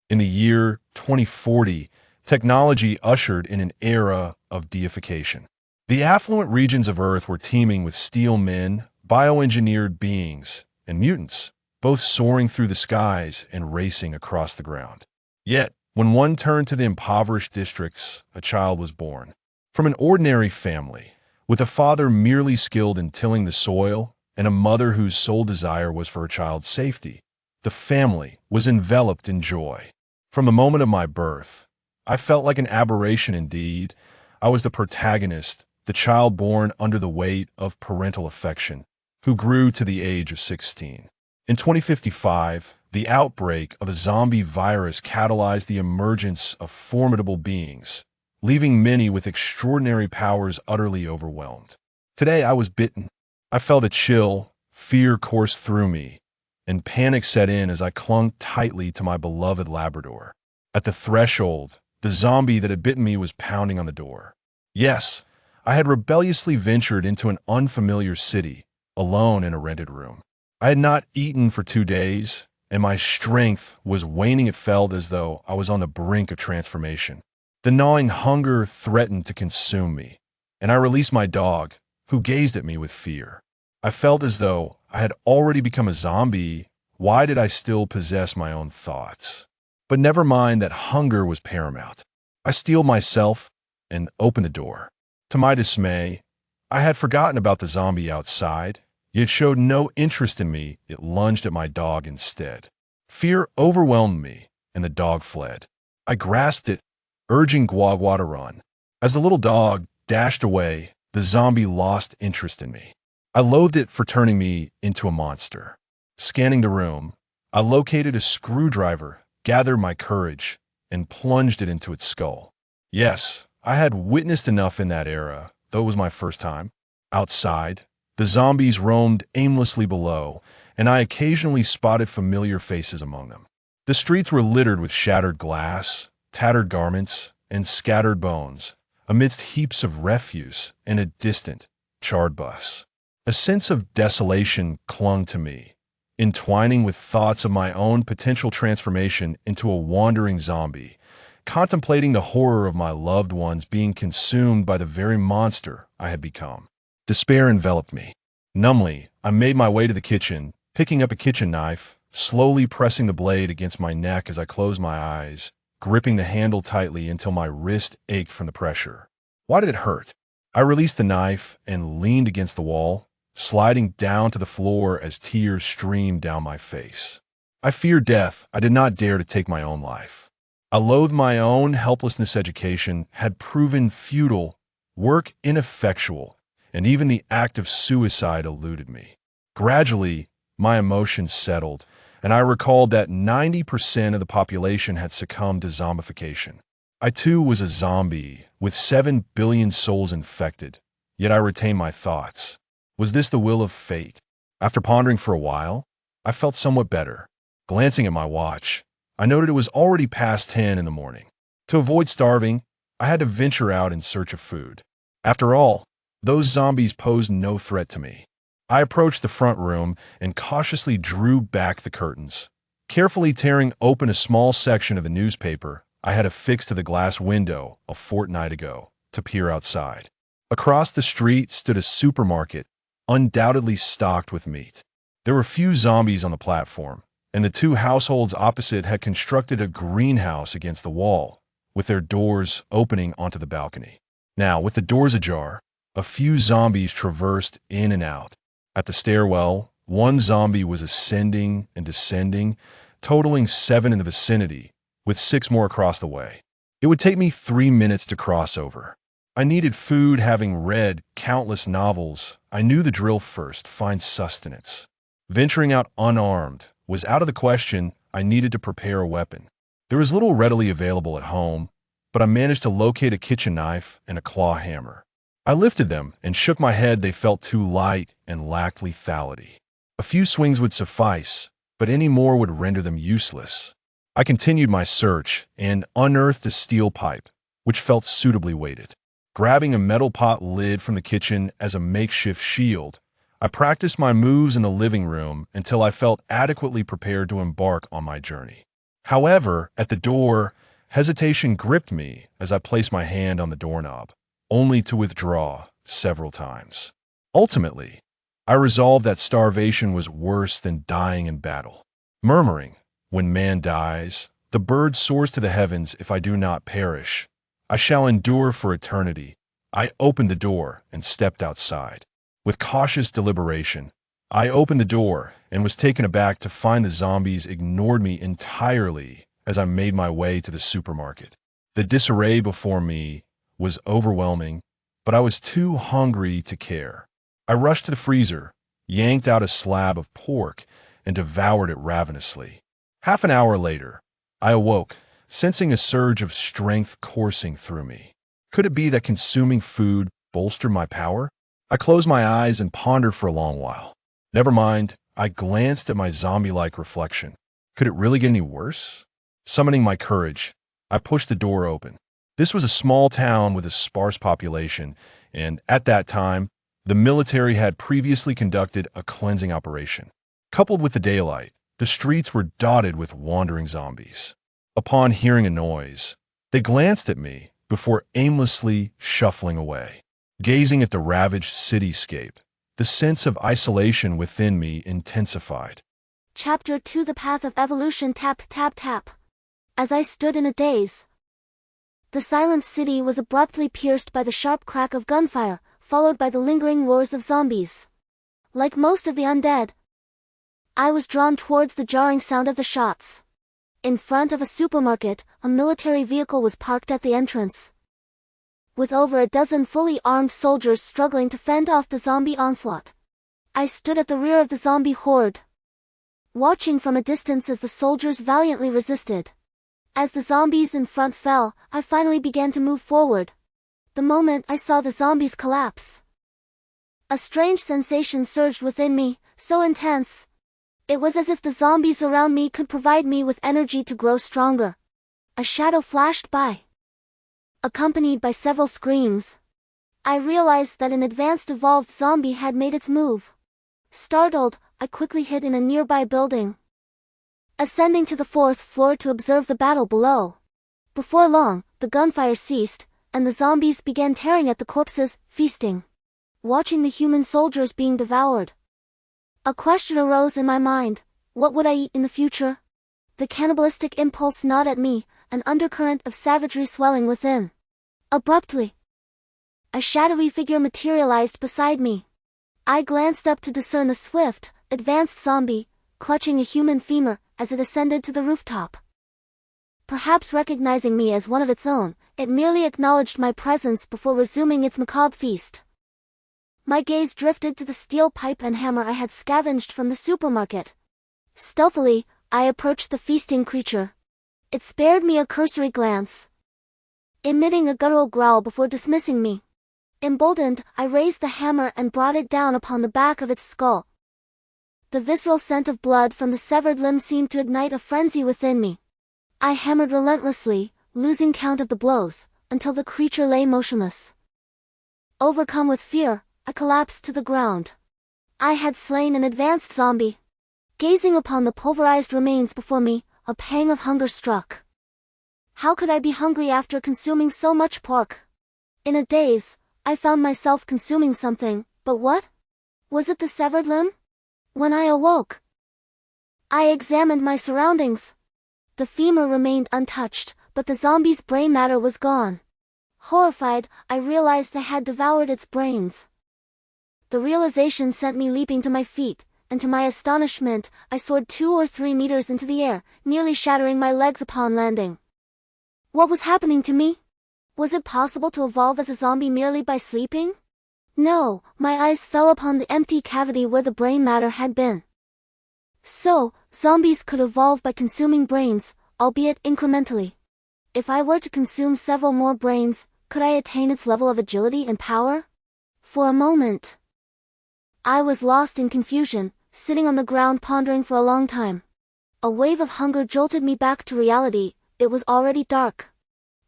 In the year 2040, technology ushered in an era of deification. The affluent regions of Earth were teeming with steel men, bioengineered beings, and mutants, both soaring through the skies and racing across the ground. Yet, when one turned to the impoverished districts, a child was born. From an ordinary family, with a father merely skilled in tilling the soil and a mother whose sole desire was for her child's safety, the family was enveloped in joy. From the moment of my birth, I felt like an aberration indeed. I was the protagonist, the child born under the weight of parental affection, who grew to the age of 16. In 2055, the outbreak of a zombie virus catalyzed the emergence of formidable beings, leaving many with extraordinary powers utterly overwhelmed. Today I was bitten. I felt a chill, fear coursed through me, and panic set in as I clung tightly to my beloved Labrador. At the threshold, the zombie that had bitten me was pounding on the door. Yes, I had rebelliously ventured into an unfamiliar city, alone in a rented room. I had not eaten for 2 days, and my strength was waning. It felt as though I was on the brink of transformation. The gnawing hunger threatened to consume me, and I released my dog, who gazed at me with fear. I felt as though I had already become a zombie. Why did I still possess my own thoughts? But never mind that hunger was paramount. I steeled myself and opened the door. To my dismay, I had forgotten about the zombie outside. It showed no interest in me. It lunged at my dog instead. Fear overwhelmed me, and the dog fled. I grasped it, urging Guagua to run. As the little dog dashed away, the zombie lost interest in me. I loathed it for turning me into a monster. Scanning the room, I located a screwdriver, gathered my courage, and plunged it into its skull. Yes, I had witnessed enough in that era, though it was my first time. Outside, the zombies roamed aimlessly below, and I occasionally spotted familiar faces among them. The streets were littered with shattered glass, tattered garments, and scattered bones, amidst heaps of refuse and a distant, charred bus. A sense of desolation clung to me, entwining with thoughts of my own potential transformation into a wandering zombie, contemplating the horror of my loved ones being consumed by the very monster I had become. Despair enveloped me. Numbly, I made my way to the kitchen, picking up a kitchen knife, slowly pressing the blade against my neck as I closed my eyes, gripping the handle tightly until my wrist ached from the pressure. Why did it hurt? I released the knife and leaned against the wall, sliding down to the floor as tears streamed down my face. I feared death. I did not dare to take my own life. I loathed my own helplessness. Education had proven futile, work ineffectual, and even the act of suicide eluded me. Gradually, my emotions settled, and I recalled that 90% of the population had succumbed to zombification. I too was a zombie, with 7 billion souls infected, yet I retained my thoughts. Was this the will of fate? After pondering for a while, I felt somewhat better. Glancing at my watch, I noted it was already past 10 in the morning. To avoid starving, I had to venture out in search of food. After all, those zombies posed no threat to me. I approached the front room and cautiously drew back the curtains. Carefully tearing open a small section of the newspaper I had affixed to the glass window a fortnight ago to peer outside. Across the street stood a supermarket, undoubtedly stocked with meat. There were few zombies on the platform, and the two households opposite had constructed a greenhouse against the wall, with their doors opening onto the balcony. Now, with the doors ajar, a few zombies traversed in and out. At the stairwell, one zombie was ascending and descending, totaling 7 in the vicinity, with 6 more across the way. It would take me 3 minutes to cross over. I needed food. Having read countless novels, I knew the drill: first, find sustenance. Venturing out unarmed was out of the question. I needed to prepare a weapon. There was little readily available at home, but I managed to locate a kitchen knife and a claw hammer. I lifted them and shook my head. They felt too light and lacked lethality. A few swings would suffice, but any more would render them useless. I continued my search and unearthed a steel pipe, which felt suitably weighted. Grabbing a metal pot lid from the kitchen as a makeshift shield, I practiced my moves in the living room until I felt adequately prepared to embark on my journey. However, at the door, hesitation gripped me as I placed my hand on the doorknob, only to withdraw several times. Ultimately, I resolved that starvation was worse than dying in battle. Murmuring, "When man dies, the bird soars to the heavens. If I do not perish, I shall endure for eternity," I opened the door and stepped outside. With cautious deliberation, I opened the door and was taken aback to find the zombies ignored me entirely as I made my way to the supermarket. The disarray before me was overwhelming, but I was too hungry to care. I rushed to the freezer, yanked out a slab of pork, and devoured it ravenously. Half an hour later, I awoke, sensing a surge of strength coursing through me. Could it be that consuming food bolstered my power? I closed my eyes and pondered for a long while. Never mind, I glanced at my zombie-like reflection. Could it really get any worse? Summoning my courage, I pushed the door open. This was a small town with a sparse population, and at that time, the military had previously conducted a cleansing operation. Coupled with the daylight, the streets were dotted with wandering zombies. Upon hearing a noise, they glanced at me before aimlessly shuffling away. Gazing at the ravaged cityscape, the sense of isolation within me intensified. Chapter 2: The Path of Evolution. Tap, tap, tap. As I stood in a daze, the silent city was abruptly pierced by the sharp crack of gunfire, followed by the lingering roars of zombies. Like most of the undead, I was drawn towards the jarring sound of the shots. In front of a supermarket, a military vehicle was parked at the entrance, with over a dozen fully armed soldiers struggling to fend off the zombie onslaught. I stood at the rear of the zombie horde, watching from a distance as the soldiers valiantly resisted. As the zombies in front fell, I finally began to move forward. The moment I saw the zombies collapse, a strange sensation surged within me, so intense. It was as if the zombies around me could provide me with energy to grow stronger. A shadow flashed by, accompanied by several screams. I realized that an advanced evolved zombie had made its move. Startled, I quickly hid in a nearby building, ascending to the 4th floor to observe the battle below. Before long, the gunfire ceased, and the zombies began tearing at the corpses, feasting. Watching the human soldiers being devoured, a question arose in my mind: what would I eat in the future? The cannibalistic impulse gnawed at me, an undercurrent of savagery swelling within. Abruptly, a shadowy figure materialized beside me. I glanced up to discern the swift, advanced zombie, clutching a human femur as it ascended to the rooftop. Perhaps recognizing me as one of its own, it merely acknowledged my presence before resuming its macabre feast. My gaze drifted to the steel pipe and hammer I had scavenged from the supermarket. Stealthily, I approached the feasting creature. It spared me a cursory glance, emitting a guttural growl before dismissing me. Emboldened, I raised the hammer and brought it down upon the back of its skull. The visceral scent of blood from the severed limb seemed to ignite a frenzy within me. I hammered relentlessly, losing count of the blows, until the creature lay motionless. Overcome with fear, I collapsed to the ground. I had slain an advanced zombie. Gazing upon the pulverized remains before me, a pang of hunger struck. How could I be hungry after consuming so much pork? In a daze, I found myself consuming something, but what? Was it the severed limb? When I awoke, I examined my surroundings. The femur remained untouched, but the zombie's brain matter was gone. Horrified, I realized I had devoured its brains. The realization sent me leaping to my feet, and to my astonishment, I soared 2 or 3 meters into the air, nearly shattering my legs upon landing. What was happening to me? Was it possible to evolve as a zombie merely by sleeping? No, my eyes fell upon the empty cavity where the brain matter had been. So, zombies could evolve by consuming brains, albeit incrementally. If I were to consume several more brains, could I attain its level of agility and power? For a moment, I was lost in confusion, sitting on the ground pondering for a long time. A wave of hunger jolted me back to reality. It was already dark.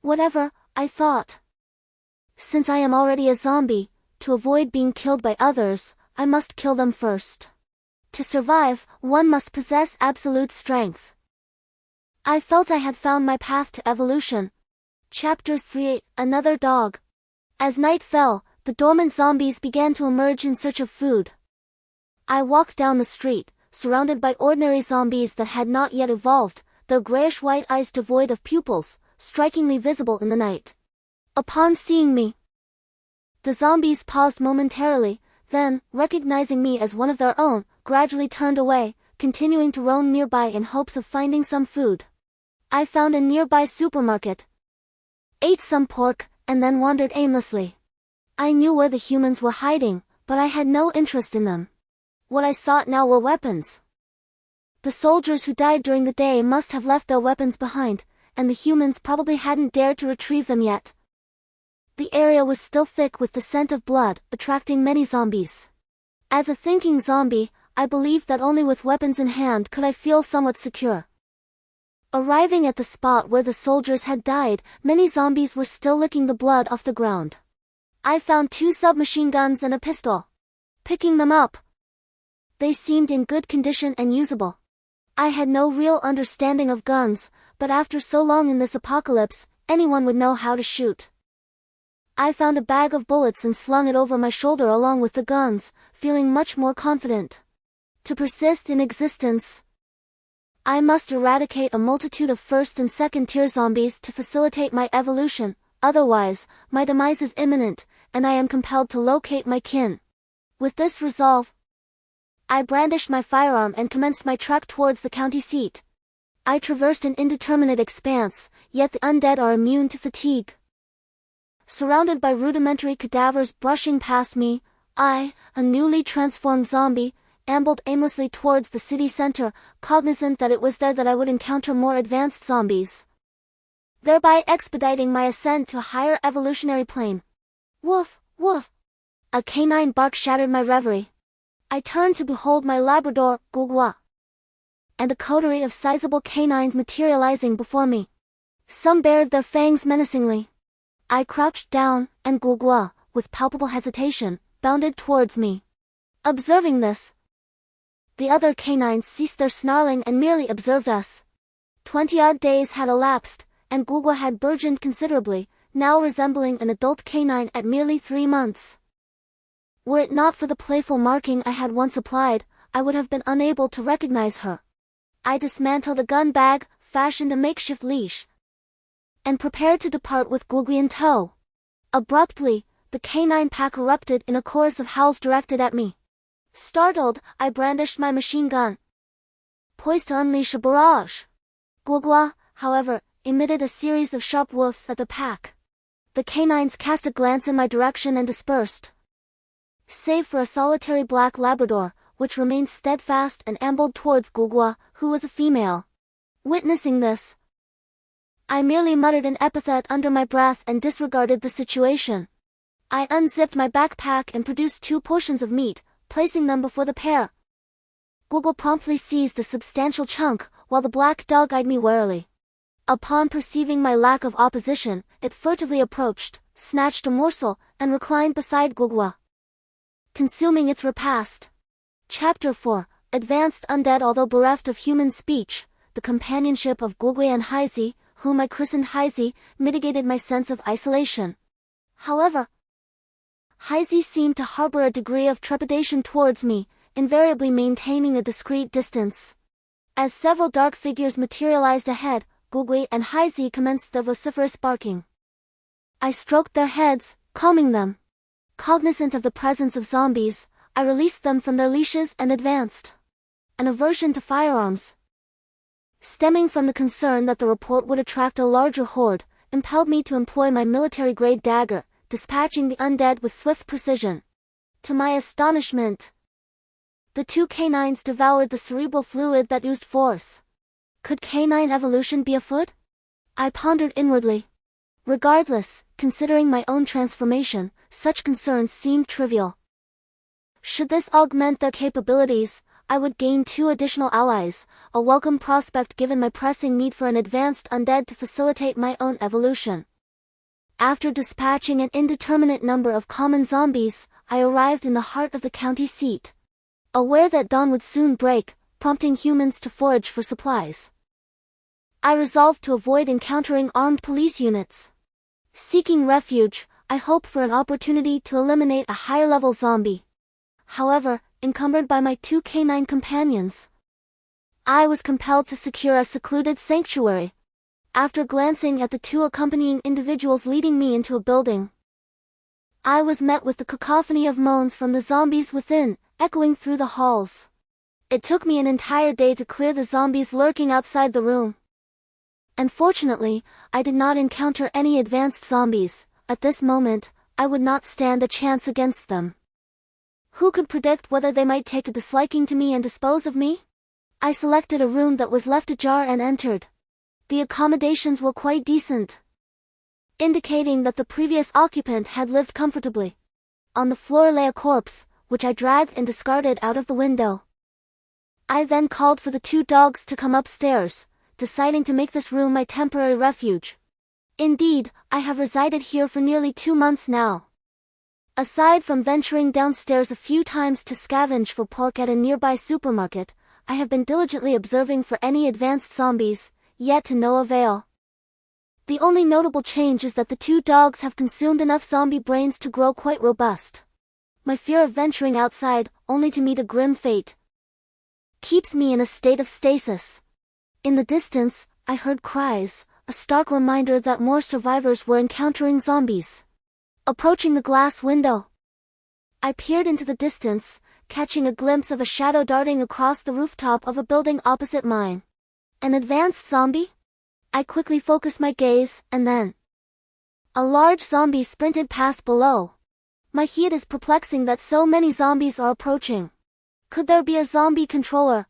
Whatever, I thought. Since I am already a zombie, to avoid being killed by others, I must kill them first. To survive, one must possess absolute strength. I felt I had found my path to evolution. Chapter 3: Another Dog. As night fell, the dormant zombies began to emerge in search of food. I walked down the street, surrounded by ordinary zombies that had not yet evolved, their grayish-white eyes devoid of pupils, strikingly visible in the night. Upon seeing me, the zombies paused momentarily, then, recognizing me as one of their own, gradually turned away, continuing to roam nearby in hopes of finding some food. I found a nearby supermarket, ate some pork, and then wandered aimlessly. I knew where the humans were hiding, but I had no interest in them. What I sought now were weapons. The soldiers who died during the day must have left their weapons behind, and the humans probably hadn't dared to retrieve them yet. The area was still thick with the scent of blood, attracting many zombies. As a thinking zombie, I believed that only with weapons in hand could I feel somewhat secure. Arriving at the spot where the soldiers had died, many zombies were still licking the blood off the ground. I found 2 submachine guns and a pistol. Picking them up, they seemed in good condition and usable. I had no real understanding of guns, but after so long in this apocalypse, anyone would know how to shoot. I found a bag of bullets and slung it over my shoulder along with the guns, feeling much more confident. To persist in existence, I must eradicate a multitude of first and second tier zombies to facilitate my evolution, otherwise, my demise is imminent, and I am compelled to locate my kin. With this resolve, I brandished my firearm and commenced my trek towards the county seat. I traversed an indeterminate expanse, yet the undead are immune to fatigue. Surrounded by rudimentary cadavers brushing past me, I, a newly transformed zombie, ambled aimlessly towards the city center, cognizant that it was there that I would encounter more advanced zombies, thereby expediting my ascent to a higher evolutionary plane. Woof, woof! A canine bark shattered my reverie. I turned to behold my Labrador, Gugwa, and a coterie of sizable canines materializing before me. Some bared their fangs menacingly. I crouched down, and Gugwa, with palpable hesitation, bounded towards me. Observing this, the other canines ceased their snarling and merely observed us. 20-odd days had elapsed, and Gugwa had burgeoned considerably, now resembling an adult canine at merely 3 months. Were it not for the playful marking I had once applied, I would have been unable to recognize her. I dismantled a gun bag, fashioned a makeshift leash, and prepared to depart with Gugwa in tow. Abruptly, the canine pack erupted in a chorus of howls directed at me. Startled, I brandished my machine gun, poised to unleash a barrage. Gugwa, however, emitted a series of sharp woofs at the pack. The canines cast a glance in my direction and dispersed, save for a solitary black Labrador, which remained steadfast and ambled towards Gugwa, who was a female. Witnessing this, I merely muttered an epithet under my breath and disregarded the situation. I unzipped my backpack and produced 2 portions of meat, placing them before the pair. Gugwa promptly seized a substantial chunk, while the black dog eyed me warily. Upon perceiving my lack of opposition, it furtively approached, snatched a morsel, and reclined beside Gugwa, consuming its repast. Chapter 4: Advanced Undead. Although bereft of human speech, the companionship of Gugwa and Heizi, whom I christened Heizi, mitigated my sense of isolation. However, Heizi seemed to harbor a degree of trepidation towards me, invariably maintaining a discreet distance. As several dark figures materialized ahead, Gugwa and Heizi commenced their vociferous barking. I stroked their heads, calming them. Cognizant of the presence of zombies, I released them from their leashes and advanced. An aversion to firearms, stemming from the concern that the report would attract a larger horde, impelled me to employ my military-grade dagger, dispatching the undead with swift precision. To my astonishment, the 2 canines devoured the cerebral fluid that oozed forth. Could canine evolution be afoot? I pondered inwardly. Regardless, considering my own transformation, such concerns seemed trivial. Should this augment their capabilities, I would gain 2 additional allies, a welcome prospect given my pressing need for an advanced undead to facilitate my own evolution. After dispatching an indeterminate number of common zombies, I arrived in the heart of the county seat. Aware that dawn would soon break, prompting humans to forage for supplies, I resolved to avoid encountering armed police units. Seeking refuge, I hoped for an opportunity to eliminate a higher-level zombie. However, encumbered by my two canine companions, I was compelled to secure a secluded sanctuary. After glancing at the two accompanying individuals leading me into a building, I was met with the cacophony of moans from the zombies within, echoing through the halls. It took me an entire day to clear the zombies lurking outside the room. Unfortunately, I did not encounter any advanced zombies. At this moment, I would not stand a chance against them. Who could predict whether they might take a disliking to me and dispose of me? I selected a room that was left ajar and entered. The accommodations were quite decent, indicating that the previous occupant had lived comfortably. On the floor lay a corpse, which I dragged and discarded out of the window. I then called for the two dogs to come upstairs, deciding to make this room my temporary refuge. Indeed, I have resided here for nearly 2 months now. Aside from venturing downstairs a few times to scavenge for pork at a nearby supermarket, I have been diligently observing for any advanced zombies, yet to no avail. The only notable change is that the two dogs have consumed enough zombie brains to grow quite robust. My fear of venturing outside, only to meet a grim fate, keeps me in a state of stasis. In the distance, I heard cries, a stark reminder that more survivors were encountering zombies. Approaching the glass window, I peered into the distance, catching a glimpse of a shadow darting across the rooftop of a building opposite mine. An advanced zombie? I quickly focused my gaze, and then a large zombie sprinted past below. My heat is perplexing that so many zombies are approaching. Could there be a zombie controller?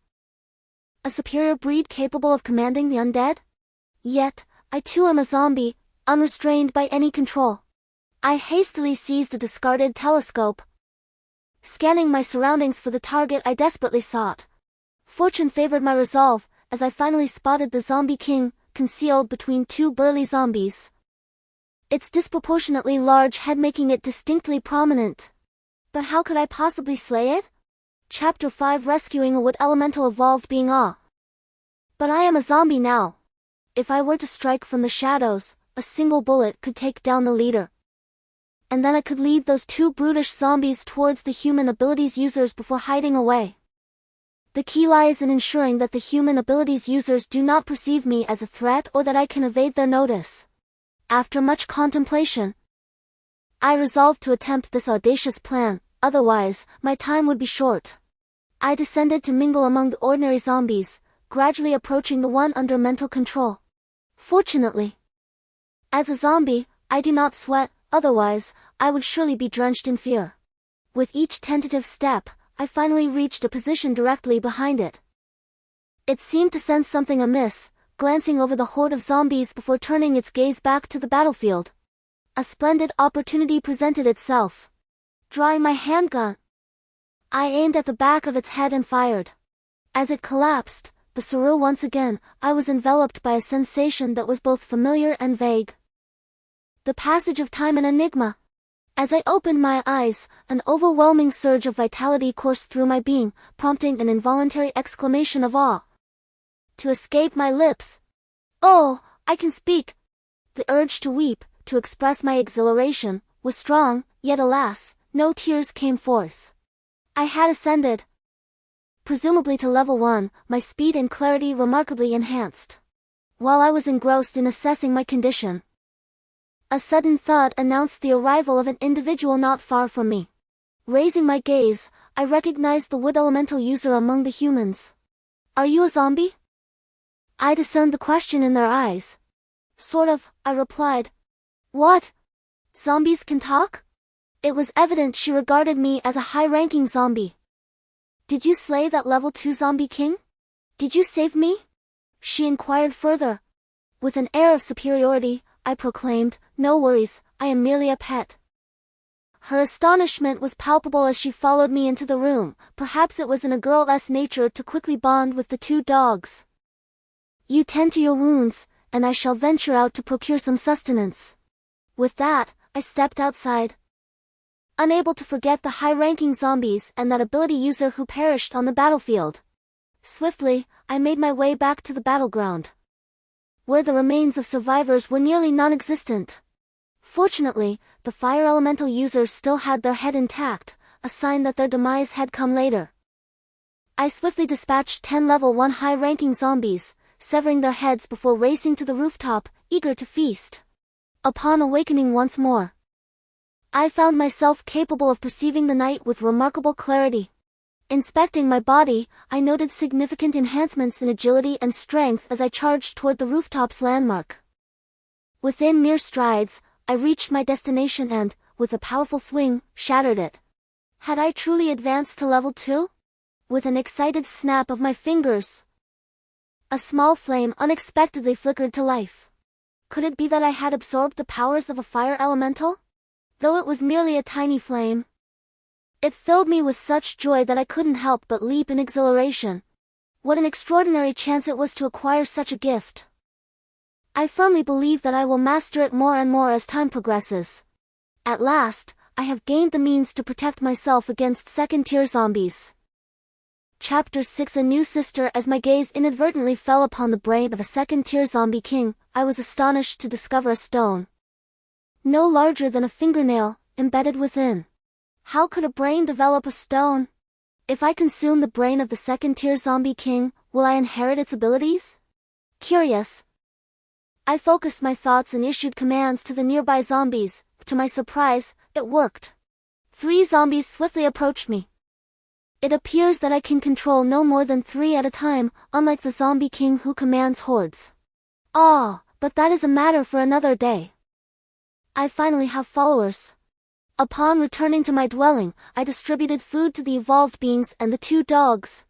A superior breed capable of commanding the undead? Yet, I too am a zombie, unrestrained by any control. I hastily seized a discarded telescope, scanning my surroundings for the target I desperately sought. Fortune favored my resolve, as I finally spotted the zombie king, concealed between two burly zombies, its disproportionately large head making it distinctly prominent. But how could I possibly slay it? Chapter 5 Rescuing a Wood Elemental evolved being awe. But I am a zombie now. If I were to strike from the shadows, a single bullet could take down the leader. And then I could lead those two brutish zombies towards the human abilities users before hiding away. The key lies in ensuring that the human abilities users do not perceive me as a threat or that I can evade their notice. After much contemplation, I resolved to attempt this audacious plan, otherwise, my time would be short. I descended to mingle among the ordinary zombies, gradually approaching the one under mental control. Fortunately, as a zombie, I do not sweat, otherwise, I would surely be drenched in fear. With each tentative step, I finally reached a position directly behind it. It seemed to sense something amiss, glancing over the horde of zombies before turning its gaze back to the battlefield. A splendid opportunity presented itself. Drawing my handgun, I aimed at the back of its head and fired. As it collapsed, the surreal once again, I was enveloped by a sensation that was both familiar and vague. The passage of time an enigma. As I opened my eyes, an overwhelming surge of vitality coursed through my being, prompting an involuntary exclamation of awe to escape my lips. Oh, I can speak! The urge to weep, to express my exhilaration, was strong, yet alas, no tears came forth. I had ascended, presumably to level 1, my speed and clarity remarkably enhanced. While I was engrossed in assessing my condition, a sudden thud announced the arrival of an individual not far from me. Raising my gaze, I recognized the wood elemental user among the humans. Are you a zombie? I discerned the question in their eyes. Sort of, I replied. What? Zombies can talk? It was evident she regarded me as a high-ranking zombie. Did you slay that level 2 zombie king? Did you save me? She inquired further. With an air of superiority, I proclaimed, no worries, I am merely a pet. Her astonishment was palpable as she followed me into the room. Perhaps it was in a girl's nature to quickly bond with the two dogs. You tend to your wounds, and I shall venture out to procure some sustenance. With that, I stepped outside, unable to forget the high-ranking zombies and that ability user who perished on the battlefield. Swiftly, I made my way back to the battleground. where the remains of survivors were nearly non-existent. Fortunately, the fire elemental users still had their head intact, a sign that their demise had come later. I swiftly dispatched 10 level 1 high-ranking zombies, severing their heads before racing to the rooftop, eager to feast. Upon awakening once more, I found myself capable of perceiving the night with remarkable clarity. Inspecting my body, I noted significant enhancements in agility and strength as I charged toward the rooftop's landmark. Within mere strides, I reached my destination and, with a powerful swing, shattered it. Had I truly advanced to level 2? With an excited snap of my fingers, a small flame unexpectedly flickered to life. Could it be that I had absorbed the powers of a fire elemental? Though it was merely a tiny flame, it filled me with such joy that I couldn't help but leap in exhilaration. What an extraordinary chance it was to acquire such a gift. I firmly believe that I will master it more and more as time progresses. At last, I have gained the means to protect myself against second-tier zombies. Chapter 6 A New Sister. As my gaze inadvertently fell upon the brain of a second-tier zombie king, I was astonished to discover a stone, no larger than a fingernail, embedded within. How could a brain develop a stone? If I consume the brain of the second-tier zombie king, will I inherit its abilities? Curious, I focused my thoughts and issued commands to the nearby zombies. To my surprise, it worked. 3 zombies swiftly approached me. It appears that I can control no more than 3 at a time, unlike the zombie king who commands hordes. But that is a matter for another day. I finally have followers. Upon returning to my dwelling, I distributed food to the evolved beings and the 2 dogs.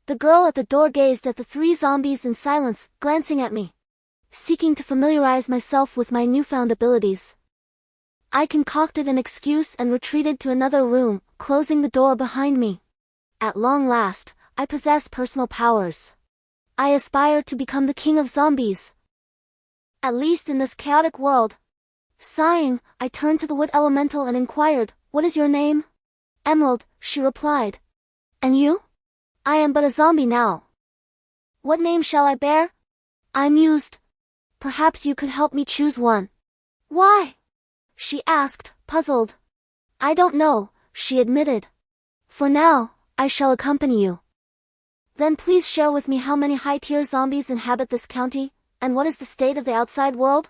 The girl at the door gazed at the 3 zombies in silence, glancing at me, seeking to familiarize myself with my newfound abilities. I concocted an excuse and retreated to another room, closing the door behind me. At long last, I possess personal powers. I aspire to become the king of zombies, at least in this chaotic world. Sighing, I turned to the wood elemental and inquired, "What is your name?" "Emerald," she replied. "And you?" "I am but a zombie now." "What name shall I bear?" I mused. "Perhaps you could help me choose one." "Why?" she asked, puzzled. "I don't know," she admitted. "For now, I shall accompany you." "Then please share with me how many high-tier zombies inhabit this county, and what is the state of the outside world?"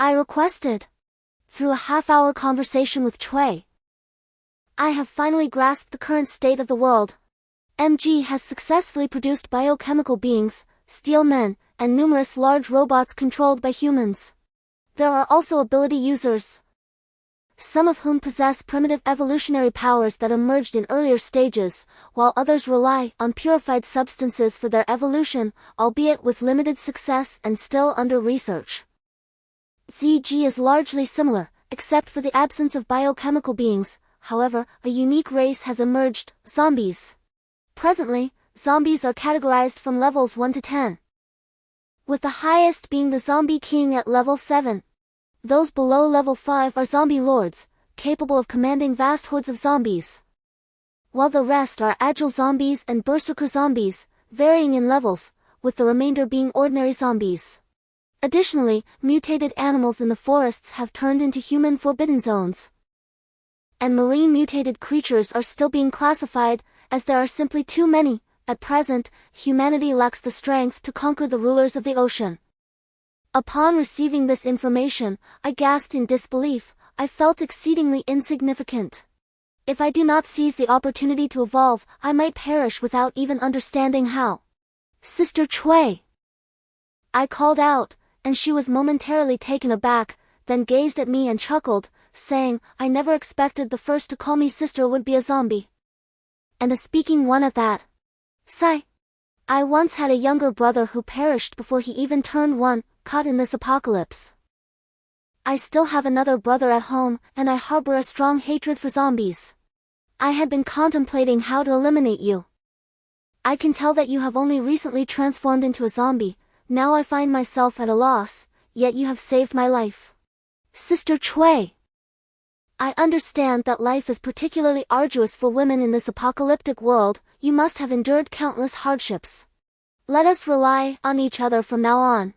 I requested. Through a half-hour conversation with Chui, I have finally grasped the current state of the world. MG has successfully produced biochemical beings, steel men, and numerous large robots controlled by humans. There are also ability users, some of whom possess primitive evolutionary powers that emerged in earlier stages, while others rely on purified substances for their evolution, albeit with limited success and still under research. ZG is largely similar, except for the absence of biochemical beings. However, a unique race has emerged, zombies. Presently, zombies are categorized from levels 1 to 10, with the highest being the Zombie King at level 7. Those below level 5 are zombie lords, capable of commanding vast hordes of zombies, while the rest are agile zombies and berserker zombies, varying in levels, with the remainder being ordinary zombies. Additionally, mutated animals in the forests have turned into human forbidden zones, and marine mutated creatures are still being classified, as there are simply too many. At present, humanity lacks the strength to conquer the rulers of the ocean. Upon receiving this information, I gasped in disbelief. I felt exceedingly insignificant. If I do not seize the opportunity to evolve, I might perish without even understanding how. "Sister Chui!" I called out, and she was momentarily taken aback, then gazed at me and chuckled, saying, "I never expected the first to call me sister would be a zombie. And a speaking one at that." Sigh. I once had a younger brother who perished before he even turned 1, caught in this apocalypse. I still have another brother at home, and I harbor a strong hatred for zombies. I had been contemplating how to eliminate you. I can tell that you have only recently transformed into a zombie. Now I find myself at a loss, yet you have saved my life. Sister Chui, I understand that life is particularly arduous for women in this apocalyptic world. You must have endured countless hardships. Let us rely on each other from now on.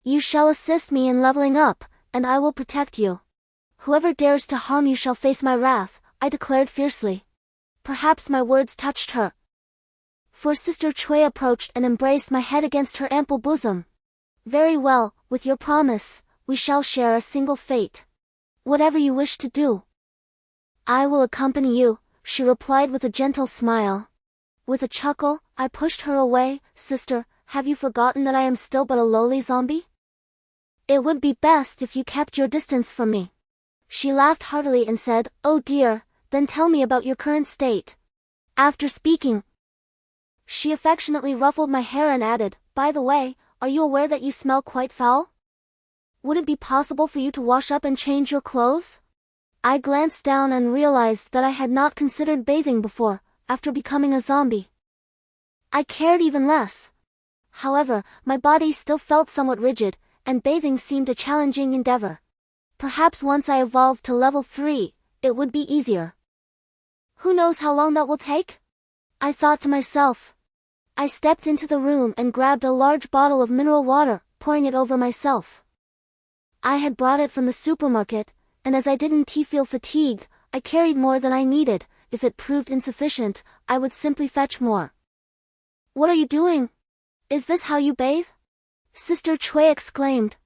You shall assist me in leveling up, and I will protect you. Whoever dares to harm you shall face my wrath, I declared fiercely. Perhaps my words touched her, for Sister Chui approached and embraced my head against her ample bosom. Very well, with your promise, we shall share a single fate. Whatever you wish to do, I will accompany you, she replied with a gentle smile. With a chuckle, I pushed her away. Sister, have you forgotten that I am still but a lowly zombie? It would be best if you kept your distance from me. She laughed heartily and said, Oh dear, then tell me about your current state. After speaking, she affectionately ruffled my hair and added, By the way, are you aware that you smell quite foul? Would it be possible for you to wash up and change your clothes? I glanced down and realized that I had not considered bathing before, after becoming a zombie. I cared even less. However, my body still felt somewhat rigid, and bathing seemed a challenging endeavor. Perhaps once I evolved to level 3, it would be easier. Who knows how long that will take? I thought to myself. I stepped into the room and grabbed a large bottle of mineral water, pouring it over myself. I had brought it from the supermarket, and as I didn't feel fatigued, I carried more than I needed. If it proved insufficient, I would simply fetch more. What are you doing? Is this how you bathe? Sister Chui exclaimed.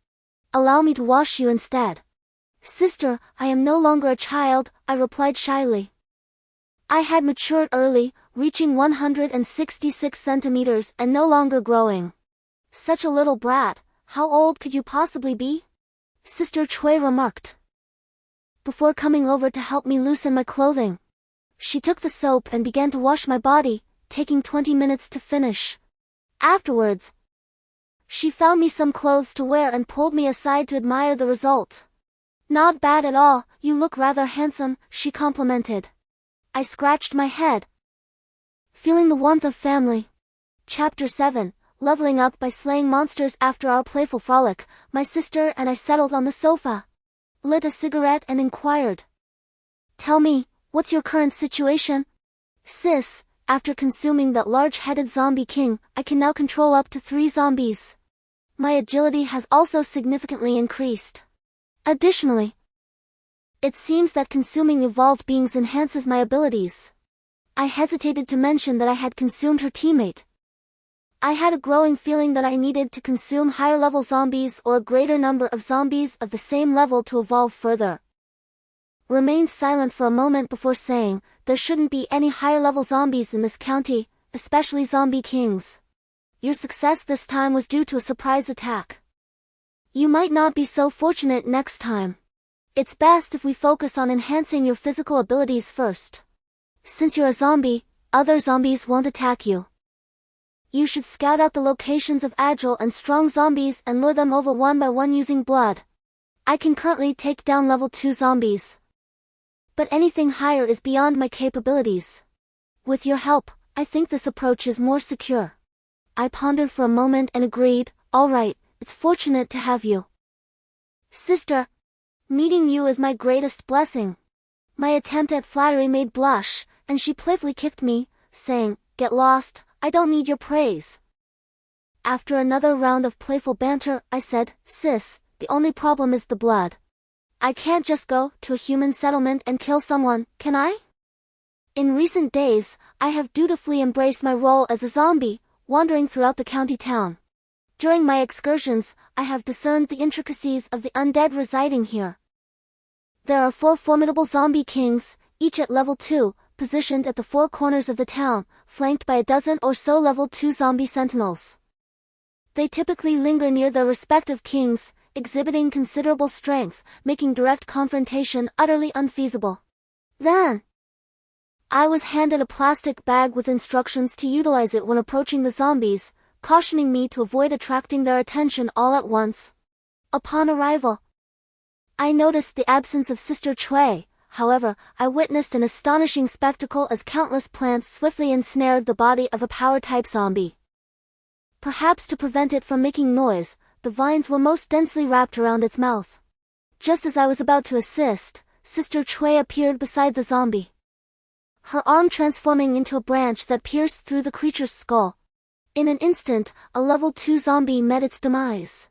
Allow me to wash you instead. Sister, I am no longer a child, I replied shyly. I had matured early, reaching 166 centimeters and no longer growing. Such a little brat, how old could you possibly be? Sister Chui remarked, before coming over to help me loosen my clothing. She took the soap and began to wash my body, taking 20 minutes to finish. Afterwards, she found me some clothes to wear and pulled me aside to admire the result. Not bad at all, you look rather handsome, she complimented. I scratched my head, feeling the warmth of family. Chapter 7, Leveling Up by Slaying Monsters. After our playful frolic, my sister and I settled on the sofa, lit a cigarette and inquired. Tell me, what's your current situation? Sis, after consuming that large-headed zombie king, I can now control up to 3 zombies. My agility has also significantly increased. Additionally, it seems that consuming evolved beings enhances my abilities. I hesitated to mention that I had consumed her teammate. I had a growing feeling that I needed to consume higher-level zombies or a greater number of zombies of the same level to evolve further. Remained silent for a moment before saying, there shouldn't be any higher-level zombies in this county, especially zombie kings. Your success this time was due to a surprise attack. You might not be so fortunate next time. It's best if we focus on enhancing your physical abilities first. Since you're a zombie, other zombies won't attack you. You should scout out the locations of agile and strong zombies and lure them over one by one using blood. I can currently take down level 2 zombies, but anything higher is beyond my capabilities. With your help, I think this approach is more secure. I pondered for a moment and agreed, all right, it's fortunate to have you. Sister, meeting you is my greatest blessing. My attempt at flattery made blush, and she playfully kicked me, saying, Get lost, I don't need your praise. After another round of playful banter, I said, Sis, the only problem is the blood. I can't just go to a human settlement and kill someone, can I? In recent days, I have dutifully embraced my role as a zombie, wandering throughout the county town. During my excursions, I have discerned the intricacies of the undead residing here. There are 4 formidable zombie kings, each at level 2, positioned at the 4 corners of the town, flanked by a dozen or so level 2 zombie sentinels. They typically linger near their respective kings, exhibiting considerable strength, making direct confrontation utterly unfeasible. Then, I was handed a plastic bag with instructions to utilize it when approaching the zombies, cautioning me to avoid attracting their attention all at once. Upon arrival, I noticed the absence of Sister Chui. However, I witnessed an astonishing spectacle as countless plants swiftly ensnared the body of a power-type zombie. Perhaps to prevent it from making noise, the vines were most densely wrapped around its mouth. Just as I was about to assist, Sister Chui appeared beside the zombie, her arm transforming into a branch that pierced through the creature's skull. In an instant, a level 2 zombie met its demise.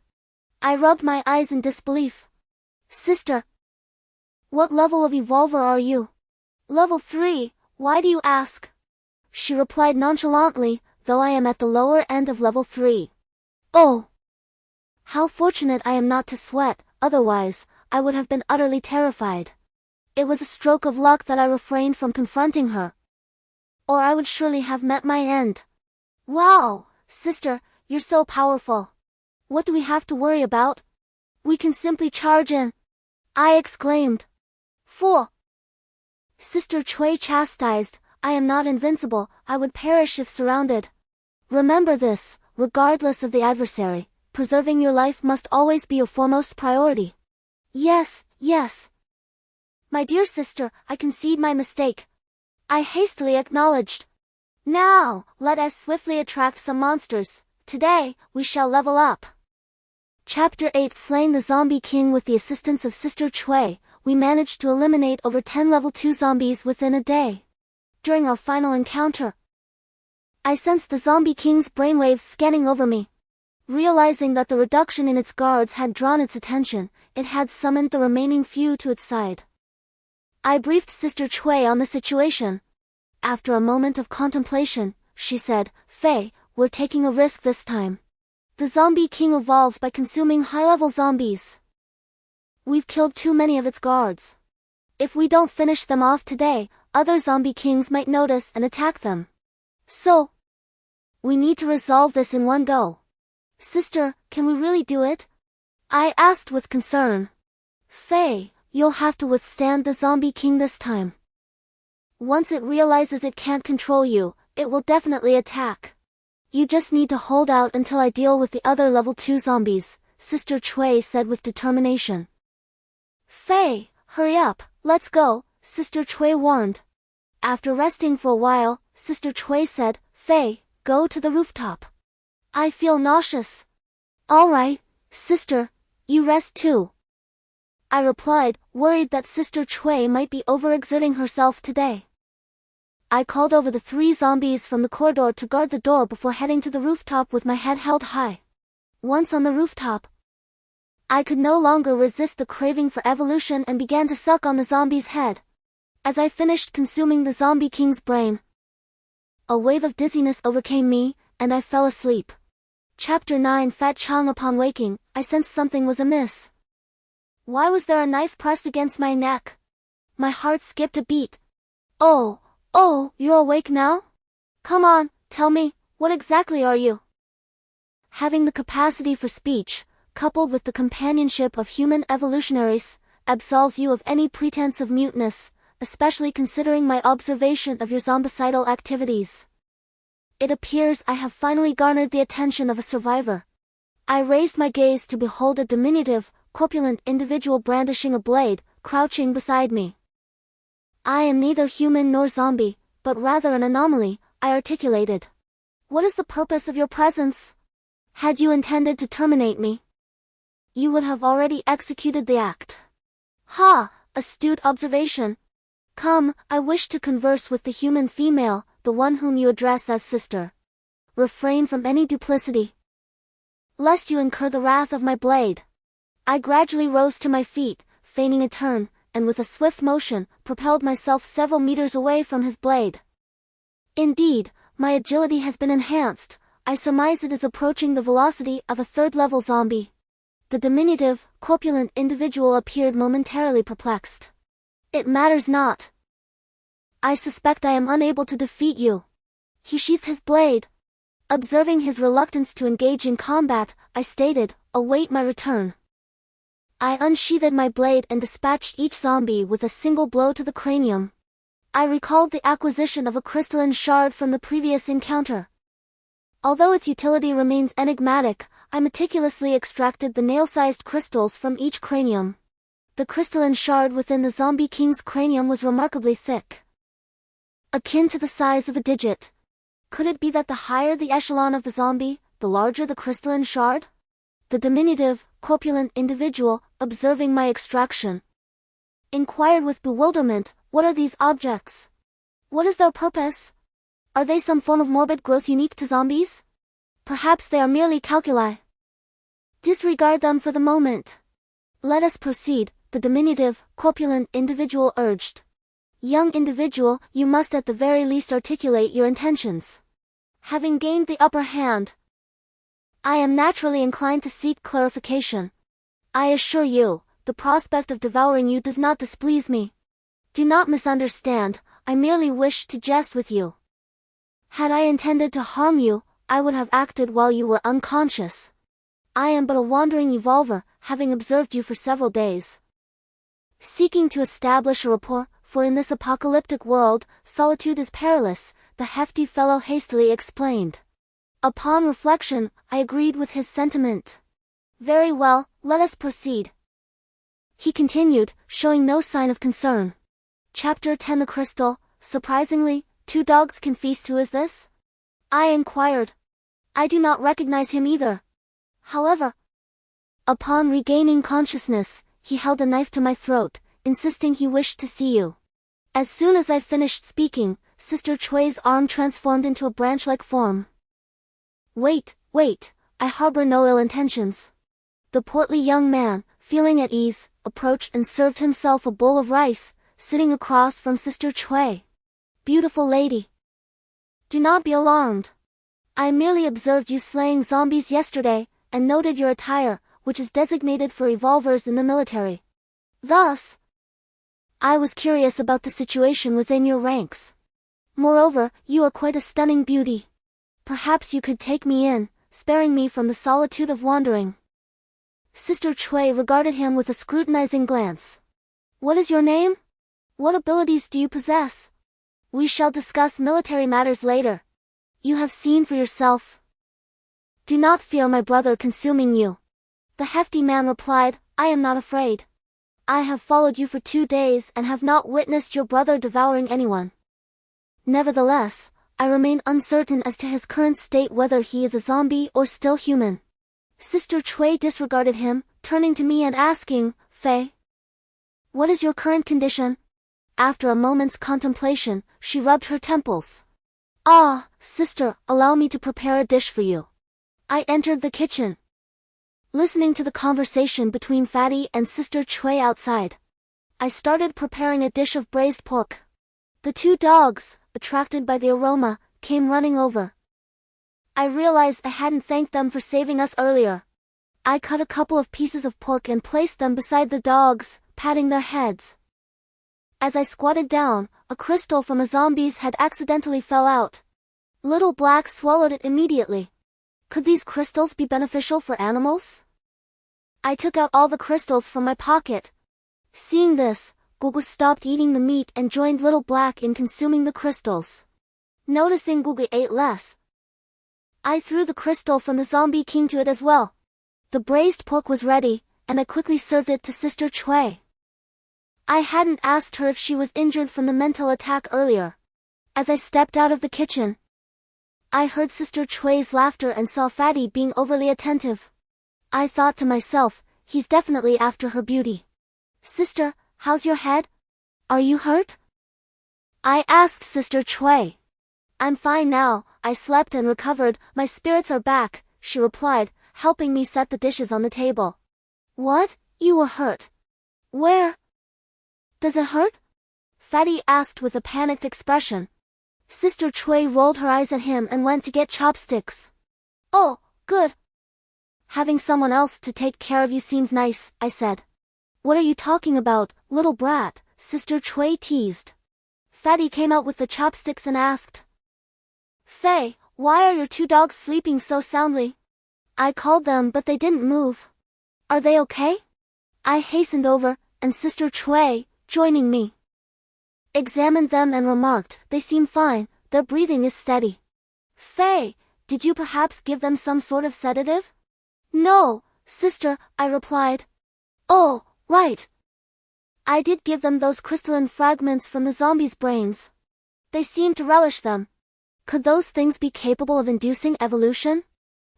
I rubbed my eyes in disbelief. Sister, what level of evolver are you? Level 3, why do you ask? She replied nonchalantly, though I am at the lower end of level 3. Oh! How fortunate I am not to sweat, otherwise, I would have been utterly terrified. It was a stroke of luck that I refrained from confronting her, or I would surely have met my end. Wow, sister, you're so powerful. What do we have to worry about? We can simply charge in. I exclaimed. Fool! Sister Chui chastised, I am not invincible, I would perish if surrounded. Remember this, regardless of the adversary, preserving your life must always be your foremost priority. Yes, yes. My dear sister, I concede my mistake. I hastily acknowledged. Now, let us swiftly attract some monsters. Today, we shall level up. Chapter 8 Slaying the Zombie King. With the assistance of Sister Chui, we managed to eliminate over 10 level 2 zombies within a day. During our final encounter, I sensed the Zombie King's brainwaves scanning over me. Realizing that the reduction in its guards had drawn its attention, it had summoned the remaining few to its side. I briefed Sister Chui on the situation. After a moment of contemplation, she said, Faye, we're taking a risk this time. The Zombie King evolves by consuming high-level zombies. We've killed too many of its guards. If we don't finish them off today, other Zombie Kings might notice and attack them. So, we need to resolve this in one go. Sister, can we really do it? I asked with concern. Faye, you'll have to withstand the Zombie King this time. Once it realizes it can't control you, it will definitely attack. You just need to hold out until I deal with the other level 2 zombies, Sister Chui said with determination. Faye, hurry up, let's go, Sister Chui warned. After resting for a while, Sister Chui said, Faye, go to the rooftop. I feel nauseous. All right, sister, you rest too. I replied, worried that Sister Chui might be overexerting herself today. I called over the 3 zombies from the corridor to guard the door before heading to the rooftop with my head held high. Once on the rooftop, I could no longer resist the craving for evolution and began to suck on the zombie's head. As I finished consuming the Zombie King's brain, a wave of dizziness overcame me, and I fell asleep. Chapter 9 Fat Chang. Upon waking, I sensed something was amiss. Why was there a knife pressed against my neck? My heart skipped a beat. Oh, you're awake now? Come on, tell me, what exactly are you? Having the capacity for speech, coupled with the companionship of human evolutionaries, absolves you of any pretense of muteness, especially considering my observation of your zombicidal activities. It appears I have finally garnered the attention of a survivor. I raised my gaze to behold a diminutive, corpulent individual brandishing a blade, crouching beside me. I am neither human nor zombie, but rather an anomaly, I articulated. What is the purpose of your presence? Had you intended to terminate me, you would have already executed the act. Ha! Astute observation. Come, I wish to converse with the human female, the one whom you address as sister. Refrain from any duplicity, lest you incur the wrath of my blade. I gradually rose to my feet, feigning a turn, and with a swift motion, propelled myself several meters away from his blade. Indeed, my agility has been enhanced. I surmise it is approaching the velocity of a 3rd-level zombie. The diminutive, corpulent individual appeared momentarily perplexed. It matters not. I suspect I am unable to defeat you. He sheathed his blade. Observing his reluctance to engage in combat, I stated, await my return. I unsheathed my blade and dispatched each zombie with a single blow to the cranium. I recalled the acquisition of a crystalline shard from the previous encounter. Although its utility remains enigmatic, I meticulously extracted the nail-sized crystals from each cranium. The crystalline shard within the Zombie King's cranium was remarkably thick, akin to the size of a digit. Could it be that the higher the echelon of the zombie, the larger the crystalline shard? The diminutive, corpulent individual, observing my extraction, inquired with bewilderment, what are these objects? What is their purpose? Are they some form of morbid growth unique to zombies? Perhaps they are merely calculi Disregard them for the moment. Let us proceed, the diminutive, corpulent individual urged. Young individual, you must at the very least articulate your intentions. Having gained the upper hand, I am naturally inclined to seek clarification. I assure you, the prospect of devouring you does not displease me. Do not misunderstand, I merely wish to jest with you. Had I intended to harm you, I would have acted while you were unconscious. I am but a wandering evolver, having observed you for several days. Seeking to establish a rapport, for in this apocalyptic world, solitude is perilous, the hefty fellow hastily explained. Upon reflection, I agreed with his sentiment. Very well, let us proceed. He continued, showing no sign of concern. Chapter 10 The Crystal. Surprisingly, 2 dogs can feast. Who is this? I inquired. I do not recognize him either. However, upon regaining consciousness, he held a knife to my throat, insisting he wished to see you. As soon as I finished speaking, Sister Chui's arm transformed into a branch-like form. Wait, I harbor no ill intentions. The portly young man, feeling at ease, approached and served himself a bowl of rice, sitting across from Sister Chui. Beautiful lady. Do not be alarmed. I merely observed you slaying zombies yesterday, and noted your attire, which is designated for evolvers in the military. Thus, I was curious about the situation within your ranks. Moreover, you are quite a stunning beauty. Perhaps you could take me in, sparing me from the solitude of wandering. Sister Chui regarded him with a scrutinizing glance. What is your name? What abilities do you possess? We shall discuss military matters later. You have seen for yourself. Do not fear my brother consuming you. The hefty man replied, I am not afraid. I have followed you for 2 days and have not witnessed your brother devouring anyone. Nevertheless, I remain uncertain as to his current state, whether he is a zombie or still human. Sister Chui disregarded him, turning to me and asking, Fei, what is your current condition? After a moment's contemplation, she rubbed her temples. Ah, sister, allow me to prepare a dish for you. I entered the kitchen, listening to the conversation between Fatty and Sister Chui outside. I started preparing a dish of braised pork. The 2 dogs, attracted by the aroma, came running over. I realized I hadn't thanked them for saving us earlier. I cut a couple of pieces of pork and placed them beside the dogs, patting their heads. As I squatted down, a crystal from a zombie's head accidentally fell out. Little Black swallowed it immediately. Could these crystals be beneficial for animals? I took out all the crystals from my pocket. Seeing this, Gugu stopped eating the meat and joined Little Black in consuming the crystals. Noticing Gugu ate less, I threw the crystal from the zombie king to it as well. The braised pork was ready, and I quickly served it to Sister Chui. I hadn't asked her if she was injured from the mental attack earlier. As I stepped out of the kitchen, I heard Sister Chui's laughter and saw Fatty being overly attentive. I thought to myself, he's definitely after her beauty. Sister, how's your head? Are you hurt? I asked Sister Chui. I'm fine now, I slept and recovered, my spirits are back, she replied, helping me set the dishes on the table. What? You were hurt? Where? Does it hurt? Fatty asked with a panicked expression. Sister Chui rolled her eyes at him and went to get chopsticks. Oh, good. Having someone else to take care of you seems nice, I said. What are you talking about, little brat? Sister Chui teased. Fatty came out with the chopsticks and asked, Fei, why are your 2 dogs sleeping so soundly? I called them but they didn't move. Are they okay? I hastened over, and Sister Chui, joining me, examined them and remarked, they seem fine, their breathing is steady. Fei, did you perhaps give them some sort of sedative? No, sister, I replied. Oh, right. I did give them those crystalline fragments from the zombies' brains. They seemed to relish them. Could those things be capable of inducing evolution?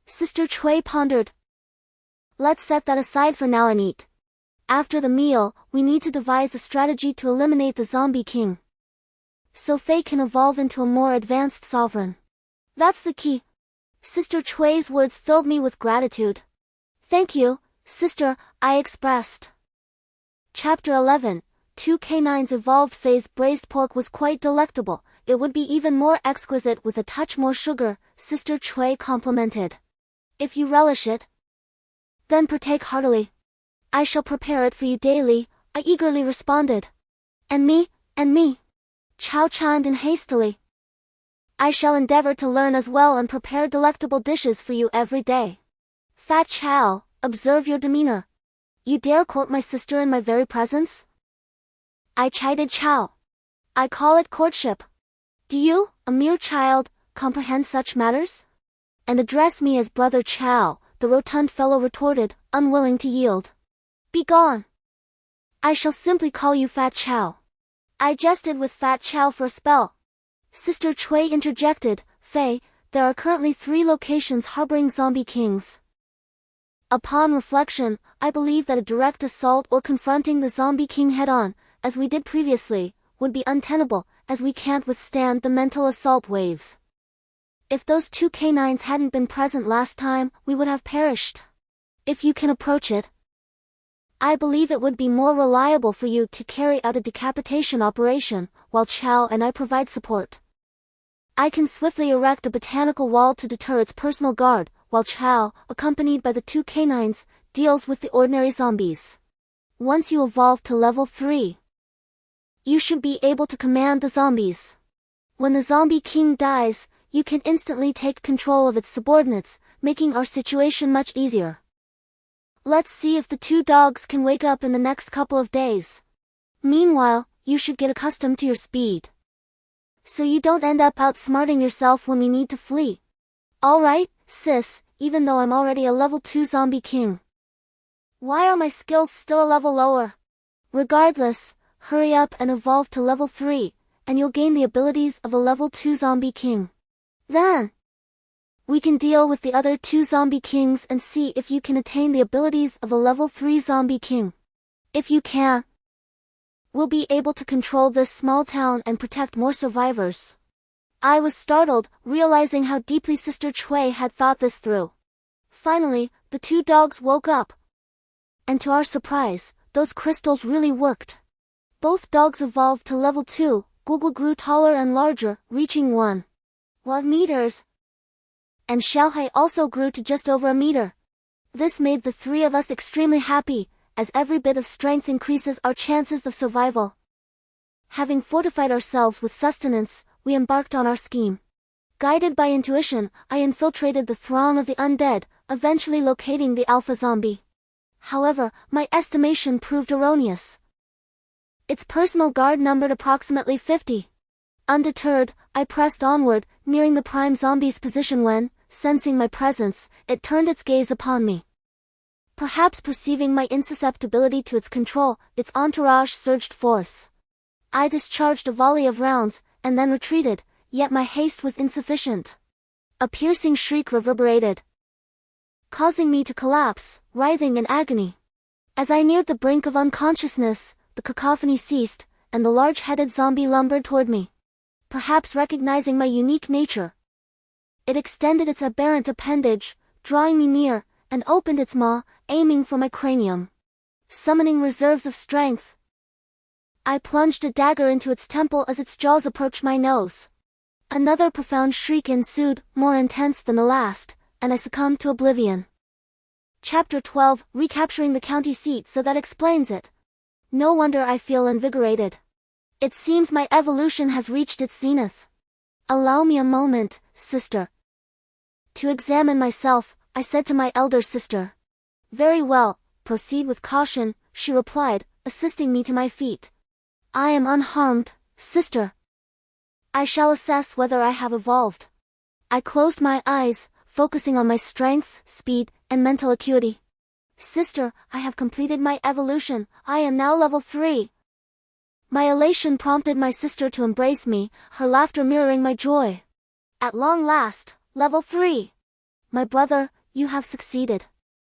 Sister Chui pondered. Let's set that aside for now and eat. After the meal, we need to devise a strategy to eliminate the zombie king, so Fei can evolve into a more advanced sovereign. That's the key. Sister Chui's words filled me with gratitude. Thank you, sister, I expressed. Chapter 11. 2 canines evolved phase. Braised pork was quite delectable. It would be even more exquisite with a touch more sugar, Sister Chui complimented. If you relish it, then partake heartily. I shall prepare it for you daily, I eagerly responded. And me, Chow chimed in hastily. I shall endeavor to learn as well and prepare delectable dishes for you every day. Fat Chow, observe your demeanor. You dare court my sister in my very presence? I chided Chow. I call it courtship. Do you, a mere child, comprehend such matters? And address me as Brother Chow, the rotund fellow retorted, unwilling to yield. Begone. I shall simply call you Fat Chow. I jested with Fat Chow for a spell. Sister Chui interjected, Faye, there are currently 3 locations harboring zombie kings. Upon reflection, I believe that a direct assault or confronting the zombie king head-on, as we did previously, would be untenable, as we can't withstand the mental assault waves. If those 2 canines hadn't been present last time, we would have perished. If you can approach it, I believe it would be more reliable for you to carry out a decapitation operation, while Chow and I provide support. I can swiftly erect a botanical wall to deter its personal guard, while Chow, accompanied by the 2 canines, deals with the ordinary zombies. Once you evolve to level 3, you should be able to command the zombies. When the zombie king dies, you can instantly take control of its subordinates, making our situation much easier. Let's see if the 2 dogs can wake up in the next couple of days. Meanwhile, you should get accustomed to your speed, so you don't end up outsmarting yourself when we need to flee. Alright, sis, even though I'm already a level 2 zombie king. Why are my skills still a level lower? Regardless, hurry up and evolve to level 3, and you'll gain the abilities of a level 2 zombie king. Then, we can deal with the other 2 zombie kings and see if you can attain the abilities of a level 3 zombie king. If you can, we'll be able to control this small town and protect more survivors. I was startled, realizing how deeply Sister Chui had thought this through. Finally, the 2 dogs woke up. And to our surprise, those crystals really worked. Both dogs evolved to level 2, Gugu grew taller and larger, reaching 1 meters. And Xiaohai also grew to just over a meter. This made the 3 of us extremely happy, as every bit of strength increases our chances of survival. Having fortified ourselves with sustenance, we embarked on our scheme. Guided by intuition, I infiltrated the throng of the undead, eventually locating the alpha zombie. However, my estimation proved erroneous. Its personal guard numbered approximately 50. Undeterred, I pressed onward, nearing the prime zombie's position when, sensing my presence, it turned its gaze upon me. Perhaps perceiving my insusceptibility to its control, its entourage surged forth. I discharged a volley of rounds, and then retreated, yet my haste was insufficient. A piercing shriek reverberated, causing me to collapse, writhing in agony. As I neared the brink of unconsciousness, the cacophony ceased, and the large-headed zombie lumbered toward me. Perhaps recognizing my unique nature, it extended its aberrant appendage, drawing me near, and opened its maw, aiming for my cranium. Summoning reserves of strength, I plunged a dagger into its temple as its jaws approached my nose. Another profound shriek ensued, more intense than the last, and I succumbed to oblivion. Chapter 12, Recapturing the county seat. So that explains it. No wonder I feel invigorated. It seems my evolution has reached its zenith. Allow me a moment, sister. To examine myself, I said to my elder sister. Very well, proceed with caution, she replied, assisting me to my feet. I am unharmed, sister. I shall assess whether I have evolved. I closed my eyes, focusing on my strength, speed, and mental acuity. Sister, I have completed my evolution, I am now level 3. My elation prompted my sister to embrace me, her laughter mirroring my joy. At long last, level 3. My brother, you have succeeded.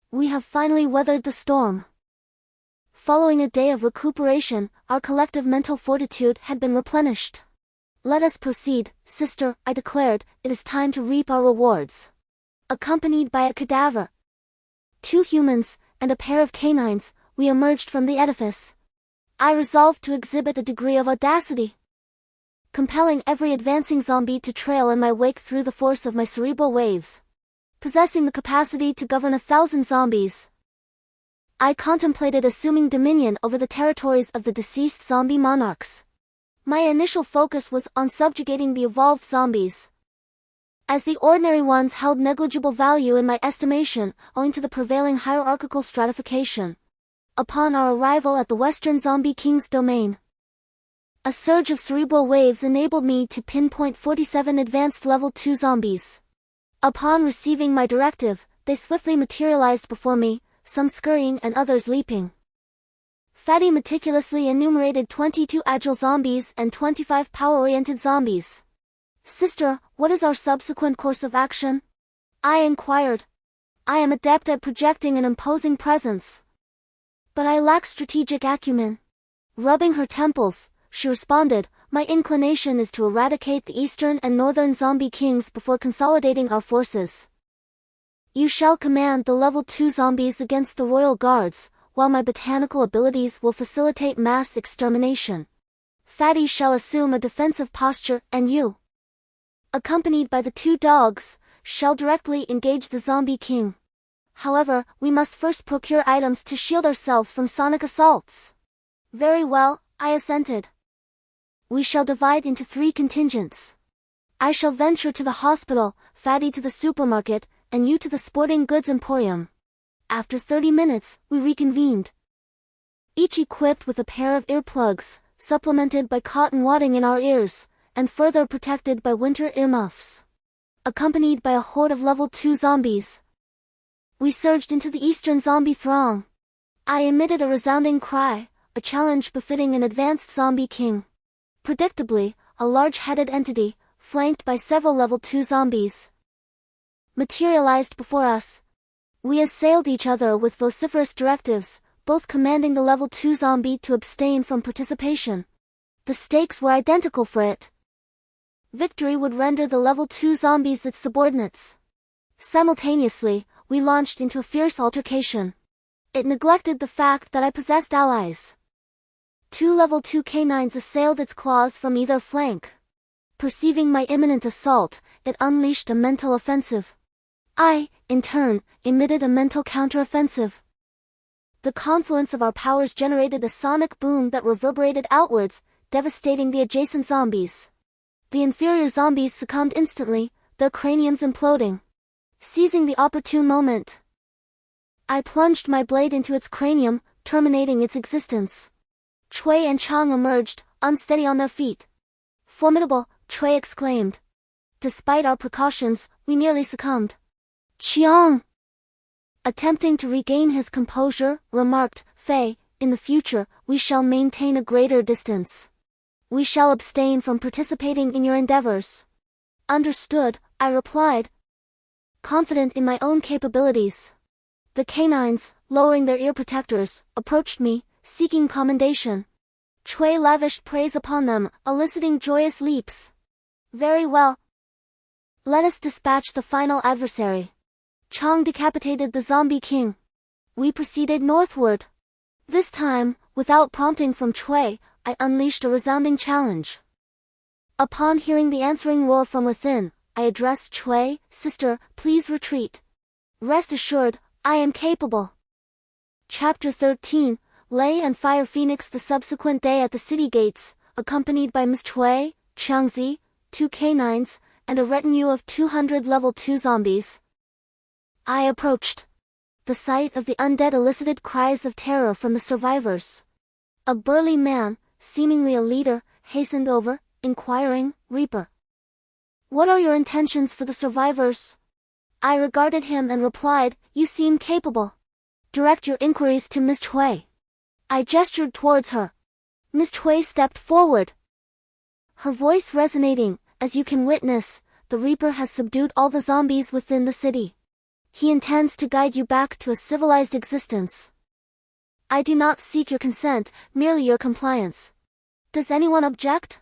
We have finally weathered the storm. Following a day of recuperation, our collective mental fortitude had been replenished. Let us proceed, sister, I declared, it is time to reap our rewards. Accompanied by a cadaver, 2 humans, and a pair of canines, we emerged from the edifice. I resolved to exhibit a degree of audacity, compelling every advancing zombie to trail in my wake through the force of my cerebral waves. Possessing the capacity to govern 1,000 zombies, I contemplated assuming dominion over the territories of the deceased zombie monarchs. My initial focus was on subjugating the evolved zombies, as the ordinary ones held negligible value in my estimation owing to the prevailing hierarchical stratification. Upon our arrival at the Western Zombie King's domain, a surge of cerebral waves enabled me to pinpoint 47 advanced level 2 zombies. Upon receiving my directive, they swiftly materialized before me, some scurrying and others leaping. Fatty meticulously enumerated 22 agile zombies and 25 power-oriented zombies. Sister, what is our subsequent course of action? I inquired. I am adept at projecting an imposing presence, but I lack strategic acumen. Rubbing her temples, she responded, my inclination is to eradicate the eastern and northern zombie kings before consolidating our forces. You shall command the level 2 zombies against the royal guards, while my botanical abilities will facilitate mass extermination. Fatty shall assume a defensive posture and you, accompanied by the 2 dogs, shall directly engage the zombie king. However, we must first procure items to shield ourselves from sonic assaults. Very well, I assented. We shall divide into 3 contingents. I shall venture to the hospital, Fatty to the supermarket, and you to the sporting goods emporium. After 30 minutes, we reconvened, each equipped with a pair of earplugs, supplemented by cotton wadding in our ears, and further protected by winter earmuffs. Accompanied by a horde of level 2 zombies, we surged into the eastern zombie throng. I emitted a resounding cry, a challenge befitting an advanced zombie king. Predictably, a large-headed entity, flanked by several level 2 zombies, materialized before us. We assailed each other with vociferous directives, both commanding the level 2 zombie to abstain from participation. The stakes were identical for it. Victory would render the level 2 zombies its subordinates. Simultaneously, we launched into a fierce altercation. It neglected the fact that I possessed allies. 2 level 2 canines assailed its claws from either flank. Perceiving my imminent assault, it unleashed a mental offensive. I, in turn, emitted a mental counteroffensive. The confluence of our powers generated a sonic boom that reverberated outwards, devastating the adjacent zombies. The inferior zombies succumbed instantly, their craniums imploding. Seizing the opportune moment, I plunged my blade into its cranium, terminating its existence. Chui and Chang emerged, unsteady on their feet. Formidable, Chui exclaimed. Despite our precautions, we nearly succumbed. Chiang, attempting to regain his composure, remarked, Fei, in the future, we shall maintain a greater distance. We shall abstain from participating in your endeavors. Understood, I replied, confident in my own capabilities. The canines, lowering their ear protectors, approached me, seeking commendation. Chui lavished praise upon them, eliciting joyous leaps. Very well. Let us dispatch the final adversary. Chang decapitated the zombie king. We proceeded northward. This time, without prompting from Chui, I unleashed a resounding challenge. Upon hearing the answering roar from within, I addressed Chui, Sister, please retreat. Rest assured, I am capable. Chapter 13, Lei and Fire Phoenix. The subsequent day at the city gates, accompanied by Ms. Chui, Changzi, 2 canines, and a retinue of 200 level 2 zombies, I approached. The sight of the undead elicited cries of terror from the survivors. A burly man, seemingly a leader, hastened over, inquiring, Reaper, what are your intentions for the survivors? I regarded him and replied, you seem capable. Direct your inquiries to Miss Chui. I gestured towards her. Miss Chui stepped forward, her voice resonating. As you can witness, the Reaper has subdued all the zombies within the city. He intends to guide you back to a civilized existence. I do not seek your consent, merely your compliance. Does anyone object?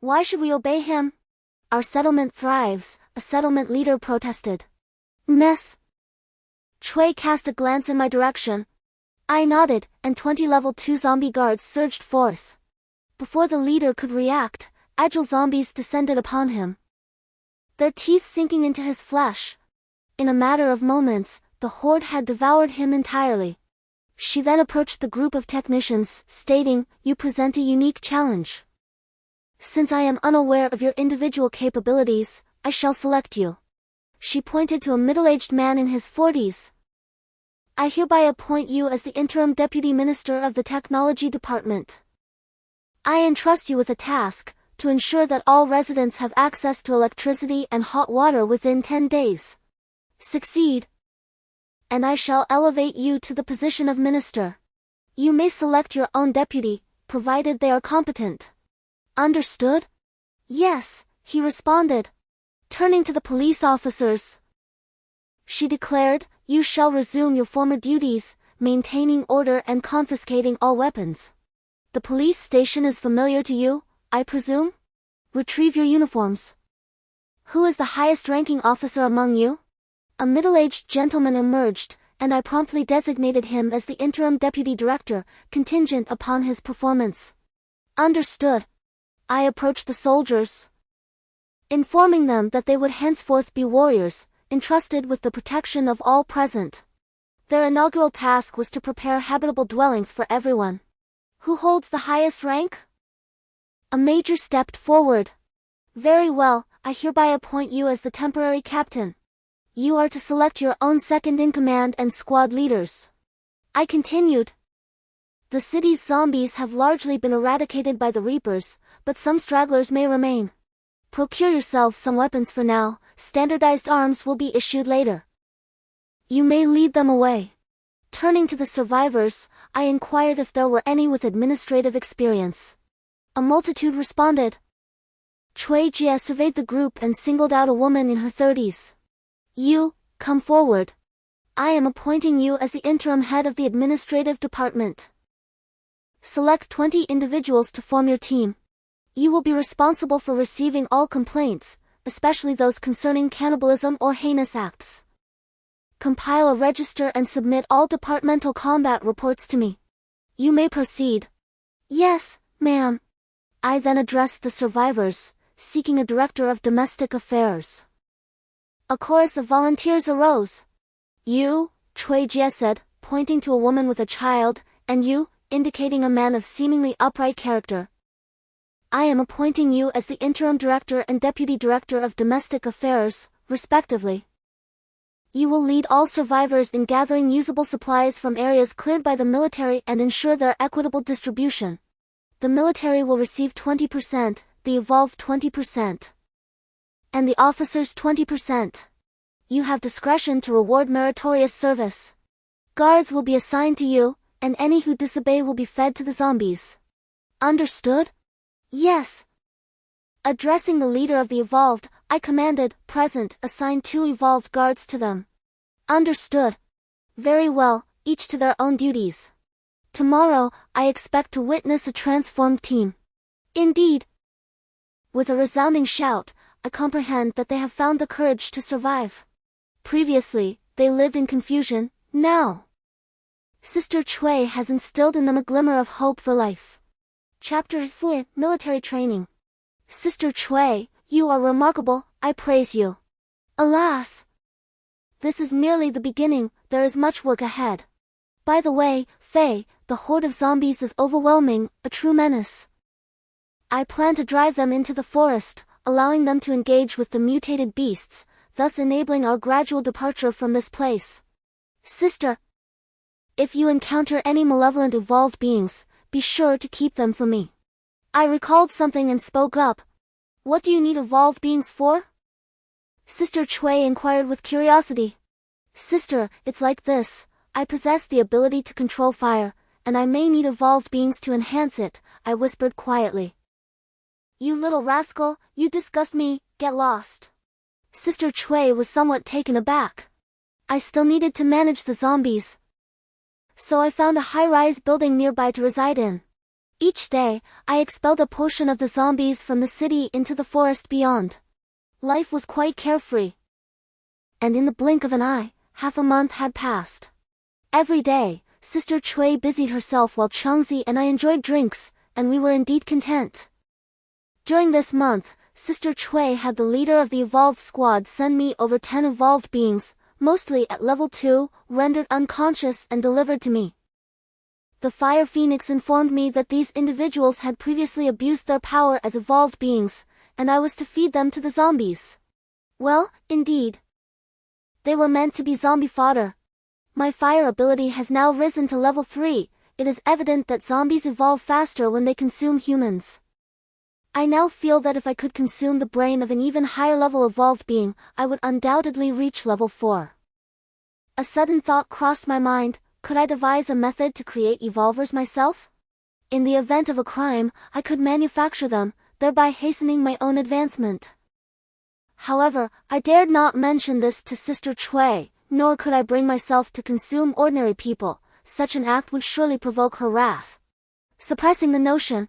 Why should we obey him? Our settlement thrives, a settlement leader protested. Mess. Chui cast a glance in my direction. I nodded, and 20 level 2 zombie guards surged forth. Before the leader could react, agile zombies descended upon him, their teeth sinking into his flesh. In a matter of moments, the horde had devoured him entirely. She then approached the group of technicians, stating, "You present a unique challenge. Since I am unaware of your individual capabilities, I shall select you." She pointed to a middle-aged man in his 40s. "I hereby appoint you as the interim deputy minister of the technology department. I entrust you with a task, to ensure that all residents have access to electricity and hot water within 10 days. Succeed, and I shall elevate you to the position of minister. You may select your own deputy, provided they are competent." "Understood?" "Yes," he responded. Turning to the police officers, she declared, "You shall resume your former duties, maintaining order and confiscating all weapons. The police station is familiar to you, I presume? Retrieve your uniforms." "Who is the highest-ranking officer among you?" A middle-aged gentleman emerged, and I promptly designated him as the interim deputy director, contingent upon his performance. "Understood." I approached the soldiers, informing them that they would henceforth be warriors, entrusted with the protection of all present. Their inaugural task was to prepare habitable dwellings for everyone. "Who holds the highest rank?" A major stepped forward. "Very well, I hereby appoint you as the temporary captain. You are to select your own second-in-command and squad leaders." I continued. "The city's zombies have largely been eradicated by the Reapers, but some stragglers may remain. Procure yourselves some weapons for now, standardized arms will be issued later. You may lead them away." Turning to the survivors, I inquired if there were any with administrative experience. A multitude responded. Chui Jia surveyed the group and singled out a woman in her 30s. "You, come forward. I am appointing you as the interim head of the administrative department. Select 20 individuals to form your team. You will be responsible for receiving all complaints, especially those concerning cannibalism or heinous acts. Compile a register and submit all departmental combat reports to me. You may proceed." "Yes, ma'am." I then addressed the survivors, seeking a director of domestic affairs. A chorus of volunteers arose. "You," Chui Jie said, pointing to a woman with a child, "and you," indicating a man of seemingly upright character. "I am appointing you as the interim director and deputy director of domestic affairs, respectively. You will lead all survivors in gathering usable supplies from areas cleared by the military and ensure their equitable distribution. The military will receive 20%, the evolved 20%, and the officers 20%. You have discretion to reward meritorious service. Guards will be assigned to you, and any who disobey will be fed to the zombies. Understood?" "Yes." Addressing the leader of the evolved, I commanded, "Present, assign 2 evolved guards to them." "Understood." "Very well, each to their own duties. Tomorrow, I expect to witness a transformed team." "Indeed." With a resounding shout, I comprehend that they have found the courage to survive. Previously, they lived in confusion, now Sister Chui has instilled in them a glimmer of hope for life. Chapter 4, Military Training. "Sister Chui, you are remarkable, I praise you. Alas! This is merely the beginning, there is much work ahead. By the way, Faye, the horde of zombies is overwhelming, a true menace. I plan to drive them into the forest, allowing them to engage with the mutated beasts, thus enabling our gradual departure from this place. Sister, if you encounter any malevolent evolved beings, be sure to keep them from me." I recalled something and spoke up. "What do you need evolved beings for?" Sister Chui inquired with curiosity. "Sister, it's like this, I possess the ability to control fire, and I may need evolved beings to enhance it," I whispered quietly. "You little rascal, you disgust me, get lost." Sister Chui was somewhat taken aback. I still needed to manage the zombies, so I found a high-rise building nearby to reside in. Each day, I expelled a portion of the zombies from the city into the forest beyond. Life was quite carefree. And in the blink of an eye, Half a month had passed. Every day, Sister Chui busied herself while Changzi and I enjoyed drinks, and we were indeed content. During this month, Sister Chui had the leader of the evolved squad send me over 10 evolved beings, mostly at level 2, rendered unconscious and delivered to me. The Fire Phoenix informed me that these individuals had previously abused their power as evolved beings, and I was to feed them to the zombies. Well, indeed. They were meant to be zombie fodder. My fire ability has now risen to level 3, it is evident that zombies evolve faster when they consume humans. I now feel that if I could consume the brain of an even higher level evolved being, I would undoubtedly reach level 4. A sudden thought crossed my mind, could I devise a method to create evolvers myself? In the event of a crime, I could manufacture them, thereby hastening my own advancement. However, I dared not mention this to Sister Chui, nor could I bring myself to consume ordinary people, such an act would surely provoke her wrath. Suppressing the notion,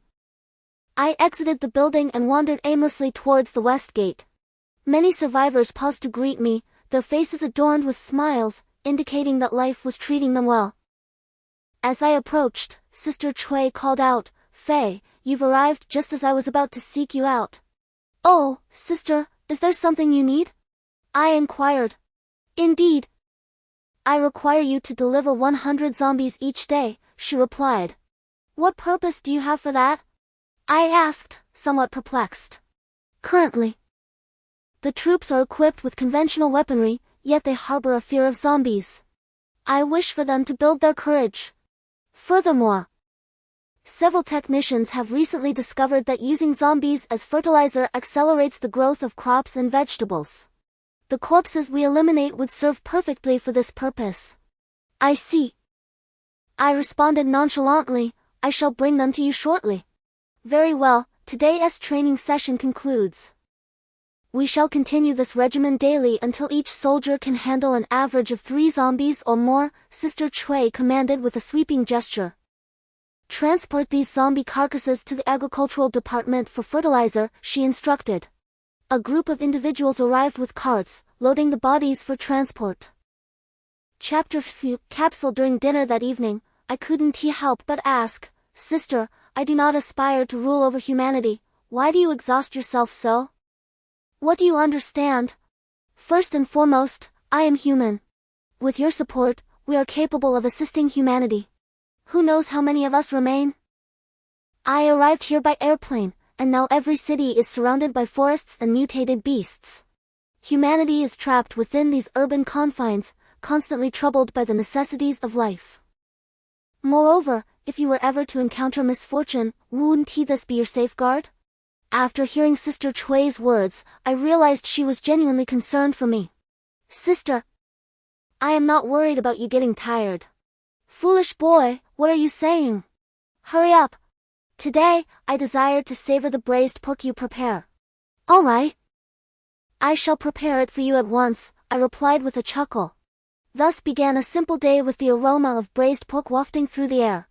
I exited the building and wandered aimlessly towards the west gate. Many survivors paused to greet me, their faces adorned with smiles, indicating that life was treating them well. As I approached, Sister Chui called out, "Faye, you've arrived just as I was about to seek you out." "Oh, sister, is there something you need?" I inquired. "Indeed. I require you to deliver 100 zombies each day," she replied. "What purpose do you have for that?" I asked, somewhat perplexed. "Currently, the troops are equipped with conventional weaponry, yet they harbor a fear of zombies. I wish for them to build their courage. Furthermore, several technicians have recently discovered that using zombies as fertilizer accelerates the growth of crops and vegetables. The corpses we eliminate would serve perfectly for this purpose." "I see." I responded nonchalantly, "I shall bring them to you shortly." "Very well, today's training session concludes. We shall continue this regimen daily until each soldier can handle an average of 3 zombies or more," Sister Chui commanded with a sweeping gesture. "Transport these zombie carcasses to the agricultural department for fertilizer," she instructed. A group of individuals arrived with carts, loading the bodies for transport. Chapter 3 Capsule. During dinner that evening, I couldn't help but ask, "Sister, I do not aspire to rule over humanity, why do you exhaust yourself so? What do you understand? First and foremost, I am human. With your support, we are capable of assisting humanity. Who knows how many of us remain? I arrived here by airplane, and now every city is surrounded by forests and mutated beasts. Humanity is trapped within these urban confines, constantly troubled by the necessities of life. Moreover, if you were ever to encounter misfortune, wouldn't this be your safeguard?" After hearing Sister Chui's words, I realized she was genuinely concerned for me. "Sister, I am not worried about you getting tired." "Foolish boy, what are you saying? Hurry up. Today, I desire to savor the braised pork you prepare." "All right. I shall prepare it for you at once," I replied with a chuckle. Thus began a simple day with the aroma of braised pork wafting through the air.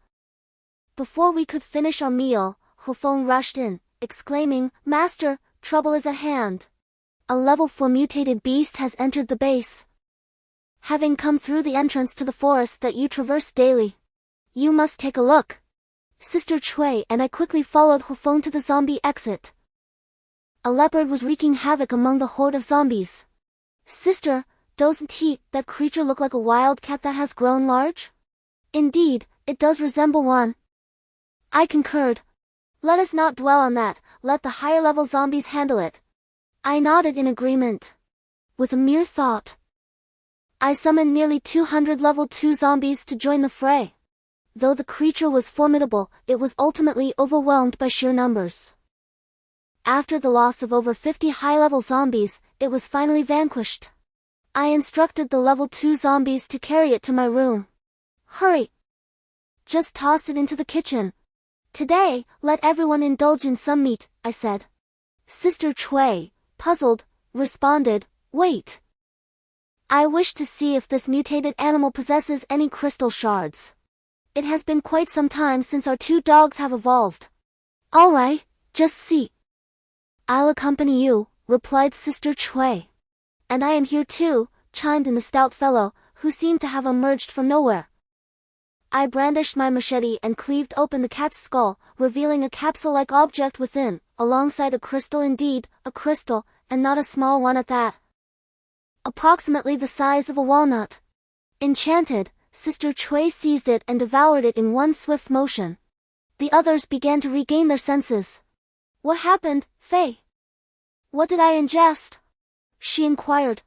Before we could finish our meal, Hufeng rushed in, exclaiming, "Master, trouble is at hand. A level 4 mutated beast has entered the base. Having come through the entrance to the forest that you traverse daily. You must take a look." Sister Chui and I quickly followed Hufeng to the zombie exit. A leopard was wreaking havoc among the horde of zombies. "Sister, doesn't that creature look like a wildcat that has grown large?" "Indeed, it does resemble one." I concurred. "Let us not dwell on that, let the higher level zombies handle it." I nodded in agreement. With a mere thought, I summoned nearly 200 level 2 zombies to join the fray. Though the creature was formidable, it was ultimately overwhelmed by sheer numbers. After the loss of over 50 high-level zombies, it was finally vanquished. I instructed the level 2 zombies to carry it to my room. "Hurry! Just toss it into the kitchen. Today, let everyone indulge in some meat," I said. Sister Chui, puzzled, responded, "Wait. I wish to see if this mutated animal possesses any crystal shards. It has been quite some time since our 2 dogs have evolved." "All right, just see." "I'll accompany you," replied Sister Chui. "And I am here too," chimed in the stout fellow, who seemed to have emerged from nowhere. I brandished my machete and cleaved open the cat's skull, revealing a capsule-like object within, alongside a crystal, indeed, a crystal, and not a small one at that. Approximately the size of a walnut. Enchanted, Sister Chui seized it and devoured it in one swift motion. The others began to regain their senses. "What happened, Faye? What did I ingest?" she inquired.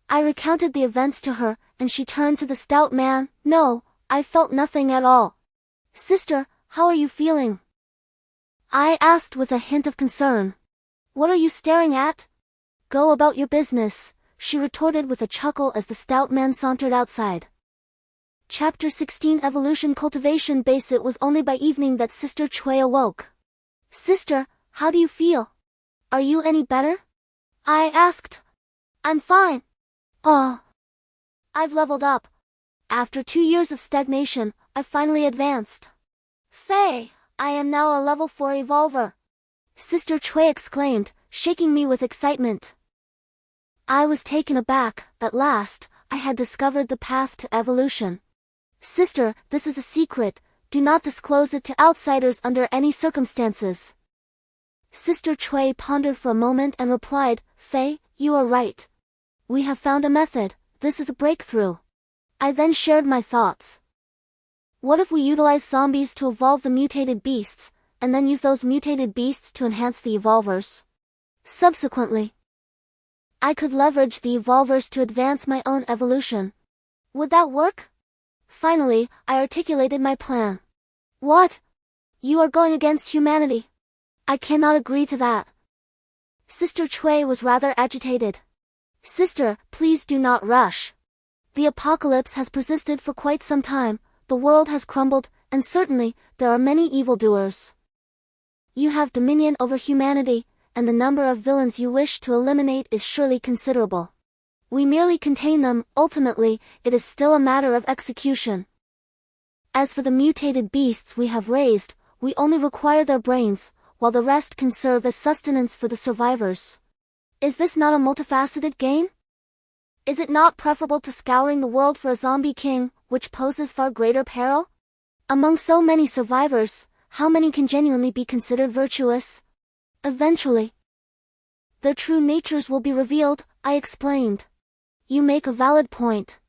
I recounted the events to her, and she turned to the stout man. "No, I felt nothing at all." "Sister, how are you feeling?" I asked with a hint of concern. "What are you staring at?" "Go about your business," she retorted with a chuckle as the stout man sauntered outside. Chapter 16 Evolution Cultivation Base. It was only by evening that Sister Chui awoke. "Sister, how do you feel? Are you any better?" I asked. "I'm fine. Oh, I've leveled up. After 2 years of stagnation, I finally advanced. Faye, I am now a level 4 evolver," Sister Chui exclaimed, shaking me with excitement. I was taken aback. At last, I had discovered the path to evolution. "Sister, this is a secret. Do not disclose it to outsiders under any circumstances." Sister Chui pondered for a moment and replied, "Faye, you are right. We have found a method. This is a breakthrough." I then shared my thoughts. What if we utilize zombies to evolve the mutated beasts, and then use those mutated beasts to enhance the evolvers? Subsequently, I could leverage the evolvers to advance my own evolution. Would that work? Finally, I articulated my plan. "What? You are going against humanity. I cannot agree to that." Sister Chui was rather agitated. "Sister, please do not rush. The apocalypse has persisted for quite some time, the world has crumbled, and certainly, there are many evildoers. You have dominion over humanity, and the number of villains you wish to eliminate is surely considerable. We merely contain them. Ultimately, it is still a matter of execution. As for the mutated beasts we have raised, we only require their brains, while the rest can serve as sustenance for the survivors. Is this not a multifaceted gain? Is it not preferable to scouring the world for a zombie king, which poses far greater peril? Among so many survivors, how many can genuinely be considered virtuous? Eventually, their true natures will be revealed," I explained. "You make a valid point.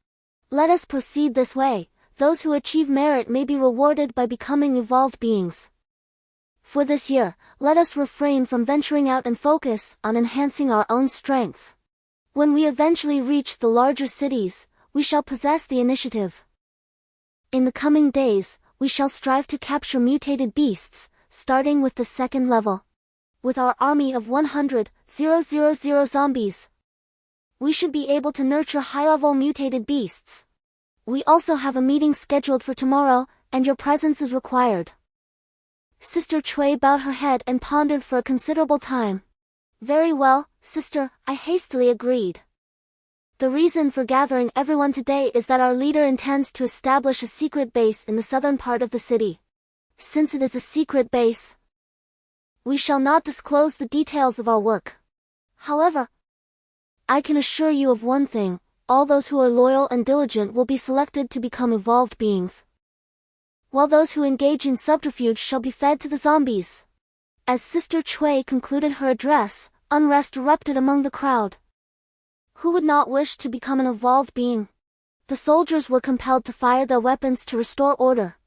Let us proceed this way. Those who achieve merit may be rewarded by becoming evolved beings. For this year, let us refrain from venturing out and focus on enhancing our own strength. When we eventually reach the larger cities, we shall possess the initiative. In the coming days, we shall strive to capture mutated beasts, starting with the 2nd level. With our army of 100,000 zombies, we should be able to nurture high-level mutated beasts. We also have a meeting scheduled for tomorrow, and your presence is required." Sister Chui bowed her head and pondered for a considerable time. "Very well, sister," I hastily agreed. "The reason for gathering everyone today is that our leader intends to establish a secret base in the southern part of the city. Since it is a secret base, we shall not disclose the details of our work. However, I can assure you of one thing, all those who are loyal and diligent will be selected to become evolved beings, while those who engage in subterfuge shall be fed to the zombies." As Sister Chui concluded her address, unrest erupted among the crowd. Who would not wish to become an evolved being? The soldiers were compelled to fire their weapons to restore order.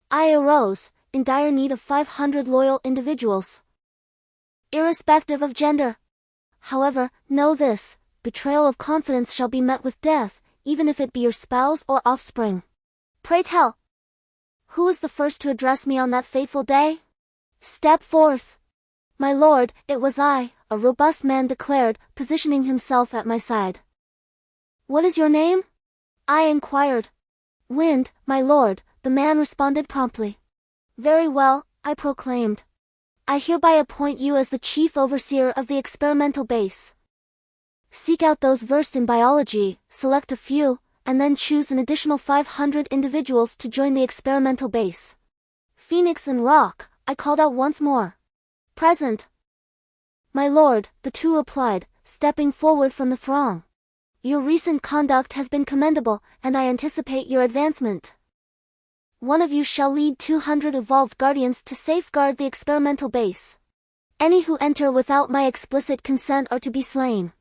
I arose, in dire need of 500 loyal individuals, irrespective of gender. However, know this, betrayal of confidence shall be met with death, even if it be your spouse or offspring. Pray tell, who was the first to address me on that fateful day? Step forth. "My lord, it was I," a robust man declared, positioning himself at my side. "What is your name?" I inquired. "Wind, my lord," the man responded promptly. "Very well," I proclaimed. "I hereby appoint you as the chief overseer of the experimental base. Seek out those versed in biology, select a few, and then choose an additional 500 individuals to join the experimental base." Phoenix and Rock, I called out once more. "Present." "My lord," the two replied, stepping forward from the throng. Your recent conduct has been commendable, and I anticipate your advancement. One of you shall lead 200 evolved guardians to safeguard the experimental base. Any who enter without my explicit consent are to be slain.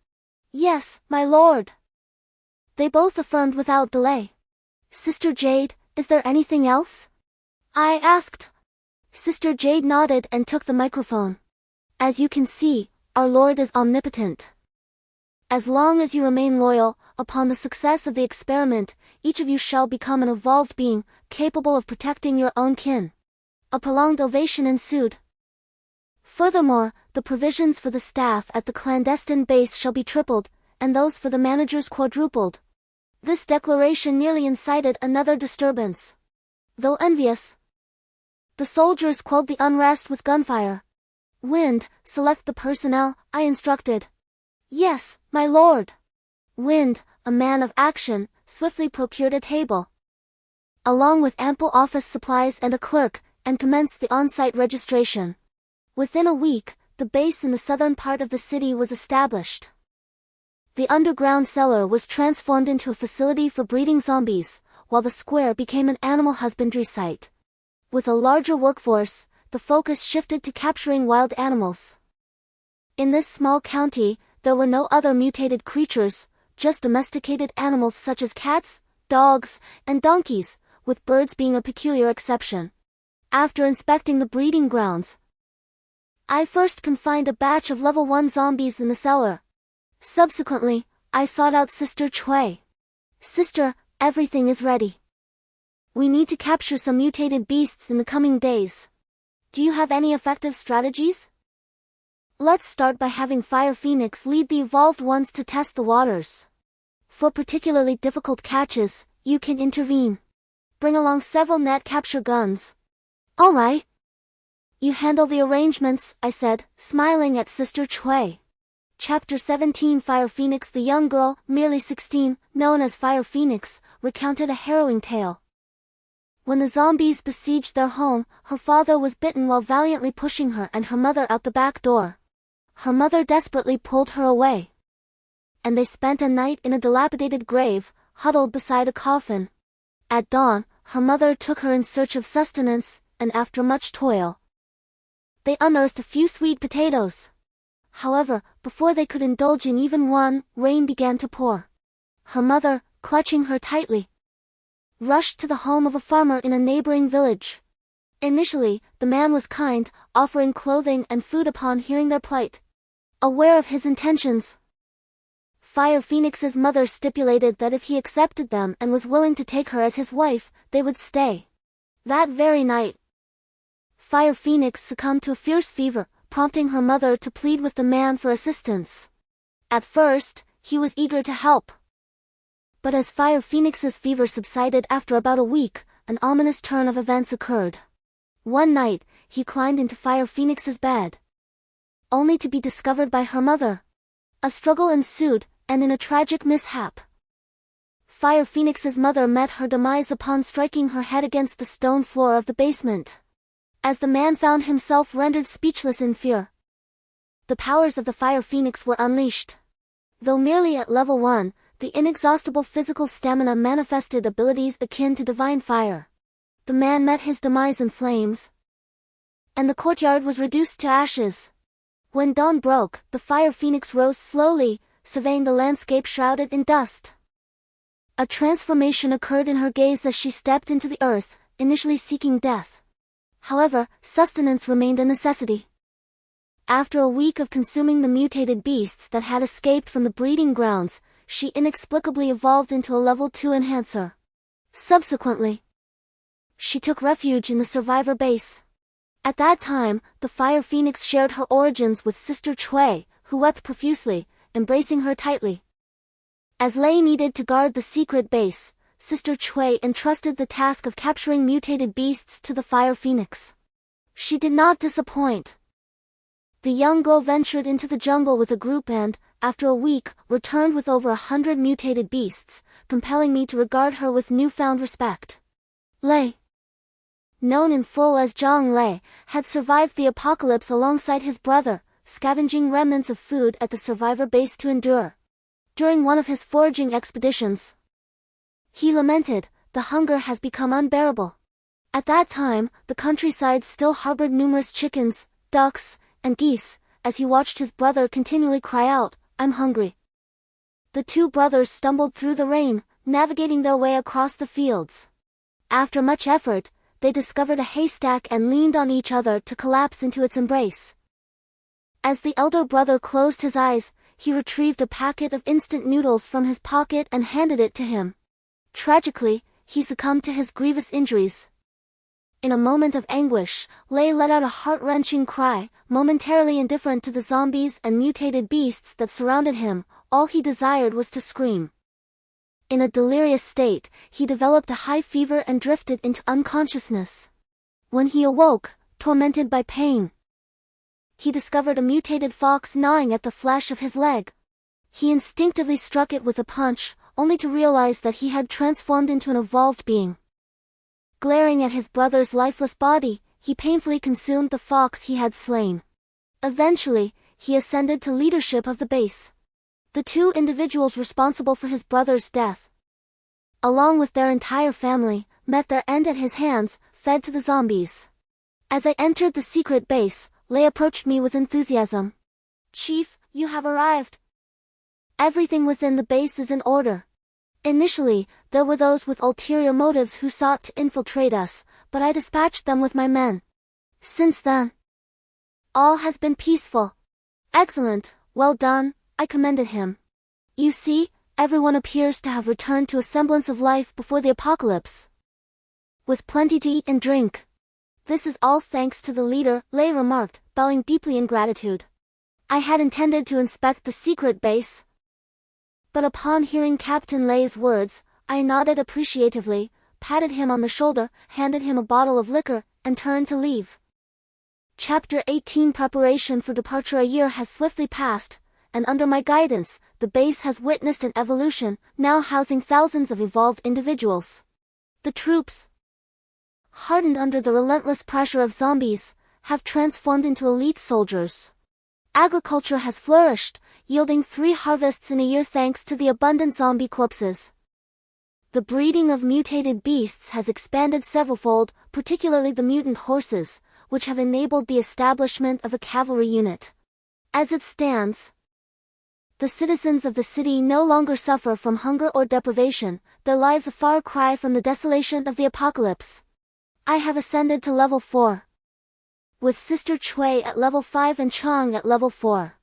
Yes, my lord. They both affirmed without delay. Sister Jade, is there anything else? I asked. Sister Jade nodded and took the microphone. As you can see, our Lord is omnipotent. As long as you remain loyal, upon the success of the experiment, each of you shall become an evolved being, capable of protecting your own kin. A prolonged ovation ensued. Furthermore, the provisions for the staff at the clandestine base shall be tripled, and those for the managers quadrupled. This declaration nearly incited another disturbance. Though envious, the soldiers quelled the unrest with gunfire. Wind, select the personnel, I instructed. Yes, my lord. Wind, a man of action, swiftly procured a table, along with ample office supplies and a clerk, and commenced the on-site registration. Within a week, the base in the southern part of the city was established. The underground cellar was transformed into a facility for breeding zombies, while the square became an animal husbandry site. With a larger workforce, the focus shifted to capturing wild animals. In this small county, there were no other mutated creatures, just domesticated animals such as cats, dogs, and donkeys, with birds being a peculiar exception. After inspecting the breeding grounds, I first confined a batch of level 1 zombies in the cellar. Subsequently, I sought out Sister Chui. Sister, everything is ready. We need to capture some mutated beasts in the coming days. Do you have any effective strategies? Let's start by having Fire Phoenix lead the evolved ones to test the waters. For particularly difficult catches, you can intervene. Bring along several net capture guns. All right. You handle the arrangements, I said, smiling at Sister Chui. Chapter 17 Fire Phoenix. The young girl, merely 16, known as Fire Phoenix, recounted a harrowing tale. When the zombies besieged their home, her father was bitten while valiantly pushing her and her mother out the back door. Her mother desperately pulled her away, and they spent a night in a dilapidated grave, huddled beside a coffin. At dawn, her mother took her in search of sustenance, and after much toil, they unearthed a few sweet potatoes. However, before they could indulge in even one, rain began to pour. Her mother, clutching her tightly, rushed to the home of a farmer in a neighboring village. Initially, the man was kind, offering clothing and food upon hearing their plight. Aware of his intentions, Fire Phoenix's mother stipulated that if he accepted them and was willing to take her as his wife, they would stay. That very night, Fire Phoenix succumbed to a fierce fever, prompting her mother to plead with the man for assistance. At first, he was eager to help. But as Fire Phoenix's fever subsided after about a week, an ominous turn of events occurred. One night, he climbed into Fire Phoenix's bed, only to be discovered by her mother. A struggle ensued, and in a tragic mishap, Fire Phoenix's mother met her demise upon striking her head against the stone floor of the basement. As the man found himself rendered speechless in fear, the powers of the Fire Phoenix were unleashed. Though merely at level 1, the inexhaustible physical stamina manifested abilities akin to divine fire. The man met his demise in flames, and the courtyard was reduced to ashes. When dawn broke, the Fire Phoenix rose slowly, surveying the landscape shrouded in dust. A transformation occurred in her gaze as she stepped into the earth, initially seeking death. However, sustenance remained a necessity. After a week of consuming the mutated beasts that had escaped from the breeding grounds, she inexplicably evolved into a level 2 enhancer. Subsequently, she took refuge in the survivor base. At that time, the Fire Phoenix shared her origins with Sister Chui, who wept profusely, embracing her tightly. As Lei needed to guard the secret base, Sister Chui entrusted the task of capturing mutated beasts to the Fire Phoenix. She did not disappoint. The young girl ventured into the jungle with a group and, after a week, returned with over 100 mutated beasts, compelling me to regard her with newfound respect. Lei, known in full as Zhang Lei, had survived the apocalypse alongside his brother, scavenging remnants of food at the survivor base to endure. During one of his foraging expeditions, he lamented, "The hunger has become unbearable." At that time, the countryside still harbored numerous chickens, ducks, and geese, as he watched his brother continually cry out, "I'm hungry." The two brothers stumbled through the rain, navigating their way across the fields. After much effort, they discovered a haystack and leaned on each other to collapse into its embrace. As the elder brother closed his eyes, he retrieved a packet of instant noodles from his pocket and handed it to him. Tragically, he succumbed to his grievous injuries. In a moment of anguish, Lei let out a heart-wrenching cry, momentarily indifferent to the zombies and mutated beasts that surrounded him. All he desired was to scream. In a delirious state, he developed a high fever and drifted into unconsciousness. When he awoke, tormented by pain, he discovered a mutated fox gnawing at the flesh of his leg. He instinctively struck it with a punch, only to realize that he had transformed into an evolved being. Glaring at his brother's lifeless body, he painfully consumed the fox he had slain. Eventually, he ascended to leadership of the base. The two individuals responsible for his brother's death, along with their entire family, met their end at his hands, fed to the zombies. As I entered the secret base, Lei approached me with enthusiasm. "Chief, you have arrived. Everything within the base is in order." Initially, there were those with ulterior motives who sought to infiltrate us, but I dispatched them with my men. Since then, all has been peaceful. "Excellent, well done," I commended him. "You see, everyone appears to have returned to a semblance of life before the apocalypse, with plenty to eat and drink." "This is all thanks to the leader," Lei remarked, bowing deeply in gratitude. I had intended to inspect the secret base, but upon hearing Captain Lei's words, I nodded appreciatively, patted him on the shoulder, handed him a bottle of liquor, and turned to leave. Chapter 18 Preparation for departure. A year has swiftly passed, and under my guidance, the base has witnessed an evolution, now housing thousands of evolved individuals. The troops, hardened under the relentless pressure of zombies, have transformed into elite soldiers. Agriculture has flourished, yielding 3 harvests in a year thanks to the abundant zombie corpses. The breeding of mutated beasts has expanded severalfold, particularly the mutant horses, which have enabled the establishment of a cavalry unit. As it stands, the citizens of the city no longer suffer from hunger or deprivation, their lives a far cry from the desolation of the apocalypse. I have ascended to level 4. With Sister Chui at level 5 and Chang at level 4.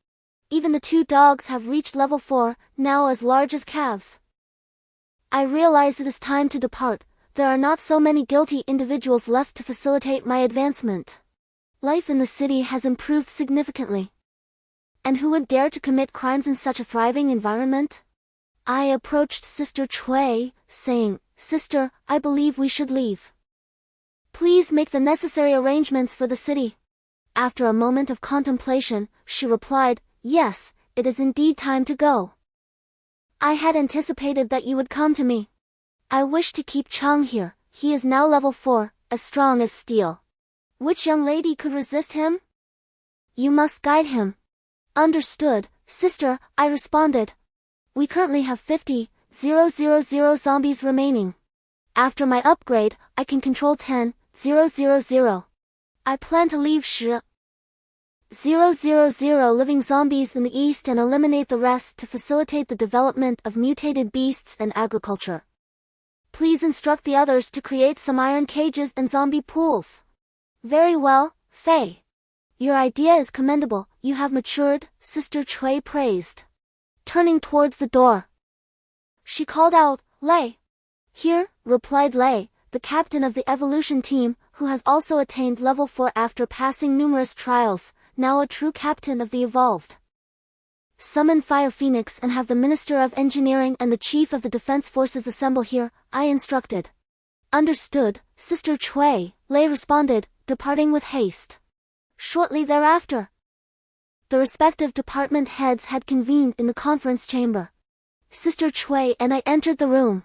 Even the 2 dogs have reached level 4, now as large as calves. I realize it is time to depart. There are not so many guilty individuals left to facilitate my advancement. Life in the city has improved significantly. And who would dare to commit crimes in such a thriving environment? I approached Sister Chui, saying, "Sister, I believe we should leave. Please make the necessary arrangements for the city." After a moment of contemplation, she replied, "Yes, it is indeed time to go. I had anticipated that you would come to me. I wish to keep Chang here, he is now level 4, as strong as steel. Which young lady could resist him? You must guide him." "Understood, sister," I responded. "We currently have 50,000 zombies remaining. After my upgrade, I can control 10,000. I plan to leave 10,000 living zombies in the east and eliminate the rest to facilitate the development of mutated beasts and agriculture. Please instruct the others to create some iron cages and zombie pools." "Very well, Fei. Your idea is commendable, you have matured," Sister Chui praised. Turning towards the door, she called out, "Lei." "Here," replied Lei, the captain of the evolution team, who has also attained level 4 after passing numerous trials, now a true captain of the evolved. "Summon Fire Phoenix and have the Minister of Engineering and the Chief of the Defense Forces assemble here," I instructed. "Understood, Sister Chui," Lei responded, departing with haste. Shortly thereafter, the respective department heads had convened in the conference chamber. Sister Chui and I entered the room.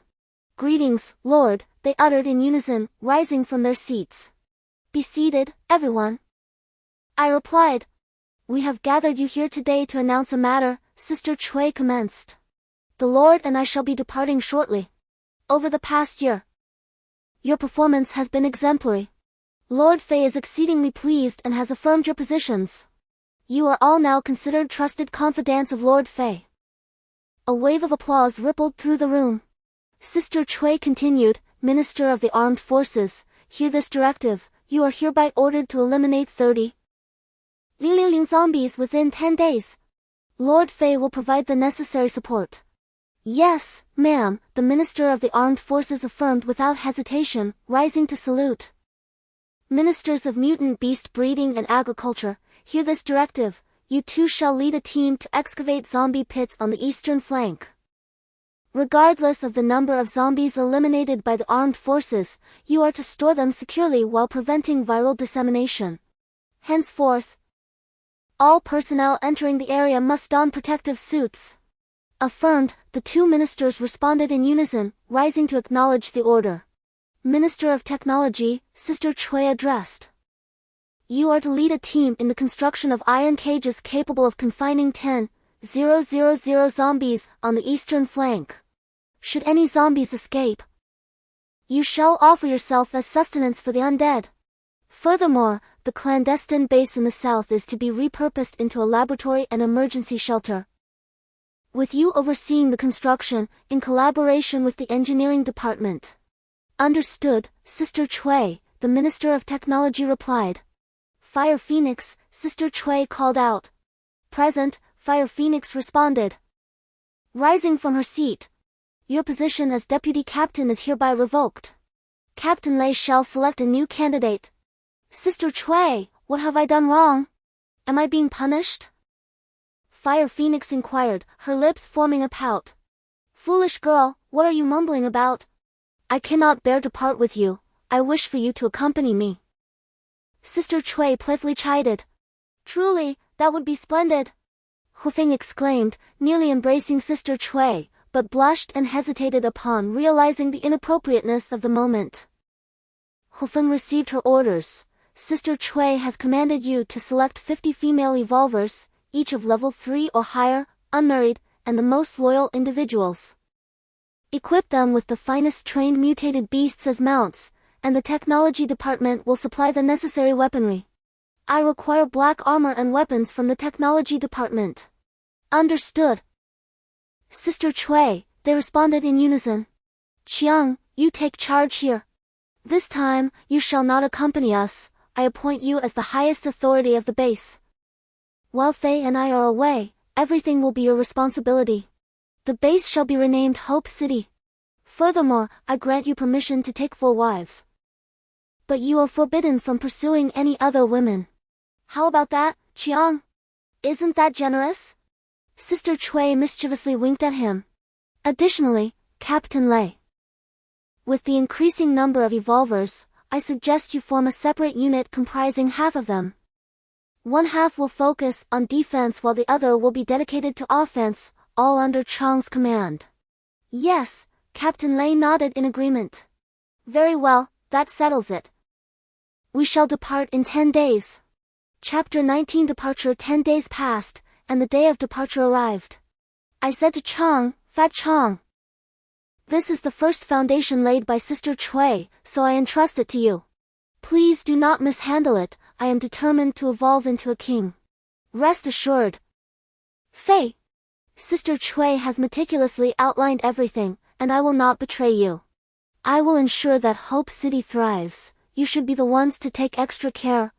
"Greetings, Lord," they uttered in unison, rising from their seats. "Be seated, everyone," I replied. "We have gathered you here today to announce a matter," Sister Chui commenced. The Lord and I shall be departing shortly. Over the past year, your performance has been exemplary. Lord Fei is exceedingly pleased and has affirmed your positions. You are all now considered trusted confidants of Lord Fei. A wave of applause rippled through the room. Sister Cui continued, Minister of the Armed Forces, hear this directive. You are hereby ordered to eliminate 30 zombies within 10 days. Lord Fei will provide the necessary support. Yes, ma'am, the Minister of the Armed Forces affirmed without hesitation, rising to salute. Ministers of Mutant Beast Breeding and Agriculture, hear this directive. You two shall lead a team to excavate zombie pits on the eastern flank. Regardless of the number of zombies eliminated by the armed forces, you are to store them securely while preventing viral dissemination. Henceforth, all personnel entering the area must don protective suits. Affirmed, the two ministers responded in unison, rising to acknowledge the order. Minister of Technology, Sister Cui addressed. You are to lead a team in the construction of iron cages capable of confining 10,000 zombies on the eastern flank. Should any zombies escape, you shall offer yourself as sustenance for the undead. Furthermore, the clandestine base in the south is to be repurposed into a laboratory and emergency shelter, with you overseeing the construction, in collaboration with the engineering department. Understood, Sister Cui, the Minister of Technology replied. Fire Phoenix, Sister Cui called out. Present, Fire Phoenix responded. Rising from her seat. Your position as Deputy Captain is hereby revoked. Captain Lei shall select a new candidate. Sister Cui, what have I done wrong? Am I being punished? Fire Phoenix inquired, her lips forming a pout. Foolish girl, what are you mumbling about? I cannot bear to part with you. I wish for you to accompany me. Sister Cui playfully chided. Truly, that would be splendid. Hufeng exclaimed, nearly embracing Sister Cui, but blushed and hesitated upon realizing the inappropriateness of the moment. Hufeng received her orders. Sister Cui has commanded you to select 50 female evolvers, each of level 3 or higher, unmarried, and the most loyal individuals. Equip them with the finest trained mutated beasts as mounts, and the technology department will supply the necessary weaponry. I require black armor and weapons from the technology department. Understood. Sister Cui, they responded in unison. Chiang, you take charge here. This time, you shall not accompany us. I appoint you as the highest authority of the base. While Fei and I are away, everything will be your responsibility. The base shall be renamed Hope City. Furthermore, I grant you permission to take 4 wives. But you are forbidden from pursuing any other women. How about that, Chiang? Isn't that generous? Sister Cui mischievously winked at him. Additionally, Captain Lei, with the increasing number of evolvers, I suggest you form a separate unit comprising half of them. One half will focus on defense while the other will be dedicated to offense, all under Chang's command. Yes, Captain Lei nodded in agreement. Very well, that settles it. We shall depart in 10 days. Chapter 19 Departure 10 days passed, and the day of departure arrived. I said to Chang, Fat Chang, this is the first foundation laid by Sister Cui, so I entrust it to you. Please do not mishandle it, I am determined to evolve into a king. Rest assured. Fei, Sister Cui has meticulously outlined everything, and I will not betray you. I will ensure that Hope City thrives. You should be the ones to take extra care.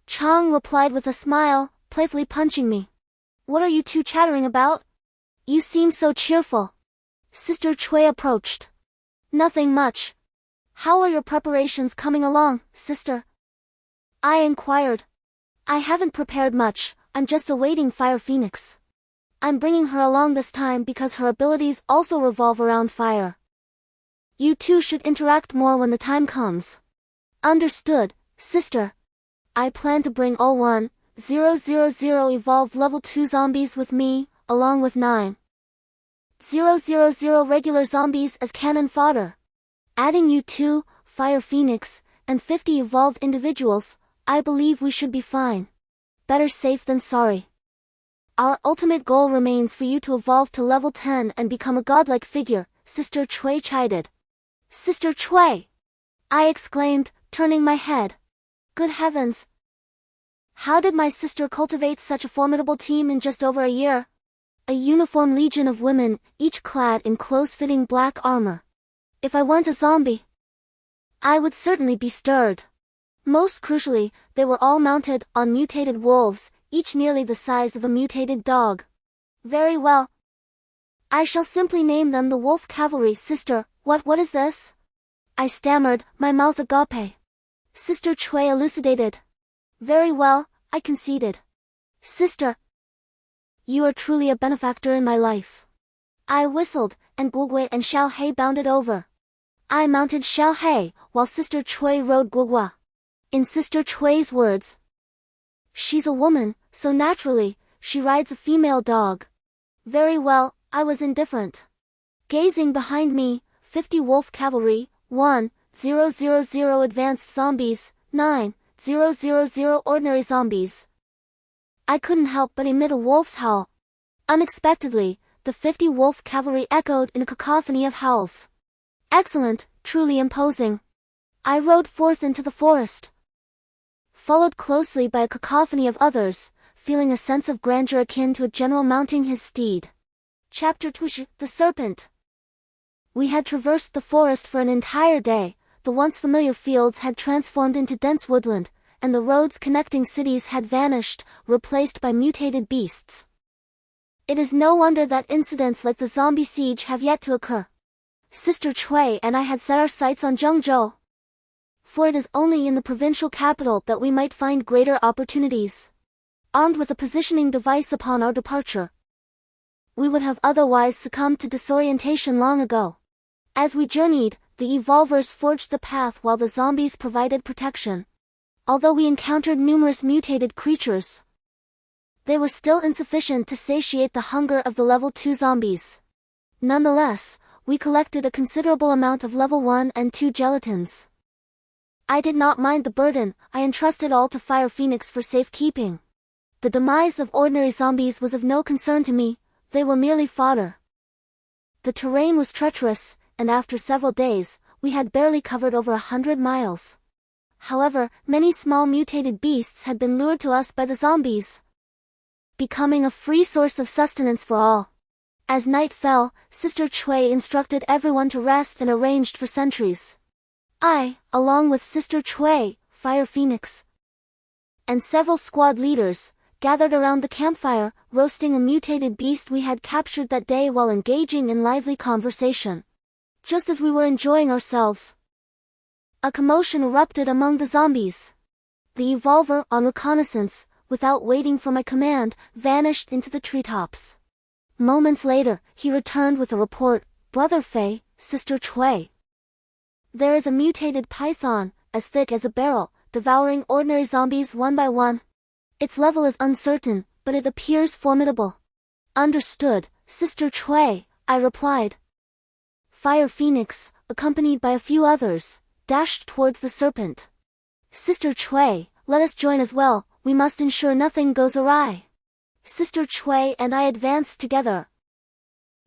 Chang replied with a smile, playfully punching me. What are you two chattering about? You seem so cheerful. Sister Cui approached. Nothing much. How are your preparations coming along, sister? I inquired. I haven't prepared much, I'm just awaiting Fire Phoenix. I'm bringing her along this time because her abilities also revolve around fire. You two should interact more when the time comes. Understood, sister. I plan to bring all 1,000 evolved level 2 zombies with me, along with 9,000 regular zombies as cannon fodder. Adding you 2, Fire Phoenix, and 50 evolved individuals, I believe we should be fine. Better safe than sorry. Our ultimate goal remains for you to evolve to level 10 and become a godlike figure, Sister Chui chided. Sister Chui! I exclaimed, turning my head. Good heavens! How did my sister cultivate such a formidable team in just over a year? A uniform legion of women, each clad in close-fitting black armor. If I weren't a zombie, I would certainly be stirred. Most crucially, they were all mounted on mutated wolves, each nearly the size of a mutated dog. Very well. I shall simply name them the Wolf Cavalry. Sister, what is this? I stammered, my mouth agape. Sister Chui elucidated. Very well, I conceded. Sister, you are truly a benefactor in my life. I whistled, and Guogui and Xiao Hei bounded over. I mounted Xiao Hei, while Sister Chui rode Guogua. In Sister Chui's words, she's a woman, so naturally, she rides a female dog. Very well, I was indifferent. Gazing behind me, 50 wolf cavalry, 1,000 advanced zombies, 9,000 ordinary zombies. I couldn't help but emit a wolf's howl. Unexpectedly, the 50 wolf cavalry echoed in a cacophony of howls. Excellent, truly imposing. I rode forth into the forest, followed closely by a cacophony of others, feeling a sense of grandeur akin to a general mounting his steed. Chapter 2: The Serpent. We had traversed the forest for an entire day. The once familiar fields had transformed into dense woodland, and the roads connecting cities had vanished, replaced by mutated beasts. It is no wonder that incidents like the zombie siege have yet to occur. Sister Chui and I had set our sights on Zhengzhou, for it is only in the provincial capital that we might find greater opportunities. Armed with a positioning device upon our departure, we would have otherwise succumbed to disorientation long ago. As we journeyed, the evolvers forged the path while the zombies provided protection. Although we encountered numerous mutated creatures, they were still insufficient to satiate the hunger of the level 2 zombies. Nonetheless, we collected a considerable amount of level 1 and 2 gelatins. I did not mind the burden. I entrusted all to Fire Phoenix for safekeeping. The demise of ordinary zombies was of no concern to me, they were merely fodder. The terrain was treacherous, and after several days, we had barely covered over 100 miles. However, many small mutated beasts had been lured to us by the zombies, becoming a free source of sustenance for all. As night fell, Sister Chui instructed everyone to rest and arranged for sentries. I, along with Sister Chui, Fire Phoenix, and several squad leaders, gathered around the campfire, roasting a mutated beast we had captured that day while engaging in lively conversation. Just as we were enjoying ourselves, a commotion erupted among the zombies. The evolver, on reconnaissance, without waiting for my command, vanished into the treetops. Moments later, he returned with a report. Brother Fei, Sister Chui, there is a mutated python, as thick as a barrel, devouring ordinary zombies one by one. Its level is uncertain, but it appears formidable. Understood, Sister Chui, I replied. Fire Phoenix, accompanied by a few others, dashed towards the serpent. Sister Chui, let us join as well, we must ensure nothing goes awry. Sister Chui and I advanced together.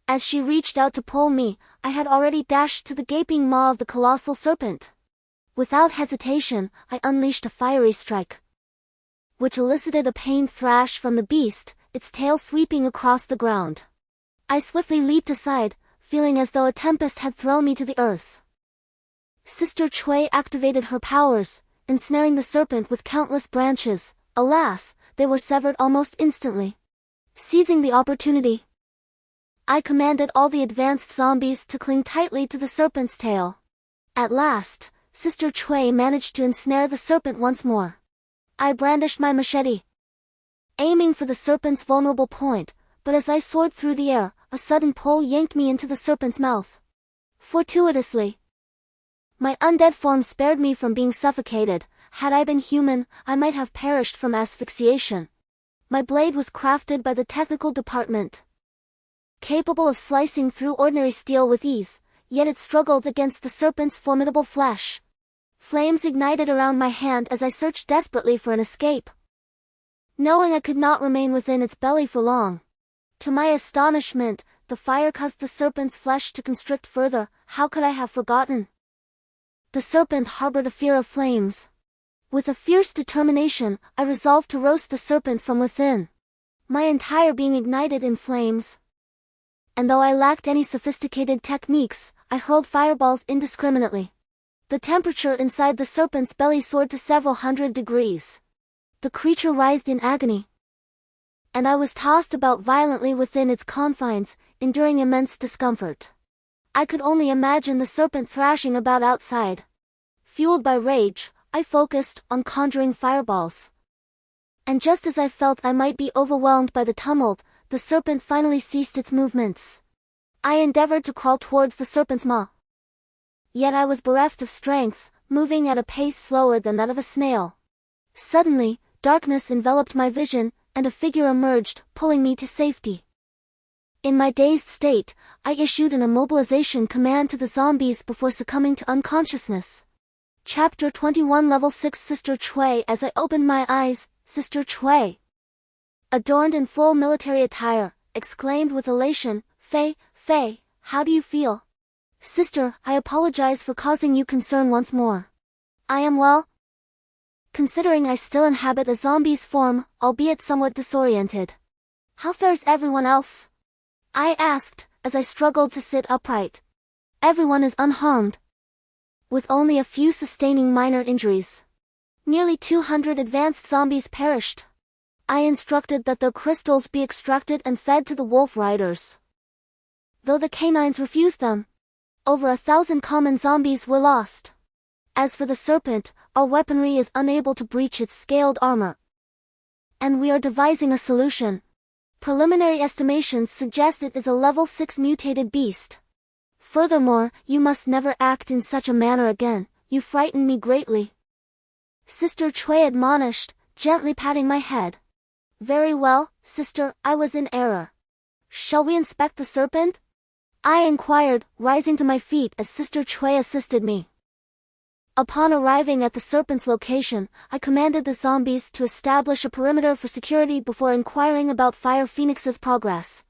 As she reached out to pull me, I had already dashed to the gaping maw of the colossal serpent. Without hesitation, I unleashed a fiery strike, which elicited a pained thrash from the beast, its tail sweeping across the ground. I swiftly leaped aside, feeling as though a tempest had thrown me to the earth. Sister Chui activated her powers, ensnaring the serpent with countless branches. Alas, they were severed almost instantly. Seizing the opportunity, I commanded all the advanced zombies to cling tightly to the serpent's tail. At last, Sister Chui managed to ensnare the serpent once more. I brandished my machete, aiming for the serpent's vulnerable point, but as I soared through the air, a sudden pull yanked me into the serpent's mouth. Fortuitously, my undead form spared me from being suffocated. Had I been human, I might have perished from asphyxiation. My blade was crafted by the technical department, capable of slicing through ordinary steel with ease, yet it struggled against the serpent's formidable flesh. Flames ignited around my hand as I searched desperately for an escape. knowing I could not remain within its belly for long. To my astonishment, the fire caused the serpent's flesh to constrict further. How could I have forgotten? The serpent harbored a fear of flames. With a fierce determination, I resolved to roast the serpent from within. My entire being ignited in flames. And though I lacked any sophisticated techniques, I hurled fireballs indiscriminately. The temperature inside the serpent's belly soared to several hundred degrees. The creature writhed in agony, and I was tossed about violently within its confines, enduring immense discomfort. I could only imagine the serpent thrashing about outside. Fueled by rage, I focused on conjuring fireballs. And just as I felt I might be overwhelmed by the tumult, the serpent finally ceased its movements. I endeavored to crawl towards the serpent's maw. Yet I was bereft of strength, moving at a pace slower than that of a snail. Suddenly, darkness enveloped my vision, and a figure emerged, pulling me to safety. In my dazed state, I issued an immobilization command to the zombies before succumbing to unconsciousness. Chapter 21 Level 6 Sister Chui. As I opened my eyes, Sister Chui, adorned in full military attire, exclaimed with elation, Fei, how do you feel? Sister, I apologize for causing you concern once more. I am well, considering I still inhabit a zombie's form, albeit somewhat disoriented. How fares everyone else? I asked, as I struggled to sit upright. Everyone is unharmed, with only a few sustaining minor injuries. Nearly 200 advanced zombies perished. I instructed that their crystals be extracted and fed to the wolf riders, though the canines refused them. Over 1,000 common zombies were lost. As for the serpent, our weaponry is unable to breach its scaled armor, and we are devising a solution. Preliminary estimations suggest it is a level 6 mutated beast. Furthermore, you must never act in such a manner again. You frighten me greatly. Sister Chui admonished, gently patting my head. Very well, sister, I was in error. Shall we inspect the serpent? I inquired, rising to my feet as Sister Chui assisted me. Upon arriving at the serpent's location, I commanded the zombies to establish a perimeter for security before inquiring about Fire Phoenix's progress.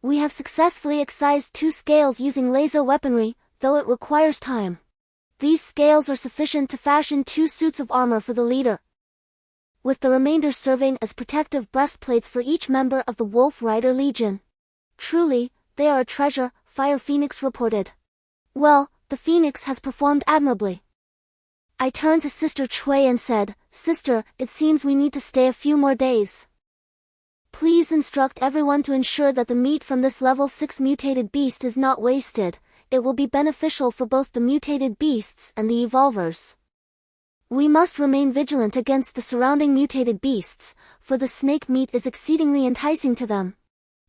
We have successfully excised 2 scales using laser weaponry, though it requires time. These scales are sufficient to fashion 2 suits of armor for the leader, with the remainder serving as protective breastplates for each member of the Wolf Rider Legion. Truly, they are a treasure, Fire Phoenix reported. Well, the Phoenix has performed admirably. I turned to Sister Chui and said, Sister, it seems we need to stay a few more days. Please instruct everyone to ensure that the meat from this level 6 mutated beast is not wasted. It will be beneficial for both the mutated beasts and the evolvers. We must remain vigilant against the surrounding mutated beasts, for the snake meat is exceedingly enticing to them.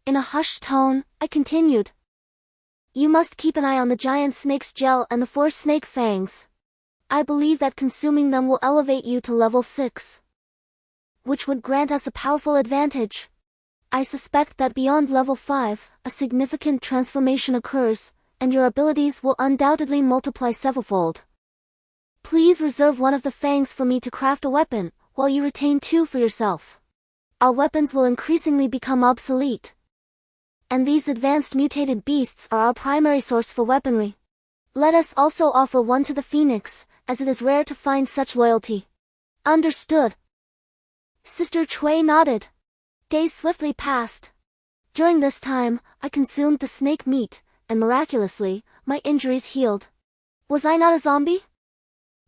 In a hushed tone, I continued. You must keep an eye on the giant snake's gel and the 4 snake fangs. I believe that consuming them will elevate you to level 6, which would grant us a powerful advantage. I suspect that beyond level 5, a significant transformation occurs, and your abilities will undoubtedly multiply severalfold. Please reserve one of the fangs for me to craft a weapon, while you retain 2 for yourself. Our weapons will increasingly become obsolete, and these advanced mutated beasts are our primary source for weaponry. Let us also offer one to the Phoenix, as it is rare to find such loyalty. Understood. Sister Chui nodded. Days swiftly passed. During this time, I consumed the snake meat, and miraculously, my injuries healed. Was I not a zombie?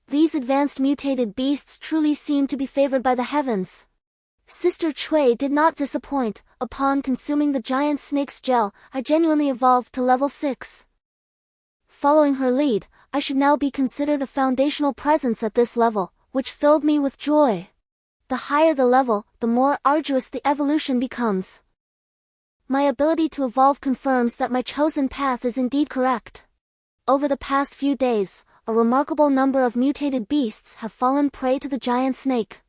These advanced mutated beasts truly seemed to be favored by the heavens. Sister Chui did not disappoint. Upon consuming the giant snake's gel, I genuinely evolved to level 6. Following her lead, I should now be considered a foundational presence at this level, which filled me with joy. The higher the level, the more arduous the evolution becomes. My ability to evolve confirms that my chosen path is indeed correct. Over the past few days, a remarkable number of mutated beasts have fallen prey to the giant snake,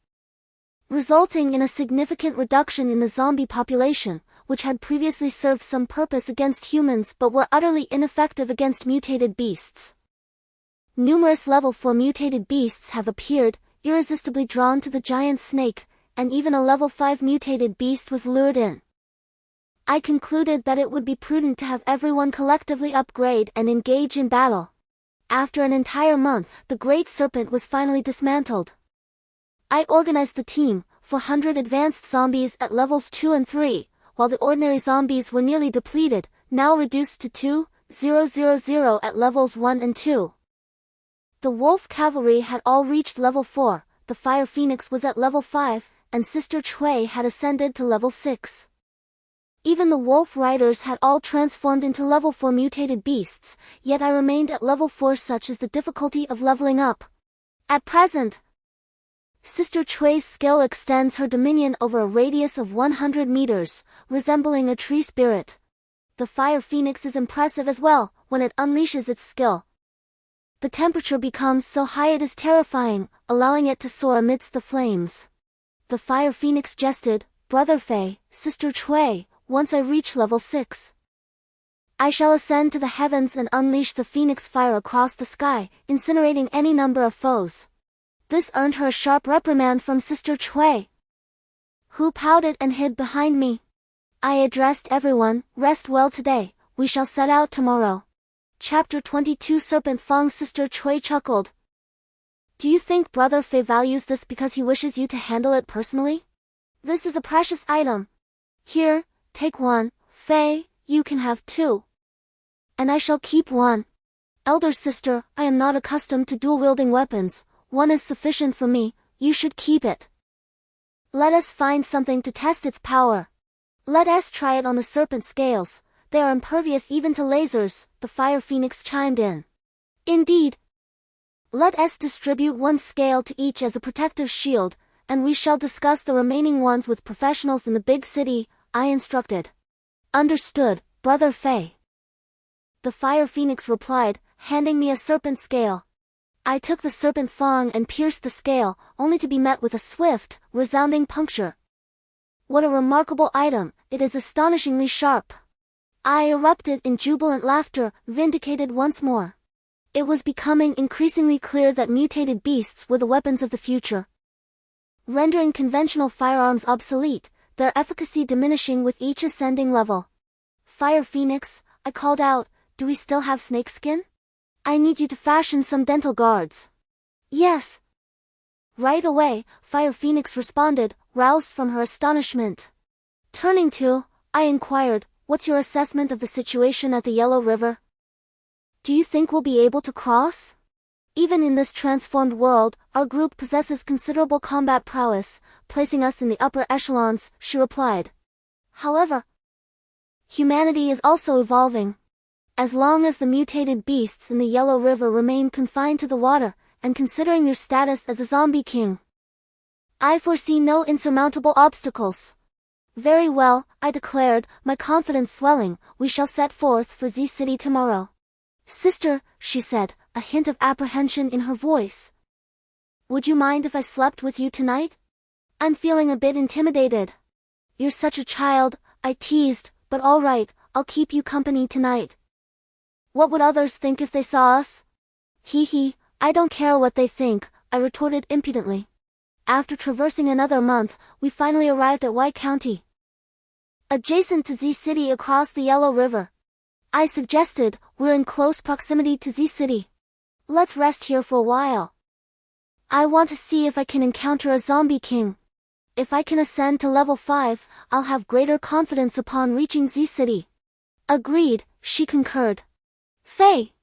resulting in a significant reduction in the zombie population, which had previously served some purpose against humans but were utterly ineffective against mutated beasts. Numerous level 4 mutated beasts have appeared, irresistibly drawn to the giant snake, and even a level 5 mutated beast was lured in. I concluded that it would be prudent to have everyone collectively upgrade and engage in battle. After an entire month, the Great Serpent was finally dismantled. I organized the team, 400 advanced zombies at levels 2 and 3, while the ordinary zombies were nearly depleted, now reduced to 2,000 at levels 1 and 2. The Wolf Cavalry had all reached level 4, the Fire Phoenix was at level 5, and Sister Chui had ascended to level 6. Even the Wolf Riders had all transformed into level 4 mutated beasts, yet I remained at level 4. Such is the difficulty of leveling up. At present, Sister Chui's skill extends her dominion over a radius of 100 meters, resembling a tree spirit. The Fire Phoenix is impressive as well, when it unleashes its skill. The temperature becomes so high it is terrifying, allowing it to soar amidst the flames. The Fire Phoenix jested, "Brother Fei, Sister Chui, once I reach level 6, I shall ascend to the heavens and unleash the phoenix fire across the sky, incinerating any number of foes." This earned her a sharp reprimand from Sister Chui, who pouted and hid behind me. I addressed everyone, "Rest well today, we shall set out tomorrow." Chapter 22 Serpent Fang. Sister Chui chuckled. "Do you think Brother Fei values this because he wishes you to handle it personally? This is a precious item. Here, take one, Fei, you can have 2. And I shall keep 1. Elder sister, I am not accustomed to dual-wielding weapons, 1 is sufficient for me, you should keep it. Let us find something to test its power. Let us try it on the serpent scales, they are impervious even to lasers," the Fire Phoenix chimed in. "Indeed. Let us distribute 1 scale to each as a protective shield, and we shall discuss the remaining ones with professionals in the big city," I instructed. "Understood, Brother Fei," the Fire Phoenix replied, handing me a serpent scale. I took the serpent fang and pierced the scale, only to be met with a swift, resounding puncture. "What a remarkable item, it is astonishingly sharp." I erupted in jubilant laughter, vindicated once more. It was becoming increasingly clear that mutated beasts were the weapons of the future, rendering conventional firearms obsolete, their efficacy diminishing with each ascending level. "Fire Phoenix," I called out, "do we still have snakeskin? I need you to fashion some dental guards." "Yes." Right away, Fire Phoenix responded, roused from her astonishment. Turning to, I inquired, "What's your assessment of the situation at the Yellow River? Do you think we'll be able to cross? Even in this transformed world, our group possesses considerable combat prowess, placing us in the upper echelons," she replied. "However, humanity is also evolving. As long as the mutated beasts in the Yellow River remain confined to the water, and considering your status as a zombie king, I foresee no insurmountable obstacles." "Very well," I declared, my confidence swelling, "we shall set forth for Z City tomorrow." "Sister," she said, a hint of apprehension in her voice, "would you mind if I slept with you tonight? I'm feeling a bit intimidated." "You're such a child," I teased, "but all right, I'll keep you company tonight." "What would others think if they saw us?" "Hee hee, I don't care what they think," I retorted impudently. After traversing another month, we finally arrived at Y County, adjacent to Z City across the Yellow River. I suggested, "We're in close proximity to Z City. Let's rest here for a while. I want to see if I can encounter a zombie king. If I can ascend to level 5, I'll have greater confidence upon reaching Z City." "Agreed," she concurred. "Fei,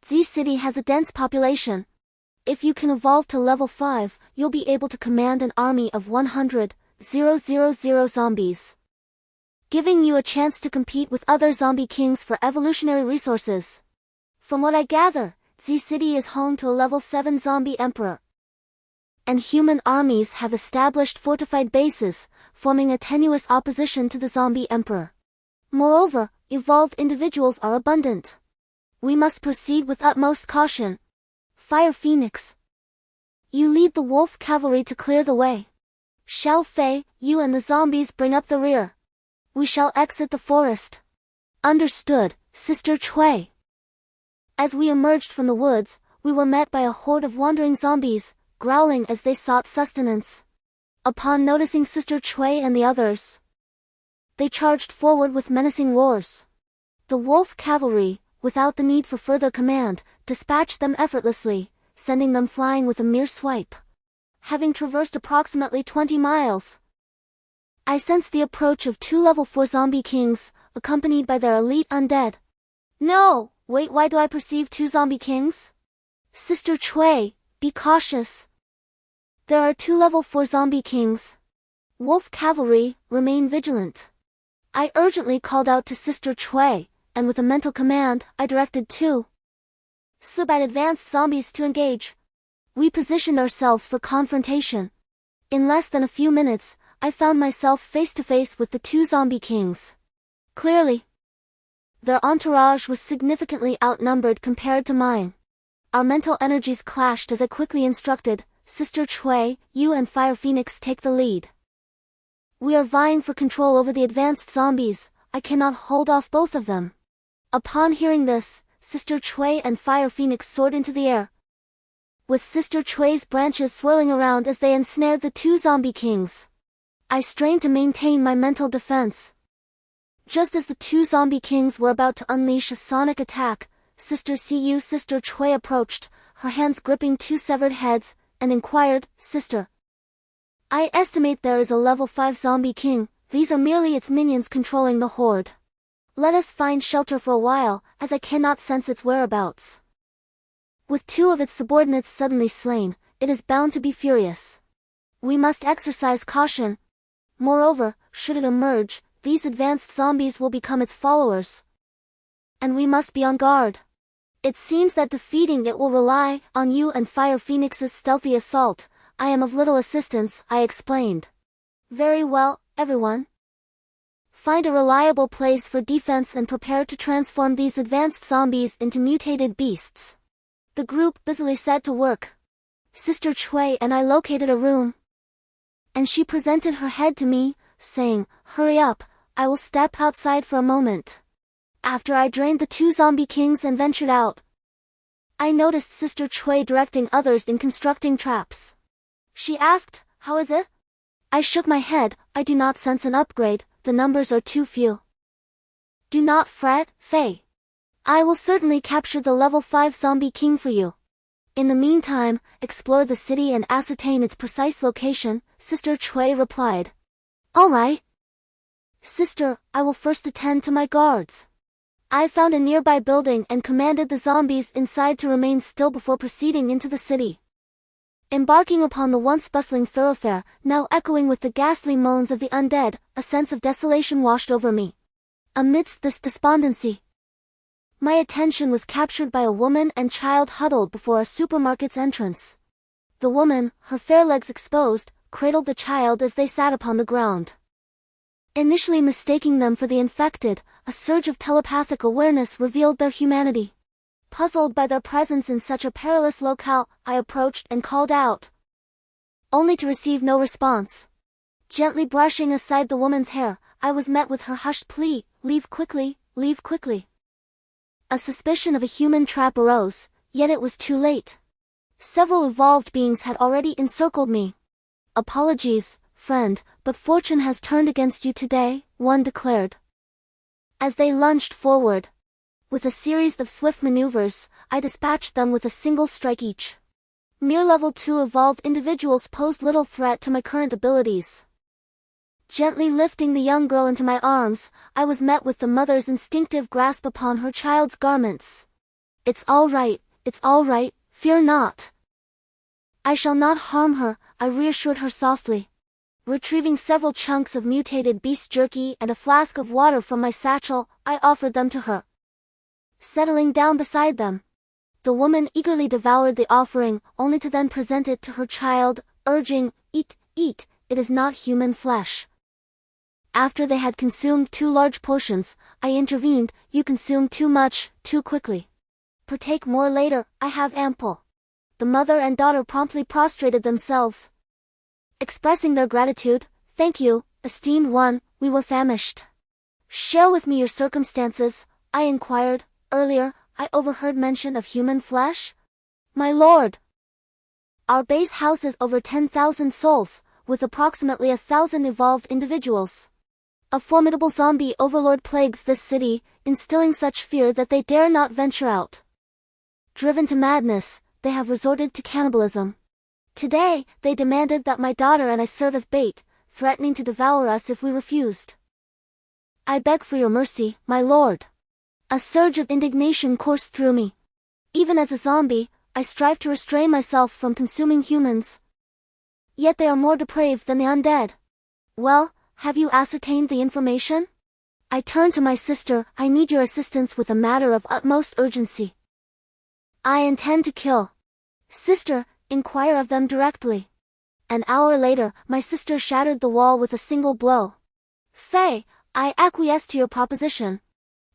Z City has a dense population. If you can evolve to level 5, you'll be able to command an army of 100,000 zombies, giving you a chance to compete with other zombie kings for evolutionary resources. From what I gather, Z City is home to a level 7 zombie emperor, and human armies have established fortified bases, forming a tenuous opposition to the zombie emperor. Moreover, evolved individuals are abundant. We must proceed with utmost caution. Fire Phoenix, you lead the Wolf Cavalry to clear the way. Xiao Fei, you and the zombies bring up the rear. We shall exit the forest." "Understood, Sister Chui." As we emerged from the woods, we were met by a horde of wandering zombies, growling as they sought sustenance. Upon noticing Sister Chui and the others, they charged forward with menacing roars. The wolf cavalry, without the need for further command, dispatched them effortlessly, sending them flying with a mere swipe. Having traversed approximately 20 miles, I sensed the approach of 2 level 4 zombie kings, accompanied by their elite undead. No! Wait, why do I perceive 2 zombie kings? Sister Chui, be cautious. There are 2 level 4 zombie kings. Wolf cavalry, remain vigilant. I urgently called out to Sister Chui, and with a mental command, I directed 2 Subat advanced zombies to engage. We positioned ourselves for confrontation. In less than a few minutes, I found myself face to face with the 2 zombie kings. Clearly, their entourage was significantly outnumbered compared to mine. Our mental energies clashed as I quickly instructed, Sister Chui, you and Fire Phoenix take the lead. We are vying for control over the advanced zombies, I cannot hold off both of them. Upon hearing this, Sister Chui and Fire Phoenix soared into the air, with Sister Chui's branches swirling around as they ensnared the 2 zombie kings. I strained to maintain my mental defense. Just as the 2 zombie kings were about to unleash a sonic attack, Sister Chui approached, her hands gripping 2 severed heads, and inquired, Sister, I estimate there is a level 5 zombie king, these are merely its minions controlling the horde. Let us find shelter for a while, as I cannot sense its whereabouts. With 2 of its subordinates suddenly slain, it is bound to be furious. We must exercise caution. Moreover, should it emerge, these advanced zombies will become its followers. And we must be on guard. It seems that defeating it will rely on you and Fire Phoenix's stealthy assault. I am of little assistance, I explained. Very well, everyone. Find a reliable place for defense and prepare to transform these advanced zombies into mutated beasts. The group busily set to work. Sister Chui and I located a room, and she presented her head to me, saying, hurry up, I will step outside for a moment. After I drained the 2 zombie kings and ventured out, I noticed Sister Chui directing others in constructing traps. She asked, how is it? I shook my head, I do not sense an upgrade, the numbers are too few. Do not fret, Faye. I will certainly capture the level 5 zombie king for you. In the meantime, explore the city and ascertain its precise location, Sister Chui replied. All right. Sister, I will first attend to my guards. I found a nearby building and commanded the zombies inside to remain still before proceeding into the city. Embarking upon the once bustling thoroughfare, now echoing with the ghastly moans of the undead, a sense of desolation washed over me. Amidst this despondency, my attention was captured by a woman and child huddled before a supermarket's entrance. The woman, her fair legs exposed, cradled the child as they sat upon the ground. Initially mistaking them for the infected, a surge of telepathic awareness revealed their humanity. Puzzled by their presence in such a perilous locale, I approached and called out, only to receive no response. Gently brushing aside the woman's hair, I was met with her hushed plea, leave quickly, leave quickly. A suspicion of a human trap arose, yet it was too late. Several evolved beings had already encircled me. Apologies, friend, but fortune has turned against you today, one declared. As they lunged forward, with a series of swift maneuvers, I dispatched them with a single strike each. Mere level 2 evolved individuals posed little threat to my current abilities. Gently lifting the young girl into my arms, I was met with the mother's instinctive grasp upon her child's garments. It's all right, fear not. I shall not harm her, I reassured her softly. Retrieving several chunks of mutated beast jerky and a flask of water from my satchel, I offered them to her. Settling down beside them, the woman eagerly devoured the offering, only to then present it to her child, urging, eat, eat, it is not human flesh. After they had consumed 2 large portions, I intervened, you consume too much, too quickly. Partake more later, I have ample. The mother and daughter promptly prostrated themselves, expressing their gratitude. Thank you, esteemed one, we were famished. Share with me your circumstances, I inquired. Earlier, I overheard mention of human flesh? My lord, our base houses over 10,000 souls, with approximately 1,000 evolved individuals. A formidable zombie overlord plagues this city, instilling such fear that they dare not venture out. Driven to madness, they have resorted to cannibalism. Today, they demanded that my daughter and I serve as bait, threatening to devour us if we refused. I beg for your mercy, my lord. A surge of indignation coursed through me. Even as a zombie, I strive to restrain myself from consuming humans. Yet they are more depraved than the undead. Well, have you ascertained the information? I turn to my sister. I need your assistance with a matter of utmost urgency. I intend to kill. Sister, inquire of them directly. An hour later, my sister shattered the wall with a single blow. Faye, I acquiesce to your proposition.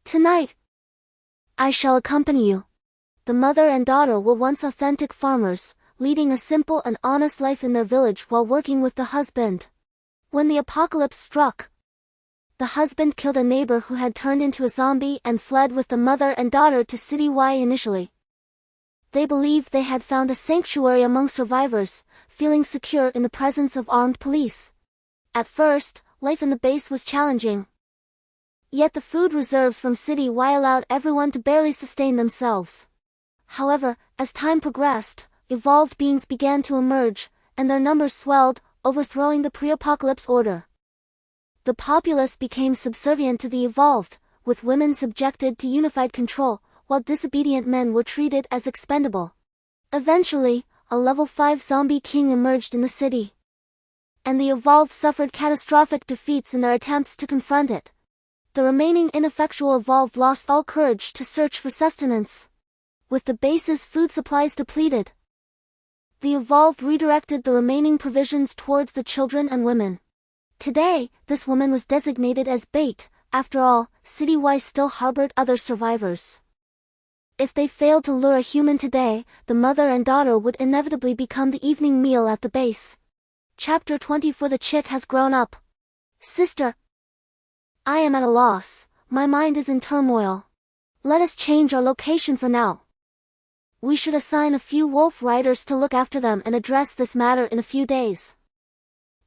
Tonight, I shall accompany you. The mother and daughter were once authentic farmers, leading a simple and honest life in their village while working with the husband. When the apocalypse struck, the husband killed a neighbor who had turned into a zombie and fled with the mother and daughter to City Y initially. They believed they had found a sanctuary among survivors, feeling secure in the presence of armed police. At first, life in the base was challenging. Yet the food reserves from City Y allowed everyone to barely sustain themselves. However, as time progressed, evolved beings began to emerge, and their numbers swelled, overthrowing the pre-apocalypse order. The populace became subservient to the evolved, with women subjected to unified control, while disobedient men were treated as expendable. Eventually, a level 5 zombie king emerged in the city. And the evolved suffered catastrophic defeats in their attempts to confront it. The remaining ineffectual evolved lost all courage to search for sustenance. With the base's food supplies depleted, the evolved redirected the remaining provisions towards the children and women. Today, this woman was designated as bait. After all, City Y still harbored other survivors. If they failed to lure a human today, the mother and daughter would inevitably become the evening meal at the base. Chapter 20. For the chick has grown up. Sister, I am at a loss. My mind is in turmoil. Let us change our location for now. We should assign a few wolf riders to look after them and address this matter in a few days.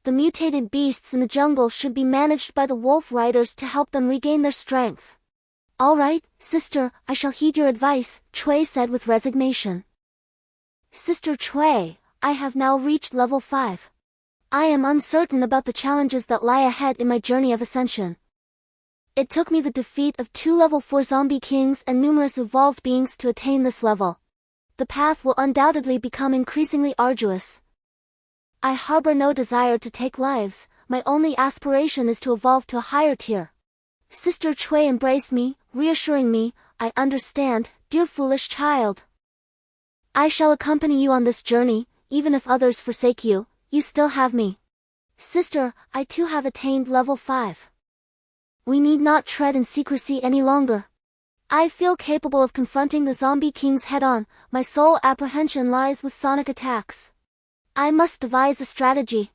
The mutated beasts in the jungle should be managed by the wolf riders to help them regain their strength. All right, sister, I shall heed your advice, Chui said with resignation. Sister Chui, I have now reached level 5. I am uncertain about the challenges that lie ahead in my journey of ascension. It took me the defeat of 2 level 4 zombie kings and numerous evolved beings to attain this level. The path will undoubtedly become increasingly arduous. I harbor no desire to take lives, my only aspiration is to evolve to a higher tier. Sister Chui embraced me, reassuring me, I understand, dear foolish child. I shall accompany you on this journey, even if others forsake you, you still have me. Sister, I too have attained level 5. We need not tread in secrecy any longer. I feel capable of confronting the zombie kings head-on. My sole apprehension lies with sonic attacks. I must devise a strategy.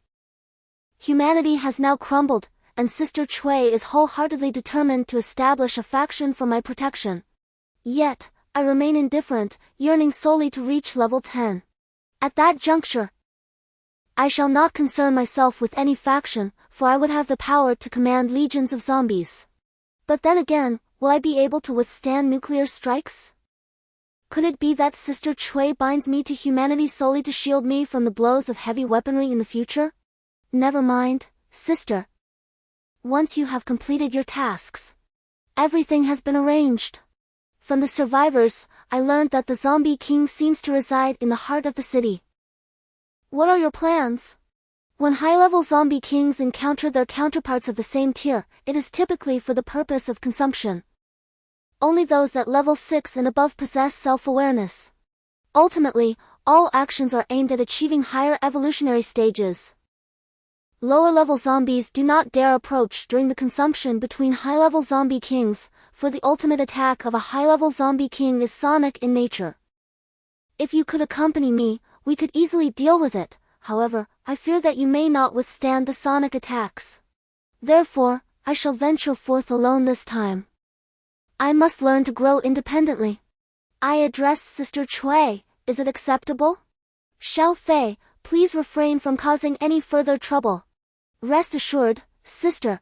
Humanity has now crumbled, and Sister Chui is wholeheartedly determined to establish a faction for my protection. Yet, I remain indifferent, yearning solely to reach level 10. At that juncture, I shall not concern myself with any faction, for I would have the power to command legions of zombies. But then again, will I be able to withstand nuclear strikes? Could it be that Sister Chui binds me to humanity solely to shield me from the blows of heavy weaponry in the future? Never mind, sister. Once you have completed your tasks, everything has been arranged. From the survivors, I learned that the zombie king seems to reside in the heart of the city. What are your plans? When high-level zombie kings encounter their counterparts of the same tier, it is typically for the purpose of consumption. Only those at level 6 and above possess self-awareness. Ultimately, all actions are aimed at achieving higher evolutionary stages. Lower-level zombies do not dare approach during the consumption between high-level zombie kings, for the ultimate attack of a high-level zombie king is sonic in nature. If you could accompany me, we could easily deal with it. However, I fear that you may not withstand the sonic attacks. Therefore, I shall venture forth alone this time. I must learn to grow independently. I addressed Sister Chui, is it acceptable? Xiao Fei, Please refrain from causing any further trouble. Rest assured, sister.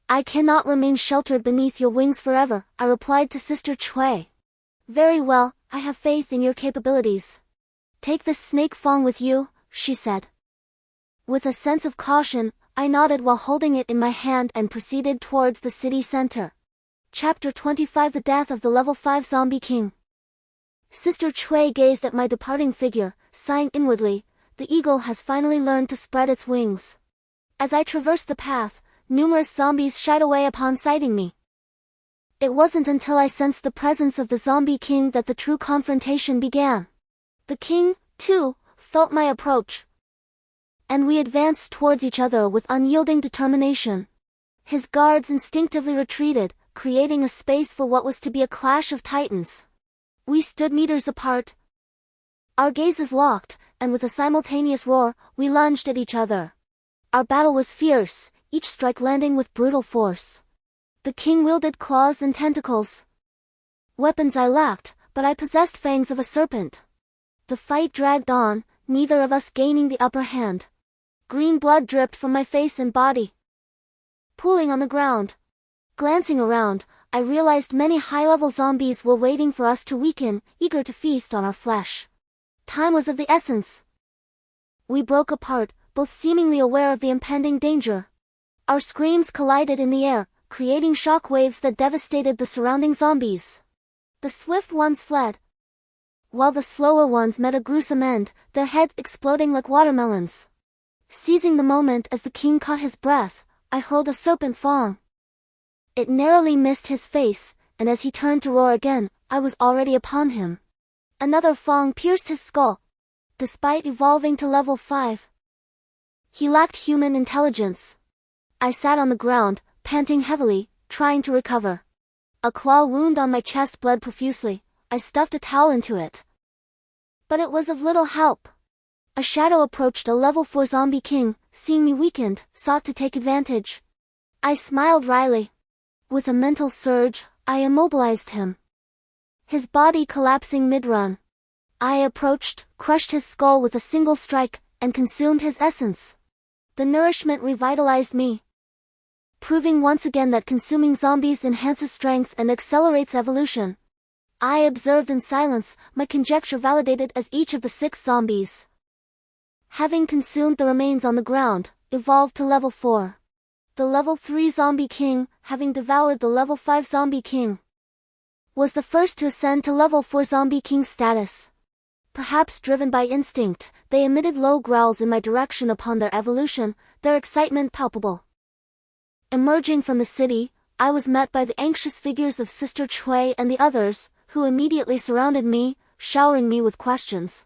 I cannot remain sheltered beneath your wings forever, I replied to Sister Chui. Very well, I have faith in your capabilities. Take this snake fang with you, she said. With a sense of caution, I nodded while holding it in my hand and proceeded towards the city center. Chapter 25: The Death of the Level 5 Zombie King. Sister Chui gazed at my departing figure, sighing inwardly. The eagle has finally learned to spread its wings. As I traversed the path, numerous zombies shied away upon sighting me. It wasn't until I sensed the presence of the Zombie King that the true confrontation began. The king, too, felt my approach, and we advanced towards each other with unyielding determination. His guards instinctively retreated, creating a space for what was to be a clash of titans. We stood meters apart, our gazes locked, and with a simultaneous roar, we lunged at each other. Our battle was fierce, each strike landing with brutal force. The king wielded claws and tentacles. Weapons I lacked, but I possessed fangs of a serpent. The fight dragged on, neither of us gaining the upper hand. Green blood dripped from my face and body, pooling on the ground. Glancing around, I realized many high-level zombies were waiting for us to weaken, eager to feast on our flesh. Time was of the essence. We broke apart, both seemingly aware of the impending danger. Our screams collided in the air, creating shock waves that devastated the surrounding zombies. The swift ones fled, while the slower ones met a gruesome end, their heads exploding like watermelons. Seizing the moment as the king caught his breath, I hurled a serpent fang. It narrowly missed his face, and as he turned to roar again, I was already upon him. Another fang pierced his skull. Despite evolving to level 5, he lacked human intelligence. I sat on the ground, panting heavily, trying to recover. A claw wound on my chest bled profusely. I stuffed a towel into it, but it was of little help. A shadow approached a level 4 zombie king, seeing me weakened, sought to take advantage. I smiled wryly. With a mental surge, I immobilized him, his body collapsing mid-run. I approached, crushed his skull with a single strike, and consumed his essence. The nourishment revitalized me, proving once again that consuming zombies enhances strength and accelerates evolution. I observed in silence, my conjecture validated as each of the 6 zombies, having consumed the remains on the ground, evolved to level 4. The level 3 zombie king, having devoured the level 5 zombie king, was the first to ascend to level 4 zombie king status. Perhaps driven by instinct, they emitted low growls in my direction upon their evolution, their excitement palpable. Emerging from the city, I was met by the anxious figures of Sister Chui and the others, who immediately surrounded me, showering me with questions.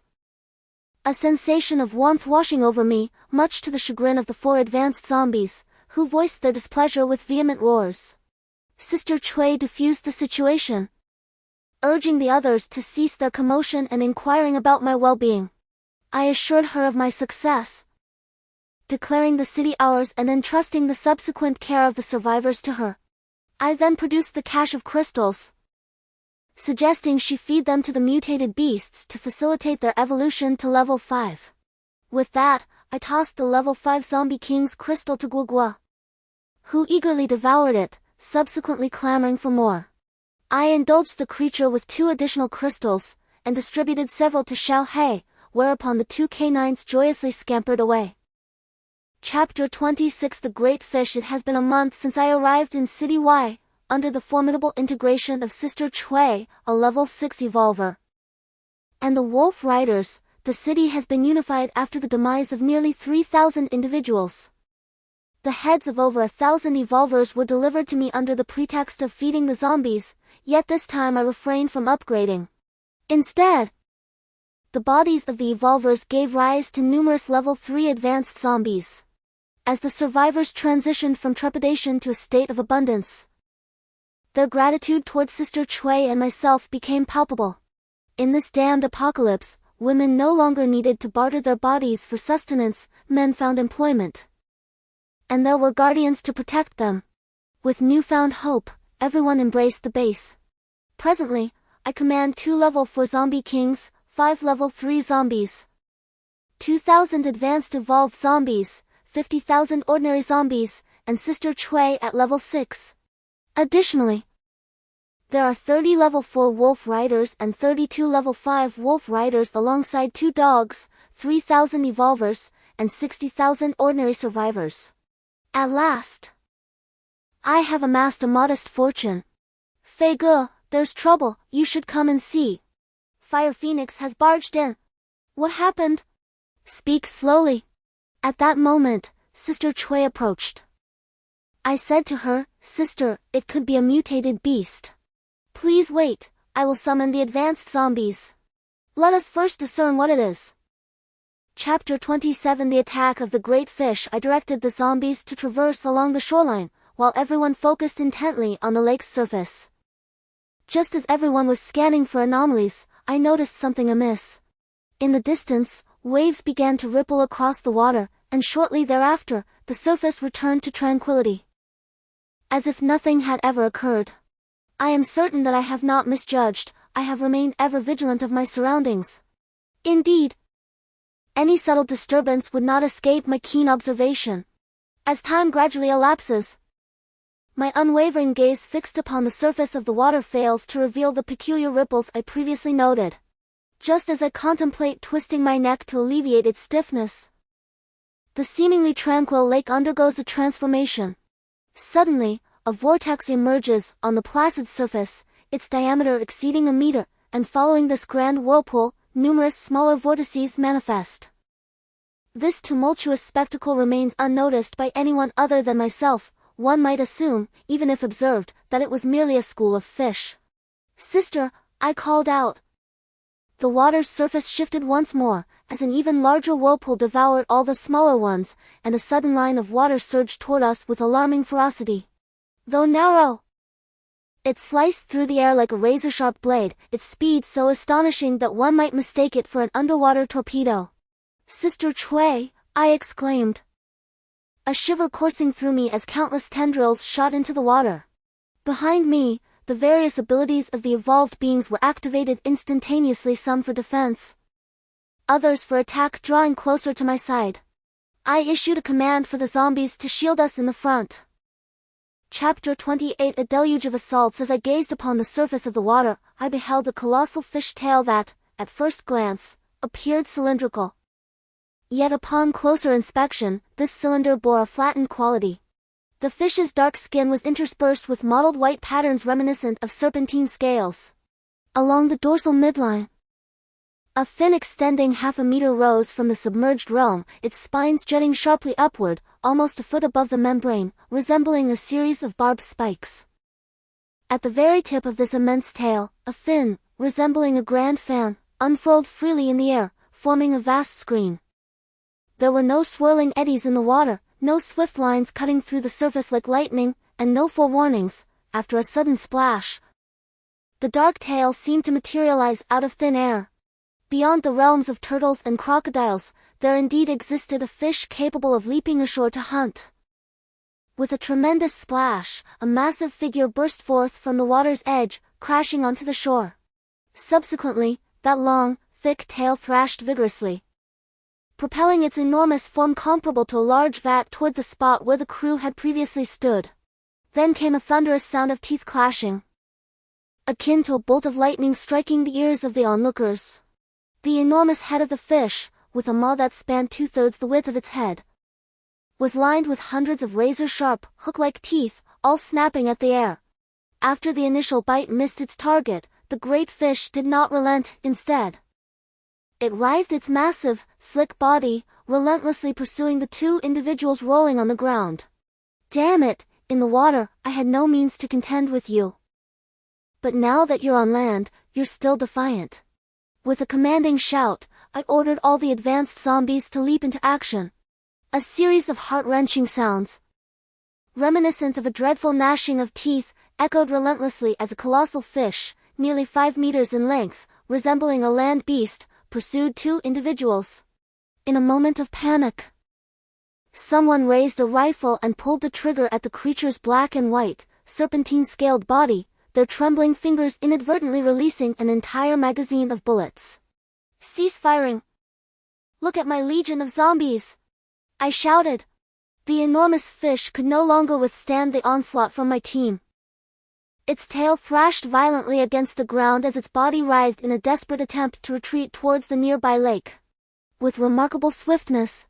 A sensation of warmth washing over me, much to the chagrin of the 4 advanced zombies, who voiced their displeasure with vehement roars. Sister Chui diffused the situation, urging the others to cease their commotion and inquiring about my well-being. I assured her of my success, declaring the city ours and entrusting the subsequent care of the survivors to her. I then produced the cache of crystals, suggesting she feed them to the mutated beasts to facilitate their evolution to level 5. With that, I tossed the level 5 zombie king's crystal to Guogua, who eagerly devoured it, subsequently clamoring for more. I indulged the creature with 2 additional crystals, and distributed several to Xiao He, whereupon the 2 canines joyously scampered away. Chapter 26: The Great Fish. It has been a month since I arrived in City Y, under the formidable integration of Sister Chui, a level 6 evolver, and the Wolf Riders. The city has been unified after the demise of nearly 3,000 individuals. The heads of over 1,000 evolvers were delivered to me under the pretext of feeding the zombies, yet this time I refrained from upgrading. Instead, the bodies of the evolvers gave rise to numerous level 3 advanced zombies. As the survivors transitioned from trepidation to a state of abundance, their gratitude towards Sister Chui and myself became palpable. In this damned apocalypse, women no longer needed to barter their bodies for sustenance, men found employment, and there were guardians to protect them. With newfound hope, everyone embraced the base. Presently, I command 2 level 4 zombie kings, 5 level 3 zombies, 2,000 advanced evolved zombies, 50,000 ordinary zombies, and Sister Chui at level 6. Additionally, there are 30 level 4 wolf riders and 32 level 5 wolf riders alongside 2 dogs, 3,000 evolvers, and 60,000 ordinary survivors. At last, I have amassed a modest fortune. Fei Ge, there's trouble, you should come and see. Fire Phoenix has barged in. What happened? Speak slowly. At that moment, Sister Chui approached. I said to her, Sister, it could be a mutated beast. Please wait, I will summon the advanced zombies. Let us first discern what it is. Chapter 27 The Attack of the Great Fish. I directed the zombies to traverse along the shoreline, while everyone focused intently on the lake's surface. Just as everyone was scanning for anomalies, I noticed something amiss. In the distance, waves began to ripple across the water, and shortly thereafter, the surface returned to tranquility. As if nothing had ever occurred. I am certain that I have not misjudged, I have remained ever vigilant of my surroundings. Indeed, any subtle disturbance would not escape my keen observation. As time gradually elapses, my unwavering gaze fixed upon the surface of the water fails to reveal the peculiar ripples I previously noted. Just as I contemplate twisting my neck to alleviate its stiffness, the seemingly tranquil lake undergoes a transformation. Suddenly, a vortex emerges on the placid surface, its diameter exceeding a meter, and following this grand whirlpool, numerous smaller vortices manifest. This tumultuous spectacle remains unnoticed by anyone other than myself. One might assume, even if observed, that it was merely a school of fish. Sister, I called out. The water's surface shifted once more, as an even larger whirlpool devoured all the smaller ones, and a sudden line of water surged toward us with alarming ferocity. Though narrow, it sliced through the air like a razor-sharp blade, its speed so astonishing that one might mistake it for an underwater torpedo. Sister Chui, I exclaimed. A shiver coursing through me as countless tendrils shot into the water. Behind me, the various abilities of the evolved beings were activated instantaneously, some for defense, others for attack, drawing closer to my side. I issued a command for the zombies to shield us in the front. Chapter 28 A deluge of assaults. As I gazed upon the surface of the water, I beheld a colossal fish tail that, at first glance, appeared cylindrical. Yet upon closer inspection, this cylinder bore a flattened quality. The fish's dark skin was interspersed with mottled white patterns reminiscent of serpentine scales. Along the dorsal midline, a fin extending half a meter rose from the submerged realm, its spines jutting sharply upward, almost a foot above the membrane, resembling a series of barbed spikes. At the very tip of this immense tail, a fin, resembling a grand fan, unfurled freely in the air, forming a vast screen. There were no swirling eddies in the water, no swift lines cutting through the surface like lightning, and no forewarnings. After a sudden splash, the dark tail seemed to materialize out of thin air. Beyond the realms of turtles and crocodiles, there indeed existed a fish capable of leaping ashore to hunt. With a tremendous splash, a massive figure burst forth from the water's edge, crashing onto the shore. Subsequently, that long, thick tail thrashed vigorously, propelling its enormous form comparable to a large vat toward the spot where the crew had previously stood. Then came a thunderous sound of teeth clashing, akin to a bolt of lightning striking the ears of the onlookers. The enormous head of the fish, with a maw that spanned 2/3 the width of its head, was lined with hundreds of razor-sharp, hook-like teeth, all snapping at the air. After the initial bite missed its target, the great fish did not relent. Instead, it writhed its massive, slick body, relentlessly pursuing the two individuals rolling on the ground. Damn it, in the water, I had no means to contend with you. But now that you're on land, you're still defiant. With a commanding shout, I ordered all the advanced zombies to leap into action. A series of heart-wrenching sounds, reminiscent of a dreadful gnashing of teeth, echoed relentlessly as a colossal fish, nearly 5 meters in length, resembling a land beast, pursued two individuals. In a moment of panic, someone raised a rifle and pulled the trigger at the creature's black and white, serpentine-scaled body, their trembling fingers inadvertently releasing an entire magazine of bullets. Cease firing! Look at my legion of zombies! I shouted. The enormous fish could no longer withstand the onslaught from my team. Its tail thrashed violently against the ground as its body writhed in a desperate attempt to retreat towards the nearby lake. With remarkable swiftness,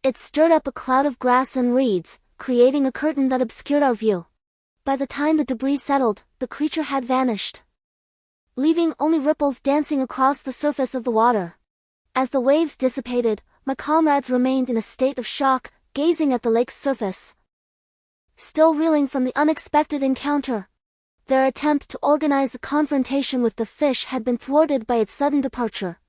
it stirred up a cloud of grass and reeds, creating a curtain that obscured our view. By the time the debris settled, the creature had vanished, leaving only ripples dancing across the surface of the water. As the waves dissipated, my comrades remained in a state of shock, gazing at the lake's surface, still reeling from the unexpected encounter. Their attempt to organize a confrontation with the fish had been thwarted by its sudden departure.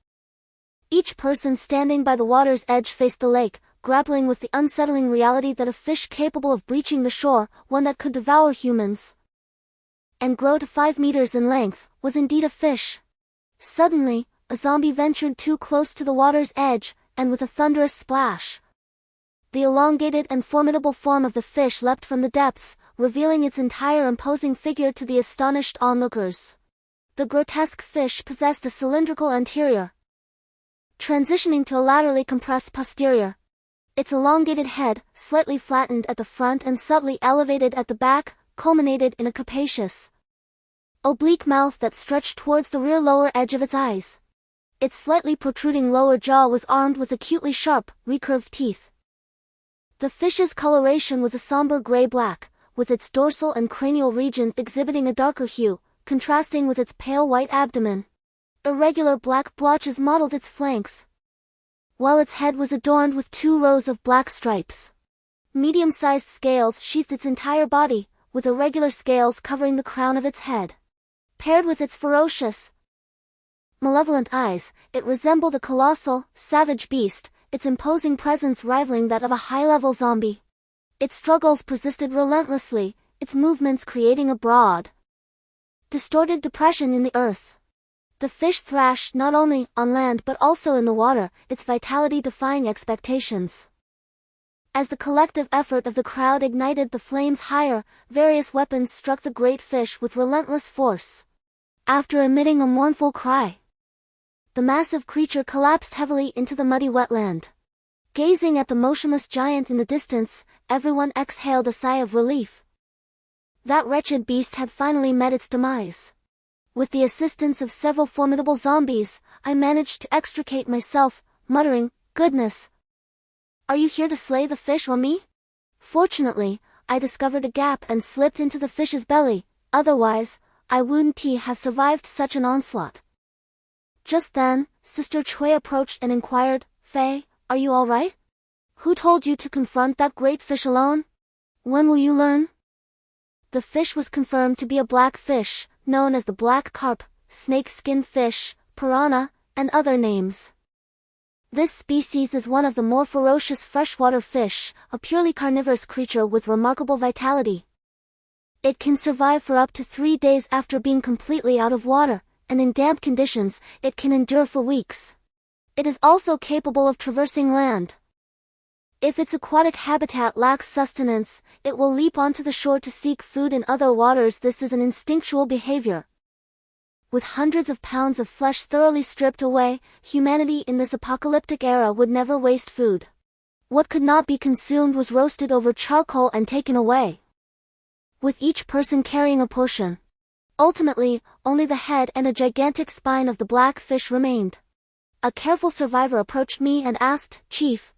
Each person standing by the water's edge faced the lake, grappling with the unsettling reality that a fish capable of breaching the shore, one that could devour humans and grow to 5 meters in length, was indeed a fish. Suddenly, a zombie ventured too close to the water's edge, and with a thunderous splash, the elongated and formidable form of the fish leapt from the depths, revealing its entire imposing figure to the astonished onlookers. The grotesque fish possessed a cylindrical anterior, transitioning to a laterally compressed posterior. Its elongated head, slightly flattened at the front and subtly elevated at the back, culminated in a capacious, oblique mouth that stretched towards the rear lower edge of its eyes. Its slightly protruding lower jaw was armed with acutely sharp, recurved teeth. The fish's coloration was a somber gray-black, with its dorsal and cranial regions exhibiting a darker hue, contrasting with its pale white abdomen. Irregular black blotches mottled its flanks, while its head was adorned with 2 rows of black stripes. Medium-sized scales sheathed its entire body, with irregular scales covering the crown of its head. Paired with its ferocious, malevolent eyes, it resembled a colossal, savage beast, its imposing presence rivaling that of a high-level zombie. Its struggles persisted relentlessly, its movements creating a broad, distorted depression in the earth. The fish thrashed not only on land but also in the water, its vitality defying expectations. As the collective effort of the crowd ignited the flames higher, various weapons struck the great fish with relentless force. After emitting a mournful cry, the massive creature collapsed heavily into the muddy wetland. Gazing at the motionless giant in the distance, everyone exhaled a sigh of relief. That wretched beast had finally met its demise. With the assistance of several formidable zombies, I managed to extricate myself, muttering, "Goodness! Are you here to slay the fish or me?" Fortunately, I discovered a gap and slipped into the fish's belly, otherwise, I wouldn't have survived such an onslaught. Just then, Sister Chui approached and inquired, "Faye, are you all right? Who told you to confront that great fish alone? When will you learn?" The fish was confirmed to be a black fish, known as the black carp, snake-skin fish, piranha, and other names. This species is one of the more ferocious freshwater fish, a purely carnivorous creature with remarkable vitality. It can survive for up to 3 days after being completely out of water, and in damp conditions, it can endure for weeks. It is also capable of traversing land. If its aquatic habitat lacks sustenance, it will leap onto the shore to seek food in other waters. This is an instinctual behavior. With hundreds of pounds of flesh thoroughly stripped away, humanity in this apocalyptic era would never waste food. What could not be consumed was roasted over charcoal and taken away, with each person carrying a portion. Ultimately, only the head and a gigantic spine of the black fish remained. A careful survivor approached me and asked, "Chief,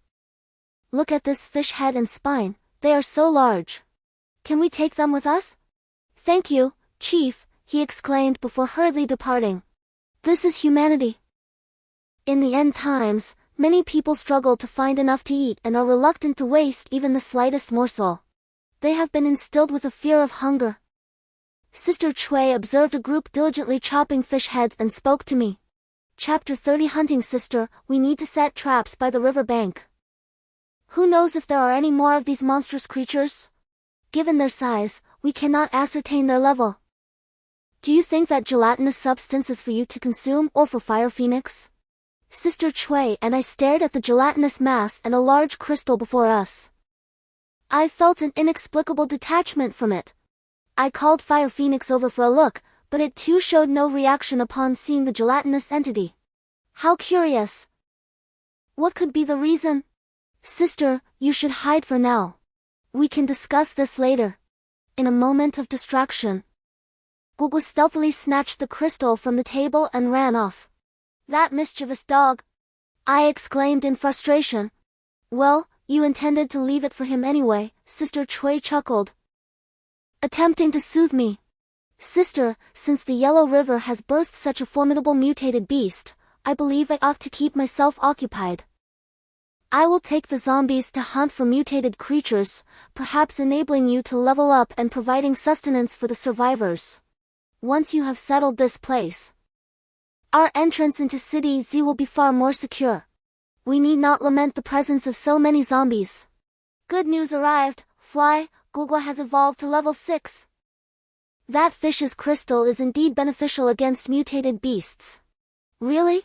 look at this fish head and spine, they are so large. Can we take them with us?" "Thank you, Chief," he exclaimed before hurriedly departing. This is humanity. In the end times, many people struggle to find enough to eat and are reluctant to waste even the slightest morsel. They have been instilled with a fear of hunger. Sister Chui observed a group diligently chopping fish heads and spoke to me. Chapter 30 Hunting Sister, we need to set traps by the river bank. Who knows if there are any more of these monstrous creatures? Given their size, we cannot ascertain their level. Do you think that gelatinous substance is for you to consume or for Fire Phoenix? Sister Chui and I stared at the gelatinous mass and a large crystal before us. I felt an inexplicable detachment from it. I called Fire Phoenix over for a look, but it too showed no reaction upon seeing the gelatinous entity. How curious! What could be the reason? Sister, you should hide for now. We can discuss this later. In a moment of distraction, Gugu stealthily snatched the crystal from the table and ran off. That mischievous dog! I exclaimed in frustration. Well, you intended to leave it for him anyway, Sister Chui chuckled, attempting to soothe me. Sister, since the Yellow River has birthed such a formidable mutated beast, I believe I ought to keep myself occupied. I will take the zombies to hunt for mutated creatures, perhaps enabling you to level up and providing sustenance for the survivors. Once you have settled this place, our entrance into City Z will be far more secure. We need not lament the presence of so many zombies. Good news arrived, Fly, Gugu has evolved to level 6. That fish's crystal is indeed beneficial against mutated beasts. Really?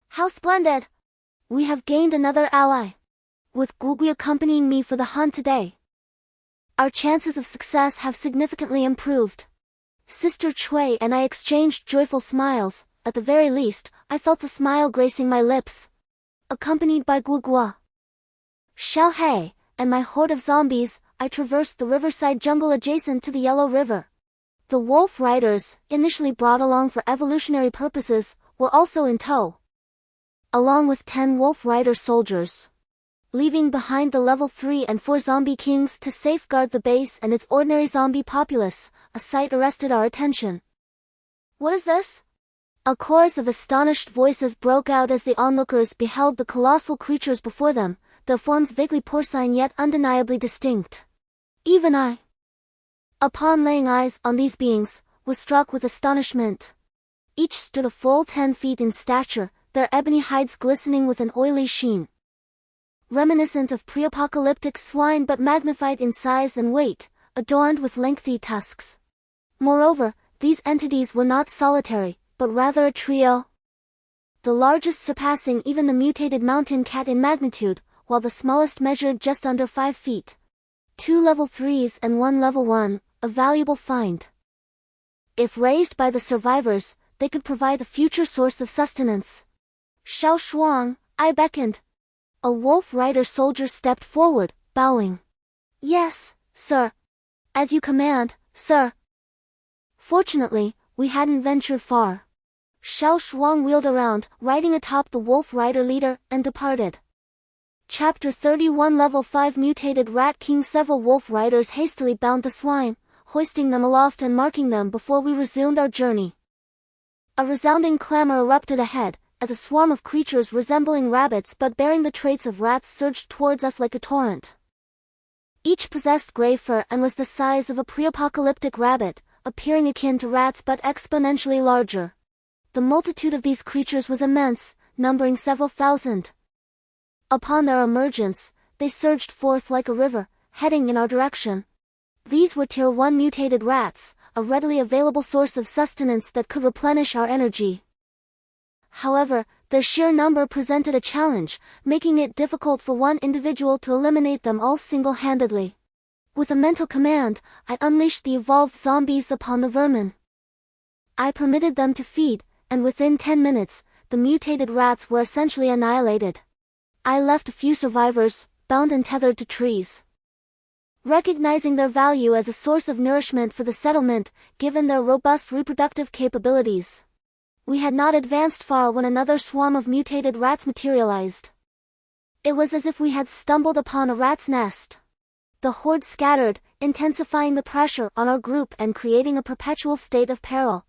How splendid! We have gained another ally. With Gugu accompanying me for the hunt today, our chances of success have significantly improved. Sister Chui and I exchanged joyful smiles. At the very least, I felt a smile gracing my lips. Accompanied by Gugu, Xiao He, and my horde of zombies, I traversed the riverside jungle adjacent to the Yellow River. The wolf riders, initially brought along for evolutionary purposes, were also in tow, along with 10 wolf rider soldiers, leaving behind the level 3 and 4 zombie kings to safeguard the base and its ordinary zombie populace. A sight arrested our attention. What is this? A chorus of astonished voices broke out as the onlookers beheld the colossal creatures before them, their forms vaguely porcine yet undeniably distinct. Even I, upon laying eyes on these beings, was struck with astonishment. Each stood a full 10 feet in stature, their ebony hides glistening with an oily sheen, reminiscent of pre-apocalyptic swine but magnified in size and weight, adorned with lengthy tusks. Moreover, these entities were not solitary, but rather a trio, the largest surpassing even the mutated mountain cat in magnitude, while the smallest measured just under 5 feet. 2 level 3s and 1 level 1, a valuable find. If raised by the survivors, they could provide a future source of sustenance. Xiao Shuang, I beckoned. A wolf rider soldier stepped forward, bowing. Yes, sir. As you command, sir. Fortunately, we hadn't ventured far. Xiao Shuang wheeled around, riding atop the wolf rider leader, and departed. Chapter 31 Level 5 Mutated Rat King. Several wolf riders hastily bound the swine, hoisting them aloft and marking them before we resumed our journey. A resounding clamor erupted ahead, as a swarm of creatures resembling rabbits but bearing the traits of rats surged towards us like a torrent. Each possessed gray fur and was the size of a pre-apocalyptic rabbit, appearing akin to rats but exponentially larger. The multitude of these creatures was immense, numbering several thousand. Upon their emergence, they surged forth like a river, heading in our direction. These were Tier 1 mutated rats, a readily available source of sustenance that could replenish our energy. However, their sheer number presented a challenge, making it difficult for one individual to eliminate them all single-handedly. With a mental command, I unleashed the evolved zombies upon the vermin. I permitted them to feed, and within 10 minutes, the mutated rats were essentially annihilated. I left a few survivors, bound and tethered to trees. Recognizing their value as a source of nourishment for the settlement, given their robust reproductive capabilities, we had not advanced far when another swarm of mutated rats materialized. It was as if we had stumbled upon a rat's nest. The horde scattered, intensifying the pressure on our group and creating a perpetual state of peril.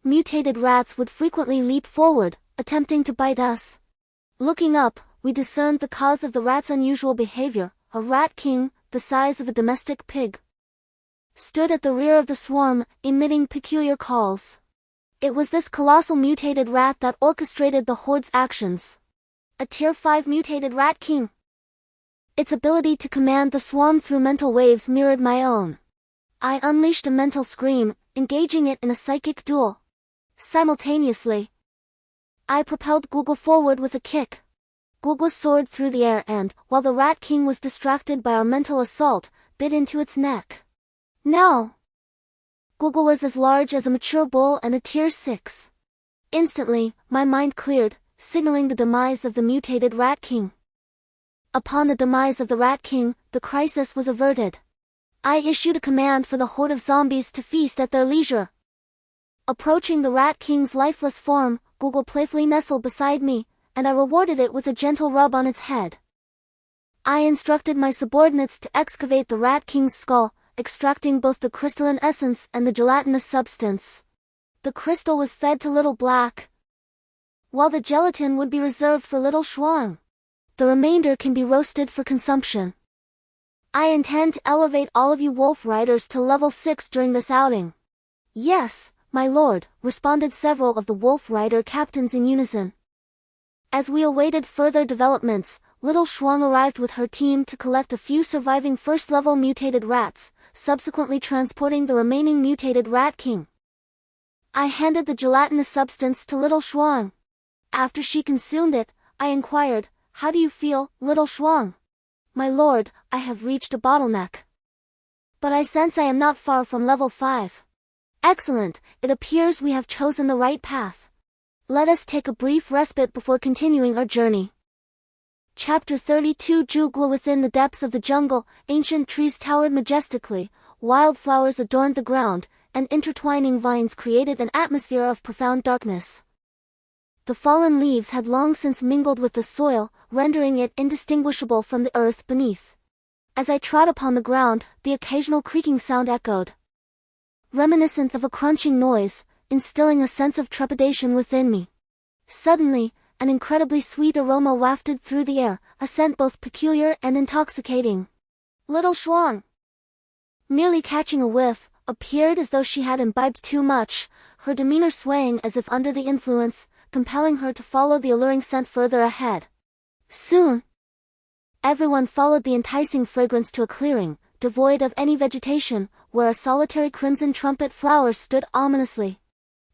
Mutated rats would frequently leap forward, attempting to bite us. Looking up, we discerned the cause of the rat's unusual behavior. A rat king, the size of a domestic pig, stood at the rear of the swarm, emitting peculiar calls. It was this colossal mutated rat that orchestrated the horde's actions. A Tier 5 mutated rat king. Its ability to command the swarm through mental waves mirrored my own. I unleashed a mental scream, engaging it in a psychic duel. Simultaneously, I propelled Gugu forward with a kick. Gugu soared through the air and, while the Rat King was distracted by our mental assault, bit into its neck. No! Gugu was as large as a mature bull and a Tier 6. Instantly, my mind cleared, signaling the demise of the mutated Rat King. Upon the demise of the Rat King, the crisis was averted. I issued a command for the horde of zombies to feast at their leisure. Approaching the Rat King's lifeless form, Google playfully nestled beside me, and I rewarded it with a gentle rub on its head. I instructed my subordinates to excavate the Rat King's skull, extracting both the crystalline essence and the gelatinous substance. The crystal was fed to Little Black, while the gelatin would be reserved for Little Shuang. The remainder can be roasted for consumption. I intend to elevate all of you Wolf Riders to level 6 during this outing. Yes, my lord, responded several of the Wolf Rider captains in unison. As we awaited further developments, Little Shuang arrived with her team to collect a few surviving first-level mutated rats, subsequently transporting the remaining mutated Rat King. I handed the gelatinous substance to Little Shuang. After she consumed it, I inquired, "How do you feel, Little Shuang?" "My lord, I have reached a bottleneck. But I sense I am not far from level 5. Excellent, it appears we have chosen the right path. Let us take a brief respite before continuing our journey." Chapter 32 Jugla. Within the depths of the jungle, ancient trees towered majestically, wildflowers adorned the ground, and intertwining vines created an atmosphere of profound darkness. The fallen leaves had long since mingled with the soil, rendering it indistinguishable from the earth beneath. As I trod upon the ground, the occasional creaking sound echoed, reminiscent of a crunching noise, instilling a sense of trepidation within me. Suddenly, an incredibly sweet aroma wafted through the air, a scent both peculiar and intoxicating. Little Shuang, merely catching a whiff, appeared as though she had imbibed too much, her demeanor swaying as if under the influence, compelling her to follow the alluring scent further ahead. Soon, everyone followed the enticing fragrance to a clearing, devoid of any vegetation, where a solitary crimson trumpet flower stood ominously.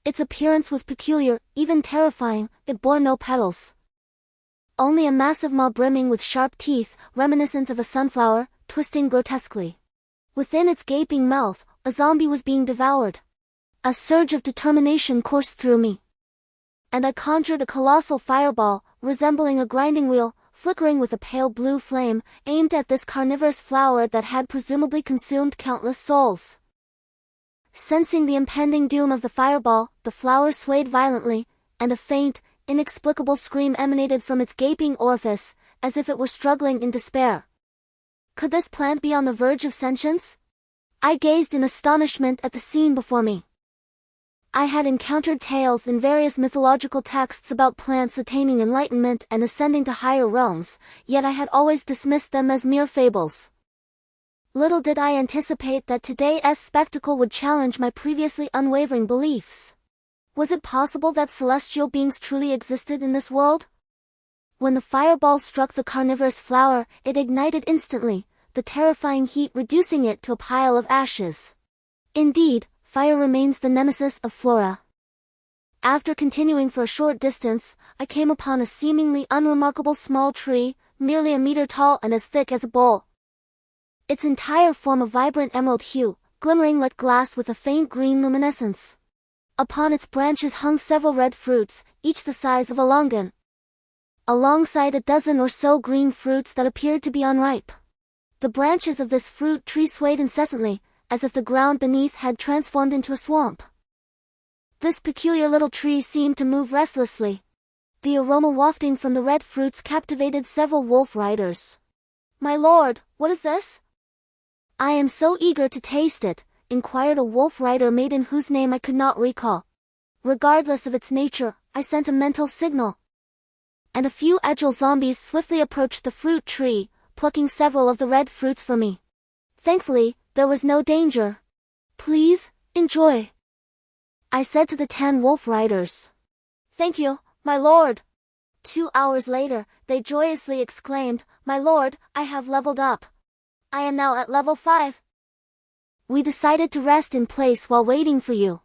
Its appearance was peculiar, even terrifying. It bore no petals. Only a massive maw brimming with sharp teeth, reminiscent of a sunflower, twisting grotesquely. Within its gaping mouth, a zombie was being devoured. A surge of determination coursed through me, and I conjured a colossal fireball, resembling a grinding wheel, flickering with a pale blue flame, aimed at this carnivorous flower that had presumably consumed countless souls. Sensing the impending doom of the fireball, the flower swayed violently, and a faint, inexplicable scream emanated from its gaping orifice, as if it were struggling in despair. Could this plant be on the verge of sentience? I gazed in astonishment at the scene before me. I had encountered tales in various mythological texts about plants attaining enlightenment and ascending to higher realms, yet I had always dismissed them as mere fables. Little did I anticipate that today's spectacle would challenge my previously unwavering beliefs. Was it possible that celestial beings truly existed in this world? When the fireball struck the carnivorous flower, it ignited instantly, the terrifying heat reducing it to a pile of ashes. Indeed, fire remains the nemesis of flora. After continuing for a short distance, I came upon a seemingly unremarkable small tree, merely a meter tall and as thick as a bowl. Its entire form a vibrant emerald hue, glimmering like glass with a faint green luminescence. Upon its branches hung several red fruits, each the size of a longan, alongside a dozen or so green fruits that appeared to be unripe. The branches of this fruit tree swayed incessantly, as if the ground beneath had transformed into a swamp. This peculiar little tree seemed to move restlessly. The aroma wafting from the red fruits captivated several wolf riders. "My lord, what is this?" "I am so eager to taste it," inquired a wolf rider maiden whose name I could not recall. Regardless of its nature, I sent a mental signal, and a few agile zombies swiftly approached the fruit tree, plucking several of the red fruits for me. Thankfully, there was no danger. "Please, enjoy," I said to the 10 wolf riders. "Thank you, my lord." 2 hours later, they joyously exclaimed, "My lord, I have leveled up. I am now at level 5. We decided to rest in place while waiting for you."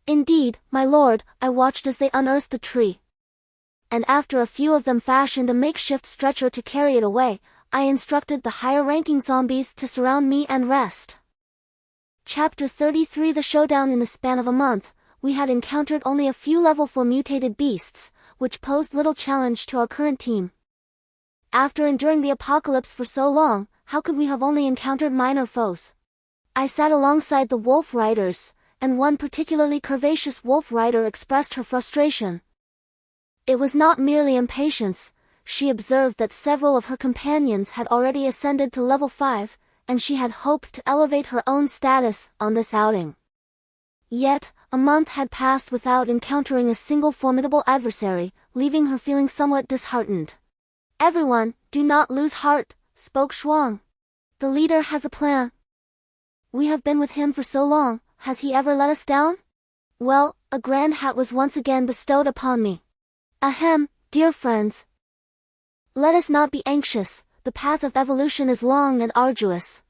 "Indeed, my lord," I watched as they unearthed the tree, and after a few of them fashioned a makeshift stretcher to carry it away, I instructed the higher-ranking zombies to surround me and rest. Chapter 33 The showdown. In the span of a month, we had encountered only a few level 4 mutated beasts, which posed little challenge to our current team. After enduring the apocalypse for so long, how could we have only encountered minor foes? I sat alongside the wolf riders, and one particularly curvaceous wolf rider expressed her frustration. It was not merely impatience. She observed that several of her companions had already ascended to level 5, and she had hoped to elevate her own status on this outing. Yet, a month had passed without encountering a single formidable adversary, leaving her feeling somewhat disheartened. "Everyone, do not lose heart," spoke Shuang. "The leader has a plan. We have been with him for so long, has he ever let us down? Well, a grand hat was once again bestowed upon me. Ahem, dear friends. Let us not be anxious, the path of evolution is long and arduous.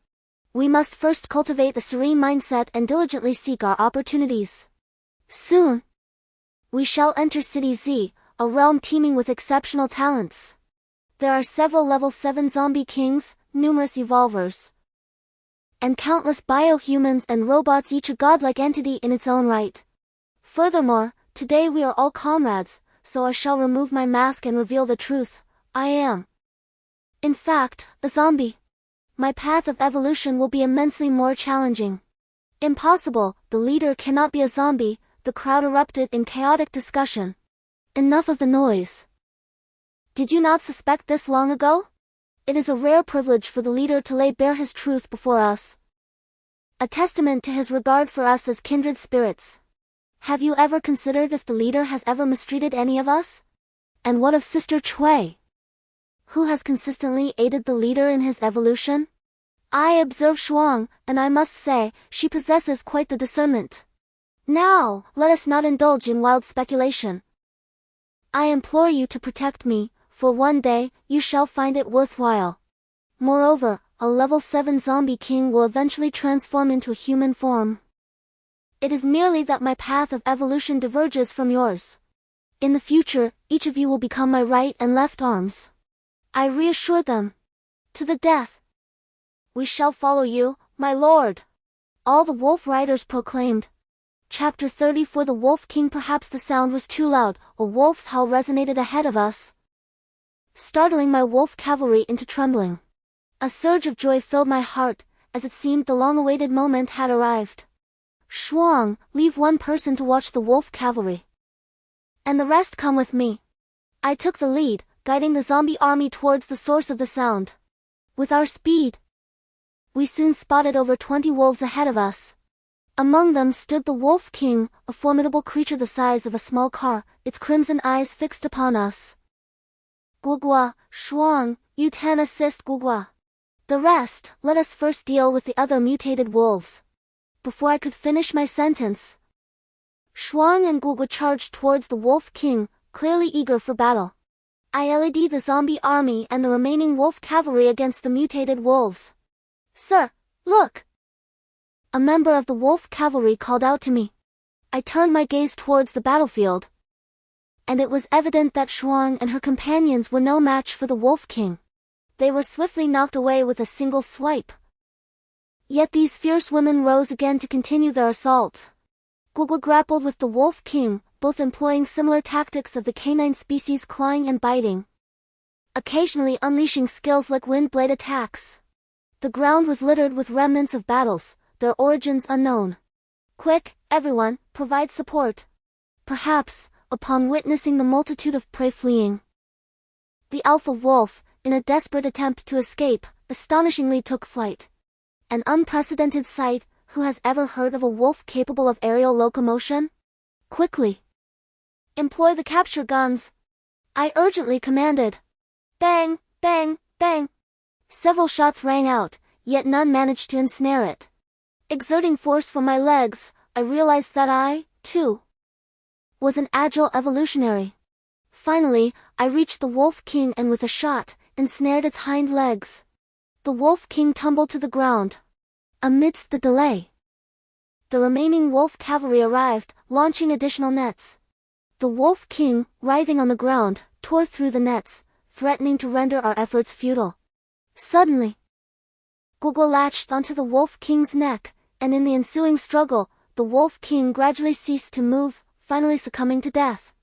We must first cultivate a serene mindset and diligently seek our opportunities. Soon, we shall enter City Z, a realm teeming with exceptional talents. There are several level 7 zombie kings, numerous evolvers, and countless biohumans and robots, each a godlike entity in its own right. Furthermore, today we are all comrades, so I shall remove my mask and reveal the truth. I am, in fact, a zombie. My path of evolution will be immensely more challenging." "Impossible, the leader cannot be a zombie," the crowd erupted in chaotic discussion. "Enough of the noise. Did you not suspect this long ago? It is a rare privilege for the leader to lay bare his truth before us. A testament to his regard for us as kindred spirits. Have you ever considered if the leader has ever mistreated any of us? And what of Sister Cui, who has consistently aided the leader in his evolution? I observe Shuang, and I must say, she possesses quite the discernment. Now, let us not indulge in wild speculation. I implore you to protect me, for one day, you shall find it worthwhile. Moreover, a level 7 zombie king will eventually transform into a human form. It is merely that my path of evolution diverges from yours. In the future, each of you will become my right and left arms. I reassure them. To the death. We shall follow you, my lord." All the wolf riders proclaimed. Chapter 30. For the Wolf King. Perhaps the sound was too loud, a wolf's howl resonated ahead of us, startling my wolf cavalry into trembling. A surge of joy filled my heart, as it seemed the long-awaited moment had arrived. "Shuang, leave one person to watch the wolf cavalry, and the rest come with me." I took the lead, guiding the zombie army towards the source of the sound. With our speed, we soon spotted over 20 wolves ahead of us. Among them stood the Wolf King, a formidable creature the size of a small car, its crimson eyes fixed upon us. "Gugua, Shuang, you can assist Gugua. The rest, let us first deal with the other mutated wolves." Before I could finish my sentence, Shuang and Gugua charged towards the Wolf King, clearly eager for battle. I led the zombie army and the remaining wolf cavalry against the mutated wolves. "Sir, look!" A member of the wolf cavalry called out to me. I turned my gaze towards the battlefield, and it was evident that Shuang and her companions were no match for the Wolf King. They were swiftly knocked away with a single swipe. Yet these fierce women rose again to continue their assault. Gugwa grappled with the Wolf King, both employing similar tactics of the canine species, clawing and biting, occasionally unleashing skills like wind blade attacks. The ground was littered with remnants of battles, their origins unknown. "Quick, everyone, provide support." Perhaps, upon witnessing the multitude of prey fleeing, the alpha wolf, in a desperate attempt to escape, astonishingly took flight. An unprecedented sight. Who has ever heard of a wolf capable of aerial locomotion? "Quickly, employ the capture guns," I urgently commanded. Bang, bang, bang. Several shots rang out, yet none managed to ensnare it. Exerting force from my legs, I realized that I, too, was an agile evolutionary. Finally, I reached the Wolf King and with a shot, ensnared its hind legs. The Wolf King tumbled to the ground. Amidst the delay, the remaining wolf cavalry arrived, launching additional nets. The Wolf King, writhing on the ground, tore through the nets, threatening to render our efforts futile. Suddenly, Gugwa latched onto the Wolf King's neck, and in the ensuing struggle, the Wolf King gradually ceased to move, finally succumbing to death.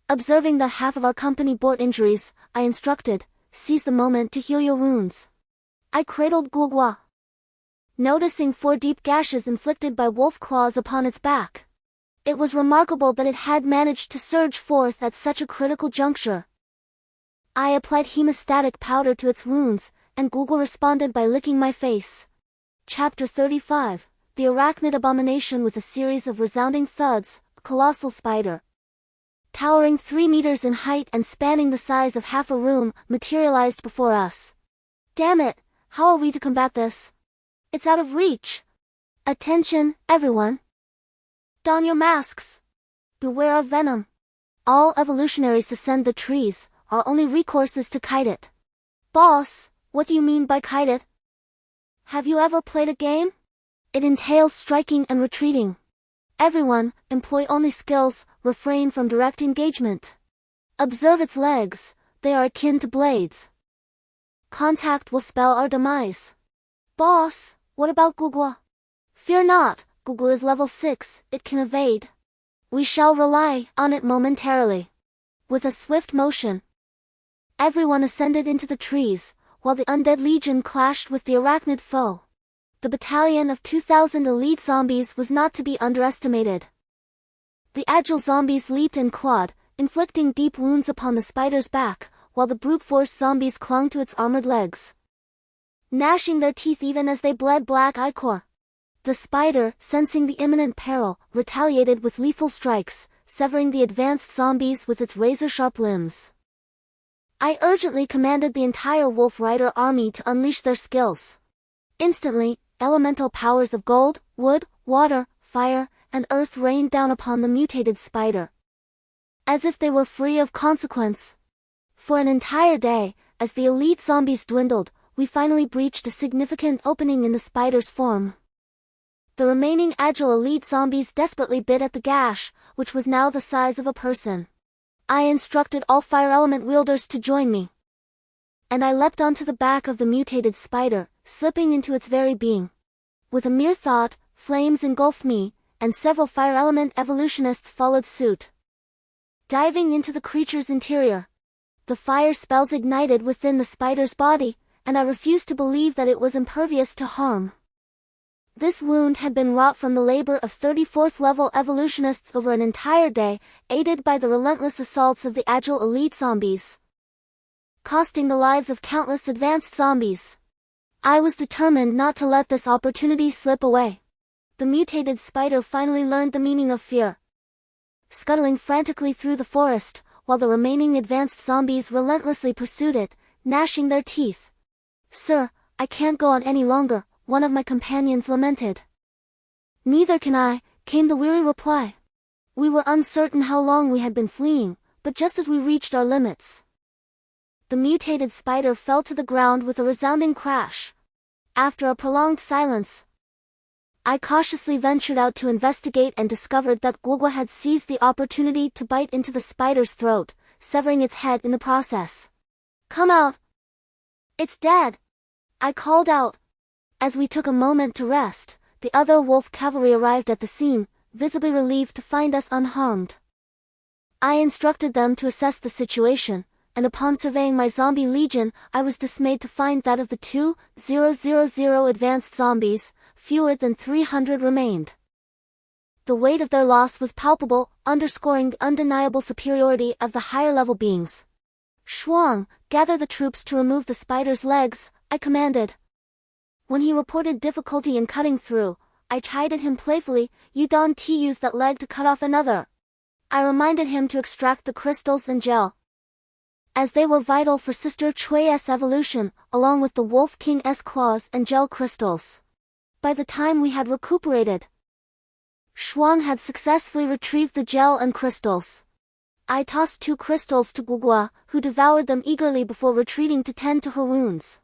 Observing that half of our company bore injuries, I instructed, seize the moment to heal your wounds. I cradled Gugwa, noticing 4 deep gashes inflicted by wolf claws upon its back. It was remarkable that it had managed to surge forth at such a critical juncture. I applied hemostatic powder to its wounds, and Gugwa responded by licking my face. Chapter 35, The Arachnid Abomination. With a series of resounding thuds, a colossal spider, towering 3 meters in height and spanning the size of half a room, materialized before us. Damn it, how are we to combat this? It's out of reach. Attention, everyone. Don your masks. Beware of venom. All evolutionaries ascend the trees. Our only recourse is to kite it. Boss, what do you mean by kite it? Have you ever played a game? It entails striking and retreating. Everyone, employ only skills, refrain from direct engagement. Observe its legs, they are akin to blades. Contact will spell our demise. Boss, what about Gugwa? Fear not, Gugwa is level 6, it can evade. We shall rely on it momentarily. With a swift motion, everyone ascended into the trees, while the undead legion clashed with the arachnid foe. The battalion of 2,000 elite zombies was not to be underestimated. The agile zombies leaped and clawed, inflicting deep wounds upon the spider's back, while the brute force zombies clung to its armored legs, gnashing their teeth even as they bled black ichor. The spider, sensing the imminent peril, retaliated with lethal strikes, severing the advanced zombies with its razor-sharp limbs. I urgently commanded the entire Wolf Rider army to unleash their skills. Instantly, elemental powers of gold, wood, water, fire, and earth rained down upon the mutated spider, as if they were free of consequence. For an entire day, as the elite zombies dwindled, we finally breached a significant opening in the spider's form. The remaining agile elite zombies desperately bit at the gash, which was now the size of a person. I instructed all fire element wielders to join me, and I leapt onto the back of the mutated spider, slipping into its very being. With a mere thought, flames engulfed me, and several fire element evolutionists followed suit. Diving into the creature's interior, the fire spells ignited within the spider's body, and I refused to believe that it was impervious to harm. This wound had been wrought from the labor of 34th level evolutionists over an entire day, aided by the relentless assaults of the agile elite zombies, costing the lives of countless advanced zombies. I was determined not to let this opportunity slip away. The mutated spider finally learned the meaning of fear, scuttling frantically through the forest, while the remaining advanced zombies relentlessly pursued it, gnashing their teeth. Sir, I can't go on any longer, one of my companions lamented. Neither can I, came the weary reply. We were uncertain how long we had been fleeing, but just as we reached our limits, the mutated spider fell to the ground with a resounding crash. After a prolonged silence, I cautiously ventured out to investigate and discovered that Gugwa had seized the opportunity to bite into the spider's throat, severing its head in the process. Come out! It's dead! I called out. As we took a moment to rest, the other wolf cavalry arrived at the scene, visibly relieved to find us unharmed. I instructed them to assess the situation, and upon surveying my zombie legion, I was dismayed to find that of the 2,000 advanced zombies, fewer than 300 remained. The weight of their loss was palpable, underscoring the undeniable superiority of the higher-level beings. Shuang, gather the troops to remove the spider's legs, I commanded. When he reported difficulty in cutting through, I chided him playfully, you don't use that leg to cut off another. I reminded him to extract the crystals and gel, as they were vital for Sister Chui's evolution, along with the Wolf King's claws and gel crystals. By the time we had recuperated, Shuang had successfully retrieved the gel and crystals. I tossed 2 crystals to Gugwa, who devoured them eagerly before retreating to tend to her wounds.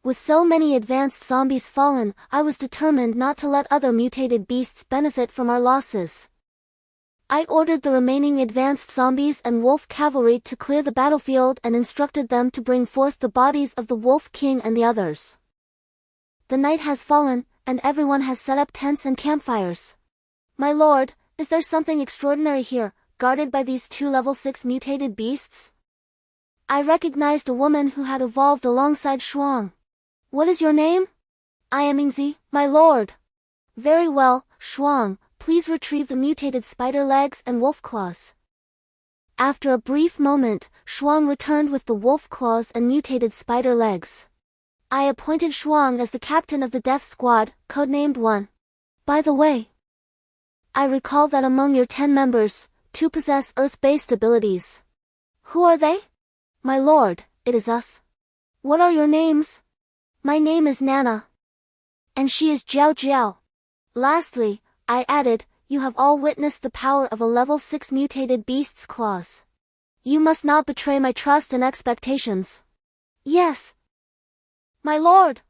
With so many advanced zombies fallen, I was determined not to let other mutated beasts benefit from our losses. I ordered the remaining advanced zombies and wolf cavalry to clear the battlefield and instructed them to bring forth the bodies of the Wolf King and the others. The night has fallen, and everyone has set up tents and campfires. My lord, is there something extraordinary here? guarded by these two level 6 mutated beasts? I recognized a woman who had evolved alongside Shuang. What is your name? I am Ingzi, my lord. Very well, Shuang, please retrieve the mutated spider legs and wolf claws. After a brief moment, Shuang returned with the wolf claws and mutated spider legs. I appointed Shuang as the captain of the Death Squad, codenamed 1. By the way, I recall that among your 10 members, 2 possess Earth-based abilities. Who are they? My lord, it is us. What are your names? My name is Nana. And she is Jiao Jiao. Lastly, I added, you have all witnessed the power of a level 6 mutated beast's claws. You must not betray my trust and expectations. Yes. My lord!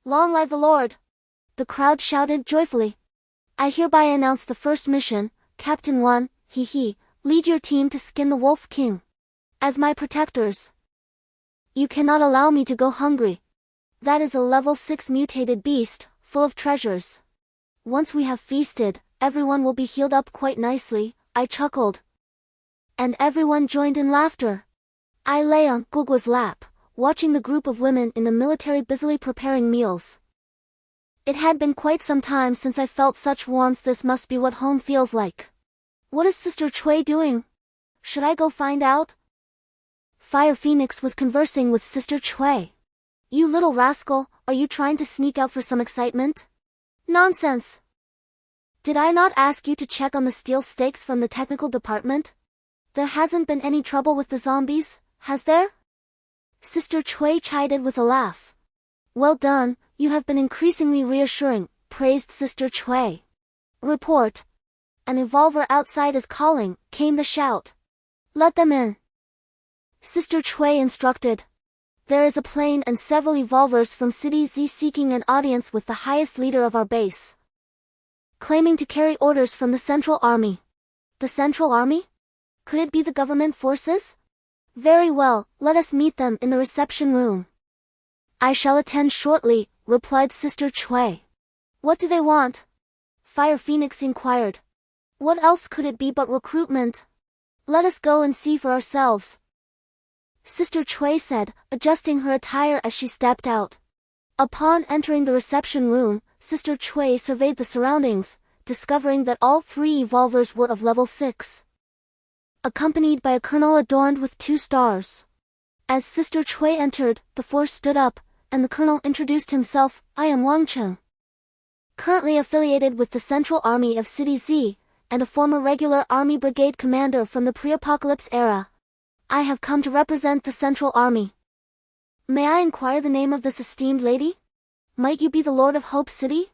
Long live the lord! The crowd shouted joyfully. I hereby announce the first mission, Captain 1, lead your team to skin the Wolf King. As my protectors. You cannot allow me to go hungry. That is a level 6 mutated beast, full of treasures. Once we have feasted, everyone will be healed up quite nicely, I chuckled. And everyone joined in laughter. I lay on Gugua's lap, watching the group of women in the military busily preparing meals. It had been quite some time since I felt such warmth. This must be what home feels like. What is Sister Chui doing? Should I go find out? Fire Phoenix was conversing with Sister Chui. You little rascal, are you trying to sneak out for some excitement? Nonsense! Did I not ask you to check on the steel stakes from the technical department? There hasn't been any trouble with the zombies, has there? Sister Chui chided with a laugh. Well done, you have been increasingly reassuring, praised Sister Chui. Report. An evolver outside is calling, came the shout. Let them in. Sister Chui instructed. There is a plane and several evolvers from City Z seeking an audience with the highest leader of our base. Claiming to carry orders from the Central Army. The Central Army? Could it be the government forces? Very well, let us meet them in the reception room. I shall attend shortly, replied Sister Chui. What do they want? Fire Phoenix inquired. What else could it be but recruitment? Let us go and see for ourselves. Sister Chui said, adjusting her attire as she stepped out. Upon entering the reception room, Sister Chui surveyed the surroundings, discovering that all 3 evolvers were of level 6. Accompanied by a colonel adorned with 2 stars. As Sister Chui entered, the 4 stood up, and the colonel introduced himself, I am Wang Cheng. Currently affiliated with the Central Army of City Z, and a former regular army brigade commander from the pre-apocalypse era. I have come to represent the Central Army. May I inquire the name of this esteemed lady? Might you be the Lord of Hope City?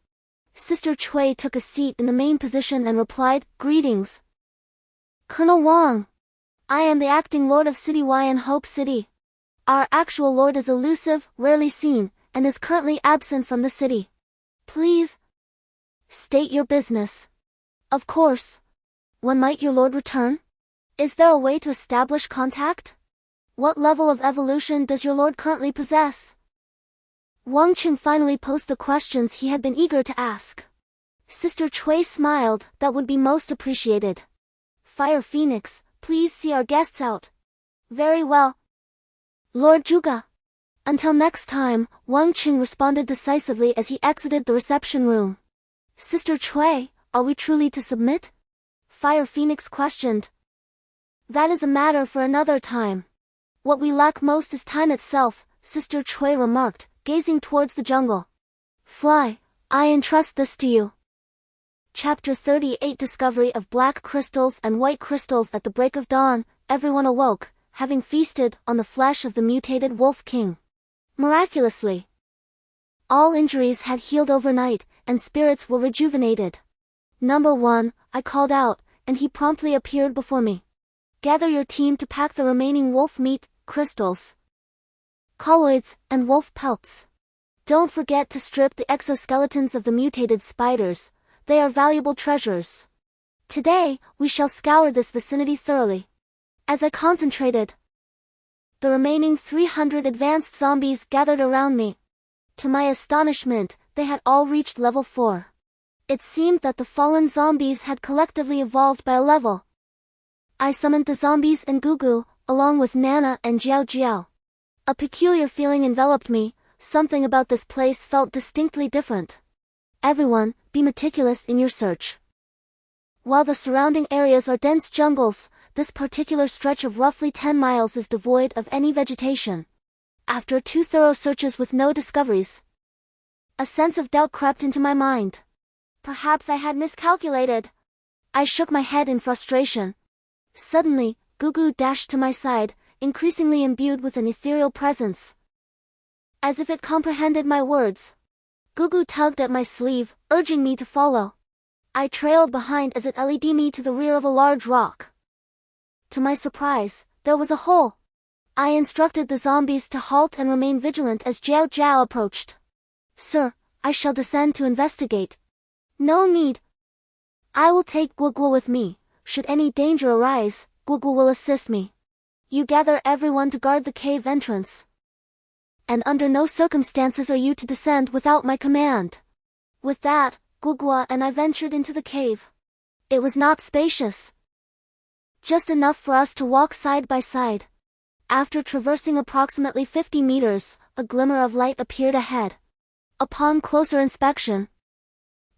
Sister Chui took a seat in the main position and replied, Greetings. Colonel Wang. I am the acting Lord of City Y and Hope City. Our actual Lord is elusive, rarely seen, and is currently absent from the city. Please state your business. Of course. When might your Lord return? Is there a way to establish contact? What level of evolution does your Lord currently possess? Wang Qing finally posed the questions he had been eager to ask. Sister Chui smiled, that would be most appreciated. Fire Phoenix, please see our guests out. Very well. Lord Zhuge. Until next time, Wang Qing responded decisively as he exited the reception room. Sister Chui, are we truly to submit? Fire Phoenix questioned. That is a matter for another time. What we lack most is time itself, Sister Chui remarked, gazing towards the jungle. Fly, I entrust this to you. Chapter 38 Discovery of black crystals and white crystals. At the break of dawn, everyone awoke, having feasted on the flesh of the mutated Wolf King. Miraculously, all injuries had healed overnight, and spirits were rejuvenated. Number 1, I called out, and he promptly appeared before me. Gather your team to pack the remaining wolf meat, crystals, colloids, and wolf pelts. Don't forget to strip the exoskeletons of the mutated spiders, they are valuable treasures. Today, we shall scour this vicinity thoroughly. As I concentrated, the remaining 300 advanced zombies gathered around me. To my astonishment, they had all reached level 4. It seemed that the fallen zombies had collectively evolved by a level. I summoned the zombies and Gugu, along with Nana and Jiao Jiao. A peculiar feeling enveloped me, something about this place felt distinctly different. Everyone, be meticulous in your search. While the surrounding areas are dense jungles, this particular stretch of roughly 10 miles is devoid of any vegetation. After 2 thorough searches with no discoveries, a sense of doubt crept into my mind. Perhaps I had miscalculated. I shook my head in frustration. Suddenly, Gugu dashed to my side, increasingly imbued with an ethereal presence. As if it comprehended my words, Gugu tugged at my sleeve, urging me to follow. I trailed behind as it led me to the rear of a large rock. To my surprise, there was a hole. I instructed the zombies to halt and remain vigilant as Jiao Jiao approached. Sir, I shall descend to investigate. No need. I will take Gugu with me. Should any danger arise, Gugu will assist me. You gather everyone to guard the cave entrance. And under no circumstances are you to descend without my command. With that, Gugu and I ventured into the cave. It was not spacious. Just enough for us to walk side by side. After traversing approximately 50 meters, a glimmer of light appeared ahead. Upon closer inspection,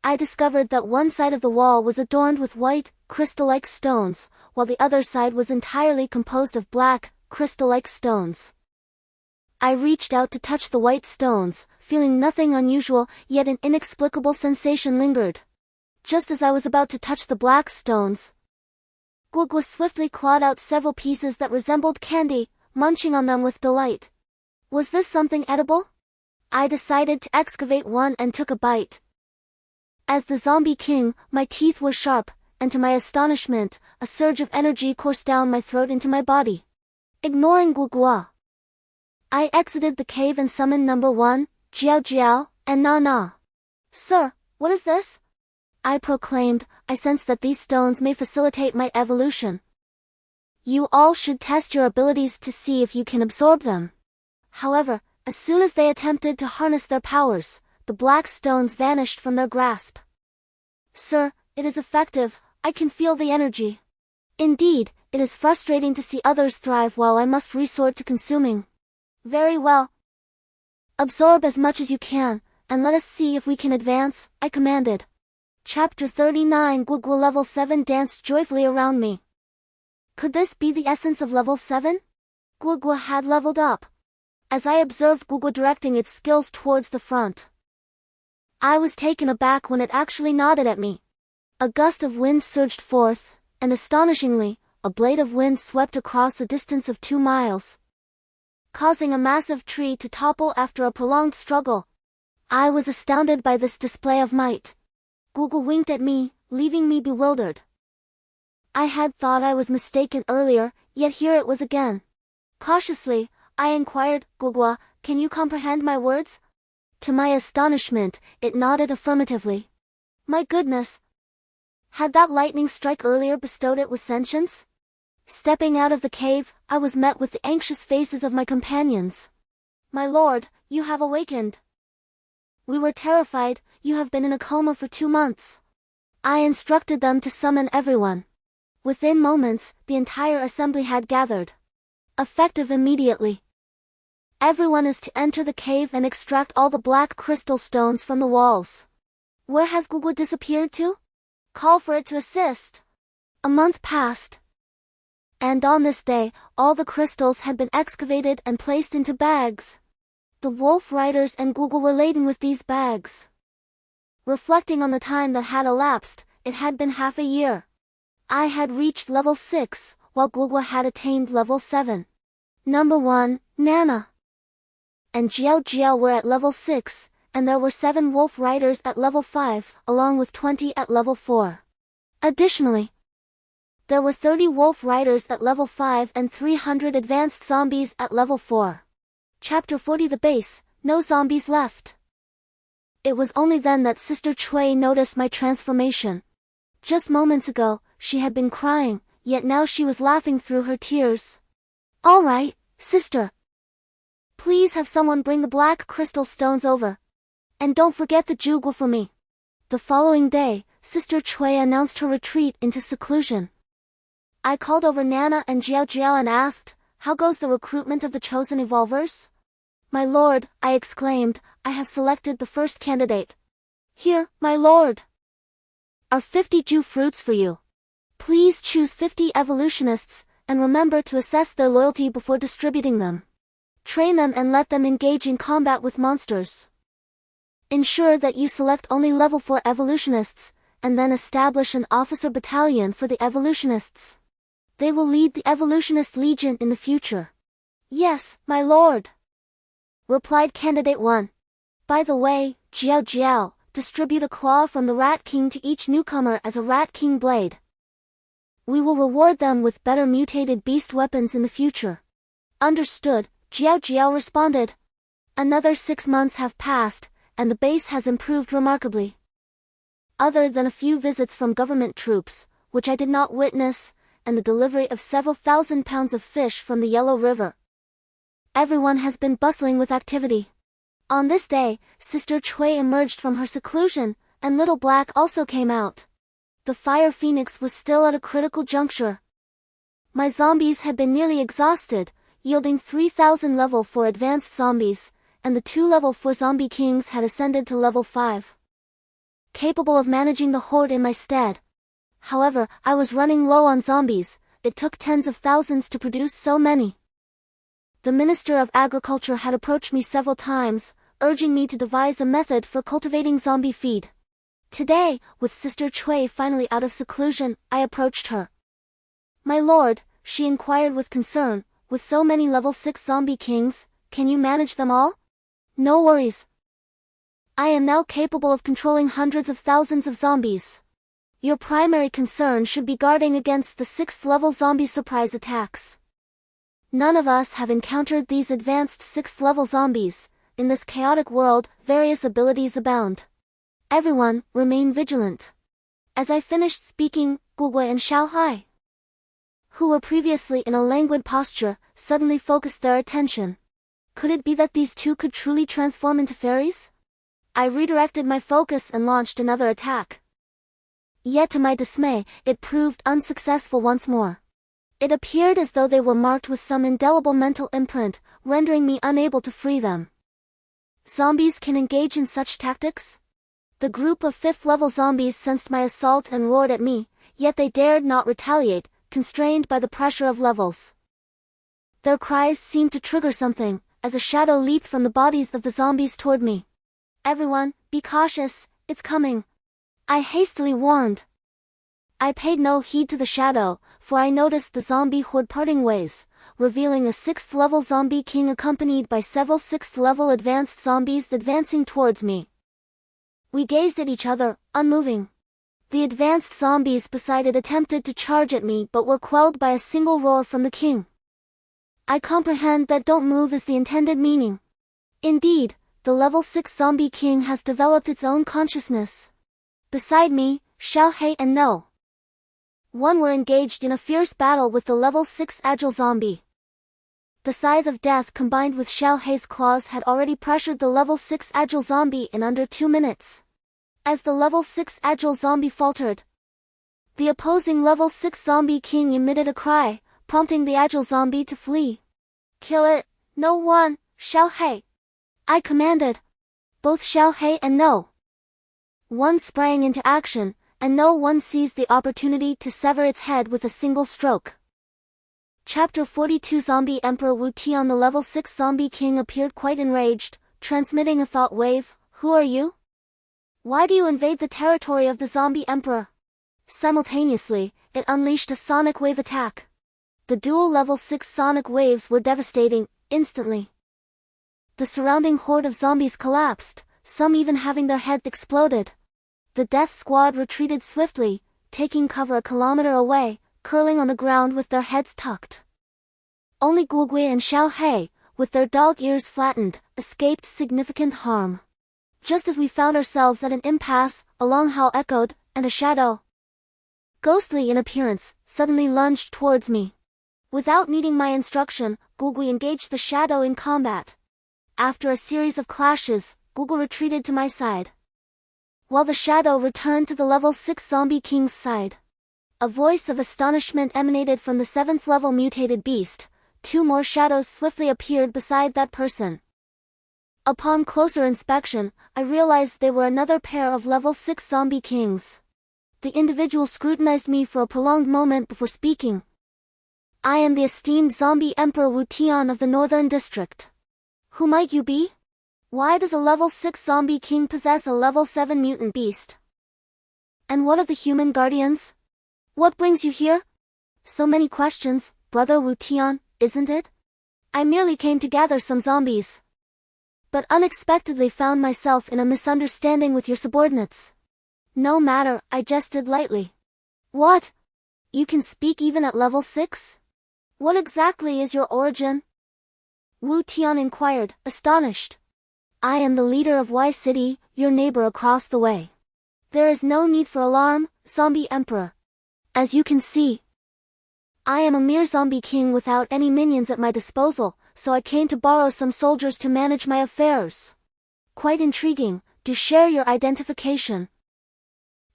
I discovered that one side of the wall was adorned with white, crystal-like stones, while the other side was entirely composed of black, crystal-like stones. I reached out to touch the white stones, feeling nothing unusual, yet an inexplicable sensation lingered. Just as I was about to touch the black stones, Gugu swiftly clawed out several pieces that resembled candy, munching on them with delight. Was this something edible? I decided to excavate one and took a bite. As the zombie king, my teeth were sharp, and to my astonishment, a surge of energy coursed down my throat into my body. Ignoring Gugu, I exited the cave and summoned number 1, Jiao Jiao, and Nana. Sir, what is this? I proclaimed. I sense that these stones may facilitate my evolution. You all should test your abilities to see if you can absorb them. However, as soon as they attempted to harness their powers, the black stones vanished from their grasp. Sir, it is effective. I can feel the energy. Indeed, it is frustrating to see others thrive while I must resort to consuming. Very well. Absorb as much as you can, and let us see if we can advance, I commanded. Chapter 39. Gugu level 7 danced joyfully around me. Could this be the essence of level 7? Gugu had leveled up. As I observed Gugu directing its skills towards the front, I was taken aback when it actually nodded at me. A gust of wind surged forth, and astonishingly, a blade of wind swept across a distance of 2 miles, causing a massive tree to topple after a prolonged struggle. I was astounded by this display of might. Gugu winked at me, leaving me bewildered. I had thought I was mistaken earlier, yet here it was again. Cautiously, I inquired, Gugu, can you comprehend my words? To my astonishment, it nodded affirmatively. My goodness! Had that lightning strike earlier bestowed it with sentience? Stepping out of the cave, I was met with the anxious faces of my companions. My lord, you have awakened. We were terrified. You have been in a coma for 2 months. I instructed them to summon everyone. Within moments, the entire assembly had gathered. Effective immediately. Everyone is to enter the cave and extract all the black crystal stones from the walls. Where has Gugu disappeared to? Call for it to assist. A month passed. And on this day, all the crystals had been excavated and placed into bags. The wolf riders and Gugu were laden with these bags. Reflecting on the time that had elapsed, it had been half a year. I had reached level 6, while Gugu had attained level 7. Number 1, Nana and Jiao Jiao were at level 6, and there were 7 wolf riders at level 5, along with 20 at level 4. Additionally, there were 30 wolf riders at level 5 and 300 advanced zombies at level 4. Chapter 40. The base, no zombies left. It was only then that Sister Chui noticed my transformation. Just moments ago, she had been crying, yet now she was laughing through her tears. All right, sister. Please have someone bring the black crystal stones over. And don't forget the jugal for me. The following day, Sister Chui announced her retreat into seclusion. I called over Nana and Jiao Jiao and asked, how goes the recruitment of the chosen evolvers? My lord, I exclaimed, I have selected the first candidate. Here, my lord, are 50 Jew fruits for you. Please choose 50 evolutionists, and remember to assess their loyalty before distributing them. Train them and let them engage in combat with monsters. Ensure that you select only level 4 evolutionists, and then establish an officer battalion for the evolutionists. They will lead the Evolutionist Legion in the future. Yes, my lord, replied Candidate 1. By the way, Jiao Jiao, distribute a claw from the Rat King to each newcomer as a Rat King blade. We will reward them with better mutated beast weapons in the future. Understood, Jiao Jiao responded. Another 6 months have passed, and the base has improved remarkably. Other than a few visits from government troops, which I did not witness, and the delivery of several thousand pounds of fish from the Yellow River, everyone has been bustling with activity. On this day, Sister Cui emerged from her seclusion, and Little Black also came out. The Fire Phoenix was still at a critical juncture. My zombies had been nearly exhausted, yielding 3,000 level 4 advanced zombies, and the 2 level 4 zombie kings had ascended to level 5. Capable of managing the horde in my stead. However, I was running low on zombies, it took tens of thousands to produce so many. The Minister of Agriculture had approached me several times, urging me to devise a method for cultivating zombie feed. Today, with Sister Cui finally out of seclusion, I approached her. My lord, she inquired with concern, with so many level 6 zombie kings, can you manage them all? No worries. I am now capable of controlling hundreds of thousands of zombies. Your primary concern should be guarding against the 6th level zombie surprise attacks. None of us have encountered these advanced 6th level zombies. In this chaotic world, various abilities abound. Everyone, remain vigilant. As I finished speaking, Gugui and Xiaohai, who were previously in a languid posture, suddenly focused their attention. Could it be that these two could truly transform into fairies? I redirected my focus and launched another attack. Yet to my dismay, it proved unsuccessful once more. It appeared as though they were marked with some indelible mental imprint, rendering me unable to free them. Zombies can engage in such tactics? The group of 5th level zombies sensed my assault and roared at me, yet they dared not retaliate, constrained by the pressure of levels. Their cries seemed to trigger something, as a shadow leaped from the bodies of the zombies toward me. Everyone, be cautious, it's coming, I hastily warned. I paid no heed to the shadow, for I noticed the zombie horde parting ways, revealing a 6th level zombie king accompanied by several 6th level advanced zombies advancing towards me. We gazed at each other, unmoving. The advanced zombies beside it attempted to charge at me but were quelled by a single roar from the king. I comprehend that don't move is the intended meaning. Indeed, the level 6 zombie king has developed its own consciousness. Beside me, Xiaohei and No one were engaged in a fierce battle with the level 6 agile zombie. The scythe of death combined with Xiaohei's claws had already pressured the level 6 agile zombie in under 2 minutes. As the level 6 agile zombie faltered, the opposing level 6 zombie king emitted a cry, prompting the agile zombie to flee. Kill it, No one, Xiaohei, I commanded. Both Xiaohei and No one sprang into action, and No one seized the opportunity to sever its head with a single stroke. Chapter 42 Zombie Emperor Wu Tian. The level 6 zombie king appeared quite enraged, transmitting a thought wave, who are you? Why do you invade the territory of the zombie emperor? Simultaneously, it unleashed a sonic wave attack. The dual level 6 sonic waves were devastating, instantly. The surrounding horde of zombies collapsed, some even having their heads exploded. The death squad retreated swiftly, taking cover a kilometer away, curling on the ground with their heads tucked. Only Gugui and Xiaohei, with their dog ears flattened, escaped significant harm. Just as we found ourselves at an impasse, a long howl echoed, and a shadow, ghostly in appearance, suddenly lunged towards me. Without needing my instruction, Gugui engaged the shadow in combat. After a series of clashes, Gugui retreated to my side, while the shadow returned to the level 6 zombie king's side. A voice of astonishment emanated from the 7th level mutated beast. 2 more shadows swiftly appeared beside that person. Upon closer inspection, I realized they were another pair of level 6 zombie kings. The individual scrutinized me for a prolonged moment before speaking. I am the esteemed zombie Emperor Wu Tian of the Northern District. Who might you be? Why does a level 6 zombie king possess a level 7 mutant beast? And what of the human guardians? What brings you here? So many questions, Brother Wu Tian, isn't it? I merely came to gather some zombies. But unexpectedly found myself in a misunderstanding with your subordinates. No matter, I jested lightly. What? You can speak even at level 6? What exactly is your origin? Wu Tian inquired, astonished. I am the leader of Y City, your neighbor across the way. There is no need for alarm, Zombie Emperor. As you can see, I am a mere zombie king without any minions at my disposal, so I came to borrow some soldiers to manage my affairs. Quite intriguing, do share your identification.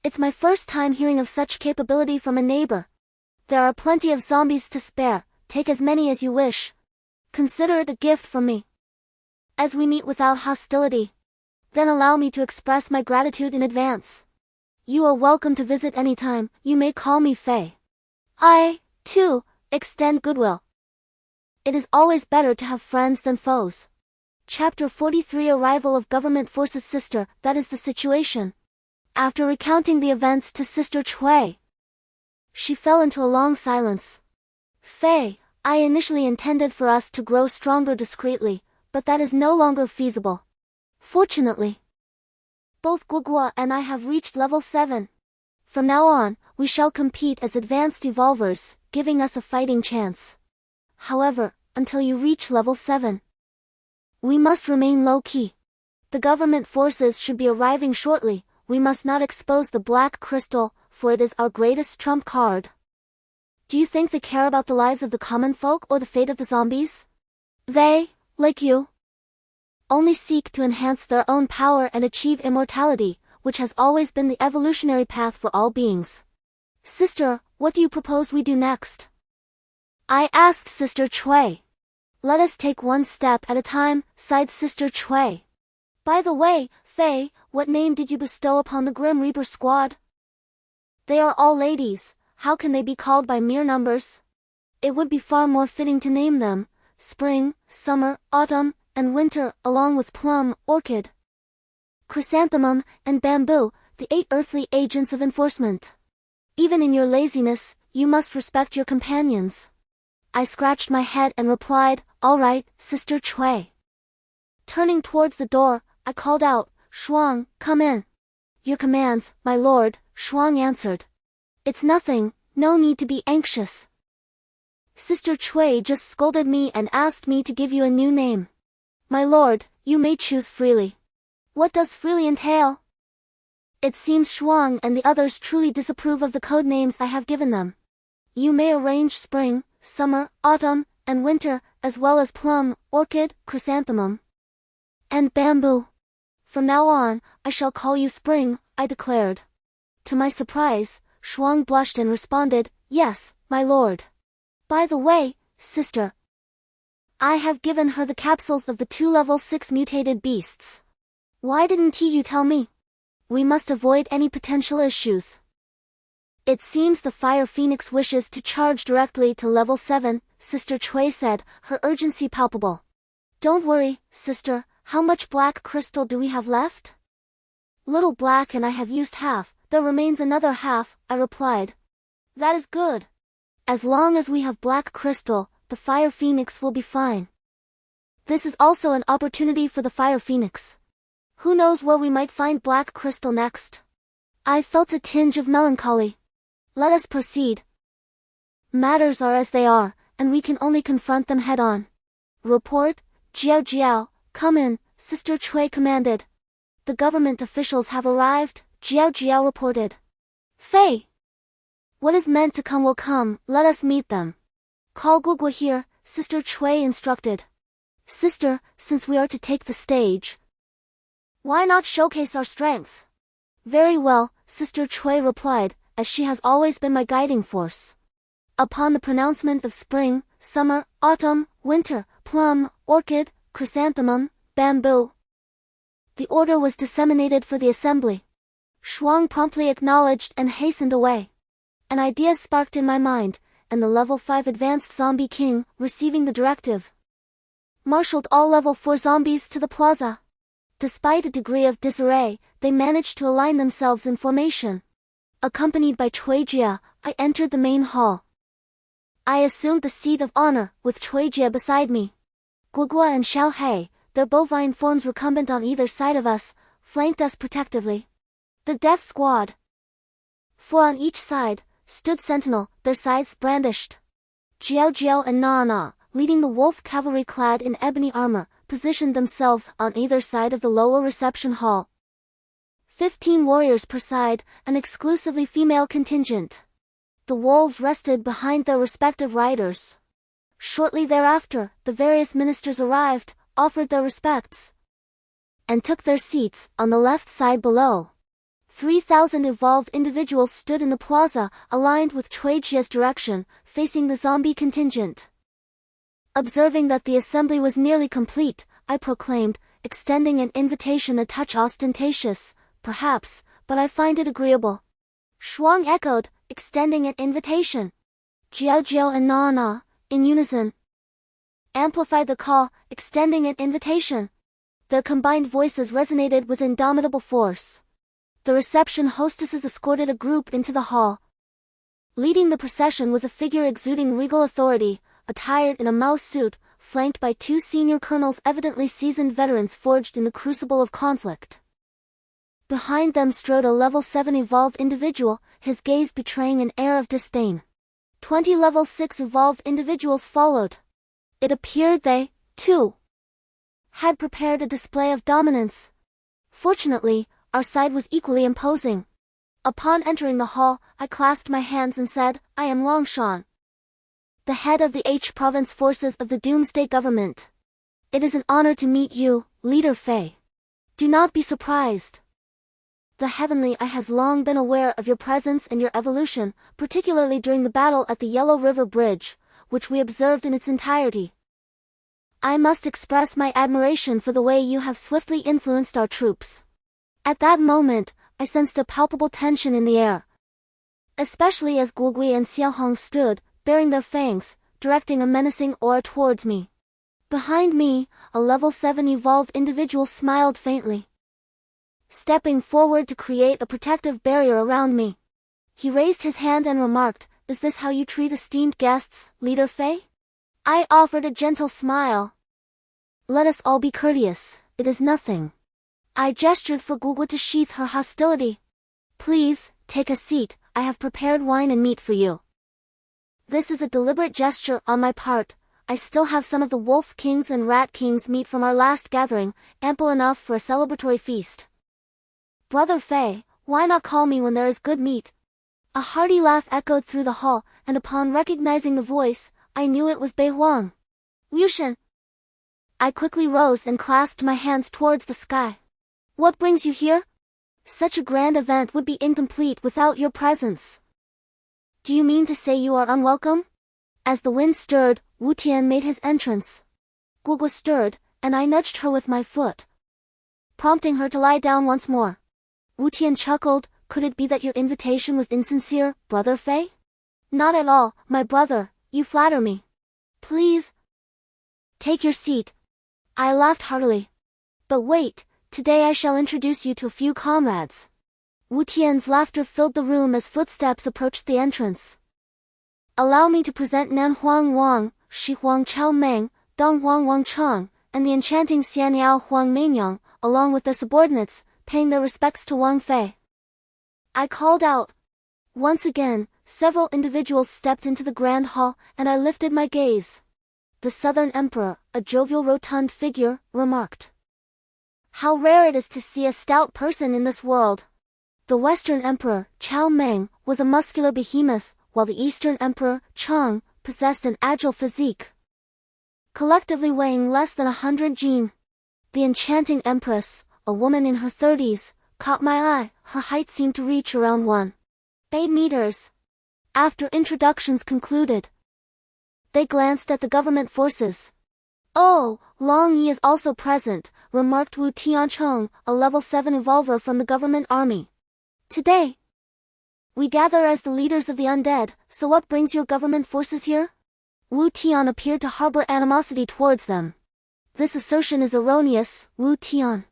It's my first time hearing of such capability from a neighbor. There are plenty of zombies to spare, take as many as you wish. Consider it a gift from me. As we meet without hostility, then allow me to express my gratitude in advance. You are welcome to visit anytime, you may call me Faye. I, too, extend goodwill. It is always better to have friends than foes. Chapter 43 Arrival of Government Forces. Sister, that is the situation. After recounting the events to Sister Chui, she fell into a long silence. Faye, I initially intended for us to grow stronger discreetly, but that is no longer feasible. Fortunately, both Guogua and I have reached level 7. From now on, we shall compete as advanced evolvers, giving us a fighting chance. However, until you reach level 7, we must remain low-key. The government forces should be arriving shortly, we must not expose the black crystal, for it is our greatest trump card. Do you think they care about the lives of the common folk or the fate of the zombies? They, like you, only seek to enhance their own power and achieve immortality, which has always been the evolutionary path for all beings. Sister, what do you propose we do next? I asked Sister Chui. Let us take one step at a time, sighed Sister Chui. By the way, Faye, what name did you bestow upon the Grim Reaper squad? They are all ladies, how can they be called by mere numbers? It would be far more fitting to name them Spring, Summer, Autumn, and Winter, along with Plum, Orchid, Chrysanthemum, and Bamboo, the 8 earthly agents of enforcement. Even in your laziness, you must respect your companions. I scratched my head and replied, all right, Sister Chui. Turning towards the door, I called out, Shuang, come in. Your commands, my lord, Shuang answered. It's nothing, no need to be anxious. Sister Chui just scolded me and asked me to give you a new name. My lord, you may choose freely. What does freely entail? It seems Shuang and the others truly disapprove of the code names I have given them. You may arrange Spring, Summer, Autumn, and Winter, as well as Plum, Orchid, Chrysanthemum, and Bamboo. From now on, I shall call you Spring, I declared. To my surprise, Shuang blushed and responded, yes, my lord. By the way, sister, I have given her the capsules of the 2 level 6 mutated beasts. Why didn't you tell me? We must avoid any potential issues. It seems the Fire Phoenix wishes to charge directly to level 7, Sister Chui said, her urgency palpable. Don't worry, sister, how much black crystal do we have left? Little Black and I have used half, there remains another half, I replied. That is good. As long as we have black crystal, the Fire Phoenix will be fine. This is also an opportunity for the Fire Phoenix. Who knows where we might find black crystal next? I felt a tinge of melancholy. Let us proceed. Matters are as they are, and we can only confront them head-on. Report, Jiao Jiao, come in, Sister Chui commanded. The government officials have arrived, Jiao Jiao reported. Faye! What is meant to come will come, let us meet them. Call Guogua here, Sister Chui instructed. Sister, since we are to take the stage, why not showcase our strength? Very well, Sister Chui replied, as she has always been my guiding force. Upon the pronouncement of spring, summer, autumn, winter, plum, orchid, chrysanthemum, bamboo, the order was disseminated for the assembly. Shuang promptly acknowledged and hastened away. An idea sparked in my mind, and the level 5 advanced zombie king, receiving the directive, marshaled all level 4 zombies to the plaza. Despite a degree of disarray, they managed to align themselves in formation. Accompanied by Chuijia, I entered the main hall. I assumed the seat of honor, with Chuijia beside me. Guogua and Xiaohei, their bovine forms recumbent on either side of us, flanked us protectively. The death squad, 4 on each side, stood sentinel, their scythes brandished. Jiao Jiao and Na Na, leading the wolf cavalry clad in ebony armor, positioned themselves on either side of the lower reception hall. 15 warriors per side, an exclusively female contingent. The wolves rested behind their respective riders. Shortly thereafter, the various ministers arrived, offered their respects, and took their seats on the left side below. 3,000 evolved individuals stood in the plaza, aligned with Chuijia's direction, facing the zombie contingent. Observing that the assembly was nearly complete, I proclaimed, extending an invitation a touch ostentatious, perhaps, but I find it agreeable. Shuang echoed, extending an invitation. Jiao Jiao and Na Na, in unison, amplified the call, extending an invitation. Their combined voices resonated with indomitable force. The reception hostesses escorted a group into the hall. Leading the procession was a figure exuding regal authority, attired in a mouse suit, flanked by 2 senior colonels, evidently seasoned veterans forged in the crucible of conflict. Behind them strode a level 7 evolved individual, his gaze betraying an air of disdain. 20 level 6 evolved individuals followed. It appeared they, too, had prepared a display of dominance. Fortunately, our side was equally imposing. Upon entering the hall, I clasped my hands and said, I am Longshan, the head of the H province forces of the Doomsday government. It is an honor to meet you, Leader Fei. Do not be surprised. The Heavenly Eye has long been aware of your presence and your evolution, particularly during the battle at the Yellow River Bridge, which we observed in its entirety. I must express my admiration for the way you have swiftly influenced our troops. At that moment, I sensed a palpable tension in the air, especially as Guogui and Xiaohong stood, baring their fangs, directing a menacing aura towards me. Behind me, a level 7 evolved individual smiled faintly, stepping forward to create a protective barrier around me. He raised his hand and remarked, Is this how you treat esteemed guests, Leader Fei? I offered a gentle smile. Let us all be courteous, it is nothing. I gestured for Guogua to sheath her hostility. Please, take a seat, I have prepared wine and meat for you. This is a deliberate gesture on my part. I still have some of the Wolf King's and Rat King's meat from our last gathering, ample enough for a celebratory feast. Brother Fei, why not call me when there is good meat? A hearty laugh echoed through the hall, and upon recognizing the voice, I knew it was Bei Huang. Yushin. I quickly rose and clasped my hands towards the sky. What brings you here? Such a grand event would be incomplete without your presence. Do you mean to say you are unwelcome? As the wind stirred, Wu Tian made his entrance. Guogua stirred, and I nudged her with my foot, prompting her to lie down once more. Wu Tian chuckled, could it be that your invitation was insincere, Brother Fei? Not at all, my brother, you flatter me. Please, take your seat. I laughed heartily. But wait, today I shall introduce you to a few comrades. Wu Tian's laughter filled the room as footsteps approached the entrance. Allow me to present Nan Huang Wang, Shi Huang Chao Meng, Dong Huang Wang Chang, and the enchanting Xianyao Huang Meinyang, along with their subordinates, paying their respects to Wang Fei. I called out. Once again, several individuals stepped into the grand hall, and I lifted my gaze. The Southern Emperor, a jovial rotund figure, remarked, How rare it is to see a stout person in this world. The Western Emperor, Chao Meng, was a muscular behemoth, while the Eastern Emperor, Chang, possessed an agile physique, collectively weighing less than 100 jin. The enchanting Empress, a woman in her 30s, caught my eye. Her height seemed to reach around 1. Bay meters. After introductions concluded, they glanced at the government forces. Oh, Long Yi is also present, remarked Wu Tiancheng, a level 7 evolver from the government army. Today, we gather as the leaders of the undead, so what brings your government forces here? Wu Tian appeared to harbor animosity towards them. This assertion is erroneous, Wu Tian.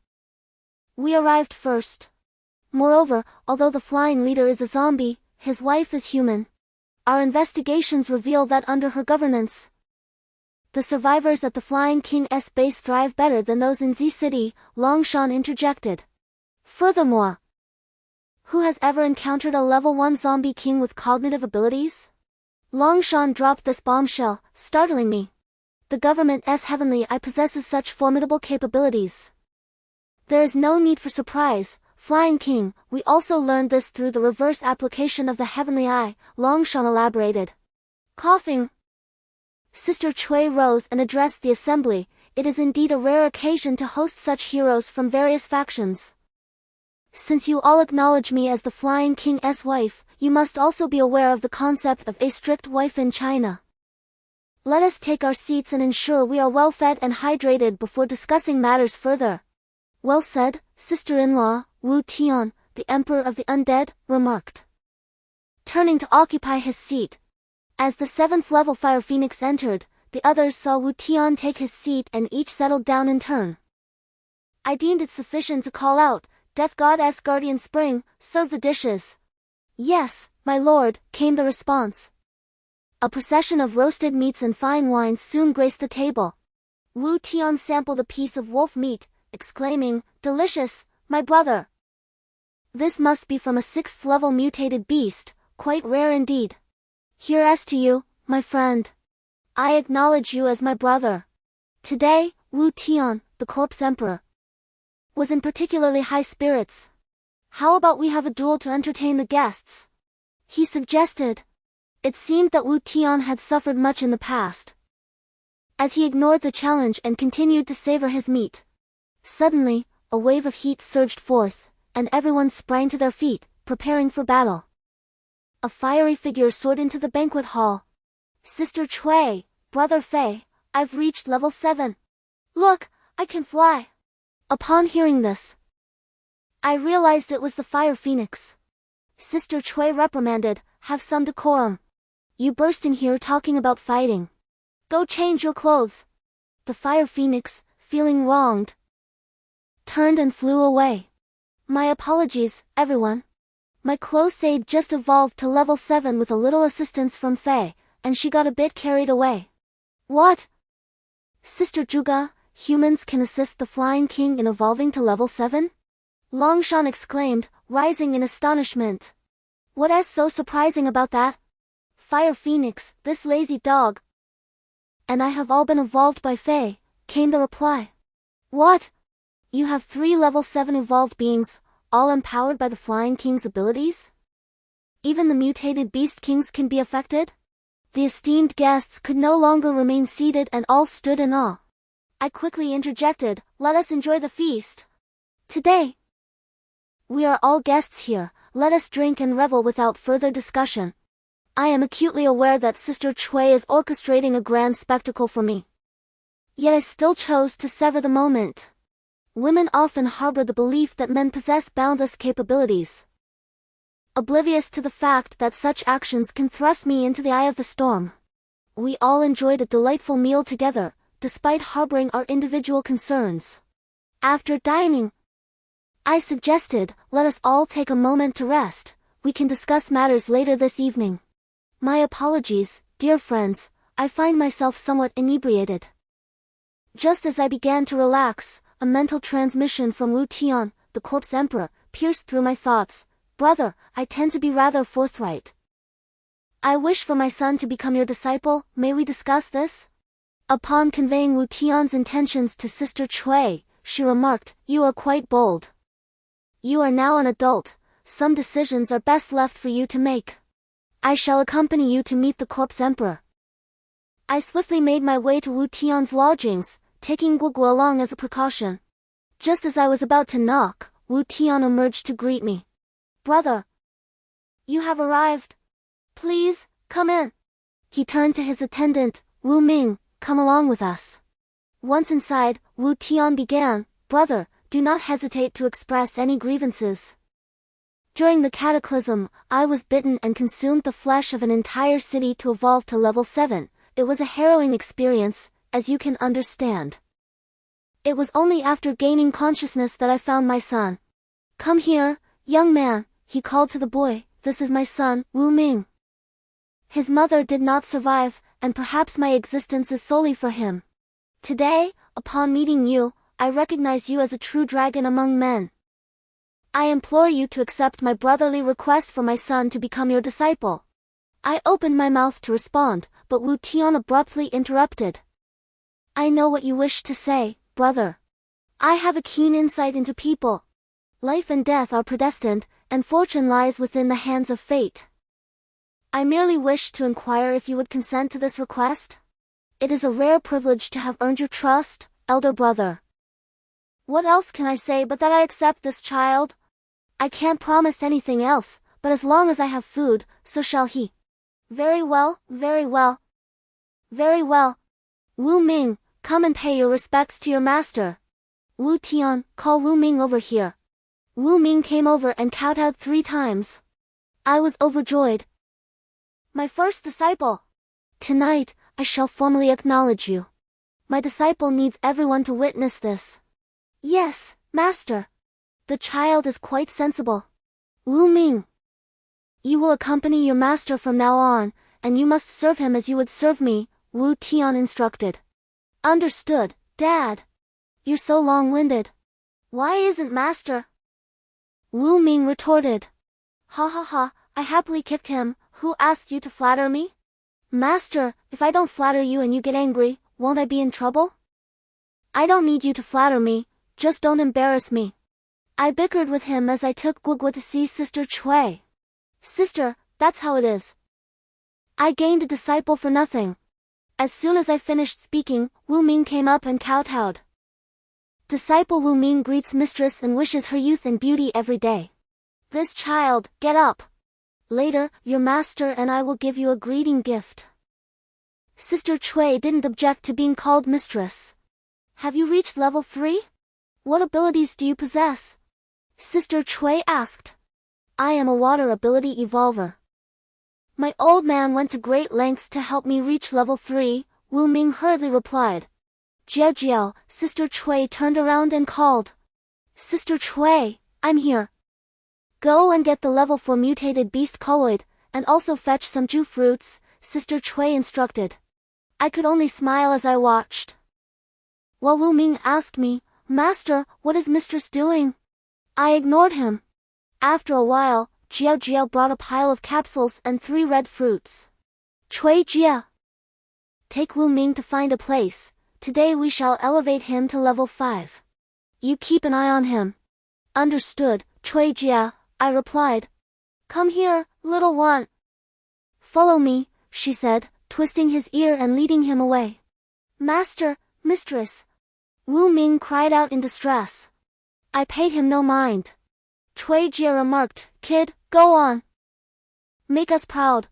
We arrived first. Moreover, although the flying leader is a zombie, his wife is human. Our investigations reveal that under her governance, the survivors at the Flying King's base thrive better than those in Z City, Longshan interjected. Furthermore, who has ever encountered a level 1 zombie king with cognitive abilities? Longshan dropped this bombshell, startling me. The government's Heavenly Eye possesses such formidable capabilities. There is no need for surprise, Flying King. We also learned this through the reverse application of the Heavenly Eye, Longshan elaborated. Coughing, Sister Chui rose and addressed the assembly. It is indeed a rare occasion to host such heroes from various factions. Since you all acknowledge me as the Flying King's wife, you must also be aware of the concept of a strict wife in China. Let us take our seats and ensure we are well fed and hydrated before discussing matters further. Well said, sister-in-law, Wu Tian, the Emperor of the Undead, remarked, turning to occupy his seat. As the 7th level Fire Phoenix entered, the others saw Wu Tian take his seat and each settled down in turn. I deemed it sufficient to call out, Death Goddess Guardian Spring, serve the dishes. Yes, my lord, came the response. A procession of roasted meats and fine wines soon graced the table. Wu Tian sampled a piece of wolf meat, exclaiming, delicious, my brother. This must be from a 6th level mutated beast, quite rare indeed. Here's to you, my friend. I acknowledge you as my brother. Today, Wu Tian, the Corpse Emperor, was in particularly high spirits. How about we have a duel to entertain the guests? He suggested. It seemed that Wu Tian had suffered much in the past. As he ignored the challenge and continued to savor his meat, suddenly, a wave of heat surged forth, and everyone sprang to their feet, preparing for battle. A fiery figure soared into the banquet hall. Sister Chui, Brother Fei, I've reached level 7. Look, I can fly. Upon hearing this, I realized it was the Fire Phoenix. Sister Chui reprimanded, have some decorum. You burst in here talking about fighting. Go change your clothes. The Fire Phoenix, feeling wronged, turned and flew away. My apologies, everyone. My close aide just evolved to level 7 with a little assistance from Fei, and she got a bit carried away. What? Sister Zhuge, humans can assist the Flying King in evolving to level 7? Longshan exclaimed, rising in astonishment. What is so surprising about that? Fire Phoenix, this lazy dog. And I have all been evolved by Fei, came the reply. What? You have 3 level 7 evolved beings, all empowered by the Flying King's abilities? Even the mutated Beast Kings can be affected? The esteemed guests could no longer remain seated and all stood in awe. I quickly interjected, let us enjoy the feast. Today, we are all guests here, let us drink and revel without further discussion. I am acutely aware that Sister Chui is orchestrating a grand spectacle for me. Yet I still chose to sever the moment. Women often harbor the belief that men possess boundless capabilities, oblivious to the fact that such actions can thrust me into the eye of the storm. We all enjoyed a delightful meal together, despite harboring our individual concerns. After dining, I suggested, let us all take a moment to rest. We can discuss matters later this evening. My apologies, dear friends, I find myself somewhat inebriated. Just as I began to relax, a mental transmission from Wu Tian, the Corpse Emperor, pierced through my thoughts. Brother, I tend to be rather forthright. I wish for my son to become your disciple, may we discuss this? Upon conveying Wu Tian's intentions to Sister Chui, she remarked, you are quite bold. You are now an adult, some decisions are best left for you to make. I shall accompany you to meet the Corpse Emperor. I swiftly made my way to Wu Tian's lodgings, taking Gugu along as a precaution. Just as I was about to knock, Wu Tian emerged to greet me. Brother, You have arrived. Please, come in. He turned to his attendant, Wu Ming, come along with us. Once inside, Wu Tian began, brother, do not hesitate to express any grievances. During the cataclysm, I was bitten and consumed the flesh of an entire city to evolve to level 7. It was a harrowing experience, as you can understand. It was only after gaining consciousness that I found my son. Come here, young man, he called to the boy, this is my son, Wu Ming. His mother did not survive, and perhaps my existence is solely for him. Today, upon meeting you, I recognize you as a true dragon among men. I implore you to accept my brotherly request for my son to become your disciple. I opened my mouth to respond, but Wu Tian abruptly interrupted. I know what you wish to say, brother. I have a keen insight into people. Life and death are predestined, and fortune lies within the hands of fate. I merely wish to inquire if you would consent to this request. It is a rare privilege to have earned your trust, elder brother. What else can I say but that I accept this child? I can't promise anything else, but as long as I have food, so shall he. Very well, very well. Very well. Wu Ming, come and pay your respects to your master. Wu Tian, call Wu Ming over here. Wu Ming came over and kowtowed 3 times. I was overjoyed. My first disciple. Tonight, I shall formally acknowledge you. My disciple needs everyone to witness this. Yes, master. The child is quite sensible. Wu Ming. You will accompany your master from now on, and you must serve him as you would serve me, Wu Tian instructed. Understood, Dad. You're so long-winded. Why isn't master? Wu Ming retorted. Ha ha ha, I happily kicked him, who asked you to flatter me? Master, if I don't flatter you and you get angry, won't I be in trouble? I don't need you to flatter me, just don't embarrass me. I bickered with him as I took Guogua to see Sister Cui. Sister, that's how it is. I gained a disciple for nothing. As soon as I finished speaking, Wu Ming came up and kowtowed. Disciple Wu Ming greets mistress and wishes her youth and beauty every day. This child, get up. Later, your master and I will give you a greeting gift. Sister Cui didn't object to being called mistress. Have you reached level 3? What abilities do you possess? Sister Cui asked. I am a water ability evolver. My old man went to great lengths to help me reach level 3, Wu Ming hurriedly replied. Jiao Jiao, Sister Cui turned around and called. Sister Cui, I'm here. Go and get the level 4 mutated beast colloid, and also fetch some Ju fruits, Sister Cui instructed. I could only smile as I watched. While Wu Ming asked me, Master, what is mistress doing? I ignored him. After a while, Jiao Jiao brought a pile of capsules and 3 red fruits. Cui Jia. Take Wu Ming to find a place. Today we shall elevate him to level 5. You keep an eye on him. Understood, Cui Jia, I replied. Come here, little one. Follow me, she said, twisting his ear and leading him away. Master, mistress. Wu Ming cried out in distress. I paid him no mind. Cui Jia remarked, Kid, go on. Make us proud.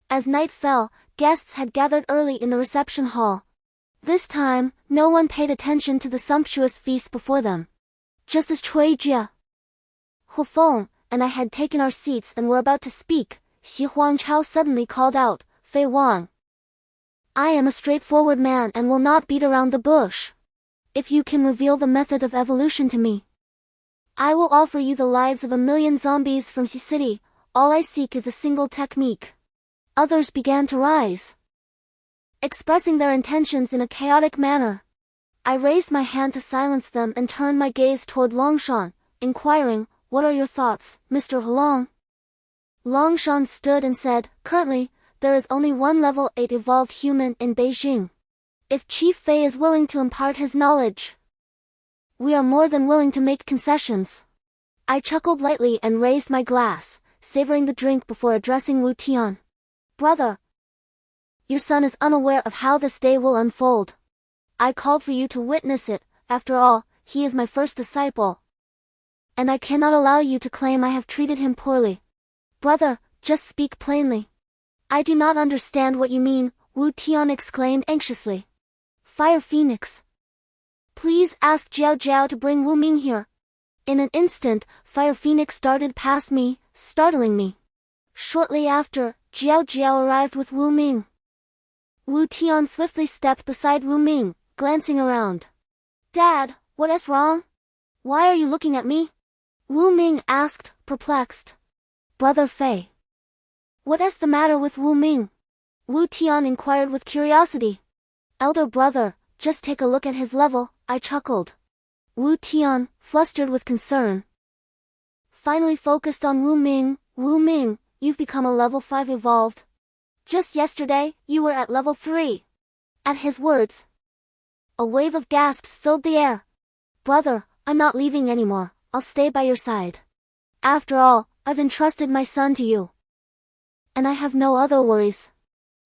As night fell, guests had gathered early in the reception hall. This time, no one paid attention to the sumptuous feast before them. Just as Cui Jia, Hu Feng, and I had taken our seats and were about to speak, Xi Huangchao suddenly called out, Fei Wang. I am a straightforward man and will not beat around the bush. If you can reveal the method of evolution to me, I will offer you the lives of 1,000,000 zombies from Xi City. All I seek is a single technique. Others began to rise, expressing their intentions in a chaotic manner. I raised my hand to silence them and turned my gaze toward Longshan, inquiring, What are your thoughts, Mr. Hulong? Longshan stood and said, Currently, there is only one level 8 evolved human in Beijing. If Chief Fei is willing to impart his knowledge, we are more than willing to make concessions. I chuckled lightly and raised my glass, savoring the drink before addressing Wu Tian. Brother, your son is unaware of how this day will unfold. I called for you to witness it. After all, he is my first disciple. And I cannot allow you to claim I have treated him poorly. Brother, just speak plainly. I do not understand what you mean, Wu Tian exclaimed anxiously. Fire Phoenix. Please ask Jiao Jiao to bring Wu Ming here. In an instant, Fire Phoenix darted past me, startling me. Shortly after, Jiao Jiao arrived with Wu Ming. Wu Tian swiftly stepped beside Wu Ming, glancing around. Dad, what is wrong? Why are you looking at me? Wu Ming asked, perplexed. Brother Fei. What is the matter with Wu Ming? Wu Tian inquired with curiosity. Elder brother, just take a look at his level, I chuckled. Wu Tian, flustered with concern, finally focused on Wu Ming. Wu Ming, you've become a level 5 evolved. Just yesterday, you were at level 3. At his words, a wave of gasps filled the air. Brother, I'm not leaving anymore, I'll stay by your side. After all, I've entrusted my son to you. And I have no other worries.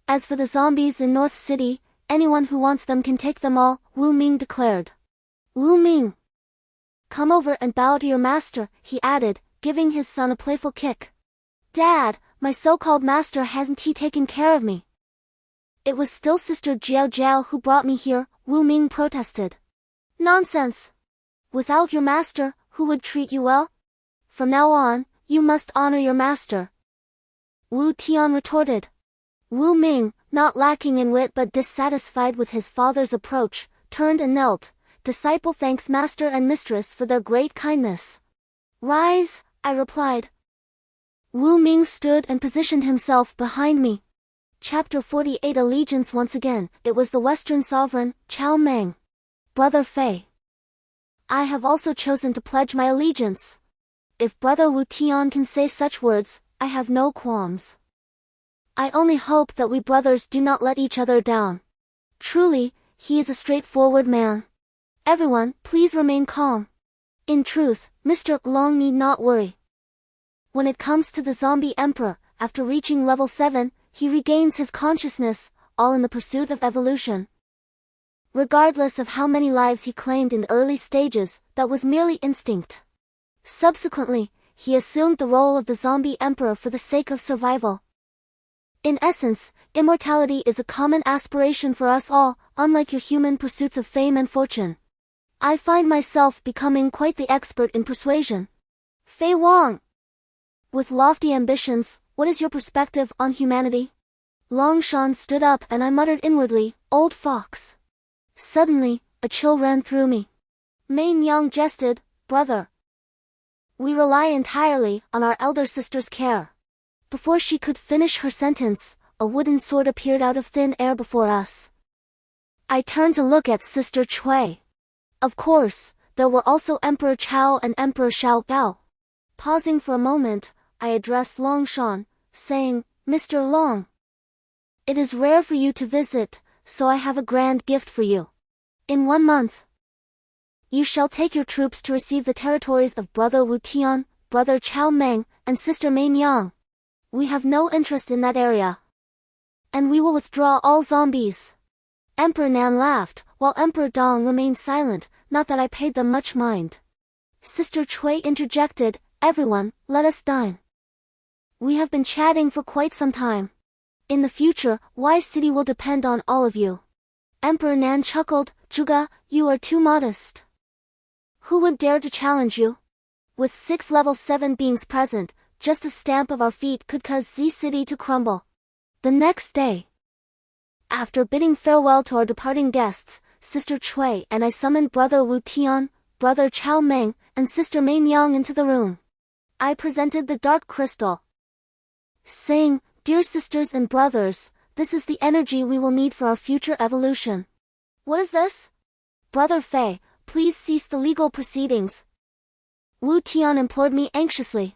As for the zombies in North City, anyone who wants them can take them all, Wu Ming declared. Wu Ming. Come over and bow to your master, he added, giving his son a playful kick. Dad, my so-called master hasn't he taken care of me? It was still Sister Jiao Jiao who brought me here, Wu Ming protested. Nonsense. Without your master, who would treat you well? From now on, you must honor your master. Wu Tian retorted. Wu Ming, not lacking in wit but dissatisfied with his father's approach, turned and knelt. Disciple thanks master and mistress for their great kindness. Rise, I replied. Wu Ming stood and positioned himself behind me. Chapter 48 Allegiance. Once again, it was the Western sovereign, Chao Meng. Brother Fei. I have also chosen to pledge my allegiance. If Brother Wu Tian can say such words, I have no qualms. I only hope that we brothers do not let each other down. Truly, he is a straightforward man. Everyone, please remain calm. In truth, Mr. Long need not worry. When it comes to the zombie emperor, after reaching level 7, he regains his consciousness, all in the pursuit of evolution. Regardless of how many lives he claimed in the early stages, that was merely instinct. Subsequently, he assumed the role of the zombie emperor for the sake of survival. In essence, immortality is a common aspiration for us all, unlike your human pursuits of fame and fortune. I find myself becoming quite the expert in persuasion. Fei Wang. With lofty ambitions, what is your perspective on humanity? Longshan stood up and I muttered inwardly, old fox. Suddenly, a chill ran through me. Mei Nyang jested, brother. We rely entirely on our elder sister's care. Before she could finish her sentence, a wooden sword appeared out of thin air before us. I turned to look at Sister Cui. Of course, there were also Emperor Chao and Emperor Xiao Bao. Pausing for a moment, I addressed Longshan, saying, Mr. Long. It is rare for you to visit, so I have a grand gift for you. In 1 month, you shall take your troops to receive the territories of Brother Wu Tian, Brother Chao Meng, and Sister Mei Nyang. We have no interest in that area. And we will withdraw all zombies. Emperor Nan laughed, while Emperor Dong remained silent, not that I paid them much mind. Sister Cui interjected, everyone, let us dine. We have been chatting for quite some time. In the future, Wise City will depend on all of you. Emperor Nan chuckled, Zhuge, you are too modest. Who would dare to challenge you? With 6 level 7 beings present, just a stamp of our feet could cause Z City to crumble. The next day, after bidding farewell to our departing guests, Sister Cui and I summoned Brother Wu Tian, Brother Chao Meng, and Sister Mei Nyang into the room. I presented the dark crystal, saying, Dear sisters and brothers, this is the energy we will need for our future evolution. What is this? Brother Fei, please cease the legal proceedings. Wu Tian implored me anxiously.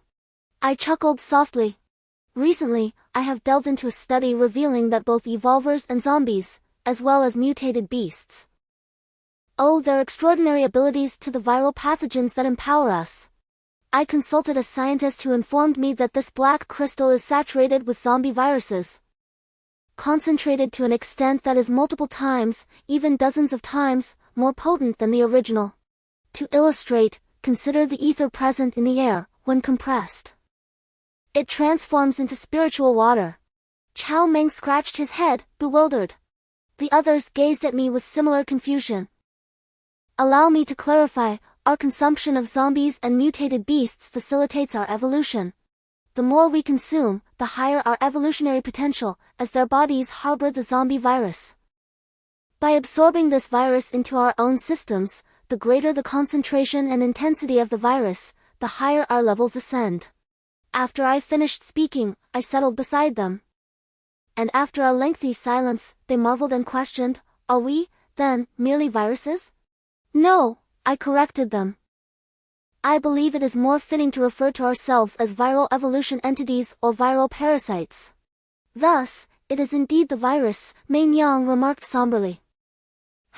I chuckled softly. Recently, I have delved into a study revealing that both evolvers and zombies, as well as mutated beasts, owe their extraordinary abilities to the viral pathogens that empower us. I consulted a scientist who informed me that this black crystal is saturated with zombie viruses, concentrated to an extent that is multiple times, even dozens of times, more potent than the original. To illustrate, consider the ether present in the air, when compressed. It transforms into spiritual water. Chow Meng scratched his head, bewildered. The others gazed at me with similar confusion. Allow me to clarify, our consumption of zombies and mutated beasts facilitates our evolution. The more we consume, the higher our evolutionary potential, as their bodies harbor the zombie virus. By absorbing this virus into our own systems, the greater the concentration and intensity of the virus, the higher our levels ascend. After I finished speaking, I settled beside them. And after a lengthy silence, they marveled and questioned, "Are we, then, merely viruses?" "No," I corrected them. "I believe it is more fitting to refer to ourselves as viral evolution entities or viral parasites." "Thus, it is indeed the virus," Mei Yang remarked somberly.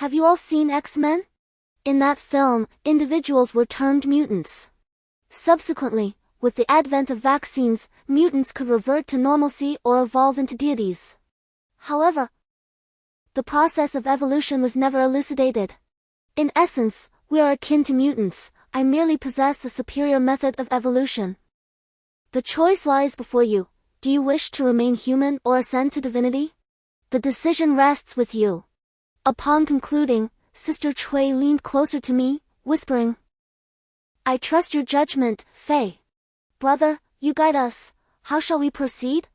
"Have you all seen X-Men? In that film, individuals were termed mutants. Subsequently, with the advent of vaccines, mutants could revert to normalcy or evolve into deities. However, the process of evolution was never elucidated. In essence, we are akin to mutants. I merely possess a superior method of evolution. The choice lies before you. Do you wish to remain human or ascend to divinity? The decision rests with you." Upon concluding, Sister Cui leaned closer to me, whispering, "I trust your judgment, Fei. Brother, you guide us. How shall we proceed?"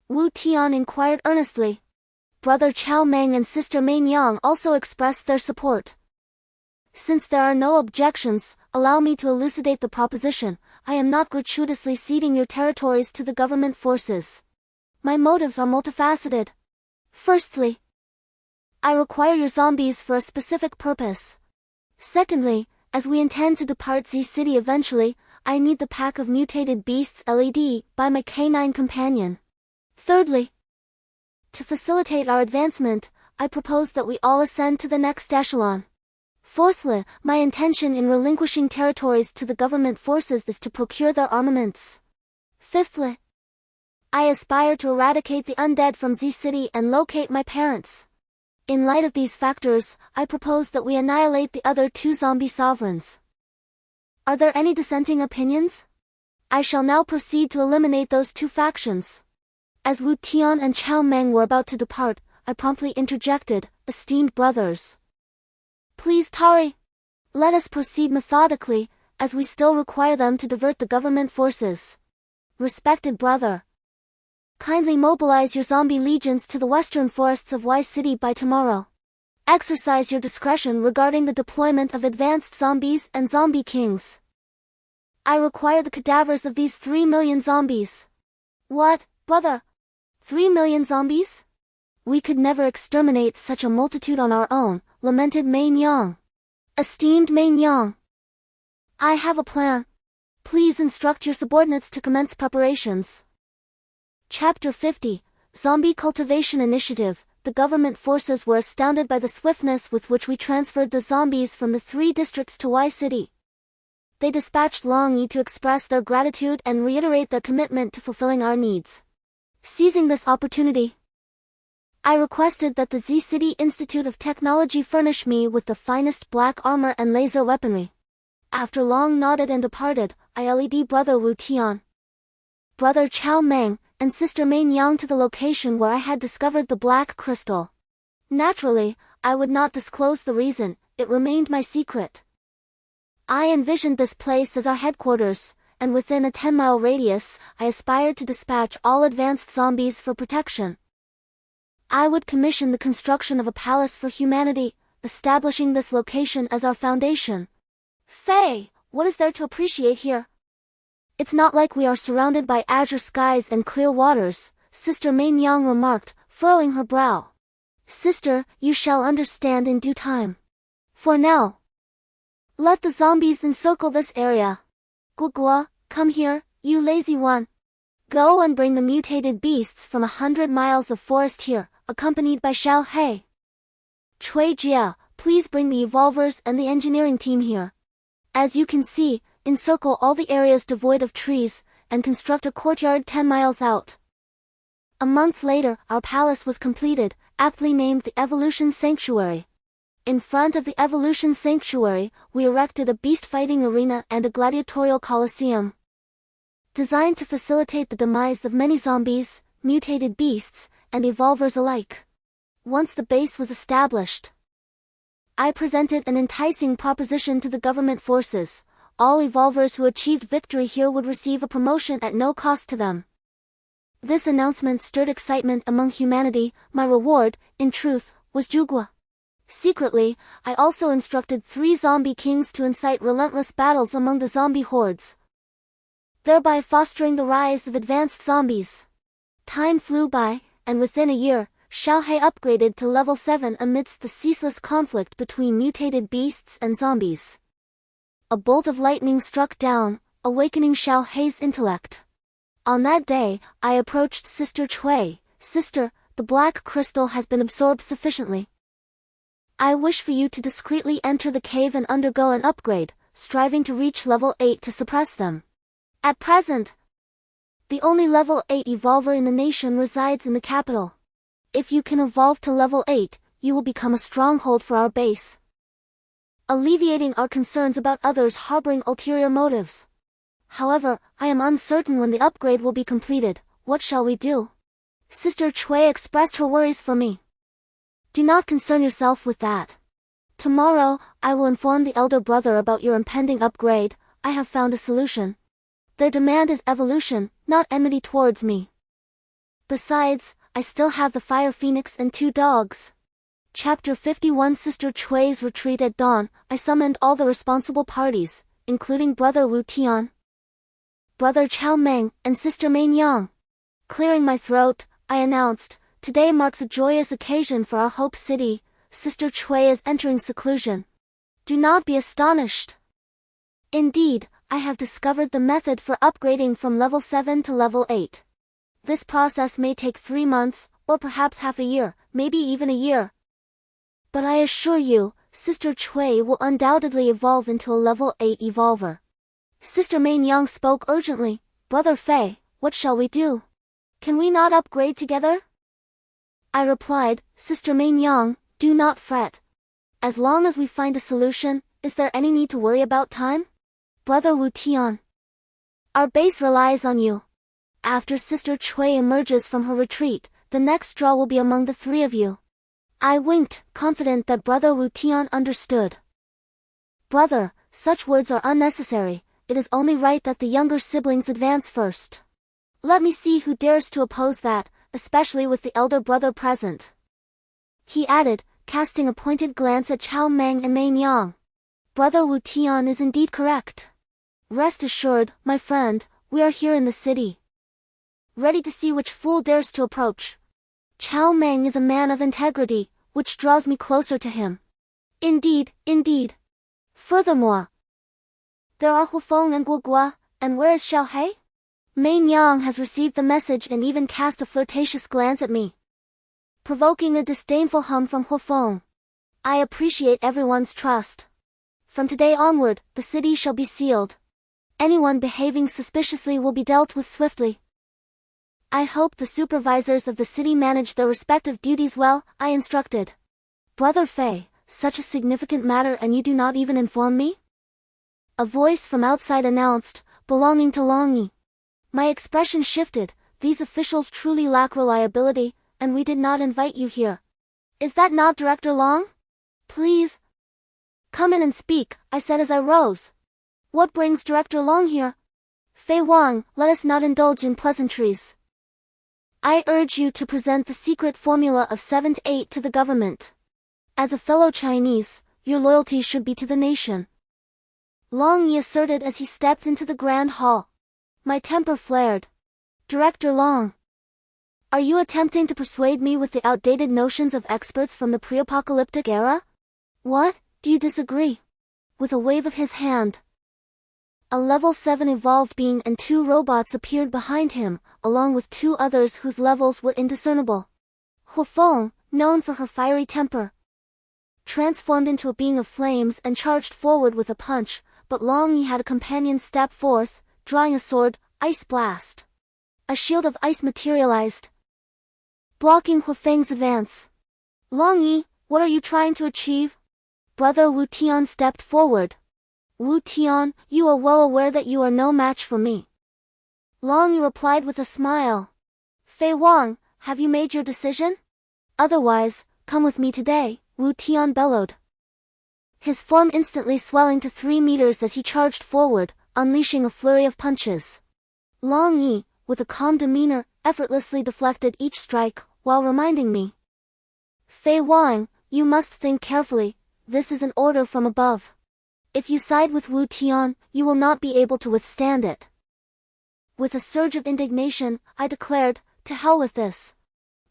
Wu Tian inquired earnestly. Brother Chow Meng and Sister Mei Yang also expressed their support. "Since there are no objections, allow me to elucidate the proposition. I am not gratuitously ceding your territories to the government forces. My motives are multifaceted. Firstly, I require your zombies for a specific purpose. Secondly, as we intend to depart Z City eventually, I need the pack of mutated beasts LED by my canine companion. Thirdly, to facilitate our advancement, I propose that we all ascend to the next echelon. Fourthly, my intention in relinquishing territories to the government forces is to procure their armaments. Fifthly, I aspire to eradicate the undead from Z City and locate my parents. In light of these factors, I propose that we annihilate the other two zombie sovereigns. Are there any dissenting opinions? I shall now proceed to eliminate those two factions." As Wu Tian and Chow Meng were about to depart, I promptly interjected, "Esteemed brothers, please tarry. Let us proceed methodically, as we still require them to divert the government forces. Respected brother, kindly mobilize your zombie legions to the western forests of Y City by tomorrow. Exercise your discretion regarding the deployment of advanced zombies and zombie kings. I require the cadavers of these 3 million zombies." "What, brother? 3 million zombies? We could never exterminate such a multitude on our own," lamented Mei Yang. "Esteemed Mei Yang, I have a plan. Please instruct your subordinates to commence preparations." Chapter 50, Zombie Cultivation Initiative. The government forces were astounded by the swiftness with which we transferred the zombies from the 3 districts to Y City. They dispatched Long Yi to express their gratitude and reiterate their commitment to fulfilling our needs. Seizing this opportunity, I requested that the Z City Institute of Technology furnish me with the finest black armor and laser weaponry. After Long nodded and departed, I led Brother Wu Tian, Brother Chow Meng, and Sister Mei Yang to the location where I had discovered the black crystal. Naturally, I would not disclose the reason, it remained my secret. I envisioned this place as our headquarters, and within a 10-mile radius, I aspired to dispatch all advanced zombies for protection. I would commission the construction of a palace for humanity, establishing this location as our foundation. Fei, what is there to appreciate here? It's not like we are surrounded by azure skies and clear waters, Sister Mei Yang remarked, furrowing her brow. Sister, you shall understand in due time. For now, let the zombies encircle this area. Guogua, come here, you lazy one. Go and bring the mutated beasts from 100 miles of forest here, accompanied by Xiao He. Cui Jia, please bring the evolvers and the engineering team here. As you can see, encircle all the areas devoid of trees, and construct a courtyard 10 miles out. A month later, our palace was completed, aptly named the Evolution Sanctuary. In front of the Evolution Sanctuary, we erected a beast-fighting arena and a gladiatorial coliseum. designed to facilitate the demise of many zombies, mutated beasts, and evolvers alike. Once the base was established, I presented an enticing proposition to the government forces. All evolvers who achieved victory here would receive a promotion at no cost to them. This announcement stirred excitement among humanity. My reward, in truth, was Jugwa. Secretly, I also instructed 3 zombie kings to incite relentless battles among the zombie hordes, thereby fostering the rise of advanced zombies. Time flew by, and within a year, Xiaohei upgraded to level 7 amidst the ceaseless conflict between mutated beasts and zombies. A bolt of lightning struck down, awakening Xiaohei's intellect. On that day, I approached Sister Cui. Sister, the black crystal has been absorbed sufficiently. I wish for you to discreetly enter the cave and undergo an upgrade, striving to reach level 8 to suppress them. At present, the only level 8 evolver in the nation resides in the capital. If you can evolve to level 8, you will become a stronghold for our base, alleviating our concerns about others harboring ulterior motives. However, I am uncertain when the upgrade will be completed. What shall we do? Sister Cui expressed her worries for me. Do not concern yourself with that. Tomorrow, I will inform the elder brother about your impending upgrade. I have found a solution. Their demand is evolution, not enmity towards me. Besides, I still have the Fire Phoenix and 2 dogs. Chapter 51 Sister Cui's retreat at dawn. I summoned all the responsible parties, including Brother Wu Tian, Brother Chao Meng, and Sister Mei Yang. Clearing my throat, I announced, today marks a joyous occasion for our Hope City. Sister Cui is entering seclusion. Do not be astonished. Indeed, I have discovered the method for upgrading from level 7 to level 8. This process may take 3 months, or perhaps half a year, maybe even a year. But I assure you, Sister Cui will undoubtedly evolve into a level 8 evolver. Sister Mei Yang spoke urgently. Brother Fei, what shall we do? Can we not upgrade together? I replied, Sister Mei Yang, do not fret. As long as we find a solution, is there any need to worry about time? Brother Wu Tian, our base relies on you. After Sister Cui emerges from her retreat, the next draw will be among the 3 of you. I winked, confident that Brother Wu Tian understood. Brother, such words are unnecessary. It is only right that the younger siblings advance first. Let me see who dares to oppose that, especially with the elder brother present. He added, casting a pointed glance at Chao Meng and Mei Yang. Brother Wu Tian is indeed correct. Rest assured, my friend, we are here in the city, ready to see which fool dares to approach. Chao Meng is a man of integrity, which draws me closer to him. Indeed, indeed. Furthermore, there are Hufeng and Guogua, and where is Xiaohei? Mei Yang has received the message and even cast a flirtatious glance at me, provoking a disdainful hum from Hufeng. I appreciate everyone's trust. From today onward, the city shall be sealed. Anyone behaving suspiciously will be dealt with swiftly. I hope the supervisors of the city manage their respective duties well, I instructed. Brother Fei, such a significant matter and you do not even inform me? A voice from outside announced, belonging to Long Yi. My expression shifted. These officials truly lack reliability, and we did not invite you here. Is that not Director Long? Please, come in and speak, I said as I rose. What brings Director Long here? Fei Wang, let us not indulge in pleasantries. I urge you to present the secret formula of 7 to 8 to the government. As a fellow Chinese, your loyalty should be to the nation. Long Yi asserted as he stepped into the grand hall. My temper flared. Director Long, are you attempting to persuade me with the outdated notions of experts from the pre-apocalyptic era? What, do you disagree? With a wave of his hand, a level 7 evolved being and 2 robots appeared behind him, along with 2 others whose levels were indiscernible. Hufeng, known for her fiery temper, transformed into a being of flames and charged forward with a punch, but Long Yi had a companion step forth, drawing a sword, Ice Blast. A shield of ice materialized, blocking Hufeng's advance. Long Yi, what are you trying to achieve? Brother Wu Tian stepped forward. Wu Tian, you are well aware that you are no match for me. Long Yi replied with a smile. Fei Wang, have you made your decision? Otherwise, come with me today, Wu Tian bellowed. His form instantly swelling to 3 meters as he charged forward, unleashing a flurry of punches. Long Yi, with a calm demeanor, effortlessly deflected each strike, while reminding me. Fei Wang, you must think carefully, this is an order from above. If you side with Wu Tian, you will not be able to withstand it. With a surge of indignation, I declared, to hell with this.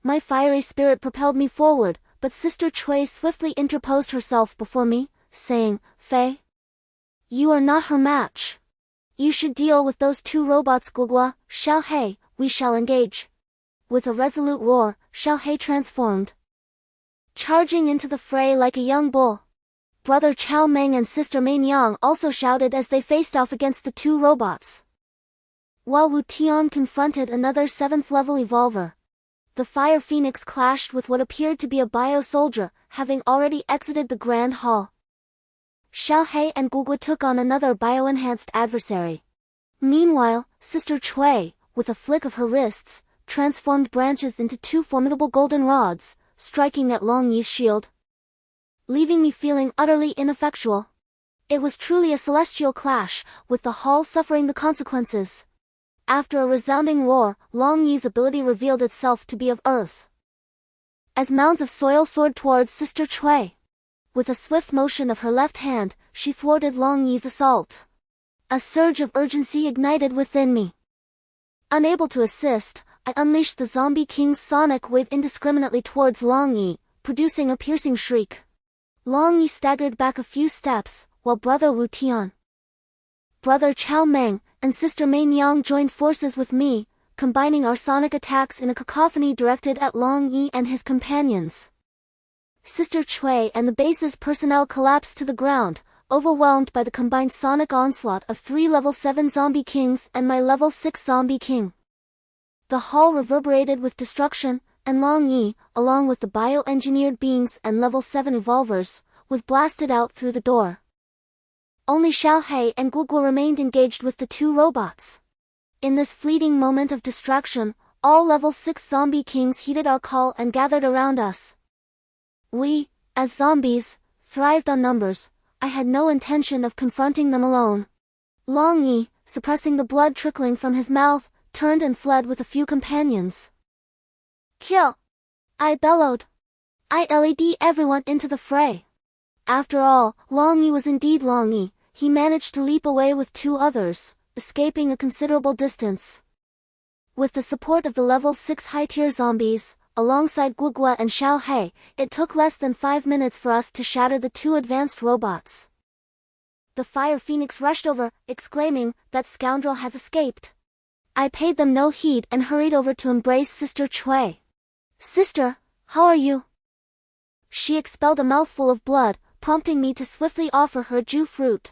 My fiery spirit propelled me forward, but Sister Cui swiftly interposed herself before me, saying, Fei, you are not her match. You should deal with those 2 robots. Gugua, Xiao He, we shall engage. With a resolute roar, Xiao He transformed, charging into the fray like a young bull. Brother Chao Meng and Sister Mei Niang also shouted as they faced off against the 2 robots. While Wu Tian confronted another 7th-level evolver. The Fire Phoenix clashed with what appeared to be a bio-soldier, having already exited the Grand Hall. Xiao He and Gugua took on another bio-enhanced adversary. Meanwhile, Sister Cui, with a flick of her wrists, transformed branches into 2 formidable golden rods, striking at Long Yi's shield, leaving me feeling utterly ineffectual. It was truly a celestial clash, with the hall suffering the consequences. After a resounding roar, Long Yi's ability revealed itself to be of earth. As mounds of soil soared towards Sister Cui. With a swift motion of her left hand, she thwarted Long Yi's assault. A surge of urgency ignited within me. Unable to assist, I unleashed the Zombie King's sonic wave indiscriminately towards Long Yi, producing a piercing shriek. Long Yi staggered back a few steps, while Brother Wu Tian, Brother Chao Meng, and Sister Mei Niang joined forces with me, combining our sonic attacks in a cacophony directed at Long Yi and his companions. Sister Cui and the base's personnel collapsed to the ground, overwhelmed by the combined sonic onslaught of 3 level 7 zombie kings and my level 6 zombie king. The hall reverberated with destruction, and Long Yi, along with the bio-engineered beings and level 7 evolvers, was blasted out through the door. Only Xiao He and Gugua remained engaged with the 2 robots. In this fleeting moment of distraction, all level 6 zombie kings heeded our call and gathered around us. We, as zombies, thrived on numbers. I had no intention of confronting them alone. Long Yi, suppressing the blood trickling from his mouth, turned and fled with a few companions. Kill! I bellowed. I led everyone into the fray. After all, Long Yi was indeed Long Yi. He managed to leap away with 2 others, escaping a considerable distance. With the support of the level 6 high-tier zombies, alongside Gugua and Xiao He, it took less than 5 minutes for us to shatter the 2 advanced robots. The Fire Phoenix rushed over, exclaiming, that scoundrel has escaped. I paid them no heed and hurried over to embrace Sister Cui. Sister, how are you? She expelled a mouthful of blood, prompting me to swiftly offer her a Ju fruit.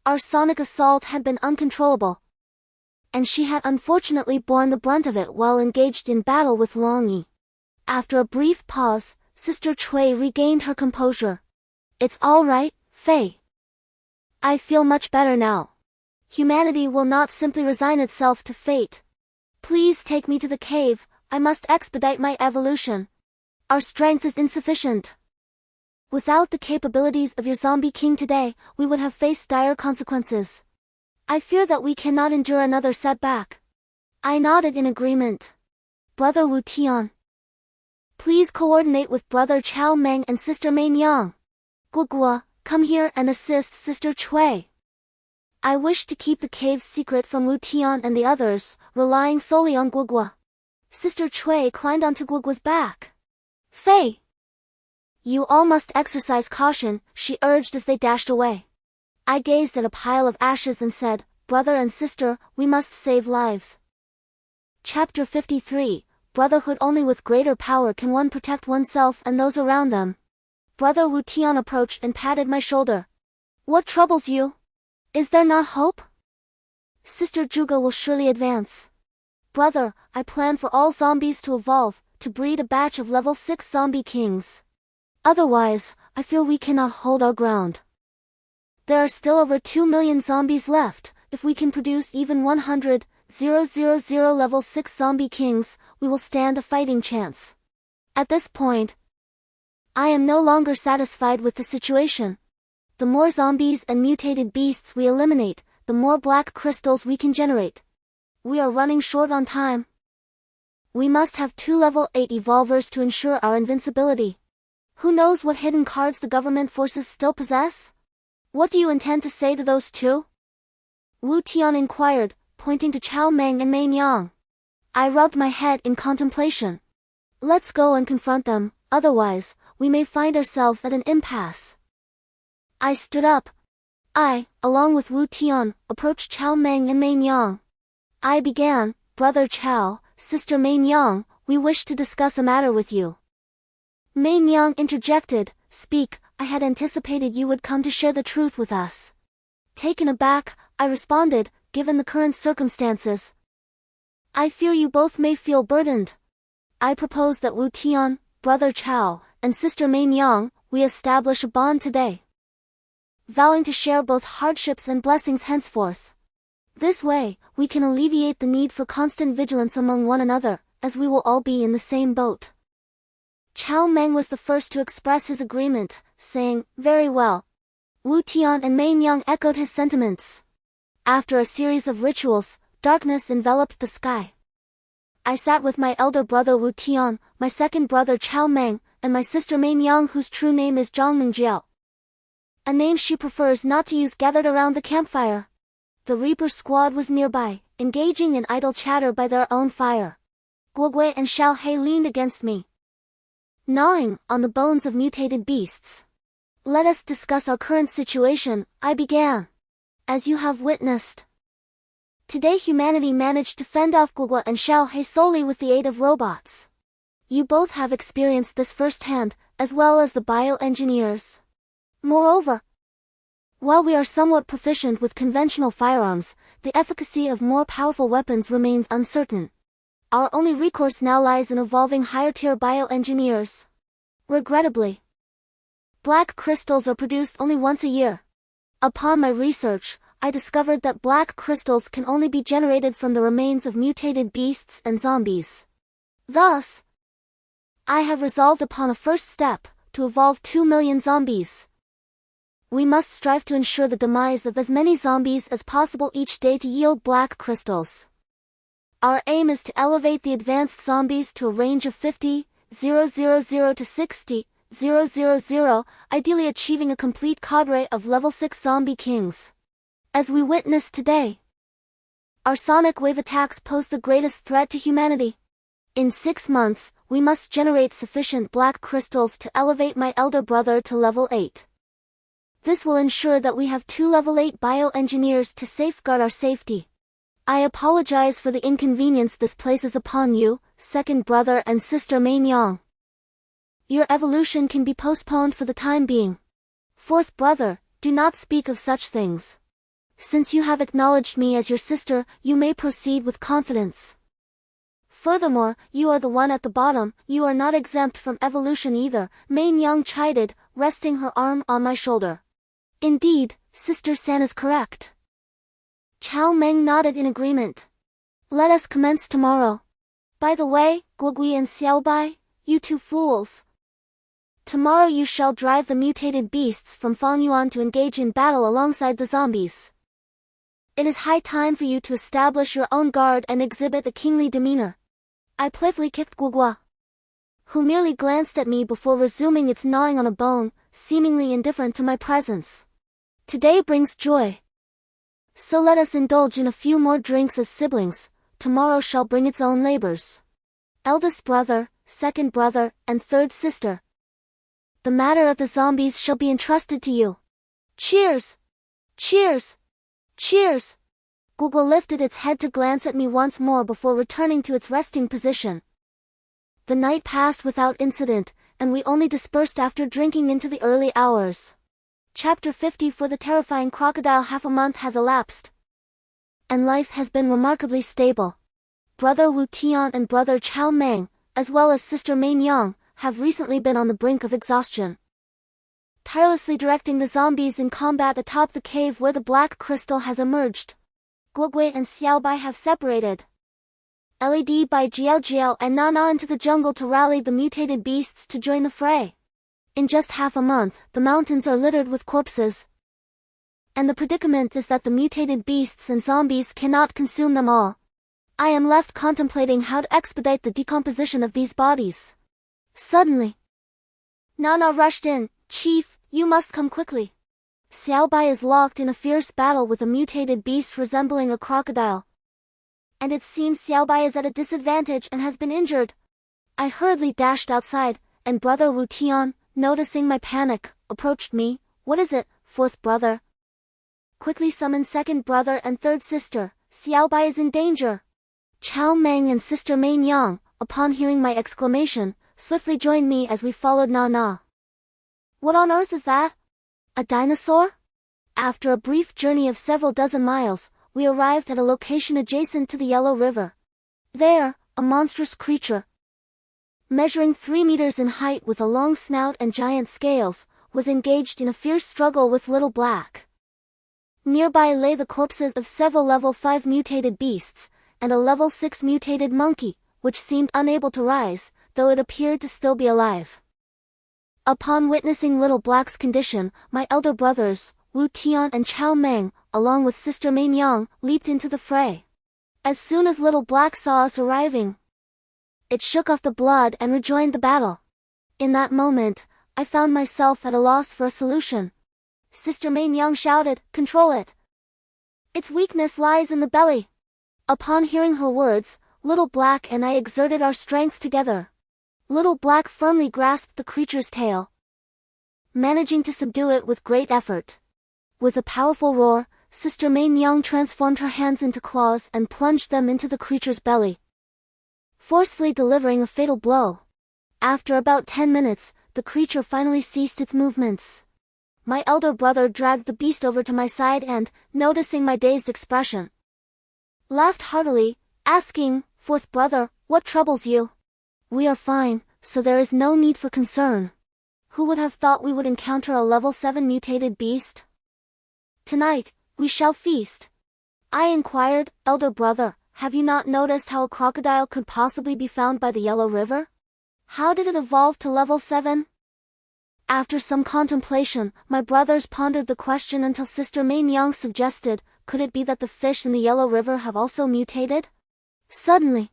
Our sonic assault had been uncontrollable, and she had unfortunately borne the brunt of it while engaged in battle with Long Yi. After a brief pause, Sister Cui regained her composure. It's all right, Fei. I feel much better now. Humanity will not simply resign itself to fate. Please take me to the cave, I must expedite my evolution. Our strength is insufficient. Without the capabilities of your zombie king today, we would have faced dire consequences. I fear that we cannot endure another setback. I nodded in agreement. Brother Wu Tian, please coordinate with Brother Chao Meng and Sister Mei Niang. Gugua, come here and assist Sister Cui. I wished to keep the cave's secret from Wu Tian and the others, relying solely on Gugua. Sister Cui climbed onto Gugua's back. Fei! You all must exercise caution, she urged as they dashed away. I gazed at a pile of ashes and said, Brother and sister, we must save lives. Chapter 53, Brotherhood. Only with greater power can one protect oneself and those around them. Brother Wu Tian approached and patted my shoulder. What troubles you? Is there not hope? Sister Juga will surely advance. Brother, I plan for all zombies to evolve, to breed a batch of level 6 zombie kings. Otherwise, I fear we cannot hold our ground. There are still over 2 million zombies left. If we can produce even 100, 000 level 6 zombie kings, we will stand a fighting chance. At this point, I am no longer satisfied with the situation. The more zombies and mutated beasts we eliminate, the more black crystals we can generate. We are running short on time. We must have 2 level 8 evolvers to ensure our invincibility. Who knows what hidden cards the government forces still possess? What do you intend to say to those two? Wu Tian inquired, pointing to Chao Meng and Mei Yang. I rubbed my head in contemplation. Let's go and confront them, otherwise, we may find ourselves at an impasse. I stood up. I, along with Wu Tian, approached Chao Meng and Mei Yang. I began, Brother Chao, Sister Mei Yang, we wish to discuss a matter with you. Mei Yang interjected, Speak, I had anticipated you would come to share the truth with us. Taken aback, I responded, Given the current circumstances, I fear you both may feel burdened. I propose that Wu Tian, Brother Chao, and Sister Mei Yang, we establish a bond today, vowing to share both hardships and blessings henceforth. This way, we can alleviate the need for constant vigilance among one another, as we will all be in the same boat. Chao Meng was the first to express his agreement, saying, Very well. Wu Tian and Mei Yang echoed his sentiments. After a series of rituals, darkness enveloped the sky. I sat with my elder brother Wu Tian, my second brother Chao Meng, and my sister Mei Yang, whose true name is Zhang Mingjiao. A name she prefers not to use, gathered around the campfire. The Reaper squad was nearby, engaging in idle chatter by their own fire. Guogui and Xiao He leaned against me, gnawing on the bones of mutated beasts. Let us discuss our current situation, I began. As you have witnessed, today humanity managed to fend off Guogui and Xiao He solely with the aid of robots. You both have experienced this firsthand, as well as the bioengineers. Moreover, while we are somewhat proficient with conventional firearms, the efficacy of more powerful weapons remains uncertain. Our only recourse now lies in evolving higher-tier bioengineers. Regrettably, black crystals are produced only once a year. Upon my research, I discovered that black crystals can only be generated from the remains of mutated beasts and zombies. Thus, I have resolved upon a first step, to evolve 2 million zombies. We must strive to ensure the demise of as many zombies as possible each day to yield black crystals. Our aim is to elevate the advanced zombies to a range of 50,000 to 60,000, ideally achieving a complete cadre of level 6 zombie kings. As we witnessed today, our sonic wave attacks pose the greatest threat to humanity. In 6 months, we must generate sufficient black crystals to elevate my elder brother to level 8. This will ensure that we have 2 level 8 bioengineers to safeguard our safety. I apologize for the inconvenience this places upon you, second brother and sister Mei Yang. Your evolution can be postponed for the time being. Fourth brother, do not speak of such things. Since you have acknowledged me as your sister, you may proceed with confidence. Furthermore, you are the one at the bottom, you are not exempt from evolution either, Mei Yang chided, resting her arm on my shoulder. Indeed, Sister San is correct. Chao Meng nodded in agreement. Let us commence tomorrow. By the way, Guogui and Xiaobai, you two fools. Tomorrow you shall drive the mutated beasts from Fangyuan to engage in battle alongside the zombies. It is high time for you to establish your own guard and exhibit a kingly demeanor. I playfully kicked Guogua, who merely glanced at me before resuming its gnawing on a bone, seemingly indifferent to my presence. Today brings joy, so let us indulge in a few more drinks as siblings. Tomorrow shall bring its own labors. Eldest brother, second brother, and third sister, the matter of the zombies shall be entrusted to you. Cheers! Cheers! Cheers! Guogua lifted its head to glance at me once more before returning to its resting position. The night passed without incident, and we only dispersed after drinking into the early hours. Chapter 50 For the terrifying crocodile. Half a month has elapsed, and life has been remarkably stable. Brother Wu Tian and brother Chao Meng, as well as sister Mei Yang, have recently been on the brink of exhaustion, tirelessly directing the zombies in combat atop the cave where the black crystal has emerged. Guogui and Xiaobai have separated. Led by Jiao Jiao and Nana into the jungle to rally the mutated beasts to join the fray. In just half a month, the mountains are littered with corpses. And the predicament is that the mutated beasts and zombies cannot consume them all. I am left contemplating how to expedite the decomposition of these bodies. Suddenly, Nana rushed in. Chief, you must come quickly. Xiaobai is locked in a fierce battle with a mutated beast resembling a crocodile. And it seems Xiaobai is at a disadvantage and has been injured. I hurriedly dashed outside, and brother Wu Tian, noticing my panic, approached me. What is it, fourth brother? Quickly summon second brother and third sister. Xiaobai is in danger. Chao Meng and sister Mei Yang, upon hearing my exclamation, swiftly joined me as we followed Nana. What on earth is that? A dinosaur? After a brief journey of several dozen miles, we arrived at a location adjacent to the Yellow River. There, a monstrous creature, measuring 3 meters in height with a long snout and giant scales, was engaged in a fierce struggle with Little Black. Nearby lay the corpses of several level 5 mutated beasts, and a level 6 mutated monkey, which seemed unable to rise, though it appeared to still be alive. Upon witnessing Little Black's condition, my elder brothers, Wu Tian and Chao Meng, along with sister Mei Yang, leaped into the fray. As soon as Little Black saw us arriving, it shook off the blood and rejoined the battle. In that moment, I found myself at a loss for a solution. Sister Mei Yang shouted, "Control it! Its weakness lies in the belly." Upon hearing her words, Little Black and I exerted our strength together. Little Black firmly grasped the creature's tail, managing to subdue it with great effort. With a powerful roar, sister Mei Yang transformed her hands into claws and plunged them into the creature's belly, forcefully delivering a fatal blow. After about 10 minutes, the creature finally ceased its movements. My elder brother dragged the beast over to my side and, noticing my dazed expression, laughed heartily, asking, "Fourth brother, what troubles you?" "We are fine, so there is no need for concern. Who would have thought we would encounter a level 7 mutated beast? Tonight, we shall feast." I inquired, "Elder brother, have you not noticed how a crocodile could possibly be found by the Yellow River? How did it evolve to level 7? After some contemplation, my brothers pondered the question until sister Mei Yang suggested, could it be that the fish in the Yellow River have also mutated? Suddenly,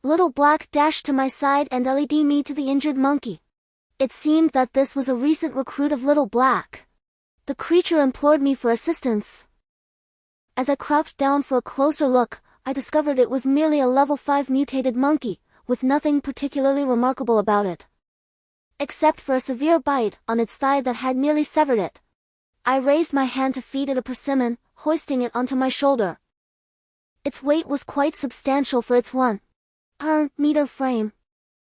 Little Black dashed to my side and led me to the injured monkey. It seemed that this was a recent recruit of Little Black. The creature implored me for assistance. As I crouched down for a closer look, I discovered it was merely a level 5 mutated monkey, with nothing particularly remarkable about it, except for a severe bite on its thigh that had nearly severed it. I raised my hand to feed it a persimmon, hoisting it onto my shoulder. Its weight was quite substantial for its 1-meter frame.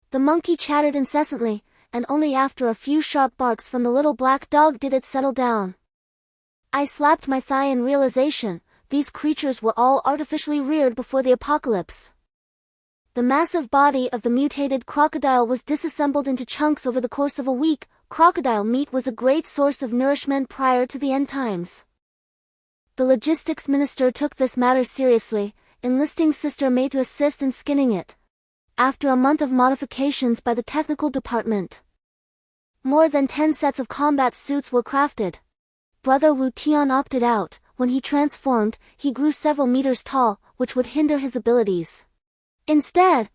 The monkey chattered incessantly, and only after a few sharp barks from the little black dog did it settle down. I slapped my thigh in realization, these creatures were all artificially reared before the apocalypse. The massive body of the mutated crocodile was disassembled into chunks over the course of a week. Crocodile meat was a great source of nourishment prior to the end times. The logistics minister took this matter seriously, enlisting Sister Mei to assist in skinning it. After a month of modifications by the technical department, more than 10 sets of combat suits were crafted. Brother Wu Tian opted out. When he transformed, he grew several meters tall, which would hinder his abilities. Instead,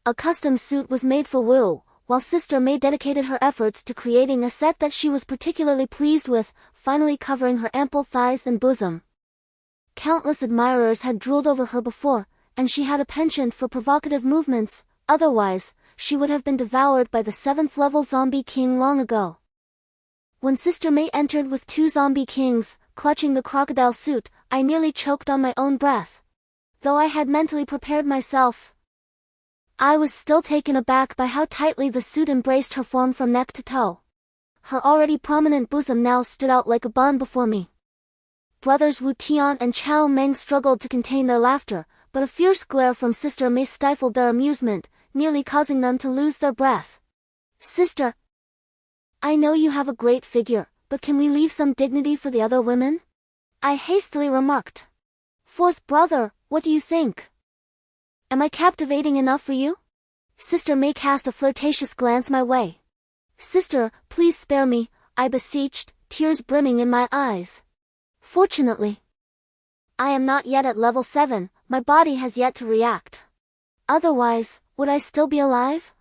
a custom suit was made for Wu, while Sister Mei dedicated her efforts to creating a set that she was particularly pleased with, finally covering her ample thighs and bosom. Countless admirers had drooled over her before, and she had a penchant for provocative movements, otherwise, she would have been devoured by the 7th level zombie king long ago. When Sister Mei entered with 2 zombie kings, clutching the crocodile suit, I nearly choked on my own breath. Though I had mentally prepared myself, I was still taken aback by how tightly the suit embraced her form from neck to toe. Her already prominent bosom now stood out like a bun before me. Brothers Wu Tian and Chao Meng struggled to contain their laughter, but a fierce glare from Sister Mei stifled their amusement, nearly causing them to lose their breath. "Sister, I know you have a great figure, but can we leave some dignity for the other women?" I hastily remarked. Fourth brother, what do you think? Am I captivating enough for you? Sister May cast a flirtatious glance my way. Sister, please spare me, I beseeched, tears brimming in my eyes. Fortunately, I am not yet at level 7, my body has yet to react. Otherwise, would I still be alive?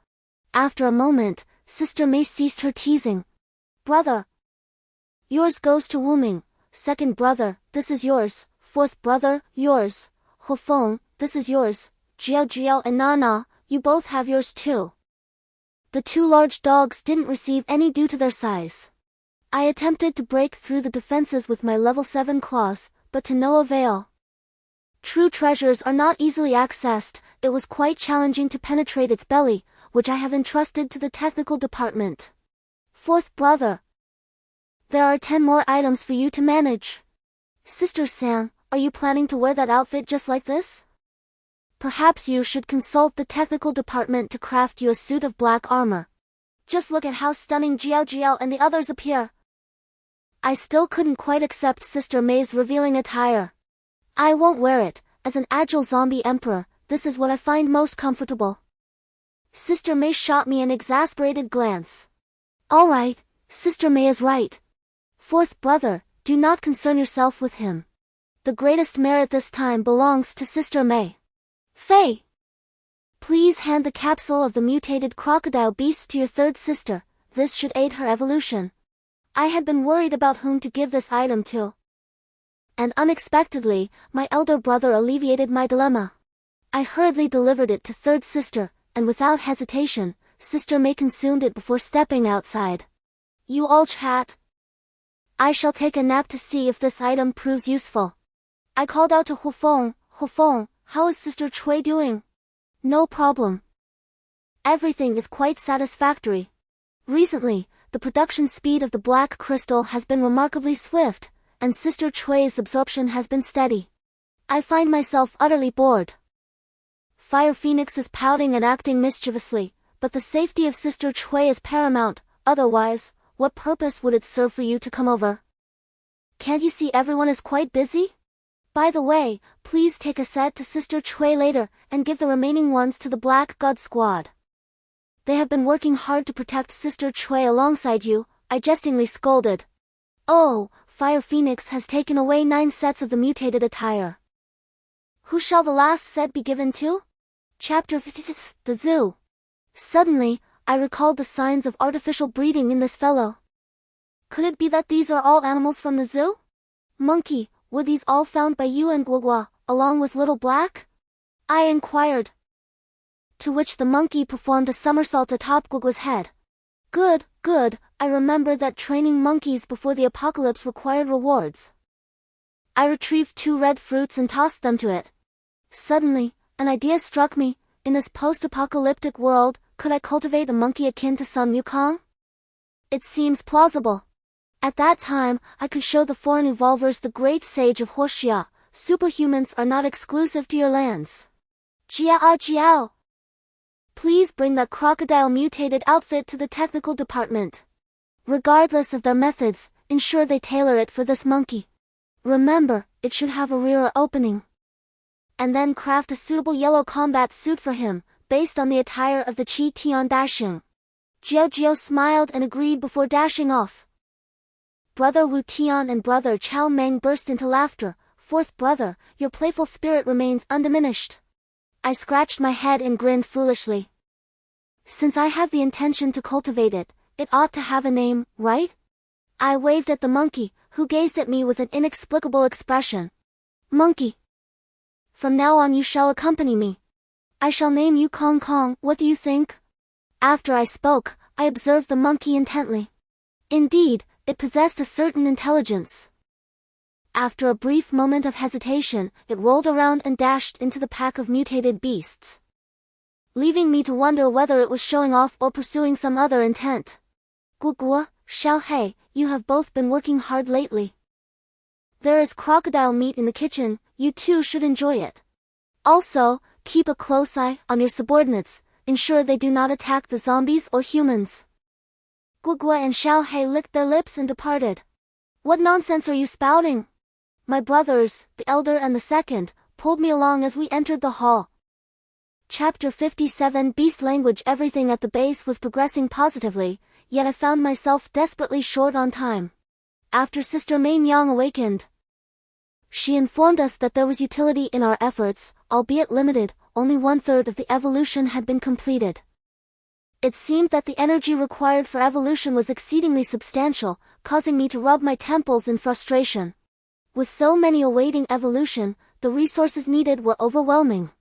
After a moment, Sister May ceased her teasing. Brother, yours goes to Wu Ming. Second brother, this is yours. Fourth brother, yours. Hu Feng, this is yours. Jiao Jiao and Nana, you both have yours too. The two large dogs didn't receive any due to their size. I attempted to break through the defenses with my level 7 claws, but to no avail. True treasures are not easily accessed, it was quite challenging to penetrate its belly, which I have entrusted to the technical department. Fourth brother, there are 10 more items for you to manage. Sister San, are you planning to wear that outfit just like this? Perhaps you should consult the technical department to craft you a suit of black armor. Just look at how stunning Jiao Jiao and the others appear. I still couldn't quite accept Sister May's revealing attire. I won't wear it, as an agile zombie emperor, this is what I find most comfortable. Sister May shot me an exasperated glance. Alright, Sister May is right. Fourth brother, do not concern yourself with him. The greatest merit this time belongs to Sister May. Faye, please hand the capsule of the mutated crocodile beast to your third sister, this should aid her evolution. I had been worried about whom to give this item to. And unexpectedly, my elder brother alleviated my dilemma. I hurriedly delivered it to third sister, and without hesitation, Sister May consumed it before stepping outside. You all chat. I shall take a nap to see if this item proves useful. I called out to Hu Feng, how is Sister Chui doing? No problem. Everything is quite satisfactory. Recently, the production speed of the black crystal has been remarkably swift, and Sister Chui's absorption has been steady. I find myself utterly bored. Fire Phoenix is pouting and acting mischievously, but the safety of Sister Chui is paramount, otherwise, what purpose would it serve for you to come over? Can't you see everyone is quite busy? By the way, please take a set to Sister Chui later, and give the remaining ones to the Black God Squad. They have been working hard to protect Sister Chui alongside you, I jestingly scolded. Oh, Fire Phoenix has taken away 9 sets of the mutated attire. Who shall the last set be given to? Chapter 56, The Zoo. Suddenly, I recalled the signs of artificial breeding in this fellow. Could it be that these are all animals from the zoo? Monkey, were these all found by you and Guagua, along with Little Black? I inquired. To which the monkey performed a somersault atop Guagua's head. Good, I remember that training monkeys before the apocalypse required rewards. I retrieved 2 red fruits and tossed them to it. Suddenly, an idea struck me, in this post-apocalyptic world, could I cultivate a monkey akin to Sun Wukong? It seems plausible. At that time, I could show the foreign evolvers the great sage of Huoxia, superhumans are not exclusive to your lands. Jiao. Please bring that crocodile mutated outfit to the technical department. Regardless of their methods, ensure they tailor it for this monkey. Remember, it should have a rear opening. And then craft a suitable yellow combat suit for him, based on the attire of the Qi Tian Dashing. Jiao smiled and agreed before dashing off. Brother Wu Tian and Brother Chao Meng burst into laughter. Fourth brother, your playful spirit remains undiminished. I scratched my head and grinned foolishly. Since I have the intention to cultivate it, it ought to have a name, right? I waved at the monkey, who gazed at me with an inexplicable expression. Monkey, from now on you shall accompany me. I shall name you Kong Kong, what do you think? After I spoke, I observed the monkey intently. Indeed, it possessed a certain intelligence. After a brief moment of hesitation, it rolled around and dashed into the pack of mutated beasts, leaving me to wonder whether it was showing off or pursuing some other intent. Guagua, Xiaohei, you have both been working hard lately. There is crocodile meat in the kitchen, you too should enjoy it. Also, keep a close eye on your subordinates, ensure they do not attack the zombies or humans. Guagua and Xiaohei licked their lips and departed. What nonsense are you spouting? My brothers, the elder and the second, pulled me along as we entered the hall. Chapter 57 Beast Language. Everything at the base was progressing positively, yet I found myself desperately short on time. After Sister Main Yang awakened, she informed us that there was utility in our efforts, albeit limited. Only 1/3 of the evolution had been completed. It seemed that the energy required for evolution was exceedingly substantial, causing me to rub my temples in frustration. With so many awaiting evolution, the resources needed were overwhelming.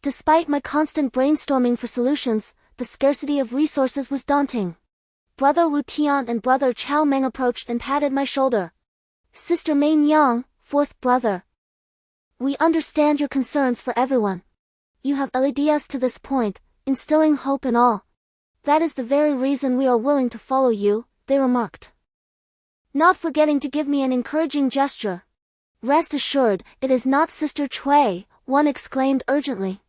Despite my constant brainstorming for solutions, the scarcity of resources was daunting. Brother Wu Tian and Brother Chao Meng approached and patted my shoulder. Sister Main Yang, fourth brother. We understand your concerns for everyone. You have led us to this point, instilling hope in all. That is the very reason we are willing to follow you, they remarked, not forgetting to give me an encouraging gesture. Rest assured, it is not Sister Cui, one exclaimed urgently.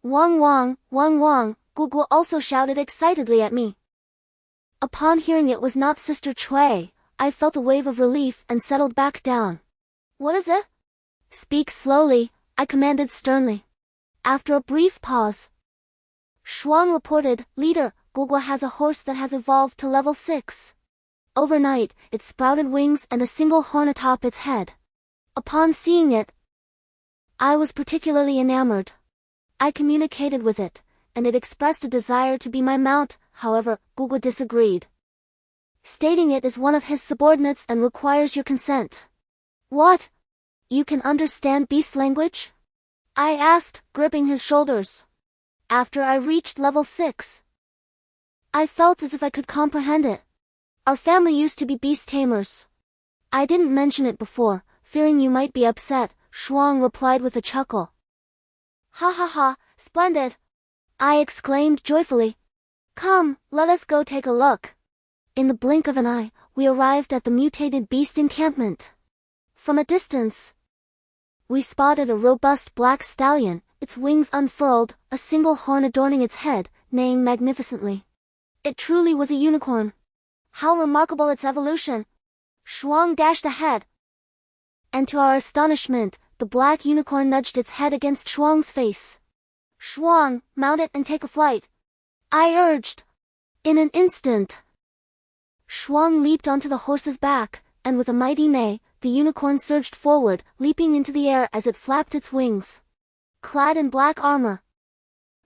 Wang Wang, Gugu also shouted excitedly at me. Upon hearing it was not Sister Cui, I felt a wave of relief and settled back down. What is it? Speak slowly, I commanded sternly. After a brief pause, Shuang reported, Leader, Gugu has a horse that has evolved to level 6. Overnight, it sprouted wings and a single horn atop its head. Upon seeing it, I was particularly enamored. I communicated with it, and it expressed a desire to be my mount. However, Gugu disagreed, stating it is one of his subordinates and requires your consent. What? You can understand beast language? I asked, gripping his shoulders. After I reached level 6, I felt as if I could comprehend it. Our family used to be beast tamers. I didn't mention it before, fearing you might be upset, Shuang replied with a chuckle. Ha ha ha, splendid! I exclaimed joyfully. Come, let us go take a look. In the blink of an eye, we arrived at the mutated beast encampment. From a distance, we spotted a robust black stallion, its wings unfurled, a single horn adorning its head, neighing magnificently. It truly was a unicorn. How remarkable its evolution! Shuang dashed ahead, and to our astonishment, the black unicorn nudged its head against Shuang's face. Shuang, mount it and take a flight, I urged. In an instant, Shuang leaped onto the horse's back, and with a mighty neigh, the unicorn surged forward, leaping into the air as it flapped its wings. Clad in black armor,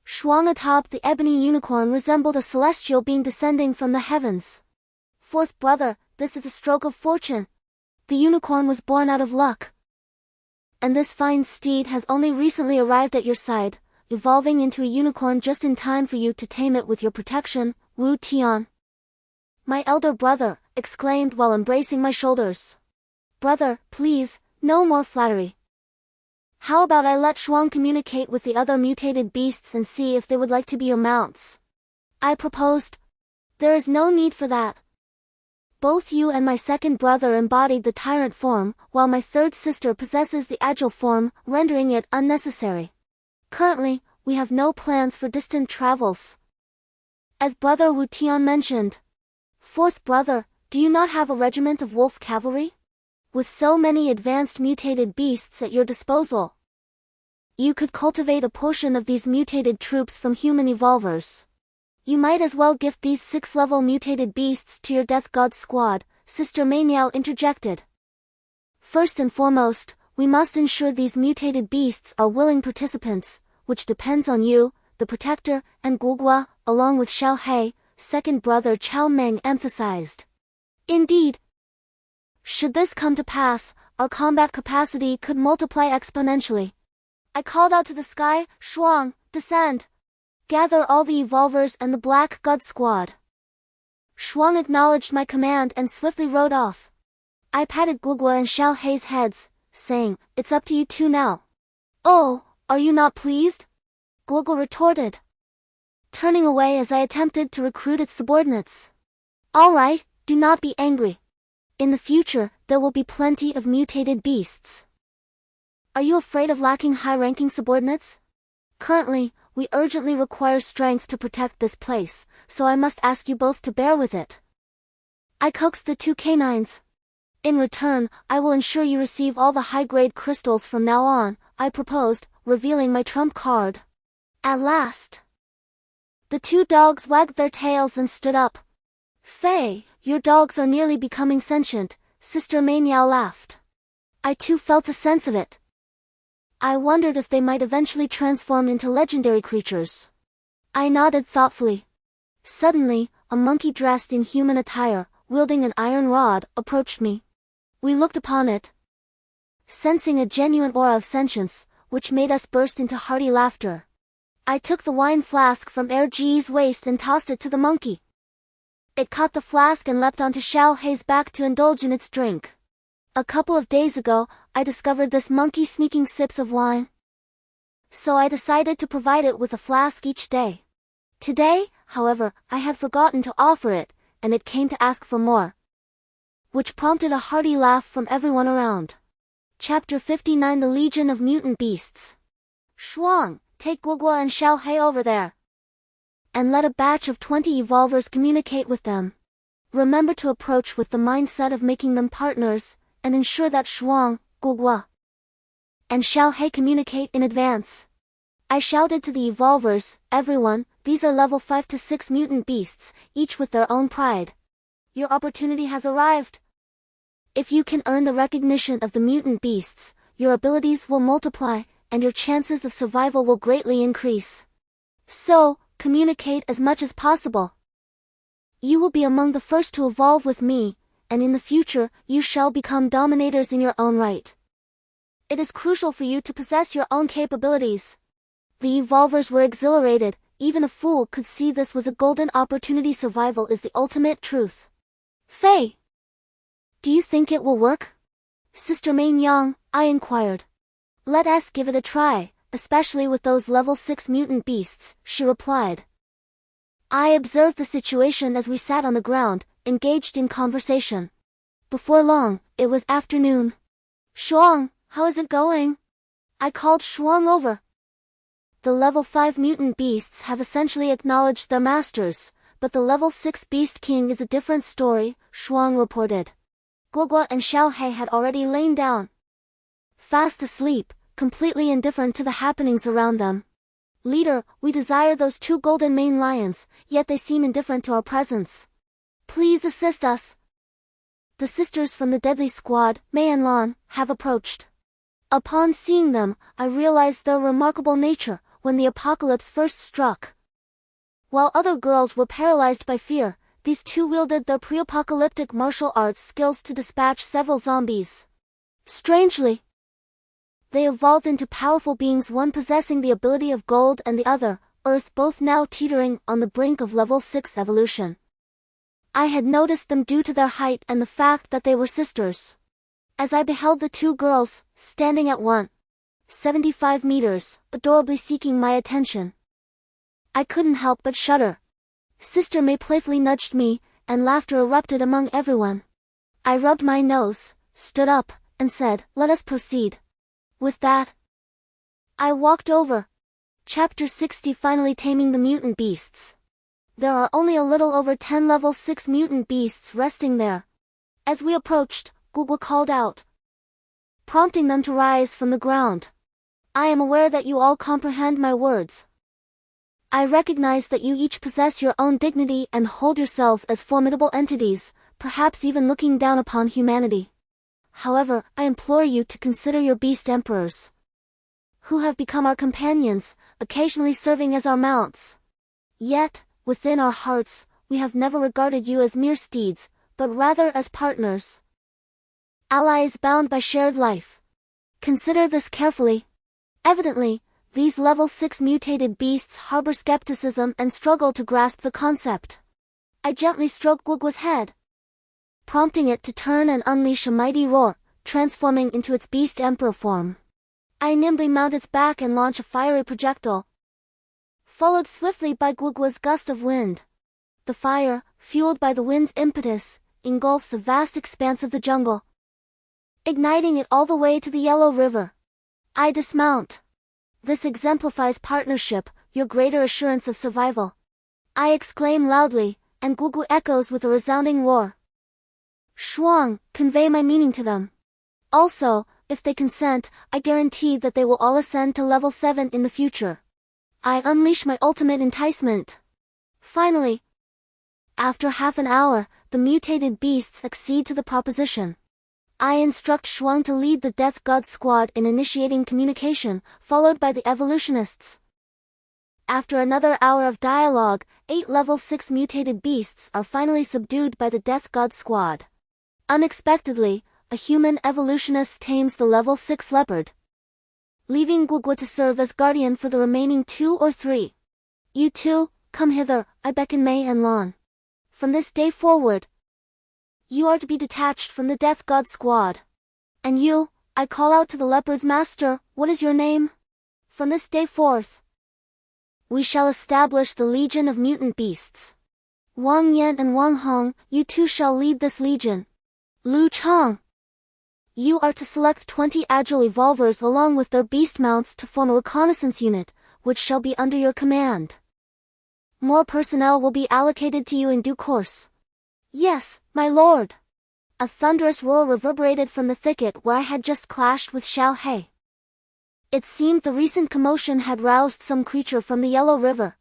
Shuang atop the ebony unicorn resembled a celestial being descending from the heavens. Fourth brother, this is a stroke of fortune. The unicorn was born out of luck. And this fine steed has only recently arrived at your side, evolving into a unicorn just in time for you to tame it with your protection, Wu Tian. My elder brother, exclaimed while embracing my shoulders. Brother, please, no more flattery. How about I let Shuang communicate with the other mutated beasts and see if they would like to be your mounts? I proposed. There is no need for that. Both you and my second brother embodied the tyrant form, while my third sister possesses the agile form, rendering it unnecessary. Currently, we have no plans for distant travels. As Brother Wu Tian mentioned. Fourth brother, do you not have a regiment of wolf cavalry? With so many advanced mutated beasts at your disposal, you could cultivate a portion of these mutated troops from human evolvers. You might as well gift these 6-level mutated beasts to your Death God squad, Sister Meiniao interjected. First and foremost, we must ensure these mutated beasts are willing participants, which depends on you, the Protector, and Gugu, along with Xiao He, second brother Chao Meng emphasized. Indeed, should this come to pass, our combat capacity could multiply exponentially. I called out to the sky, Shuang, descend. Gather all the evolvers and the Black God squad. Shuang acknowledged my command and swiftly rode off. I patted Gugu and Xiao Hei's heads, saying, it's up to you two now. Oh, are you not pleased? Gugu retorted, turning away as I attempted to recruit its subordinates. All right, do not be angry. In the future, there will be plenty of mutated beasts. Are you afraid of lacking high-ranking subordinates? Currently, we urgently require strength to protect this place, so I must ask you both to bear with it. I coaxed the two canines. In return, I will ensure you receive all the high-grade crystals from now on, I proposed, revealing my trump card. At last, the two dogs wagged their tails and stood up. Faye, your dogs are nearly becoming sentient, Sister Meow laughed. I too felt a sense of it. I wondered if they might eventually transform into legendary creatures. I nodded thoughtfully. Suddenly, a monkey dressed in human attire, wielding an iron rod, approached me. We looked upon it, sensing a genuine aura of sentience, which made us burst into hearty laughter. I took the wine flask from Erji's waist and tossed it to the monkey. It caught the flask and leapt onto Xiao Hei's back to indulge in its drink. A couple of days ago, I discovered this monkey sneaking sips of wine. So I decided to provide it with a flask each day. Today, however, I had forgotten to offer it, and it came to ask for more, which prompted a hearty laugh from everyone around. Chapter 59 The Legion of Mutant Beasts. Shuang, take Guogua and Xiao Hei over there, and let a batch of 20 evolvers communicate with them. Remember to approach with the mindset of making them partners, and ensure that Shuang, Guogua, and Xiao Hei communicate in advance. I shouted to the evolvers, everyone, these are level 5 to 6 mutant beasts, each with their own pride. Your opportunity has arrived. If you can earn the recognition of the mutant beasts, your abilities will multiply, and your chances of survival will greatly increase. So, communicate as much as possible. You will be among the first to evolve with me, and in the future, you shall become dominators in your own right. It is crucial for you to possess your own capabilities. The evolvers were exhilarated, even a fool could see this was a golden opportunity. Survival is the ultimate truth. Faye, do you think it will work? Sister Main Yang, I inquired. Let us give it a try, especially with those level 6 mutant beasts, she replied. I observed the situation as we sat on the ground, engaged in conversation. Before long, it was afternoon. Shuang, how is it going? I called Shuang over. The level 5 mutant beasts have essentially acknowledged their masters, but the level 6 beast king is a different story, Shuang reported. Guogua and Xiao Hei had already lain down, fast asleep, completely indifferent to the happenings around them. Leader, we desire those 2 golden mane lions, yet they seem indifferent to our presence. Please assist us. The sisters from the deadly squad, Mei and Lan, have approached. Upon seeing them, I realized their remarkable nature, when the apocalypse first struck. While other girls were paralyzed by fear, these two wielded their pre-apocalyptic martial arts skills to dispatch several zombies. Strangely, they evolved into powerful beings, one possessing the ability of gold and the other, earth, both now teetering on the brink of level 6 evolution. I had noticed them due to their height and the fact that they were sisters. As I beheld the two girls, standing at 175 meters, adorably seeking my attention, I couldn't help but shudder. Sister May playfully nudged me, and laughter erupted among everyone. I rubbed my nose, stood up, and said, "Let us proceed." With that, I walked over. Chapter 60 Finally Taming the Mutant Beasts. There are only a little over 10 level 6 mutant beasts resting there. As we approached, Guogua called out, prompting them to rise from the ground. I am aware that you all comprehend my words. I recognize that you each possess your own dignity and hold yourselves as formidable entities, perhaps even looking down upon humanity. However, I implore you to consider your beast emperors, who have become our companions, occasionally serving as our mounts. Yet, within our hearts, we have never regarded you as mere steeds, but rather as partners, allies bound by shared life. Consider this carefully. Evidently, these level 6 mutated beasts harbor skepticism and struggle to grasp the concept. I gently stroked Guogua's head, prompting it to turn and unleash a mighty roar, transforming into its beast emperor form. I nimbly mount its back and launch a fiery projectile, followed swiftly by Guogua's gust of wind. The fire, fueled by the wind's impetus, engulfs a vast expanse of the jungle, igniting it all the way to the Yellow River. I dismount. This exemplifies partnership, your greater assurance of survival. I exclaim loudly, and Guogua echoes with a resounding roar. Shuang, convey my meaning to them. Also, if they consent, I guarantee that they will all ascend to level 7 in the future. I unleash my ultimate enticement. Finally, after half an hour, the mutated beasts accede to the proposition. I instruct Shuang to lead the Death God squad in initiating communication, followed by the evolutionists. After another hour of dialogue, 8 level 6 mutated beasts are finally subdued by the Death God squad. Unexpectedly, a human evolutionist tames the level 6 leopard, leaving Guogua to serve as guardian for the remaining 2 or 3. You two, come hither, I beckon Mei and Lan. From this day forward, you are to be detached from the Death God squad. And you, I call out to the leopard's master, what is your name? From this day forth, we shall establish the Legion of Mutant Beasts. Wang Yan and Wang Hong, you two shall lead this legion. Lu Chang, you are to select 20 agile evolvers along with their beast mounts to form a reconnaissance unit, which shall be under your command. More personnel will be allocated to you in due course. Yes, my lord. A thunderous roar reverberated from the thicket where I had just clashed with Xiao He. It seemed the recent commotion had roused some creature from the Yellow River.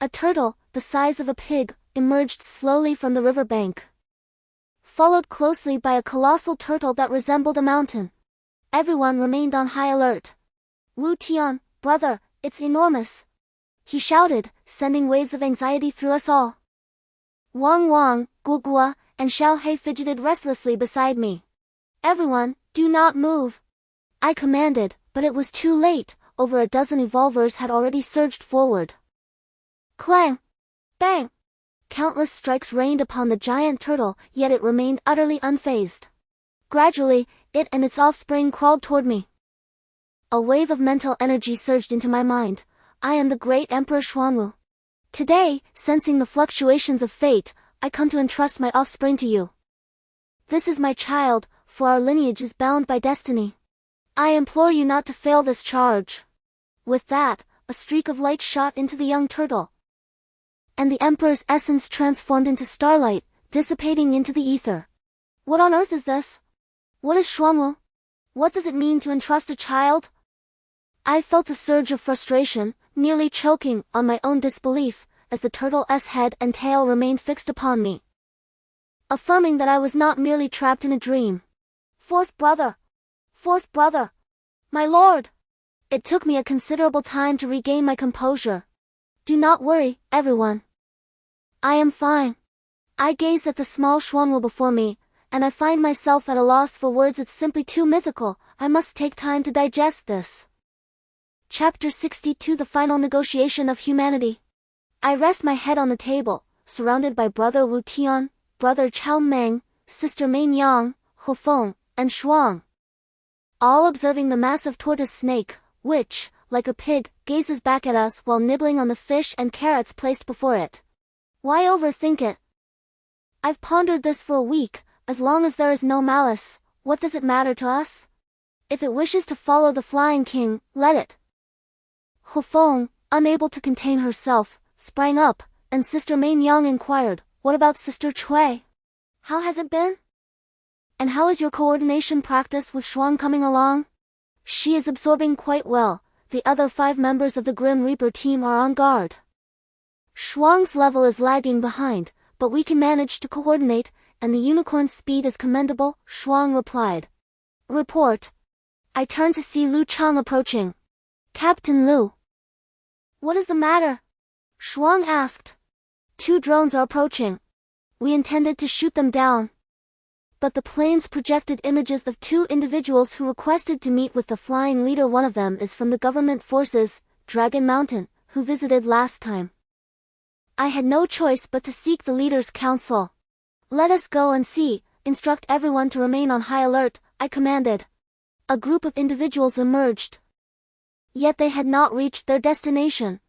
A turtle, the size of a pig, emerged slowly from the river bank, followed closely by a colossal turtle that resembled a mountain. Everyone remained on high alert. Wu Tian, brother, it's enormous, he shouted, sending waves of anxiety through us all. Wang, Guogua, and Xiao He fidgeted restlessly beside me. Everyone, do not move, I commanded, but it was too late. Over a dozen evolvers had already surged forward. Clang! Bang! Countless strikes rained upon the giant turtle, yet it remained utterly unfazed. Gradually, it and its offspring crawled toward me. A wave of mental energy surged into my mind. I am the great Emperor Xuanwu. Today, sensing the fluctuations of fate, I come to entrust my offspring to you. This is my child, for our lineage is bound by destiny. I implore you not to fail this charge. With that, a streak of light shot into the young turtle, and the Emperor's essence transformed into starlight, dissipating into the ether. What on earth is this? What is Xuanwu? What does it mean to entrust a child? I felt a surge of frustration, nearly choking on my own disbelief, as the turtle's head and tail remained fixed upon me, affirming that I was not merely trapped in a dream. Fourth brother, my lord! It took me a considerable time to regain my composure. Do not worry, everyone. I am fine. I gaze at the small Xuanwu before me, and I find myself at a loss for words. It's simply too mythical. I must take time to digest this. Chapter 62, The Final Negotiation of Humanity. I rest my head on the table, surrounded by Brother Wu Tian, Brother Chao Meng, Sister Mei Yang, Hu Feng, and Shuang, all observing the massive tortoise snake, which, like a pig, gazes back at us while nibbling on the fish and carrots placed before it. Why overthink it? I've pondered this for a week. As long as there is no malice, what does it matter to us? If it wishes to follow the Flying King, let it. Hu Feng, unable to contain herself, sprang up, and Sister Mei Yang inquired, what about Sister Cui? How has it been? And how is your coordination practice with Shuang coming along? She is absorbing quite well. The other 5 members of the Grim Reaper team are on guard. Shuang's level is lagging behind, but we can manage to coordinate, and the unicorn's speed is commendable, Shuang replied. Report. I turned to see Lu Chang approaching. Captain Lu. What is the matter? Shuang asked. 2 drones are approaching. We intended to shoot them down, but the planes projected images of 2 individuals who requested to meet with the flying leader. One of them is from the government forces, Dragon Mountain, who visited last time. I had no choice but to seek the leader's counsel. Let us go and see. Instruct everyone to remain on high alert, I commanded. A group of individuals emerged, yet they had not reached their destination.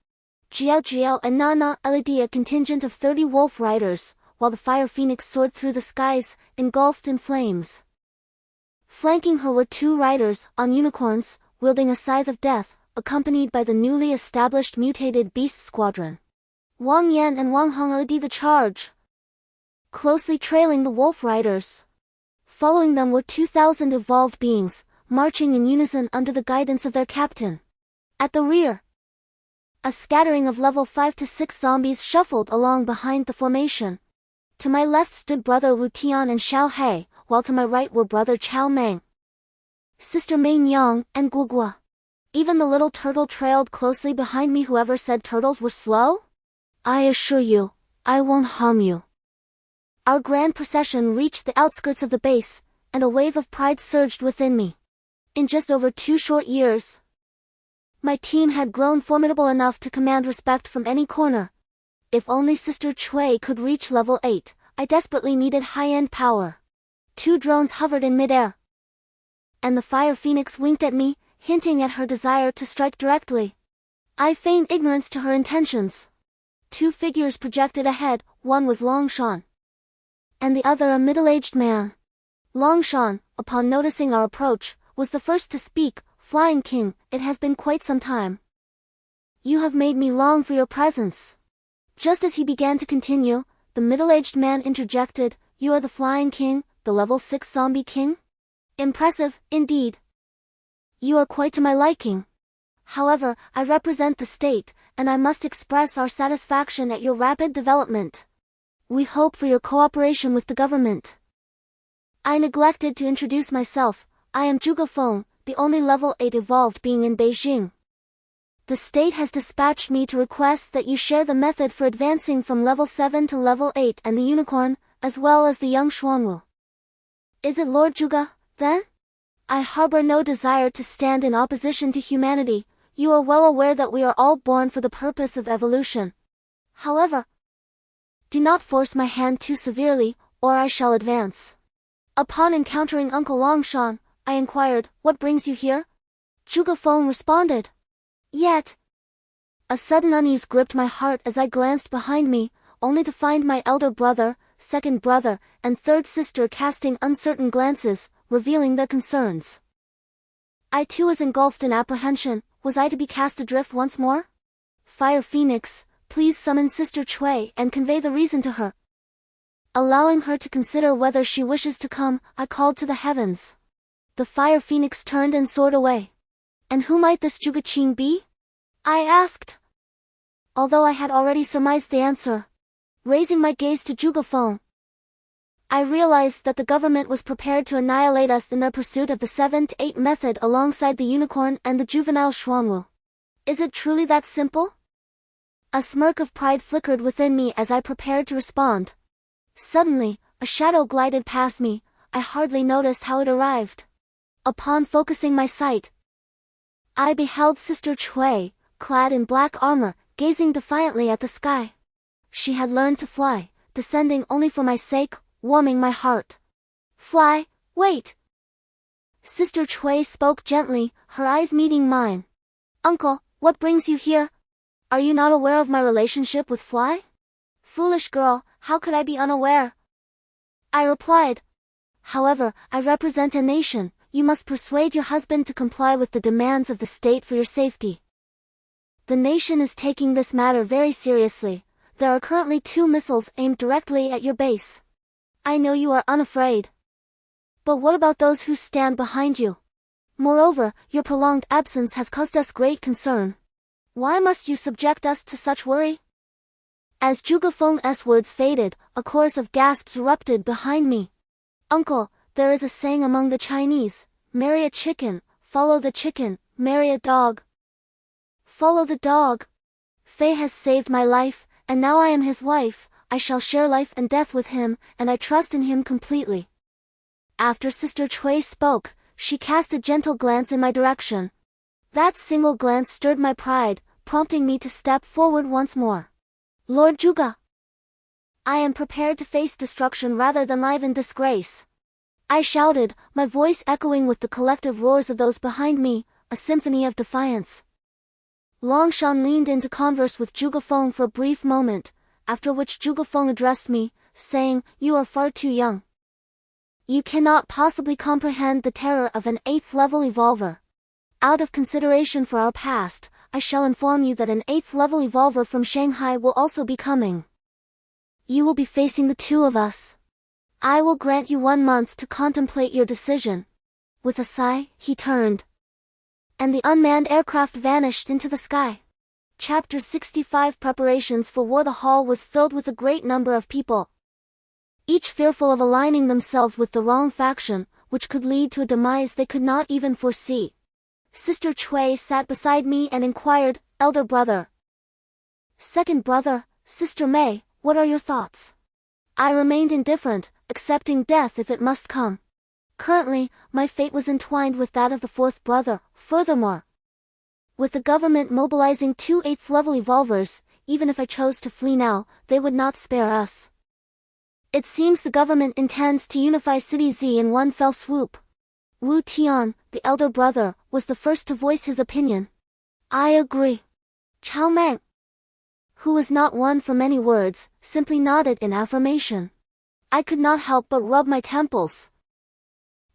Jiao and Nana led a contingent of 30 wolf riders, while the fire phoenix soared through the skies, engulfed in flames. Flanking her were 2 riders, on unicorns, wielding a scythe of death, accompanied by the newly established mutated beast squadron. Wang Yan and Wang Hong led the charge, closely trailing the wolf riders. Following them were 2,000 evolved beings, marching in unison under the guidance of their captain. At the rear, a scattering of level 5 to 6 zombies shuffled along behind the formation. To my left stood brother Wu Tian and Xiao He, while to my right were brother Chao Meng, sister Mei Nyang, and Guogua. Even the little turtle trailed closely behind me. Whoever said turtles were slow? I assure you, I won't harm you. Our grand procession reached the outskirts of the base, and a wave of pride surged within me. In just over 2 short years, my team had grown formidable enough to command respect from any corner. If only Sister Chui could reach level 8, I desperately needed high-end power. 2 drones hovered in midair, and the Fire Phoenix winked at me, hinting at her desire to strike directly. I feigned ignorance to her intentions. 2 figures projected ahead, one was Longshan, and the other a middle-aged man. Longshan, upon noticing our approach, was the first to speak. Flying King, it has been quite some time. You have made me long for your presence. Just as he began to continue, the middle-aged man interjected, you are the Flying King, the level 6 zombie king? Impressive, indeed. You are quite to my liking. However, I represent the state, and I must express our satisfaction at your rapid development. We hope for your cooperation with the government. I neglected to introduce myself. I am Zhuge Feng, the only level 8 evolved being in Beijing. The state has dispatched me to request that you share the method for advancing from level 7 to level 8 and the unicorn, as well as the young Xuanwu. Is it Lord Zhuge, then? I harbor no desire to stand in opposition to humanity. You are well aware that we are all born for the purpose of evolution. However, do not force my hand too severely, or I shall advance. Upon encountering Uncle Longshan, I inquired, what brings you here? Zhuge Feng responded. Yet, a sudden unease gripped my heart as I glanced behind me, only to find my elder brother, second brother, and third sister casting uncertain glances, revealing their concerns. I too was engulfed in apprehension. Was I to be cast adrift once more? Fire Phoenix, please summon Sister Chui and convey the reason to her. Allowing her to consider whether she wishes to come, I called to the heavens. The Fire Phoenix turned and soared away. And who might this Zhuge Qing be? I asked, although I had already surmised the answer. Raising my gaze to Zhuge Feng, I realized that the government was prepared to annihilate us in their pursuit of the 7 to 8 method alongside the unicorn and the juvenile Xuanwu. Is it truly that simple? A smirk of pride flickered within me as I prepared to respond. Suddenly, a shadow glided past me. I hardly noticed how it arrived. Upon focusing my sight, I beheld Sister Chui, clad in black armor, gazing defiantly at the sky. She had learned to fly, descending only for my sake, warming my heart. Fly, wait! Sister Chui spoke gently, her eyes meeting mine. Uncle, what brings you here? Are you not aware of my relationship with Fly? Foolish girl, how could I be unaware? I replied. However, I represent a nation. You must persuade your husband to comply with the demands of the state for your safety. The nation is taking this matter very seriously. There are currently 2 missiles aimed directly at your base. I know you are unafraid. But what about those who stand behind you? Moreover, your prolonged absence has caused us great concern. Why must you subject us to such worry? As Zhuge Feng's words faded, a chorus of gasps erupted behind me. Uncle, there is a saying among the Chinese, marry a chicken, follow the chicken, marry a dog. Follow the dog. Fei has saved my life, and now I am his wife. I shall share life and death with him, and I trust in him completely. After Sister Chui spoke, she cast a gentle glance in my direction. That single glance stirred my pride, prompting me to step forward once more. Lord Zhuge, I am prepared to face destruction rather than live in disgrace. I shouted, my voice echoing with the collective roars of those behind me, a symphony of defiance. Longshan leaned in to converse with Zhuge Feng for a brief moment, after which Zhuge Feng addressed me, saying, you are far too young. You cannot possibly comprehend the terror of an 8th level evolver. Out of consideration for our past, I shall inform you that an 8th level evolver from Shanghai will also be coming. You will be facing the 2 of us. I will grant you 1 month to contemplate your decision. With a sigh, he turned. And the unmanned aircraft vanished into the sky. Chapter 65 Preparations for War. The hall was filled with a great number of people, each fearful of aligning themselves with the wrong faction, which could lead to a demise they could not even foresee. Sister Chui sat beside me and inquired, "Elder brother." "Second brother, Sister May, what are your thoughts?" I remained indifferent, accepting death if it must come. Currently, my fate was entwined with that of the fourth brother. Furthermore, with the government mobilizing 2 8th-level evolvers, even if I chose to flee now, they would not spare us. It seems the government intends to unify City Z in one fell swoop. Wu Tian, the elder brother, was the first to voice his opinion. "I agree." Chao Meng, who was not one for many words, simply nodded in affirmation. I could not help but rub my temples,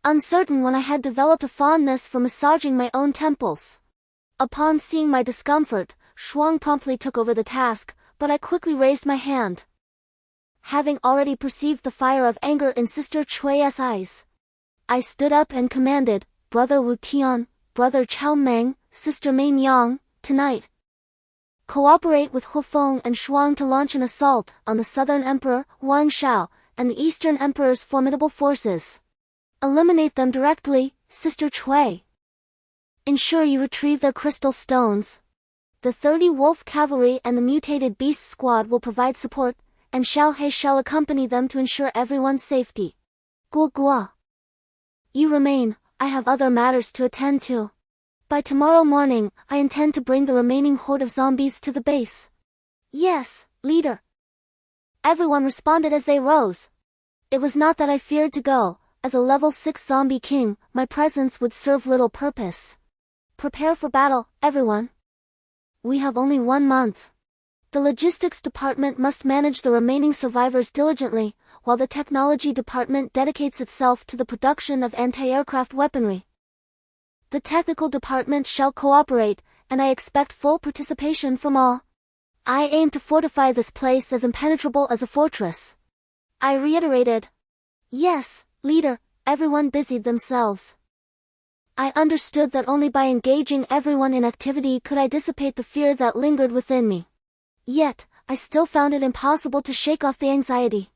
uncertain when I had developed a fondness for massaging my own temples. Upon seeing my discomfort, Shuang promptly took over the task, but I quickly raised my hand. Having already perceived the fire of anger in Sister Chui's eyes, I stood up and commanded, "Brother Wu Tian, Brother Chao Meng, Sister Mei Yang, tonight, cooperate with Hufeng and Shuang to launch an assault on the Southern Emperor, Wang Shao, and the Eastern Emperor's formidable forces. Eliminate them directly, Sister Chui. Ensure you retrieve their crystal stones. The 30 Wolf Cavalry and the Mutated Beast Squad will provide support, and Xiao He shall accompany them to ensure everyone's safety. Guo Guo, you remain, I have other matters to attend to. By tomorrow morning, I intend to bring the remaining horde of zombies to the base." "Yes, leader." Everyone responded as they rose. It was not that I feared to go. As a level 6 zombie king, my presence would serve little purpose. "Prepare for battle, everyone. We have only 1 month. The logistics department must manage the remaining survivors diligently, while the technology department dedicates itself to the production of anti-aircraft weaponry. The technical department shall cooperate, and I expect full participation from all. I aim to fortify this place as impenetrable as a fortress." I reiterated. "Yes, leader." Everyone busied themselves. I understood that only by engaging everyone in activity could I dissipate the fear that lingered within me. Yet, I still found it impossible to shake off the anxiety.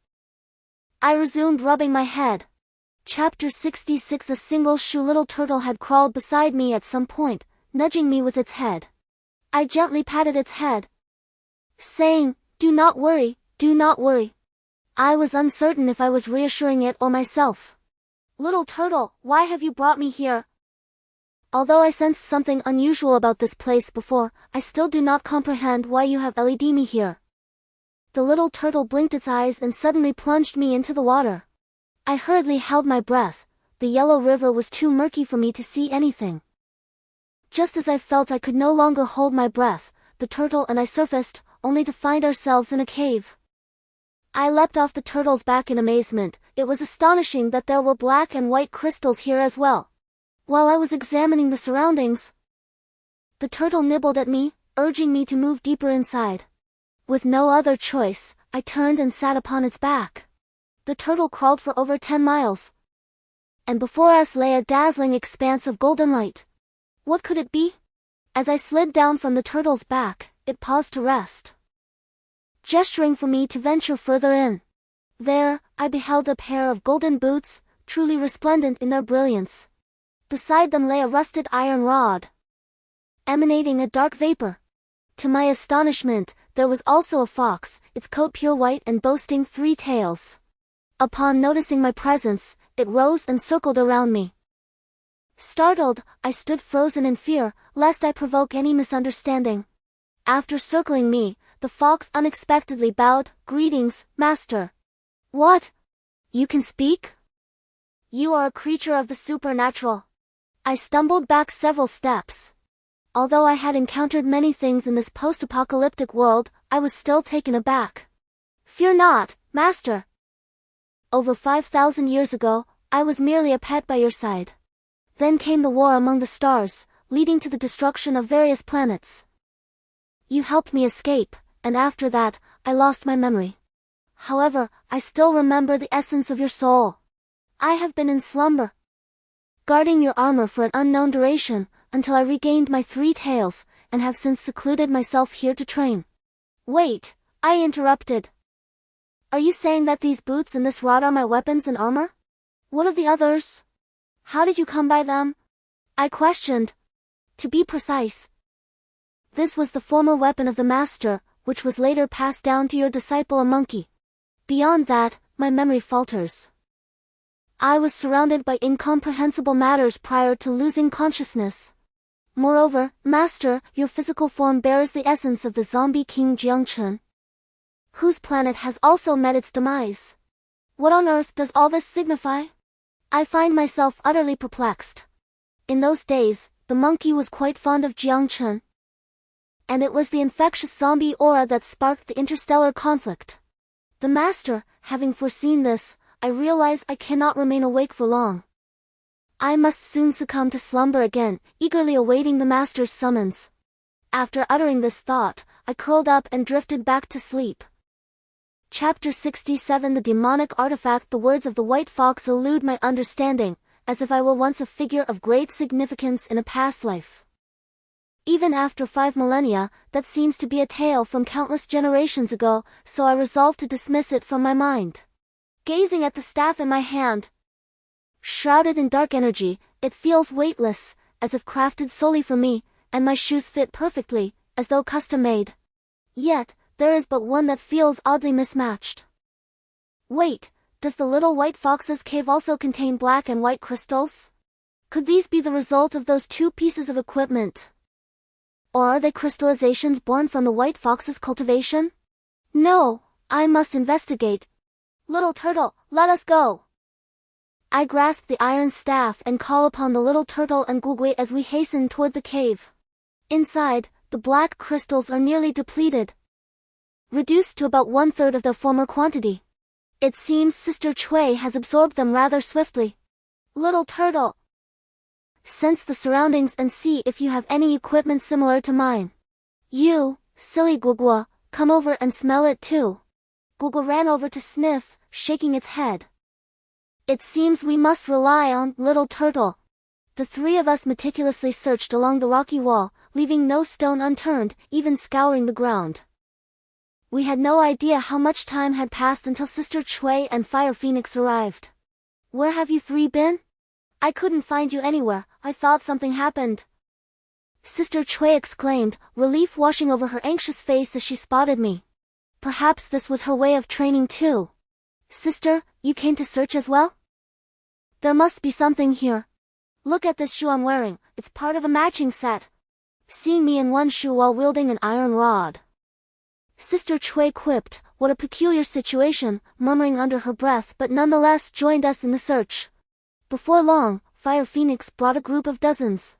I resumed rubbing my head. Chapter 66 A single shoe little turtle had crawled beside me at some point, nudging me with its head. I gently patted its head, saying, "Do not worry, do not worry." I was uncertain if I was reassuring it or myself. "Little turtle, why have you brought me here?" Although I sensed something unusual about this place before, I still do not comprehend why you have led me here. The little turtle blinked its eyes and suddenly plunged me into the water. I hurriedly held my breath. The yellow river was too murky for me to see anything. Just as I felt I could no longer hold my breath, the turtle and I surfaced, only to find ourselves in a cave. I leapt off the turtle's back in amazement. It was astonishing that there were black and white crystals here as well. While I was examining the surroundings, the turtle nibbled at me, urging me to move deeper inside. With no other choice, I turned and sat upon its back. The turtle crawled for over 10 miles. And before us lay a dazzling expanse of golden light. What could it be? As I slid down from the turtle's back, it paused to rest, gesturing for me to venture further in. There, I beheld a pair of golden boots, truly resplendent in their brilliance. Beside them lay a rusted iron rod, emanating a dark vapor. To my astonishment, there was also a fox, its coat pure white and boasting 3 tails. Upon noticing my presence, it rose and circled around me. Startled, I stood frozen in fear, lest I provoke any misunderstanding. After circling me, the fox unexpectedly bowed. "Greetings, master." "What? You can speak? You are a creature of the supernatural." I stumbled back several steps. Although I had encountered many things in this post-apocalyptic world, I was still taken aback. "Fear not, master. Over 5,000 years ago, I was merely a pet by your side. Then came the war among the stars, leading to the destruction of various planets. You helped me escape, and after that, I lost my memory. However, I still remember the essence of your soul. I have been in slumber, guarding your armor for an unknown duration, until I regained my 3 tails, and have since secluded myself here to train. Wait, I interrupted. Are you saying that these boots and this rod are my weapons and armor? What of the others? How did you come by them? I questioned. To be precise, this was the former weapon of the master, which was later passed down to your disciple a monkey. Beyond that, my memory falters. I was surrounded by incomprehensible matters prior to losing consciousness. Moreover, Master, your physical form bears the essence of the zombie king Jiangchen, whose planet has also met its demise. What on earth does all this signify? I find myself utterly perplexed. In those days, the monkey was quite fond of Jiangchen, and it was the infectious zombie aura that sparked the interstellar conflict. The Master, having foreseen this, I realize I cannot remain awake for long. I must soon succumb to slumber again, eagerly awaiting the Master's summons. After uttering this thought, I curled up and drifted back to sleep. Chapter 67 The Demonic Artifact. The words of the white fox elude my understanding, as if I were once a figure of great significance in a past life. Even after 5 millennia, that seems to be a tale from countless generations ago, so I resolved to dismiss it from my mind. Gazing at the staff in my hand, shrouded in dark energy, it feels weightless, as if crafted solely for me, and my shoes fit perfectly, as though custom-made. Yet, there is but one that feels oddly mismatched. Wait, does the little white fox's cave also contain black and white crystals? Could these be the result of those 2 pieces of equipment? Or are they crystallizations born from the white fox's cultivation? No, I must investigate. Little turtle, let us go. I grasp the iron staff and call upon the little turtle and Gugui as we hasten toward the cave. Inside, the black crystals are nearly depleted, reduced to about 1/3 of their former quantity. It seems Sister Chui has absorbed them rather swiftly. Little turtle, sense the surroundings and see if you have any equipment similar to mine. You, silly Gugua, come over and smell it too. Gugua ran over to sniff, shaking its head. It seems we must rely on Little Turtle. The 3 of us meticulously searched along the rocky wall, leaving no stone unturned, even scouring the ground. We had no idea how much time had passed until Sister Chui and Fire Phoenix arrived. Where have you 3 been? I couldn't find you anywhere. I thought something happened. Sister Chui exclaimed, relief washing over her anxious face as she spotted me. Perhaps this was her way of training too. Sister, you came to search as well? There must be something here. Look at this shoe I'm wearing, it's part of a matching set. Seeing me in one shoe while wielding an iron rod, Sister Chui quipped, what a peculiar situation, murmuring under her breath, but nonetheless joined us in the search. Before long, Fire Phoenix brought a group of dozens.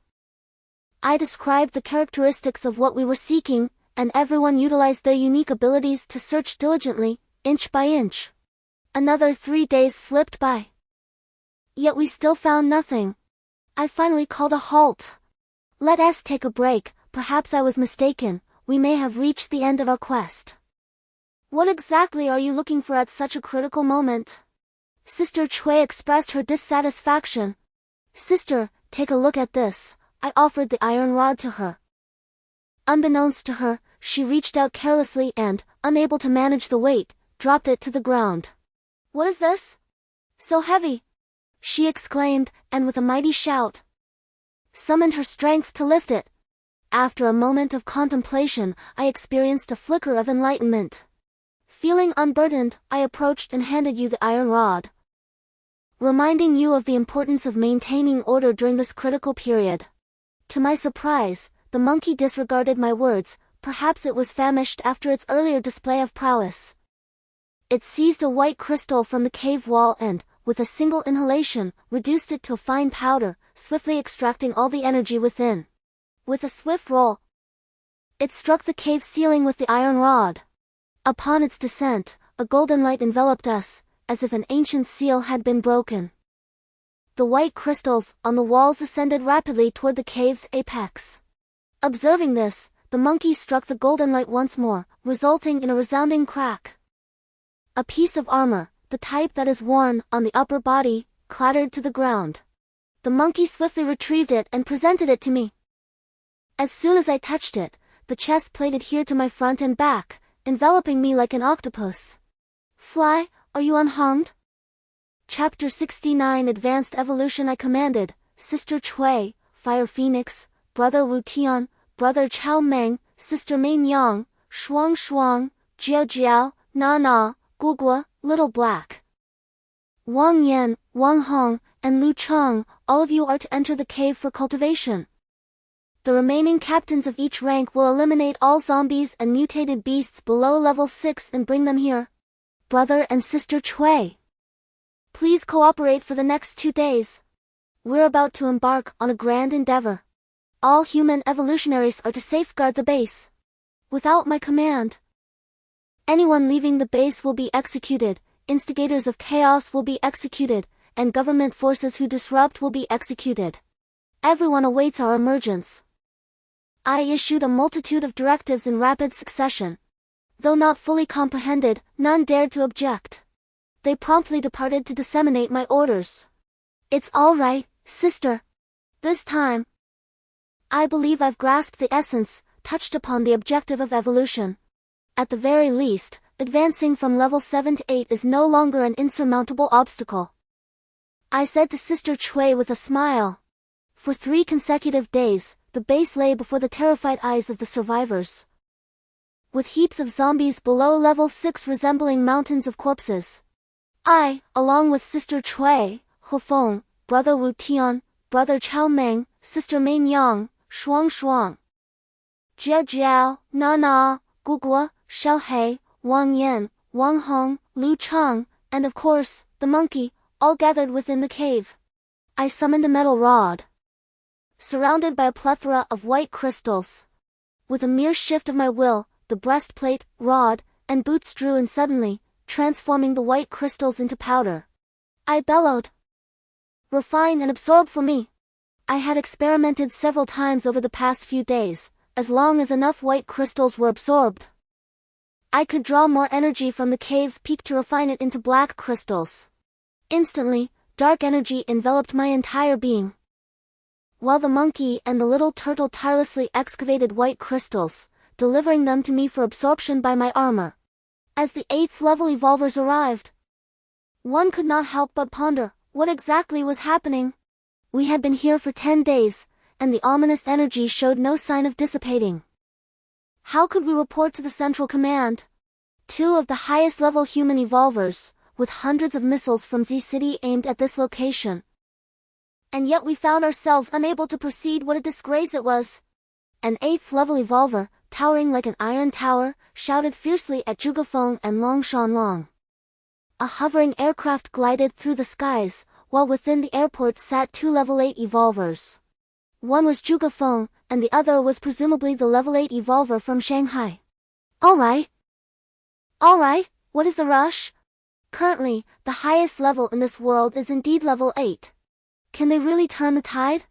I described the characteristics of what we were seeking, and everyone utilized their unique abilities to search diligently, inch by inch. Another 3 days slipped by. Yet we still found nothing. I finally called a halt. Let us take a break, perhaps I was mistaken, we may have reached the end of our quest. What exactly are you looking for at such a critical moment? Sister Chui expressed her dissatisfaction. Sister, take a look at this. I offered the iron rod to her. Unbeknownst to her, she reached out carelessly and, unable to manage the weight, dropped it to the ground. What is this? So heavy! She exclaimed, and with a mighty shout, summoned her strength to lift it. After a moment of contemplation, I experienced a flicker of enlightenment. Feeling unburdened, I approached and handed you the iron rod, reminding you of the importance of maintaining order during this critical period. To my surprise, the monkey disregarded my words, perhaps it was famished after its earlier display of prowess. It seized a white crystal from the cave wall and, with a single inhalation, reduced it to a fine powder, swiftly extracting all the energy within. With a swift roll, it struck the cave ceiling with the iron rod. Upon its descent, a golden light enveloped us, as if an ancient seal had been broken. The white crystals on the walls ascended rapidly toward the cave's apex. Observing this, the monkey struck the golden light once more, resulting in a resounding crack. A piece of armor, the type that is worn on the upper body, clattered to the ground. The monkey swiftly retrieved it and presented it to me. As soon as I touched it, the chest plate adhered to my front and back, enveloping me like an octopus. Fly, are you unharmed? Chapter 69 Advanced Evolution. I commanded, Sister Cui, Fire Phoenix, Brother Wu Tian, Brother Chao Meng, Sister Mei Yang, Shuang Shuang, Jiao Jiao, Na Na, Guogua, Little Black, Wang Yan, Wang Hong, and Lu Cheng, all of you are to enter the cave for cultivation. The remaining captains of each rank will eliminate all zombies and mutated beasts below level 6 and bring them here. Brother and Sister Cui, please cooperate for the next 2 days. We're about to embark on a grand endeavor. All human evolutionaries are to safeguard the base. Without my command, anyone leaving the base will be executed, instigators of chaos will be executed, and government forces who disrupt will be executed. Everyone awaits our emergence. I issued a multitude of directives in rapid succession. Though not fully comprehended, none dared to object. They promptly departed to disseminate my orders. It's all right, sister. This time, I believe I've grasped the essence, touched upon the objective of evolution. At the very least, advancing from level 7 to 8 is no longer an insurmountable obstacle. I said to Sister Cui with a smile. For 3 consecutive days, the base lay before the terrified eyes of the survivors, with heaps of zombies below level 6 resembling mountains of corpses. I, along with Sister Cui, Hufeng, Brother Wu Tian, Brother Chao Meng, Sister Mei Yang, Shuang Shuang, Jiao Jiao, Na Na, Guogua, Xiao He, Wang Yan, Wang Hong, Lu Cheng, and of course, the monkey, all gathered within the cave. I summoned a metal rod, surrounded by a plethora of white crystals. With a mere shift of my will, the breastplate, rod, and boots drew in suddenly, transforming the white crystals into powder. I bellowed. Refine and absorb for me. I had experimented several times over the past few days. As long as enough white crystals were absorbed, I could draw more energy from the cave's peak to refine it into black crystals. Instantly, dark energy enveloped my entire being, while the monkey and the little turtle tirelessly excavated white crystals, delivering them to me for absorption by my armor. As the 8th level evolvers arrived, one could not help but ponder, what exactly was happening? We had been here for 10 days, and the ominous energy showed no sign of dissipating. How could we report to the Central Command? 2 of the highest level human evolvers, with hundreds of missiles from Z City aimed at this location. And yet we found ourselves unable to proceed. What a disgrace it was. An 8th level evolver, towering like an iron tower, shouted fiercely at Zhuge Feng and Long Shanlong. A hovering aircraft glided through the skies, while within the airport sat 2 level 8 evolvers. One was Zhuge Feng, and the other was presumably the level 8 evolver from Shanghai. Alright, what is the rush? Currently, the highest level in this world is indeed level 8. Can they really turn the tide?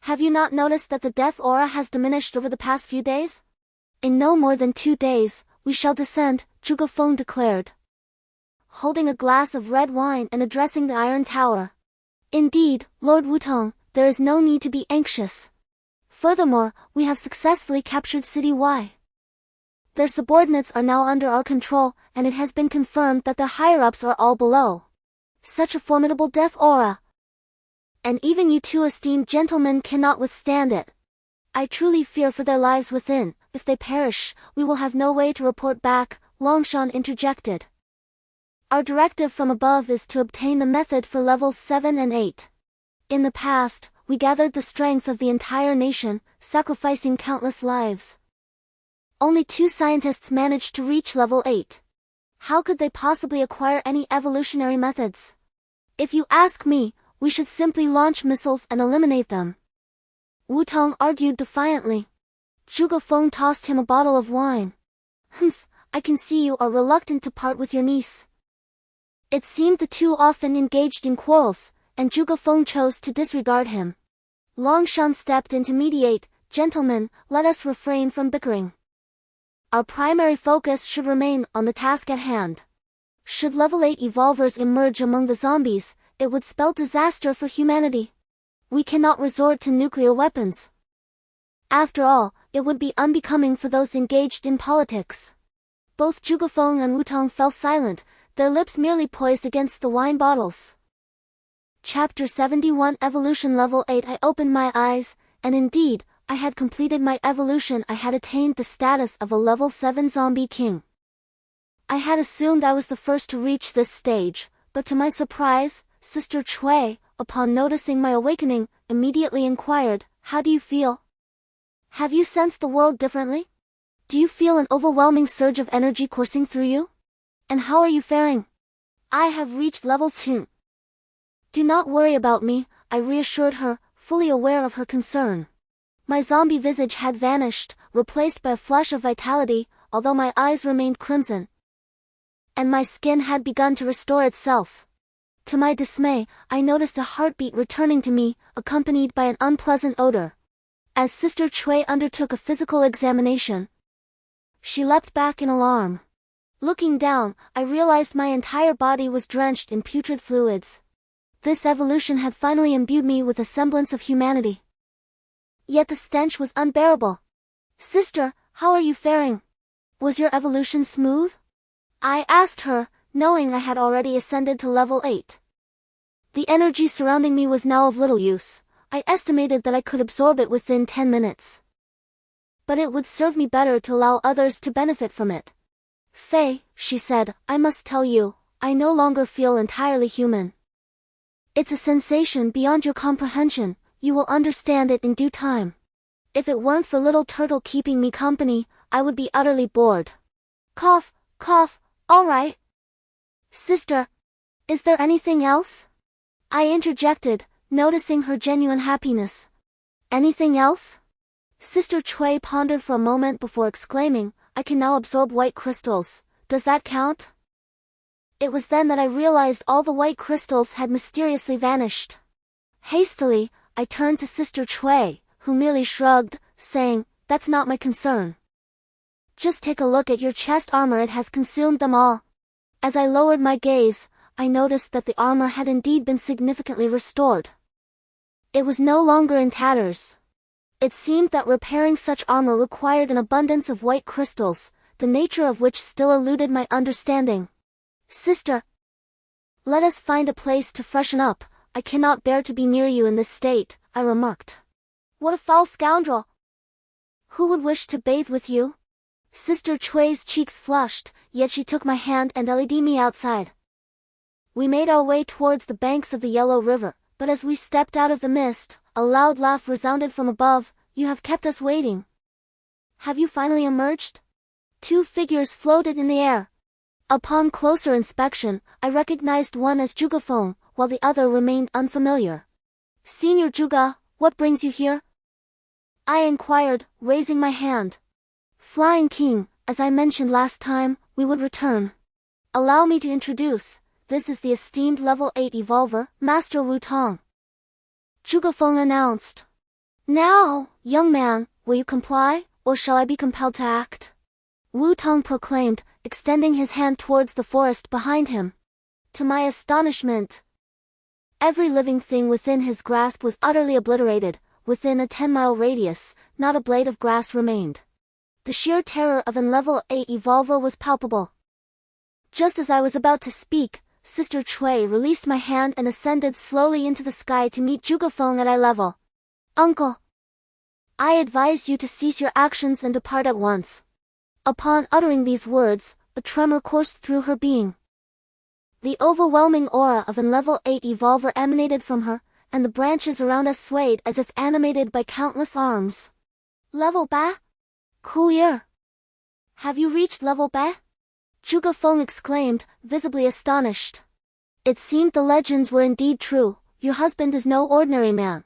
Have you not noticed that the death aura has diminished over the past few days? In no more than 2 days, we shall descend, Zhuge Feng declared, holding a glass of red wine and addressing the iron tower. Indeed, Lord Wutong, there is no need to be anxious. Furthermore, we have successfully captured City Y. Their subordinates are now under our control, and it has been confirmed that their higher-ups are all below. Such a formidable death aura. And even you 2 esteemed gentlemen cannot withstand it. I truly fear for their lives within. If they perish, we will have no way to report back, Longshan interjected. Our directive from above is to obtain the method for levels 7 and 8. In the past, we gathered the strength of the entire nation, sacrificing countless lives. Only 2 scientists managed to reach level 8. How could they possibly acquire any evolutionary methods? If you ask me, we should simply launch missiles and eliminate them. Wutong argued defiantly. Zhuge Feng tossed him a bottle of wine. Humph, I can see you are reluctant to part with your niece. It seemed the 2 often engaged in quarrels, and Zhuge Feng chose to disregard him. Longshan stepped in to mediate. Gentlemen, let us refrain from bickering. Our primary focus should remain on the task at hand. Should level 8 evolvers emerge among the zombies, it would spell disaster for humanity. We cannot resort to nuclear weapons. After all, it would be unbecoming for those engaged in politics. Both Zhugafeng and Wutong fell silent, their lips merely poised against the wine bottles. Chapter 71 Evolution Level 8 I opened my eyes, and indeed, I had completed my evolution. I had attained the status of a level 7 zombie king. I had assumed I was the first to reach this stage, but to my surprise, Sister Cui, upon noticing my awakening, immediately inquired, "How do you feel? Have you sensed the world differently? Do you feel an overwhelming surge of energy coursing through you? And how are you faring?" "I have reached level 2. "Do not worry about me," I reassured her, fully aware of her concern. My zombie visage had vanished, replaced by a flush of vitality, although my eyes remained crimson. And my skin had begun to restore itself. To my dismay, I noticed a heartbeat returning to me, accompanied by an unpleasant odor. As Sister Cui undertook a physical examination, she leapt back in alarm. Looking down, I realized my entire body was drenched in putrid fluids. This evolution had finally imbued me with a semblance of humanity. Yet the stench was unbearable. "Sister, how are you faring? Was your evolution smooth?" I asked her, knowing I had already ascended to level 8. The energy surrounding me was now of little use. I estimated that I could absorb it within 10 minutes. But it would serve me better to allow others to benefit from it. "Faye," she said, "I must tell you, I no longer feel entirely human. It's a sensation beyond your comprehension. You will understand it in due time. If it weren't for Little Turtle keeping me company, I would be utterly bored." Cough, cough, all right. "Sister, is there anything else?" I interjected, noticing her genuine happiness. "Anything else?" Sister Cui pondered for a moment before exclaiming, "I can now absorb white crystals. Does that count?" It was then that I realized all the white crystals had mysteriously vanished. Hastily, I turned to Sister Cui, who merely shrugged, saying, "That's not my concern. Just take a look at your chest armor, it has consumed them all." As I lowered my gaze, I noticed that the armor had indeed been significantly restored. It was no longer in tatters. It seemed that repairing such armor required an abundance of white crystals, the nature of which still eluded my understanding. "Sister, let us find a place to freshen up. I cannot bear to be near you in this state," I remarked. "What a foul scoundrel! Who would wish to bathe with you?" Sister Cui's cheeks flushed, yet she took my hand and led me outside. We made our way towards the banks of the Yellow River, but as we stepped out of the mist, a loud laugh resounded from above. "You have kept us waiting. Have you finally emerged?" Two figures floated in the air. Upon closer inspection, I recognized one as Zhugafeng, while the other remained unfamiliar. "Senior Zhuga, what brings you here?" I inquired, raising my hand. "Flying King, as I mentioned last time, we would return. Allow me to introduce, this is the esteemed level 8 evolver, Master Wutong," Zhugafeng announced. "Now, young man, will you comply, or shall I be compelled to act?" Wutong proclaimed, extending his hand towards the forest behind him. To my astonishment, every living thing within his grasp was utterly obliterated. Within a 10-mile radius, not a blade of grass remained. The sheer terror of an level 8 evolver was palpable. Just as I was about to speak, Sister Cui released my hand and ascended slowly into the sky to meet Zhugafeng at eye level. "Uncle, I advise you to cease your actions and depart at once." Upon uttering these words, a tremor coursed through her being. The overwhelming aura of an level 8 evolver emanated from her, and the branches around us swayed as if animated by countless arms. "Level ba? Courier! Have you reached level ba?" Zhugafeng exclaimed, visibly astonished. It seemed the legends were indeed true. Your husband is no ordinary man.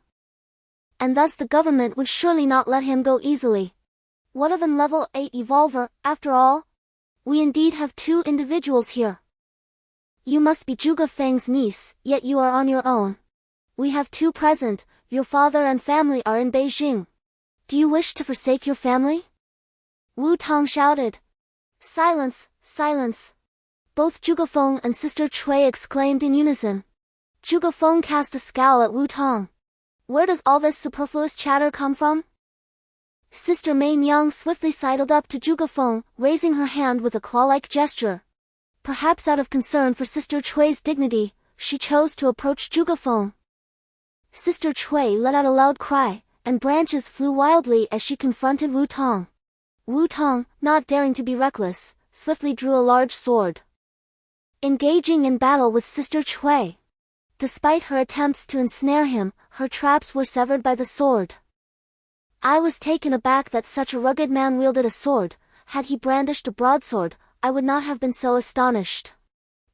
And thus the government would surely not let him go easily. What of an level 8 evolver, after all? We indeed have two individuals here. You must be Zhuge Feng's niece, yet you are on your own. We have two present, your father and family are in Beijing. Do you wish to forsake your family? Wu Tong shouted. Silence, silence. Both Zhuge Feng and Sister Cui exclaimed in unison. Zhuge Feng cast a scowl at Wu Tong. Where does all this superfluous chatter come from? Sister Mei Nyang swiftly sidled up to Zhuge Feng, raising her hand with a claw-like gesture. Perhaps out of concern for Sister Cui's dignity, she chose to approach Zhuge Feng. Sister Cui let out a loud cry, and branches flew wildly as she confronted Wu Tong. Wu Tong, not daring to be reckless, swiftly drew a large sword. Engaging in battle with Sister Cui. Despite her attempts to ensnare him, her traps were severed by the sword. I was taken aback that such a rugged man wielded a sword. Had he brandished a broadsword, I would not have been so astonished.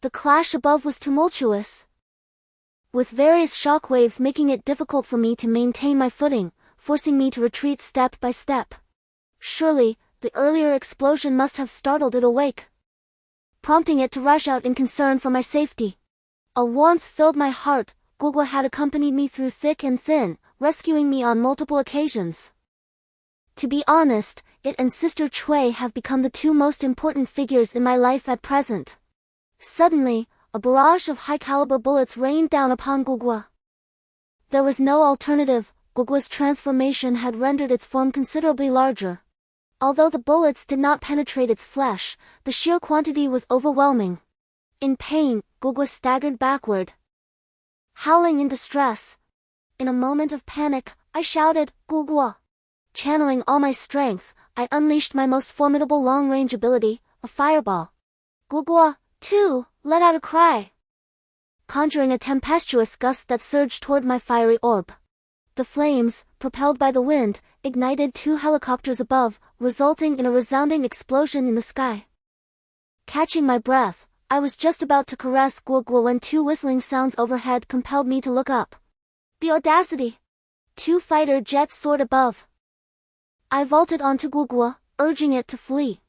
The clash above was tumultuous, with various shock waves making it difficult for me to maintain my footing, forcing me to retreat step by step. Surely, the earlier explosion must have startled it awake, prompting it to rush out in concern for my safety. A warmth filled my heart. Guogua had accompanied me through thick and thin, rescuing me on multiple occasions. To be honest, it and Sister Cui have become the two most important figures in my life at present. Suddenly, a barrage of high-caliber bullets rained down upon Guogua. There was no alternative. Guogua's transformation had rendered its form considerably larger. Although the bullets did not penetrate its flesh, the sheer quantity was overwhelming. In pain, Guogua staggered backward, howling in distress. In a moment of panic, I shouted, "Guogua!" Channeling all my strength, I unleashed my most formidable long-range ability, a fireball. Guogua, too, let out a cry, conjuring a tempestuous gust that surged toward my fiery orb. The flames, propelled by the wind, ignited two helicopters above, resulting in a resounding explosion in the sky. Catching my breath, I was just about to caress Guogua when two whistling sounds overhead compelled me to look up. The audacity! Two fighter jets soared above. I vaulted onto Guogua, urging it to flee.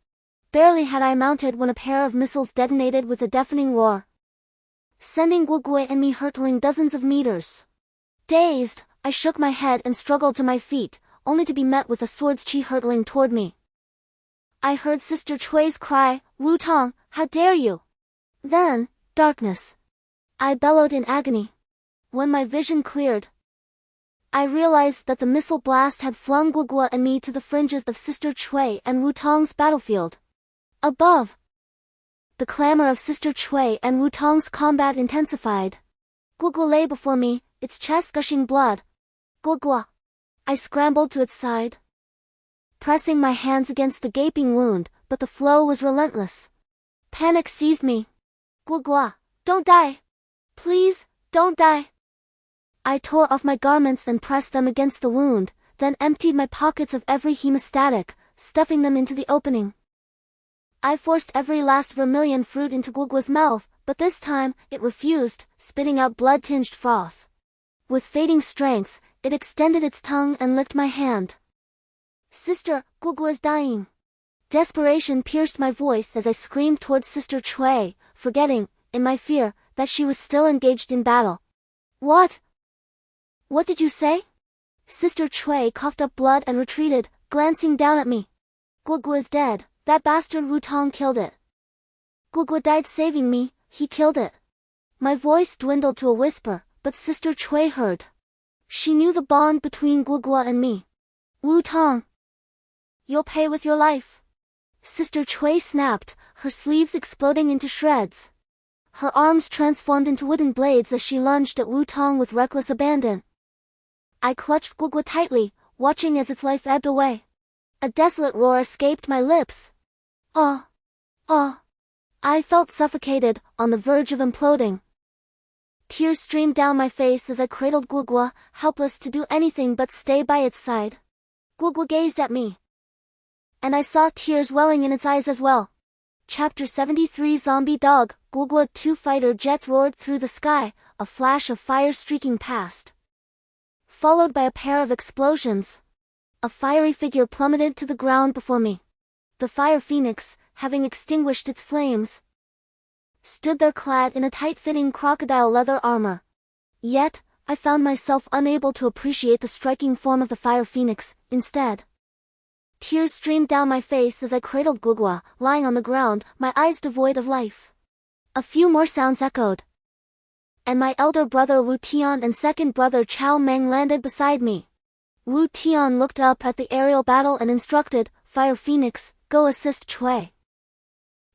Barely had I mounted when a pair of missiles detonated with a deafening roar, sending Guogua and me hurtling dozens of meters. Dazed, I shook my head and struggled to my feet, only to be met with a sword's chi hurtling toward me. I heard Sister Cui's cry, "Wu Tong, how dare you!" Then, darkness. I bellowed in agony. When my vision cleared, I realized that the missile blast had flung Guogua and me to the fringes of Sister Cui and Wu Tong's battlefield. Above, the clamor of Sister Cui and Wu Tong's combat intensified. Guogua lay before me, its chest gushing blood. Guogua! I scrambled to its side, pressing my hands against the gaping wound, but the flow was relentless. Panic seized me. Guogua, don't die! Please, don't die! I tore off my garments and pressed them against the wound, then emptied my pockets of every hemostatic, stuffing them into the opening. I forced every last vermilion fruit into Guogua's mouth, but this time, it refused, spitting out blood-tinged froth. With fading strength, it extended its tongue and licked my hand. Sister, Guogua is dying. Desperation pierced my voice as I screamed towards Sister Cui, forgetting, in my fear, that she was still engaged in battle. What? What did you say? Sister Cui coughed up blood and retreated, glancing down at me. Guogua is dead. That bastard Wu Tong killed it. Guogua died saving me, he killed it. My voice dwindled to a whisper, but Sister Cui heard. She knew the bond between Guogua and me. Wu Tong, you'll pay with your life. Sister Cui snapped, her sleeves exploding into shreds. Her arms transformed into wooden blades as she lunged at Wu Tong with reckless abandon. I clutched Guogua tightly, watching as its life ebbed away. A desolate roar escaped my lips. Ah! Ah! I felt suffocated, on the verge of imploding. Tears streamed down my face as I cradled Guogua, helpless to do anything but stay by its side. Guogua gazed at me, and I saw tears welling in its eyes as well. Chapter 73 Zombie Dog. Guogua. Two fighter jets roared through the sky, a flash of fire streaking past, followed by a pair of explosions. A fiery figure plummeted to the ground before me. The fire phoenix, having extinguished its flames, stood there clad in a tight-fitting crocodile leather armor. Yet, I found myself unable to appreciate the striking form of the fire phoenix. Instead, tears streamed down my face as I cradled Guogua, lying on the ground, my eyes devoid of life. A few more sounds echoed. And my elder brother Wu Tian and second brother Chao Meng landed beside me. Wu Tian looked up at the aerial battle and instructed, Fire Phoenix, go assist Chui.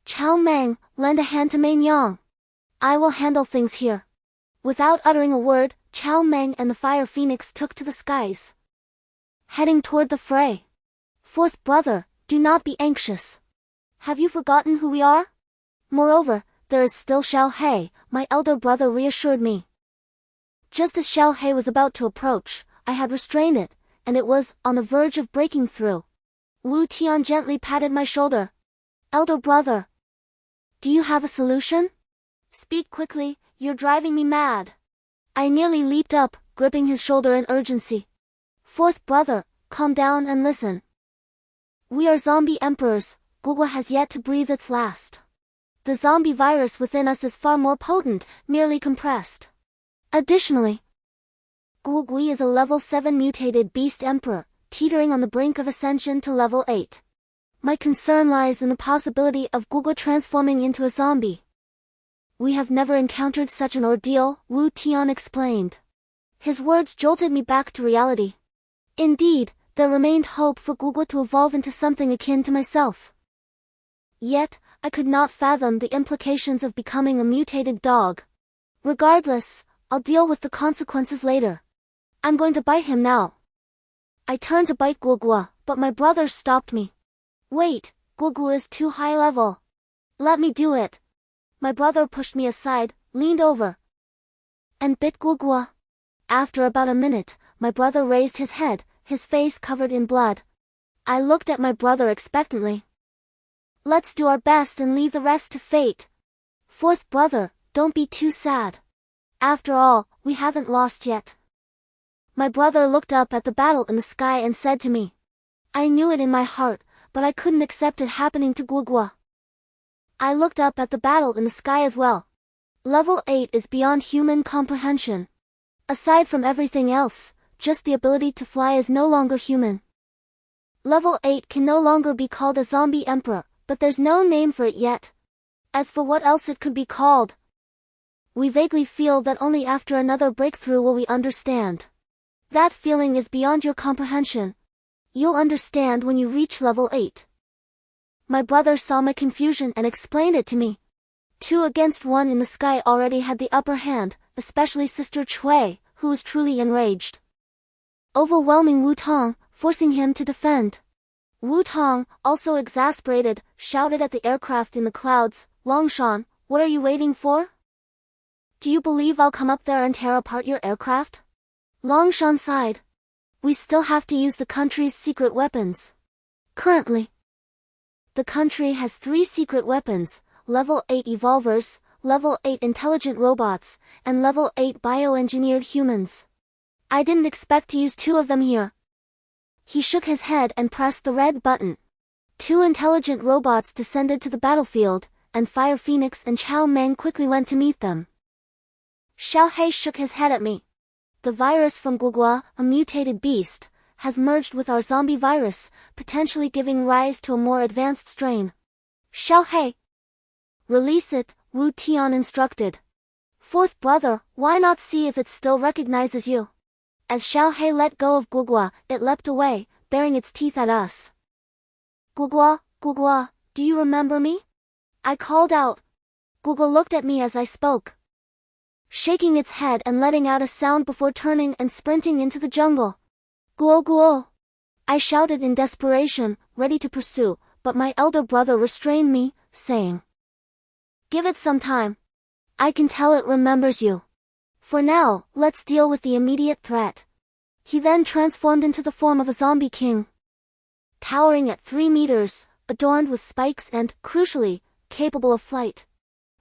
Chao Meng, lend a hand to Meng Yang. I will handle things here. Without uttering a word, Chao Meng and the Fire Phoenix took to the skies, heading toward the fray. Fourth brother, do not be anxious. Have you forgotten who we are? Moreover, there is still Xiao He, my elder brother reassured me. Just as Xiao He was about to approach, I had restrained it, and it was on the verge of breaking through. Wu Tian gently patted my shoulder. Elder brother, do you have a solution? Speak quickly, you're driving me mad. I nearly leaped up, gripping his shoulder in urgency. Fourth brother, calm down and listen. We are zombie emperors, Gugwa has yet to breathe its last. The zombie virus within us is far more potent, merely compressed. Additionally, Gugui is a level 7 mutated beast emperor, teetering on the brink of ascension to level 8. My concern lies in the possibility of Gugwa transforming into a zombie. We have never encountered such an ordeal, Wu Tian explained. His words jolted me back to reality. Indeed, there remained hope for Gugwa to evolve into something akin to myself. Yet, I could not fathom the implications of becoming a mutated dog. Regardless, I'll deal with the consequences later. I'm going to bite him now. I turned to bite Gugwa, but my brother stopped me. Wait, Gugwa is too high level. Let me do it. My brother pushed me aside, leaned over, and bit Gugwa. After about a minute, my brother raised his head, his face covered in blood. I looked at my brother expectantly. Let's do our best and leave the rest to fate. Fourth brother, don't be too sad. After all, we haven't lost yet. My brother looked up at the battle in the sky and said to me. I knew it in my heart, but I couldn't accept it happening to Gugwa. I looked up at the battle in the sky as well. Level 8 is beyond human comprehension. Aside from everything else, just the ability to fly is no longer human. Level 8 can no longer be called a zombie emperor, but there's no name for it yet. As for what else it could be called, we vaguely feel that only after another breakthrough will we understand. That feeling is beyond your comprehension. You'll understand when you reach level 8. My brother saw my confusion and explained it to me. 2 against 1 in the sky already had the upper hand, especially Sister Chui, who was truly enraged, overwhelming Wu Tong, forcing him to defend. Wu Tong, also exasperated, shouted at the aircraft in the clouds, Longshan, what are you waiting for? Do you believe I'll come up there and tear apart your aircraft? Longshan sighed. We still have to use the country's secret weapons. Currently, the country has 3 secret weapons, level 8 evolvers, level 8 intelligent robots, and level 8 bioengineered humans. I didn't expect to use 2 of them here. He shook his head and pressed the red button. 2 intelligent robots descended to the battlefield, and Fire Phoenix and Chao Meng quickly went to meet them. Xiao He shook his head at me. The virus from Gugwa, a mutated beast, has merged with our zombie virus, potentially giving rise to a more advanced strain. Xiao He, release it, Wu Tian instructed. Fourth brother, why not see if it still recognizes you? As Xiao He let go of Gugwa, it leapt away, baring its teeth at us. Gugwa, Gugwa, do you remember me? I called out. Gugwa looked at me as I spoke, shaking its head and letting out a sound before turning and sprinting into the jungle. Guo Guo! I shouted in desperation, ready to pursue, but my elder brother restrained me, saying, give it some time. I can tell it remembers you. For now, let's deal with the immediate threat. He then transformed into the form of a zombie king, towering at 3 meters, adorned with spikes and, crucially, capable of flight.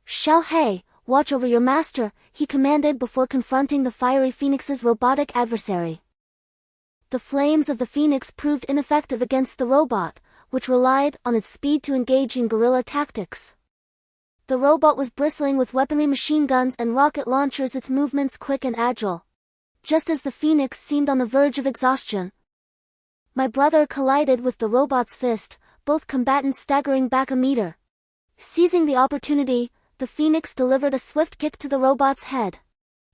Xiao He, watch over your master, he commanded before confronting the fiery phoenix's robotic adversary. The flames of the phoenix proved ineffective against the robot, which relied on its speed to engage in guerrilla tactics. The robot was bristling with weaponry, machine guns and rocket launchers, its movements quick and agile. Just as the phoenix seemed on the verge of exhaustion, my brother collided with the robot's fist, both combatants staggering back a meter. Seizing the opportunity, the Phoenix delivered a swift kick to the robot's head.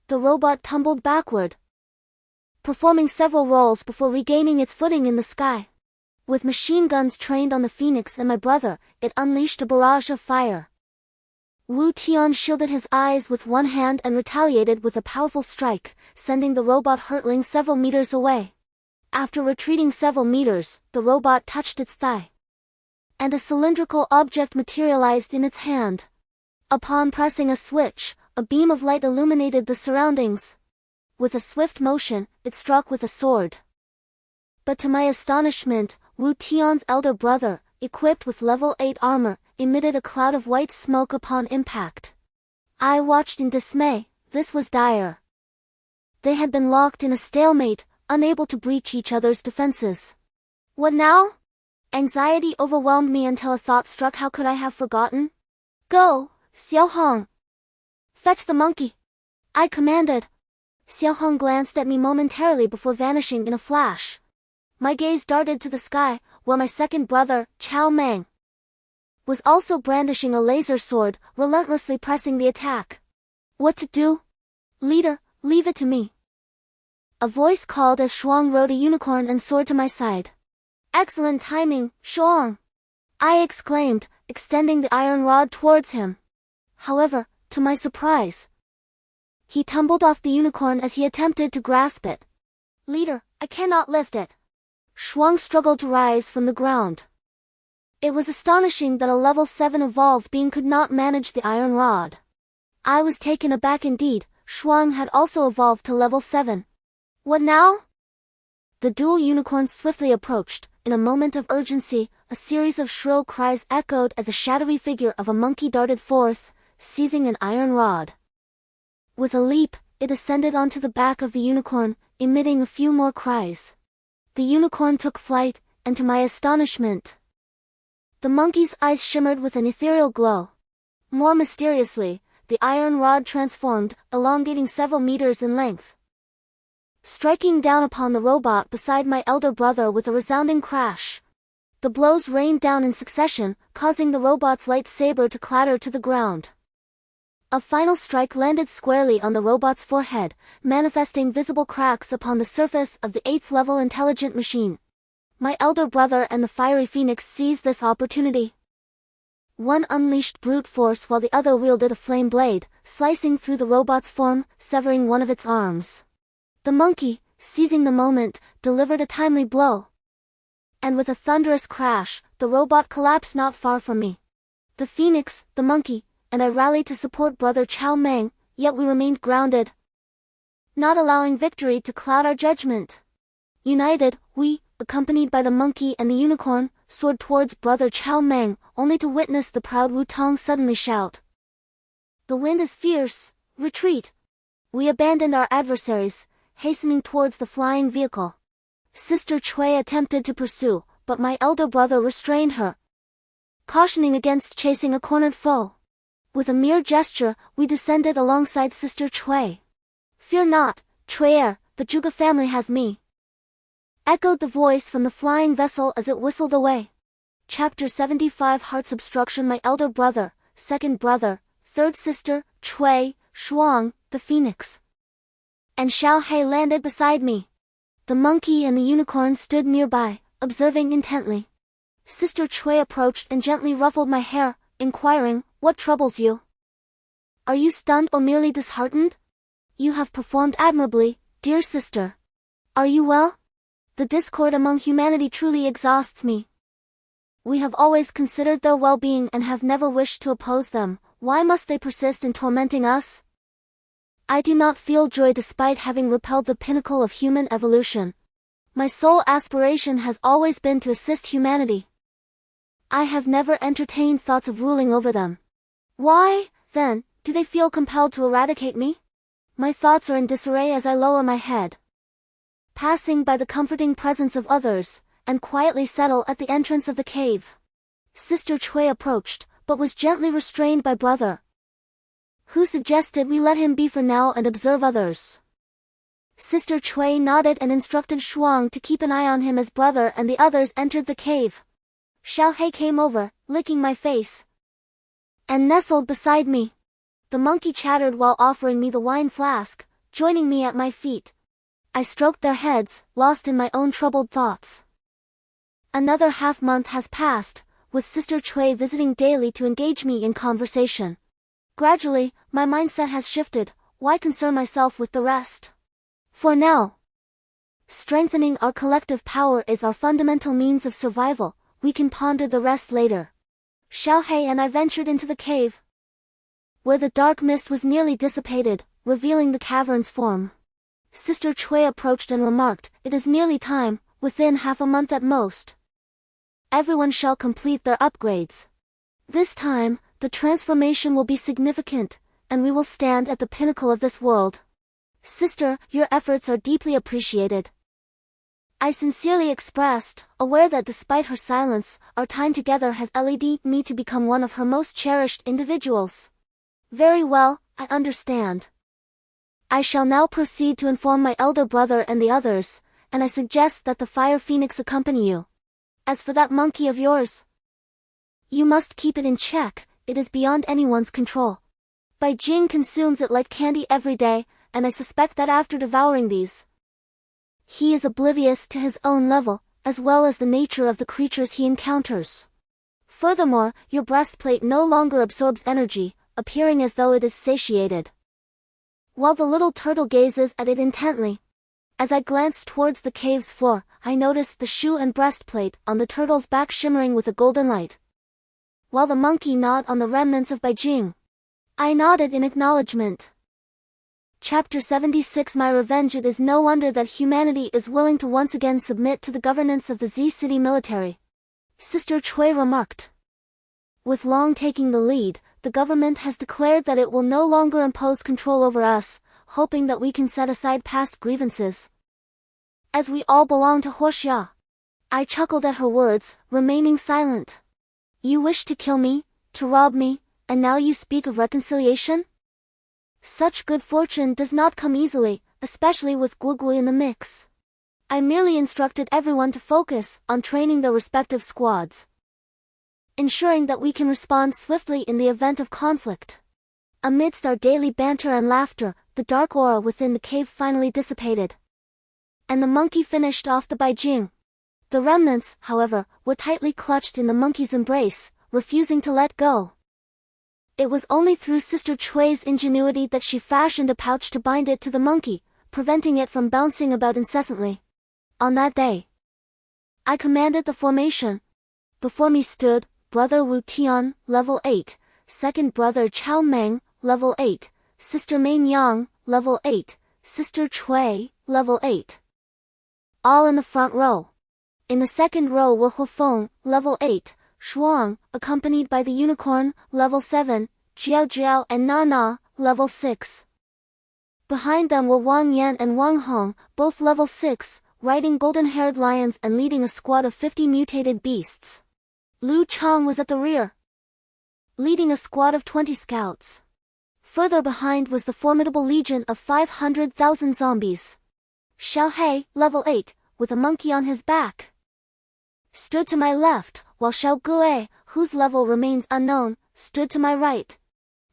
The robot tumbled backward, performing several rolls before regaining its footing in the sky. With machine guns trained on the Phoenix and my brother, it unleashed a barrage of fire. Wu Tian shielded his eyes with one hand and retaliated with a powerful strike, sending the robot hurtling several meters away. After retreating several meters, the robot touched its thigh, and a cylindrical object materialized in its hand. Upon pressing a switch, a beam of light illuminated the surroundings. With a swift motion, it struck with a sword. But to my astonishment, Wu Tian's elder brother, equipped with level 8 armor, emitted a cloud of white smoke upon impact. I watched in dismay. This was dire. They had been locked in a stalemate, unable to breach each other's defenses. What now? Anxiety overwhelmed me until a thought struck. How could I have forgotten? Go, Xiao Hong. Fetch the monkey, I commanded. Xiao Hong glanced at me momentarily before vanishing in a flash. My gaze darted to the sky, where my second brother, Chao Meng, was also brandishing a laser sword, relentlessly pressing the attack. What to do? Leader, leave it to me. A voice called as Shuang rode a unicorn and soared to my side. Excellent timing, Shuang, I exclaimed, extending the iron rod towards him. However, to my surprise, he tumbled off the unicorn as he attempted to grasp it. Leader, I cannot lift it. Shuang struggled to rise from the ground. It was astonishing that a level 7 evolved being could not manage the iron rod. I was taken aback indeed. Shuang had also evolved to level 7. What now? The dual unicorns swiftly approached. In a moment of urgency, a series of shrill cries echoed as a shadowy figure of a monkey darted forth, seizing an iron rod. With a leap, it ascended onto the back of the unicorn, emitting a few more cries. The unicorn took flight, and to my astonishment, the monkey's eyes shimmered with an ethereal glow. More mysteriously, the iron rod transformed, elongating several meters in length, striking down upon the robot beside my elder brother with a resounding crash. The blows rained down in succession, causing the robot's lightsaber to clatter to the ground. A final strike landed squarely on the robot's forehead, manifesting visible cracks upon the surface of the 8th level intelligent machine. My elder brother and the fiery Phoenix seized this opportunity. One unleashed brute force while the other wielded a flame blade, slicing through the robot's form, severing one of its arms. The monkey, seizing the moment, delivered a timely blow. And with a thunderous crash, the robot collapsed not far from me. The Phoenix, the monkey, and I rallied to support brother Chao Meng, yet we remained grounded, not allowing victory to cloud our judgment. United, we, accompanied by the monkey and the unicorn, soared towards brother Chao Meng, only to witness the proud Wu Tong suddenly shout. The wind is fierce, retreat. We abandoned our adversaries, hastening towards the flying vehicle. Sister Cui attempted to pursue, but my elder brother restrained her, cautioning against chasing a cornered foe. With a mere gesture, we descended alongside Sister Cui. Fear not, Cuier, the Zhuge family has me, echoed the voice from the flying vessel as it whistled away. Chapter 75 Heart's Obstruction. My elder brother, second brother, third sister, Cui, Shuang, the Phoenix, and Xiao He landed beside me. The monkey and the unicorn stood nearby, observing intently. Sister Cui approached and gently ruffled my hair, inquiring, "What troubles you? Are you stunned or merely disheartened? You have performed admirably, dear sister. Are you well? The discord among humanity truly exhausts me. We have always considered their well-being and have never wished to oppose them. Why must they persist in tormenting us? I do not feel joy despite having repelled the pinnacle of human evolution. My sole aspiration has always been to assist humanity. I have never entertained thoughts of ruling over them. Why, then, do they feel compelled to eradicate me? My thoughts are in disarray as I lower my head, passing by the comforting presence of others, and quietly settle at the entrance of the cave. Sister Cui approached, but was gently restrained by brother, who suggested we let him be for now and observe others. Sister Cui nodded and instructed Shuang to keep an eye on him as brother and the others entered the cave. Xiao He came over, licking my face. and nestled beside me. The monkey chattered while offering me the wine flask, joining me at my feet. I stroked their heads, lost in my own troubled thoughts. Another half-month has passed, with Sister Chui visiting daily to engage me in conversation. Gradually, my mindset has shifted. Why concern myself with the rest? For now, strengthening our collective power is our fundamental means of survival. We can ponder the rest later. Xiaohei and I ventured into the cave, where the dark mist was nearly dissipated, revealing the cavern's form. Sister Chui approached and remarked, "It is nearly time, within half a month at most. Everyone shall complete their upgrades. This time, the transformation will be significant, and we will stand at the pinnacle of this world. Sister, your efforts are deeply appreciated." I sincerely expressed, aware that despite her silence, our time together has led me to become one of her most cherished individuals. Very well, I understand. I shall now proceed to inform my elder brother and the others, and I suggest that the Fire Phoenix accompany you. As for that monkey of yours, you must keep it in check. It is beyond anyone's control. Bai Jing consumes it like candy every day, and I suspect that after devouring these, he is oblivious to his own level, as well as the nature of the creatures he encounters. Furthermore, your breastplate no longer absorbs energy, appearing as though it is satiated. While the little turtle gazes at it intently, as I glanced towards the cave's floor, I noticed the shoe and breastplate on the turtle's back shimmering with a golden light, while the monkey gnawed on the remnants of Bai Jing. I nodded in acknowledgement. Chapter 76 My Revenge. It is no wonder that humanity is willing to once again submit to the governance of the Z City military, Sister Chui remarked. With Long taking the lead, the government has declared that it will no longer impose control over us, hoping that we can set aside past grievances, as we all belong to Huoxia. I chuckled at her words, remaining silent. You wish to kill me, to rob me, and now you speak of reconciliation? Such good fortune does not come easily, especially with Guigui in the mix. I merely instructed everyone to focus on training their respective squads, ensuring that we can respond swiftly in the event of conflict. Amidst our daily banter and laughter, the dark aura within the cave finally dissipated, and the monkey finished off the Bai Jing. The remnants, however, were tightly clutched in the monkey's embrace, refusing to let go. It was only through Sister Chui's ingenuity that she fashioned a pouch to bind it to the monkey, preventing it from bouncing about incessantly. On that day, I commanded the formation. Before me stood Brother Wu Tian, level 8, second brother Chao Meng, level 8, Sister Main Yang, level 8, Sister Chui, level 8. All in the front row. In the second row were Huofeng, level 8, Shuang, accompanied by the unicorn, level 7, Jiao Jiao and Na Na, level 6. Behind them were Wang Yan and Wang Hong, both level 6, riding golden-haired lions and leading a squad of 50 mutated beasts. Lu Chang was at the rear, leading a squad of 20 scouts. Further behind was the formidable legion of 500,000 zombies. Xiaohei, level 8, with a monkey on his back, stood to my left, while Xiao Gue, whose level remains unknown, stood to my right.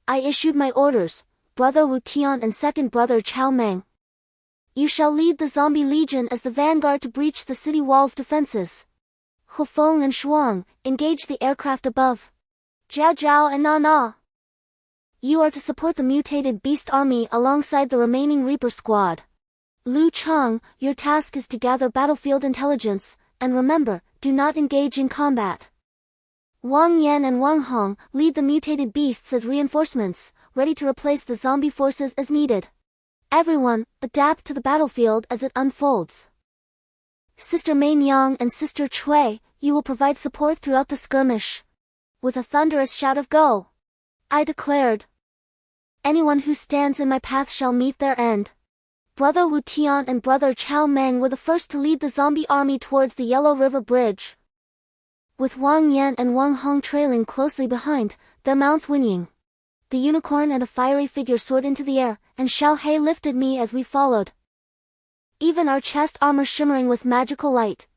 I issued my orders, Brother Wu Tian and second brother Chao Meng. You shall lead the zombie legion as the vanguard to breach the city wall's defenses. Huofeng and Shuang, engage the aircraft above. Jiao Jiao and Na Na, you are to support the mutated beast army alongside the remaining Reaper squad. Lu Chang, your task is to gather battlefield intelligence, and remember, do not engage in combat. Wang Yan and Wang Hong lead the mutated beasts as reinforcements, ready to replace the zombie forces as needed. Everyone, adapt to the battlefield as it unfolds. Sister Main Yang and Sister Chui, you will provide support throughout the skirmish. With a thunderous shout of "Go!" I declared, anyone who stands in my path shall meet their end. Brother Wu Tian and Brother Chao Meng were the first to lead the zombie army towards the Yellow River Bridge, with Wang Yan and Wang Hong trailing closely behind, their mounts whinnying. The unicorn and a fiery figure soared into the air, and Xiaohei lifted me as we followed, even our chest armor shimmering with magical light.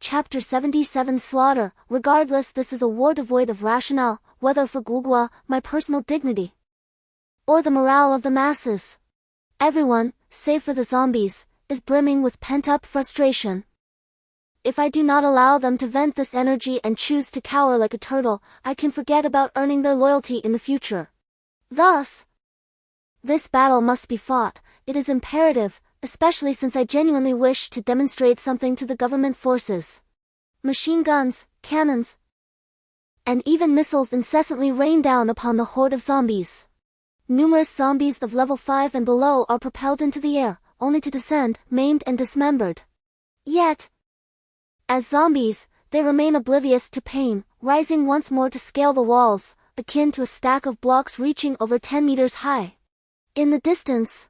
Chapter 77 Slaughter. Regardless, this is a war devoid of rationale, whether for Gugwa, my personal dignity, or the morale of the masses. Everyone, save for the zombies, is brimming with pent-up frustration. If I do not allow them to vent this energy and choose to cower like a turtle, I can forget about earning their loyalty in the future. Thus, this battle must be fought. It is imperative, especially since I genuinely wish to demonstrate something to the government forces. Machine guns, cannons, and even missiles incessantly rain down upon the horde of zombies. Numerous zombies of level 5 and below are propelled into the air, only to descend, maimed and dismembered. Yet, as zombies, they remain oblivious to pain, rising once more to scale the walls, akin to a stack of blocks reaching over 10 meters high. In the distance,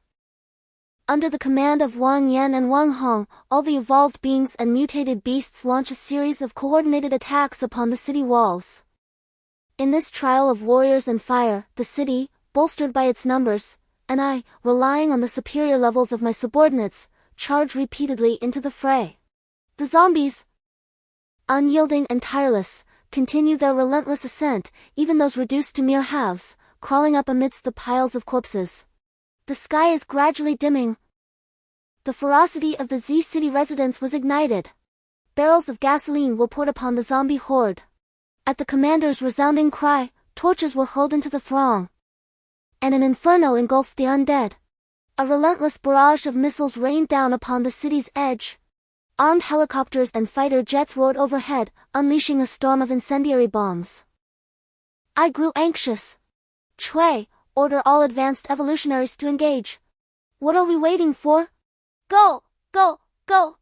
under the command of Wang Yan and Wang Hong, all the evolved beings and mutated beasts launch a series of coordinated attacks upon the city walls. In this trial of warriors and fire, the city, bolstered by its numbers, and I, relying on the superior levels of my subordinates, charge repeatedly into the fray. The zombies, unyielding and tireless, continue their relentless ascent, even those reduced to mere halves, crawling up amidst the piles of corpses. The sky is gradually dimming. The ferocity of the Z City residents was ignited. Barrels of gasoline were poured upon the zombie horde. At the commander's resounding cry, torches were hurled into the throng, and an inferno engulfed the undead. A relentless barrage of missiles rained down upon the city's edge. Armed helicopters and fighter jets roared overhead, unleashing a storm of incendiary bombs. I grew anxious. Chui, order all advanced evolutionaries to engage. What are we waiting for? Go! Go! Go!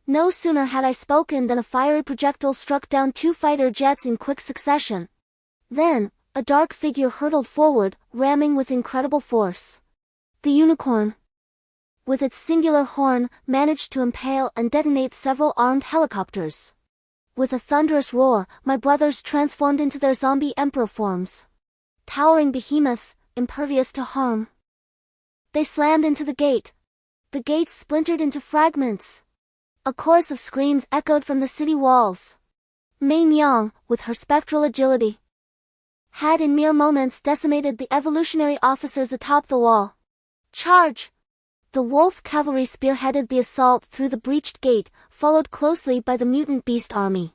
No sooner had I spoken than a fiery projectile struck down 2 fighter jets in quick succession. Then, a dark figure hurtled forward, ramming with incredible force. The unicorn, with its singular horn, managed to impale and detonate several armed helicopters. With a thunderous roar, my brothers transformed into their zombie emperor forms. Towering behemoths, impervious to harm. They slammed into the gate. The gates splintered into fragments. A chorus of screams echoed from the city walls. Mei Miang, with her spectral agility, had in mere moments decimated the evolutionary officers atop the wall. Charge! The wolf cavalry spearheaded the assault through the breached gate, followed closely by the mutant beast army.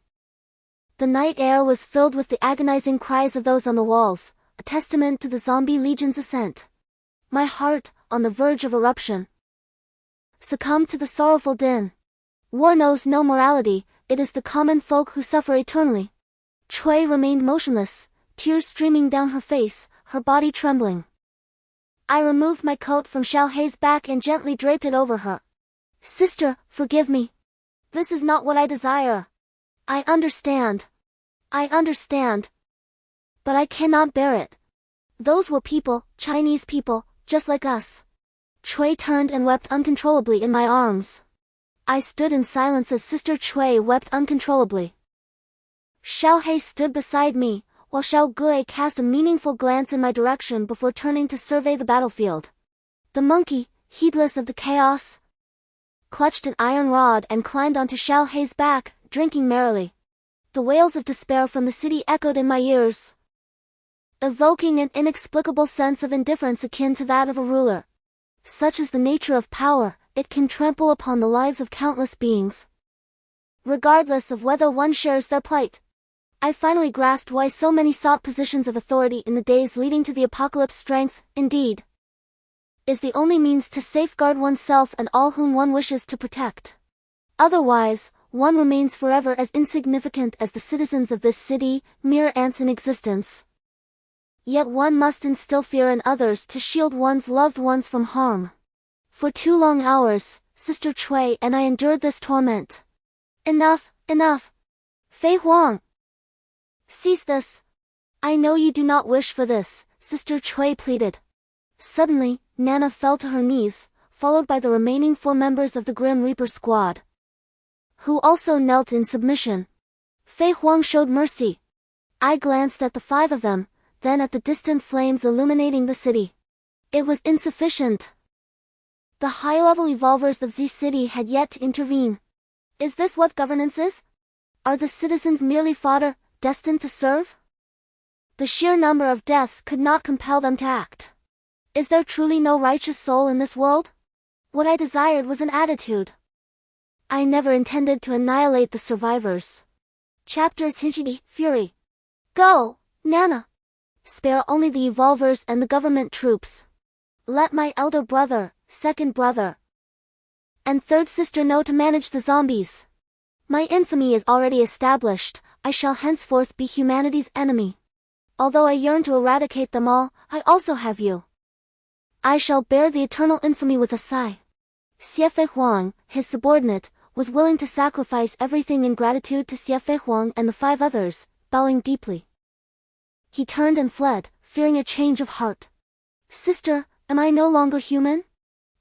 The night air was filled with the agonizing cries of those on the walls, a testament to the zombie legion's ascent. My heart, on the verge of eruption, succumbed to the sorrowful din. War knows no morality, it is the common folk who suffer eternally. Chui remained motionless, tears streaming down her face, her body trembling. I removed my coat from Xiaohei's back and gently draped it over her. Sister, forgive me. This is not what I desire. I understand. But I cannot bear it. Those were people, Chinese people, just like us. Chui turned and wept uncontrollably in my arms. I stood in silence as Sister Chui wept uncontrollably. Xiaohei stood beside me, while Xiao Gui cast a meaningful glance in my direction before turning to survey the battlefield. The monkey, heedless of the chaos, clutched an iron rod and climbed onto Xiaohei's back, drinking merrily. The wails of despair from the city echoed in my ears, evoking an inexplicable sense of indifference akin to that of a ruler. Such is the nature of power, it can trample upon the lives of countless beings, regardless of whether one shares their plight. I finally grasped why so many sought positions of authority in the days leading to the apocalypse. Strength, indeed, is the only means to safeguard oneself and all whom one wishes to protect. Otherwise, one remains forever as insignificant as the citizens of this city, mere ants in existence. Yet one must instill fear in others to shield one's loved ones from harm. For 2 long hours, Sister Chui and I endured this torment. Enough! Fei Huang! Cease this! I know you do not wish for this, Sister Chui pleaded. Suddenly, Nana fell to her knees, followed by the remaining 4 members of the Grim Reaper squad, who also knelt in submission. Fei Huang showed mercy. I glanced at the 5 of them, then at the distant flames illuminating the city. It was insufficient. The high-level evolvers of Z City had yet to intervene. Is this what governance is? Are the citizens merely fodder, destined to serve? The sheer number of deaths could not compel them to act. Is there truly no righteous soul in this world? What I desired was an attitude. I never intended to annihilate the survivors. Chapters Hinchidi, Fury. Go, Nana. Spare only the evolvers and the government troops. Let my elder brother, second brother, and third sister know to manage the zombies. My infamy is already established, I shall henceforth be humanity's enemy. Although I yearn to eradicate them all, I also have you. I shall bear the eternal infamy with a sigh. Xie Fei Huang, his subordinate, was willing to sacrifice everything in gratitude to Xie Fei Huang and the 5 others, bowing deeply. He turned and fled, fearing a change of heart. Sister, am I no longer human?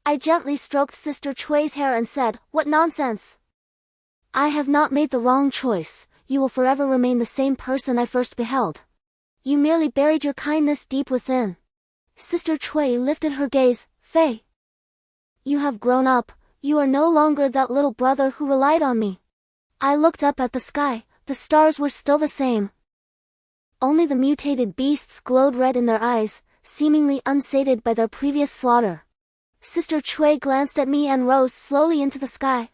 I gently stroked Sister Chui's hair and said, what nonsense! I have not made the wrong choice, you will forever remain the same person I first beheld. You merely buried your kindness deep within. Sister Chui lifted her gaze, Fei. You have grown up, you are no longer that little brother who relied on me. I looked up at the sky, the stars were still the same. Only the mutated beasts glowed red in their eyes, seemingly unsated by their previous slaughter. Sister Chui glanced at me and rose slowly into the sky.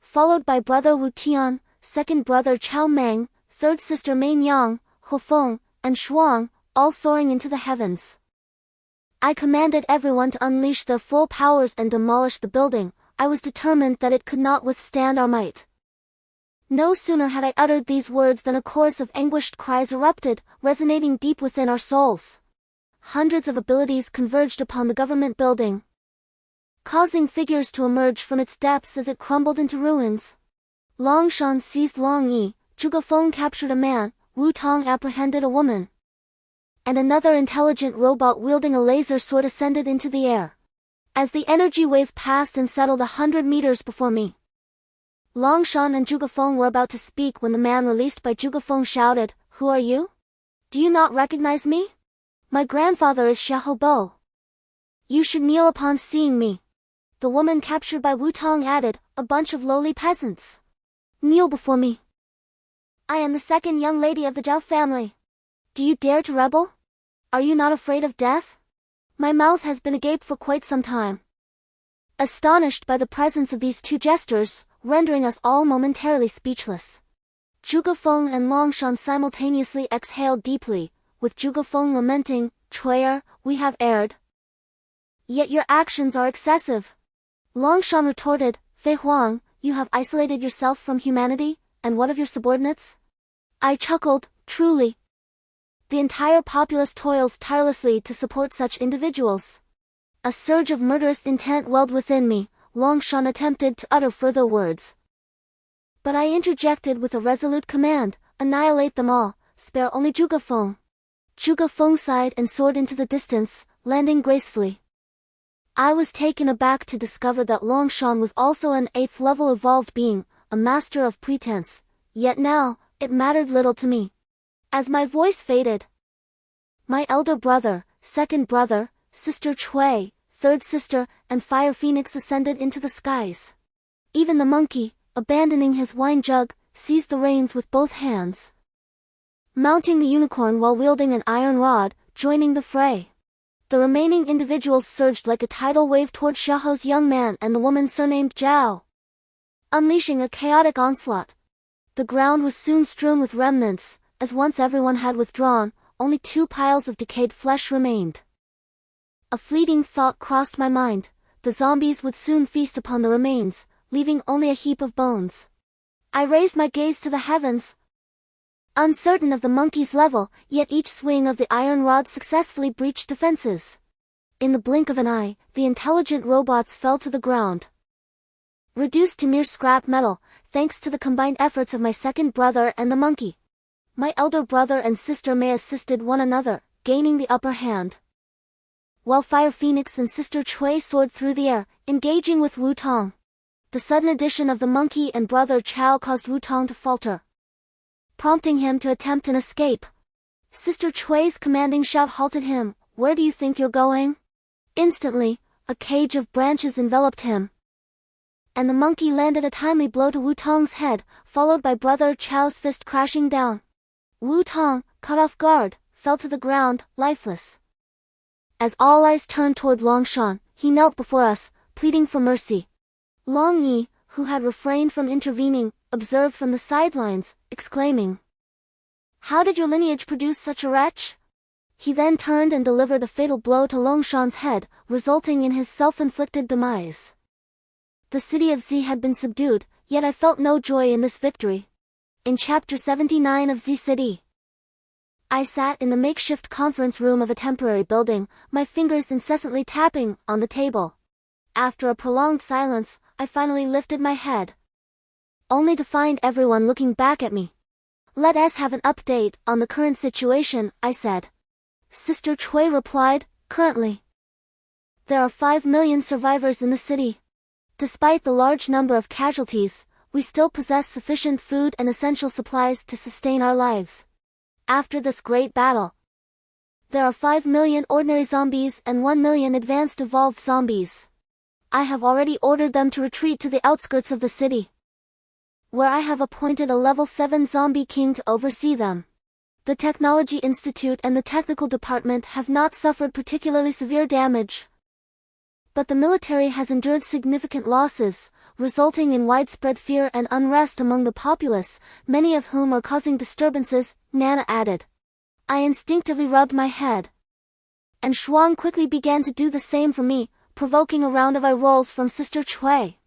Followed by brother Wu Tian, second brother Chao Meng, third sister Mein Yang, Ho Feng, and Shuang, all soaring into the heavens. I commanded everyone to unleash their full powers and demolish the building. I was determined that it could not withstand our might. No sooner had I uttered these words than a chorus of anguished cries erupted, resonating deep within our souls. Hundreds of abilities converged upon the government building, causing figures to emerge from its depths as it crumbled into ruins. Long Shan seized Long Yi, Zhuge Feng captured a man, Wu Tong apprehended a woman, and another intelligent robot wielding a laser sword ascended into the air. As the energy wave passed and settled 100 meters before me, Long Shan and Zhuge Feng were about to speak when the man released by Zhuge Feng shouted, Who are you? Do you not recognize me? My grandfather is Xiahou Bo. You should kneel upon seeing me. The woman captured by Wu Tong added, a bunch of lowly peasants. Kneel before me. I am the second young lady of the Zhao family. Do you dare to rebel? Are you not afraid of death? My mouth has been agape for quite some time. Astonished by the presence of these 2 jesters, rendering us all momentarily speechless, Zhuge Feng and Long Shan simultaneously exhaled deeply, with Zhuge Feng lamenting, Chui'er, we have erred. Yet your actions are excessive. Long Shan retorted, Fei Huang, you have isolated yourself from humanity, and what of your subordinates? I chuckled, truly. The entire populace toils tirelessly to support such individuals. A surge of murderous intent welled within me. Long Shan attempted to utter further words, but I interjected with a resolute command, annihilate them all, spare only Zhuge Feng. Zhuge Feng sighed and soared into the distance, landing gracefully. I was taken aback to discover that Long Shan was also an 8th level evolved being, a master of pretense, yet now, it mattered little to me. As my voice faded, my elder brother, second brother, sister Chui, third sister, and Fire Phoenix ascended into the skies. Even the monkey, abandoning his wine jug, seized the reins with both hands, mounting the unicorn while wielding an iron rod, joining the fray. The remaining individuals surged like a tidal wave toward Xiaohou's young man and the woman surnamed Zhao, unleashing a chaotic onslaught. The ground was soon strewn with remnants, as once everyone had withdrawn, only 2 piles of decayed flesh remained. A fleeting thought crossed my mind, the zombies would soon feast upon the remains, leaving only a heap of bones. I raised my gaze to the heavens, uncertain of the monkey's level, yet each swing of the iron rod successfully breached defenses. In the blink of an eye, the intelligent robots fell to the ground, reduced to mere scrap metal, thanks to the combined efforts of my second brother and the monkey. My elder brother and sister Mei assisted one another, gaining the upper hand, while Fire Phoenix and sister Chui soared through the air, engaging with Wu Tong. The sudden addition of the monkey and brother Chao caused Wu Tong to falter, prompting him to attempt an escape. Sister Chui's commanding shout halted him, Where do you think you're going? Instantly, a cage of branches enveloped him. and the monkey landed a timely blow to Wu Tong's head, followed by Brother Chao's fist crashing down. Wu Tong, caught off guard, fell to the ground, lifeless. As all eyes turned toward Longshan, he knelt before us, pleading for mercy. Long Yi, who had refrained from intervening, observed from the sidelines, exclaiming, "How did your lineage produce such a wretch?" He then turned and delivered a fatal blow to Longshan's head, resulting in his self-inflicted demise. The city of Z had been subdued, yet I felt no joy in this victory. In Chapter 79 of Z City, I sat in the makeshift conference room of a temporary building, my fingers incessantly tapping on the table. After a prolonged silence, I finally lifted my head, only to find everyone looking back at me. "Let us have an update on the current situation," I said. Sister Chui replied, "Currently, there are 5 million survivors in the city. Despite the large number of casualties, we still possess sufficient food and essential supplies to sustain our lives. After this great battle, there are 5 million ordinary zombies and 1 million advanced evolved zombies. I have already ordered them to retreat to the outskirts of the city, where I have appointed a level 7 zombie king to oversee them. The Technology Institute and the Technical Department have not suffered particularly severe damage, but the military has endured significant losses, resulting in widespread fear and unrest among the populace, many of whom are causing disturbances," Nana added. I instinctively rubbed my head, and Shuang quickly began to do the same for me, provoking a round of eye rolls from Sister Chui.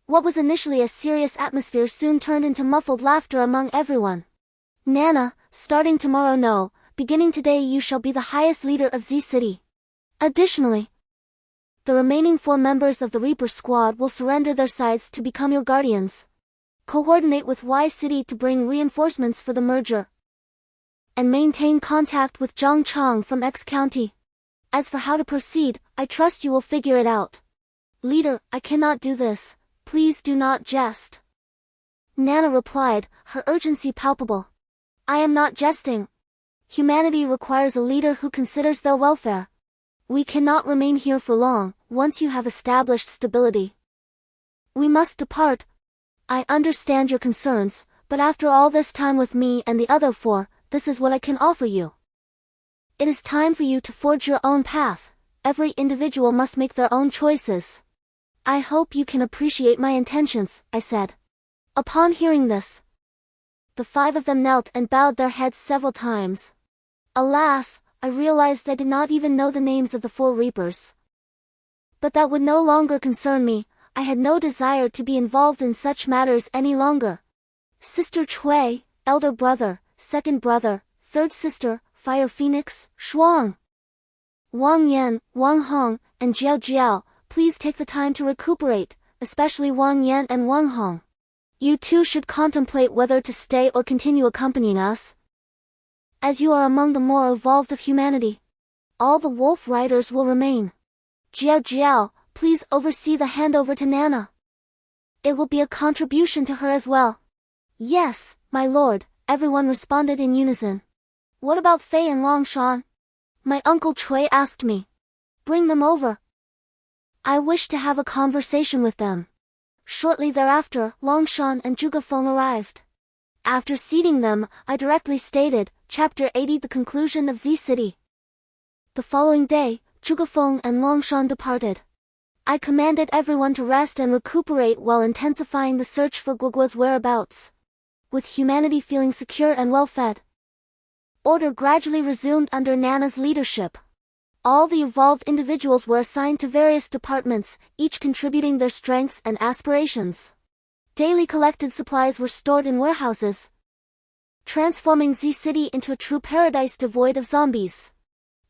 What was initially a serious atmosphere soon turned into muffled laughter among everyone. "Nana, starting tomorrow no, beginning today you shall be the highest leader of Z City. Additionally, the remaining 4 members of the Reaper squad will surrender their sides to become your guardians. Coordinate with Y City to bring reinforcements for the merger, and maintain contact with Zhang Chang from X County. As for how to proceed, I trust you will figure it out." "Leader, I cannot do this. Please do not jest," Nana replied, her urgency palpable. "I am not jesting. Humanity requires a leader who considers their welfare. We cannot remain here for long, once you have established stability. We must depart. I understand your concerns, but after all this time with me and the other 4, this is what I can offer you. It is time for you to forge your own path. Every individual must make their own choices. I hope you can appreciate my intentions," I said. Upon hearing this, the 5 of them knelt and bowed their heads several times. Alas, I realized I did not even know the names of the 4 Reapers. But that would no longer concern me. I had no desire to be involved in such matters any longer. Sister Chui, elder brother, second brother, third sister, Fire Phoenix, Shuang, Wang Yan, Wang Hong, and Jiao Jiao, please take the time to recuperate, especially Wang Yan and Wang Hong. You too should contemplate whether to stay or continue accompanying us, as you are among the more evolved of humanity. All the wolf riders will remain. Jiao Jiao, please oversee the handover to Nana. It will be a contribution to her as well." "Yes, my lord," everyone responded in unison. "What about Fei and Longshan?" my uncle Chui asked me. "Bring them over. I wish to have a conversation with them." Shortly thereafter, Longshan and Zhuge Feng arrived. After seating them, I directly stated, Chapter 80 The conclusion of Z City. The following day, Zhuge Feng and Longshan departed. I commanded everyone to rest and recuperate while intensifying the search for Guoguo's whereabouts. With humanity feeling secure and well-fed, order gradually resumed under Nana's leadership. All the evolved individuals were assigned to various departments, each contributing their strengths and aspirations. Daily collected supplies were stored in warehouses, transforming Z City into a true paradise devoid of zombies.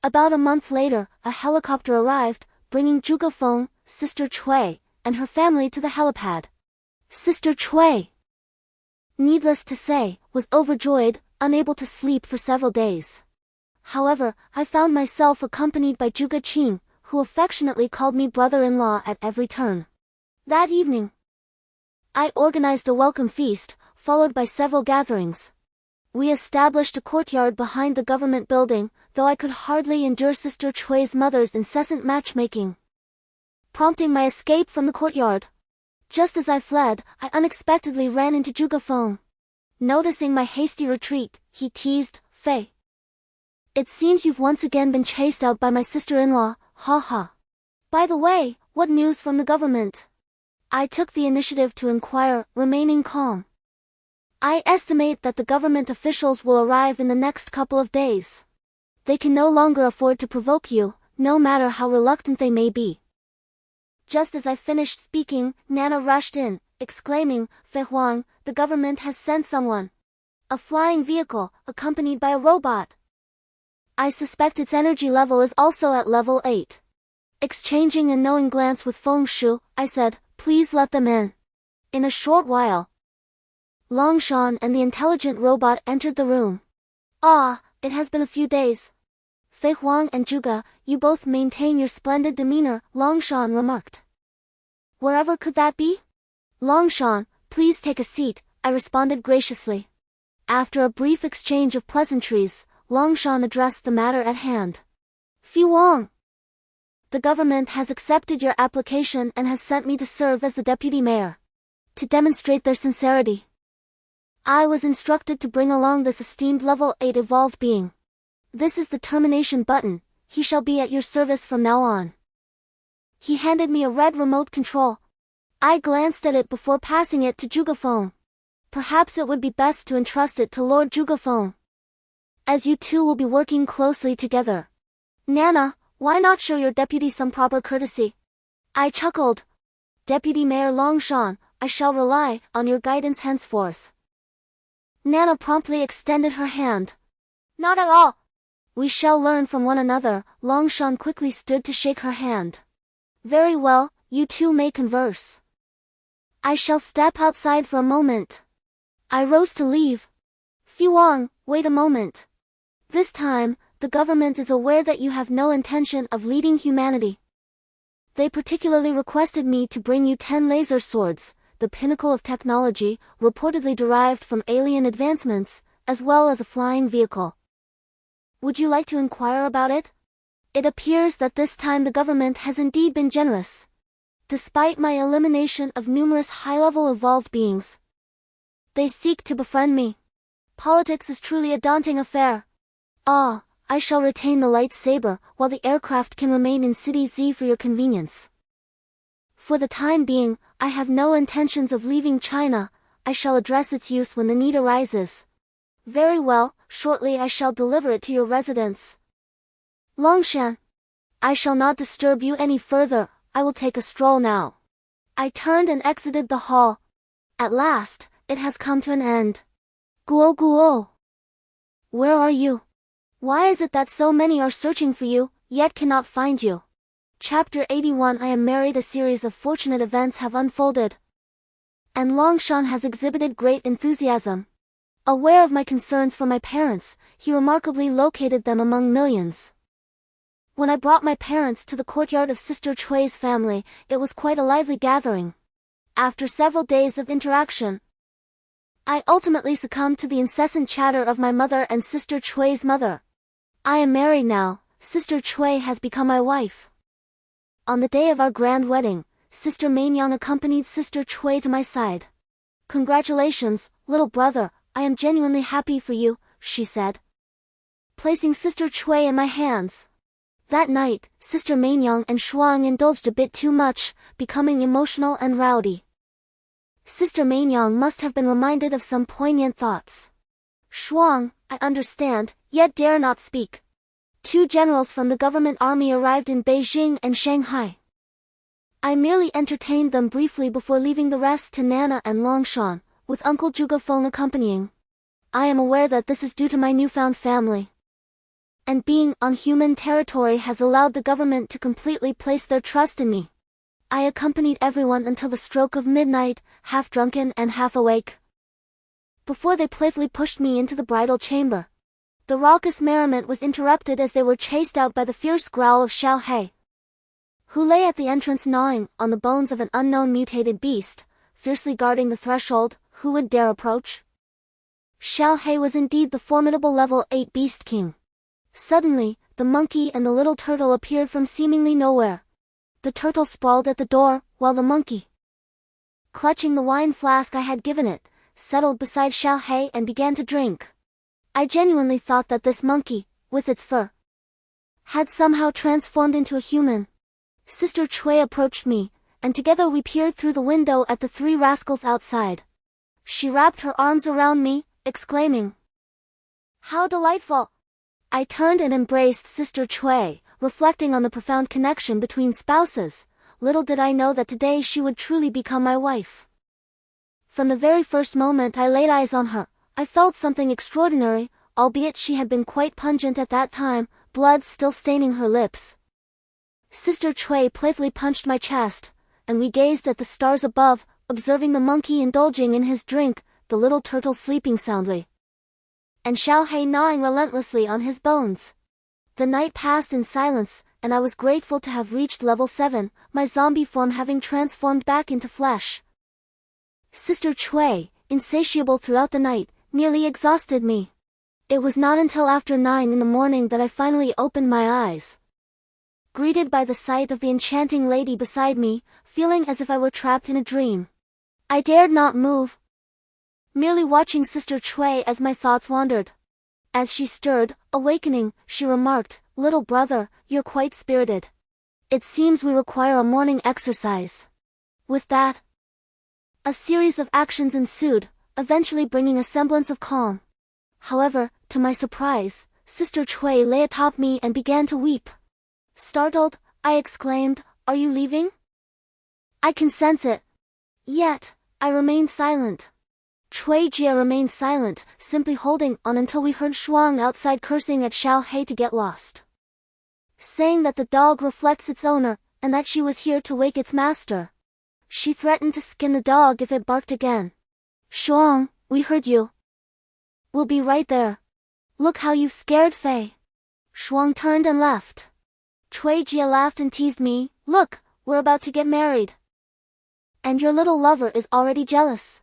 About a month later, a helicopter arrived, bringing Zhuge Feng, Sister Chui, and her family to the helipad. Sister Chui, needless to say, was overjoyed, unable to sleep for several days. However, I found myself accompanied by Zhuge Qing, who affectionately called me brother-in-law at every turn. That evening, I organized a welcome feast, followed by several gatherings. We established a courtyard behind the government building, though I could hardly endure Sister Chui's mother's incessant matchmaking, prompting my escape from the courtyard. Just as I fled, I unexpectedly ran into Zhuge. Noticing my hasty retreat, he teased, "Fei, it seems you've once again been chased out by my sister-in-law, ha ha. By the way, what news from the government?" I took the initiative to inquire, remaining calm. "I estimate that the government officials will arrive in the next couple of days. They can no longer afford to provoke you, no matter how reluctant they may be." Just as I finished speaking, Nana rushed in, exclaiming, "Fei Huang, the government has sent someone. A flying vehicle, accompanied by a robot. I suspect its energy level is also at level 8. Exchanging a knowing glance with Feng Shu, I said, "Please let them in." In a short while, Longshan and the intelligent robot entered the room. "Ah, it has been a few days. Fei Huang and Zhuge, you both maintain your splendid demeanor," Longshan remarked. "Wherever could that be?" "Longshan, please take a seat," I responded graciously. After a brief exchange of pleasantries, Longshan addressed the matter at hand. "Fei Huang, the government has accepted your application and has sent me to serve as the deputy mayor. To demonstrate their sincerity, I was instructed to bring along this esteemed level 8 evolved being. This is the termination button. He shall be at your service from now on." He handed me a red remote control. I glanced at it before passing it to Zhuge. "Perhaps it would be best to entrust it to Lord Zhuge, as you two will be working closely together. Nana, why not show your deputy some proper courtesy?" I chuckled. "Deputy Mayor Longshan, I shall rely on your guidance henceforth." Nana promptly extended her hand. "Not at all. We shall learn from one another." Longshan quickly stood to shake her hand. "Very well, you two may converse. I shall step outside for a moment." I rose to leave. "Fei Huang, wait a moment. This time, the government is aware that you have no intention of leading humanity. They particularly requested me to bring you 10 laser swords, the pinnacle of technology, reportedly derived from alien advancements, as well as a flying vehicle. Would you like to inquire about it? It appears that this time the government has indeed been generous. Despite my elimination of numerous high-level evolved beings, they seek to befriend me. Politics is truly a daunting affair. Ah, I shall retain the lightsaber, while the aircraft can remain in City Z for your convenience. For the time being, I have no intentions of leaving China. I shall address its use when the need arises." "Very well, shortly I shall deliver it to your residence." "Longshan, I shall not disturb you any further, I will take a stroll now." I turned and exited the hall. At last, it has come to an end. "Guo Guo, where are you? Why is it that so many are searching for you, yet cannot find you?" Chapter 81. I am married. A series of fortunate events have unfolded, and Longshan has exhibited great enthusiasm. Aware of my concerns for my parents, he remarkably located them among millions. When I brought my parents to the courtyard of Sister Chui's family, it was quite a lively gathering. After several days of interaction, I ultimately succumbed to the incessant chatter of my mother and Sister Chui's mother. I am married now. Sister Chui has become my wife. On the day of our grand wedding, Sister Mainyang accompanied Sister Chui to my side. "Congratulations, little brother, I am genuinely happy for you," she said, placing Sister Chui in my hands. That night, Sister Mainyang and Shuang indulged a bit too much, becoming emotional and rowdy. Sister Mainyang must have been reminded of some poignant thoughts. "Shuang, I understand, yet dare not speak. 2 generals from the government army arrived in Beijing and Shanghai. I merely entertained them briefly before leaving the rest to Nana and Longshan, with Uncle Zhuge accompanying. I am aware that this is due to my newfound family, and being on human territory has allowed the government to completely place their trust in me. I accompanied everyone until the stroke of midnight, half drunken and half awake, before they playfully pushed me into the bridal chamber. The raucous merriment was interrupted as they were chased out by the fierce growl of Xiao He, who lay at the entrance gnawing on the bones of an unknown mutated beast, fiercely guarding the threshold. Who would dare approach? Xiao He was indeed the formidable level 8 Beast King. Suddenly, the monkey and the little turtle appeared from seemingly nowhere. The turtle sprawled at the door, while the monkey clutching the wine flask I had given it, settled beside Xiao Hei and began to drink. I genuinely thought that this monkey, with its fur, had somehow transformed into a human. Sister Chui approached me, and together we peered through the window at the three rascals outside. She wrapped her arms around me, exclaiming, "How delightful!" I turned and embraced Sister Chui, reflecting on the profound connection between spouses. Little did I know that today she would truly become my wife. From the very first moment I laid eyes on her, I felt something extraordinary, albeit she had been quite pungent at that time, blood still staining her lips. Sister Chui playfully punched my chest, and we gazed at the stars above, observing the monkey indulging in his drink, the little turtle sleeping soundly, and Xiao Hei gnawing relentlessly on his bones. The night passed in silence, and I was grateful to have reached level 7, my zombie form having transformed back into flesh. Sister Chui, insatiable throughout the night, nearly exhausted me. It was not until after 9 in the morning that I finally opened my eyes, greeted by the sight of the enchanting lady beside me, feeling as if I were trapped in a dream. I dared not move, merely watching Sister Chui as my thoughts wandered. As she stirred, awakening, she remarked, "Little brother, you're quite spirited. It seems we require a morning exercise." With that, a series of actions ensued, eventually bringing a semblance of calm. However, to my surprise, Sister Chui lay atop me and began to weep. Startled, I exclaimed, "Are you leaving?" "I can sense it." Yet, I remained silent. Cui Jia remained silent, simply holding on until we heard Shuang outside cursing at Xiao Hei to get lost, saying that the dog reflects its owner, and that she was here to wake its master. She threatened to skin the dog if it barked again. "Shuang, we heard you. We'll be right there. Look how you've scared Fei." Shuang turned and left. Cui Jia laughed and teased me, "Look, we're about to get married. And your little lover is already jealous."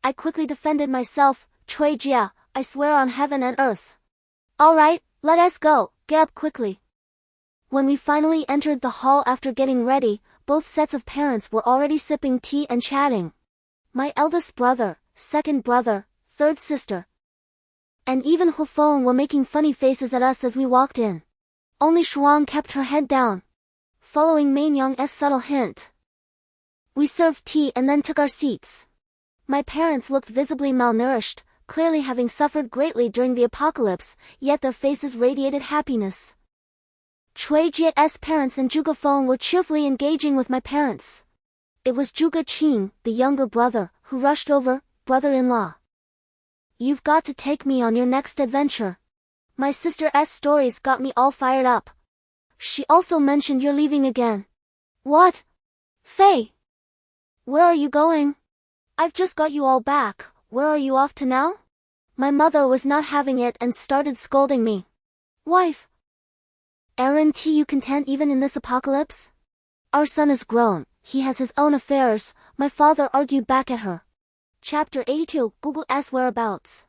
I quickly defended myself, "Cui Jia, I swear on heaven and earth." "All right, let us go, get up quickly." When we finally entered the hall after getting ready, both sets of parents were already sipping tea and chatting. My eldest brother, second brother, third sister, and even Hufeng were making funny faces at us as we walked in. Only Shuang kept her head down, following Mainyang's subtle hint. We served tea and then took our seats. My parents looked visibly malnourished, clearly having suffered greatly during the apocalypse, yet their faces radiated happiness. Cui Jia's parents and Zhuge Feng were cheerfully engaging with my parents. It was Zhuge Qing, the younger brother, who rushed over, "Brother-in-law, you've got to take me on your next adventure. My sister's stories got me all fired up. She also mentioned you're leaving again." "What? Fei, where are you going? I've just got you all back, where are you off to now?" My mother was not having it and started scolding me. "Wife, aren't you content even in this apocalypse? Our son is grown, he has his own affairs," my father argued back at her. Chapter 82, Google's whereabouts.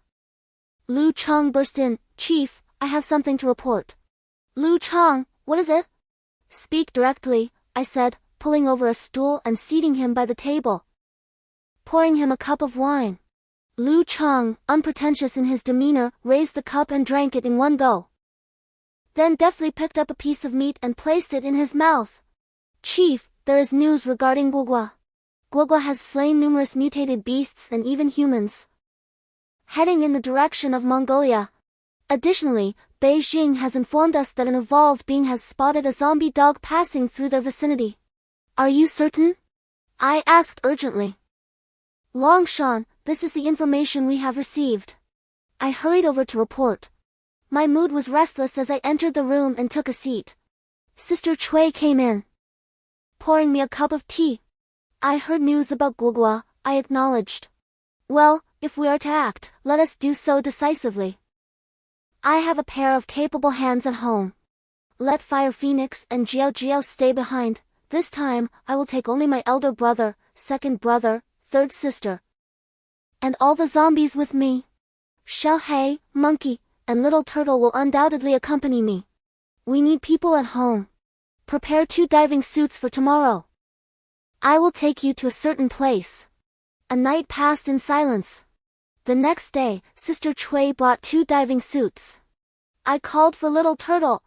Lu Chang burst in, "Chief, I have something to report." "Lu Chang, what is it?" "Speak directly," I said, pulling over a stool and seating him by the table, pouring him a cup of wine. Lu Chang, unpretentious in his demeanor, raised the cup and drank it in one go, then deftly picked up a piece of meat and placed it in his mouth. "Chief, there is news regarding Guogua. Guogua has slain numerous mutated beasts and even humans, heading in the direction of Mongolia. Additionally, Beijing has informed us that an evolved being has spotted a zombie dog passing through their vicinity." "Are you certain?" I asked urgently. "Longshan, this is the information we have received." I hurried over to report. My mood was restless as I entered the room and took a seat. Sister Chui came in, pouring me a cup of tea. "I heard news about Guogua," I acknowledged. "Well, if we are to act, let us do so decisively. I have a pair of capable hands at home. Let Fire Phoenix and Jiao Jiao stay behind. This time, I will take only my elder brother, second brother, third sister, and all the zombies with me. Xiao Hei, Monkey, and Little Turtle will undoubtedly accompany me. We need people at home. Prepare 2 diving suits for tomorrow. I will take you to a certain place. A night passed in silence. The next day, Sister Chui brought 2 diving suits. I called for Little Turtle,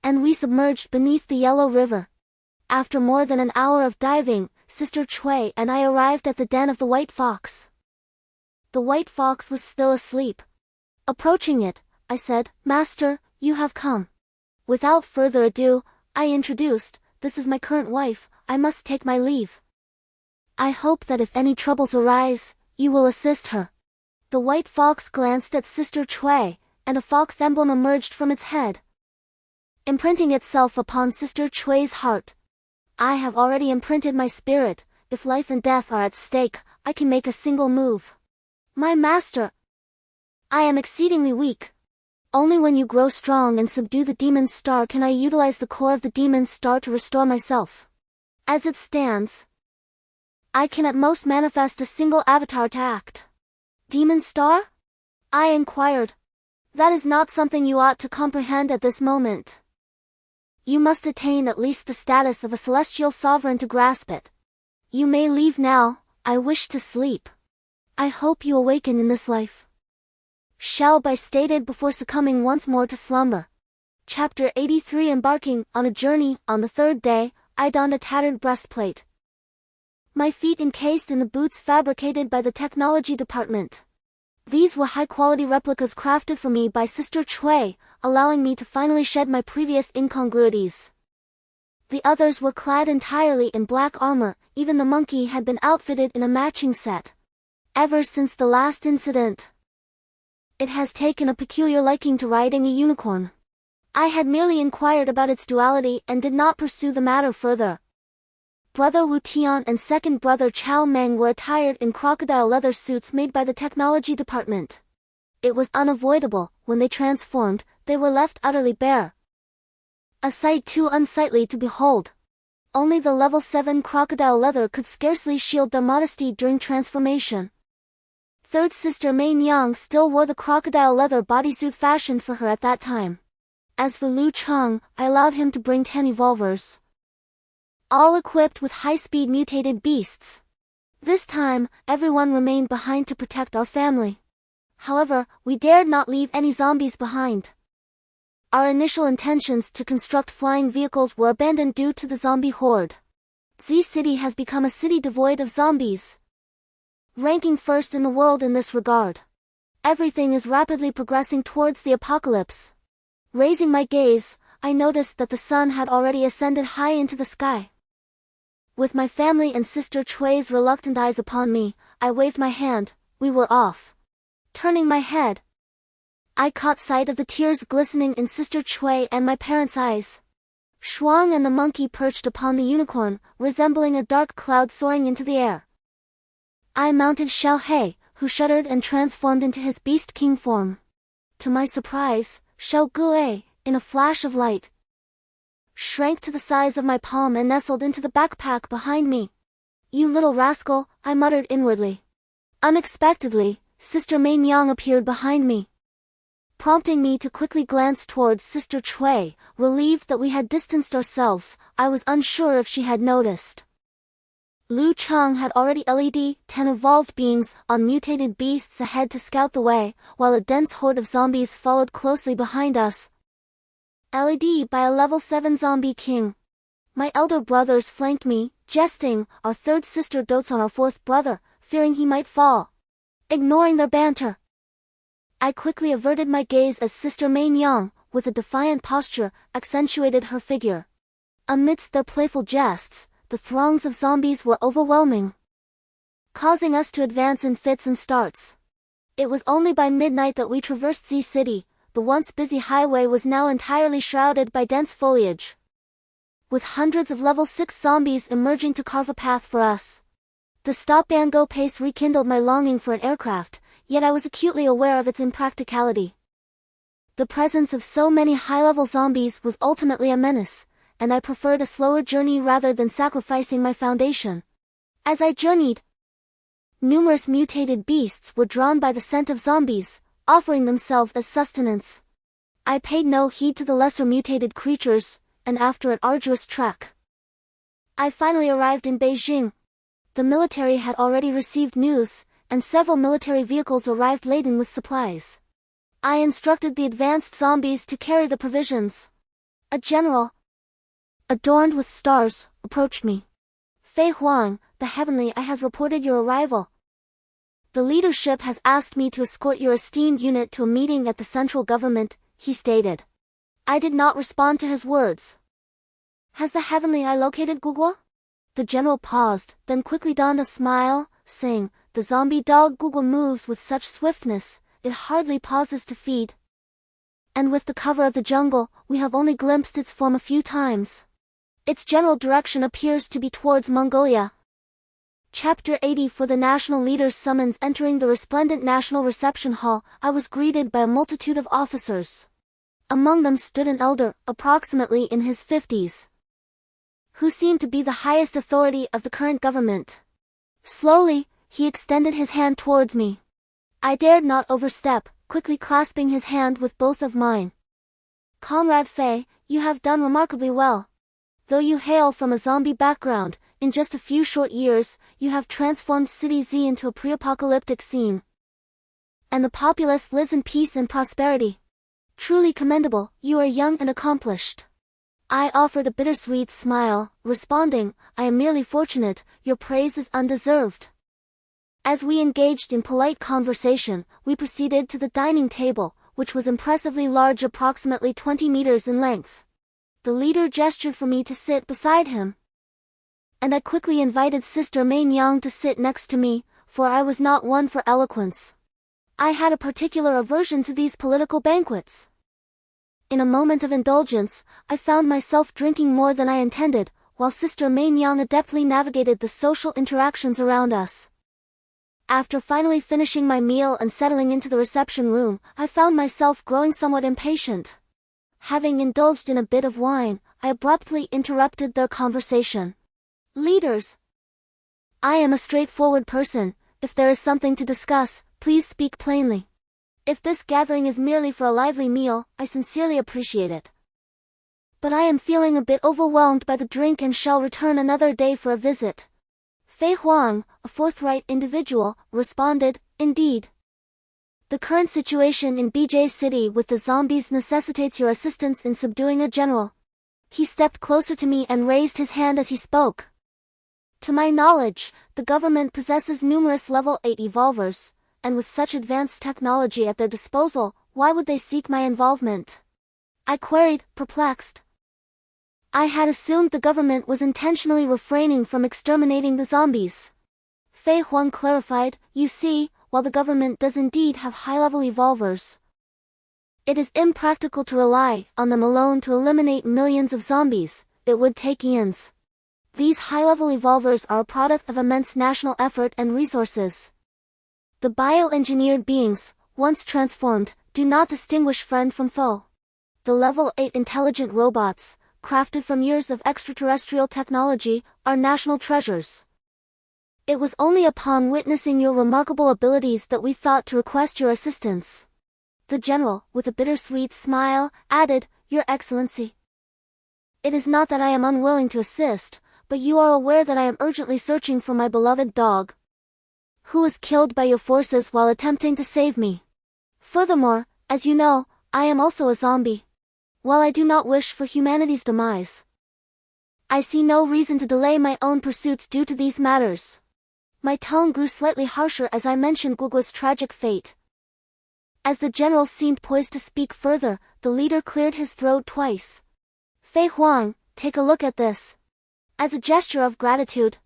and we submerged beneath the Yellow River. After more than an hour of diving, Sister Chui and I arrived at the den of the white fox. The white fox was still asleep. Approaching it, I said, "Master, you have come." Without further ado, I introduced, "This is my current wife, I must take my leave. I hope that if any troubles arise, you will assist her." The white fox glanced at Sister Chui, and a fox emblem emerged from its head, imprinting itself upon Sister Chui's heart. I have already imprinted my spirit. If life and death are at stake, I can make a single move. My master, I am exceedingly weak. Only when you grow strong and subdue the demon's star can I utilize the core of the demon's star to restore myself. As it stands, I can at most manifest a single avatar to act. Demon star? I inquired. That is not something you ought to comprehend at this moment. You must attain at least the status of a celestial sovereign to grasp it. You may leave now, I wish to sleep. I hope you awaken in this life. Shall be stated before succumbing once more to slumber. Chapter 83. Embarking on a journey. On the 3rd day, I donned a tattered breastplate, my feet encased in the boots fabricated by the technology department. These were high-quality replicas crafted for me by Sister Chui, allowing me to finally shed my previous incongruities. The others were clad entirely in black armor, even the monkey had been outfitted in a matching set. Ever since the last incident, it has taken a peculiar liking to riding a unicorn. I had merely inquired about its duality and did not pursue the matter further. Brother Wu Tian and second brother Chao Meng were attired in crocodile leather suits made by the technology department. It was unavoidable, when they transformed, they were left utterly bare. A sight too unsightly to behold. Only the level 7 crocodile leather could scarcely shield their modesty during transformation. Third sister Mei Nyang still wore the crocodile leather bodysuit fashioned for her at that time. As for Lu Cheng, I allowed him to bring 10 evolvers, all equipped with high-speed mutated beasts. This time, everyone remained behind to protect our family. However, we dared not leave any zombies behind. Our initial intentions to construct flying vehicles were abandoned due to the zombie horde. Z City has become a city devoid of zombies, ranking first in the world in this regard. Everything is rapidly progressing towards the apocalypse. Raising my gaze, I noticed that the sun had already ascended high into the sky. With my family and Sister Chui's reluctant eyes upon me, I waved my hand. We were off. Turning my head, I caught sight of the tears glistening in Sister Chui and my parents' eyes. Shuang and the monkey perched upon the unicorn, resembling a dark cloud soaring into the air. I mounted Xiao He, who shuddered and transformed into his beast king form. To my surprise, Xiao Gue, in a flash of light, shrank to the size of my palm and nestled into the backpack behind me. "You little rascal," I muttered inwardly. Unexpectedly, Sister Mei Nyang appeared behind me, prompting me to quickly glance towards Sister Chui. Relieved that we had distanced ourselves, I was unsure if she had noticed. Lu Cheng had already led 10 evolved beings on mutated beasts ahead to scout the way, while a dense horde of zombies followed closely behind us, led by a level 7 zombie king. My elder brothers flanked me, jesting. Our third sister dotes on our fourth brother, fearing he might fall. Ignoring their banter, I quickly averted my gaze as Sister Mei Nyang, with a defiant posture, accentuated her figure. Amidst their playful jests, the throngs of zombies were overwhelming, causing us to advance in fits and starts. It was only by midnight that we traversed Z City. The once busy highway was now entirely shrouded by dense foliage, with hundreds of level 6 zombies emerging to carve a path for us. The stop-and-go pace rekindled my longing for an aircraft, yet I was acutely aware of its impracticality. The presence of so many high-level zombies was ultimately a menace, and I preferred a slower journey rather than sacrificing my foundation. As I journeyed, numerous mutated beasts were drawn by the scent of zombies, offering themselves as sustenance. I paid no heed to the lesser mutated creatures, and after an arduous trek, I finally arrived in Beijing. The military had already received news, and several military vehicles arrived laden with supplies. I instructed the advanced zombies to carry the provisions. A general, adorned with stars, approached me. Fei Huang, the Heavenly Eye has reported your arrival. The leadership has asked me to escort your esteemed unit to a meeting at the central government, he stated. I did not respond to his words. Has the Heavenly Eye located Gugwa? The general paused, then quickly donned a smile, saying, the zombie dog Gugwa moves with such swiftness, it hardly pauses to feed. And with the cover of the jungle, we have only glimpsed its form a few times. Its general direction appears to be towards Mongolia. Chapter 80. For the national leader's summons. Entering the resplendent national reception hall, I was greeted by a multitude of officers. Among them stood an elder, approximately in his 50s, who seemed to be the highest authority of the current government. Slowly, he extended his hand towards me. I dared not overstep, quickly clasping his hand with both of mine. Comrade Fei, you have done remarkably well. Though you hail from a zombie background, in just a few short years, you have transformed City Z into a pre-apocalyptic scene. And the populace lives in peace and prosperity. Truly commendable, you are young and accomplished. I offered a bittersweet smile, responding, I am merely fortunate, your praise is undeserved. As we engaged in polite conversation, we proceeded to the dining table, which was impressively large, approximately 20 meters in length. The leader gestured for me to sit beside him, and I quickly invited Sister Mei Nyang to sit next to me, for I was not one for eloquence. I had a particular aversion to these political banquets. In a moment of indulgence, I found myself drinking more than I intended, while Sister Mei Nyang adeptly navigated the social interactions around us. After finally finishing my meal and settling into the reception room, I found myself growing somewhat impatient. Having indulged in a bit of wine, I abruptly interrupted their conversation. Leaders, I am a straightforward person. If there is something to discuss, please speak plainly. If this gathering is merely for a lively meal, I sincerely appreciate it. But I am feeling a bit overwhelmed by the drink and shall return another day for a visit. Fei Huang, a forthright individual, responded, indeed. The current situation in BJ City with the zombies necessitates your assistance in subduing a general. He stepped closer to me and raised his hand as he spoke. To my knowledge, the government possesses numerous level 8 evolvers, and with such advanced technology at their disposal, why would they seek my involvement? I queried, perplexed. I had assumed the government was intentionally refraining from exterminating the zombies. Fei Huang clarified, you see, while the government does indeed have high-level evolvers, it is impractical to rely on them alone to eliminate millions of zombies. It would take eons. These high-level evolvers are a product of immense national effort and resources. The bioengineered beings, once transformed, do not distinguish friend from foe. The level 8 intelligent robots, crafted from years of extraterrestrial technology, are national treasures. It was only upon witnessing your remarkable abilities that we thought to request your assistance. The general, with a bittersweet smile, added, Your Excellency. It is not that I am unwilling to assist, but you are aware that I am urgently searching for my beloved dog, who was killed by your forces while attempting to save me. Furthermore, as you know, I am also a zombie. While I do not wish for humanity's demise, I see no reason to delay my own pursuits due to these matters. My tone grew slightly harsher as I mentioned Gugwa's tragic fate. As the general seemed poised to speak further, the leader cleared his throat twice. Fei Huang, take a look at this. As a gesture of gratitude,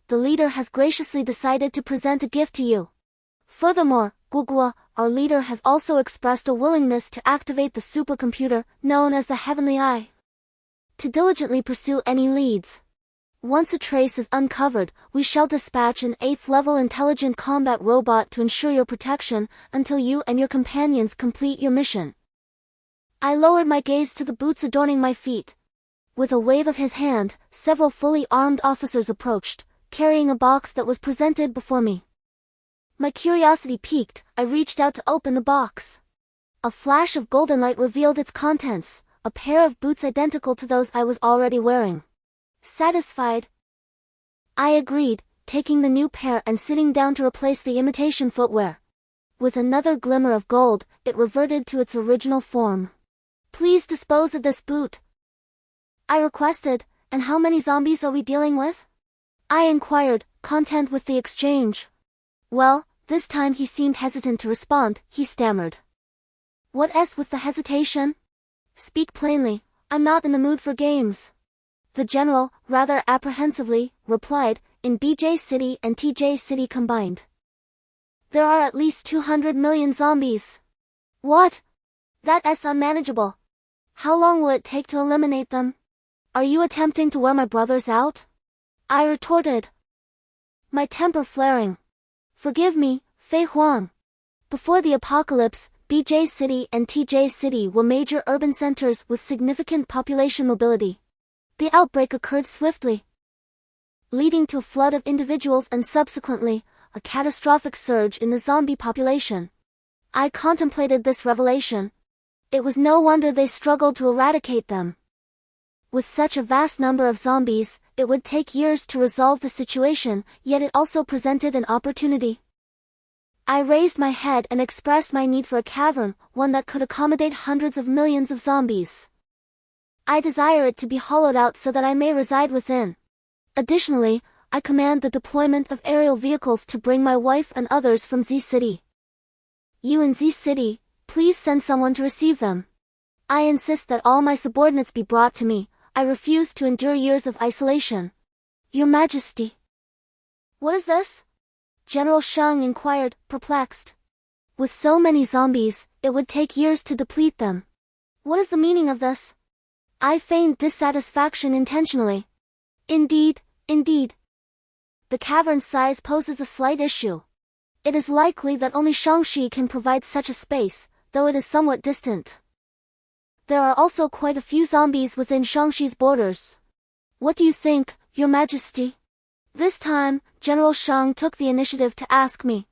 the leader has graciously decided to present a gift to you. Furthermore, Gugwa, our leader, has also expressed a willingness to activate the supercomputer, known as the Heavenly Eye, to diligently pursue any leads. Once a trace is uncovered, we shall dispatch an 8th-level intelligent combat robot to ensure your protection until you and your companions complete your mission. I lowered my gaze to the boots adorning my feet. With a wave of his hand, several fully armed officers approached, carrying a box that was presented before me. My curiosity piqued, I reached out to open the box. A flash of golden light revealed its contents, a pair of boots identical to those I was already wearing. Satisfied, I agreed, taking the new pair and sitting down to replace the imitation footwear. With another glimmer of gold, it reverted to its original form. "Please dispose of this boot," I requested. "And how many zombies are we dealing with?" I inquired, content with the exchange. "Well," this time he seemed hesitant to respond. He stammered. "What's with the hesitation? Speak plainly, I'm not in the mood for games." The general, rather apprehensively, replied, "In BJ City and TJ City combined, there are at least 200 million zombies." "What? That's unmanageable. How long will it take to eliminate them? Are you attempting to wear my brothers out?" I retorted, my temper flaring. "Forgive me, Fei Huang. Before the apocalypse, BJ City and TJ City were major urban centers with significant population mobility. The outbreak occurred swiftly, leading to a flood of individuals and subsequently, a catastrophic surge in the zombie population. I contemplated this revelation. It was no wonder they struggled to eradicate them. With such a vast number of zombies, it would take years to resolve the situation, yet it also presented an opportunity. I raised my head and expressed my need for a cavern, one that could accommodate hundreds of millions of zombies. I desire it to be hollowed out so that I may reside within. Additionally, I command the deployment of aerial vehicles to bring my wife and others from Z City. You in Z City, please send someone to receive them. I insist that all my subordinates be brought to me. I refuse to endure years of isolation." "Your Majesty." "What is this?" General Shang inquired, perplexed. "With so many zombies, it would take years to deplete them. What is the meaning of this?" I feigned dissatisfaction intentionally. Indeed. The cavern's size poses a slight issue. It is likely that only Shangxi can provide such a space, though it is somewhat distant. There are also quite a few zombies within Shangxi's borders. What do you think, Your Majesty? This time, General Shang took the initiative to ask me.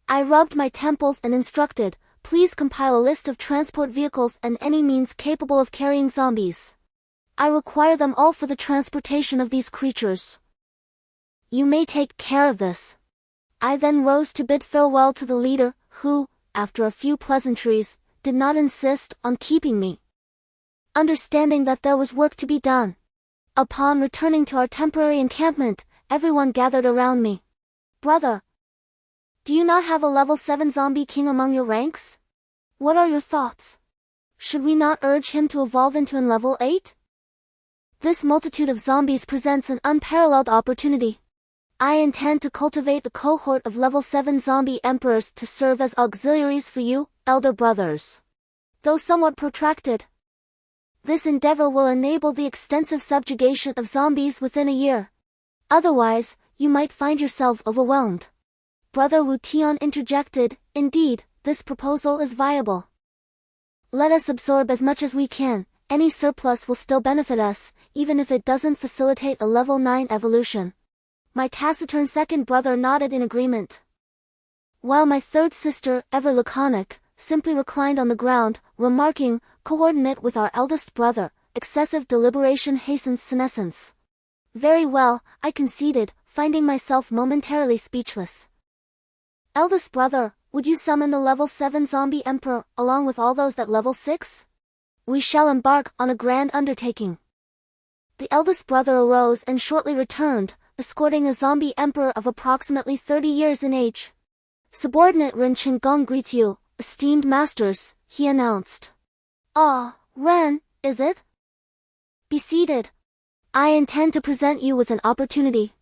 I rubbed my temples and instructed, "Please compile a list of transport vehicles and any means capable of carrying zombies. I require them all for the transportation of these creatures." "You may take care of this." I then rose to bid farewell to the leader, who, after a few pleasantries, did not insist on keeping me. Understanding that there was work to be done, upon returning to our temporary encampment, everyone gathered around me. "Brother, do you not have a level 7 zombie king among your ranks? What are your thoughts? Should we not urge him to evolve into an level 8? This multitude of zombies presents an unparalleled opportunity. I intend to cultivate a cohort of level 7 zombie emperors to serve as auxiliaries for you, elder brothers. Though somewhat protracted, this endeavor will enable the extensive subjugation of zombies within a year. Otherwise, you might find yourselves overwhelmed." Brother Wu Tian interjected, "Indeed, this proposal is viable. Let us absorb as much as we can. Any surplus will still benefit us, even if it doesn't facilitate a level 9 evolution." My taciturn second brother nodded in agreement, while my third sister, ever laconic, simply reclined on the ground, remarking, "Coordinate with our eldest brother, excessive deliberation hastens senescence." "Very well," I conceded, finding myself momentarily speechless. "Eldest brother, would you summon the level 7 zombie emperor, along with all those at level 6? We shall embark on a grand undertaking." The eldest brother arose and shortly returned, escorting a zombie emperor of approximately 30 years in age. "Subordinate Ren Qinggong greets you, esteemed masters," he announced. "Ah, Ren, is it? Be seated. I intend to present you with an opportunity.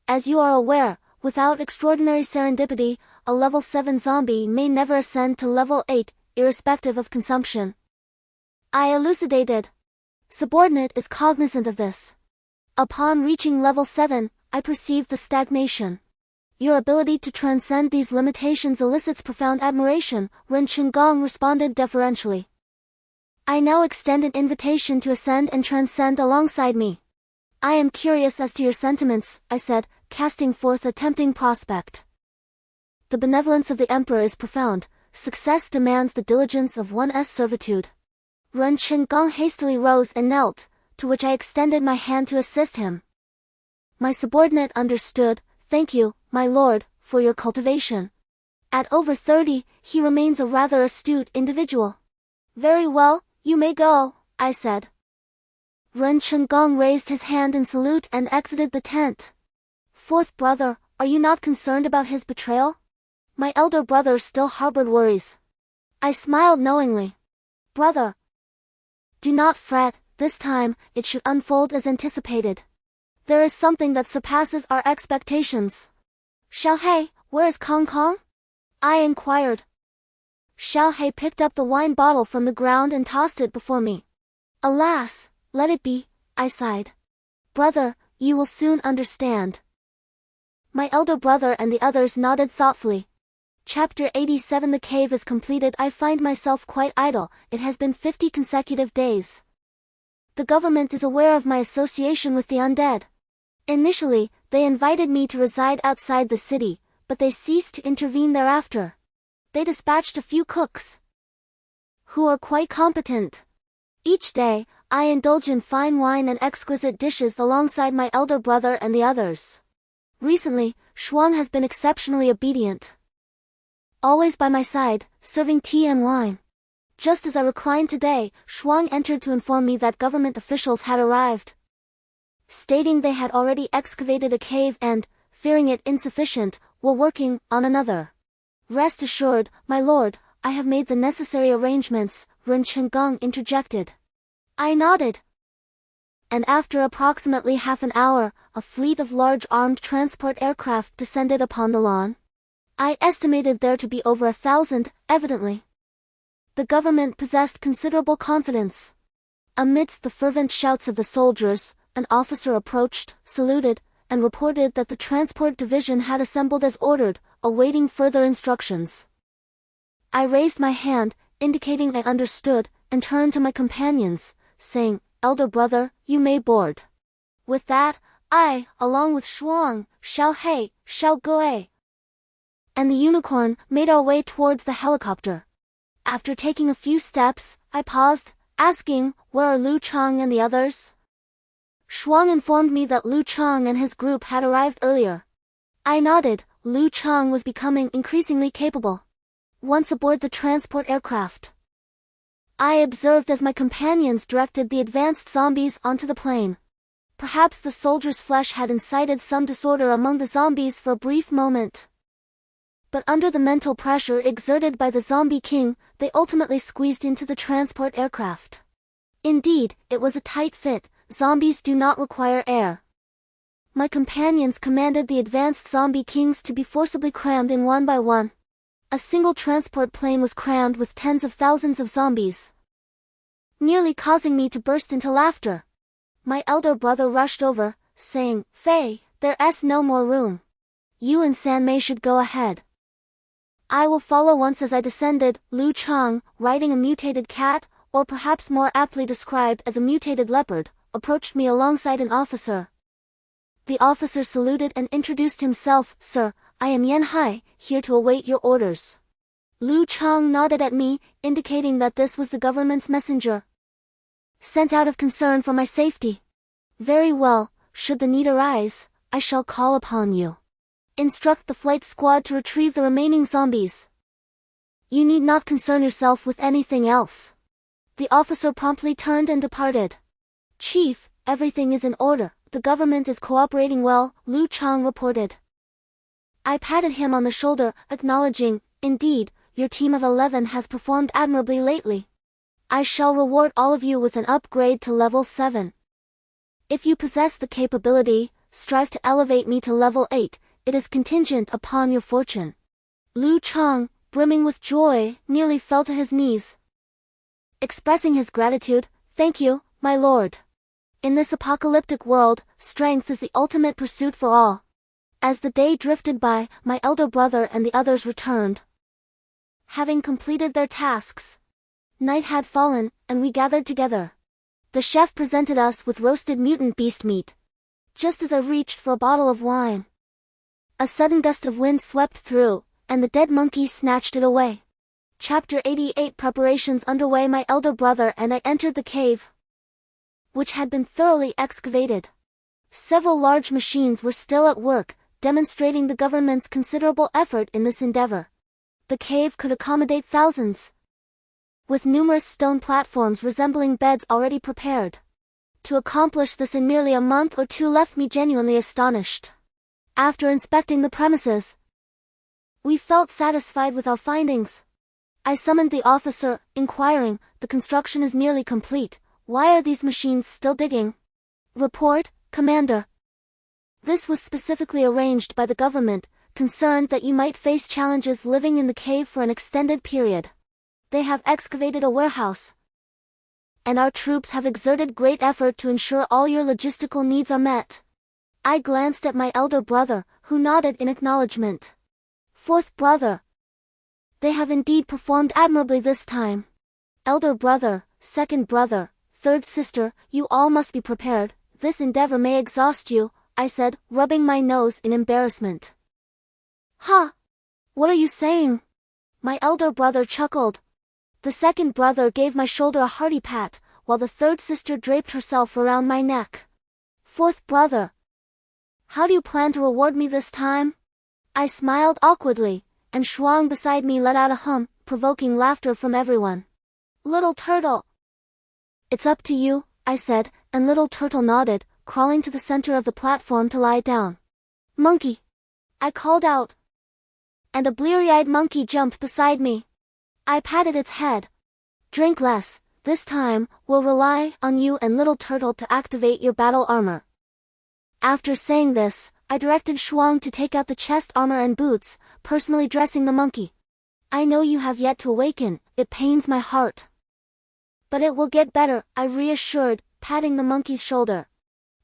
As you are aware, without extraordinary serendipity, a level 7 zombie may never ascend to level 8, irrespective of consumption." I elucidated. "Subordinate is cognizant of this. Upon reaching level 7, I perceive the stagnation. Your ability to transcend these limitations elicits profound admiration," Ren Qinggong responded deferentially. "I now extend an invitation to ascend and transcend alongside me." "I am curious as to your sentiments," I said, casting forth a tempting prospect. "The benevolence of the Emperor is profound. Success demands the diligence of one's servitude." Ren Qinggong hastily rose and knelt, to which I extended my hand to assist him. My subordinate understood, Thank you, my lord, for your cultivation. At over 30, he remains a rather astute individual. Very well, you may go, I said. Ren Chenggong raised his hand in salute and exited the tent. Fourth brother, are you not concerned about his betrayal? My elder brother still harbored worries. I smiled knowingly. Brother, do not fret, this time, it should unfold as anticipated. There is something that surpasses our expectations. Xiaohei, where is Kong Kong? I inquired. Xiaohei picked up the wine bottle from the ground and tossed it before me. Alas, let it be, I sighed. Brother, you will soon understand. My elder brother and the others nodded thoughtfully. Chapter 87. The cave is completed. I find myself quite idle. It has been 50 consecutive days. The government is aware of my association with the undead. Initially, they invited me to reside outside the city, but they ceased to intervene thereafter. They dispatched a few cooks, who are quite competent. Each day, I indulge in fine wine and exquisite dishes alongside my elder brother and the others. Recently, Shuang has been exceptionally obedient, always by my side, serving tea and wine. Just as I reclined today, Shuang entered to inform me that government officials had arrived, stating they had already excavated a cave and, fearing it insufficient, were working on another. Rest assured, my lord, I have made the necessary arrangements, Ren Chenggong interjected. I nodded. And after approximately half an hour, a fleet of large armed transport aircraft descended upon the lawn. I estimated there to be over 1,000, evidently. The government possessed considerable confidence. Amidst the fervent shouts of the soldiers, an officer approached, saluted, and reported that the transport division had assembled as ordered, awaiting further instructions. I raised my hand, indicating I understood, and turned to my companions, saying, Elder brother, you may board. With that, I, along with Shuang, Xiaohei, Xiaoguo, and the unicorn, made our way towards the helicopter. After taking a few steps, I paused, asking, where are Lu Chang and the others? Shuang informed me that Lu Chang and his group had arrived earlier. I nodded. Lu Chang was becoming increasingly capable. Once aboard the transport aircraft, I observed as my companions directed the advanced zombies onto the plane. Perhaps the soldier's flesh had incited some disorder among the zombies for a brief moment. But under the mental pressure exerted by the zombie king, they ultimately squeezed into the transport aircraft. Indeed, it was a tight fit. Zombies do not require air. My companions commanded the advanced zombie kings to be forcibly crammed in one by one. A single transport plane was crammed with tens of thousands of zombies, nearly causing me to burst into laughter. My elder brother rushed over, saying, Fei, there's no more room. You and Sanmei should go ahead. I will follow. Once as I descended, Lu Chang, riding a mutated cat, or perhaps more aptly described as a mutated leopard, approached me alongside an officer. The officer saluted and introduced himself. Sir, I am Yan Hai, here to await your orders. Lu Chang nodded at me, indicating that this was the government's messenger, sent out of concern for my safety. Very well, should the need arise, I shall call upon you. Instruct the flight squad to retrieve the remaining zombies. You need not concern yourself with anything else. The officer promptly turned and departed. Chief, everything is in order. The government is cooperating well, Lu Chang reported. I patted him on the shoulder, acknowledging, indeed, your team of 11 has performed admirably lately. I shall reward all of you with an upgrade to level 7. If you possess the capability, strive to elevate me to level 8, it is contingent upon your fortune. Lu Chang, brimming with joy, nearly fell to his knees, expressing his gratitude. Thank you, my lord. In this apocalyptic world, strength is the ultimate pursuit for all. As the day drifted by, my elder brother and the others returned, having completed their tasks. Night had fallen, and we gathered together. The chef presented us with roasted mutant beast meat. Just as I reached for a bottle of wine, a sudden gust of wind swept through, and the dead monkey snatched it away. Chapter 88. Preparations underway. My elder brother and I entered the cave, which had been thoroughly excavated. Several large machines were still at work, demonstrating the government's considerable effort in this endeavor. The cave could accommodate thousands, with numerous stone platforms resembling beds already prepared. To accomplish this in merely a month or two left me genuinely astonished. After inspecting the premises, we felt satisfied with our findings. I summoned the officer, inquiring, "The construction is nearly complete. Why are these machines still digging?" "Report, Commander. This was specifically arranged by the government, concerned that you might face challenges living in the cave for an extended period. They have excavated a warehouse, and our troops have exerted great effort to ensure all your logistical needs are met." I glanced at my elder brother, who nodded in acknowledgement. "Fourth brother. They have indeed performed admirably this time. Elder brother, second brother, third sister, you all must be prepared. This endeavor may exhaust you," I said, rubbing my nose in embarrassment. "Huh? What are you saying?" My elder brother chuckled. The second brother gave my shoulder a hearty pat, while the third sister draped herself around my neck. "Fourth brother. How do you plan to reward me this time?" I smiled awkwardly, and Shuang beside me let out a hum, provoking laughter from everyone. "Little turtle." "It's up to you," I said, and little turtle nodded, crawling to the center of the platform to lie down. "Monkey," I called out, and a bleary-eyed monkey jumped beside me. I patted its head. "Drink less. This time, we'll rely on you and little turtle to activate your battle armor." After saying this, I directed Shuang to take out the chest armor and boots, personally dressing the monkey. "I know you have yet to awaken, it pains my heart. But it will get better," I reassured, patting the monkey's shoulder.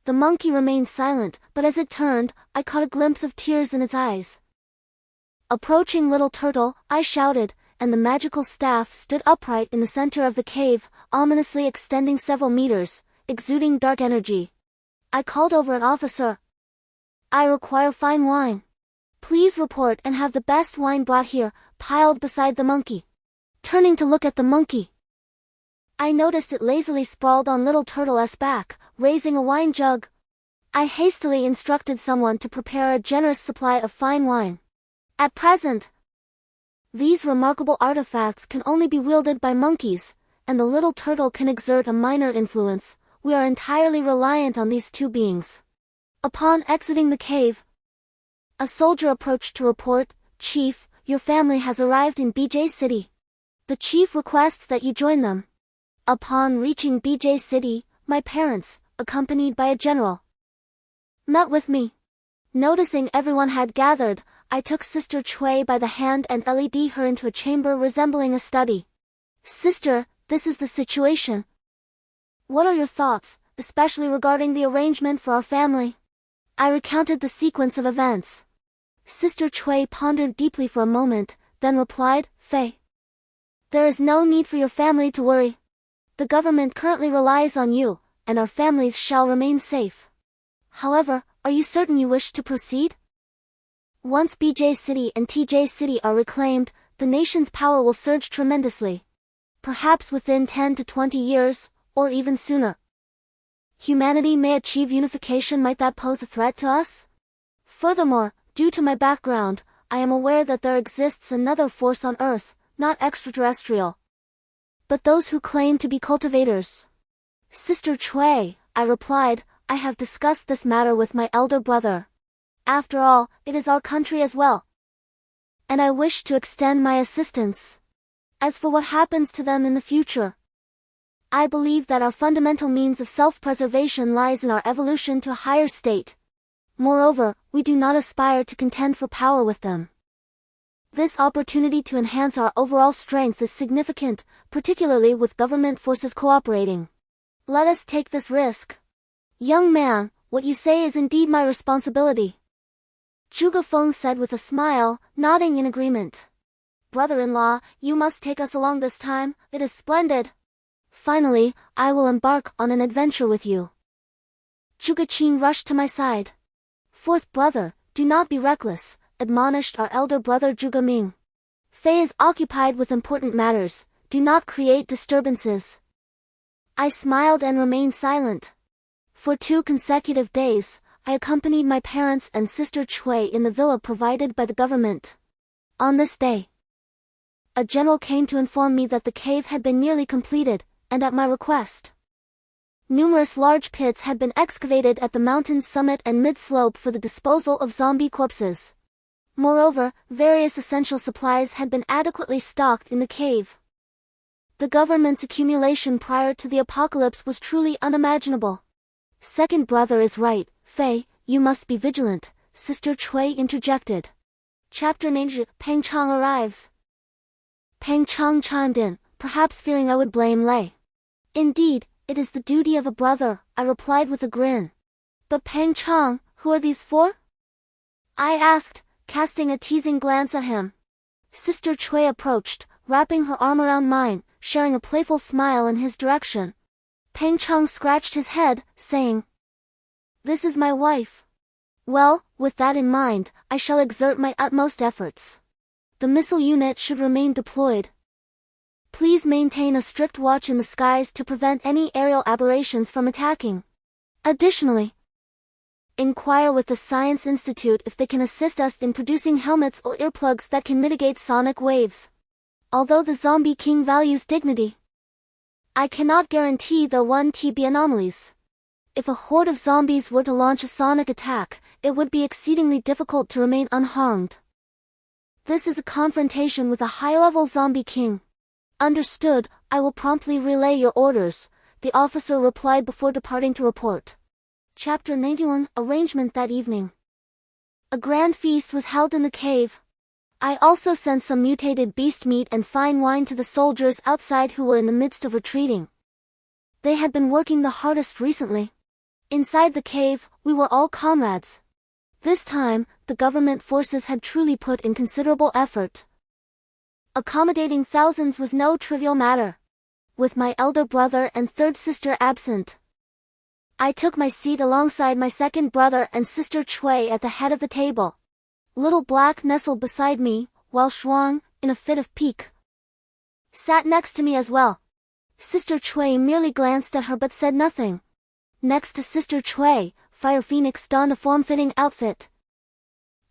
The monkey remained silent, but as it turned, I caught a glimpse of tears in its eyes. Approaching little turtle, I shouted, and the magical staff stood upright in the center of the cave, ominously extending several meters, exuding dark energy. I called over an officer. "I require fine wine. Please report and have the best wine brought here," piled beside the monkey. Turning to look at the monkey, I noticed it lazily sprawled on little turtle's back, raising a wine jug. I hastily instructed someone to prepare a generous supply of fine wine. At present, these remarkable artifacts can only be wielded by monkeys, and the little turtle can exert a minor influence. We are entirely reliant on these two beings. Upon exiting the cave, a soldier approached to report, "Chief, your family has arrived in BJ City. The chief requests that you join them." Upon reaching BJ City, my parents, accompanied by a general, met with me. Noticing everyone had gathered, I took Sister Chui by the hand and led her into a chamber resembling a study. "Sister, this is the situation. What are your thoughts, especially regarding the arrangement for our family?" I recounted the sequence of events. Sister Chui pondered deeply for a moment, then replied, "Fei, there is no need for your family to worry. The government currently relies on you, and our families shall remain safe. However, are you certain you wish to proceed? Once BJ City and TJ City are reclaimed, the nation's power will surge tremendously. Perhaps within 10 to 20 years, or even sooner. Humanity may achieve unification. Might that pose a threat to us? Furthermore, due to my background, I am aware that there exists another force on Earth, not extraterrestrial, but those who claim to be cultivators." "Sister Chui," I replied, "I have discussed this matter with my elder brother. After all, it is our country as well, and I wish to extend my assistance. As for what happens to them in the future, I believe that our fundamental means of self-preservation lies in our evolution to a higher state. Moreover, we do not aspire to contend for power with them. This opportunity to enhance our overall strength is significant, particularly with government forces cooperating. Let us take this risk." "Young man, what you say is indeed my responsibility," Zhuge Feng said with a smile, nodding in agreement. "Brother-in-law, you must take us along this time, it is splendid. Finally, I will embark on an adventure with you." Zhuge Qin rushed to my side. "Fourth brother, do not be reckless," admonished our elder brother Zhuge Ming. "Fei is occupied with important matters, do not create disturbances." I smiled and remained silent. For 2 consecutive days, I accompanied my parents and sister Chui in the villa provided by the government. On this day, a general came to inform me that the cave had been nearly completed, and at my request, numerous large pits had been excavated at the mountain's summit and mid-slope for the disposal of zombie corpses. Moreover, various essential supplies had been adequately stocked in the cave. The government's accumulation prior to the apocalypse was truly unimaginable. Second brother is right, Fei, you must be vigilant, Sister Chui interjected. Chapter 9. Peng Chang arrives. Peng Chang chimed in, perhaps fearing I would blame Lei. Indeed, it is the duty of a brother, I replied with a grin. But Peng Chang, who are these four? I asked, casting a teasing glance at him. Sister Chui approached, wrapping her arm around mine, sharing a playful smile in his direction. Peng Chang scratched his head, saying, "This is my wife." Well, with that in mind, I shall exert my utmost efforts. The missile unit should remain deployed. Please maintain a strict watch in the skies to prevent any aerial aberrations from attacking. Additionally, inquire with the Science Institute if they can assist us in producing helmets or earplugs that can mitigate sonic waves. Although the Zombie King values dignity, I cannot guarantee there won't be anomalies. If a horde of zombies were to launch a sonic attack, it would be exceedingly difficult to remain unharmed. This is a confrontation with a high-level zombie king. Understood, I will promptly relay your orders, the officer replied before departing to report. Chapter 91. Arrangement that evening. A grand feast was held in the cave. I also sent some mutated beast meat and fine wine to the soldiers outside who were in the midst of retreating. They had been working the hardest recently. Inside the cave, we were all comrades. This time, the government forces had truly put in considerable effort. Accommodating thousands was no trivial matter. With my elder brother and third sister absent, I took my seat alongside my second brother and sister Chui at the head of the table. Little Black nestled beside me, while Shuang, in a fit of pique, sat next to me as well. Sister Chui merely glanced at her but said nothing. Next to Sister Chui, Fire Phoenix donned a form-fitting outfit.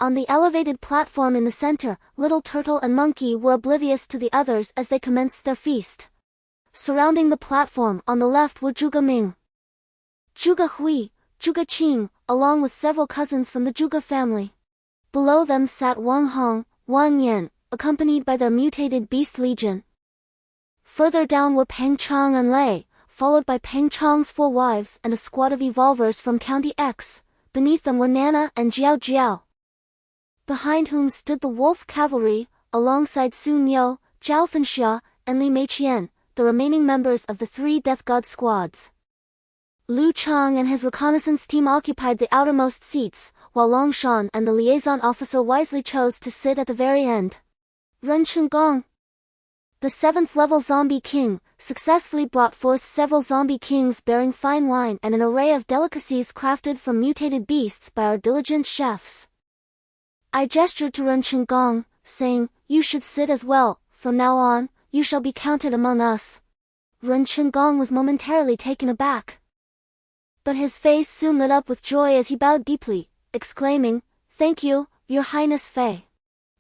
On the elevated platform in the center, Little Turtle and Monkey were oblivious to the others as they commenced their feast. Surrounding the platform on the left were Zhuge Ming, Zhuge Hui, Zhuge Qing, along with several cousins from the Zhuge family. Below them sat Wang Hong, Wang Yan, accompanied by their mutated beast legion. Further down were Peng Chang and Lei, followed by Peng Chang's 4 wives and a squad of evolvers from County X. Beneath them were Nana and Jiao Jiao, behind whom stood the Wolf Cavalry, alongside Sun Yo, Zhao Fenxia, and Li Meiqian, the remaining members of the 3 Death God squads. Lu Chang and his reconnaissance team occupied the outermost seats, while Long Shan and the liaison officer wisely chose to sit at the very end. Ren Chenggong, the 7th-level zombie king, successfully brought forth several zombie kings bearing fine wine and an array of delicacies crafted from mutated beasts by our diligent chefs. I gestured to Ren Chenggong, saying, "You should sit as well, from now on, you shall be counted among us." Ren Chenggong was momentarily taken aback, but his face soon lit up with joy as he bowed deeply, exclaiming, "Thank you, Your Highness Fei.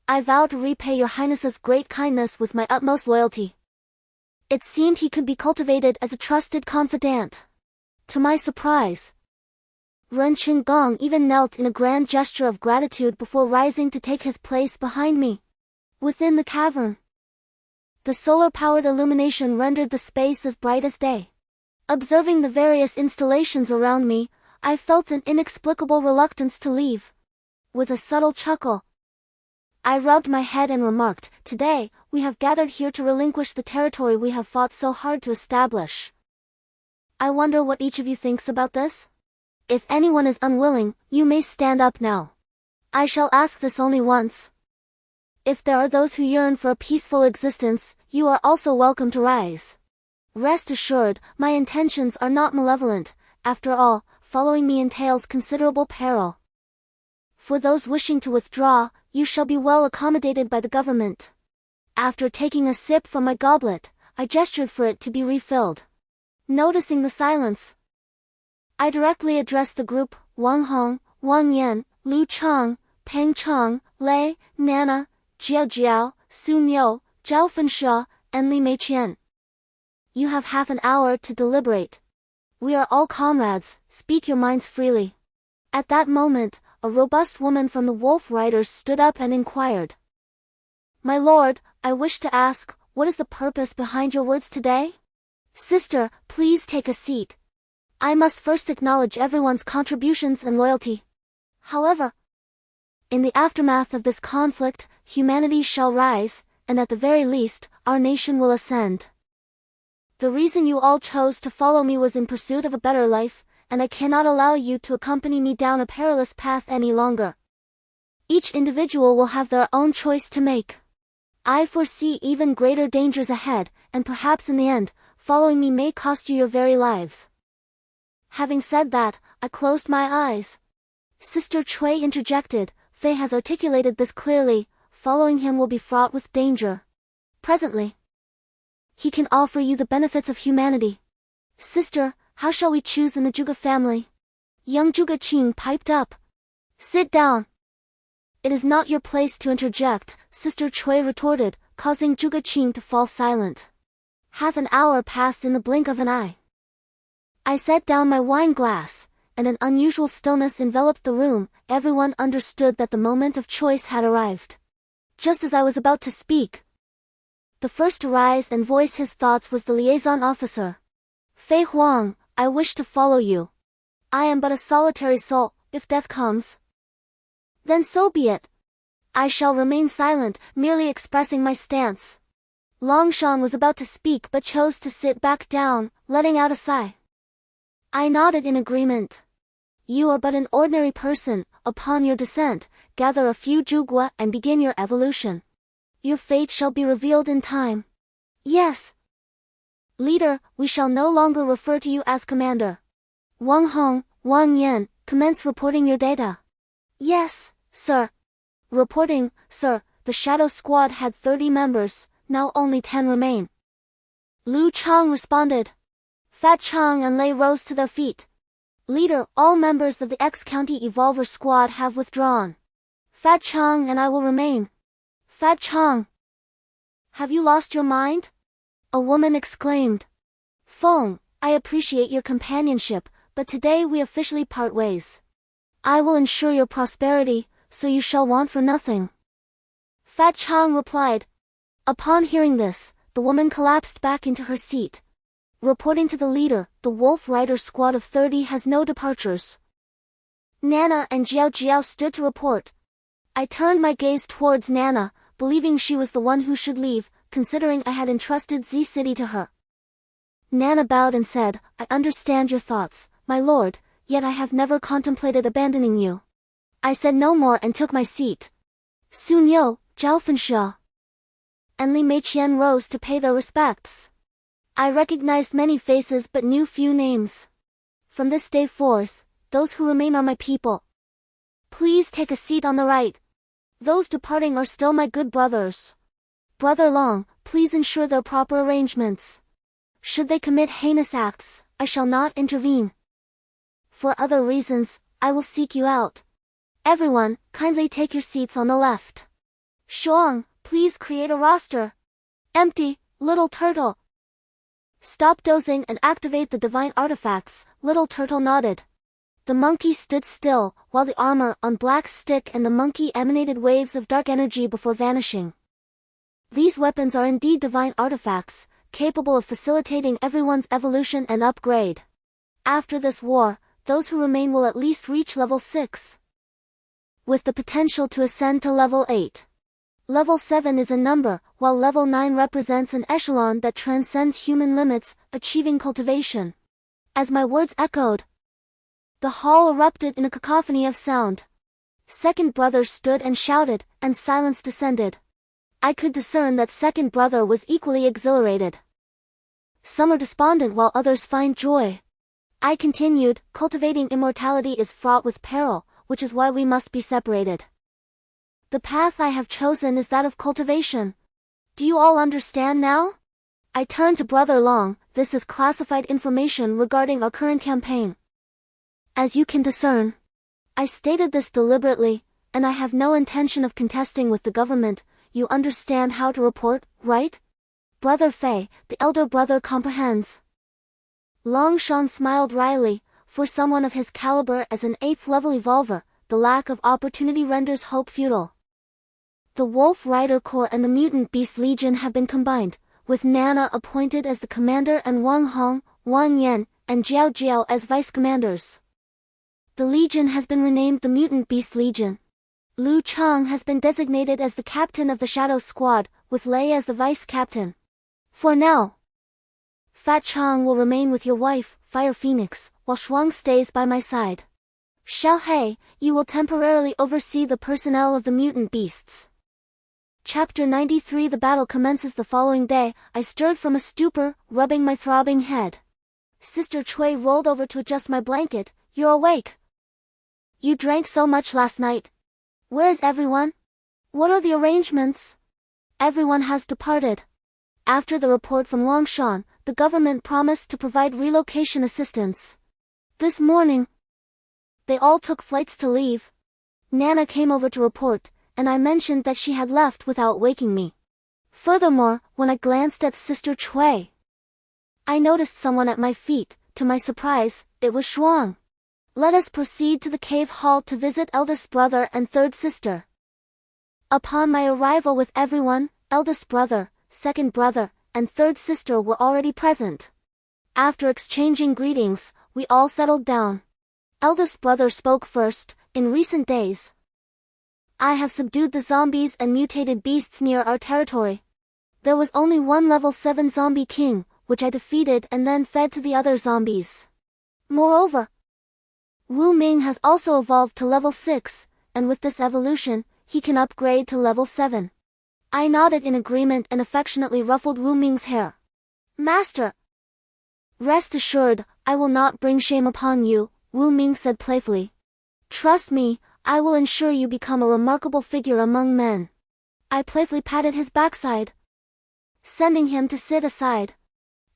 I vow to repay Your Highness's great kindness with my utmost loyalty." It seemed he could be cultivated as a trusted confidant. To my surprise, Ren Chenggong even knelt in a grand gesture of gratitude before rising to take his place behind me. Within the cavern, the solar-powered illumination rendered the space as bright as day. Observing the various installations around me, I felt an inexplicable reluctance to leave. With a subtle chuckle, I rubbed my head and remarked, "Today, we have gathered here to relinquish the territory we have fought so hard to establish. I wonder what each of you thinks about this? If anyone is unwilling, you may stand up now. I shall ask this only once. If there are those who yearn for a peaceful existence, you are also welcome to rise. Rest assured, my intentions are not malevolent. After all, following me entails considerable peril. For those wishing to withdraw, you shall be well accommodated by the government." After taking a sip from my goblet, I gestured for it to be refilled. Noticing the silence, I directly addressed the group. "Wang Hong, Wang Yan, Lu Chang, Peng Cheng, Lei, Nana, Jiao Jiao, Sun Yo, Zhao Fensha, and Li Meiqian. You have half an hour to deliberate. We are all comrades, speak your minds freely. At that moment, a robust woman from the Wolf Riders stood up and inquired. My lord, I wish to ask, what is the purpose behind your words today? Sister, please take a seat. I must first acknowledge everyone's contributions and loyalty. However, in the aftermath of this conflict, humanity shall rise, and at the very least, our nation will ascend. The reason you all chose to follow me was in pursuit of a better life, and I cannot allow you to accompany me down a perilous path any longer. Each individual will have their own choice to make. I foresee even greater dangers ahead, and perhaps in the end, following me may cost you your very lives. Having said that, I closed my eyes. Sister Cui interjected, Fei has articulated this clearly, following him will be fraught with danger. Presently, he can offer you the benefits of humanity. Sister, how shall we choose in the Zhuge family? Young Zhuge Qing piped up. Sit down. It is not your place to interject, Sister Cui retorted, causing Zhuge Qing to fall silent. Half an hour passed in the blink of an eye. I set down my wine glass, and an unusual stillness enveloped the room. Everyone understood that the moment of choice had arrived. Just as I was about to speak, the first to rise and voice his thoughts was the liaison officer. Fei Huang, I wish to follow you. I am but a solitary soul, if death comes, then so be it. I shall remain silent, merely expressing my stance. Longshan was about to speak but chose to sit back down, letting out a sigh. I nodded in agreement. You are but an ordinary person. Upon your descent, gather a few Zhugua and begin your evolution. Your fate shall be revealed in time. Yes. Leader, we shall no longer refer to you as commander. Wang Hong, Wang Yan, commence reporting your data. Yes, sir. Reporting, sir, the Shadow Squad had 30 members, now only 10 remain. Lu Chang responded. Fat Chang and Lei rose to their feet. Leader, all members of the X-County Evolver Squad have withdrawn. Fat Chang and I will remain. Fat Chang. Have you lost your mind? A woman exclaimed. Feng, I appreciate your companionship, but today we officially part ways. I will ensure your prosperity, so you shall want for nothing. Fat Chang replied. Upon hearing this, the woman collapsed back into her seat. Reporting to the leader, the Wolf Rider squad of 30 has no departures. Nana and Jiao Jiao stood to report. I turned my gaze towards Nana, believing she was the one who should leave, considering I had entrusted Z City to her. Nana bowed and said, I understand your thoughts, my lord, yet I have never contemplated abandoning you. I said no more and took my seat. Sun Yo, Zhao Fensha, and Li Meiqian rose to pay their respects. I recognized many faces but knew few names. From this day forth, those who remain are my people. Please take a seat on the right. Those departing are still my good brothers. Brother Long, please ensure their proper arrangements. Should they commit heinous acts, I shall not intervene. For other reasons, I will seek you out. Everyone, kindly take your seats on the left. Shuang, please create a roster. Empty, little turtle. Stop dozing and activate the divine artifacts, little turtle nodded. The monkey stood still, while the armor on Black Stick and the monkey emanated waves of dark energy before vanishing. These weapons are indeed divine artifacts, capable of facilitating everyone's evolution and upgrade. After this war, those who remain will at least reach level 6. With the potential to ascend to level 8. Level 7 is a number, while level 9 represents an echelon that transcends human limits, achieving cultivation. As my words echoed, the hall erupted in a cacophony of sound. Second brother stood and shouted, and silence descended. I could discern that second brother was equally exhilarated. Some are despondent while others find joy. I continued, cultivating immortality is fraught with peril, which is why we must be separated. The path I have chosen is that of cultivation. Do you all understand now? I turned to Brother Long. This is classified information regarding our current campaign. As you can discern, I stated this deliberately, and I have no intention of contesting with the government. You understand how to report, right? Brother Fei, the elder brother comprehends. Long Shan smiled wryly. For someone of his caliber as an 8th level evolver, the lack of opportunity renders hope futile. The Wolf Rider Corps and the Mutant Beast Legion have been combined, with Nana appointed as the commander and Wang Hong, Wang Yan, and Jiao Jiao as vice-commanders. The Legion has been renamed the Mutant Beast Legion. Lu Chang has been designated as the captain of the Shadow Squad, with Lei as the vice-captain. For now, Fat Chang will remain with your wife, Fire Phoenix, while Shuang stays by my side. Xiao He, you will temporarily oversee the personnel of the mutant beasts. Chapter 93. The battle commences the following day. I stirred from a stupor, rubbing my throbbing head. Sister Cui rolled over to adjust my blanket. You're awake. You drank so much last night. Where is everyone? What are the arrangements? Everyone has departed. After the report from Longshan, the government promised to provide relocation assistance. This morning, they all took flights to leave. Nana came over to report, and I mentioned that she had left without waking me. Furthermore, when I glanced at Sister Cui, I noticed someone at my feet. To my surprise, it was Shuang. Let us proceed to the cave hall to visit eldest brother and third sister. Upon my arrival with everyone, eldest brother, second brother, and third sister were already present. After exchanging greetings, we all settled down. Eldest brother spoke first. In recent days, I have subdued the zombies and mutated beasts near our territory. There was only one level 7 zombie king, which I defeated and then fed to the other zombies. Moreover, Wu Ming has also evolved to level 6, and with this evolution, he can upgrade to level 7. I nodded in agreement and affectionately ruffled Wu Ming's hair. Master, rest assured, I will not bring shame upon you, Wu Ming said playfully. Trust me, I will ensure you become a remarkable figure among men. I playfully patted his backside, sending him to sit aside.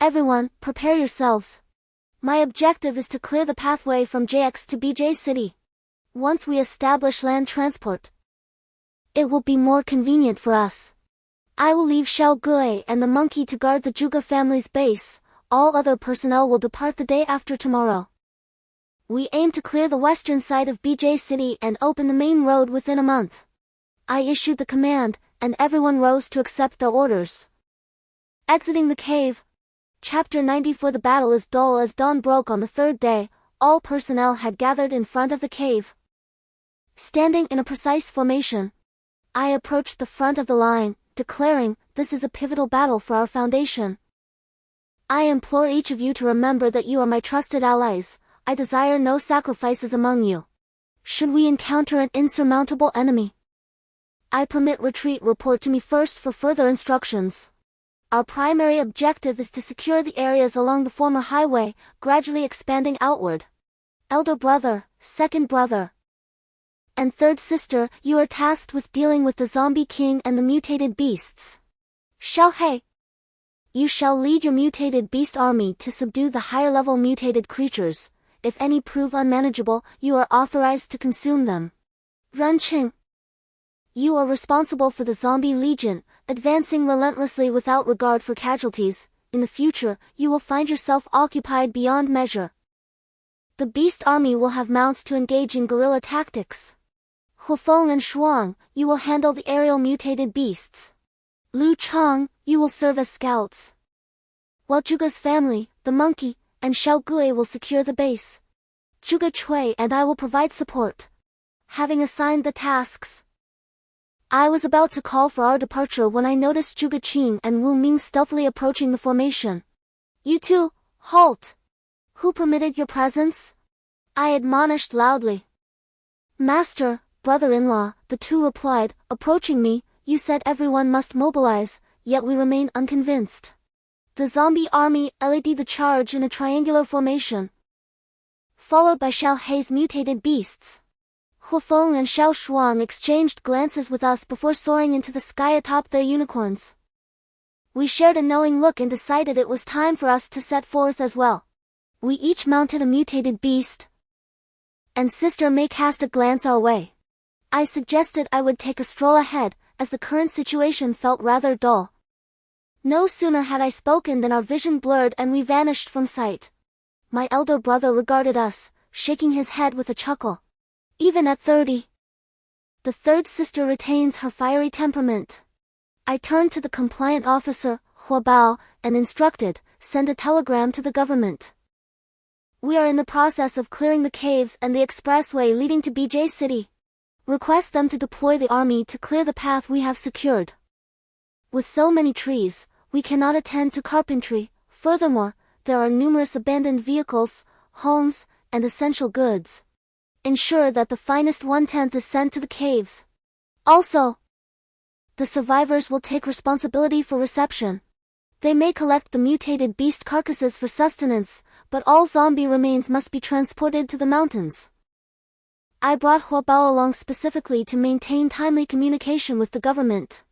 Everyone, prepare yourselves. My objective is to clear the pathway from JX to BJ City. Once we establish land transport, it will be more convenient for us. I will leave Xiao Gui and the monkey to guard the Zhuge family's base. All other personnel will depart the day after tomorrow. We aim to clear the western side of BJ City and open the main road within a month. I issued the command, and everyone rose to accept their orders. Exiting the cave. Chapter 94. The battle is dull as dawn broke on the third day. All personnel had gathered in front of the cave. Standing in a precise formation, I approached the front of the line, declaring, this is a pivotal battle for our foundation. I implore each of you to remember that you are my trusted allies. I desire no sacrifices among you. Should we encounter an insurmountable enemy, I permit retreat. Report to me first for further instructions. Our primary objective is to secure the areas along the former highway, gradually expanding outward. Elder brother, second brother, and third sister, you are tasked with dealing with the zombie king and the mutated beasts. Xiao He, you shall lead your mutated beast army to subdue the higher-level mutated creatures. If any prove unmanageable, you are authorized to consume them. Ren Qing, you are responsible for the zombie legion, advancing relentlessly without regard for casualties. In the future, you will find yourself occupied beyond measure. The beast army will have mounts to engage in guerrilla tactics. Hufeng and Shuang, you will handle the aerial mutated beasts. Lu Chang, you will serve as scouts. While Zhuge's family, the monkey, and Xiao Gui will secure the base. Zhuge Cui and I will provide support. Having assigned the tasks, I was about to call for our departure when I noticed Zhuge Qing and Wu Ming stealthily approaching the formation. You two, halt! Who permitted your presence? I admonished loudly. Master, brother-in-law, the two replied, approaching me. You said everyone must mobilize, yet we remain unconvinced. The zombie army led the charge in a triangular formation, followed by Xiao He's mutated beasts. Hufeng and Xiao Shuang exchanged glances with us before soaring into the sky atop their unicorns. We shared a knowing look and decided it was time for us to set forth as well. We each mounted a mutated beast, and Sister May cast a glance our way. I suggested I would take a stroll ahead, as the current situation felt rather dull. No sooner had I spoken than our vision blurred and we vanished from sight. My elder brother regarded us, shaking his head with a chuckle. Even at 30, the third sister retains her fiery temperament. I turned to the compliant officer, Hua Bao, and instructed, send a telegram to the government. We are in the process of clearing the caves and the expressway leading to BJ City. Request them to deploy the army to clear the path we have secured. With so many trees, we cannot attend to carpentry. Furthermore, there are numerous abandoned vehicles, homes, and essential goods. Ensure that the finest 1/10 is sent to the caves. Also, the survivors will take responsibility for reception. They may collect the mutated beast carcasses for sustenance, but all zombie remains must be transported to the mountains. I brought Hua Bao along specifically to maintain timely communication with the government.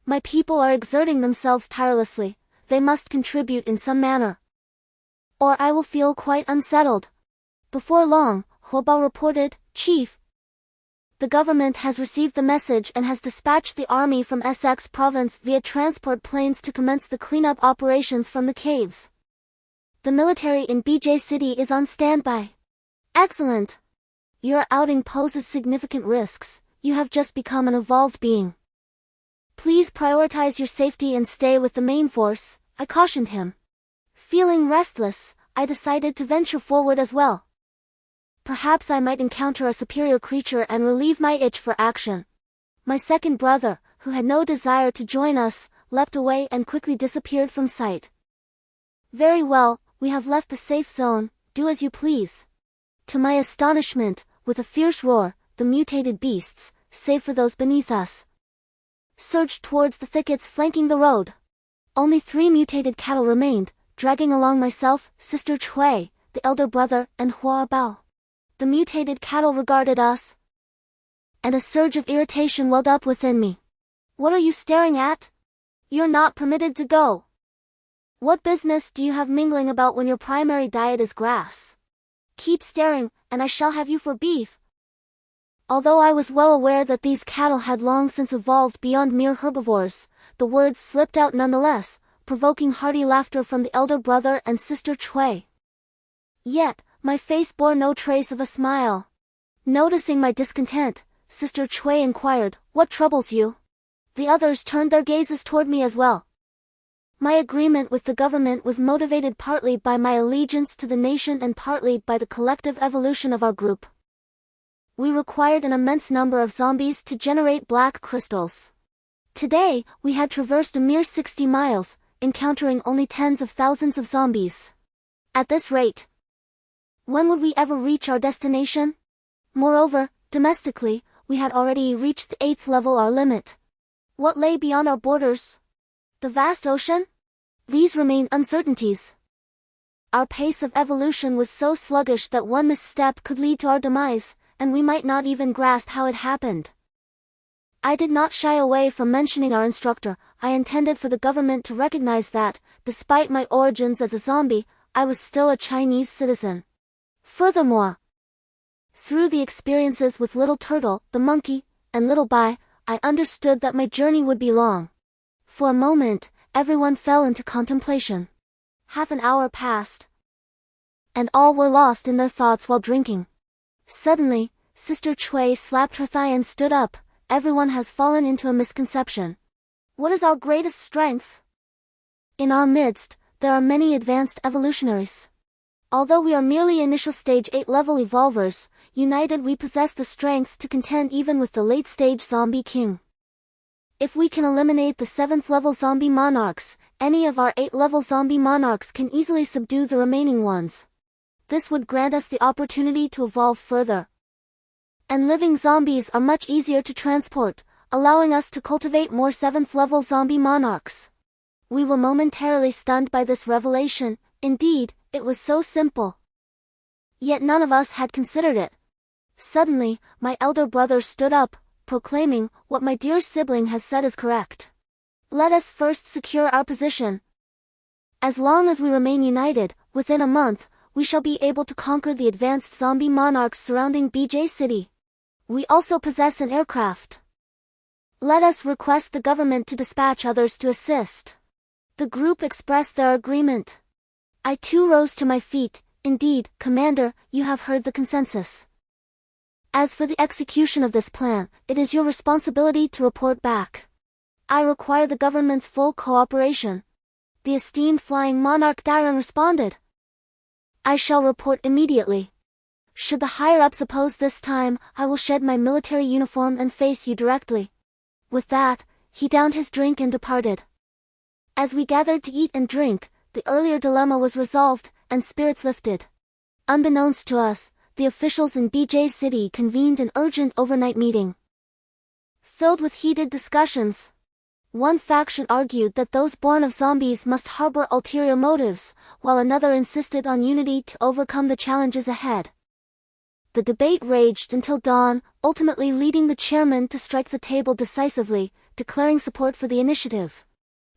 My people are exerting themselves tirelessly. They must contribute in some manner, or I will feel quite unsettled. Before long, Hua Bao reported, Chief, the government has received the message and has dispatched the army from SX province via transport planes to commence the cleanup operations from the caves. The military in BJ City is on standby. Excellent. Your outing poses significant risks. You have just become an evolved being. Please prioritize your safety and stay with the main force, I cautioned him. Feeling restless, I decided to venture forward as well. Perhaps I might encounter a superior creature and relieve my itch for action. My second brother, who had no desire to join us, leapt away and quickly disappeared from sight. Very well, we have left the safe zone, do as you please. To my astonishment, with a fierce roar, the mutated beasts, save for those beneath us, surged towards the thickets flanking the road. Only 3 mutated cattle remained, dragging along myself, Sister Chui, the elder brother, and Hua Bao. The mutated cattle regarded us, and a surge of irritation welled up within me. What are you staring at? You're not permitted to go. What business do you have mingling about when your primary diet is grass? Keep staring, and I shall have you for beef. Although I was well aware that these cattle had long since evolved beyond mere herbivores, the words slipped out nonetheless, provoking hearty laughter from the elder brother and Sister Chui. Yet, my face bore no trace of a smile. Noticing my discontent, Sister Chui inquired, What troubles you? The others turned their gazes toward me as well. My agreement with the government was motivated partly by my allegiance to the nation and partly by the collective evolution of our group. We required an immense number of zombies to generate black crystals. Today, we had traversed a mere 60 miles, encountering only tens of thousands of zombies. At this rate, when would we ever reach our destination? Moreover, domestically, we had already reached the 8th level, our limit. What lay beyond our borders? The vast ocean? These remain uncertainties. Our pace of evolution was so sluggish that one misstep could lead to our demise, and we might not even grasp how it happened. I did not shy away from mentioning our instructor. I intended for the government to recognize that, despite my origins as a zombie, I was still a Chinese citizen. Furthermore, through the experiences with Little Turtle, the monkey, and Little Bai, I understood that my journey would be long. For a moment, everyone fell into contemplation. Half an hour passed, and all were lost in their thoughts while drinking. Suddenly, Sister Chui slapped her thigh and stood up. Everyone has fallen into a misconception. What is our greatest strength? In our midst, there are many advanced evolutionaries. Although we are merely initial stage 8 level evolvers, united we possess the strength to contend even with the late stage zombie king. If we can eliminate the 7th level zombie monarchs, any of our 8 level zombie monarchs can easily subdue the remaining ones. This would grant us the opportunity to evolve further. And living zombies are much easier to transport, allowing us to cultivate more 7th level zombie monarchs. We were momentarily stunned by this revelation. Indeed, it was so simple. Yet none of us had considered it. Suddenly, my elder brother stood up, proclaiming, What my dear sibling has said is correct. Let us first secure our position. As long as we remain united, within a month, we shall be able to conquer the advanced zombie monarchs surrounding BJ City. We also possess an aircraft. Let us request the government to dispatch others to assist. The group expressed their agreement. I too rose to my feet. Indeed, Commander, you have heard the consensus. As for the execution of this plan, it is your responsibility to report back. I require the government's full cooperation. The esteemed flying monarch Dairon responded. I shall report immediately. Should the higher-ups oppose this time, I will shed my military uniform and face you directly. With that, he downed his drink and departed. As we gathered to eat and drink, the earlier dilemma was resolved, and spirits lifted. Unbeknownst to us, the officials in BJ City convened an urgent overnight meeting. Filled with heated discussions. One faction argued that those born of zombies must harbor ulterior motives, while another insisted on unity to overcome the challenges ahead. The debate raged until dawn, ultimately leading the chairman to strike the table decisively, declaring support for the initiative.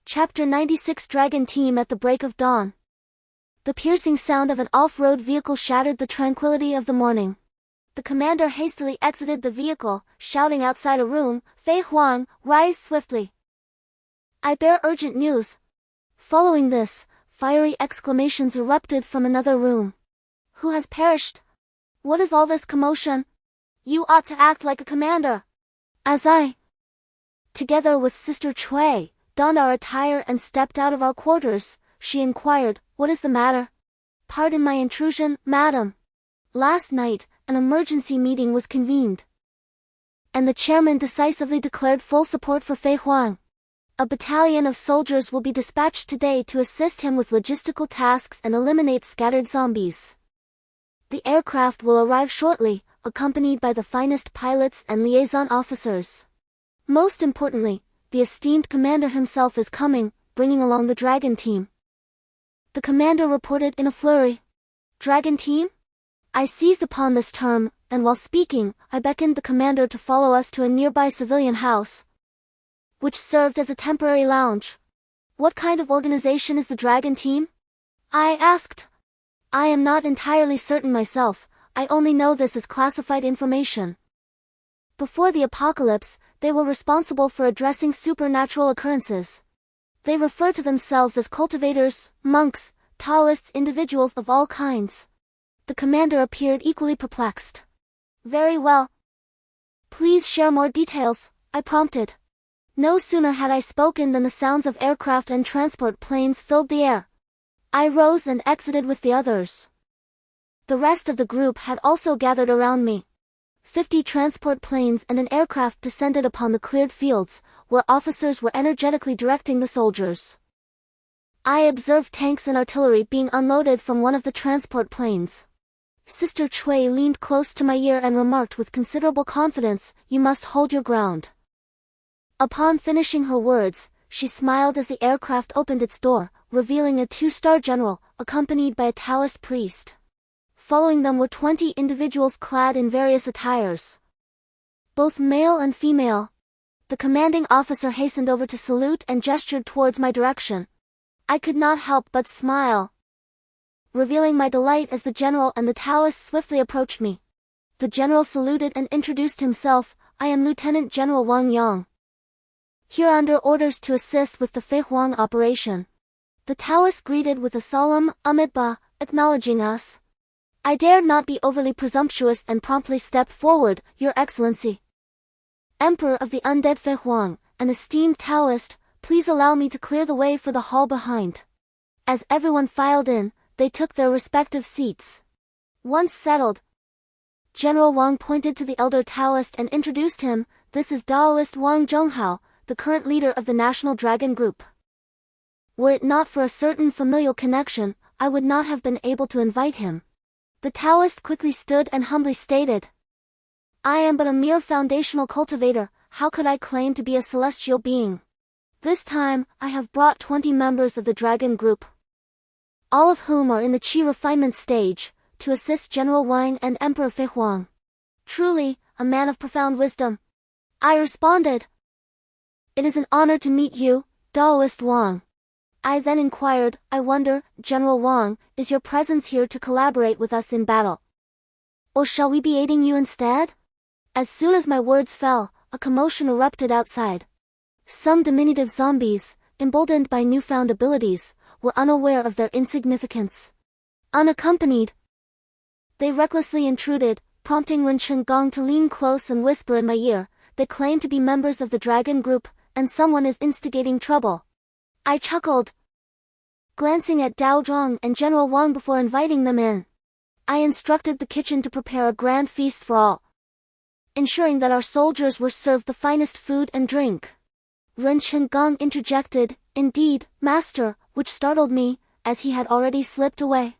Chapter 96 Dragon Team at the break of dawn. The piercing sound of an off-road vehicle shattered the tranquility of the morning. The commander hastily exited the vehicle, shouting outside a room, "Fei Huang, rise swiftly. I bear urgent news." Following this, fiery exclamations erupted from another room. "Who has perished? What is all this commotion? You ought to act like a commander." As I, together with Sister Cui, donned our attire and stepped out of our quarters, she inquired, "What is the matter?" "Pardon my intrusion, madam. Last night, an emergency meeting was convened, and the chairman decisively declared full support for Fei Huang. A battalion of soldiers will be dispatched today to assist him with logistical tasks and eliminate scattered zombies. The aircraft will arrive shortly, accompanied by the finest pilots and liaison officers. Most importantly, the esteemed commander himself is coming, bringing along the Dragon Team." The commander reported in a flurry. "Dragon Team?" I seized upon this term, and while speaking, I beckoned the commander to follow us to a nearby civilian house, which served as a temporary lounge. "What kind of organization is the Dragon Team?" I asked. "I am not entirely certain myself, I only know this is classified information. Before the apocalypse, they were responsible for addressing supernatural occurrences. They refer to themselves as cultivators, monks, Taoists, individuals of all kinds." The commander appeared equally perplexed. "Very well. Please share more details," I prompted. No sooner had I spoken than the sounds of aircraft and transport planes filled the air. I rose and exited with the others. The rest of the group had also gathered around me. 50 transport planes and an aircraft descended upon the cleared fields, where officers were energetically directing the soldiers. I observed tanks and artillery being unloaded from one of the transport planes. Sister Cui leaned close to my ear and remarked with considerable confidence, "You must hold your ground." Upon finishing her words, she smiled as the aircraft opened its door, revealing a 2-star general, accompanied by a Taoist priest. Following them were 20 individuals clad in various attires, both male and female. The commanding officer hastened over to salute and gestured towards my direction. I could not help but smile, revealing my delight as the general and the Taoist swiftly approached me. The general saluted and introduced himself. "I am Lieutenant General Wang Yang, here under orders to assist with the Fei Huang operation." The Taoist greeted with a solemn "Amitabha," acknowledging us. I dared not be overly presumptuous and promptly stepped forward. "Your Excellency, Emperor of the Undead Fei Huang, an esteemed Taoist, please allow me to clear the way for the hall behind." As everyone filed in, they took their respective seats. Once settled, General Wang pointed to the elder Taoist and introduced him. "This is Daoist Wang Zhenghao, the current leader of the National Dragon Group. Were it not for a certain familial connection, I would not have been able to invite him." The Taoist quickly stood and humbly stated, "I am but a mere foundational cultivator, how could I claim to be a celestial being? This time, I have brought 20 members of the Dragon Group, all of whom are in the Qi refinement stage, to assist General Wang and Emperor Fei Huang." "Truly, a man of profound wisdom," I responded. "It is an honor to meet you, Daoist Wang." I then inquired, I wonder, General Wang, is your presence here to collaborate with us in battle? Or shall we be aiding you instead? As soon as my words fell, a commotion erupted outside. Some diminutive zombies, emboldened by newfound abilities, were unaware of their insignificance. Unaccompanied, they recklessly intruded, prompting Ren Gong to lean close and whisper in my ear. They claim to be members of the dragon group, and someone is instigating trouble. I chuckled, glancing at Dao Zhang and General Wang before inviting them in. I instructed the kitchen to prepare a grand feast for all, ensuring that our soldiers were served the finest food and drink. Ren Gong interjected, indeed, master, which startled me, as he had already slipped away.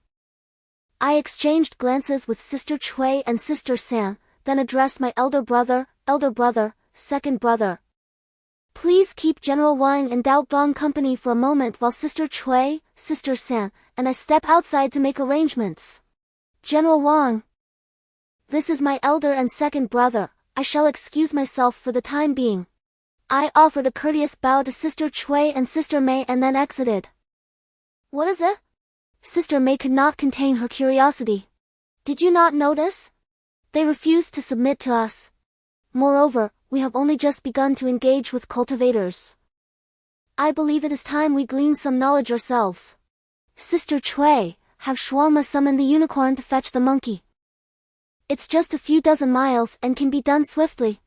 I exchanged glances with Sister Cui and Sister San, then addressed my elder brother, second brother. Please keep General Wang and Dao Dong company for a moment while Sister Cui, Sister San, and I step outside to make arrangements. General Wang, this is my elder and second brother, I shall excuse myself for the time being. I offered a courteous bow to Sister Cui and Sister Mei and then exited. What is it? Sister Mei could not contain her curiosity. Did you not notice? They refused to submit to us. Moreover, we have only just begun to engage with cultivators. I believe it is time we glean some knowledge ourselves. Sister Cui, have Shuangma summon the unicorn to fetch the monkey. It's just a few dozen miles and can be done swiftly.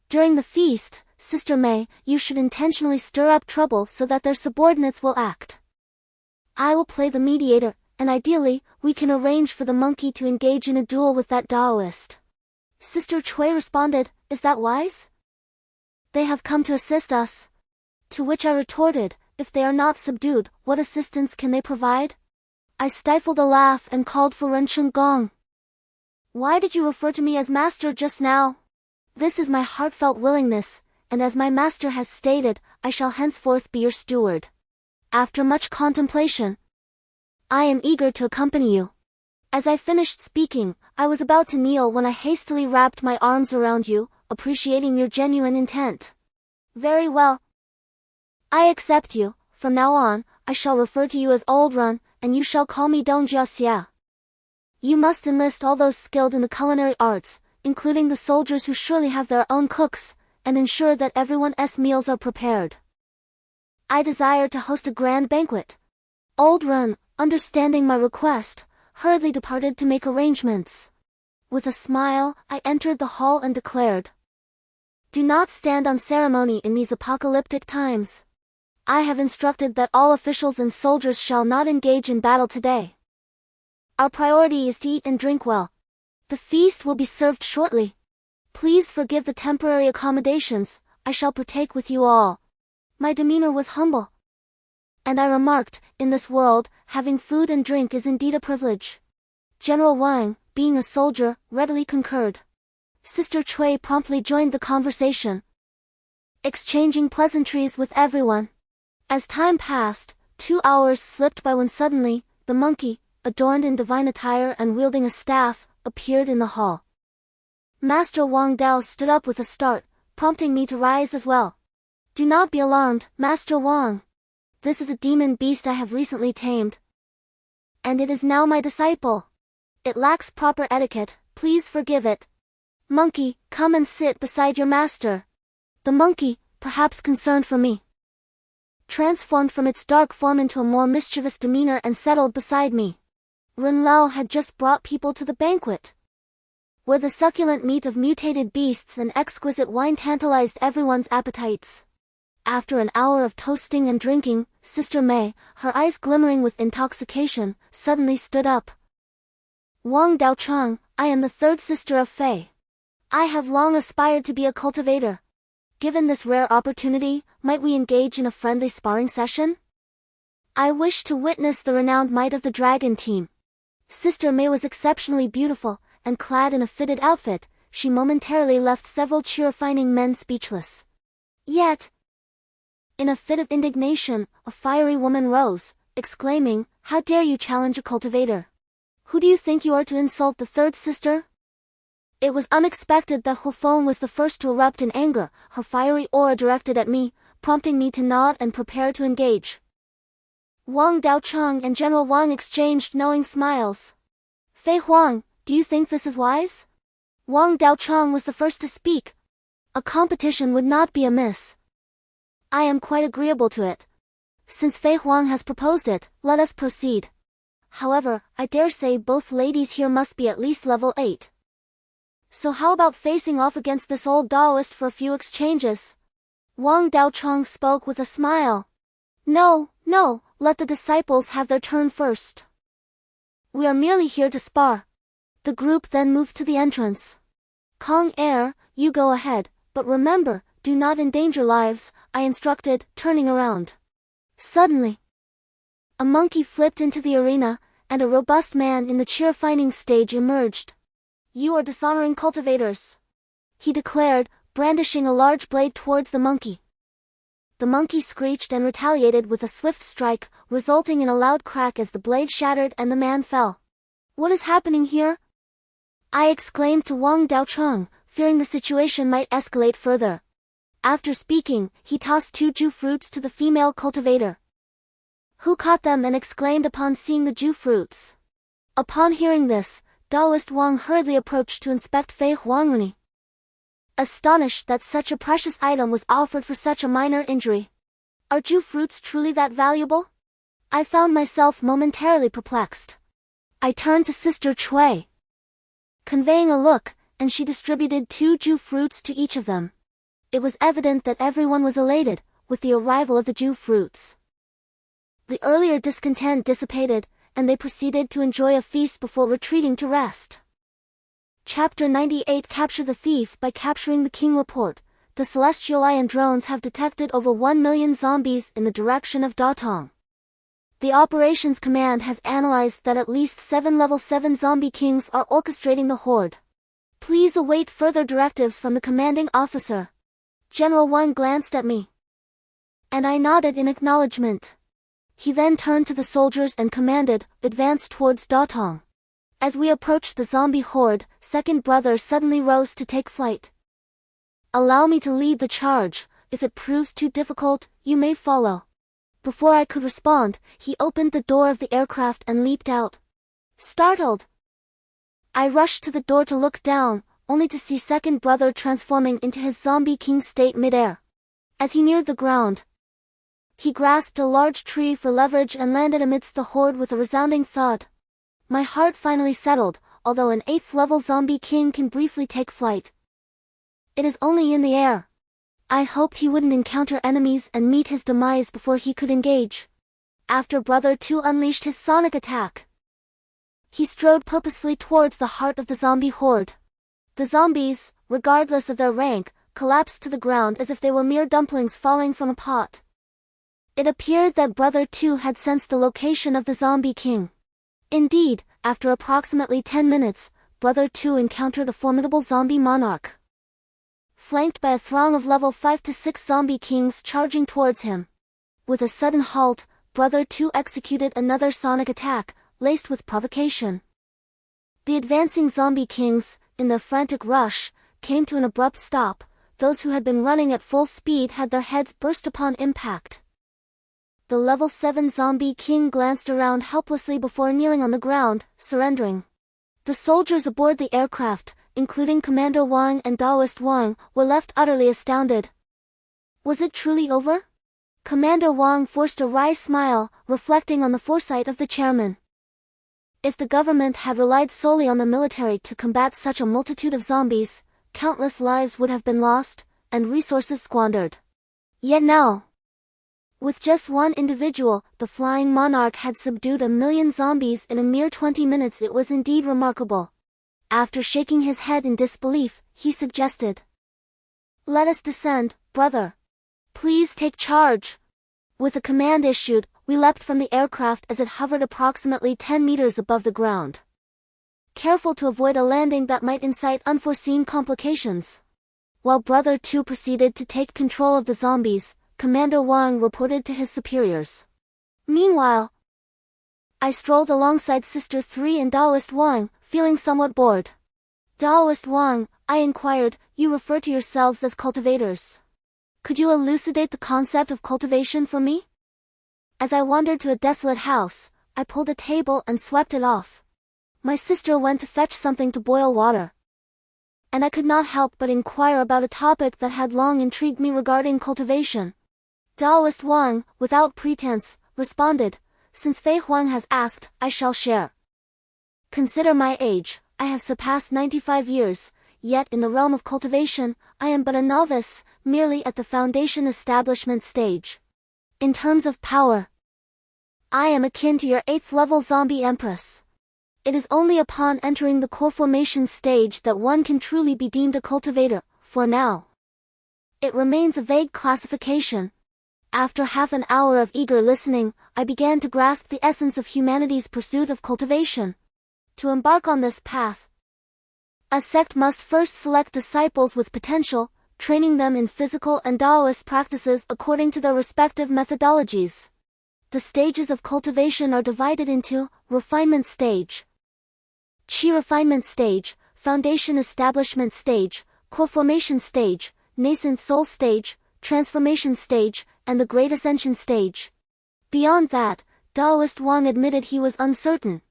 During the feast, Sister Mei, you should intentionally stir up trouble so that their subordinates will act. I will play the mediator, and ideally, we can arrange for the monkey to engage in a duel with that Taoist. Sister Cui responded, is that wise? They have come to assist us. To which I retorted, if they are not subdued, what assistance can they provide? I stifled a laugh and called for Ren Gong. Why did you refer to me as master just now? This is my heartfelt willingness, and as my master has stated, I shall henceforth be your steward. After much contemplation, I am eager to accompany you. As I finished speaking, I was about to kneel when I hastily wrapped my arms around you, appreciating your genuine intent. Very well. I accept you. From now on, I shall refer to you as Old Run, and you shall call me Dong Jiaxia. You must enlist all those skilled in the culinary arts, including the soldiers who surely have their own cooks, and ensure that everyone's meals are prepared. I desire to host a grand banquet. Old Run, understanding my request, hurriedly departed to make arrangements. With a smile, I entered the hall and declared, do not stand on ceremony in these apocalyptic times. I have instructed that all officials and soldiers shall not engage in battle today. Our priority is to eat and drink well. The feast will be served shortly. Please forgive the temporary accommodations, I shall partake with you all. My demeanor was humble. And I remarked, in this world, having food and drink is indeed a privilege. General Wang, being a soldier, readily concurred. Sister Cui promptly joined the conversation, exchanging pleasantries with everyone. As time passed, 2 hours slipped by when suddenly, the monkey, adorned in divine attire and wielding a staff, appeared in the hall. Master Wang Dao stood up with a start, prompting me to rise as well. Do not be alarmed, Master Wang. This is a demon beast I have recently tamed, and it is now my disciple. It lacks proper etiquette, please forgive it. Monkey, come and sit beside your master. The monkey, perhaps concerned for me, transformed from its dark form into a more mischievous demeanor and settled beside me. Ren Lao had just brought people to the banquet, where the succulent meat of mutated beasts and exquisite wine tantalized everyone's appetites. After an hour of toasting and drinking, Sister Mei, her eyes glimmering with intoxication, suddenly stood up. Wang Daochang, I am the third sister of Fei. I have long aspired to be a cultivator. Given this rare opportunity, might we engage in a friendly sparring session? I wish to witness the renowned might of the dragon team. Sister Mei was exceptionally beautiful, and clad in a fitted outfit, she momentarily left several cheer-finding men speechless. Yet, in a fit of indignation, a fiery woman rose, exclaiming, how dare you challenge a cultivator? Who do you think you are to insult the third sister? It was unexpected that Hufeng was the first to erupt in anger, her fiery aura directed at me, prompting me to nod and prepare to engage. Wang Daocheng and General Wang exchanged knowing smiles. Fei Huang, do you think this is wise? Wang Daocheng was the first to speak. A competition would not be amiss. I am quite agreeable to it. Since Fei Huang has proposed it, let us proceed. However, I dare say both ladies here must be at least level 8. So how about facing off against this old Taoist for a few exchanges? Wang Daocheng spoke with a smile. No, let the disciples have their turn first. We are merely here to spar. The group then moved to the entrance. Kong Air, you go ahead, but remember, do not endanger lives, I instructed, turning around. Suddenly, a monkey flipped into the arena, and a robust man in the cheer-finding stage emerged. You are dishonoring cultivators, he declared, brandishing a large blade towards the monkey. The monkey screeched and retaliated with a swift strike, resulting in a loud crack as the blade shattered and the man fell. What is happening here? I exclaimed to Wang Daocheng, fearing the situation might escalate further. After speaking, he tossed 2 Ju fruits to the female cultivator, who caught them and exclaimed upon seeing the Ju fruits. Upon hearing this, Taoist Wang hurriedly approached to inspect Fei Huangni, astonished that such a precious item was offered for such a minor injury. Are Ju fruits truly that valuable? I found myself momentarily perplexed. I turned to Sister Cui, conveying a look, and she distributed 2 Ju fruits to each of them. It was evident that everyone was elated with the arrival of the Ju fruits. The earlier discontent dissipated, and they proceeded to enjoy a feast before retreating to rest. Chapter 98 Capture the Thief. By capturing the King report, the Celestial Ion drones have detected over 1 million zombies in the direction of Datong. The Operations Command has analyzed that at least 7 level 7 zombie kings are orchestrating the horde. Please await further directives from the commanding officer. General Wang glanced at me, and I nodded in acknowledgement. He then turned to the soldiers and commanded, advance towards Datong. As we approached the zombie horde, second brother suddenly rose to take flight. Allow me to lead the charge. If it proves too difficult, you may follow. Before I could respond, he opened the door of the aircraft and leaped out. Startled, I rushed to the door to look down, only to see second brother transforming into his zombie king state midair. As he neared the ground, he grasped a large tree for leverage and landed amidst the horde with a resounding thud. My heart finally settled, although an 8th level zombie king can briefly take flight, it is only in the air. I hoped he wouldn't encounter enemies and meet his demise before he could engage. After Brother 2 unleashed his sonic attack, he strode purposefully towards the heart of the zombie horde. The zombies, regardless of their rank, collapsed to the ground as if they were mere dumplings falling from a pot. It appeared that Brother 2 had sensed the location of the zombie king. Indeed, after approximately 10 minutes, Brother 2 encountered a formidable zombie monarch, flanked by a throng of level 5 to 6 zombie kings charging towards him. With a sudden halt, Brother 2 executed another sonic attack, laced with provocation. The advancing zombie kings, in their frantic rush, came to an abrupt stop. Those who had been running at full speed had their heads burst upon impact. The level 7 zombie king glanced around helplessly before kneeling on the ground, surrendering. The soldiers aboard the aircraft, including Commander Wang and Taoist Wang, were left utterly astounded. Was it truly over? Commander Wang forced a wry smile, reflecting on the foresight of the chairman. If the government had relied solely on the military to combat such a multitude of zombies, countless lives would have been lost, and resources squandered. Yet now, with just one individual, the flying monarch had subdued 1 million zombies in a mere 20 minutes. It was indeed remarkable. After shaking his head in disbelief, he suggested, "Let us descend, brother. Please take charge." With a command issued, we leapt from the aircraft as it hovered approximately 10 meters above the ground, careful to avoid a landing that might incite unforeseen complications. While Brother 2 proceeded to take control of the zombies, Commander Wang reported to his superiors. Meanwhile, I strolled alongside Sister 3 and Taoist Wang, feeling somewhat bored. Taoist Wang, I inquired, you refer to yourselves as cultivators. Could you elucidate the concept of cultivation for me? As I wandered to a desolate house, I pulled a table and swept it off. My sister went to fetch something to boil water, and I could not help but inquire about a topic that had long intrigued me regarding cultivation. Taoist Wang, without pretense, responded, "Since Fei Huang has asked, I shall share. Consider my age, I have surpassed 95 years, yet in the realm of cultivation, I am but a novice, merely at the foundation establishment stage. In terms of power, I am akin to your 8th level zombie empress. It is only upon entering the core formation stage that one can truly be deemed a cultivator, for now it remains a vague classification." After half an hour of eager listening, I began to grasp the essence of humanity's pursuit of cultivation. To embark on this path, a sect must first select disciples with potential, training them in physical and Taoist practices according to their respective methodologies. The stages of cultivation are divided into refinement stage, Qi refinement stage, foundation establishment stage, core formation stage, nascent soul stage, transformation stage, and the great ascension stage. Beyond that, Taoist Wang admitted he was uncertain.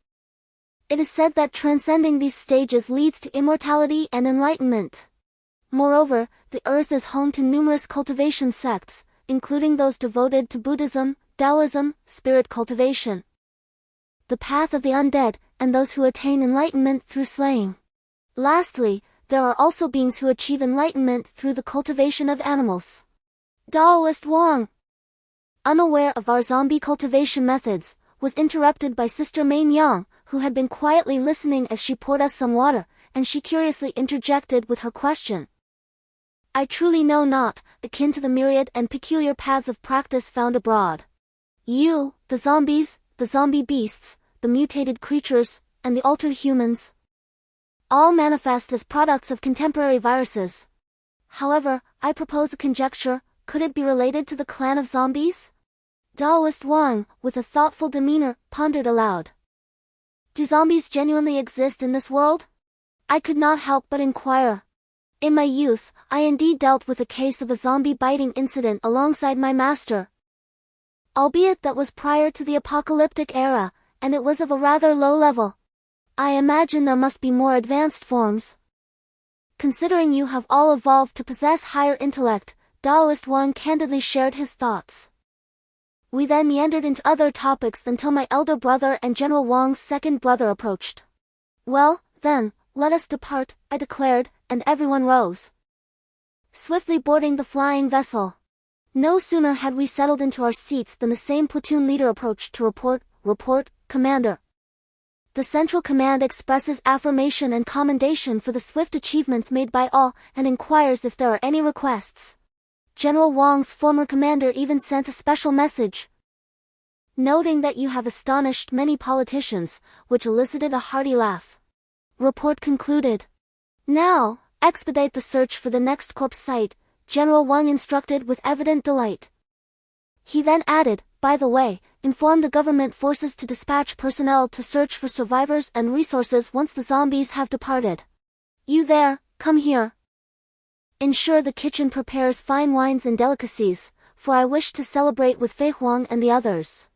It is said that transcending these stages leads to immortality and enlightenment. Moreover, the earth is home to numerous cultivation sects, including those devoted to Buddhism, Taoism, spirit cultivation, the path of the undead, and those who attain enlightenment through slaying. Lastly, there are also beings who achieve enlightenment through the cultivation of animals. Taoist Wang, unaware of our zombie cultivation methods, was interrupted by Sister Main Yang, who had been quietly listening as she poured us some water, and she curiously interjected with her question. "I truly know not, akin to the myriad and peculiar paths of practice found abroad. You, the zombies, the zombie beasts, the mutated creatures, and the altered humans, all manifest as products of contemporary viruses. However, I propose a conjecture. Could it be related to the clan of zombies?" Taoist Wang, with a thoughtful demeanor, pondered aloud. "Do zombies genuinely exist in this world?" I could not help but inquire. In my youth, I indeed dealt with a case of a zombie biting incident alongside my master. Albeit that was prior to the apocalyptic era, and it was of a rather low level. I imagine there must be more advanced forms. Considering you have all evolved to possess higher intellect, Taoist Wang candidly shared his thoughts. We then meandered into other topics until my elder brother and General Wang's second brother approached. "Well, then, let us depart," I declared, and everyone rose, swiftly boarding the flying vessel. No sooner had we settled into our seats than the same platoon leader approached to report, Commander. The Central Command expresses affirmation and commendation for the swift achievements made by all and inquires if there are any requests. General Wang's former commander even sent a special message, noting that you have astonished many politicians, which elicited a hearty laugh. Report concluded. "Now, expedite the search for the next corpse site," General Wang instructed with evident delight. He then added, "By the way, inform the government forces to dispatch personnel to search for survivors and resources once the zombies have departed. You there, come here. Ensure the kitchen prepares fine wines and delicacies, for I wish to celebrate with Fei Huang and the others."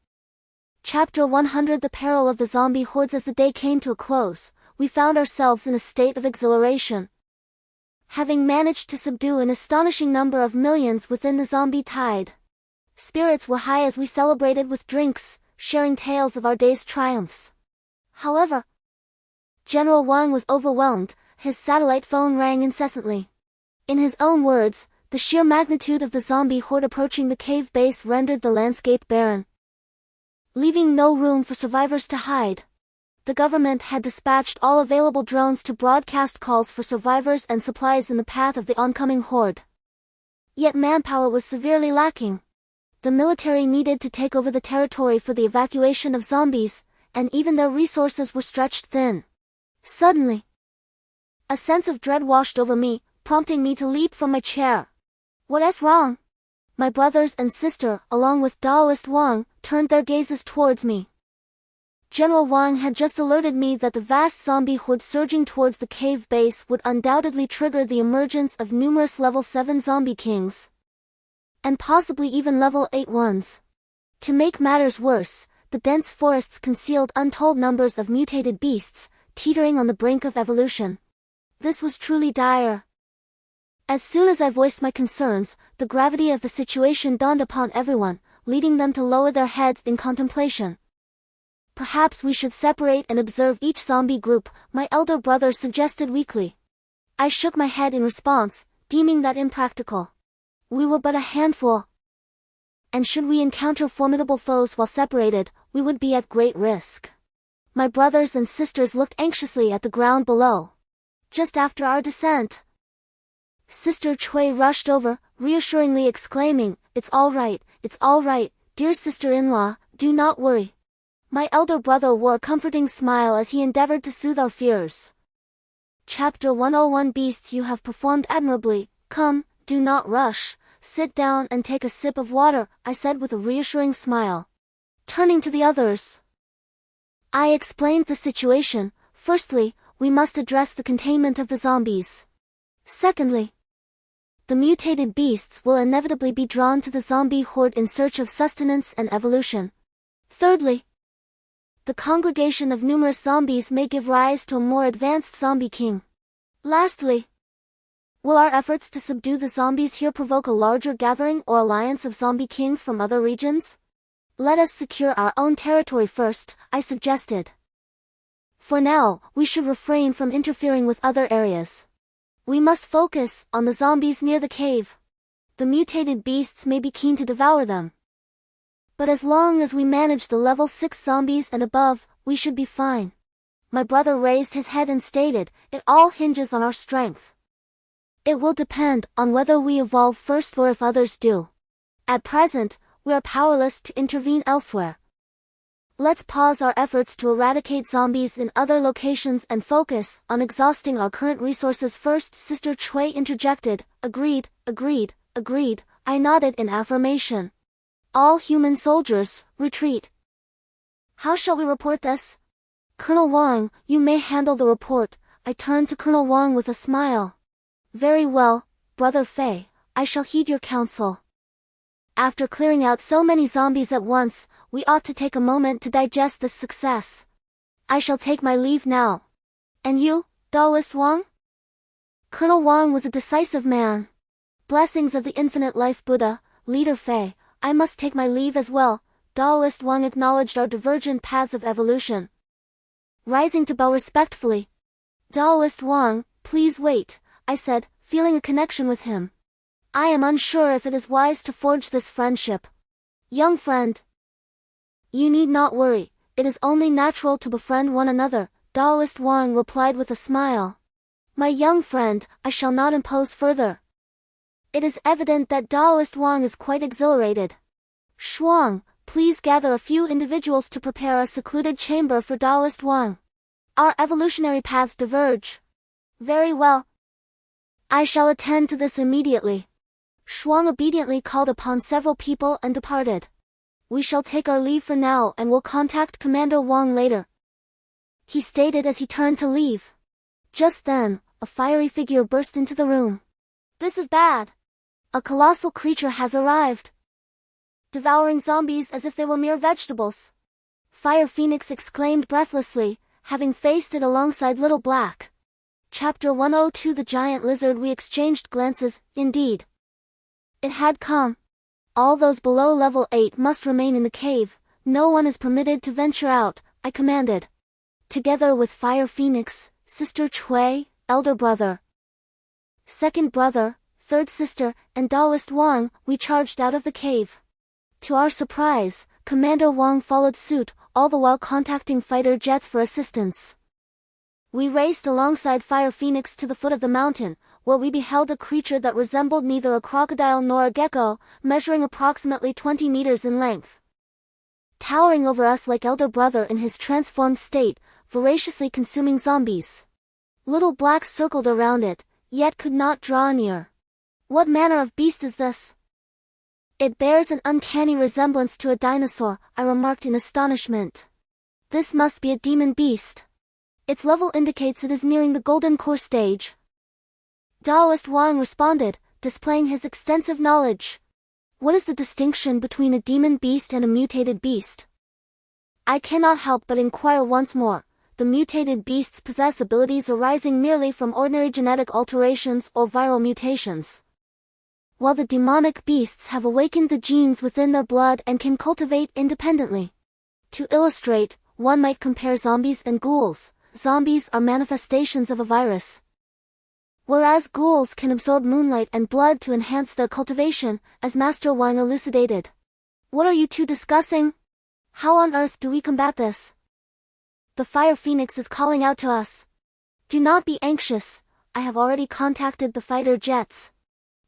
Chapter 100. The peril of the zombie hordes. As the day came to a close, we found ourselves in a state of exhilaration. Having managed to subdue an astonishing number of millions within the zombie tide, spirits were high as we celebrated with drinks, sharing tales of our day's triumphs. However, General Wang was overwhelmed. His satellite phone rang incessantly. In his own words, the sheer magnitude of the zombie horde approaching the cave base rendered the landscape barren, leaving no room for survivors to hide. The government had dispatched all available drones to broadcast calls for survivors and supplies in the path of the oncoming horde. Yet manpower was severely lacking. The military needed to take over the territory for the evacuation of zombies, and even their resources were stretched thin. Suddenly, a sense of dread washed over me, prompting me to leap from my chair. "What is wrong?" My brothers and sister, along with Taoist Wang, turned their gazes towards me. General Wang had just alerted me that the vast zombie horde surging towards the cave base would undoubtedly trigger the emergence of numerous level 7 zombie kings, and possibly even level 8 ones. To make matters worse, the dense forests concealed untold numbers of mutated beasts, teetering on the brink of evolution. This was truly dire. As soon as I voiced my concerns, the gravity of the situation dawned upon everyone, leading them to lower their heads in contemplation. Perhaps we should separate and observe each zombie group, my elder brother suggested weakly. I shook my head in response, deeming that impractical. We were but a handful, and should we encounter formidable foes while separated, we would be at great risk. My brothers and sisters looked anxiously at the ground below. Just after our descent, Sister Chui rushed over, reassuringly exclaiming, it's all right, dear sister-in-law, do not worry. My elder brother wore a comforting smile as he endeavored to soothe our fears. Chapter 101 Beasts, you have performed admirably. Come, do not rush. Sit down and take a sip of water, I said with a reassuring smile. Turning to the others, I explained the situation. Firstly, we must address the containment of the zombies. Secondly, the mutated beasts will inevitably be drawn to the zombie horde in search of sustenance and evolution. Thirdly, the congregation of numerous zombies may give rise to a more advanced zombie king. Lastly, will our efforts to subdue the zombies here provoke a larger gathering or alliance of zombie kings from other regions? Let us secure our own territory first, I suggested. For now, we should refrain from interfering with other areas. We must focus on the zombies near the cave. The mutated beasts may be keen to devour them, but as long as we manage the level 6 zombies and above, we should be fine. My brother raised his head and stated, it all hinges on our strength. It will depend on whether we evolve first or if others do. At present, we are powerless to intervene elsewhere. Let's pause our efforts to eradicate zombies in other locations and focus on exhausting our current resources first, Sister Chui interjected. Agreed. I nodded in affirmation. All human soldiers, retreat. How shall we report this? Colonel Wang, you may handle the report. I turned to Colonel Wang with a smile. Very well, Brother Fei, I shall heed your counsel. After clearing out so many zombies at once, we ought to take a moment to digest this success. I shall take my leave now. And you, Taoist Wang? Colonel Wang was a decisive man. Blessings of the infinite life Buddha, Leader Fei, I must take my leave as well. Taoist Wang acknowledged our divergent paths of evolution. Rising to bow respectfully. Taoist Wang, please wait, I said, feeling a connection with him. I am unsure if it is wise to forge this friendship. Young friend, you need not worry, it is only natural to befriend one another, Taoist Wang replied with a smile. My young friend, I shall not impose further. It is evident that Taoist Wang is quite exhilarated. Shuang, please gather a few individuals to prepare a secluded chamber for Taoist Wang. Our evolutionary paths diverge. Very well. I shall attend to this immediately. Shuang obediently called upon several people and departed. We shall take our leave for now and will contact Commander Wang later, he stated as he turned to leave. Just then, a fiery figure burst into the room. This is bad. A colossal creature has arrived, devouring zombies as if they were mere vegetables. Fire Phoenix exclaimed breathlessly, having faced it alongside Little Black. Chapter 102 The Giant Lizard. We exchanged glances. Indeed, it had come. All those below level 8 must remain in the cave. No one is permitted to venture out, I commanded. Together with Fire Phoenix, Sister Chui, elder brother, second brother, third sister, and Taoist Wang, we charged out of the cave. To our surprise, Commander Wang followed suit, all the while contacting fighter jets for assistance. We raced alongside Fire Phoenix to the foot of the mountain, where we beheld a creature that resembled neither a crocodile nor a gecko, measuring approximately 20 meters in length. Towering over us like elder brother in his transformed state, voraciously consuming zombies. Little Black circled around it, yet could not draw near. What manner of beast is this? It bears an uncanny resemblance to a dinosaur, I remarked in astonishment. This must be a demon beast. Its level indicates it is nearing the Golden Core stage. Taoist Wang responded, displaying his extensive knowledge. What is the distinction between a demon beast and a mutated beast? I cannot help but inquire once more. The mutated beasts possess abilities arising merely from ordinary genetic alterations or viral mutations, while the demonic beasts have awakened the genes within their blood and can cultivate independently. To illustrate, one might compare zombies and ghouls. Zombies are manifestations of a virus, whereas ghouls can absorb moonlight and blood to enhance their cultivation, as Master Wang elucidated. What are you two discussing? How on earth do we combat this? The Fire Phoenix is calling out to us. Do not be anxious, I have already contacted the fighter jets.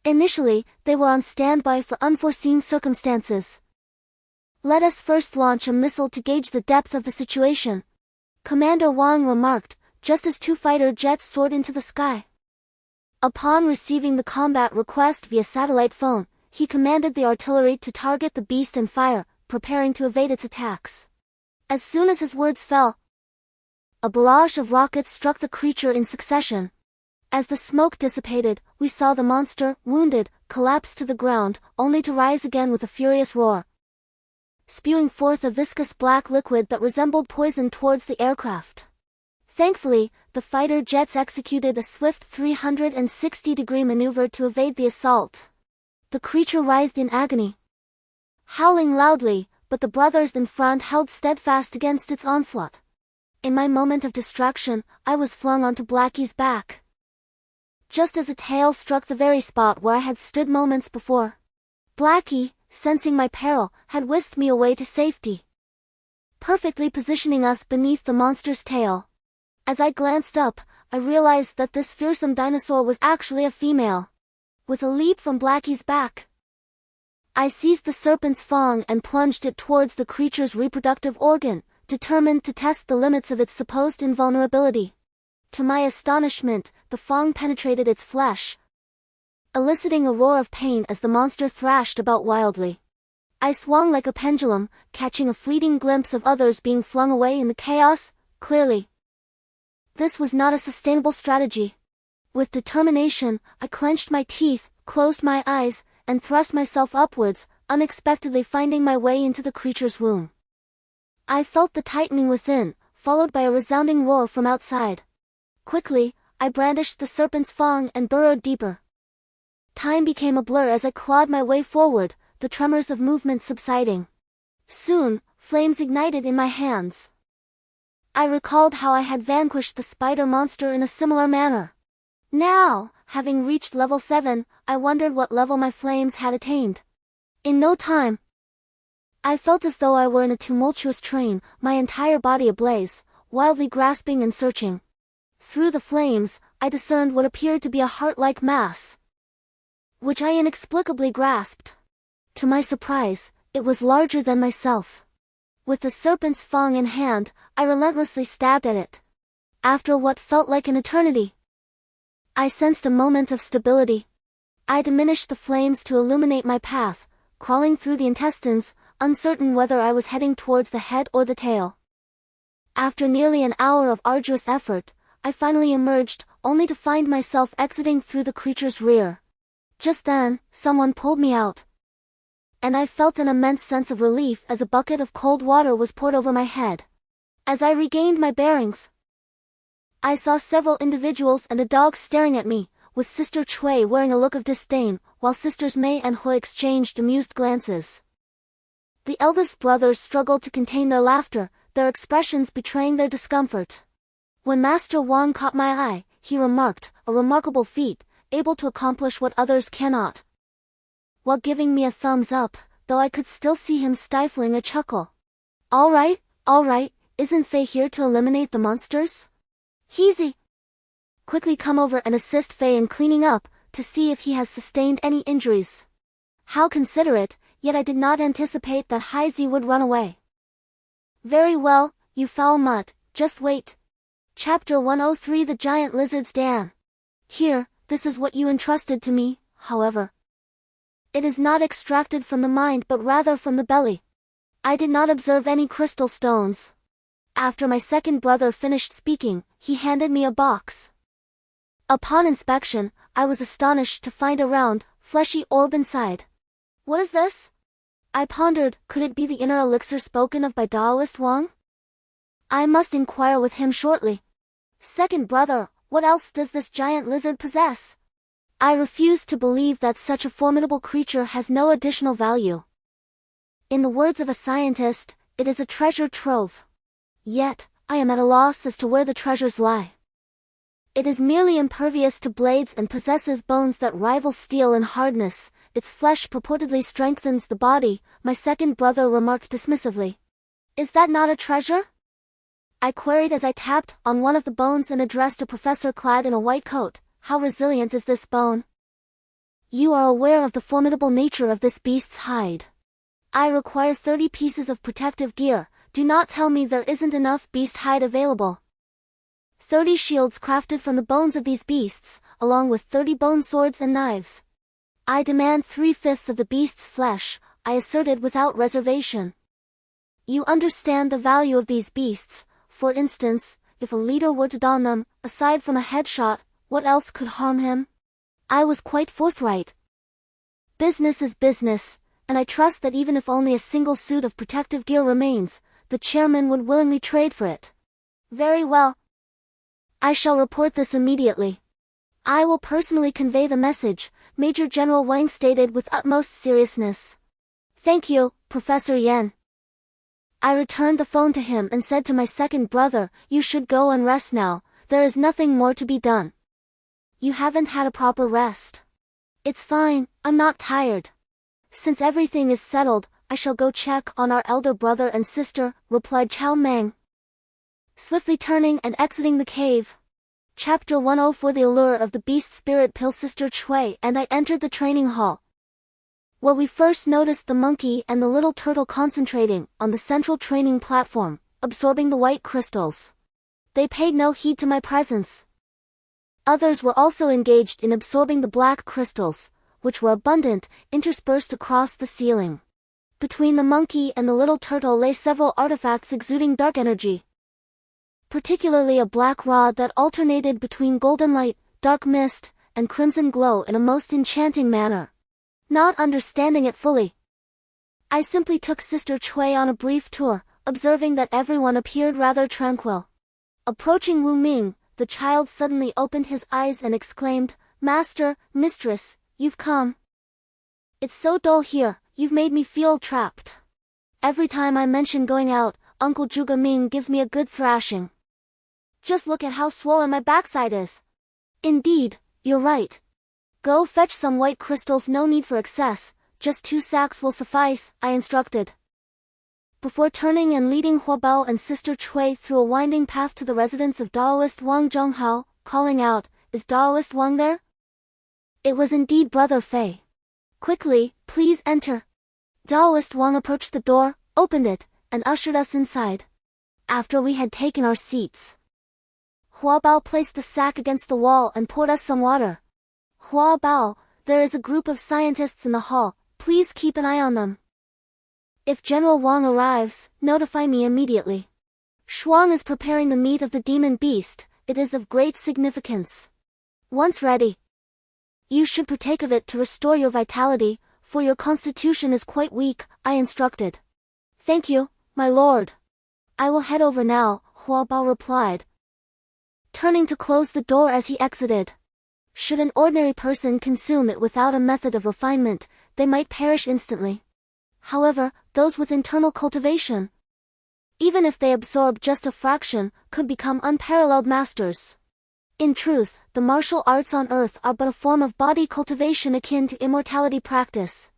Initially, they were on standby for unforeseen circumstances. Let us first launch a missile to gauge the depth of the situation, Commander Wang remarked, just as two fighter jets soared into the sky. Upon receiving the combat request via satellite phone, he commanded the artillery to target the beast and fire, preparing to evade its attacks. As soon as his words fell, a barrage of rockets struck the creature in succession. As the smoke dissipated, we saw the monster, wounded, collapse to the ground, only to rise again with a furious roar, spewing forth a viscous black liquid that resembled poison towards the aircraft. Thankfully, the fighter jets executed a swift 360-degree maneuver to evade the assault. The creature writhed in agony, howling loudly, but the brothers in front held steadfast against its onslaught. In my moment of distraction, I was flung onto Blackie's back, just as a tail struck the very spot where I had stood moments before. Blackie, sensing my peril, had whisked me away to safety, perfectly positioning us beneath the monster's tail. As I glanced up, I realized that this fearsome dinosaur was actually a female. With a leap from Blackie's back, I seized the serpent's fang and plunged it towards the creature's reproductive organ, determined to test the limits of its supposed invulnerability. To my astonishment, the fang penetrated its flesh, eliciting a roar of pain as the monster thrashed about wildly. I swung like a pendulum, catching a fleeting glimpse of others being flung away in the chaos. Clearly, this was not a sustainable strategy. With determination, I clenched my teeth, closed my eyes, and thrust myself upwards, unexpectedly finding my way into the creature's womb. I felt the tightening within, followed by a resounding roar from outside. Quickly, I brandished the serpent's fang and burrowed deeper. Time became a blur as I clawed my way forward, the tremors of movement subsiding. Soon, flames ignited in my hands. I recalled how I had vanquished the spider monster in a similar manner. Now, having reached level 7, I wondered what level my flames had attained. In no time, I felt as though I were in a tumultuous train, my entire body ablaze, wildly grasping and searching. Through the flames, I discerned what appeared to be a heart-like mass, which I inexplicably grasped. To my surprise, it was larger than myself. With the serpent's fang in hand, I relentlessly stabbed at it. After what felt like an eternity, I sensed a moment of stability. I diminished the flames to illuminate my path, crawling through the intestines, uncertain whether I was heading towards the head or the tail. After nearly an hour of arduous effort, I finally emerged, only to find myself exiting through the creature's rear. Just then, someone pulled me out, and I felt an immense sense of relief as a bucket of cold water was poured over my head. As I regained my bearings, I saw several individuals and a dog staring at me, with Sister Cui wearing a look of disdain, while Sisters Mei and Hui exchanged amused glances. The eldest brothers struggled to contain their laughter, their expressions betraying their discomfort. When Master Wang caught my eye, he remarked, "A remarkable feat, able to accomplish what others cannot," while giving me a thumbs up, though I could still see him stifling a chuckle. All right, isn't Fei here to eliminate the monsters? Heezy, quickly come over and assist Fei in cleaning up, to see if he has sustained any injuries." How considerate, yet I did not anticipate that Heisey would run away. "Very well, you foul mutt, just wait." Chapter 103 The Giant Lizard's Den. Here, this is what you entrusted to me, however. It is not extracted from the mind but rather from the belly. I did not observe any crystal stones. After my second brother finished speaking, he handed me a box. Upon inspection, I was astonished to find a round, fleshy orb inside. What is this? I pondered, could it be the inner elixir spoken of by Taoist Wang? I must inquire with him shortly. Second brother, what else does this giant lizard possess? I refuse to believe that such a formidable creature has no additional value. In the words of a scientist, it is a treasure trove. Yet, I am at a loss as to where the treasures lie. It is merely impervious to blades and possesses bones that rival steel in hardness. Its flesh purportedly strengthens the body, my second brother remarked dismissively. Is that not a treasure? I queried as I tapped on one of the bones and addressed a professor clad in a white coat. How resilient is this bone? You are aware of the formidable nature of this beast's hide. I require 30 pieces of protective gear. Do not tell me there isn't enough beast hide available. 30 shields crafted from the bones of these beasts, along with 30 bone swords and knives. I demand 3/5 of the beast's flesh, I asserted without reservation. You understand the value of these beasts. For instance, if a leader were to don them, aside from a headshot, what else could harm him? I was quite forthright. Business is business, and I trust that even if only a single suit of protective gear remains, the chairman would willingly trade for it. Very well. I shall report this immediately. I will personally convey the message, Major General Wang stated with utmost seriousness. Thank you, Professor Yen. I returned the phone to him and said to my second brother, you should go and rest now, there is nothing more to be done. You haven't had a proper rest. It's fine, I'm not tired. Since everything is settled, I shall go check on our elder brother and sister, replied Chao Meng. Swiftly turning and exiting the cave. Chapter 104 The Allure of the Beast Spirit Pill. Sister Chui and I entered the training hall, where we first noticed the monkey and the little turtle concentrating on the central training platform, absorbing the white crystals. They paid no heed to my presence. Others were also engaged in absorbing the black crystals, which were abundant, interspersed across the ceiling. Between the monkey and the little turtle lay several artifacts exuding dark energy. Particularly a black rod that alternated between golden light, dark mist, and crimson glow in a most enchanting manner. Not understanding it fully, I simply took Sister Chui on a brief tour, observing that everyone appeared rather tranquil. Approaching Wu Ming, the child suddenly opened his eyes and exclaimed, Master, Mistress, you've come. It's so dull here, you've made me feel trapped. Every time I mention going out, Uncle Zhuge Ming gives me a good thrashing. Just look at how swollen my backside is. Indeed, you're right. Go fetch some white crystals, no need for excess, just 2 sacks will suffice, I instructed. Before turning and leading Huabao and Sister Chui through a winding path to the residence of Taoist Wang Zhenghao, calling out, Is Taoist Wang there? It was indeed Brother Fei. Quickly, please enter. Taoist Wang approached the door, opened it, and ushered us inside. After we had taken our seats, Huabao placed the sack against the wall and poured us some water. Huabao, there is a group of scientists in the hall, please keep an eye on them. If General Wang arrives, notify me immediately. Shuang is preparing the meat of the demon beast, it is of great significance. Once ready, you should partake of it to restore your vitality, for your constitution is quite weak, I instructed. Thank you, my lord. I will head over now, Huabao replied, turning to close the door as he exited. Should an ordinary person consume it without a method of refinement, they might perish instantly. However, those with internal cultivation, even if they absorb just a fraction, could become unparalleled masters. In truth, the martial arts on earth are but a form of body cultivation akin to immortality practice.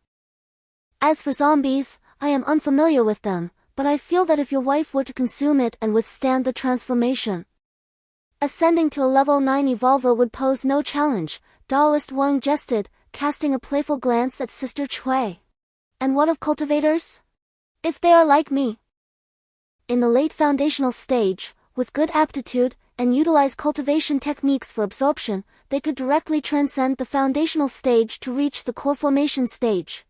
As for zombies, I am unfamiliar with them, but I feel that if your wife were to consume it and withstand the transformation, ascending to a level 9 evolver would pose no challenge, Taoist Wang jested, casting a playful glance at Sister Chui. And what of cultivators? If they are like me, in the late foundational stage, with good aptitude, and utilize cultivation techniques for absorption, they could directly transcend the foundational stage to reach the core formation stage.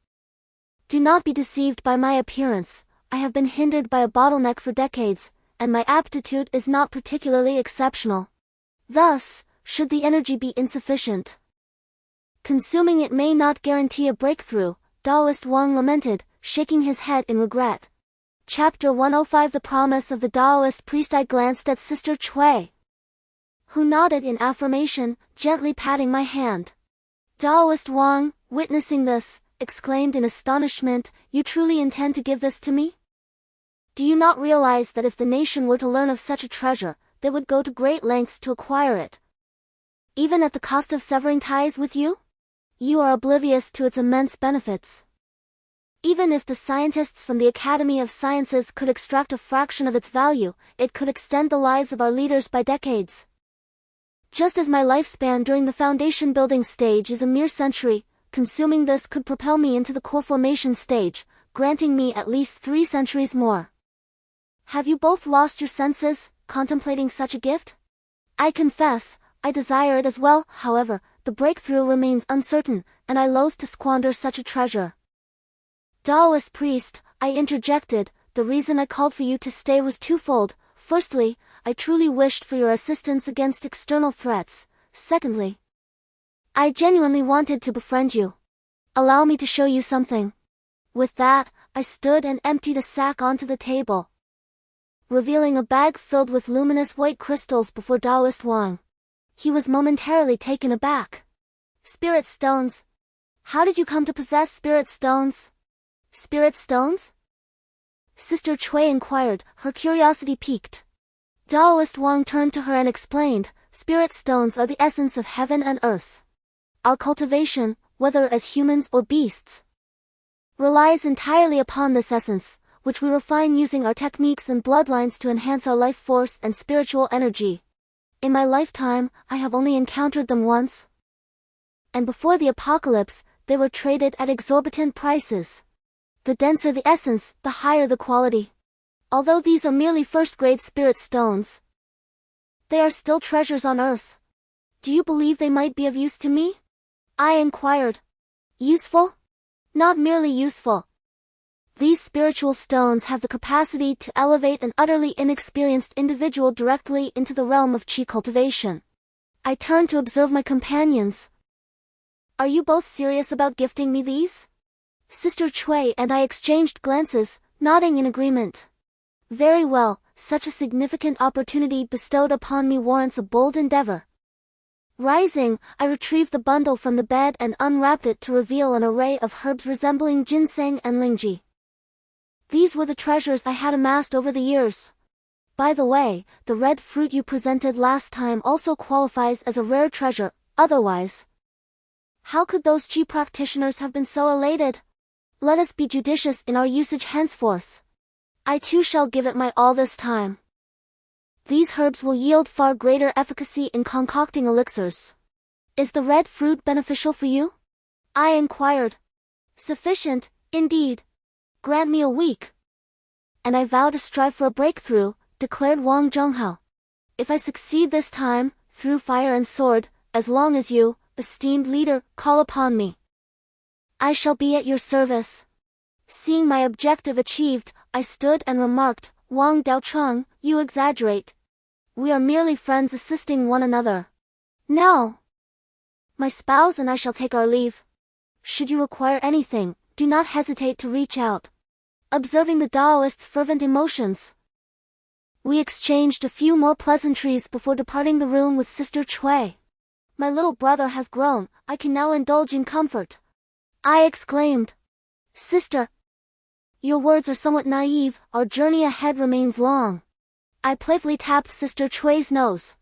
Do not be deceived by my appearance, I have been hindered by a bottleneck for decades, and my aptitude is not particularly exceptional. Thus, should the energy be insufficient, consuming it may not guarantee a breakthrough, Taoist Wang lamented, shaking his head in regret. Chapter 105 The Promise of the Taoist Priest. I glanced at Sister Cui, who nodded in affirmation, gently patting my hand. Taoist Wang, witnessing this, exclaimed in astonishment, "You truly intend to give this to me? Do you not realize that if the nation were to learn of such a treasure, they would go to great lengths to acquire it, even at the cost of severing ties with you? You are oblivious to its immense benefits. Even if the scientists from the Academy of Sciences could extract a fraction of its value, it could extend the lives of our leaders by decades. Just as my lifespan during the foundation building stage is a mere century, consuming this could propel me into the core formation stage, granting me at least 3 centuries more. Have you both lost your senses, contemplating such a gift? I confess, I desire it as well. However, the breakthrough remains uncertain, and I loathe to squander such a treasure." "Taoist priest," I interjected, "the reason I called for you to stay was twofold. Firstly, I truly wished for your assistance against external threats. Secondly, I genuinely wanted to befriend you. Allow me to show you something." With that, I stood and emptied a sack onto the table, revealing a bag filled with luminous white crystals before Taoist Wang. He was momentarily taken aback. "Spirit stones? How did you come to possess spirit stones?" "Spirit stones?" Sister Cui inquired, her curiosity piqued. Taoist Wang turned to her and explained, "Spirit stones are the essence of heaven and earth. Our cultivation, whether as humans or beasts, relies entirely upon this essence, which we refine using our techniques and bloodlines to enhance our life force and spiritual energy. In my lifetime, I have only encountered them once, and before the apocalypse, they were traded at exorbitant prices. The denser the essence, the higher the quality. Although these are merely first-grade spirit stones, they are still treasures on Earth. Do you believe they might be of use to me?" I inquired. "Useful? Not merely useful. These spiritual stones have the capacity to elevate an utterly inexperienced individual directly into the realm of Qi cultivation." I turned to observe my companions. "Are you both serious about gifting me these?" Sister Cui and I exchanged glances, nodding in agreement. "Very well, such a significant opportunity bestowed upon me warrants a bold endeavor." Rising, I retrieved the bundle from the bed and unwrapped it to reveal an array of herbs resembling ginseng and lingji. These were the treasures I had amassed over the years. By the way, the red fruit you presented last time also qualifies as a rare treasure, otherwise, how could those Qi practitioners have been so elated? Let us be judicious in our usage henceforth. I too shall give it my all this time. These herbs will yield far greater efficacy in concocting elixirs. Is the red fruit beneficial for you? I inquired. Sufficient, indeed. Grant me a week, and I vow to strive for a breakthrough, declared Wang Zhenghao. If I succeed this time, through fire and sword, as long as you, esteemed leader, call upon me, I shall be at your service. Seeing my objective achieved, I stood and remarked, "Wang Daocheng, you exaggerate. We are merely friends assisting one another. Now, my spouse and I shall take our leave. Should you require anything, do not hesitate to reach out." Observing the Taoist's fervent emotions, we exchanged a few more pleasantries before departing the room with Sister Cui. "My little brother has grown, I can now indulge in comfort," I exclaimed. "Sister, your words are somewhat naive, our journey ahead remains long." I playfully tapped Sister Cui's nose.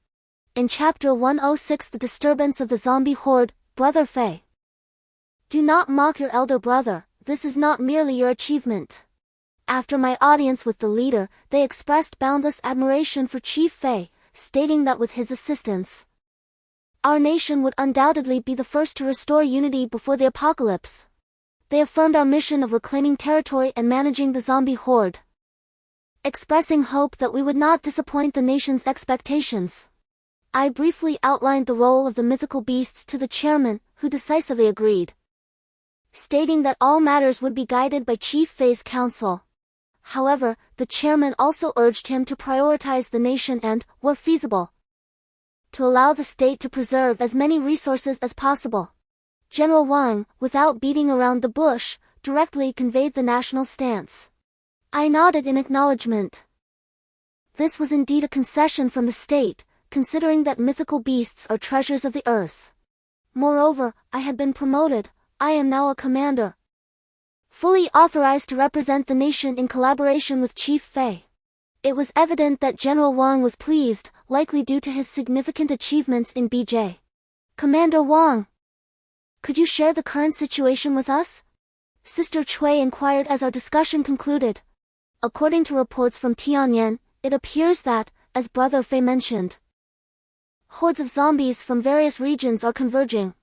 In Chapter 106 The Disturbance of the Zombie Horde, Brother Fei. "Do not mock your elder brother, this is not merely your achievement." After my audience with the leader, they expressed boundless admiration for Chief Fei, stating that with his assistance, our nation would undoubtedly be the first to restore unity before the apocalypse. They affirmed our mission of reclaiming territory and managing the zombie horde, expressing hope that we would not disappoint the nation's expectations. I briefly outlined the role of the mythical beasts to the chairman, who decisively agreed, stating that all matters would be guided by Chief Fei's counsel. However, the chairman also urged him to prioritize the nation and, where feasible, to allow the state to preserve as many resources as possible. General Wang, without beating around the bush, directly conveyed the national stance. I nodded in acknowledgement. This was indeed a concession from the state, considering that mythical beasts are treasures of the earth. Moreover, I had been promoted. I am now a commander, fully authorized to represent the nation in collaboration with Chief Fei. It was evident that General Wang was pleased, likely due to his significant achievements in BJ. Commander Wang, could you share the current situation with us? Sister Cui inquired as our discussion concluded. According to reports from Tianyan, it appears that, as Brother Fei mentioned, hordes of zombies from various regions are converging.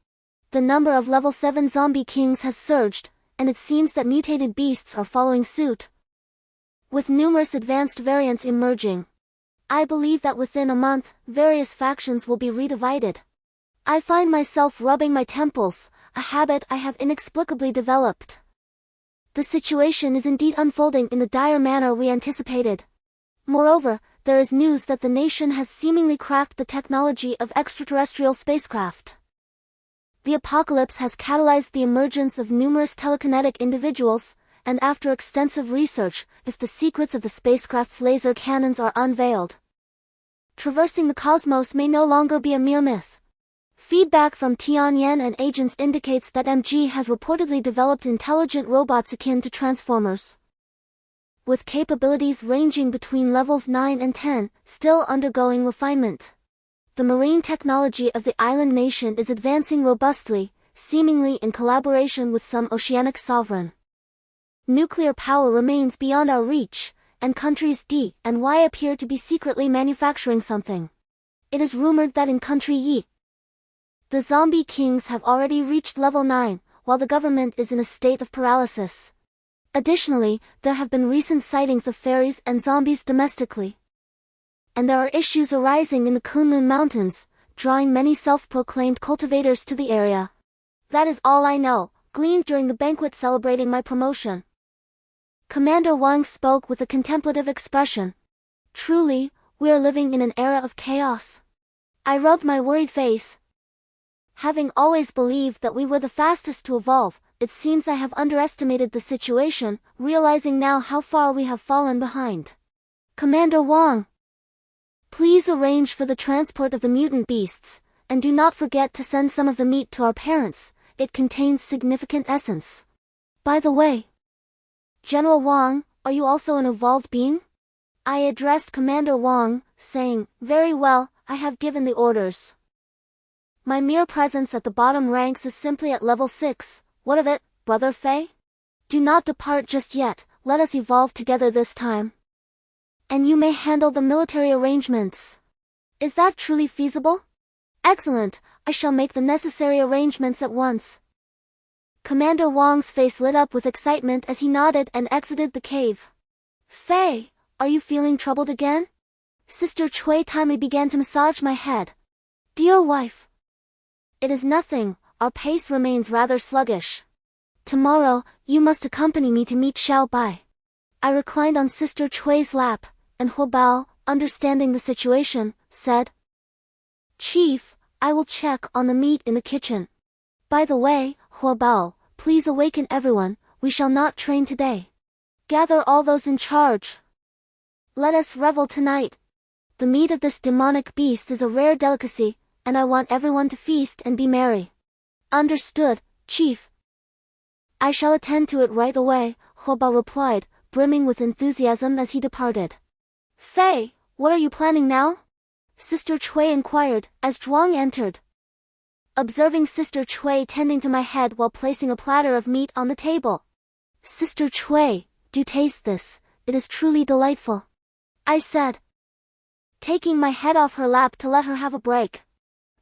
The number of level 7 zombie kings has surged, and it seems that mutated beasts are following suit, with numerous advanced variants emerging. I believe that within a month, various factions will be redivided. I find myself rubbing my temples, a habit I have inexplicably developed. The situation is indeed unfolding in the dire manner we anticipated. Moreover, there is news that the nation has seemingly cracked the technology of extraterrestrial spacecraft. The apocalypse has catalyzed the emergence of numerous telekinetic individuals, and after extensive research, if the secrets of the spacecraft's laser cannons are unveiled, traversing the cosmos may no longer be a mere myth. Feedback from Tianyan and agents indicates that MG has reportedly developed intelligent robots akin to Transformers, with capabilities ranging between levels 9 and 10, still undergoing refinement. The marine technology of the island nation is advancing robustly, seemingly in collaboration with some oceanic sovereign. Nuclear power remains beyond our reach, and countries D and Y appear to be secretly manufacturing something. It is rumored that in country Y, the zombie kings have already reached level 9, while the government is in a state of paralysis. Additionally, there have been recent sightings of fairies and zombies domestically, and there are issues arising in the Kunlun Mountains, drawing many self-proclaimed cultivators to the area. That is all I know, gleaned during the banquet celebrating my promotion. Commander Wang spoke with a contemplative expression. Truly, we are living in an era of chaos. I rubbed my worried face. Having always believed that we were the fastest to evolve, it seems I have underestimated the situation, realizing now how far we have fallen behind. Commander Wang, please arrange for the transport of the mutant beasts, and do not forget to send some of the meat to our parents. It contains significant essence. By the way, General Wang, are you also an evolved being? I addressed Commander Wang, saying, very well, I have given the orders. My mere presence at the bottom ranks is simply at level 6, what of it, Brother Fei? Do not depart just yet, let us evolve together this time. And you may handle the military arrangements. Is that truly feasible? Excellent, I shall make the necessary arrangements at once. Commander Wang's face lit up with excitement as he nodded and exited the cave. Fei, are you feeling troubled again? Sister Cui timely began to massage my head. Dear wife, it is nothing, our pace remains rather sluggish. Tomorrow, you must accompany me to meet Xiao Bai. I reclined on Sister Cui's lap, and Huo Bao, understanding the situation, said, Chief, I will check on the meat in the kitchen. By the way, Huo Bao, please awaken everyone, we shall not train today. Gather all those in charge. Let us revel tonight. The meat of this demonic beast is a rare delicacy, and I want everyone to feast and be merry. Understood, Chief. I shall attend to it right away, Huo Bao replied, brimming with enthusiasm as he departed. Fei, what are you planning now? Sister Cui inquired, as Zhuang entered. Observing Sister Cui tending to my head while placing a platter of meat on the table. Sister Cui, do taste this, it is truly delightful, I said, taking my head off her lap to let her have a break.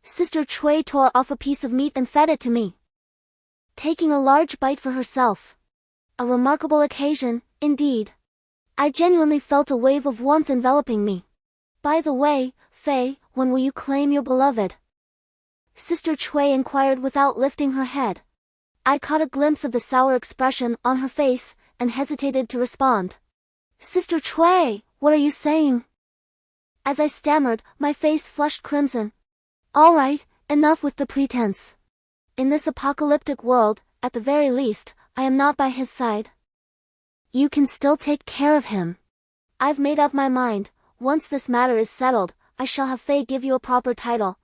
Sister Cui tore off a piece of meat and fed it to me, taking a large bite for herself. A remarkable occasion, indeed. I genuinely felt a wave of warmth enveloping me. By the way, Fei, when will you claim your beloved? Sister Cui inquired without lifting her head. I caught a glimpse of the sour expression on her face, and hesitated to respond. Sister Cui, what are you saying? As I stammered, my face flushed crimson. All right, enough with the pretense. In this apocalyptic world, at the very least, I am not by his side. You can still take care of him. I've made up my mind. Once this matter is settled, I shall have Faye give you a proper title.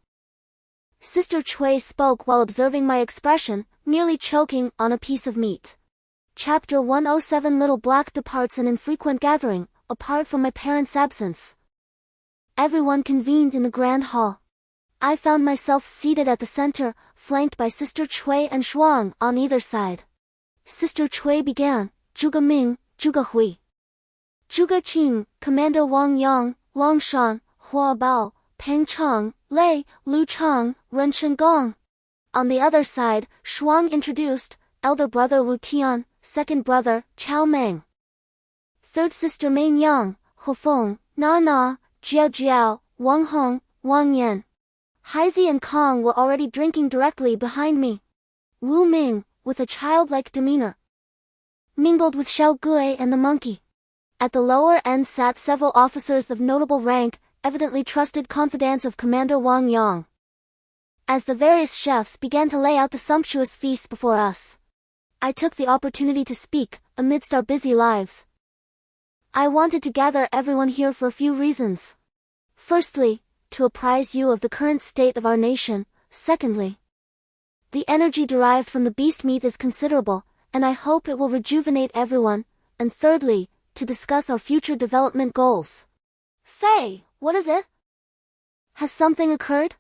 Sister Chui spoke while observing my expression, nearly choking on a piece of meat. Chapter 107. Little Black departs an infrequent gathering, apart from my parents' absence. Everyone convened in the grand hall. I found myself seated at the center, flanked by Sister Chui and Shuang on either side. Sister Chui began, Zhuge Ming, Zhuge Hui. Zhuge Qing, Commander Wang Yang, Long Shan, Hua Bao, Peng Cheng, Lei, Lu Cheng, Ren Gong. On the other side, Shuang introduced, elder brother Wu Tian, second brother, Chao Meng. Third sister Mei Yang, Hu Feng, Na Na, Jiao Jiao, Wang Hong, Wang Yan. Haizi and Kong were already drinking directly behind me. Wu Ming, with a childlike demeanor, mingled with Xiao Gui and the monkey. At the lower end sat several officers of notable rank, evidently trusted confidants of Commander Wang Yang. As the various chefs began to lay out the sumptuous feast before us, I took the opportunity to speak, amidst our busy lives. I wanted to gather everyone here for a few reasons. Firstly, to apprise you of the current state of our nation. Secondly, the energy derived from the beast meat is considerable, and I hope it will rejuvenate everyone. And thirdly, to discuss our future development goals. Faye, what is it? Has something occurred?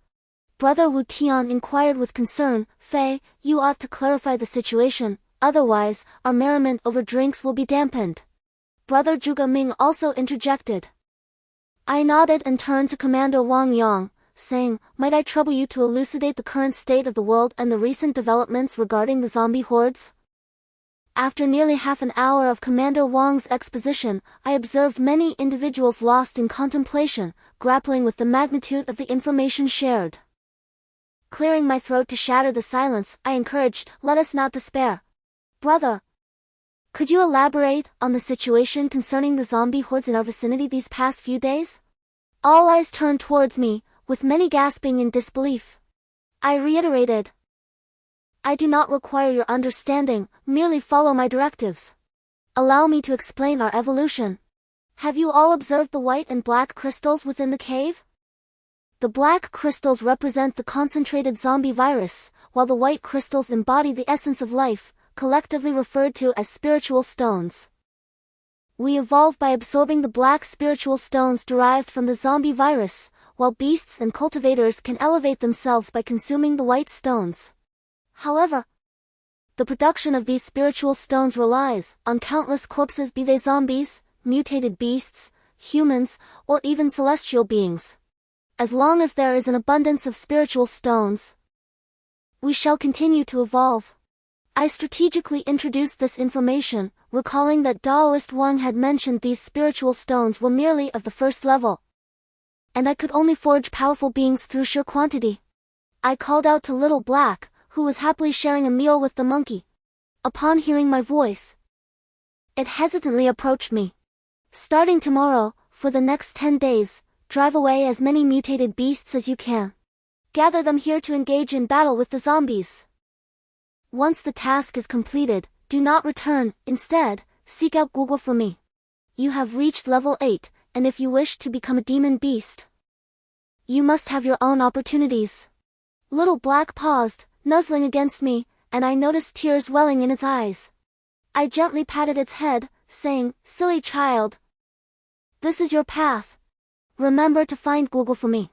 Brother Wu Tian inquired with concern. Faye, you ought to clarify the situation, otherwise, our merriment over drinks will be dampened. Brother Zhuge Ming also interjected. I nodded and turned to Commander Wang Yang, saying, might I trouble you to elucidate the current state of the world and the recent developments regarding the zombie hordes? After nearly half an hour of Commander Wang's exposition, I observed many individuals lost in contemplation, grappling with the magnitude of the information shared. Clearing my throat to shatter the silence, I encouraged, let us not despair. Brother, could you elaborate on the situation concerning the zombie hordes in our vicinity these past few days? All eyes turned towards me, with many gasping in disbelief. I reiterated, I do not require your understanding, merely follow my directives. Allow me to explain our evolution. Have you all observed the white and black crystals within the cave? The black crystals represent the concentrated zombie virus, while the white crystals embody the essence of life, collectively referred to as spiritual stones. We evolve by absorbing the black spiritual stones derived from the zombie virus, while beasts and cultivators can elevate themselves by consuming the white stones. However, the production of these spiritual stones relies on countless corpses, be they zombies, mutated beasts, humans, or even celestial beings. As long as there is an abundance of spiritual stones, we shall continue to evolve. I strategically introduced this information, recalling that Taoist Wang had mentioned these spiritual stones were merely of the first level, and I could only forge powerful beings through sheer quantity. I called out to Little Black, who was happily sharing a meal with the monkey. Upon hearing my voice, it hesitantly approached me. Starting tomorrow, for the next 10 days, drive away as many mutated beasts as you can. Gather them here to engage in battle with the zombies. Once the task is completed, do not return. Instead, seek out Google for me. You have reached level 8, and if you wish to become a demon beast, you must have your own opportunities. Little Black paused, nuzzling against me, and I noticed tears welling in its eyes. I gently patted its head, saying, silly child, this is your path. Remember to find Google for me.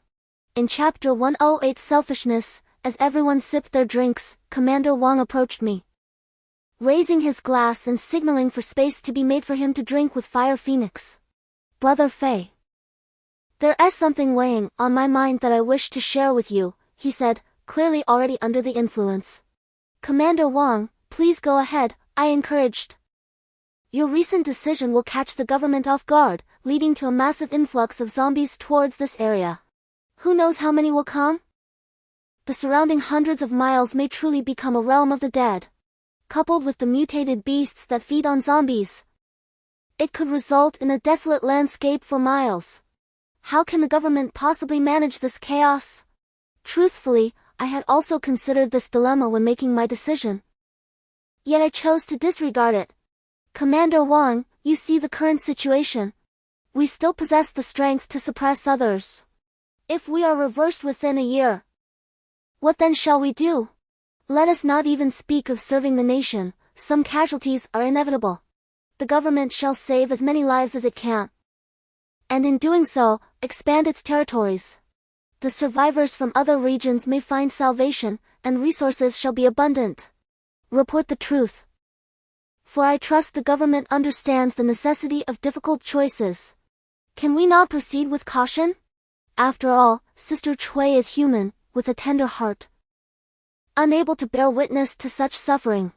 In Chapter 108 Selfishness, as everyone sipped their drinks, Commander Wang approached me, raising his glass and signaling for space to be made for him to drink with Fire Phoenix. Brother Fei, there is something weighing on my mind that I wish to share with you, he said, clearly already under the influence. Commander Wang, please go ahead, I encouraged. Your recent decision will catch the government off guard, leading to a massive influx of zombies towards this area. Who knows how many will come? The surrounding hundreds of miles may truly become a realm of the dead. Coupled with the mutated beasts that feed on zombies, it could result in a desolate landscape for miles. How can the government possibly manage this chaos? Truthfully, I had also considered this dilemma when making my decision. Yet I chose to disregard it. Commander Wang, you see the current situation. We still possess the strength to suppress others. If we are reversed within a year, what then shall we do? Let us not even speak of serving the nation. Some casualties are inevitable. The government shall save as many lives as it can, and in doing so, expand its territories. The survivors from other regions may find salvation, and resources shall be abundant. Report the truth. For I trust the government understands the necessity of difficult choices. Can we not proceed with caution? After all, Sister Cui is human, with a tender heart, unable to bear witness to such suffering.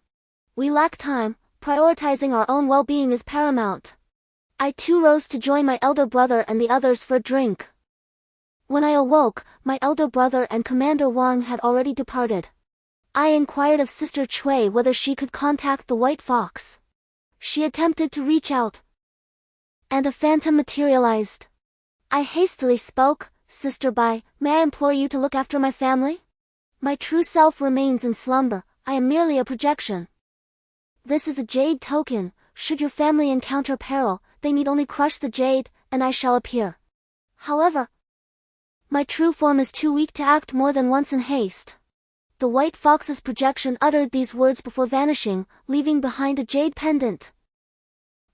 We lack time, prioritizing our own well-being is paramount. I too rose to join my elder brother and the others for a drink. When I awoke, my elder brother and Commander Wang had already departed. I inquired of Sister Cui whether she could contact the White Fox. She attempted to reach out, and a phantom materialized. I hastily spoke, Sister Bai, may I implore you to look after my family? My true self remains in slumber, I am merely a projection. This is a jade token. Should your family encounter peril, they need only crush the jade, and I shall appear. However, my true form is too weak to act more than once in haste. The White Fox's projection uttered these words before vanishing, leaving behind a jade pendant.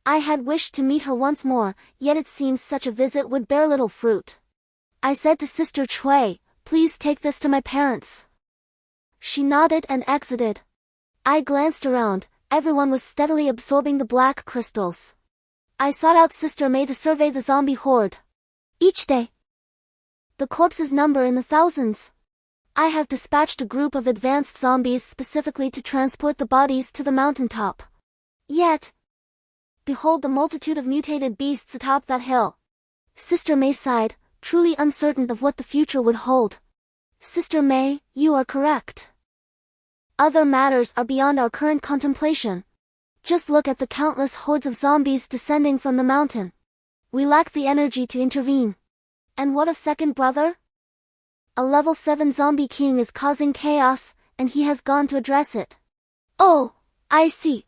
I had wished to meet her once more, yet it seems such a visit would bear little fruit. I said to Sister Cui, please take this to my parents. She nodded and exited. I glanced around, everyone was steadily absorbing the black crystals. I sought out Sister May to survey the zombie horde. Each day, the corpses number in the thousands. I have dispatched a group of advanced zombies specifically to transport the bodies to the mountaintop. Yet, behold the multitude of mutated beasts atop that hill. Sister May sighed, truly uncertain of what the future would hold. Sister May, you are correct. Other matters are beyond our current contemplation. Just look at the countless hordes of zombies descending from the mountain. We lack the energy to intervene. And what of second brother? A level 7 zombie king is causing chaos, and he has gone to address it. Oh, I see.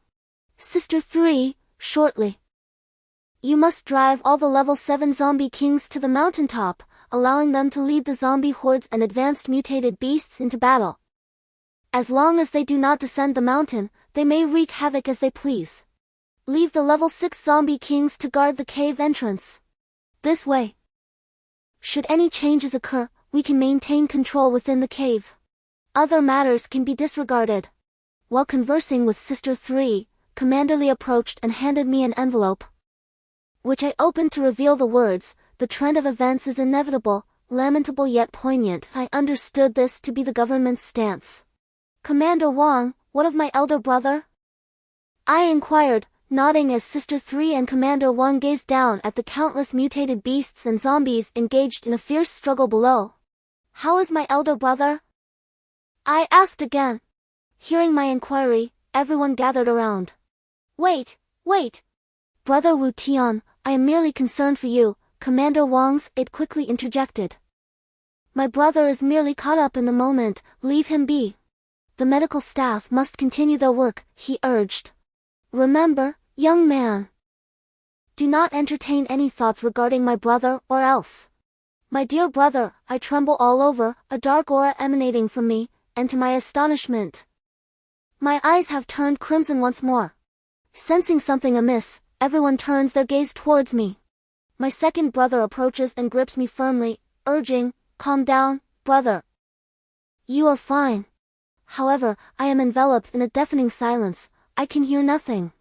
Sister 3, shortly. You must drive all the level 7 zombie kings to the mountaintop, allowing them to lead the zombie hordes and advanced mutated beasts into battle. As long as they do not descend the mountain, they may wreak havoc as they please. Leave the level 6 zombie kings to guard the cave entrance. This way, should any changes occur, we can maintain control within the cave. Other matters can be disregarded. While conversing with Sister 3, Commander Lee approached and handed me an envelope, which I opened to reveal the words, the trend of events is inevitable, lamentable yet poignant. I understood this to be the government's stance. Commander Wang, what of my elder brother? I inquired, nodding as Sister 3 and Commander Wang gazed down at the countless mutated beasts and zombies engaged in a fierce struggle below. How is my elder brother? I asked again. Hearing my inquiry, everyone gathered around. Wait. Brother Wu Tian, I am merely concerned for you, Commander Wang's it quickly interjected. My brother is merely caught up in the moment, leave him be. The medical staff must continue their work, he urged. Remember, young man, do not entertain any thoughts regarding my brother or else. My dear brother, I tremble all over, a dark aura emanating from me, and to my astonishment, my eyes have turned crimson once more. Sensing something amiss, everyone turns their gaze towards me. My second brother approaches and grips me firmly, urging, calm down, brother. You are fine. However, I am enveloped in a deafening silence, I can hear nothing.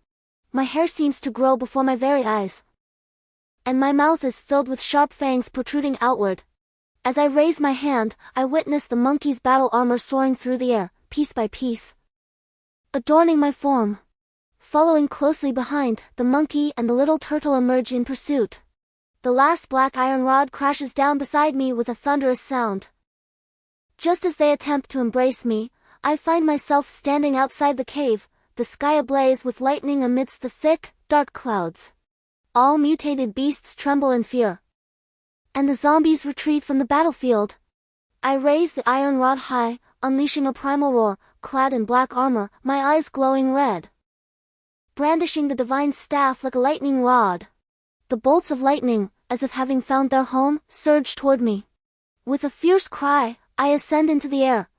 My hair seems to grow before my very eyes, and my mouth is filled with sharp fangs protruding outward. As I raise my hand, I witness the monkey's battle armor soaring through the air, piece by piece, adorning my form. Following closely behind, the monkey and the little turtle emerge in pursuit. The last black iron rod crashes down beside me with a thunderous sound. Just as they attempt to embrace me, I find myself standing outside the cave, the sky ablaze with lightning amidst the thick, dark clouds. All mutated beasts tremble in fear, and the zombies retreat from the battlefield. I raise the iron rod high, unleashing a primal roar, clad in black armor, my eyes glowing red. Brandishing the divine staff like a lightning rod. The bolts of lightning, as if having found their home, surged toward me. With a fierce cry, I ascend into the air,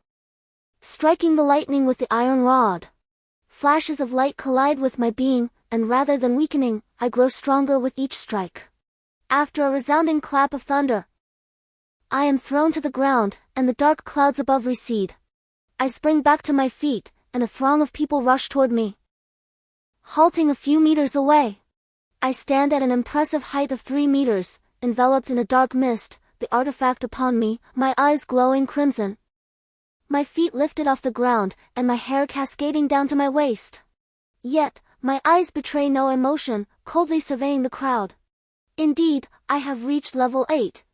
striking the lightning with the iron rod. Flashes of light collide with my being, and rather than weakening, I grow stronger with each strike. After a resounding clap of thunder, I am thrown to the ground, and the dark clouds above recede. I spring back to my feet, and a throng of people rush toward me. Halting a few meters away, I stand at an impressive height of 3 meters, enveloped in a dark mist, the artifact upon me, my eyes glowing crimson. My feet lifted off the ground, and my hair cascading down to my waist. Yet, my eyes betray no emotion, coldly surveying the crowd. Indeed, I have reached level 8.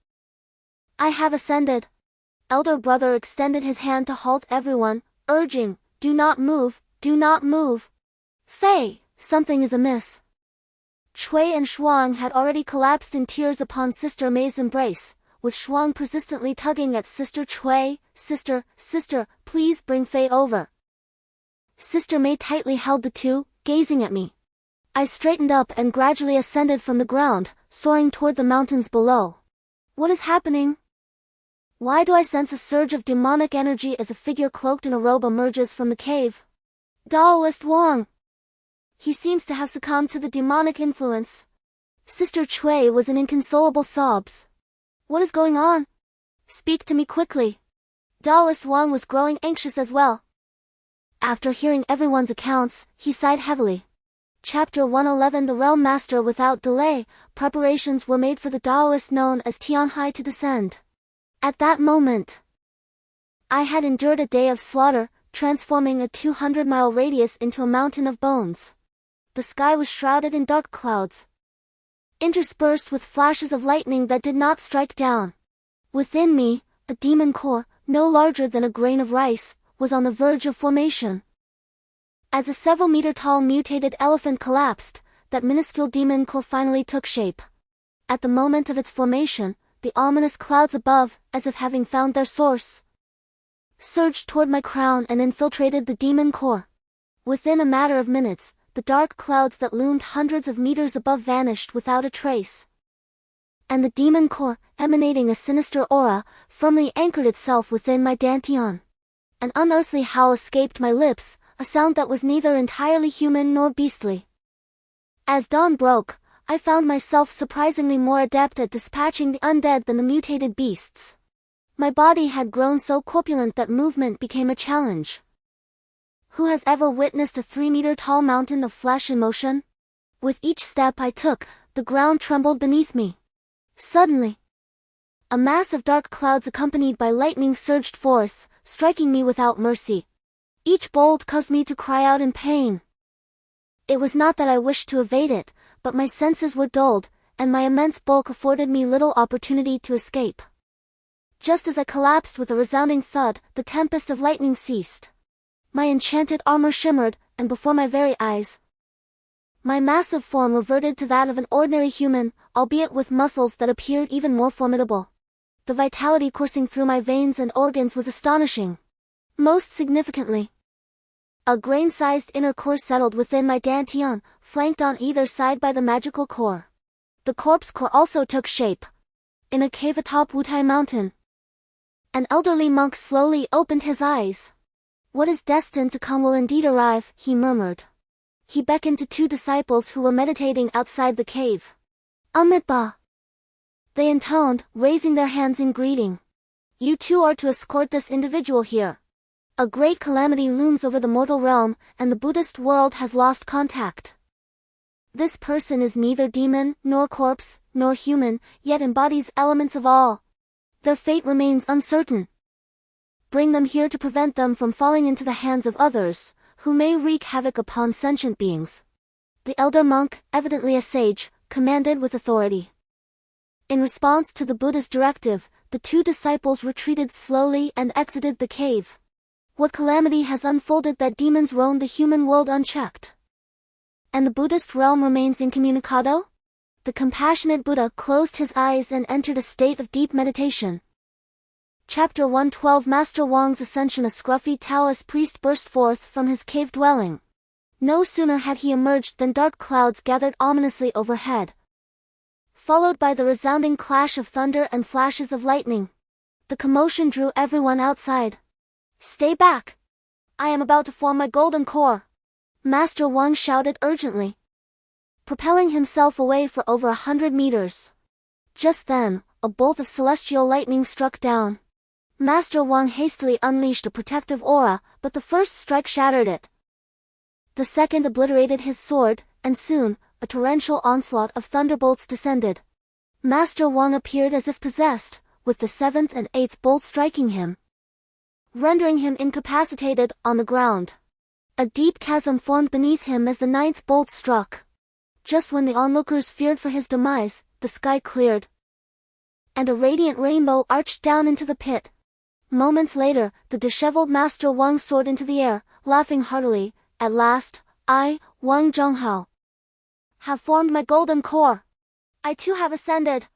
I have ascended. Elder brother extended his hand to halt everyone, urging, "Do not move, do not move. Fei, something is amiss." Chui and Shuang had already collapsed in tears upon Sister Mei's embrace, with Shuang persistently tugging at Sister Chui, "Sister, sister, please bring Fei over." Sister Mei tightly held the two, gazing at me. I straightened up and gradually ascended from the ground, soaring toward the mountains below. What is happening? Why do I sense a surge of demonic energy as a figure cloaked in a robe emerges from the cave? Daoist Wang! He seems to have succumbed to the demonic influence. Sister Chui was in inconsolable sobs. What is going on? Speak to me quickly. Daoist Wang was growing anxious as well. After hearing everyone's accounts, he sighed heavily. Chapter 111. The Realm Master. Without delay, preparations were made for the Daoist known as Tianhai to descend. At that moment, I had endured a day of slaughter, transforming a 200-mile radius into a mountain of bones. The sky was shrouded in dark clouds, interspersed with flashes of lightning that did not strike down. Within me, a demon core, no larger than a grain of rice, was on the verge of formation. As a several-meter-tall mutated elephant collapsed, that minuscule demon core finally took shape. At the moment of its formation, the ominous clouds above, as if having found their source, surged toward my crown and infiltrated the demon core. Within a matter of minutes, the dark clouds that loomed hundreds of meters above vanished without a trace. And the demon core, emanating a sinister aura, firmly anchored itself within my dantian. An unearthly howl escaped my lips, a sound that was neither entirely human nor beastly. As dawn broke, I found myself surprisingly more adept at dispatching the undead than the mutated beasts. My body had grown so corpulent that movement became a challenge. Who has ever witnessed a 3-meter-tall mountain of flesh in motion? With each step I took, the ground trembled beneath me. Suddenly, a mass of dark clouds accompanied by lightning surged forth, striking me without mercy. Each bolt caused me to cry out in pain. It was not that I wished to evade it, but my senses were dulled, and my immense bulk afforded me little opportunity to escape. Just as I collapsed with a resounding thud, the tempest of lightning ceased. My enchanted armor shimmered, and before my very eyes, my massive form reverted to that of an ordinary human, albeit with muscles that appeared even more formidable. The vitality coursing through my veins and organs was astonishing. Most significantly, a grain-sized inner core settled within my dantian, flanked on either side by the magical core. The corpse core also took shape. In a cave atop Wutai Mountain, an elderly monk slowly opened his eyes. "What is destined to come will indeed arrive," he murmured. He beckoned to 2 disciples who were meditating outside the cave. "Amitba," they intoned, raising their hands in greeting. "You two are to escort this individual here. A great calamity looms over the mortal realm, and the Buddhist world has lost contact. This person is neither demon, nor corpse, nor human, yet embodies elements of all. Their fate remains uncertain. Bring them here to prevent them from falling into the hands of others, who may wreak havoc upon sentient beings." The elder monk, evidently a sage, commanded with authority. In response to the Buddha's directive, the 2 disciples retreated slowly and exited the cave. What calamity has unfolded that demons roam the human world unchecked? And the Buddhist realm remains incommunicado? The compassionate Buddha closed his eyes and entered a state of deep meditation. Chapter 112 Master Wang's Ascension. A scruffy Taoist priest burst forth from his cave dwelling. No sooner had he emerged than dark clouds gathered ominously overhead, followed by the resounding clash of thunder and flashes of lightning. The commotion drew everyone outside. "Stay back! I am about to form my golden core," Master Wang shouted urgently, propelling himself away for over 100 meters. Just then, a bolt of celestial lightning struck down. Master Wang hastily unleashed a protective aura, but the first strike shattered it. The second obliterated his sword, and soon, a torrential onslaught of thunderbolts descended. Master Wang appeared as if possessed, with the seventh and eighth bolt striking him, rendering him incapacitated on the ground. A deep chasm formed beneath him as the ninth bolt struck. Just when the onlookers feared for his demise, the sky cleared, and a radiant rainbow arched down into the pit. Moments later, the disheveled Master Wang soared into the air, laughing heartily. "At last, I, Wang Zhenghao, have formed my golden core. I too have ascended."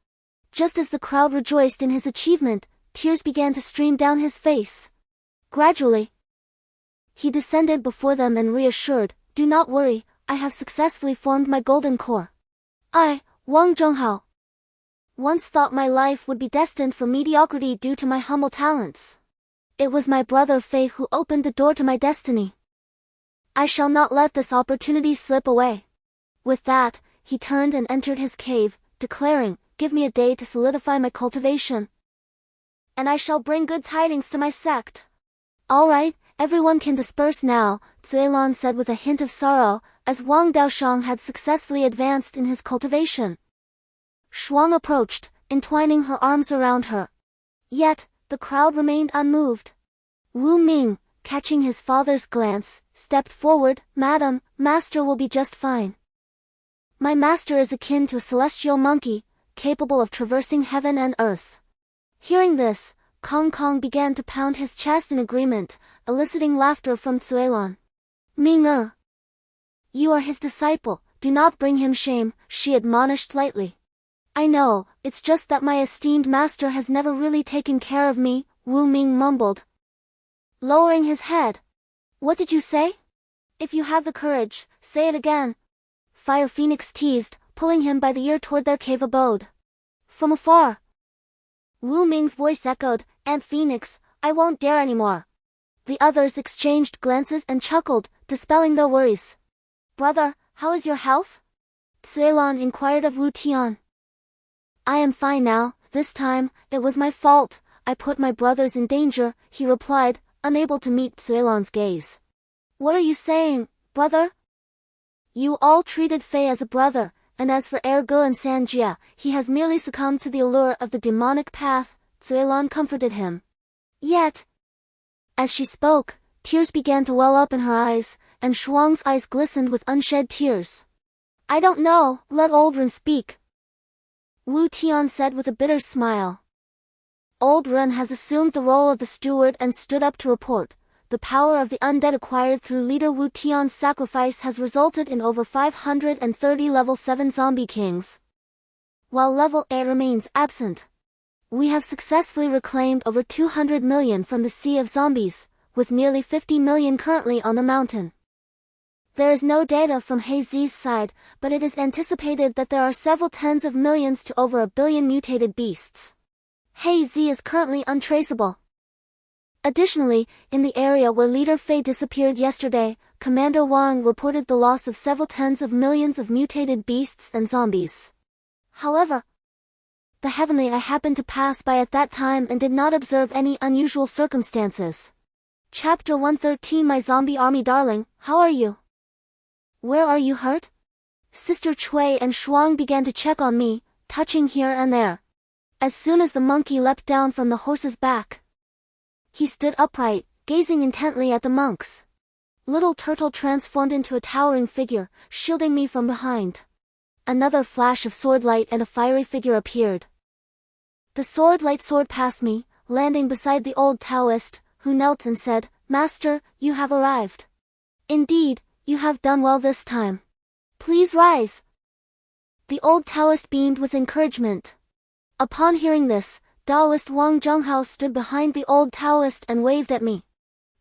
Just as the crowd rejoiced in his achievement, tears began to stream down his face. Gradually, he descended before them and reassured, "Do not worry, I have successfully formed my golden core. I, Wang Zhenghao, once thought my life would be destined for mediocrity due to my humble talents. It was my brother Fei who opened the door to my destiny. I shall not let this opportunity slip away." With that, he turned and entered his cave, declaring, "Give me a day to solidify my cultivation, and I shall bring good tidings to my sect." "All right, everyone can disperse now," Zuelan said with a hint of sorrow, as Wang Daoshang had successfully advanced in his cultivation. Shuang approached, entwining her arms around her. Yet, the crowd remained unmoved. Wu Ming, catching his father's glance, stepped forward. "Madam, master will be just fine. My master is akin to a celestial monkey, capable of traversing heaven and earth." Hearing this, Kong Kong began to pound his chest in agreement, eliciting laughter from Zuelan. "Ming-er, you are his disciple, do not bring him shame," she admonished lightly. "I know, it's just that my esteemed master has never really taken care of me," Wu Ming mumbled, lowering his head. "What did you say? If you have the courage, say it again," Fire Phoenix teased, pulling him by the ear toward their cave abode. From afar, Wu Ming's voice echoed, "Aunt Phoenix, I won't dare anymore." The others exchanged glances and chuckled, dispelling their worries. "Brother, how is your health?" Zuelan inquired of Wu Tian. "I am fine now. This time, it was my fault. I put my brothers in danger," he replied, unable to meet Zuelan's gaze. "What are you saying, brother? You all treated Fei as a brother, and as for Ergo and Sanjia, he has merely succumbed to the allure of the demonic path," Zuelan comforted him. Yet, as she spoke, tears began to well up in her eyes, and Shuang's eyes glistened with unshed tears. "I don't know, let Old Ren speak," Wu Tian said with a bitter smile. Old Ren has assumed the role of the steward and stood up to report. The power of the undead acquired through leader Wu Tian's sacrifice has resulted in over 530 level 7 zombie kings, while level 8 remains absent. We have successfully reclaimed over 200 million from the sea of zombies, with nearly 50 million currently on the mountain. There is no data from Heizi's side, but it is anticipated that there are several tens of millions to over 1 billion mutated beasts. Heizi is currently untraceable. Additionally, in the area where Leader Fei disappeared yesterday, Commander Wang reported the loss of several tens of millions of mutated beasts and zombies. However, the Heavenly I happened to pass by at that time and did not observe any unusual circumstances. Chapter 113 My zombie army darling, how are you? Where are you hurt? Sister Cui and Shuang began to check on me, touching here and there. As soon as the monkey leapt down from the horse's back, he stood upright, gazing intently at the monks. Little Turtle transformed into a towering figure, shielding me from behind. Another flash of sword light and a fiery figure appeared. The sword light soared past me, landing beside the old Taoist, who knelt and said, "Master, you have arrived. Indeed, you have done well this time. Please rise." The old Taoist beamed with encouragement. Upon hearing this, Taoist Wang Zhenghao stood behind the old Taoist and waved at me.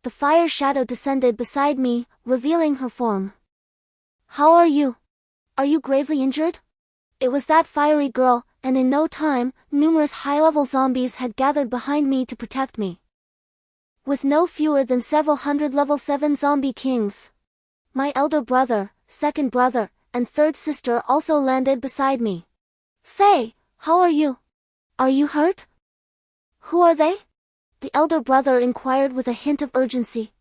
The fire shadow descended beside me, revealing her form. "How are you? Are you gravely injured?" It was that fiery girl, and in no time, numerous high-level zombies had gathered behind me to protect me. With no fewer than several hundred level 7 zombie kings. My elder brother, second brother, and third sister also landed beside me. "Faye, how are you? Are you hurt?" "Who are they?" the elder brother inquired with a hint of urgency.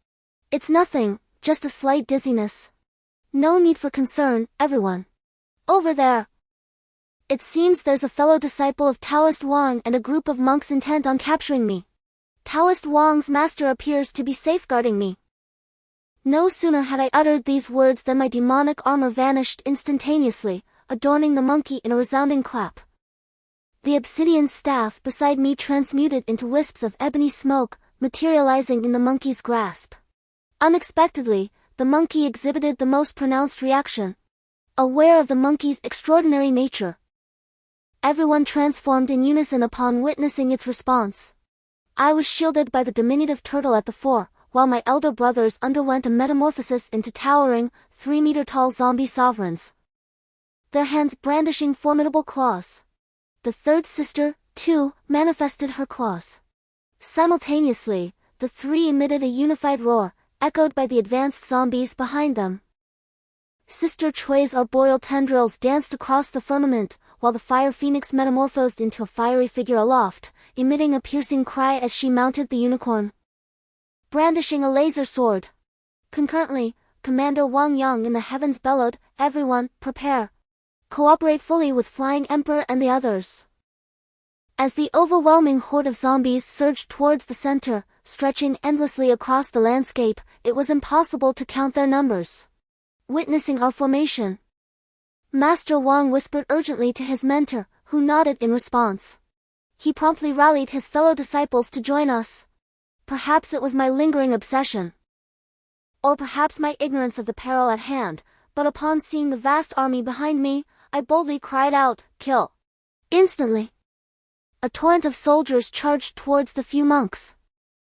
"It's nothing, just a slight dizziness. No need for concern, everyone. Over there." It seems there's a fellow disciple of Taoist Wang and a group of monks intent on capturing me. Taoist Wang's master appears to be safeguarding me. No sooner had I uttered these words than my demonic armor vanished instantaneously, adorning the monkey in a resounding clap. The obsidian staff beside me transmuted into wisps of ebony smoke, materializing in the monkey's grasp. Unexpectedly, the monkey exhibited the most pronounced reaction. Aware of the monkey's extraordinary nature, everyone transformed in unison upon witnessing its response. I was shielded by the diminutive turtle at the fore, while my elder brothers underwent a metamorphosis into towering, 3-meter-tall zombie sovereigns, their hands brandishing formidable claws. The third sister, too, manifested her claws. Simultaneously, the three emitted a unified roar, echoed by the advanced zombies behind them. Sister Chui's arboreal tendrils danced across the firmament, while the fire phoenix metamorphosed into a fiery figure aloft, emitting a piercing cry as she mounted the unicorn, brandishing a laser sword. Concurrently, Commander Wang Yang in the heavens bellowed, "Everyone, prepare. Cooperate fully with Flying Emperor and the others." As the overwhelming horde of zombies surged towards the center, stretching endlessly across the landscape, it was impossible to count their numbers. Witnessing our formation, Master Wang whispered urgently to his mentor, who nodded in response. He promptly rallied his fellow disciples to join us. Perhaps it was my lingering obsession, or perhaps my ignorance of the peril at hand, but upon seeing the vast army behind me, I boldly cried out, "Kill!" Instantly, a torrent of soldiers charged towards the few monks.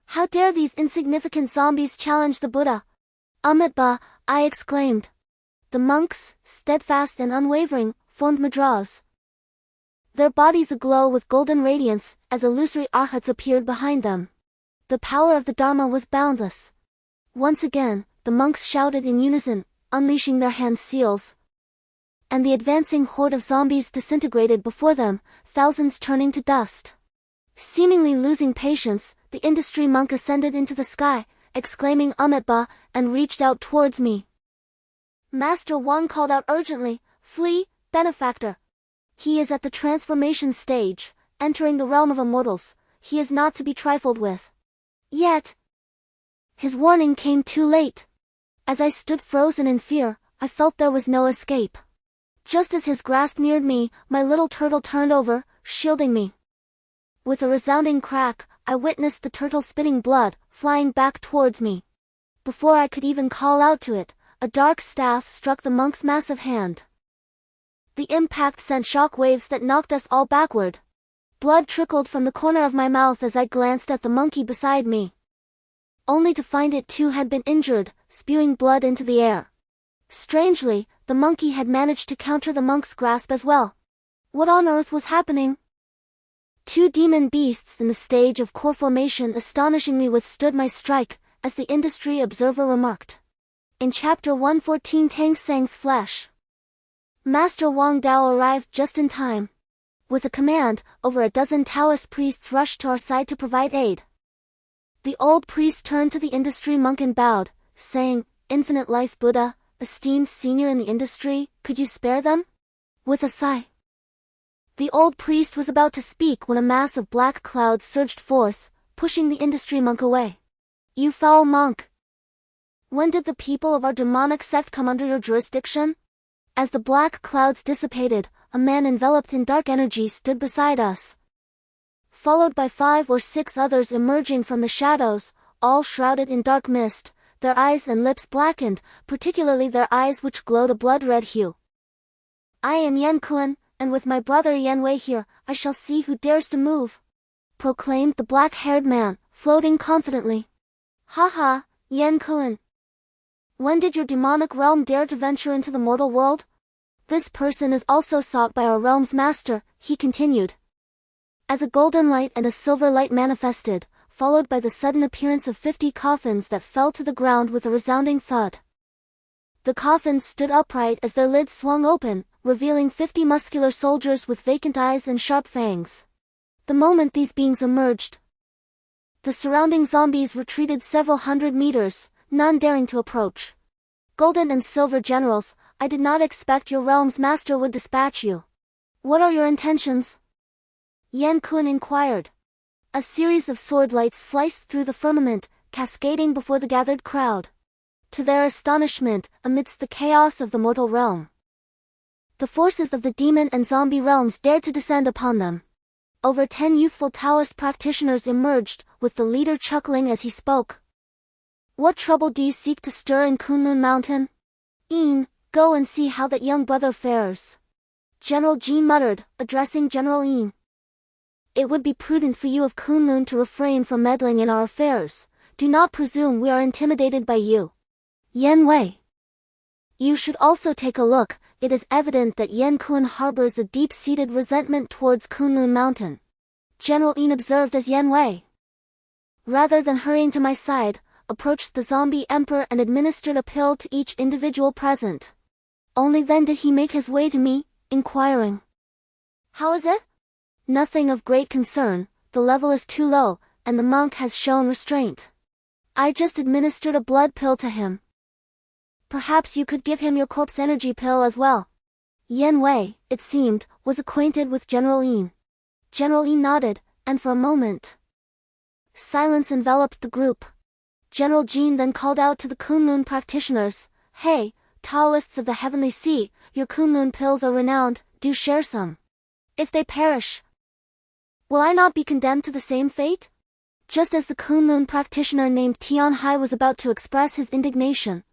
"How dare these insignificant zombies challenge the Buddha?" "Amitabha," I exclaimed. The monks, steadfast and unwavering, formed madras, their bodies aglow with golden radiance, as illusory arhats appeared behind them. The power of the Dharma was boundless. Once again, the monks shouted in unison, unleashing their hand seals, and the advancing horde of zombies disintegrated before them, thousands turning to dust. Seemingly losing patience, the industry monk ascended into the sky, exclaiming Amitabha, and reached out towards me. Master Wang called out urgently, "Flee, benefactor! He is at the transformation stage, entering the realm of immortals. He is not to be trifled with." Yet, his warning came too late. As I stood frozen in fear, I felt there was no escape. Just as his grasp neared me, my little turtle turned over, shielding me. With a resounding crack, I witnessed the turtle spitting blood, flying back towards me. Before I could even call out to it, a dark staff struck the monk's massive hand. The impact sent shock waves that knocked us all backward. Blood trickled from the corner of my mouth as I glanced at the monkey beside me, only to find it too had been injured, spewing blood into the air. Strangely, the monkey had managed to counter the monk's grasp as well. What on earth was happening? Two demon beasts in the stage of core formation astonishingly withstood my strike, as the industry observer remarked. In Chapter 114, Tang Sang's flesh, Master Wang Dao arrived just in time. With a command, over a dozen Taoist priests rushed to our side to provide aid. The old priest turned to the industry monk and bowed, saying, "Infinite Life Buddha, esteemed senior in the industry, could you spare them?" With a sigh, the old priest was about to speak when a mass of black clouds surged forth, pushing the industry monk away. "You foul monk! When did the people of our demonic sect come under your jurisdiction?" As the black clouds dissipated, a man enveloped in dark energy stood beside us, followed by 5 or 6 others emerging from the shadows, all shrouded in dark mist, their eyes and lips blackened, particularly their eyes which glowed a blood-red hue. "I am Yan Kuan, and with my brother Yan Wei here, I shall see who dares to move." proclaimed the black-haired man, floating confidently. Haha, Yan Kun. When did your demonic realm dare to venture into the mortal world? This person is also sought by our realm's master, he continued. As a golden light and a silver light manifested, followed by the sudden appearance of 50 coffins that fell to the ground with a resounding thud. The coffins stood upright as their lids swung open, revealing 50 muscular soldiers with vacant eyes and sharp fangs. The moment these beings emerged, the surrounding zombies retreated several hundred meters, none daring to approach. Golden and silver generals, I did not expect your realm's master would dispatch you. What are your intentions? Yan Kun inquired. A series of sword lights sliced through the firmament, cascading before the gathered crowd. To their astonishment, amidst the chaos of the mortal realm, the forces of the demon and zombie realms dared to descend upon them. Over 10 youthful Taoist practitioners emerged, with the leader chuckling as he spoke. What trouble do you seek to stir in Kunlun Mountain? Yin, go and see how that young brother fares. General Jin muttered, addressing General Yin. It would be prudent for you of Kunlun to refrain from meddling in our affairs. Do not presume we are intimidated by you. Yan Wei. You should also take a look. It is evident that Yan Kun harbors a deep-seated resentment towards Kunlun Mountain. General Yin observed as Yan Wei, rather than hurrying to my side, approached the zombie emperor and administered a pill to each individual present. Only then did he make his way to me, inquiring. How is it? Nothing of great concern, the level is too low, and the monk has shown restraint. I just administered a blood pill to him. Perhaps you could give him your corpse energy pill as well. Yan Wei, it seemed, was acquainted with General Yin. General Yin nodded, and for a moment, silence enveloped the group. General Jin then called out to the Kunlun practitioners, Hey, Taoists of the Heavenly Sea, your Kunlun pills are renowned, do share some. If they perish, will I not be condemned to the same fate? Just as the Kunlun practitioner named Tian Hai was about to express his indignation,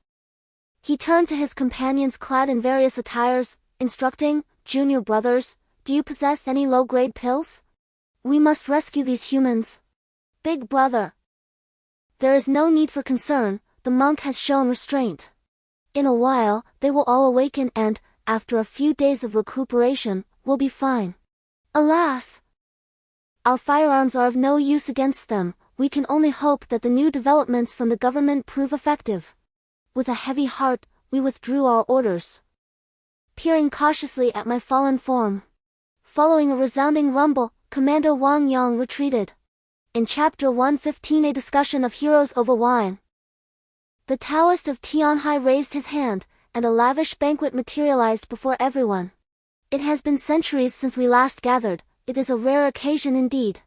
he turned to his companions clad in various attires, instructing, Junior brothers, do you possess any low-grade pills? We must rescue these humans. Big brother. There is no need for concern, the monk has shown restraint. In a while, they will all awaken and, after a few days of recuperation, will be fine. Alas! Our firearms are of no use against them, we can only hope that the new developments from the government prove effective. With a heavy heart, we withdrew our orders. Peering cautiously at my fallen form, following a resounding rumble, Commander Wang Yang retreated. In Chapter 115, a discussion of heroes over wine. The Taoist of Tianhai raised his hand, and a lavish banquet materialized before everyone. It has been centuries since we last gathered, it is a rare occasion indeed.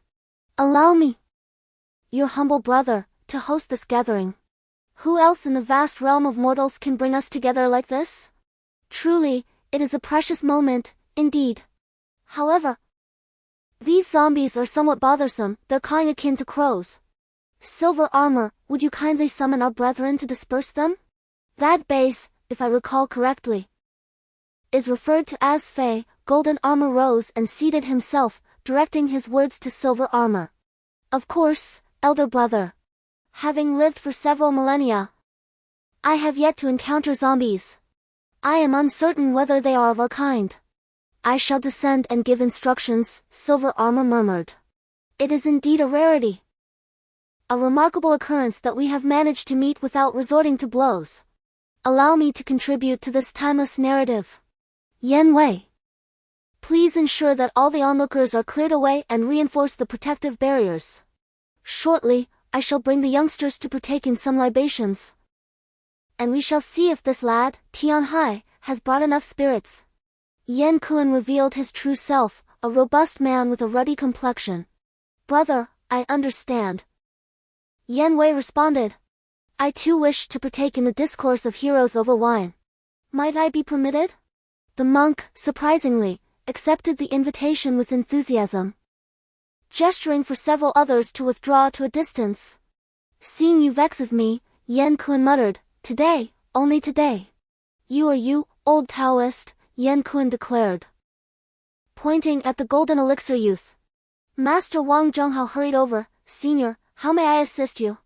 Allow me, your humble brother, to host this gathering. Who else in the vast realm of mortals can bring us together like this? Truly, it is a precious moment, indeed. However, these zombies are somewhat bothersome, their kind akin to crows. Silver Armor, would you kindly summon our brethren to disperse them? That base, if I recall correctly, is referred to as Fei. Golden Armor rose and seated himself, directing his words to Silver Armor. Of course, elder brother. Having lived for several millennia, I have yet to encounter zombies. I am uncertain whether they are of our kind. I shall descend and give instructions, Silver Armor murmured. It is indeed a rarity. A remarkable occurrence that we have managed to meet without resorting to blows. Allow me to contribute to this timeless narrative. Yan Wei. Please ensure that all the onlookers are cleared away and reinforce the protective barriers. Shortly, I shall bring the youngsters to partake in some libations. And we shall see if this lad, Tian Hai, has brought enough spirits. Yan Kun revealed his true self, a robust man with a ruddy complexion. Brother, I understand. Yan Wei responded. I too wish to partake in the discourse of heroes over wine. Might I be permitted? The monk, surprisingly, accepted the invitation with enthusiasm. Gesturing for several others to withdraw to a distance. Seeing you vexes me, Yan Kun muttered, today, only today. You are you, old Taoist, Yan Kun declared, pointing at the golden elixir youth. Master Wang Zhenghao hurried over. Senior, how may I assist you?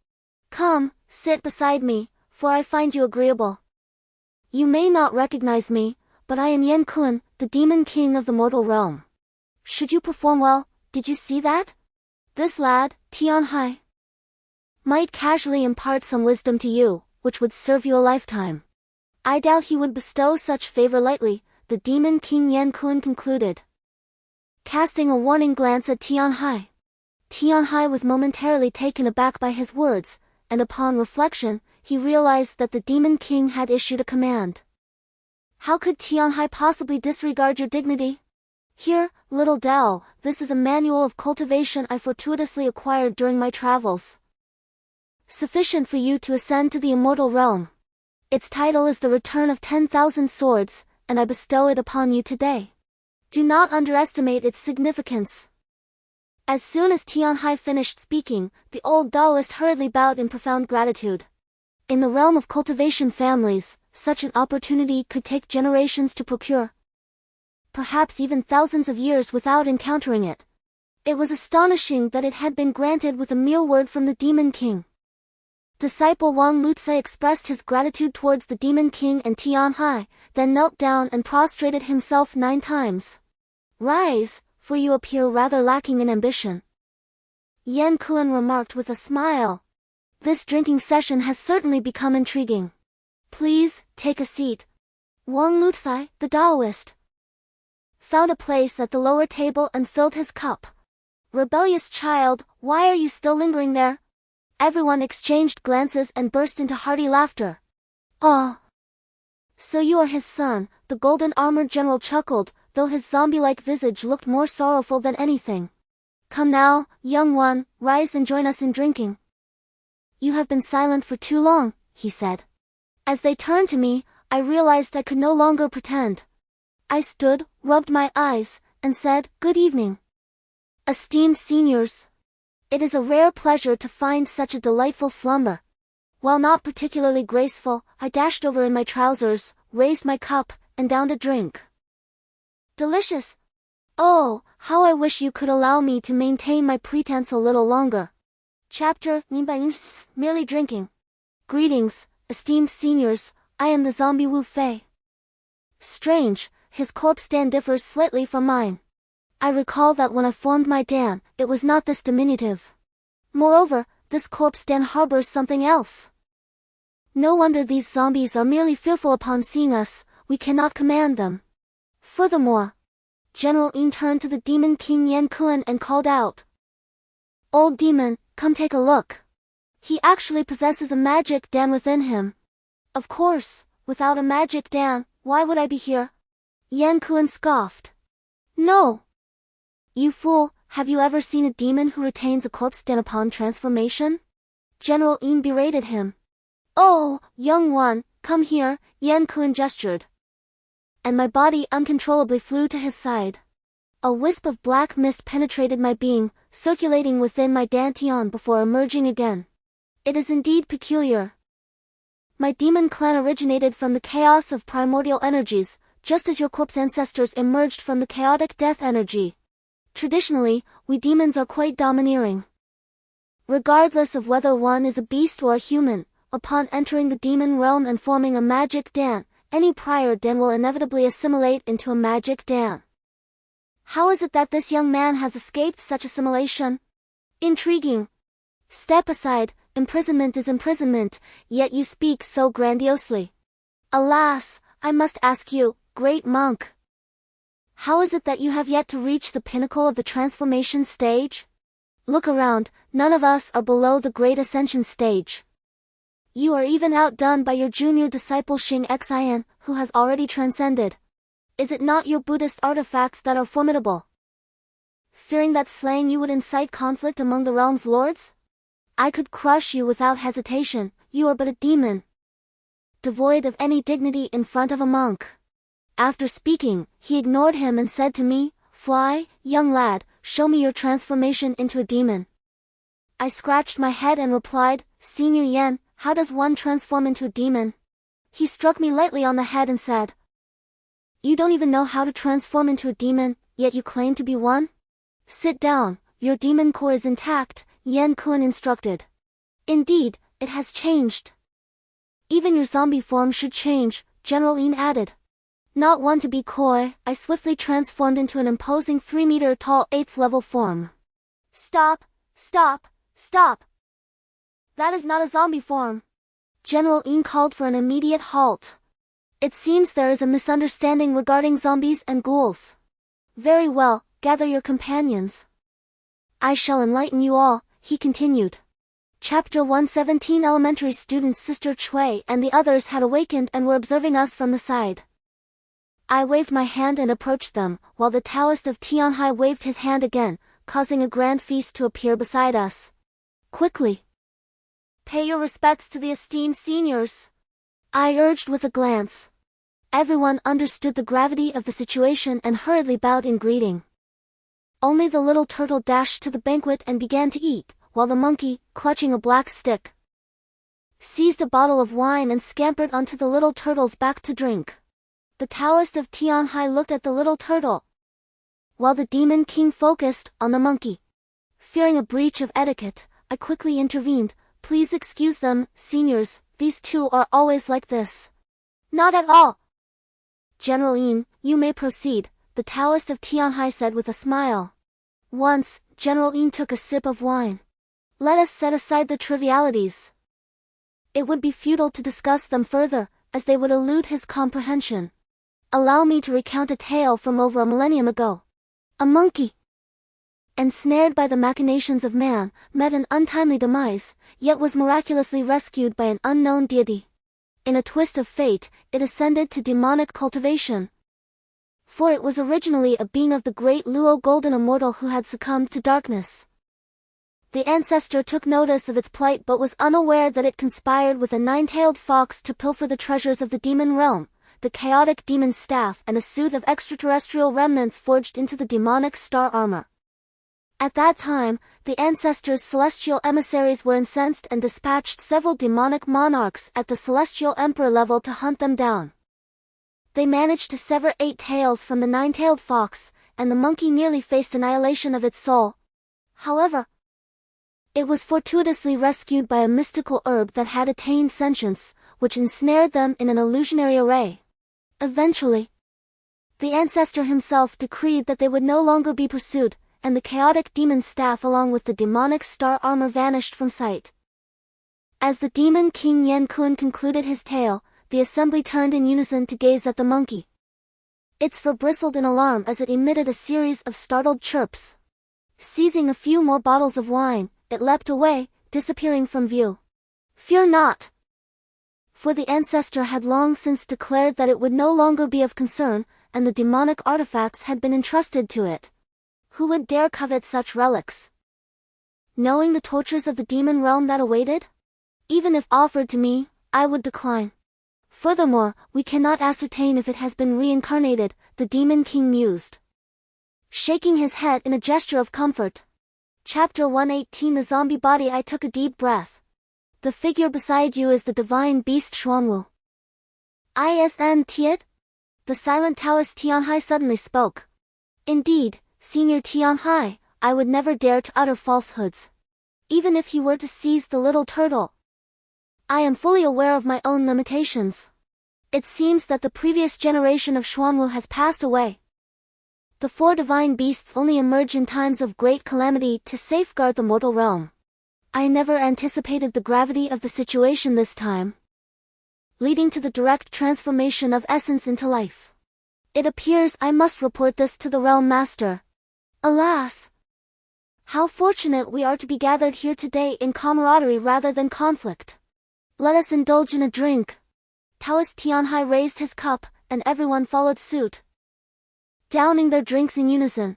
Come, sit beside me, for I find you agreeable. You may not recognize me, but I am Yan Kun, the demon king of the mortal realm. Should you perform well, did you see that? This lad, Tianhai, might casually impart some wisdom to you, which would serve you a lifetime. I doubt he would bestow such favor lightly, the demon king Yan Kun concluded, casting a warning glance at Tianhai. Tianhai was momentarily taken aback by his words, and upon reflection, he realized that the demon king had issued a command. How could Tianhai possibly disregard your dignity? Here, little Dao, this is a manual of cultivation I fortuitously acquired during my travels. Sufficient for you to ascend to the immortal realm. Its title is the Return of 10,000 Swords, and I bestow it upon you today. Do not underestimate its significance. As soon as Tianhai finished speaking, the old Taoist hurriedly bowed in profound gratitude. In the realm of cultivation families, such an opportunity could take generations to procure. Perhaps even thousands of years without encountering it. It was astonishing that it had been granted with a mere word from the Demon King. Disciple Wang Lutze expressed his gratitude towards the Demon King and Tianhai, then knelt down and prostrated himself 9 times. Rise, for you appear rather lacking in ambition. Yan Kun remarked with a smile. This drinking session has certainly become intriguing. Please, take a seat. Wang Lutze, the Taoist, found a place at the lower table and filled his cup. Rebellious child, why are you still lingering there? Everyone exchanged glances and burst into hearty laughter. Oh! So you are his son, the golden-armored general chuckled, though his zombie-like visage looked more sorrowful than anything. Come now, young one, rise and join us in drinking. You have been silent for too long, he said. As they turned to me, I realized I could no longer pretend. I stood, rubbed my eyes, and said, Good evening. Esteemed seniors. It is a rare pleasure to find such a delightful slumber. While not particularly graceful, I dashed over in my trousers, raised my cup, and downed a drink. Delicious! Oh, how I wish you could allow me to maintain my pretense a little longer. Chapter 9 Merely Drinking. Greetings, esteemed seniors, I am the zombie Wu Fei. Strange, his corpse Dan differs slightly from mine. I recall that when I formed my Dan, it was not this diminutive. Moreover, this corpse Dan harbors something else. No wonder these zombies are merely fearful upon seeing us, we cannot command them. Furthermore, General Yin turned to the Demon King Yan Kun and called out. Old demon, come take a look. He actually possesses a magic Dan within him. Of course, without a magic Dan, why would I be here? Yan Kun scoffed. No. You fool, have you ever seen a demon who retains a corpse Dan upon transformation? General Yin berated him. Oh, young one, come here, Yan Kun gestured. And my body uncontrollably flew to his side. A wisp of black mist penetrated my being, circulating within my dantian before emerging again. It is indeed peculiar. My demon clan originated from the chaos of primordial energies, just as your corpse ancestors emerged from the chaotic death energy. Traditionally, we demons are quite domineering. Regardless of whether one is a beast or a human, upon entering the demon realm and forming a magic Dan, any prior Dan will inevitably assimilate into a magic Dan. How is it that this young man has escaped such assimilation? Intriguing. Step aside, imprisonment is imprisonment, yet you speak so grandiosely. Alas, I must ask you, great monk. How is it that you have yet to reach the pinnacle of the transformation stage? Look around, none of us are below the great ascension stage. You are even outdone by your junior disciple Xing Xian, who has already transcended. Is it not your Buddhist artifacts that are formidable? Fearing that slaying you would incite conflict among the realm's lords? I could crush you without hesitation, you are but a demon, devoid of any dignity in front of a monk. After speaking, he ignored him and said to me, Fly, young lad, show me your transformation into a demon. I scratched my head and replied, Senior Yan, how does one transform into a demon? He struck me lightly on the head and said, You don't even know how to transform into a demon, yet you claim to be one? Sit down, Your demon core is intact, Yan Kun instructed. Indeed, it has changed. Even your zombie form should change, General Yin added. Not one to be coy, I swiftly transformed into an imposing 3-meter-tall 8th level form. Stop, stop, stop. That is not a zombie form. General Yin called for an immediate halt. It seems there is a misunderstanding regarding zombies and ghouls. Very well, gather your companions. I shall enlighten you all, he continued. Chapter 117 Elementary students Sister Chui and the others had awakened and were observing us from the side. I waved my hand and approached them, while the Taoist of Tianhai waved his hand again, causing a grand feast to appear beside us. Quickly! Pay your respects to the esteemed seniors, I urged with a glance. Everyone understood the gravity of the situation and hurriedly bowed in greeting. Only the little turtle dashed to the banquet and began to eat, while the monkey, clutching a black stick, seized a bottle of wine and scampered onto the little turtle's back to drink. The Taoist of Tianhai looked at the little turtle, while the Demon King focused on the monkey. Fearing a breach of etiquette, I quickly intervened. Please excuse them, seniors, these two are always like this. Not at all. General Yin, you may proceed, the Taoist of Tianhai said with a smile. Once, General Yin took a sip of wine. Let us set aside the trivialities. It would be futile to discuss them further, as they would elude his comprehension. Allow me to recount a tale from over a millennium ago. A monkey, ensnared by the machinations of man, met an untimely demise, yet was miraculously rescued by an unknown deity. In a twist of fate, it ascended to demonic cultivation. For it was originally a being of the great Luo golden immortal who had succumbed to darkness. The ancestor took notice of its plight but was unaware that it conspired with a 9-tailed fox to pilfer the treasures of the demon realm, the chaotic demon staff and a suit of extraterrestrial remnants forged into the demonic star armor. At that time, the ancestors' celestial emissaries were incensed and dispatched several demonic monarchs at the celestial emperor level to hunt them down. They managed to sever 8 tails from the 9-tailed fox, and the monkey nearly faced annihilation of its soul. However, it was fortuitously rescued by a mystical herb that had attained sentience, which ensnared them in an illusionary array. Eventually, the ancestor himself decreed that they would no longer be pursued, and the chaotic demon staff along with the demonic star armor vanished from sight. As the demon king Yan Kun concluded his tale, the assembly turned in unison to gaze at the monkey. Its fur bristled in alarm as it emitted a series of startled chirps. Seizing a few more bottles of wine, it leapt away, disappearing from view. Fear not! For the ancestor had long since declared that it would no longer be of concern, and the demonic artifacts had been entrusted to it. Who would dare covet such relics? Knowing the tortures of the demon realm that awaited? Even if offered to me, I would decline. Furthermore, we cannot ascertain if it has been reincarnated, the demon king mused, shaking his head in a gesture of comfort. Chapter 118 The zombie body. I took a deep breath. The figure beside you is the divine beast Xuanwu. Isn't it? The silent Taoist Tianhai suddenly spoke. Indeed, Senior Tianhai, I would never dare to utter falsehoods. Even if he were to seize the little turtle. I am fully aware of my own limitations. It seems that the previous generation of Xuanwu has passed away. The 4 divine beasts only emerge in times of great calamity to safeguard the mortal realm. I never anticipated the gravity of the situation this time, leading to the direct transformation of essence into life. It appears I must report this to the realm master. Alas! How fortunate we are to be gathered here today in camaraderie rather than conflict. Let us indulge in a drink. Taoist Tianhai raised his cup, and everyone followed suit, downing their drinks in unison.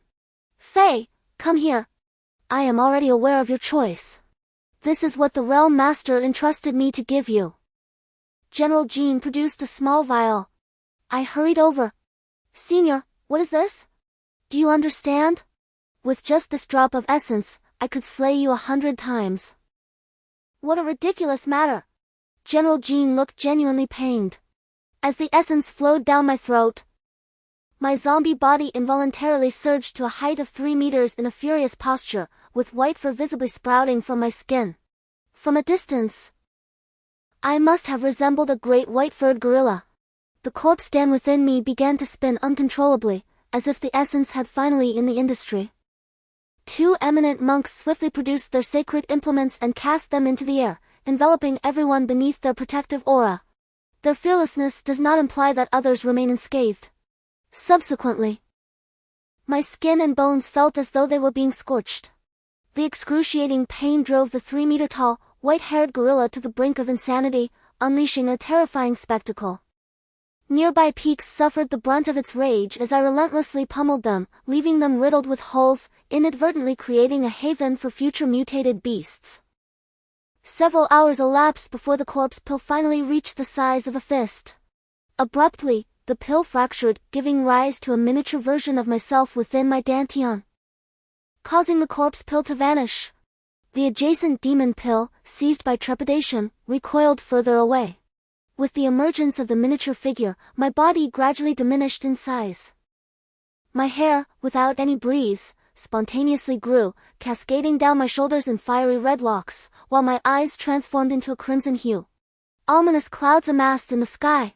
Fei, come here. I am already aware of your choice. This is what the realm master entrusted me to give you. General Jean produced a small vial. I hurried over. Senior, what is this? Do you understand? With just this drop of essence, I could slay you 100 times. What a ridiculous matter. General Jean looked genuinely pained. As the essence flowed down my throat, My zombie body involuntarily surged to a height of 3 meters in a furious posture, with white fur visibly sprouting from my skin. From a distance, I must have resembled a great white-furred gorilla. The corpse den within me began to spin uncontrollably, as if the essence had finally in the industry. 2 eminent monks swiftly produced their sacred implements and cast them into the air, enveloping everyone beneath their protective aura. Their fearlessness does not imply that others remain unscathed. Subsequently, my skin and bones felt as though they were being scorched. The excruciating pain drove the 3-meter-tall, white-haired gorilla to the brink of insanity, unleashing a terrifying spectacle. Nearby peaks suffered the brunt of its rage as I relentlessly pummeled them, leaving them riddled with holes, inadvertently creating a haven for future mutated beasts. Several hours elapsed before the corpse pill finally reached the size of a fist. Abruptly, the pill fractured, giving rise to a miniature version of myself within my dantian, causing the corpse pill to vanish. The adjacent demon pill, seized by trepidation, recoiled further away. With the emergence of the miniature figure, my body gradually diminished in size. My hair, without any breeze, spontaneously grew, cascading down my shoulders in fiery red locks, while my eyes transformed into a crimson hue. Ominous clouds amassed in the sky.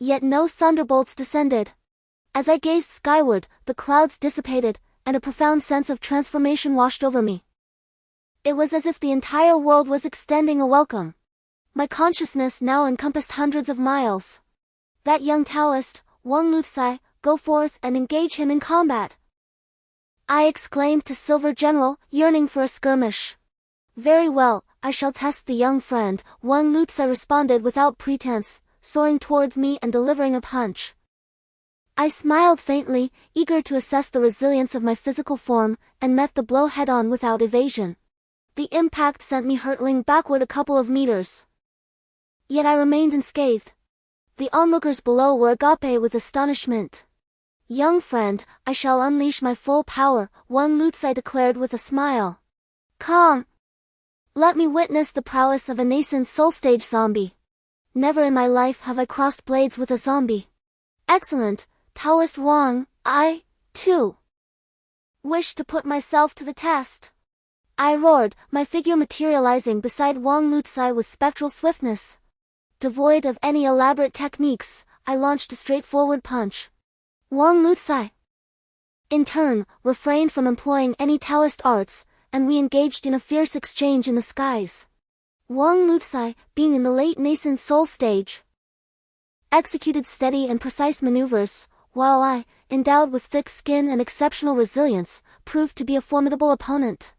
Yet no thunderbolts descended. As I gazed skyward, the clouds dissipated, and a profound sense of transformation washed over me. It was as if the entire world was extending a welcome. My consciousness now encompassed hundreds of miles. That young Taoist, Wang Lutsai, go forth and engage him in combat, I exclaimed to Silver General, yearning for a skirmish. Very well, I shall test the young friend, Wang Lutsai responded without pretense, soaring towards me and delivering a punch. I smiled faintly, eager to assess the resilience of my physical form, and met the blow head-on without evasion. The impact sent me hurtling backward a couple of meters. Yet I remained unscathed. The onlookers below were agape with astonishment. Young friend, I shall unleash my full power, Wang Lutsai declared with a smile. Come. Let me witness the prowess of a nascent soul-stage zombie. Never in my life have I crossed blades with a zombie. Excellent, Taoist Wang, I, too, wish to put myself to the test. I roared, my figure materializing beside Wang Lutsai with spectral swiftness. Devoid of any elaborate techniques, I launched a straightforward punch. Wang Lutsai, in turn, refrained from employing any Taoist arts, and we engaged in a fierce exchange in the skies. Wang Lutsai, being in the late nascent soul stage, executed steady and precise maneuvers, while I, endowed with thick skin and exceptional resilience, proved to be a formidable opponent.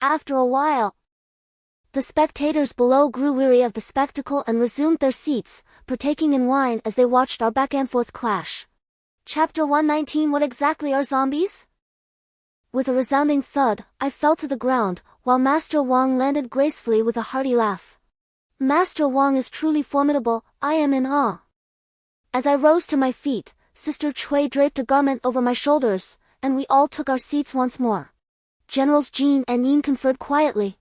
After a while, the spectators below grew weary of the spectacle and resumed their seats, partaking in wine as they watched our back-and-forth clash. Chapter 119. What exactly are zombies? With a resounding thud, I fell to the ground, while Master Wang landed gracefully with a hearty laugh. Master Wang is truly formidable, I am in awe. As I rose to my feet, Sister Cui draped a garment over my shoulders, and we all took our seats once more. Generals Jean and Yin conferred quietly,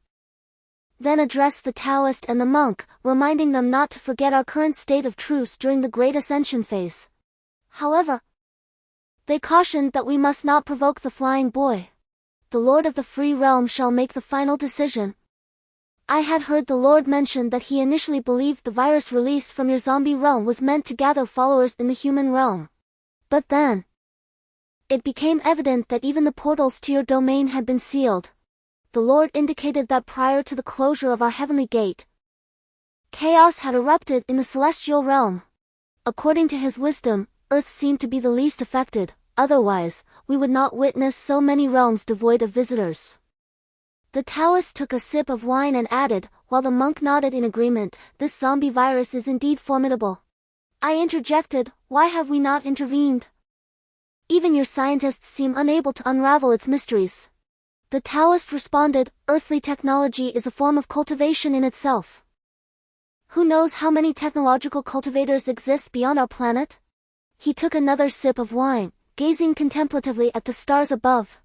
then addressed the Taoist and the monk, reminding them not to forget our current state of truce during the Great Ascension phase. However, they cautioned that we must not provoke the flying boy. The Lord of the Free Realm shall make the final decision. I had heard the Lord mention that he initially believed the virus released from your zombie realm was meant to gather followers in the human realm. But then, it became evident that even the portals to your domain had been sealed. The Lord indicated that prior to the closure of our heavenly gate, chaos had erupted in the celestial realm. According to his wisdom, Earth seemed to be the least affected, otherwise, we would not witness so many realms devoid of visitors. The Taoist took a sip of wine and added, while the monk nodded in agreement, this zombie virus is indeed formidable. I interjected, why have we not intervened? Even your scientists seem unable to unravel its mysteries. The Taoist responded, earthly technology is a form of cultivation in itself. Who knows how many technological cultivators exist beyond our planet? He took another sip of wine, gazing contemplatively at the stars above.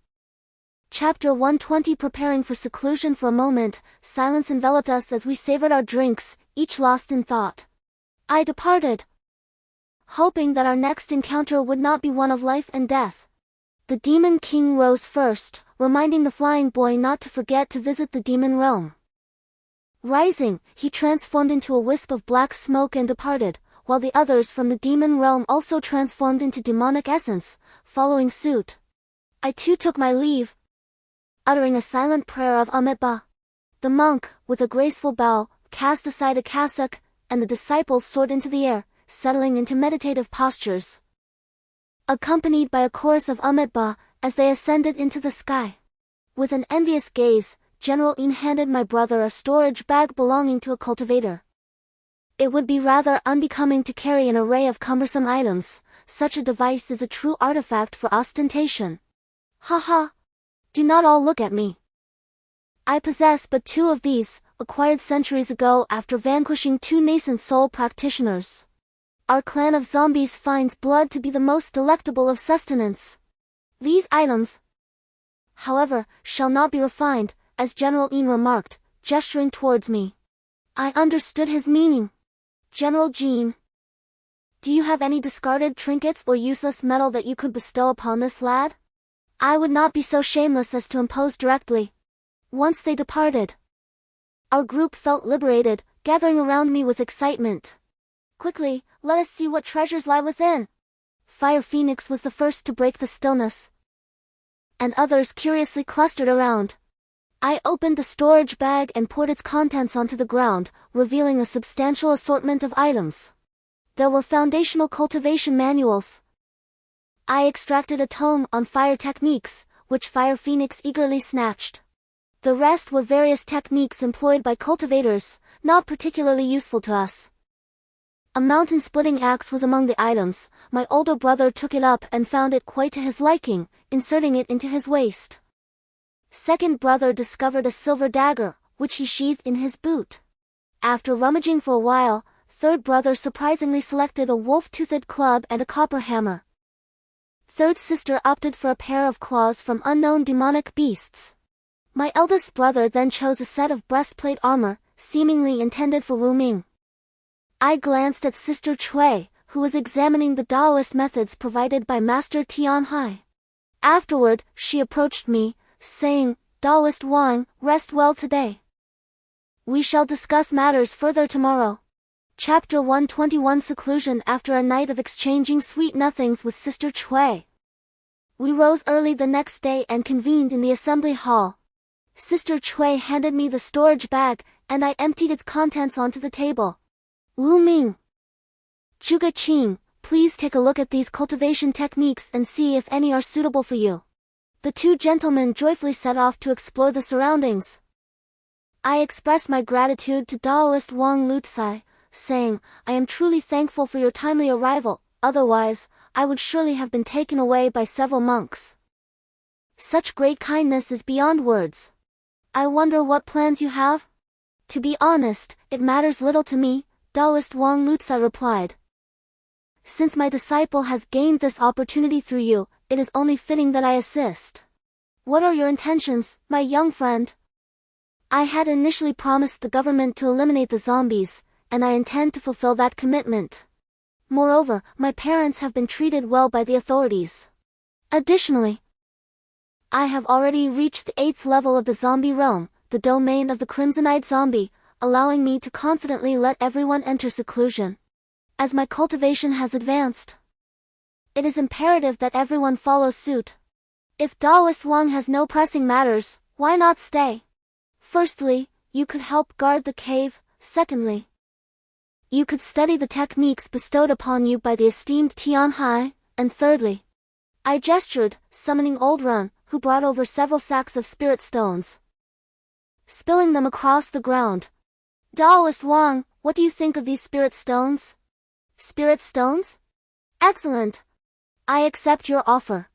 Chapter 120. Preparing for seclusion. For a moment, silence enveloped us as we savored our drinks, each lost in thought. I departed, hoping that our next encounter would not be one of life and death. The Demon King rose first, reminding the flying boy not to forget to visit the demon realm. Rising, he transformed into a wisp of black smoke and departed, while the others from the demon realm also transformed into demonic essence, following suit. I too took my leave, uttering a silent prayer of Amitabha. The monk, with a graceful bow, cast aside a cassock, and the disciples soared into the air, settling into meditative postures, accompanied by a chorus of Amitabha, as they ascended into the sky. With an envious gaze, General In handed my brother a storage bag belonging to a cultivator. It would be rather unbecoming to carry an array of cumbersome items. Such a device is a true artifact for ostentation. Ha ha! Do not all look at me. I possess but 2 of these, acquired centuries ago after vanquishing 2 nascent soul practitioners. Our clan of zombies finds blood to be the most delectable of sustenance. These items, however, shall not be refined, as General In remarked, gesturing towards me. I understood his meaning. General Jean, do you have any discarded trinkets or useless metal that you could bestow upon this lad? I would not be so shameless as to impose directly. Once they departed, our group felt liberated, gathering around me with excitement. Quickly, let us see what treasures lie within. Fire Phoenix was the first to break the stillness, and others curiously clustered around. I opened the storage bag and poured its contents onto the ground, revealing a substantial assortment of items. There were foundational cultivation manuals. I extracted a tome on fire techniques, which Fire Phoenix eagerly snatched. The rest were various techniques employed by cultivators, not particularly useful to us. A mountain-splitting axe was among the items. My older brother took it up and found it quite to his liking, inserting it into his waist. Second brother discovered a silver dagger, which he sheathed in his boot. After rummaging for a while, third brother surprisingly selected a wolf-toothed club and a copper hammer. Third sister opted for a pair of claws from unknown demonic beasts. My eldest brother then chose a set of breastplate armor, seemingly intended for Wu Ming. I glanced at Sister Cui, who was examining the Taoist methods provided by Master Tian Hai. Afterward, she approached me, saying, "Taoist Wang, rest well today. We shall discuss matters further tomorrow." Chapter 121 Seclusion. After a night of exchanging sweet nothings with Sister Cui, we rose early the next day and convened in the assembly hall. Sister Cui handed me the storage bag, and I emptied its contents onto the table. "Wu Ming, Zhuge Qing, please take a look at these cultivation techniques and see if any are suitable for you." The 2 gentlemen joyfully set off to explore the surroundings. I expressed my gratitude to Taoist Wang Lutsai, saying, "I am truly thankful for your timely arrival, otherwise, I would surely have been taken away by several monks. Such great kindness is beyond words. I wonder what plans you have?" "To be honest, it matters little to me," Taoist Wang Lutsai replied. "Since my disciple has gained this opportunity through you, it is only fitting that I assist." "What are your intentions, my young friend?" "I had initially promised the government to eliminate the zombies, and I intend to fulfill that commitment. Moreover, my parents have been treated well by the authorities. Additionally, I have already reached the 8th level of the zombie realm, the domain of the Crimson-Eyed Zombie, allowing me to confidently let everyone enter seclusion. As my cultivation has advanced, it is imperative that everyone follow suit. If Taoist Wang has no pressing matters, why not stay? Firstly, you could help guard the cave. Secondly, you could study the techniques bestowed upon you by the esteemed Tian Hai. And thirdly," I gestured, summoning Old Run, who brought over several sacks of spirit stones, spilling them across the ground. "Taoist Wang, what do you think of these spirit stones?" "Spirit stones? Excellent. I accept your offer.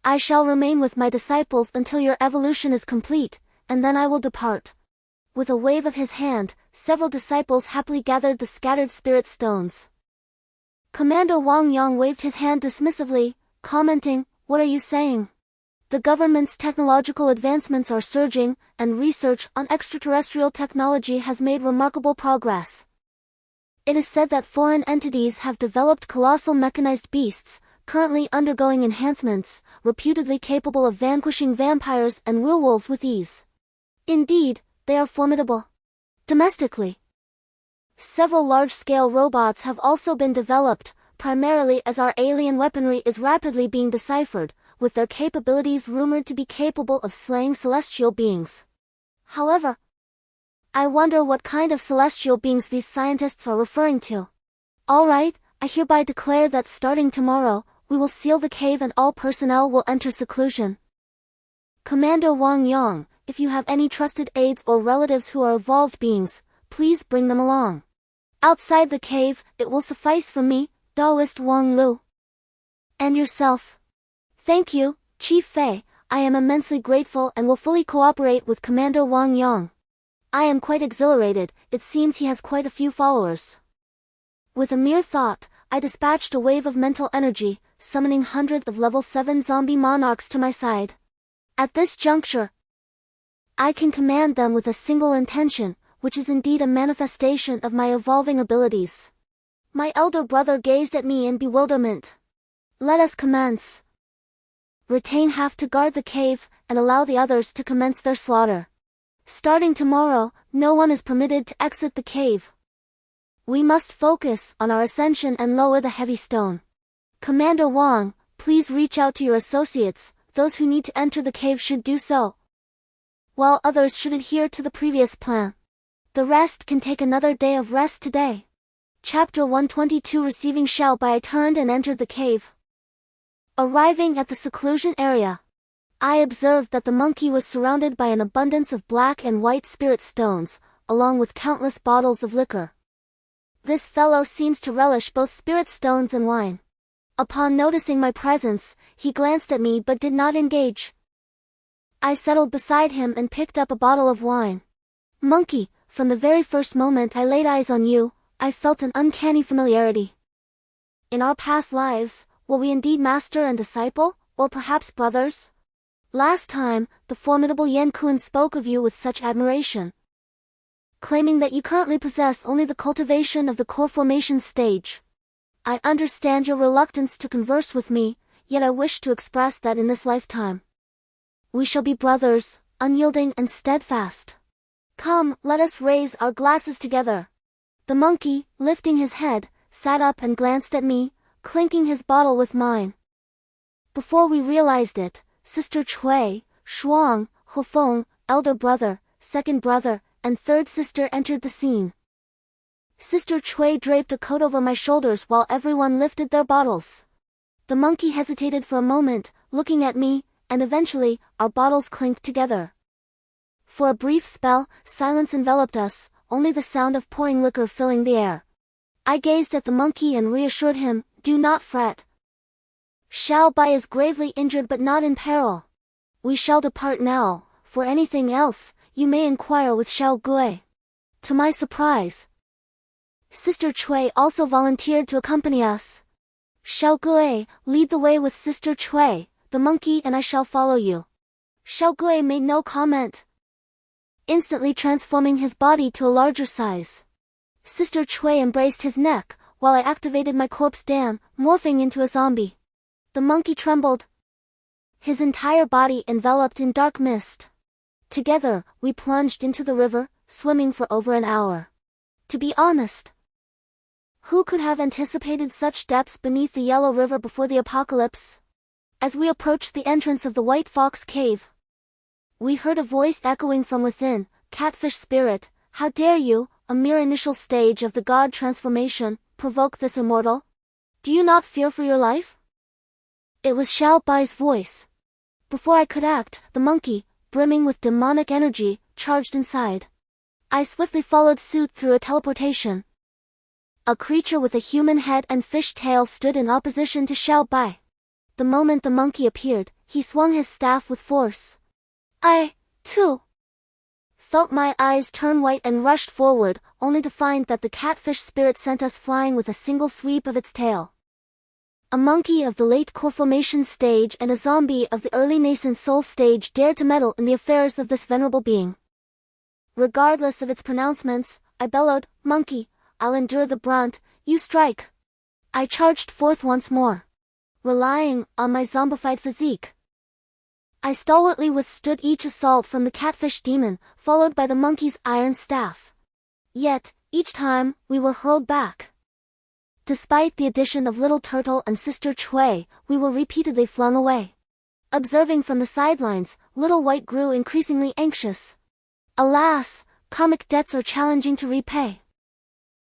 I shall remain with my disciples until your evolution is complete, and then I will depart." With a wave of his hand, several disciples happily gathered the scattered spirit stones. Commander Wang Yang waved his hand dismissively, commenting, "What are you saying? The government's technological advancements are surging, and research on extraterrestrial technology has made remarkable progress. It is said that foreign entities have developed colossal mechanized beasts, currently undergoing enhancements, reputedly capable of vanquishing vampires and werewolves with ease. Indeed, they are formidable. Domestically, several large-scale robots have also been developed, primarily as our alien weaponry is rapidly being deciphered, with their capabilities rumored to be capable of slaying celestial beings. However, I wonder what kind of celestial beings these scientists are referring to. Alright, I hereby declare that starting tomorrow, we will seal the cave and all personnel will enter seclusion. Commander Wang Yang, if you have any trusted aides or relatives who are evolved beings, please bring them along. Outside the cave, it will suffice for me, Taoist Wang Lu. And yourself. Thank you, Chief Fei, I am immensely grateful and will fully cooperate with Commander Wang Yang. I am quite exhilarated, it seems he has quite a few followers. With a mere thought, I dispatched a wave of mental energy, summoning hundreds of level 7 zombie monarchs to my side. At this juncture, I can command them with a single intention, which is indeed a manifestation of my evolving abilities. My elder brother gazed at me in bewilderment. Let us commence. Retain half to guard the cave, and allow the others to commence their slaughter. Starting tomorrow, no one is permitted to exit the cave. We must focus on our ascension and lower the heavy stone. Commander Wang, please reach out to your associates, those who need to enter the cave should do so, while others should adhere to the previous plan. The rest can take another day of rest today. Chapter 122 Receiving Xiao Bai. I turned and entered the cave. Arriving at the seclusion area, I observed that the monkey was surrounded by an abundance of black and white spirit stones, along with countless bottles of liquor. This fellow seems to relish both spirit stones and wine. Upon noticing my presence, he glanced at me but did not engage. I settled beside him and picked up a bottle of wine. Monkey, from the very first moment I laid eyes on you, I felt an uncanny familiarity. In our past lives, were we indeed master and disciple, or perhaps brothers? Last time, the formidable Yan Kun spoke of you with such admiration, claiming that you currently possess only the cultivation of the core formation stage. I understand your reluctance to converse with me, yet I wish to express that in this lifetime we shall be brothers, unyielding and steadfast. Come, let us raise our glasses together. The monkey, lifting his head, sat up and glanced at me, clinking his bottle with mine. Before we realized it, Sister Cui, Shuang, Hufeng, elder brother, second brother, and third sister entered the scene. Sister Cui draped a coat over my shoulders while everyone lifted their bottles. The monkey hesitated for a moment, looking at me, and eventually, our bottles clinked together. For a brief spell, silence enveloped us, only the sound of pouring liquor filling the air. I gazed at the monkey and reassured him, do not fret. Xiao Bai is gravely injured but not in peril. We shall depart now, for anything else, you may inquire with Xiao Gui. To my surprise, Sister Cui also volunteered to accompany us. Xiao Gui, lead the way with Sister Cui, the monkey and I shall follow you. Xiao Gui made no comment, instantly transforming his body to a larger size. Sister Cui embraced his neck, while I activated my corpse dam, morphing into a zombie. The monkey trembled, his entire body enveloped in dark mist. Together, we plunged into the river, swimming for over an hour. To be honest, who could have anticipated such depths beneath the Yellow River before the apocalypse? As we approached the entrance of the White Fox Cave, we heard a voice echoing from within, Catfish Spirit, how dare you, a mere initial stage of the god transformation, provoke this immortal? Do you not fear for your life? It was Xiao Bai's voice. Before I could act, the monkey, brimming with demonic energy, charged inside. I swiftly followed suit through a teleportation. A creature with a human head and fish tail stood in opposition to Xiao Bai. The moment the monkey appeared, he swung his staff with force. I, too, felt my eyes turn white and rushed forward, only to find that the catfish spirit sent us flying with a single sweep of its tail. A monkey of the late core formation stage and a zombie of the early nascent soul stage dared to meddle in the affairs of this venerable being. Regardless of its pronouncements, I bellowed, Monkey, I'll endure the brunt, you strike. I charged forth once more, relying on my zombified physique. I stalwartly withstood each assault from the catfish demon, followed by the monkey's iron staff. Yet, each time, we were hurled back. Despite the addition of Little Turtle and Sister Chui, we were repeatedly flung away. Observing from the sidelines, Little White grew increasingly anxious. Alas, karmic debts are challenging to repay,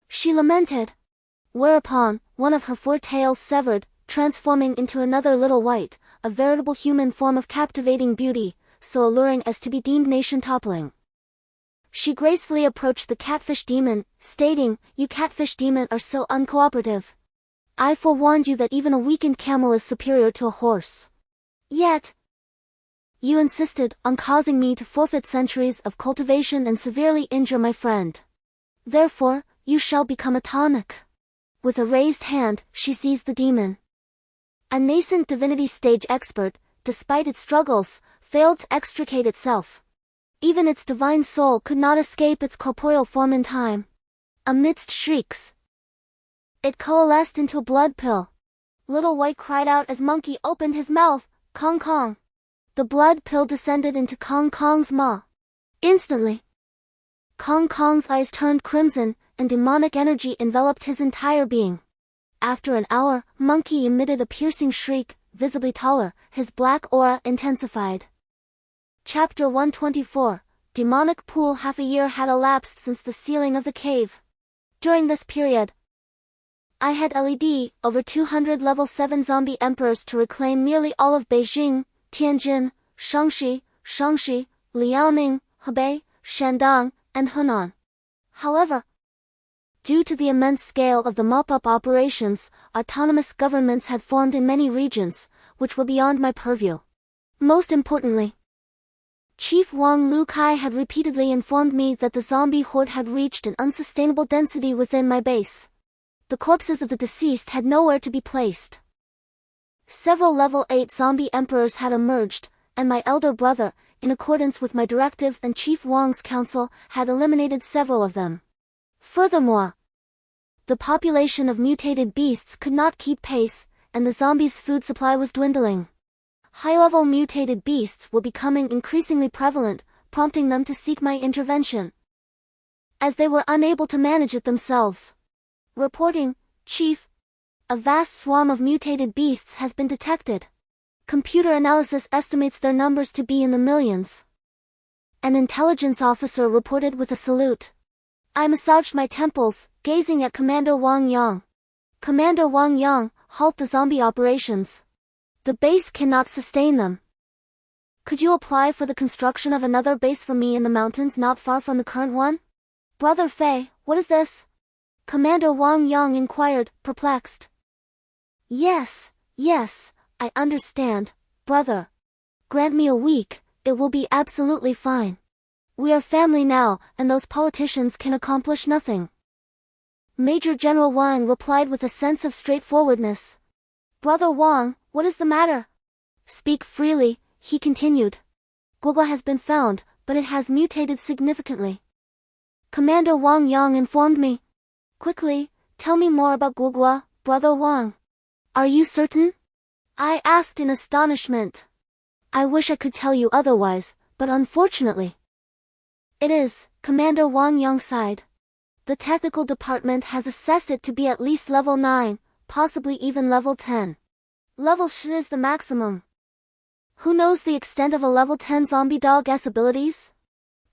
she lamented. Whereupon, one of her 4 tails severed, transforming into another Little White, a veritable human form of captivating beauty, so alluring as to be deemed nation-toppling. She gracefully approached the catfish demon, stating, "You catfish demon are so uncooperative. I forewarned you that even a weakened camel is superior to a horse. Yet, you insisted on causing me to forfeit centuries of cultivation and severely injure my friend. Therefore, you shall become a tonic." With a raised hand, she seized the demon. A nascent divinity stage expert, despite its struggles, failed to extricate itself. Even its divine soul could not escape its corporeal form in time. Amidst shrieks, it coalesced into a blood pill. Little White cried out as Monkey opened his mouth, "Kong Kong." The blood pill descended into Kong Kong's maw. Instantly, Kong Kong's eyes turned crimson, and demonic energy enveloped his entire being. After an hour, Monkey emitted a piercing shriek, visibly taller, his black aura intensified. Chapter 124, Demonic Pool. Half a year had elapsed since the sealing of the cave. During this period, I had led over 200 level 7 zombie emperors to reclaim nearly all of Beijing, Tianjin, Shaanxi, Liaoning, Hebei, Shandong, and Hunan. However, due to the immense scale of the mop-up operations, autonomous governments had formed in many regions, which were beyond my purview. Most importantly, Chief Wang Lukai had repeatedly informed me that the zombie horde had reached an unsustainable density within my base. The corpses of the deceased had nowhere to be placed. Several level 8 zombie emperors had emerged, and my elder brother, in accordance with my directives and Chief Wang's counsel, had eliminated several of them. Furthermore, the population of mutated beasts could not keep pace, and the zombies' food supply was dwindling. High-level mutated beasts were becoming increasingly prevalent, prompting them to seek my intervention, as they were unable to manage it themselves. Reporting, Chief. A vast swarm of mutated beasts has been detected. Computer analysis estimates their numbers to be in the millions. An intelligence officer reported with a salute. I massaged my temples, gazing at Commander Wang Yang. "Commander Wang Yang, halt the zombie operations. The base cannot sustain them. Could you apply for the construction of another base for me in the mountains not far from the current one?" "Brother Fei, what is this?" Commander Wang Yang inquired, perplexed. Yes, I understand, brother. Grant me a week, it will be absolutely fine. We are family now, and those politicians can accomplish nothing. Major General Wang replied with a sense of straightforwardness. "Brother Wang, what is the matter?" "Speak freely," he continued. "Guogua has been found, but it has mutated significantly." Commander Wang Yang informed me. "Quickly, tell me more about Guogua, Brother Wang." "Are you certain?" I asked in astonishment. "I wish I could tell you otherwise, but unfortunately, it is," Commander Wang Yang sighed. "The technical department has assessed it to be at least level 9, possibly even level 10. Level Sh is the maximum. Who knows the extent of a level 10 zombie dog's abilities?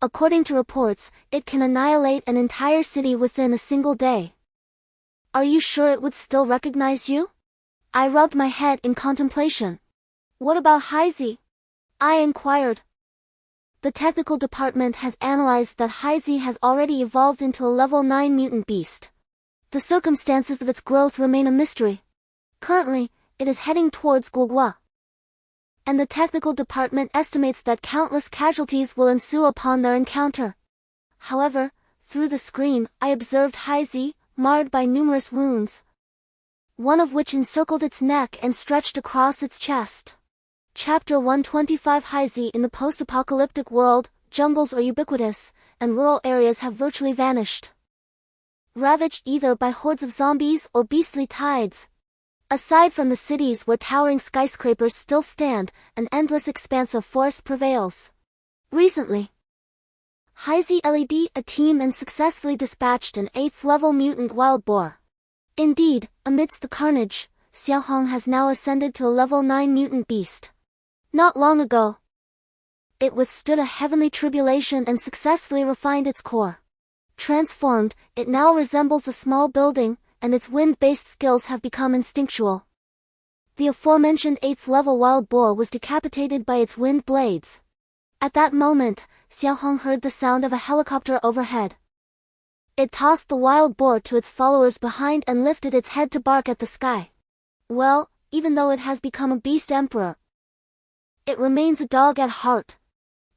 According to reports, it can annihilate an entire city within a single day. Are you sure it would still recognize you?" I rubbed my head in contemplation. "What about Heizi?" I inquired. The technical department has analyzed that Heizi has already evolved into a level 9 mutant beast. The circumstances of its growth remain a mystery. Currently, it is heading towards Guogua, and the technical department estimates that countless casualties will ensue upon their encounter. However, through the screen, I observed Heizi, marred by numerous wounds, one of which encircled its neck and stretched across its chest. Chapter 125. Heizi. In the post-apocalyptic world, jungles are ubiquitous, and rural areas have virtually vanished. ravaged either by hordes of zombies or beastly tides. Aside from the cities where towering skyscrapers still stand, an endless expanse of forest prevails. Recently, Heisey LED a team and successfully dispatched an 8th level mutant wild boar. Indeed, amidst the carnage, Xiaohong has now ascended to a level 9 mutant beast. Not long ago, it withstood a heavenly tribulation and successfully refined its core. Transformed, it now resembles a small building, and its wind-based skills have become instinctual. The aforementioned 8th level wild boar was decapitated by its wind blades. At that moment, Xiaohong heard the sound of a helicopter overhead. It tossed the wild boar to its followers behind and lifted its head to bark at the sky. Well, even though it has become a beast emperor, it remains a dog at heart.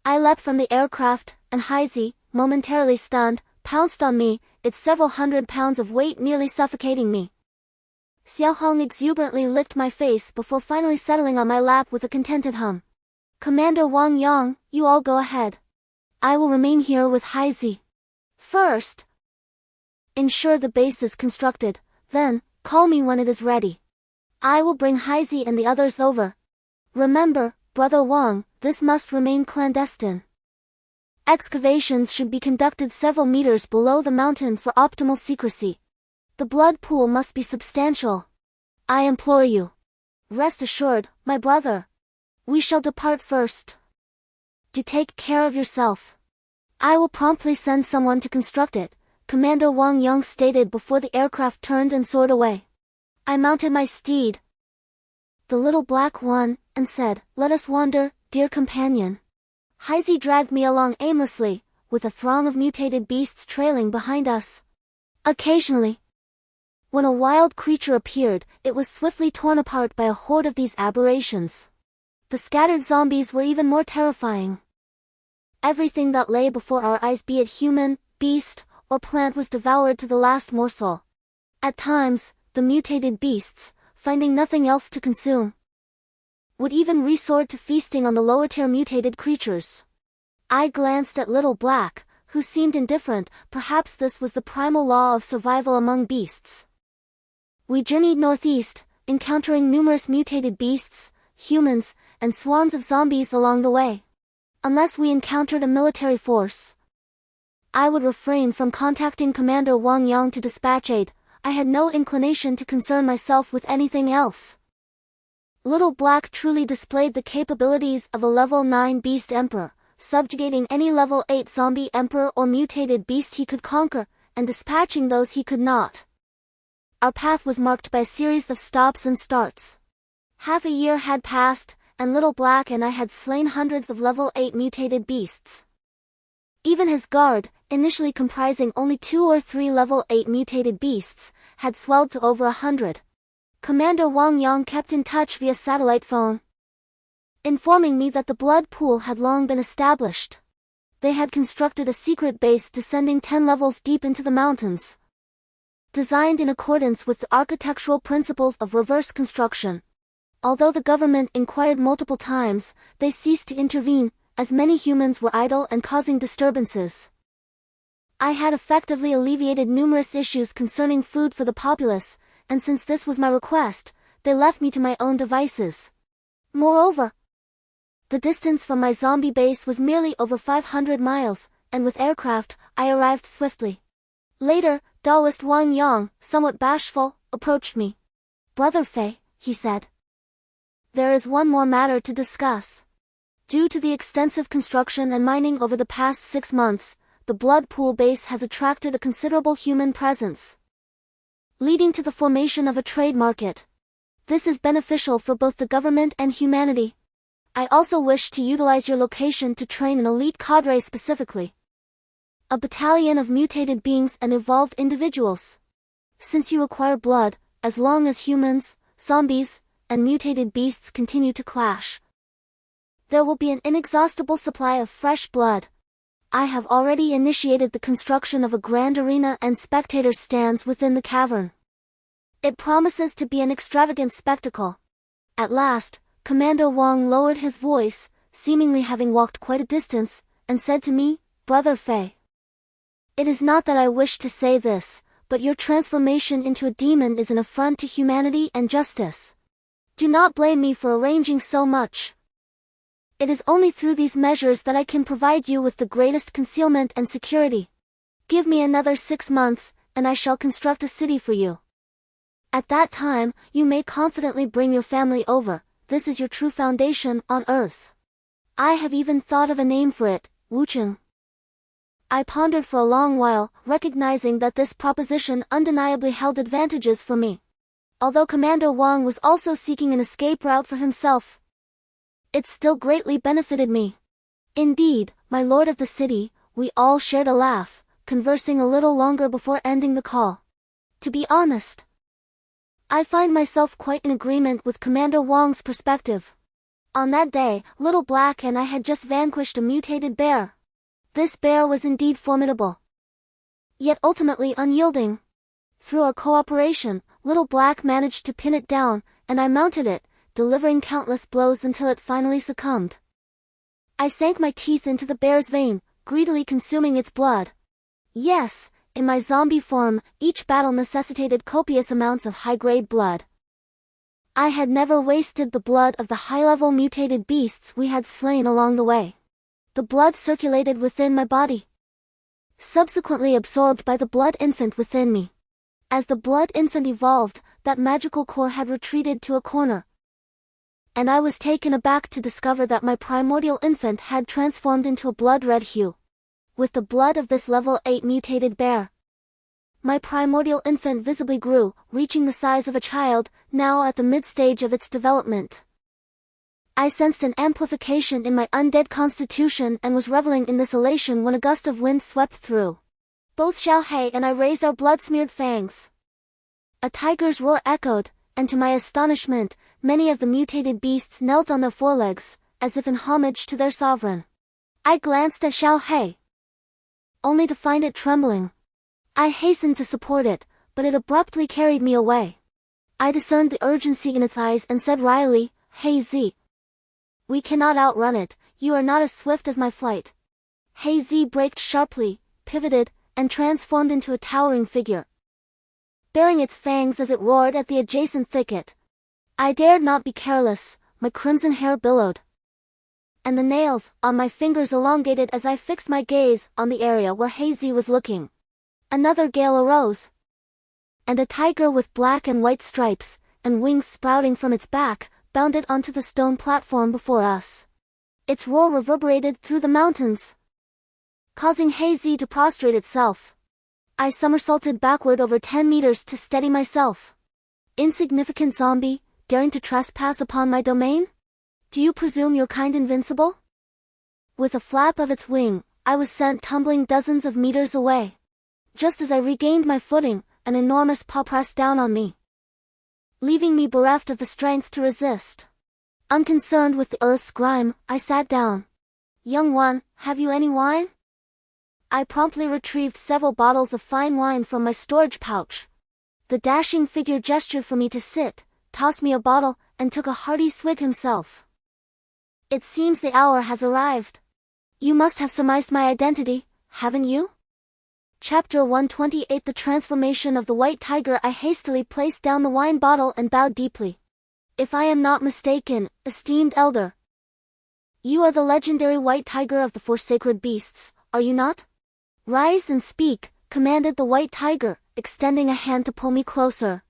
I leapt from the aircraft, and Heisey, momentarily stunned, pounced on me, its several hundred pounds of weight nearly suffocating me. Xiaohong exuberantly licked my face before finally settling on my lap with a contented hum. Commander Wang Yang, you all go ahead. I will remain here with Heisey. First, ensure the base is constructed, then, call me when it is ready. I will bring Heisey and the others over. Remember, Brother Wang, this must remain clandestine. Excavations should be conducted several meters below the mountain for optimal secrecy. The blood pool must be substantial. I implore you. Rest assured, my brother. We shall depart first. Do take care of yourself. I will promptly send someone to construct it, Commander Wang Yang stated before the aircraft turned and soared away. I mounted my steed, the little black one, and said, "Let us wander, dear companion." Heisey dragged me along aimlessly, with a throng of mutated beasts trailing behind us. Occasionally, when a wild creature appeared, it was swiftly torn apart by a horde of these aberrations. The scattered zombies were even more terrifying. Everything that lay before our eyes, be it human, beast, or plant, was devoured to the last morsel. At times, the mutated beasts, finding nothing else to consume, would even resort to feasting on the lower-tier mutated creatures. I glanced at Little Black, who seemed indifferent. Perhaps this was the primal law of survival among beasts. We journeyed northeast, encountering numerous mutated beasts, humans, and swarms of zombies along the way. Unless we encountered a military force, I would refrain from contacting Commander Wang Yang to dispatch aid. I had no inclination to concern myself with anything else. Little Black truly displayed the capabilities of a level 9 beast emperor, subjugating any level 8 zombie emperor or mutated beast he could conquer, and dispatching those he could not. Our path was marked by a series of stops and starts. Half a year had passed, and Little Black and I had slain hundreds of level 8 mutated beasts. Even his guard, initially comprising only 2 or 3 level 8 mutated beasts, had swelled to over 100. Commander Wang Yang kept in touch via satellite phone, informing me that the blood pool had long been established. They had constructed a secret base descending 10 levels deep into the mountains, designed in accordance with the architectural principles of reverse construction. Although the government inquired multiple times, they ceased to intervene, as many humans were idle and causing disturbances. I had effectively alleviated numerous issues concerning food for the populace, and since this was my request, they left me to my own devices. Moreover, the distance from my zombie base was merely over 500 miles, and with aircraft, I arrived swiftly. Later, Taoist Wang Yang, somewhat bashful, approached me. "Brother Fei," he said, "there is one more matter to discuss. Due to the extensive construction and mining over the past 6 months, the blood pool base has attracted a considerable human presence, leading to the formation of a trade market. This is beneficial for both the government and humanity. I also wish to utilize your location to train an elite cadre, specifically a battalion of mutated beings and evolved individuals. Since you require blood, as long as humans, zombies, and mutated beasts continue to clash, there will be an inexhaustible supply of fresh blood. I have already initiated the construction of a grand arena and spectator stands within the cavern. It promises to be an extravagant spectacle." At last, Commander Wang lowered his voice, seemingly having walked quite a distance, and said to me, "Brother Fei, it is not that I wish to say this, but your transformation into a demon is an affront to humanity and justice. Do not blame me for arranging so much. It is only through these measures that I can provide you with the greatest concealment and security. Give me another 6 months, and I shall construct a city for you. At that time, you may confidently bring your family over. This is your true foundation on earth. I have even thought of a name for it, Wucheng. I pondered for a long while, recognizing that this proposition undeniably held advantages for me. Although Commander Wang was also seeking an escape route for himself, it still greatly benefited me. Indeed, my lord of the city, we all shared a laugh, conversing a little longer before ending the call. To be honest, I find myself quite in agreement with Commander Wang's perspective. On that day, Little Black and I had just vanquished a mutated bear. This bear was indeed formidable, yet ultimately unyielding. Through our cooperation, Little Black managed to pin it down, and I mounted it, delivering countless blows until it finally succumbed. I sank my teeth into the bear's vein, greedily consuming its blood. Yes, in my zombie form, each battle necessitated copious amounts of high-grade blood. I had never wasted the blood of the high-level mutated beasts we had slain along the way. The blood circulated within my body, subsequently absorbed by the blood infant within me. As the blood infant evolved, that magical core had retreated to a corner, and I was taken aback to discover that my primordial infant had transformed into a blood-red hue, with the blood of this level 8 mutated bear. My primordial infant visibly grew, reaching the size of a child, now at the mid-stage of its development. I sensed an amplification in my undead constitution and was reveling in this elation when a gust of wind swept through. Both Xiao Hei and I raised our blood-smeared fangs. A tiger's roar echoed, and to my astonishment, many of the mutated beasts knelt on their forelegs, as if in homage to their sovereign. I glanced at Xiao Hei, only to find it trembling. I hastened to support it, but it abruptly carried me away. I discerned the urgency in its eyes and said wryly, "Hey Z. We cannot outrun it, you are not as swift as my flight." Hey Z braked sharply, pivoted, and transformed into a towering figure, baring its fangs as it roared at the adjacent thicket. I dared not be careless, my crimson hair billowed, and the nails on my fingers elongated as I fixed my gaze on the area where Hazy was looking. Another gale arose, and a tiger with black and white stripes, and wings sprouting from its back, bounded onto the stone platform before us. Its roar reverberated through the mountains, causing Hazy to prostrate itself. I somersaulted backward over 10 meters to steady myself. Insignificant zombie, daring to trespass upon my domain? Do you presume you're kind invincible? With a flap of its wing, I was sent tumbling dozens of meters away. Just as I regained my footing, an enormous paw pressed down on me, leaving me bereft of the strength to resist. Unconcerned with the earth's grime, I sat down. "Young one, have you any wine?" I promptly retrieved several bottles of fine wine from my storage pouch. The dashing figure gestured for me to sit, tossed me a bottle, and took a hearty swig himself. "It seems the hour has arrived. You must have surmised my identity, haven't you?" Chapter 128 The Transformation of the White Tiger. I hastily placed down the wine bottle and bowed deeply. "If I am not mistaken, esteemed elder, you are the legendary White Tiger of the Four Sacred Beasts, are you not?" "Rise and speak," commanded the White Tiger, extending a hand to pull me closer.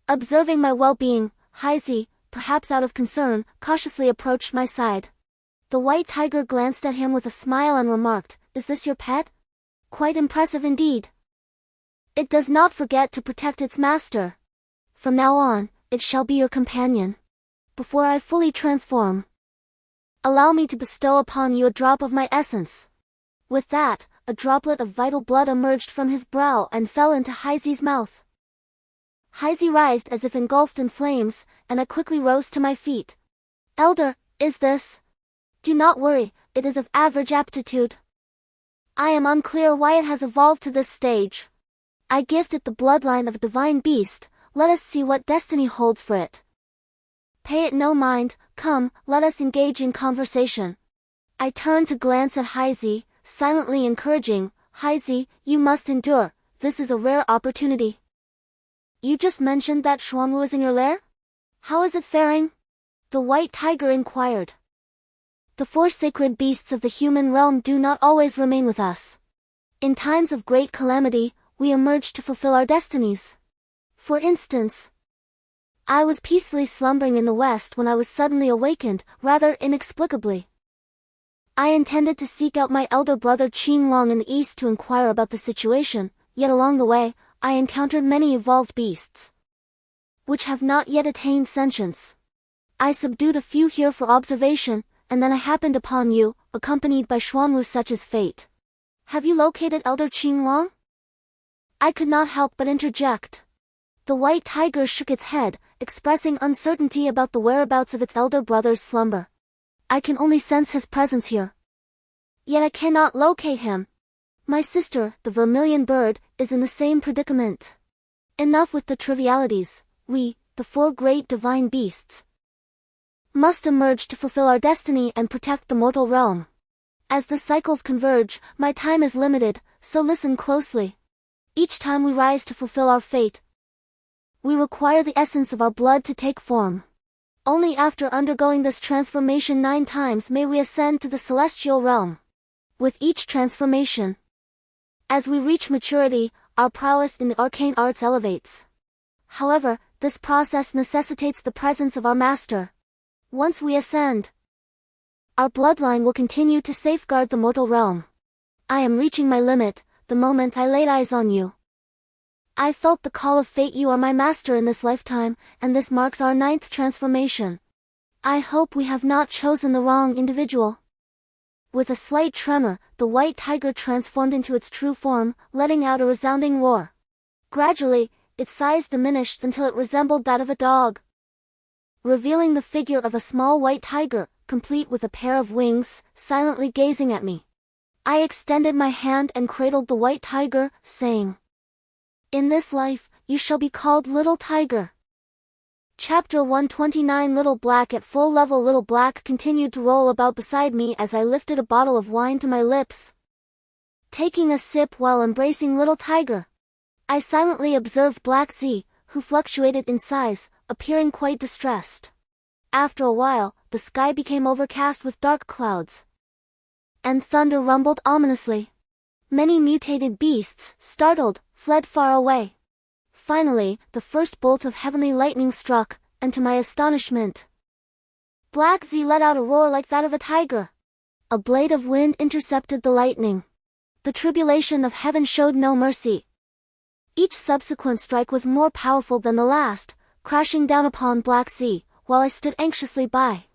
Observing my well-being, Hazy, perhaps out of concern, cautiously approached my side. The White Tiger glanced at him with a smile and remarked, "Is this your pet? Quite impressive indeed. It does not forget to protect its master. From now on, it shall be your companion. Before I fully transform, allow me to bestow upon you a drop of my essence." With that, a droplet of vital blood emerged from his brow and fell into Hazy's mouth. Hazy writhed as if engulfed in flames, and I quickly rose to my feet. "Elder, is this?" "Do not worry, it is of average aptitude. I am unclear why it has evolved to this stage. I gift it the bloodline of a divine beast, let us see what destiny holds for it. Pay it no mind, come, let us engage in conversation." I turned to glance at Hazy, silently encouraging, "Hazy, you must endure, this is a rare opportunity. You just mentioned that Xuanwu is in your lair? How is it faring? The white tiger inquired. The four sacred beasts of the human realm do not always remain with us. In times of great calamity, we emerge to fulfill our destinies. For instance, I was peacefully slumbering in the west when I was suddenly awakened, rather inexplicably. I intended to seek out my elder brother Qin Long in the east to inquire about the situation, yet along the way, I encountered many evolved beasts, which have not yet attained sentience. I subdued a few here for observation, and then I happened upon you, accompanied by Xuanwu. Such is fate. Have you located Elder Qin Long? I could not help but interject. The white tiger shook its head, expressing uncertainty about the whereabouts of its elder brother's slumber. I can only sense his presence here. Yet I cannot locate him. My sister, the vermilion bird, is in the same predicament. Enough with the trivialities. We, the four great divine beasts, must emerge to fulfill our destiny and protect the mortal realm. As the cycles converge, my time is limited, so listen closely. Each time we rise to fulfill our fate, we require the essence of our blood to take form. Only after undergoing this transformation 9 times may we ascend to the celestial realm. With each transformation, as we reach maturity, our prowess in the arcane arts elevates. However, this process necessitates the presence of our master. Once we ascend, our bloodline will continue to safeguard the mortal realm. I am reaching my limit, the moment I laid eyes on you. I felt the call of fate. You are my master in this lifetime, and this marks our 9th transformation. I hope we have not chosen the wrong individual. With a slight tremor, the white tiger transformed into its true form, letting out a resounding roar. Gradually, its size diminished until it resembled that of a dog, revealing the figure of a small white tiger, complete with a pair of wings, silently gazing at me. I extended my hand and cradled the white tiger, saying, "In this life, you shall be called Little Tiger." Chapter 129. Little Black. At full level, Little Black continued to roll about beside me as I lifted a bottle of wine to my lips, taking a sip while embracing Little Tiger. I silently observed Black Z, who fluctuated in size, appearing quite distressed. After a while, the sky became overcast with dark clouds, and thunder rumbled ominously. Many mutated beasts, startled, fled far away. Finally, the first bolt of heavenly lightning struck, and to my astonishment, Black Z let out a roar like that of a tiger. A blade of wind intercepted the lightning. The tribulation of heaven showed no mercy. Each subsequent strike was more powerful than the last, crashing down upon Black Z, while I stood anxiously by,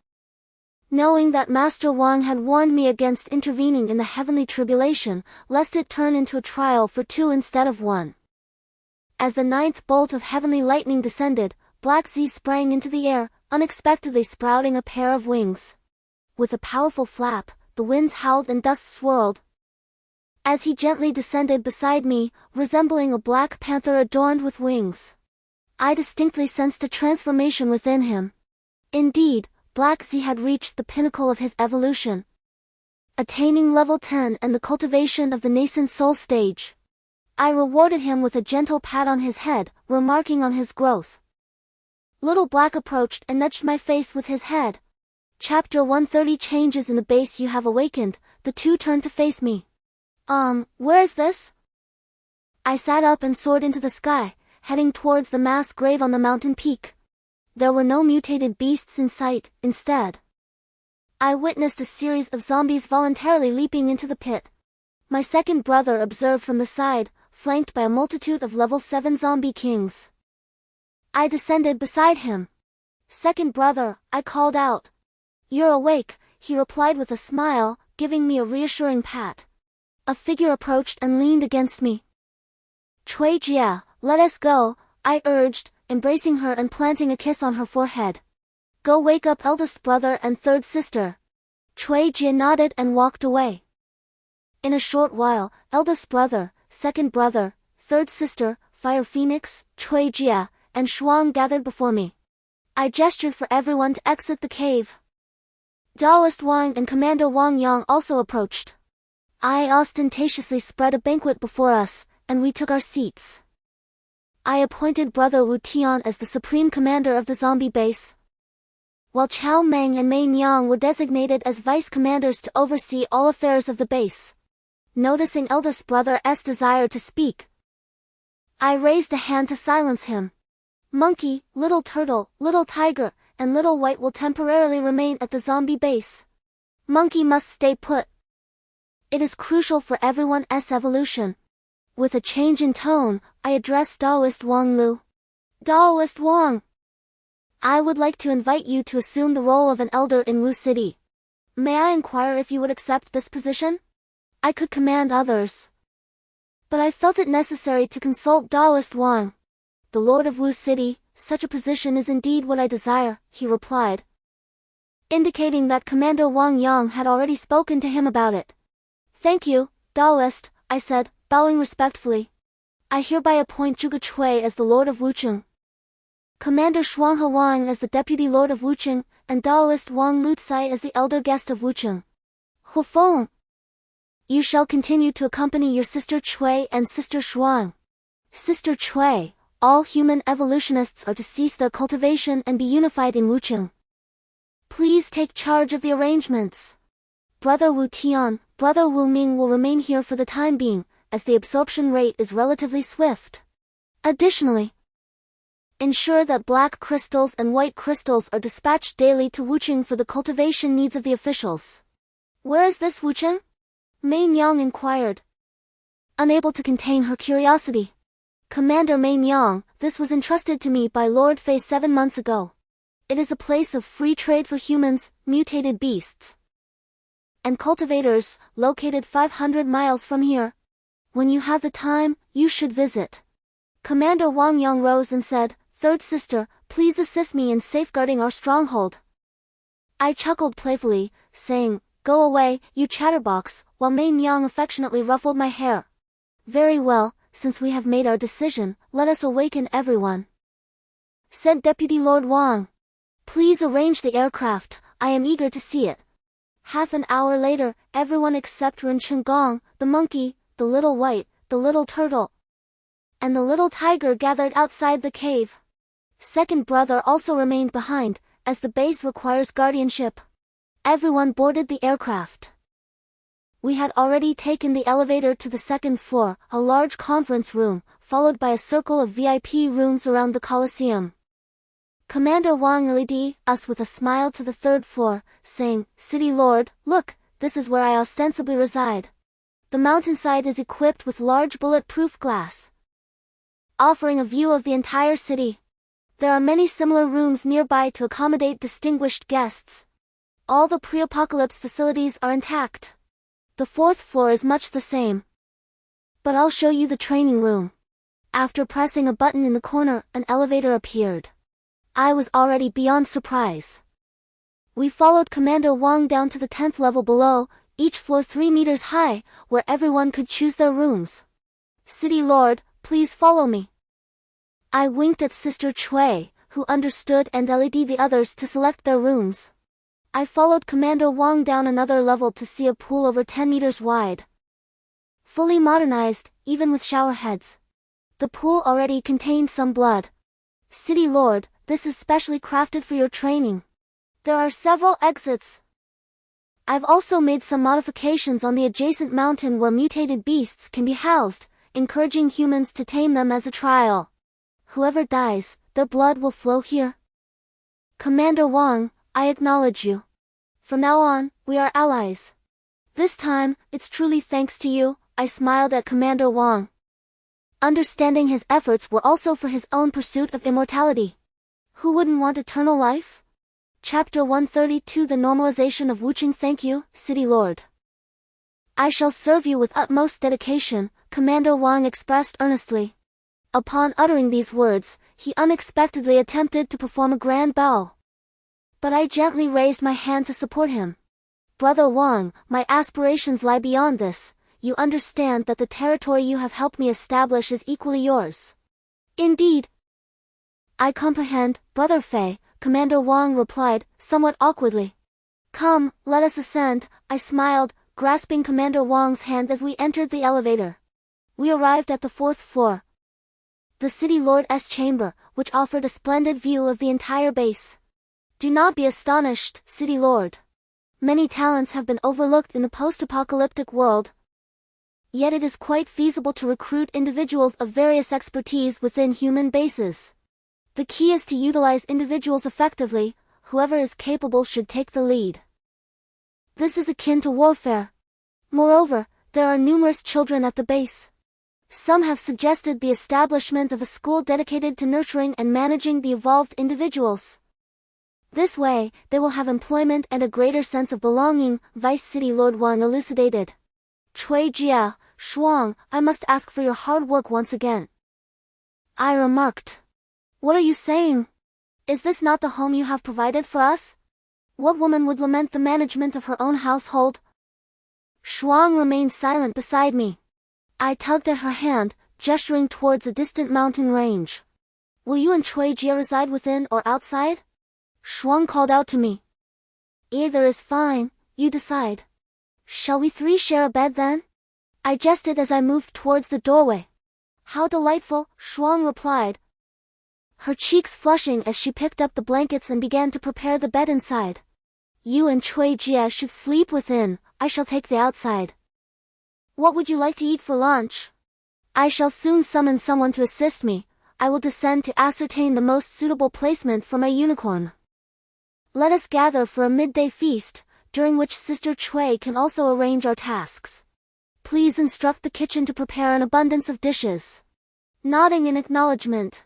knowing that Master Wang had warned me against intervening in the heavenly tribulation, lest it turn into a trial for 2 instead of 1. As the 9th bolt of heavenly lightning descended, Black Z sprang into the air, unexpectedly sprouting a pair of wings. With a powerful flap, the winds howled and dust swirled, as he gently descended beside me, resembling a black panther adorned with wings. I distinctly sensed a transformation within him. Indeed, Black Z had reached the pinnacle of his evolution, attaining level 10 and the cultivation of the nascent soul stage. I rewarded him with a gentle pat on his head, remarking on his growth. Little Black approached and nudged my face with his head. Chapter 130. Changes in the base. You have awakened. The two turned to face me. Where is this? I sat up and soared into the sky, heading towards the mass grave on the mountain peak. There were no mutated beasts in sight. Instead, I witnessed a series of zombies voluntarily leaping into the pit. My second brother observed from the side, flanked by a multitude of level 7 zombie kings. I descended beside him. "Second brother," I called out. "You're awake," he replied with a smile, giving me a reassuring pat. A figure approached and leaned against me. "Cui Jia, let us go," I urged, embracing her and planting a kiss on her forehead. "Go wake up eldest brother and third sister." Cui Jia nodded and walked away. In a short while, eldest brother, second brother, third sister, Fire Phoenix, Cui Jia, and Shuang gathered before me. I gestured for everyone to exit the cave. Taoist Wang and Commander Wang Yang also approached. I ostentatiously spread a banquet before us, and we took our seats. I appointed Brother Wu Tian as the supreme commander of the zombie base, while Chao Meng and Mei Niang were designated as vice commanders to oversee all affairs of the base. Noticing eldest brother's desire to speak, I raised a hand to silence him. Monkey, little turtle, little tiger, and little white will temporarily remain at the zombie base. Monkey must stay put. It is crucial for everyone's evolution. With a change in tone, I addressed Daoist Wang Lu. Daoist Wang, I would like to invite you to assume the role of an elder in Wu City. May I inquire if you would accept this position? I could command others, but I felt it necessary to consult Daoist Wang, the Lord of Wu City. Such a position is indeed what I desire, he replied, indicating that Commander Wang Yang had already spoken to him about it. Thank you, Daoist, I said, bowing respectfully. I hereby appoint Zhuge Cui as the Lord of Wucheng, Commander Shuanghe Wang as the Deputy Lord of Wucheng, and Daoist Wang Lutsai as the Elder Guest of Wucheng. Hufeng, you shall continue to accompany your sister Cui and sister Shuang. Sister Cui, all human evolutionists are to cease their cultivation and be unified in Wucheng. Please take charge of the arrangements. Brother Wu Tian, Brother Wu Ming will remain here for the time being, as the absorption rate is relatively swift. Additionally, ensure that black crystals and white crystals are dispatched daily to Wucheng for the cultivation needs of the officials. Where is this Wucheng? Mei Niang inquired, unable to contain her curiosity. Commander Mei Niang, this was entrusted to me by Lord Fei 7 months ago. It is a place of free trade for humans, mutated beasts, and cultivators, located 500 miles from here. When you have the time, you should visit. Commander Wang Yang rose and said, Third sister, please assist me in safeguarding our stronghold. I chuckled playfully, saying, Go away, you chatterbox, while Mei Niang affectionately ruffled my hair. Very well, since we have made our decision, let us awaken everyone, said Deputy Lord Wang. Please arrange the aircraft, I am eager to see it. Half an hour later, everyone except Ren Chenggong, the monkey, the little white, the little turtle, and the little tiger gathered outside the cave. Second brother also remained behind, as the base requires guardianship. Everyone boarded the aircraft. We had already taken the elevator to the second floor, a large conference room, followed by a circle of VIP rooms around the Colosseum. Commander Wang led us with a smile to the third floor, saying, City Lord, look, this is where I ostensibly reside. The mountainside is equipped with large bulletproof glass, offering a view of the entire city. There are many similar rooms nearby to accommodate distinguished guests. All the pre-apocalypse facilities are intact. The fourth floor is much the same. But I'll show you the training room. After pressing a button in the corner, an elevator appeared. I was already beyond surprise. We followed Commander Wang down to the 10th level below, each floor 3 meters high, where everyone could choose their rooms. City Lord, please follow me. I winked at Sister Cui, who understood and led the others to select their rooms. I followed Commander Wang down another level to see a pool over 10 meters wide, fully modernized, even with shower heads. The pool already contained some blood. City Lord, this is specially crafted for your training. There are several exits. I've also made some modifications on the adjacent mountain where mutated beasts can be housed, encouraging humans to tame them as a trial. Whoever dies, their blood will flow here. Commander Wang, I acknowledge you. From now on, we are allies. This time, it's truly thanks to you, I smiled at Commander Wang, understanding his efforts were also for his own pursuit of immortality. Who wouldn't want eternal life? Chapter 132 The Normalization of Wucheng. Thank you, City Lord. I shall serve you with utmost dedication, Commander Wang expressed earnestly. Upon uttering these words, he unexpectedly attempted to perform a grand bow. But I gently raised my hand to support him. Brother Wang, my aspirations lie beyond this. You understand that the territory you have helped me establish is equally yours. Indeed. I comprehend, Brother Fei, Commander Wang replied, somewhat awkwardly. Come, let us ascend, I smiled, grasping Commander Wang's hand as we entered the elevator. We arrived at the 4th floor, the City Lord's chamber, which offered a splendid view of the entire base. Do not be astonished, City Lord. Many talents have been overlooked in the post-apocalyptic world. Yet it is quite feasible to recruit individuals of various expertise within human bases. The key is to utilize individuals effectively. Whoever is capable should take the lead. This is akin to warfare. Moreover, there are numerous children at the base. Some have suggested the establishment of a school dedicated to nurturing and managing the evolved individuals. This way, they will have employment and a greater sense of belonging, Vice City Lord Wang elucidated. Cui Jia, Shuang, I must ask for your hard work once again. I remarked. What are you saying? Is this not the home you have provided for us? What woman would lament the management of her own household? Shuang remained silent beside me. I tugged at her hand, gesturing towards a distant mountain range. Will you and Cui Jia reside within or outside? Shuang called out to me. Either is fine, you decide. Shall we three share a bed then? I jested as I moved towards the doorway. How delightful, Shuang replied, her cheeks flushing as she picked up the blankets and began to prepare the bed inside. You and Cui Jia should sleep within, I shall take the outside. What would you like to eat for lunch? I shall soon summon someone to assist me. I will descend to ascertain the most suitable placement for my unicorn. Let us gather for a midday feast, during which Sister Cui can also arrange our tasks. Please instruct the kitchen to prepare an abundance of dishes. Nodding in acknowledgement,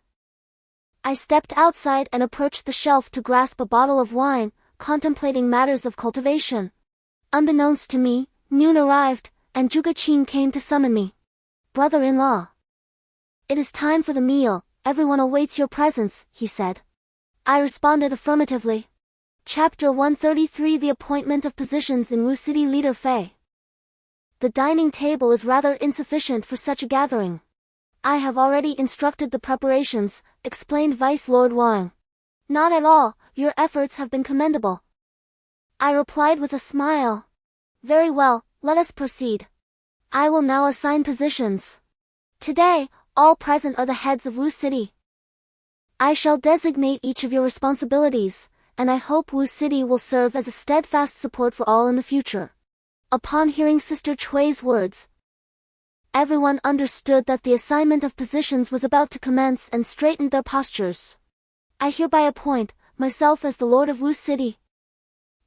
I stepped outside and approached the shelf to grasp a bottle of wine, contemplating matters of cultivation. Unbeknownst to me, noon arrived, and Zhuge Qin came to summon me. Brother-in-law. It is time for the meal, everyone awaits your presence, he said. I responded affirmatively. Chapter 133 The Appointment of Positions in Wu City Leader Fei. The dining table is rather insufficient for such a gathering. I have already instructed the preparations, explained Vice Lord Wang. Not at all, your efforts have been commendable. I replied with a smile. Very well, let us proceed. I will now assign positions. Today, all present are the heads of Wu City. I shall designate each of your responsibilities, and I hope Wu City will serve as a steadfast support for all in the future. Upon hearing Sister Cui's words, everyone understood that the assignment of positions was about to commence and straightened their postures. I hereby appoint myself as the Lord of Wu City,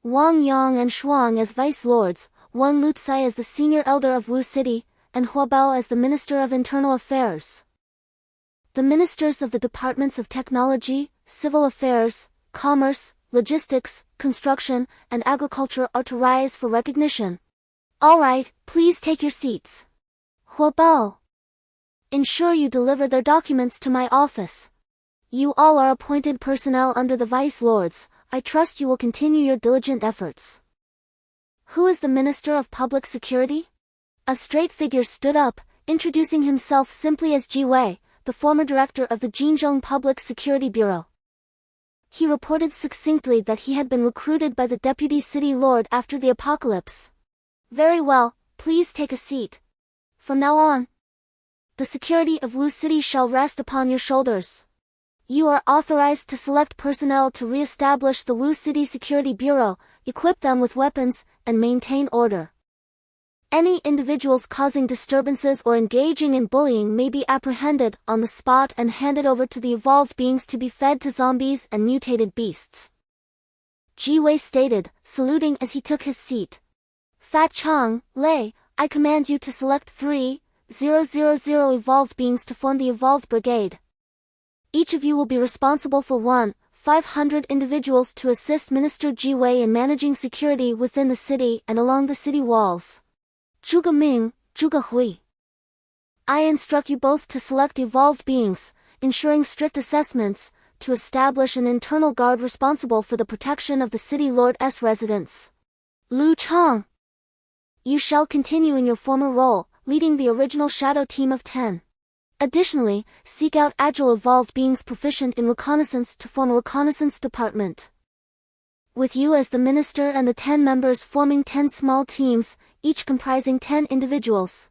Wang Yang and Shuang as Vice Lords, Wang Lutsai as the Senior Elder of Wu City, and Hua Bao as the Minister of Internal Affairs. The ministers of the Departments of Technology, Civil Affairs, Commerce, Logistics, Construction, and Agriculture are to rise for recognition. All right, please take your seats. Hua Bao. Ensure you deliver their documents to my office. You all are appointed personnel under the Vice Lords. I trust you will continue your diligent efforts. Who is the Minister of Public Security? A straight figure stood up, introducing himself simply as Ji Wei, the former director of the Jinzhong Public Security Bureau. He reported succinctly that he had been recruited by the Deputy City Lord after the apocalypse. Very well, please take a seat. From now on, the security of Wu City shall rest upon your shoulders. You are authorized to select personnel to re-establish the Wu City Security Bureau, equip them with weapons, and maintain order. Any individuals causing disturbances or engaging in bullying may be apprehended on the spot and handed over to the evolved beings to be fed to zombies and mutated beasts. Ji Wei stated, saluting as he took his seat. Fat Chang, Lei, I command you to select 3,000 evolved beings to form the Evolved Brigade. Each of you will be responsible for 500 individuals to assist Minister Ji Wei in managing security within the city and along the city walls. Zhuge Ming, Zhuge Hui. I instruct you both to select evolved beings, ensuring strict assessments, to establish an internal guard responsible for the protection of the City Lord's residents. Lu Chang. You shall continue in your former role, leading the original shadow team of 10. Additionally, seek out agile evolved beings proficient in reconnaissance to form a reconnaissance department. With you as the minister and the 10 members forming 10 small teams, each comprising 10 individuals.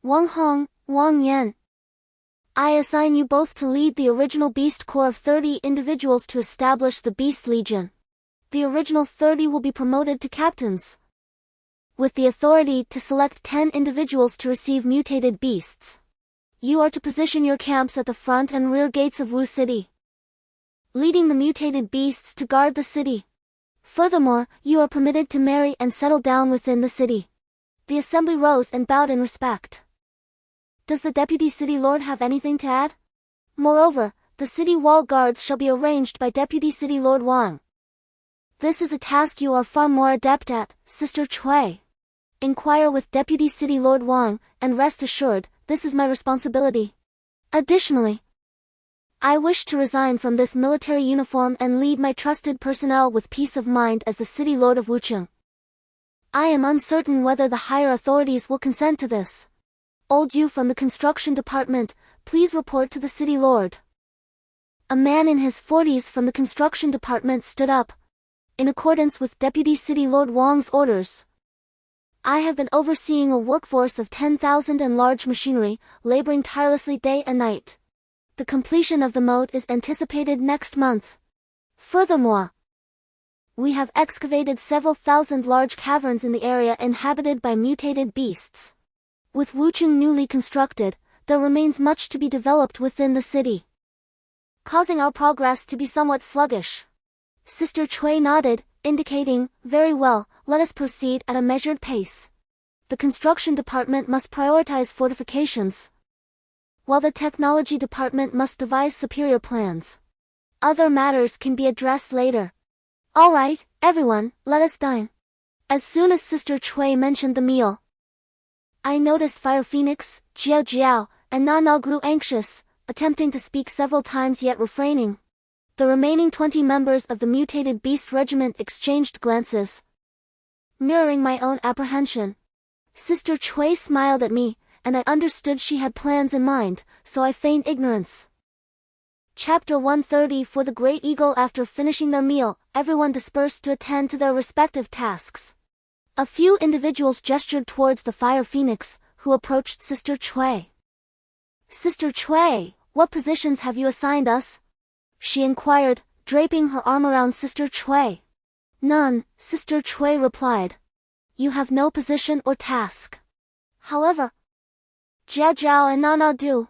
Wang Hong, Wang Yan. I assign you both to lead the original Beast Corps of 30 individuals to establish the Beast Legion. The original 30 will be promoted to captains, with the authority to select 10 individuals to receive mutated beasts. You are to position your camps at the front and rear gates of Wu City, leading the mutated beasts to guard the city. Furthermore, you are permitted to marry and settle down within the city. The assembly rose and bowed in respect. Does the Deputy City Lord have anything to add? Moreover, the city wall guards shall be arranged by Deputy City Lord Wang. This is a task you are far more adept at, Sister Cui. Inquire with Deputy City Lord Wang, and rest assured, this is my responsibility. Additionally, I wish to resign from this military uniform and lead my trusted personnel with peace of mind as the City Lord of Wucheng. I am uncertain whether the higher authorities will consent to this. Old Yu from the construction department, please report to the City Lord. A man in his 40s from the construction department stood up. In accordance with Deputy City Lord Wang's orders, I have been overseeing a workforce of 10,000 and large machinery, laboring tirelessly day and night. The completion of the moat is anticipated next month. Furthermore, we have excavated several thousand large caverns in the area inhabited by mutated beasts. With Wucheng newly constructed, there remains much to be developed within the city, causing our progress to be somewhat sluggish. Sister Cui nodded, indicating, very well, let us proceed at a measured pace. The construction department must prioritize fortifications, while the technology department must devise superior plans. Other matters can be addressed later. All right, everyone, let us dine. As soon as Sister Cui mentioned the meal, I noticed Fire Phoenix, Jiao Jiao, and Na Na grew anxious, attempting to speak several times yet refraining. The remaining 20 members of the mutated beast regiment exchanged glances, mirroring my own apprehension. Sister Cui smiled at me, and I understood she had plans in mind, so I feigned ignorance. Chapter 130. For the Great Eagle. After finishing their meal, everyone dispersed to attend to their respective tasks. A few individuals gestured towards the Fire Phoenix, who approached Sister Cui. Sister Cui, what positions have you assigned us? She inquired, draping her arm around Sister Cui. None, Sister Cui replied. You have no position or task. However, Jia Jiao and Nana do.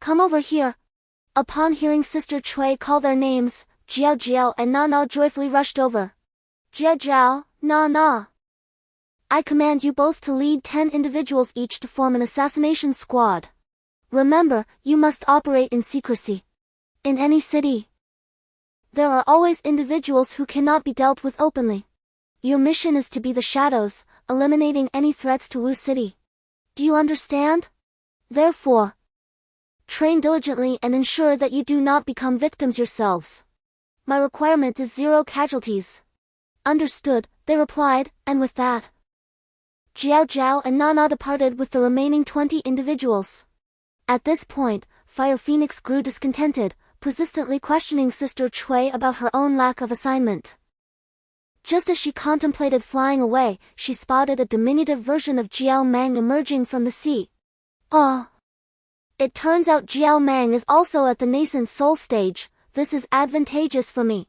Come over here. Upon hearing Sister Cui call their names, Jiao Jiao and Nana joyfully rushed over. Jia Jiao, Nana. I command you both to lead 10 individuals each to form an assassination squad. Remember, you must operate in secrecy. In any city, there are always individuals who cannot be dealt with openly. Your mission is to be the shadows, eliminating any threats to Wu City. Do you understand? Therefore, train diligently and ensure that you do not become victims yourselves. My requirement is 0 casualties. Understood, they replied, and with that, Jiao Jiao and Nana departed with the remaining 20 individuals. At this point, Fire Phoenix grew discontented, persistently questioning Sister Cui about her own lack of assignment. Just as she contemplated flying away, she spotted a diminutive version of Jiao Mang emerging from the sea. Oh! It turns out Jiao Mang is also at the nascent soul stage. This is advantageous for me.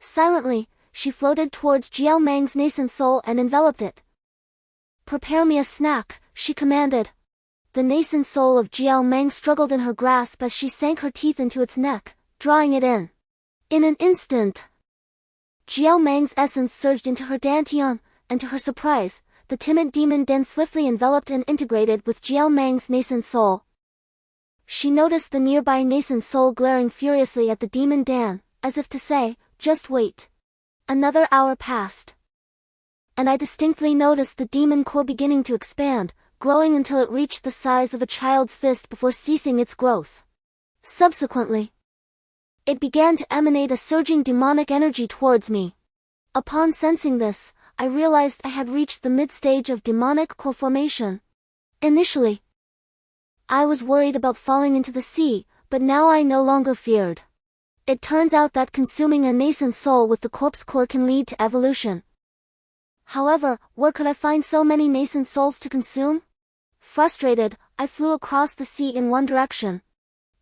Silently, she floated towards Jiao Mang's nascent soul and enveloped it. Prepare me a snack, she commanded. The nascent soul of Jiao Mang struggled in her grasp as she sank her teeth into its neck, drawing it in. In an instant, Jiao Mang's essence surged into her dantian, and to her surprise, the timid demon Den swiftly enveloped and integrated with Jiao Mang's nascent soul. She noticed the nearby nascent soul glaring furiously at the demon Dan, as if to say, just wait. Another hour passed, and I distinctly noticed the demon core beginning to expand, growing until it reached the size of a child's fist before ceasing its growth. Subsequently, it began to emanate a surging demonic energy towards me. Upon sensing this, I realized I had reached the mid-stage of demonic core formation. Initially, I was worried about falling into the sea, but now I no longer feared. It turns out that consuming a nascent soul with the corpse core can lead to evolution. However, where could I find so many nascent souls to consume? Frustrated, I flew across the sea in one direction.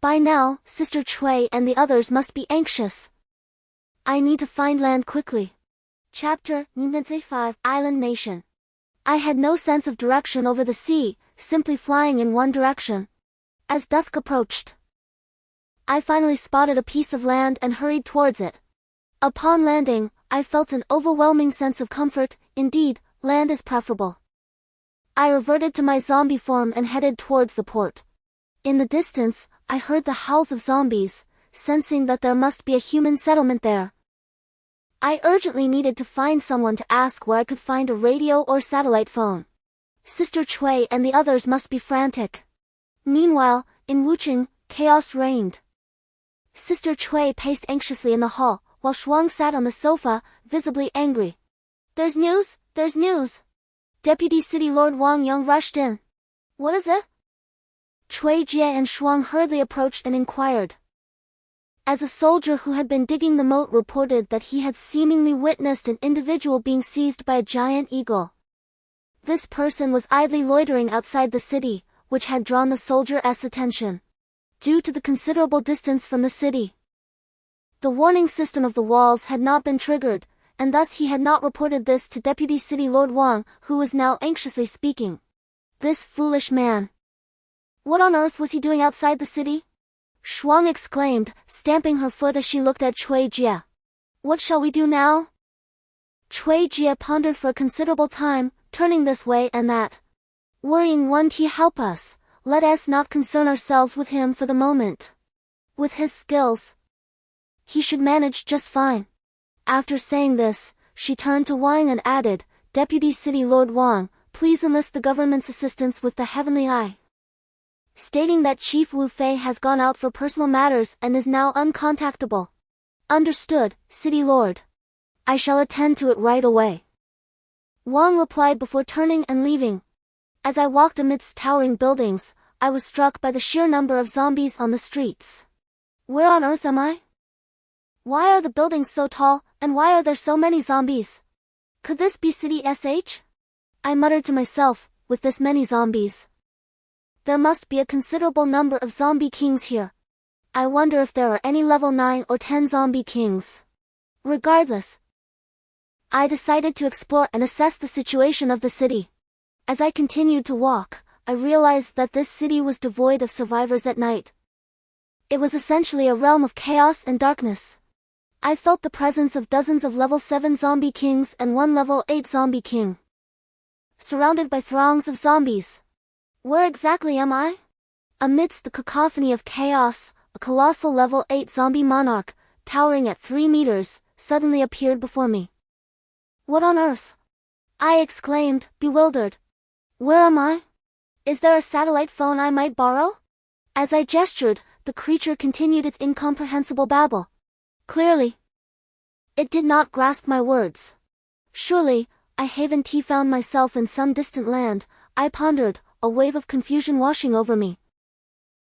By now, Sister Chui and the others must be anxious. I need to find land quickly. Chapter 5 Island Nation. I had no sense of direction over the sea, simply flying in one direction. As dusk approached, I finally spotted a piece of land and hurried towards it. Upon landing, I felt an overwhelming sense of comfort. Indeed, land is preferable. I reverted to my zombie form and headed towards the port. In the distance, I heard the howls of zombies, sensing that there must be a human settlement there. I urgently needed to find someone to ask where I could find a radio or satellite phone. Sister Chui and the others must be frantic. Meanwhile, in Wucheng, chaos reigned. Sister Chui paced anxiously in the hall, while Shuang sat on the sofa, visibly angry. There's news! There's news! Deputy City Lord Wang Yang rushed in. What is it? Cui Jie and Shuang hurriedly approached and inquired. As a soldier who had been digging the moat reported that he had seemingly witnessed an individual being seized by a giant eagle. This person was idly loitering outside the city, which had drawn the soldier's attention. Due to the considerable distance from the city, the warning system of the walls had not been triggered, and thus he had not reported this to Deputy City Lord Wang, who was now anxiously speaking. This foolish man. What on earth was he doing outside the city? Shuang exclaimed, stamping her foot as she looked at Cui Jie. What shall we do now? Cui Jie pondered for a considerable time, turning this way and that. Worrying won't help us. Let us not concern ourselves with him for the moment. With his skills, he should manage just fine. After saying this, she turned to Wang and added, Deputy City Lord Wang, please enlist the government's assistance with the Heavenly Eye. Stating that Chief Wu Fei has gone out for personal matters and is now uncontactable. Understood, City Lord. I shall attend to it right away. Wang replied before turning and leaving. As I walked amidst towering buildings, I was struck by the sheer number of zombies on the streets. Where on earth am I? Why are the buildings so tall, and why are there so many zombies? Could this be City SH? I muttered to myself, with this many zombies, there must be a considerable number of zombie kings here. I wonder if there are any level 9 or 10 zombie kings. Regardless, I decided to explore and assess the situation of the city. As I continued to walk, I realized that this city was devoid of survivors at night. It was essentially a realm of chaos and darkness. I felt the presence of dozens of level 7 zombie kings and one level 8 zombie king, surrounded by throngs of zombies. Where exactly am I? Amidst the cacophony of chaos, a colossal level 8 zombie monarch, towering at 3 meters, suddenly appeared before me. What on earth? I exclaimed, bewildered. Where am I? Is there a satellite phone I might borrow? As I gestured, the creature continued its incomprehensible babble. Clearly, it did not grasp my words. Surely, I haven't found myself in some distant land, I pondered, a wave of confusion washing over me.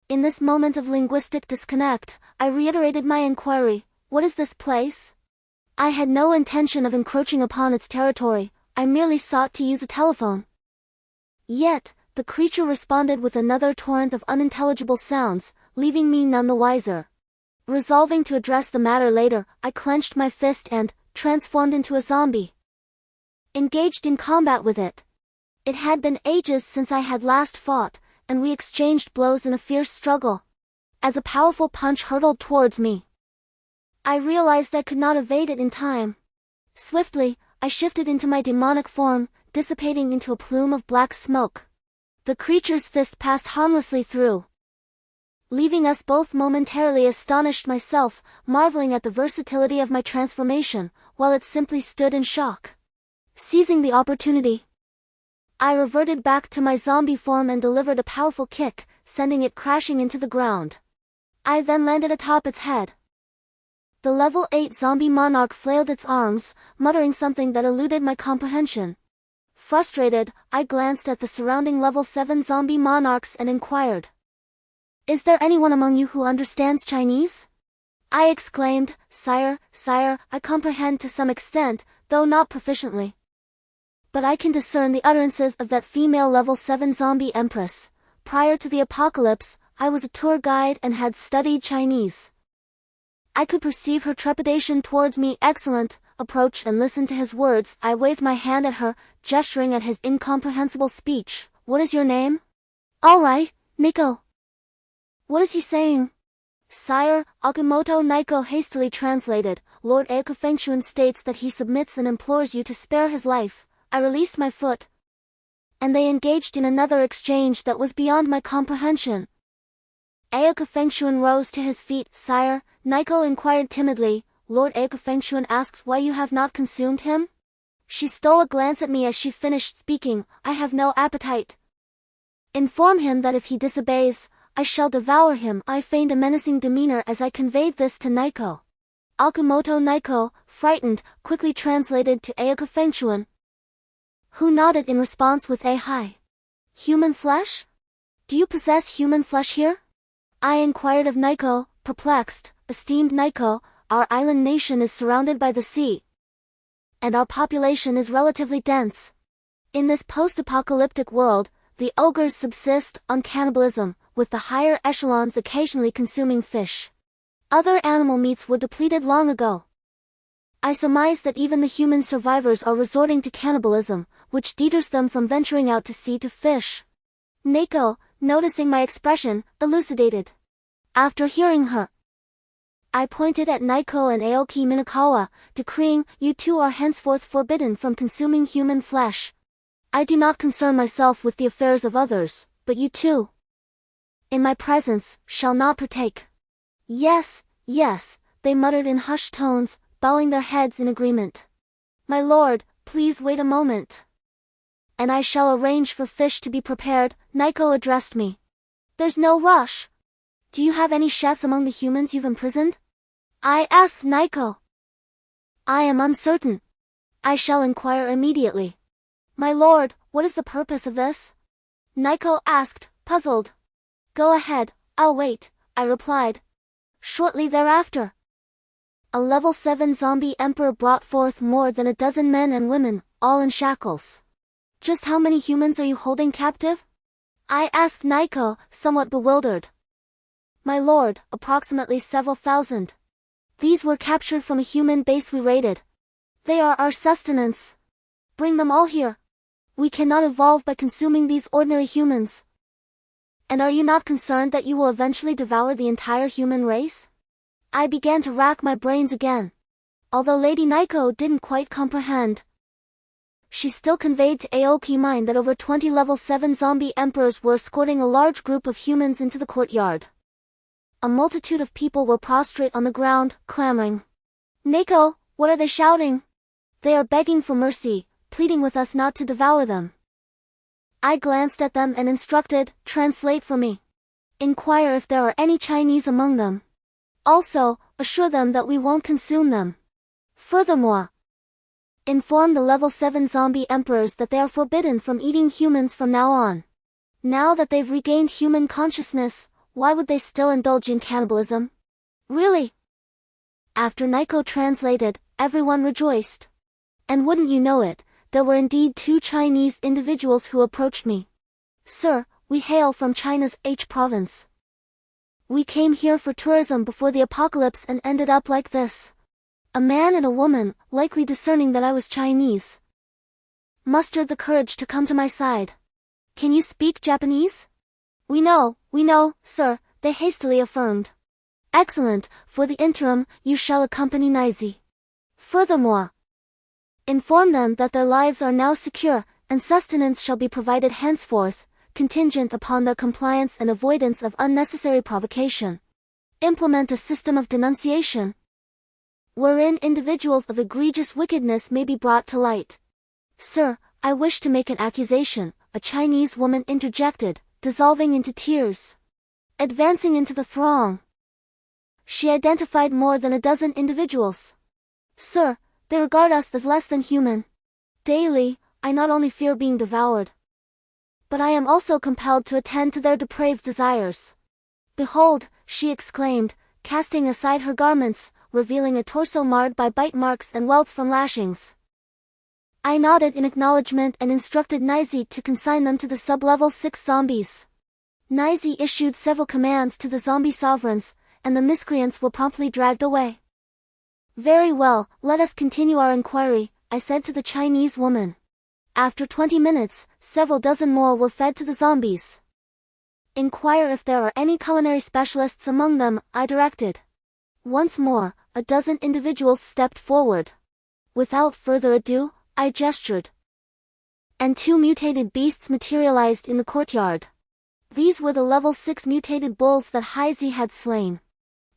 In this moment of linguistic disconnect, I reiterated my inquiry, what is this place? I had no intention of encroaching upon its territory, I merely sought to use a telephone. Yet, the creature responded with another torrent of unintelligible sounds, leaving me none the wiser. Resolving to address the matter later, I clenched my fist and, transformed into a zombie, engaged in combat with it. It had been ages since I had last fought, and we exchanged blows in a fierce struggle. As a powerful punch hurtled towards me, I realized I could not evade it in time. Swiftly, I shifted into my demonic form, dissipating into a plume of black smoke. The creature's fist passed harmlessly through, leaving us both momentarily astonished, myself marveling at the versatility of my transformation, while it simply stood in shock. Seizing the opportunity, I reverted back to my zombie form and delivered a powerful kick, sending it crashing into the ground. I then landed atop its head. The level 8 zombie monarch flailed its arms, muttering something that eluded my comprehension. Frustrated, I glanced at the surrounding level 7 zombie monarchs and inquired, Is there anyone among you who understands Chinese? I exclaimed, Sire, I comprehend to some extent, though not proficiently. But I can discern the utterances of that female level 7 zombie empress. Prior to the apocalypse, I was a tour guide and had studied Chinese. I could perceive her trepidation towards me. Excellent, approached and listened to his words. I waved my hand at her, gesturing at his incomprehensible speech. What is your name? All right, Nico. What is he saying? Sire, Okamoto Naiko hastily translated. Lord Eiko Fengchuan states that he submits and implores you to spare his life. I released my foot, and they engaged in another exchange that was beyond my comprehension. Eiko Fengchuan rose to his feet. Sire, Naiko inquired timidly. Lord Eiko Fengchuan asks why you have not consumed him? She stole a glance at me as she finished speaking. I have no appetite. Inform him that if he disobeys, I shall devour him. I feigned a menacing demeanor as I conveyed this to Naiko. Okamoto Naiko, frightened, quickly translated to Eiko Fengchuan, who nodded in response with a hi. Human flesh? Do you possess human flesh here? I inquired of Naiko, perplexed. Esteemed Naiko, our island nation is surrounded by the sea, and our population is relatively dense. In this post-apocalyptic world, the ogres subsist on cannibalism, with the higher echelons occasionally consuming fish. Other animal meats were depleted long ago. I surmise that even the human survivors are resorting to cannibalism, which deters them from venturing out to sea to fish. Naiko, noticing my expression, elucidated. After hearing her, I pointed at Naiko and Aoki Minakawa, decreeing, you two are henceforth forbidden from consuming human flesh. I do not concern myself with the affairs of others, but you two, in my presence, shall not partake. Yes, yes, they muttered in hushed tones, bowing their heads in agreement. My lord, please wait a moment, and I shall arrange for fish to be prepared. Naiko addressed me. There's no rush. Do you have any chefs among the humans you've imprisoned? I asked Naiko. I am uncertain. I shall inquire immediately. My lord, what is the purpose of this? Naiko asked, puzzled. Go ahead, I'll wait, I replied. Shortly thereafter, a level 7 zombie emperor brought forth more than a dozen men and women, all in shackles. Just how many humans are you holding captive? I asked Naiko, somewhat bewildered. My lord, approximately several thousand. These were captured from a human base we raided. They are our sustenance. Bring them all here. We cannot evolve by consuming these ordinary humans. And are you not concerned that you will eventually devour the entire human race? I began to rack my brains again. Although Lady Naiko didn't quite comprehend, she still conveyed to Aoki mind that over 20 level 7 zombie emperors were escorting a large group of humans into the courtyard. A multitude of people were prostrate on the ground, clamoring. Naiko, what are they shouting? They are begging for mercy, pleading with us not to devour them. I glanced at them and instructed, translate for me. Inquire if there are any Chinese among them. Also, assure them that we won't consume them. Furthermore, inform the level 7 zombie emperors that they are forbidden from eating humans from now on. Now that they've regained human consciousness, why would they still indulge in cannibalism? Really? After Naiko translated, everyone rejoiced. And wouldn't you know it, there were indeed 2 Chinese individuals who approached me. Sir, we hail from China's H province. We came here for tourism before the apocalypse and ended up like this. A man and a woman, likely discerning that I was Chinese, mustered the courage to come to my side. Can you speak Japanese? We know, sir, they hastily affirmed. Excellent, for the interim, you shall accompany Nizi. Furthermore, inform them that their lives are now secure, and sustenance shall be provided henceforth, contingent upon their compliance and avoidance of unnecessary provocation. Implement a system of denunciation, wherein individuals of egregious wickedness may be brought to light. Sir, I wish to make an accusation, a Chinese woman interjected, dissolving into tears. Advancing into the throng, she identified more than a dozen individuals. Sir, they regard us as less than human. Daily, I not only fear being devoured, but I am also compelled to attend to their depraved desires. Behold, she exclaimed, casting aside her garments, revealing a torso marred by bite marks and welts from lashings. I nodded in acknowledgement and instructed Nizi to consign them to the sub-level 6 zombies. Nizi issued several commands to the zombie sovereigns, and the miscreants were promptly dragged away. Very well, let us continue our inquiry, I said to the Chinese woman. After 20 minutes, several dozen more were fed to the zombies. Inquire if there are any culinary specialists among them, I directed. Once more, a dozen individuals stepped forward. Without further ado, I gestured. And 2 mutated beasts materialized in the courtyard. These were the level 6 mutated bulls that Heizi had slain.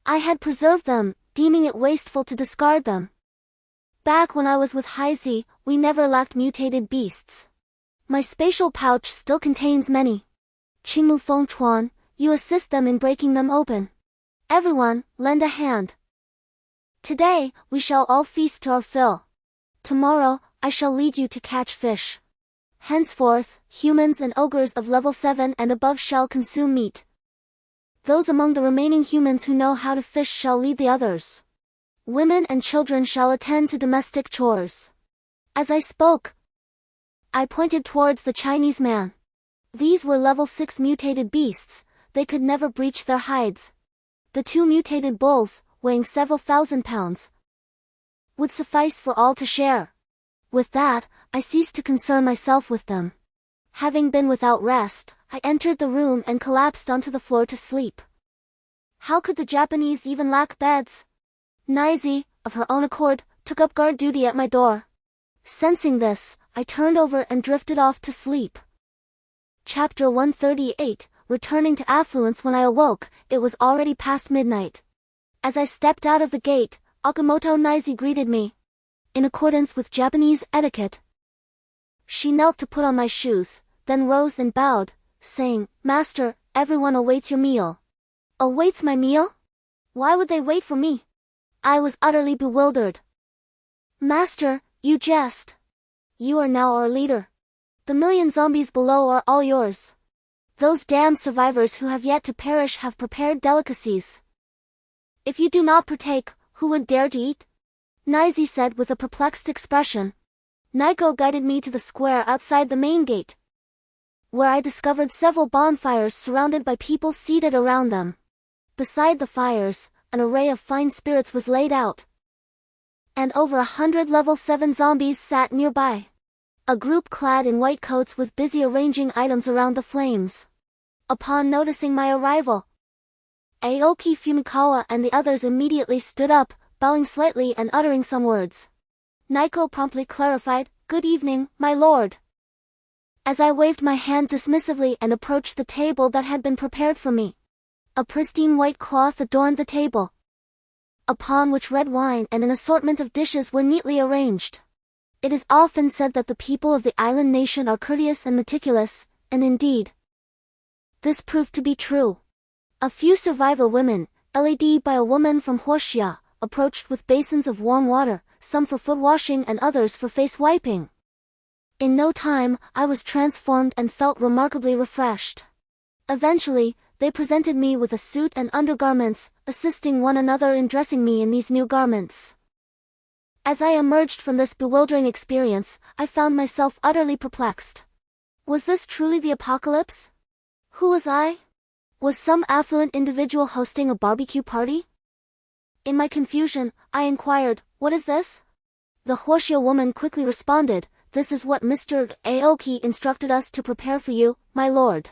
I had preserved them, deeming it wasteful to discard them. Back when I was with Heizi, we never lacked mutated beasts. My spatial pouch still contains many. Qingmu Feng Chuan, you assist them in breaking them open. Everyone, lend a hand. Today, we shall all feast to our fill. Tomorrow, I shall lead you to catch fish. Henceforth, humans and ogres of level 7 and above shall consume meat. Those among the remaining humans who know how to fish shall lead the others. Women and children shall attend to domestic chores. As I spoke, I pointed towards the Chinese man. These were level 6 mutated beasts, they could never breach their hides. The 2 mutated bulls, weighing several thousand pounds, would suffice for all to share. With that, I ceased to concern myself with them. Having been without rest, I entered the room and collapsed onto the floor to sleep. How could the Japanese even lack beds? Nizi, of her own accord, took up guard duty at my door. Sensing this, I turned over and drifted off to sleep. Chapter 138, Returning to affluence. When I awoke, it was already past midnight. As I stepped out of the gate, Okamoto Nizi greeted me. In accordance with Japanese etiquette, she knelt to put on my shoes, then rose and bowed, saying, Master, everyone awaits your meal. Awaits my meal? Why would they wait for me? I was utterly bewildered. Master, you jest. You are now our leader. The million zombies below are all yours. Those damned survivors who have yet to perish have prepared delicacies. If you do not partake, who would dare to eat? Nizi said with a perplexed expression. Naiko guided me to the square outside the main gate, where I discovered several bonfires surrounded by people seated around them. Beside the fires, an array of fine spirits was laid out, and over 100 level 7 zombies sat nearby. A group clad in white coats was busy arranging items around the flames. Upon noticing my arrival, Aoki Fumikawa and the others immediately stood up, bowing slightly and uttering some words. Naiko promptly clarified, Good evening, my lord. As I waved my hand dismissively and approached the table that had been prepared for me. A pristine white cloth adorned the table, upon which red wine and an assortment of dishes were neatly arranged. It is often said that the people of the island nation are courteous and meticulous, and indeed, this proved to be true. A few survivor women, led by a woman from Huoxia, approached with basins of warm water, some for foot washing and others for face wiping. In no time, I was transformed and felt remarkably refreshed. Eventually, they presented me with a suit and undergarments, assisting one another in dressing me in these new garments. As I emerged from this bewildering experience, I found myself utterly perplexed. Was this truly the apocalypse? Who was I? Was some affluent individual hosting a barbecue party? In my confusion, I inquired, What is this? The Huoxia woman quickly responded, This is what Mr. Aoki instructed us to prepare for you, my lord.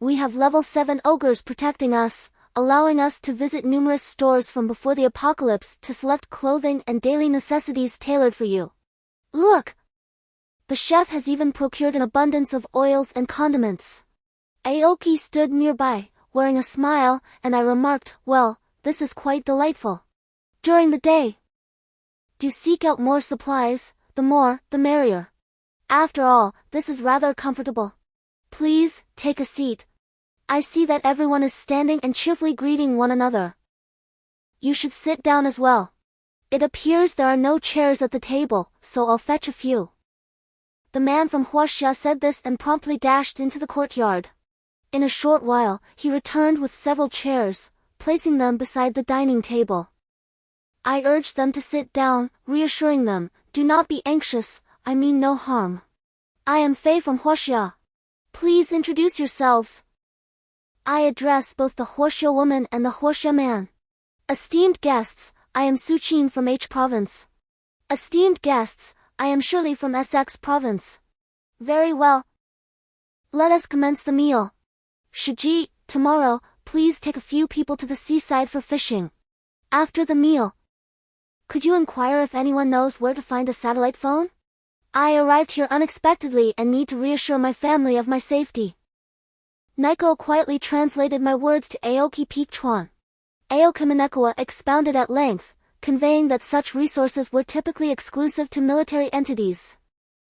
We have level 7 ogres protecting us, allowing us to visit numerous stores from before the apocalypse to select clothing and daily necessities tailored for you. Look! The chef has even procured an abundance of oils and condiments. Aoki stood nearby, wearing a smile, and I remarked, Well, this is quite delightful. During the day, do seek out more supplies, the more, the merrier. After all, this is rather comfortable. Please, take a seat. I see that everyone is standing and cheerfully greeting one another. You should sit down as well. It appears there are no chairs at the table, so I'll fetch a few. The man from Huoxia said this and promptly dashed into the courtyard. In a short while, he returned with several chairs, placing them beside the dining table. I urged them to sit down, reassuring them, Do not be anxious, I mean no harm. I am Fei from Huoxia. Please introduce yourselves. I address both the Horseshoe woman and the Horseshoe man. Esteemed guests, I am Suchin from H province. Esteemed guests, I am Shirley from Essex province. Very well. Let us commence the meal. Shiji, tomorrow, please take a few people to the seaside for fishing. After the meal, could you inquire if anyone knows where to find a satellite phone? I arrived here unexpectedly and need to reassure my family of my safety. Naiko quietly translated my words to Aoki Peakchuan. Aoki Minekawa expounded at length, conveying that such resources were typically exclusive to military entities.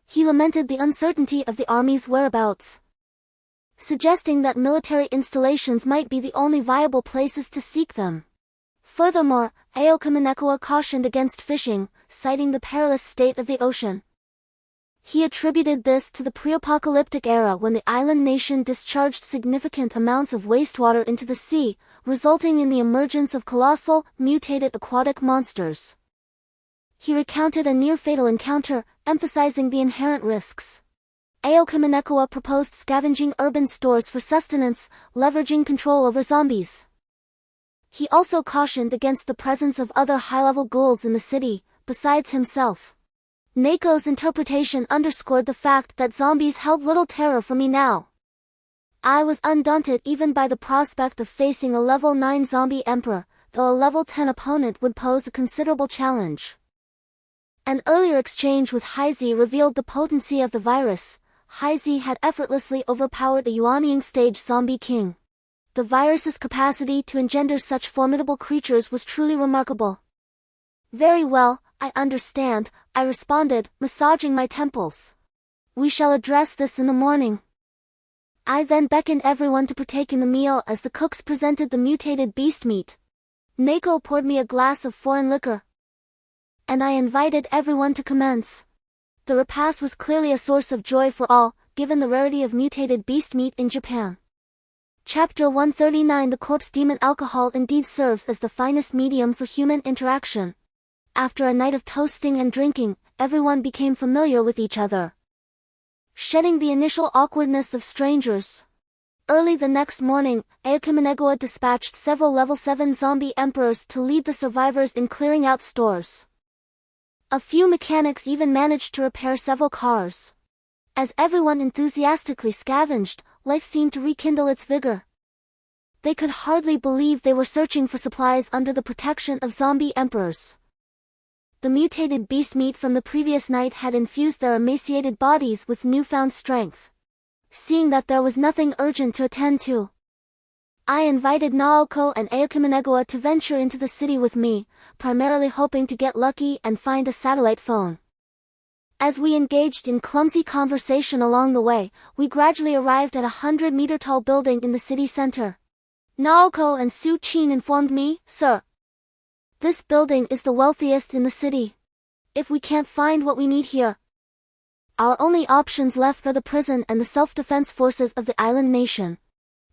He lamented the uncertainty of the army's whereabouts, suggesting that military installations might be the only viable places to seek them. Furthermore, Aoki Minekawa cautioned against fishing, citing the perilous state of the ocean. He attributed this to the pre-apocalyptic era when the island nation discharged significant amounts of wastewater into the sea, resulting in the emergence of colossal, mutated aquatic monsters. He recounted a near-fatal encounter, emphasizing the inherent risks. Aoki Minekawa proposed scavenging urban stores for sustenance, leveraging control over zombies. He also cautioned against the presence of other high-level ghouls in the city, besides himself. Nako's interpretation underscored the fact that zombies held little terror for me now. I was undaunted even by the prospect of facing a level 9 zombie emperor, though a level 10 opponent would pose a considerable challenge. An earlier exchange with Heizi revealed the potency of the virus. Heizi had effortlessly overpowered a Yuanying stage zombie king. The virus's capacity to engender such formidable creatures was truly remarkable. Very well, I understand, I responded, massaging my temples. We shall address this in the morning. I then beckoned everyone to partake in the meal as the cooks presented the mutated beast meat. Nako poured me a glass of foreign liquor, and I invited everyone to commence. The repast was clearly a source of joy for all, given the rarity of mutated beast meat in Japan. Chapter 139 The corpse demon alcohol indeed serves as the finest medium for human interaction. After a night of toasting and drinking, everyone became familiar with each other, shedding the initial awkwardness of strangers. Early the next morning, Aoki Minekawa dispatched several level 7 zombie emperors to lead the survivors in clearing out stores. A few mechanics even managed to repair several cars. As everyone enthusiastically scavenged, life seemed to rekindle its vigor. They could hardly believe they were searching for supplies under the protection of zombie emperors. The mutated beast meat from the previous night had infused their emaciated bodies with newfound strength. Seeing that there was nothing urgent to attend to, I invited Naoko and Aoki Minekawa to venture into the city with me, primarily hoping to get lucky and find a satellite phone. As we engaged in clumsy conversation along the way, we gradually arrived at a 100-meter-tall building in the city center. Naoko and Suchin informed me, "Sir, this building is the wealthiest in the city. If we can't find what we need here, our only options left are the prison and the self-defense forces of the island nation."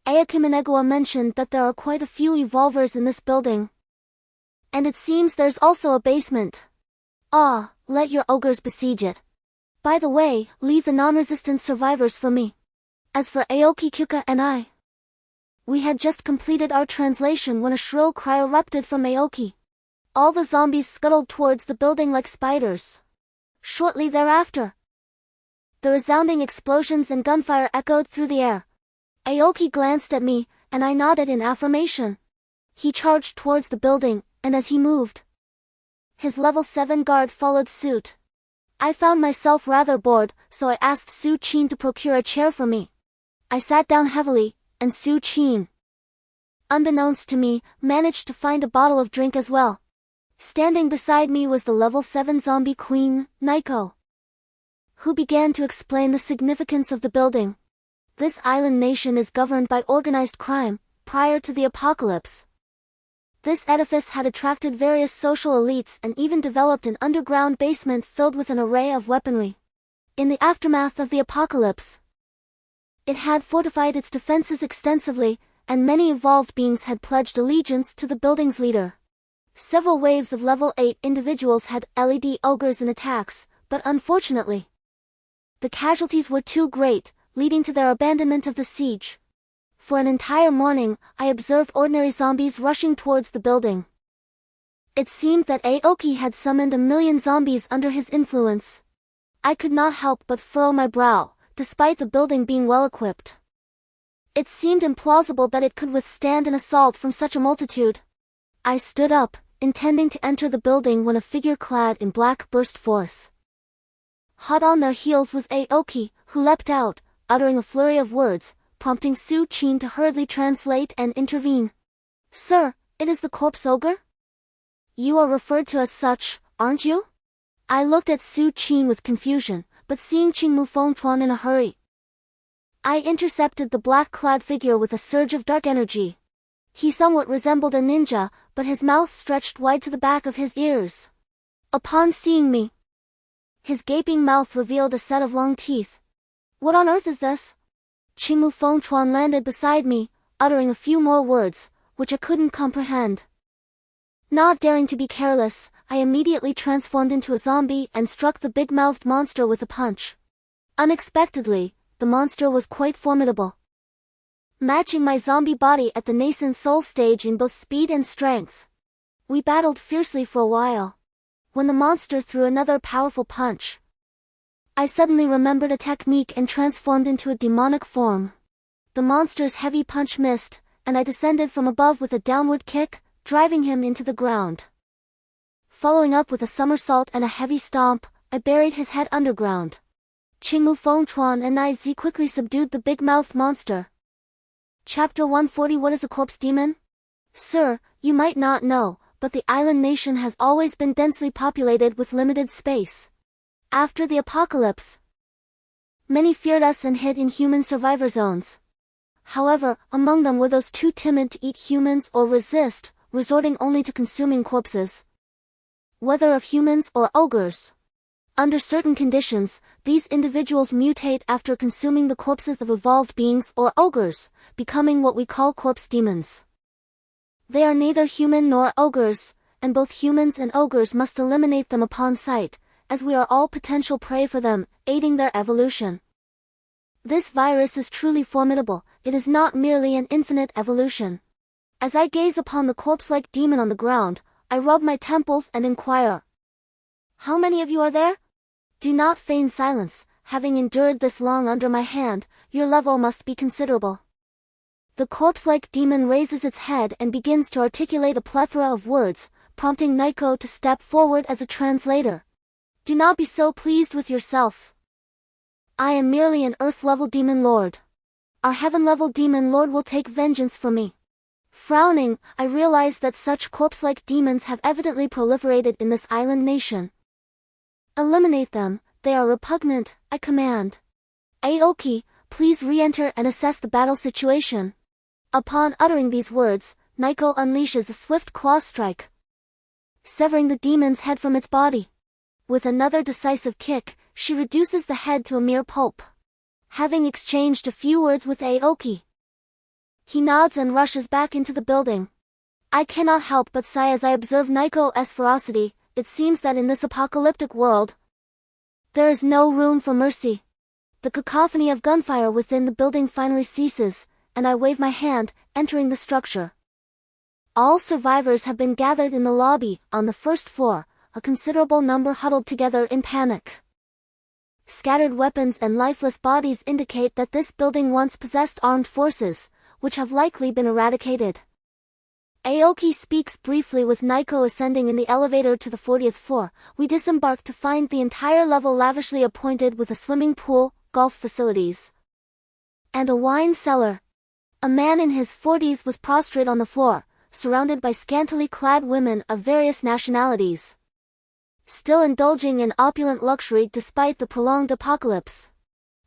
Aoki Minekawa mentioned that there are quite a few evolvers in this building, and it seems there's also a basement. Ah, let your ogres besiege it. By the way, leave the non-resistant survivors for me. As for Aoki Kyuka and I, we had just completed our translation when a shrill cry erupted from Aoki. All the zombies scuttled towards the building like spiders. Shortly thereafter, the resounding explosions and gunfire echoed through the air. Aoki glanced at me, and I nodded in affirmation. He charged towards the building, and as he moved, his level 7 guard followed suit. I found myself rather bored, so I asked Suchin to procure a chair for me. I sat down heavily, and Suchin, unbeknownst to me, managed to find a bottle of drink as well. Standing beside me was the level 7 zombie queen, Naiko, who began to explain the significance of the building. This island nation is governed by organized crime. Prior to the apocalypse, this edifice had attracted various social elites and even developed an underground basement filled with an array of weaponry. In the aftermath of the apocalypse, it had fortified its defenses extensively, and many evolved beings had pledged allegiance to the building's leader. Several waves of level 8 individuals had LED ogres in attacks, but unfortunately, the casualties were too great, leading to their abandonment of the siege. For an entire morning, I observed ordinary zombies rushing towards the building. It seemed that Aoki had summoned a million zombies under his influence. I could not help but furrow my brow, despite the building being well-equipped. It seemed implausible that it could withstand an assault from such a multitude. I stood up, intending to enter the building when a figure clad in black burst forth. Hot on their heels was Aoki, who leapt out, uttering a flurry of words, prompting Su Qin to hurriedly translate and intervene. "Sir, it is the corpse ogre? You are referred to as such, aren't you?" I looked at Su Qin with confusion, but seeing Qingmu Fengchuan in a hurry, I intercepted the black-clad figure with a surge of dark energy. He somewhat resembled a ninja, but his mouth stretched wide to the back of his ears. Upon seeing me, his gaping mouth revealed a set of long teeth. "What on earth is this?" Qingmu Fengchuan landed beside me, uttering a few more words, which I couldn't comprehend. Not daring to be careless, I immediately transformed into a zombie and struck the big-mouthed monster with a punch. Unexpectedly, the monster was quite formidable, matching my zombie body at the nascent soul stage in both speed and strength. We battled fiercely for a while. When the monster threw another powerful punch, I suddenly remembered a technique and transformed into a demonic form. The monster's heavy punch missed, and I descended from above with a downward kick, driving him into the ground. Following up with a somersault and a heavy stomp, I buried his head underground. Qingmu Fengchuan and I quickly subdued the big-mouthed monster. Chapter 140. What is a corpse demon? Sir, you might not know, but the island nation has always been densely populated with limited space. After the apocalypse, many feared us and hid in human survivor zones. However, among them were those too timid to eat humans or resist, resorting only to consuming corpses, whether of humans or ogres. Under certain conditions, these individuals mutate after consuming the corpses of evolved beings or ogres, becoming what we call corpse demons. They are neither human nor ogres, and both humans and ogres must eliminate them upon sight, as we are all potential prey for them, aiding their evolution. This virus is truly formidable. It is not merely an infinite evolution. As I gaze upon the corpse-like demon on the ground, I rub my temples and inquire, "How many of you are there? Do not feign silence. Having endured this long under my hand, your level must be considerable." The corpse-like demon raises its head and begins to articulate a plethora of words, prompting Nico to step forward as a translator. "Do not be so pleased with yourself. I am merely an Earth-level demon lord. Our Heaven-level demon lord will take vengeance for me." Frowning, I realize that such corpse-like demons have evidently proliferated in this island nation. "Eliminate them, they are repugnant," I command. "Aoki, please re-enter and assess the battle situation." Upon uttering these words, Nico unleashes a swift claw strike, severing the demon's head from its body. With another decisive kick, she reduces the head to a mere pulp. Having exchanged a few words with Aoki, he nods and rushes back into the building. I cannot help but sigh as I observe Nico's ferocity. It seems that in this apocalyptic world, there is no room for mercy. The cacophony of gunfire within the building finally ceases, and I wave my hand, entering the structure. All survivors have been gathered in the lobby, on the first floor, a considerable number huddled together in panic. Scattered weapons and lifeless bodies indicate that this building once possessed armed forces, which have likely been eradicated. Aoki speaks briefly with Nico. Ascending in the elevator to the 40th floor, we disembark to find the entire level lavishly appointed with a swimming pool, golf facilities, and a wine cellar. A man in his 40s was prostrate on the floor, surrounded by scantily clad women of various nationalities, still indulging in opulent luxury despite the prolonged apocalypse.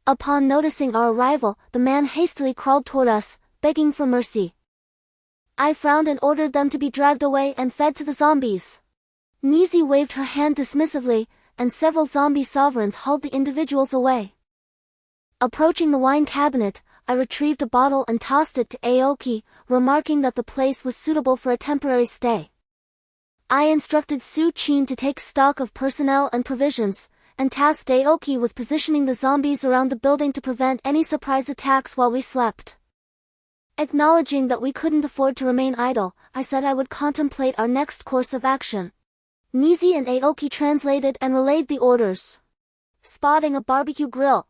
Upon noticing our arrival, the man hastily crawled toward us, begging for mercy. I frowned and ordered them to be dragged away and fed to the zombies. Nizi waved her hand dismissively, and several zombie sovereigns hauled the individuals away. Approaching the wine cabinet, I retrieved a bottle and tossed it to Aoki, remarking that the place was suitable for a temporary stay. I instructed Su Qin to take stock of personnel and provisions, and tasked Aoki with positioning the zombies around the building to prevent any surprise attacks while we slept. Acknowledging that we couldn't afford to remain idle, I said I would contemplate our next course of action. Nizi and Aoki translated and relayed the orders. Spotting a barbecue grill,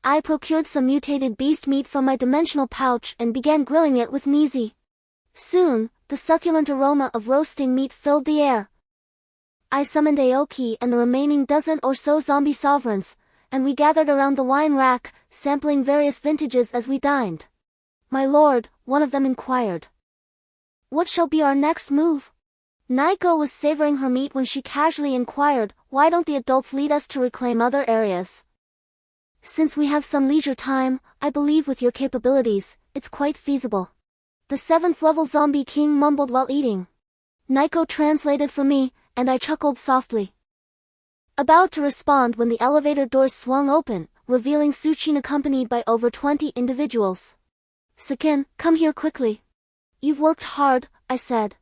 I procured some mutated beast meat from my dimensional pouch and began grilling it with Nizi. Soon, the succulent aroma of roasting meat filled the air. I summoned Aoki and the remaining dozen or so zombie sovereigns, and we gathered around the wine rack, sampling various vintages as we dined. My lord, one of them inquired. What shall be our next move? Naiko was savoring her meat when she casually inquired, why don't the adults lead us to reclaim other areas? Since we have some leisure time, I believe with your capabilities, it's quite feasible. The 7th level zombie king mumbled while eating. Naiko translated for me, and I chuckled softly. About to respond when the elevator doors swung open, revealing Suchin accompanied by over 20 individuals. Sakin, come here quickly. You've worked hard, I said,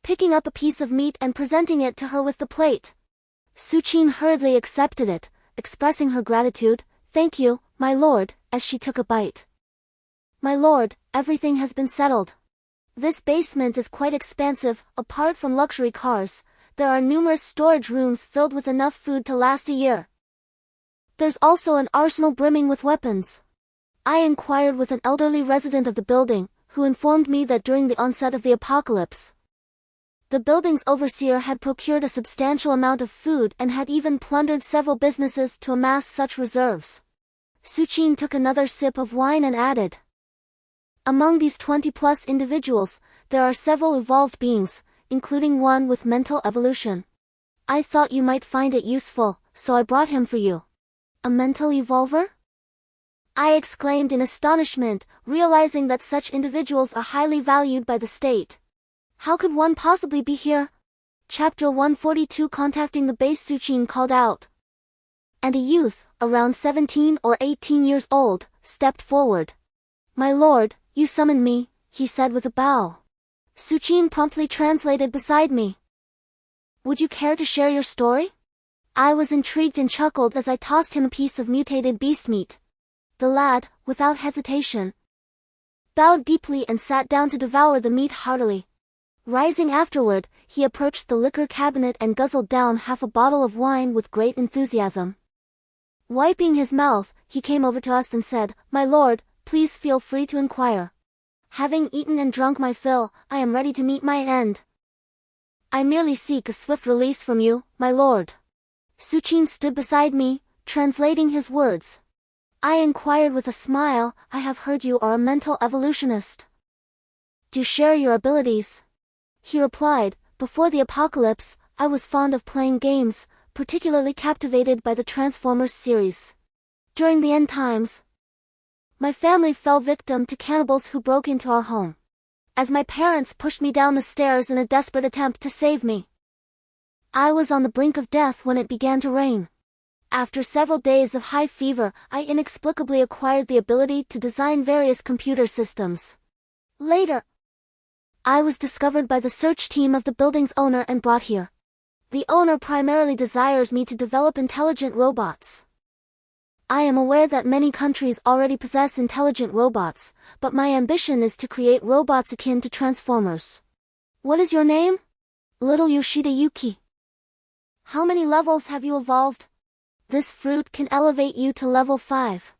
picking up a piece of meat and presenting it to her with the plate. Suchin hurriedly accepted it, expressing her gratitude. Thank you, my lord, as she took a bite. My lord, everything has been settled. This basement is quite expansive. Apart from luxury cars, there are numerous storage rooms filled with enough food to last a year. There's also an arsenal brimming with weapons. I inquired with an elderly resident of the building, who informed me that during the onset of the apocalypse, the building's overseer had procured a substantial amount of food and had even plundered several businesses to amass such reserves. Suchin took another sip of wine and added, among these 20+ individuals, there are several evolved beings, including one with mental evolution. I thought you might find it useful, so I brought him for you. A mental evolver? I exclaimed in astonishment, realizing that such individuals are highly valued by the state. How could one possibly be here? Chapter 142. Contacting the base. Suchin called out. And a youth, around 17 or 18 years old, stepped forward. My lord, you summoned me, he said with a bow. Suchin promptly translated beside me. Would you care to share your story? I was intrigued and chuckled as I tossed him a piece of mutated beast meat. The lad, without hesitation, bowed deeply and sat down to devour the meat heartily. Rising afterward, he approached the liquor cabinet and guzzled down half a bottle of wine with great enthusiasm. Wiping his mouth, he came over to us and said, My lord, please feel free to inquire. Having eaten and drunk my fill, I am ready to meet my end. I merely seek a swift release from you, my lord. Suchin stood beside me, translating his words. I inquired with a smile, I have heard you are a mental evolutionist. Do you share your abilities? He replied, before the apocalypse, I was fond of playing games, particularly captivated by the Transformers series. During the end times, my family fell victim to cannibals who broke into our home. As my parents pushed me down the stairs in a desperate attempt to save me, I was on the brink of death when it began to rain. After several days of high fever, I inexplicably acquired the ability to design various computer systems. Later, I was discovered by the search team of the building's owner and brought here. The owner primarily desires me to develop intelligent robots. I am aware that many countries already possess intelligent robots, but my ambition is to create robots akin to Transformers. What is your name? Little Yoshida Yuki. How many levels have you evolved? This fruit can elevate you to level 5.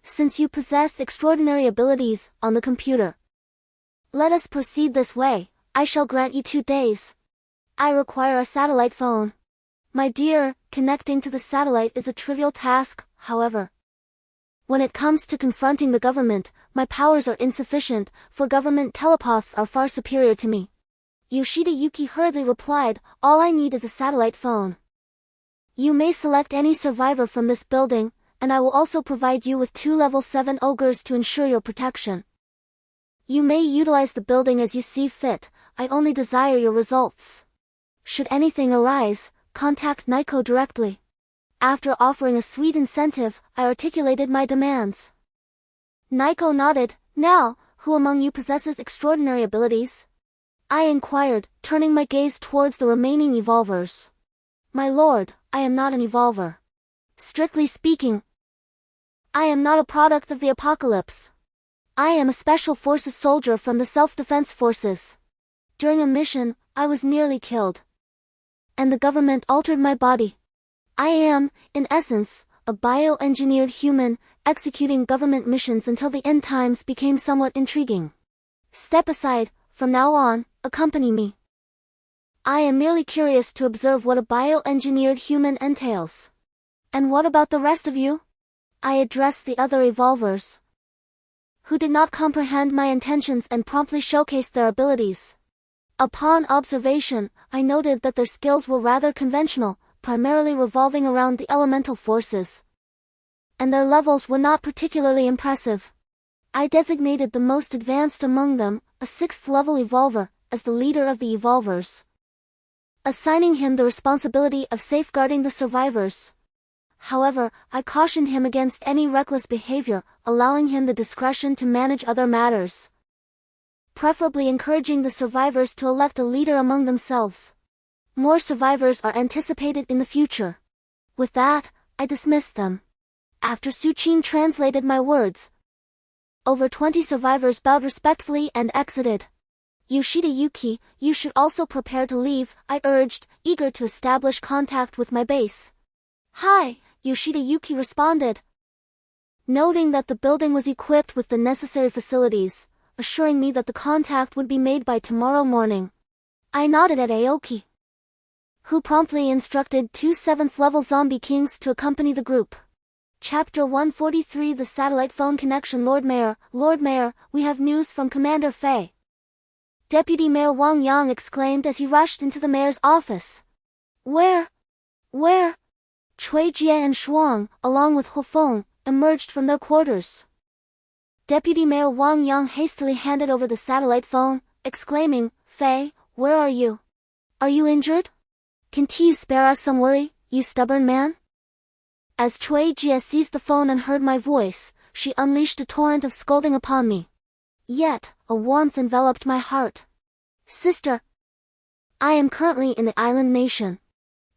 Since you possess extraordinary abilities on the computer, let us proceed this way. I shall grant you 2 days. I require a satellite phone. My dear, connecting to the satellite is a trivial task, however. When it comes to confronting the government, my powers are insufficient, for government telepaths are far superior to me. Yoshida Yuki hurriedly replied, all I need is a satellite phone. You may select any survivor from this building, and I will also provide you with 2 level 7 ogres to ensure your protection. You may utilize the building as you see fit, I only desire your results. Should anything arise, contact Naiko directly. After offering a sweet incentive, I articulated my demands. Naiko nodded. Now, who among you possesses extraordinary abilities? I inquired, turning my gaze towards the remaining evolvers. My lord, I am not an evolver. Strictly speaking, I am not a product of the apocalypse. I am a Special Forces soldier from the Self-Defense Forces. During a mission, I was nearly killed. And the government altered my body. I am, in essence, a bioengineered human, executing government missions until the end times became somewhat intriguing. Step aside, from now on, accompany me. I am merely curious to observe what a bioengineered human entails. And what about the rest of you? I addressed the other evolvers, who did not comprehend my intentions and promptly showcased their abilities. Upon observation, I noted that their skills were rather conventional, primarily revolving around the elemental forces. And their levels were not particularly impressive. I designated the most advanced among them, a 6th level evolver, as the leader of the evolvers, assigning him the responsibility of safeguarding the survivors. However, I cautioned him against any reckless behavior, allowing him the discretion to manage other matters, preferably encouraging the survivors to elect a leader among themselves. More survivors are anticipated in the future. With that, I dismissed them. After Su Qin translated my words, over 20 survivors bowed respectfully and exited. Yoshida Yuki, you should also prepare to leave, I urged, eager to establish contact with my base. Hi, Yoshida Yuki responded, noting that the building was equipped with the necessary facilities, assuring me that the contact would be made by tomorrow morning. I nodded at Aoki, who promptly instructed 2 7th level zombie kings to accompany the group. Chapter 143 The Satellite Phone Connection. Lord Mayor, we have news from Commander Fei. Deputy Mayor Wang Yang exclaimed as he rushed into the mayor's office. Where? Cui Jie and Shuang, along with Hufeng, emerged from their quarters. Deputy Mayor Wang Yang hastily handed over the satellite phone, exclaiming, Fei, where are you? Are you injured? Can't you spare us some worry, you stubborn man? As Cui Jie seized the phone and heard my voice, she unleashed a torrent of scolding upon me. Yet, a warmth enveloped my heart. Sister, I am currently in the island nation.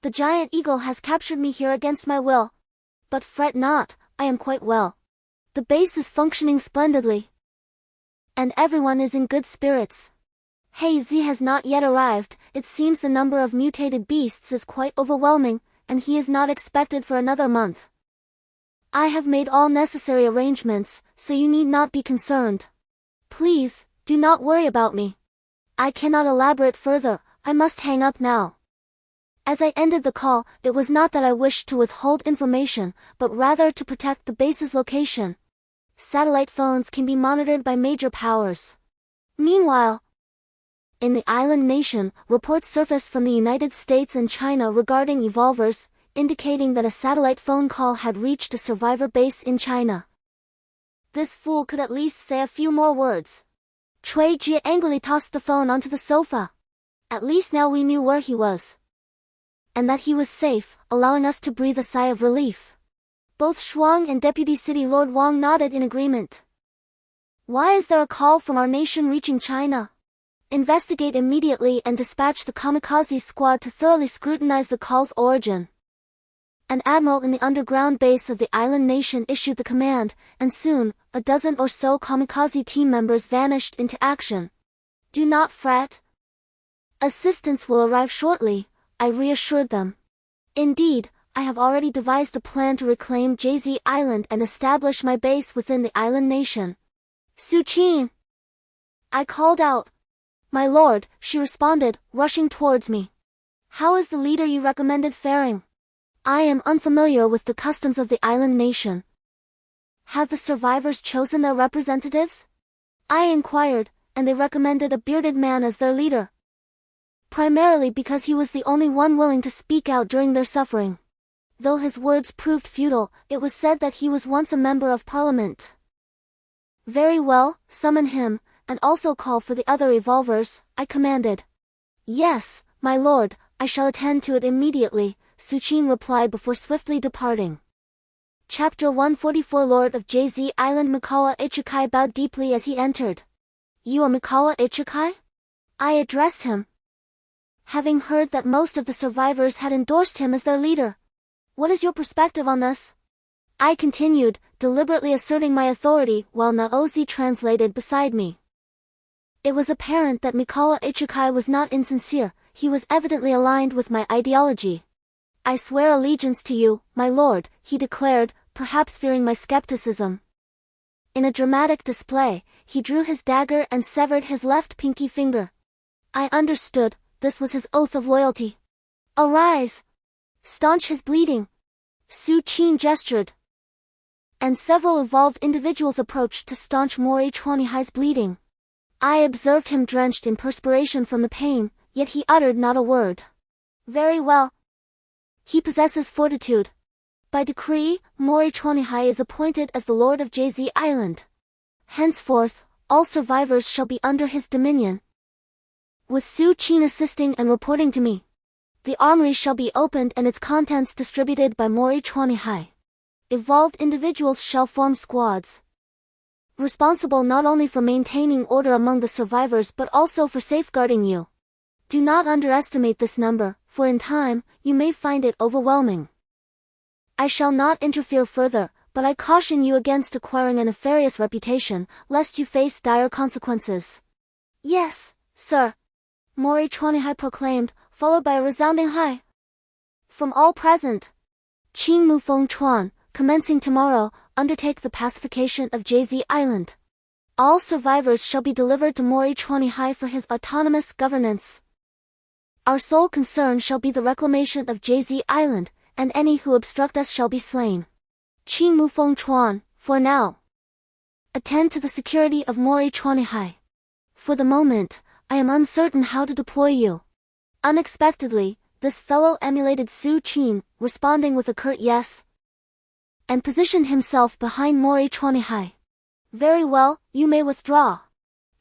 The giant eagle has captured me here against my will. But fret not, I am quite well. The base is functioning splendidly. And everyone is in good spirits. Hey Z has not yet arrived, it seems the number of mutated beasts is quite overwhelming, and he is not expected for another month. I have made all necessary arrangements, so you need not be concerned. Please, do not worry about me. I cannot elaborate further, I must hang up now. As I ended the call, it was not that I wished to withhold information, but rather to protect the base's location. Satellite phones can be monitored by major powers. Meanwhile, in the island nation, reports surfaced from the United States and China regarding evolvers, indicating that a satellite phone call had reached a survivor base in China. This fool could at least say a few more words. Cui Jie angrily tossed the phone onto the sofa. At least now we knew where he was, and that he was safe, allowing us to breathe a sigh of relief. Both Shuang and Deputy City Lord Wang nodded in agreement. Why is there a call from our nation reaching China? Investigate immediately and dispatch the kamikaze squad to thoroughly scrutinize the call's origin. An admiral in the underground base of the island nation issued the command, and soon, a dozen or so kamikaze team members vanished into action. Do not fret. Assistance will arrive shortly, I reassured them. Indeed, I have already devised a plan to reclaim JZ Island and establish my base within the island nation. Su Qin! I called out. My lord, she responded, rushing towards me. How is the leader you recommended faring? I am unfamiliar with the customs of the island nation. Have the survivors chosen their representatives? I inquired, and they recommended a bearded man as their leader. Primarily because he was the only one willing to speak out during their suffering. Though his words proved futile, it was said that he was once a member of parliament. Very well, summon him, and also call for the other evolvers, I commanded. Yes, my lord, I shall attend to it immediately, Su Qin replied before swiftly departing. Chapter 144 Lord of JZ Island Mikawa Ichikai bowed deeply as he entered. You are Mikawa Ichikai? I addressed him, having heard that most of the survivors had endorsed him as their leader. What is your perspective on this? I continued, deliberately asserting my authority while Naozi translated beside me. It was apparent that Mikawa Ichikai was not insincere, he was evidently aligned with my ideology. I swear allegiance to you, my lord, he declared, perhaps fearing my skepticism. In a dramatic display, he drew his dagger and severed his left pinky finger. I understood, this was his oath of loyalty. Arise! Staunch his bleeding. Su Qin gestured. And several evolved individuals approached to staunch Mori Chuanihai's bleeding. I observed him drenched in perspiration from the pain, yet he uttered not a word. Very well. He possesses fortitude. By decree, Mori Chuanihai is appointed as the Lord of JZ Island. Henceforth, all survivors shall be under his dominion. With Su Qin assisting and reporting to me. The armory shall be opened and its contents distributed by Mori Chuanihai. Evolved individuals shall form squads, responsible not only for maintaining order among the survivors but also for safeguarding you. Do not underestimate this number, for in time, you may find it overwhelming. I shall not interfere further, but I caution you against acquiring a nefarious reputation, lest you face dire consequences. Yes, sir. Mori Chuanihai proclaimed, followed by a resounding hi. From all present. Qing Mufeng Chuan, commencing tomorrow, undertake the pacification of JZ Island. All survivors shall be delivered to Mori Chuanihai for his autonomous governance. Our sole concern shall be the reclamation of JZ Island, and any who obstruct us shall be slain. Qing Mufeng Chuan, for now. Attend to the security of Mori Chuanihai. For the moment, I am uncertain how to deploy you. Unexpectedly, this fellow emulated Su Qin, responding with a curt yes, and positioned himself behind Mori Chuanihai. Very well, you may withdraw.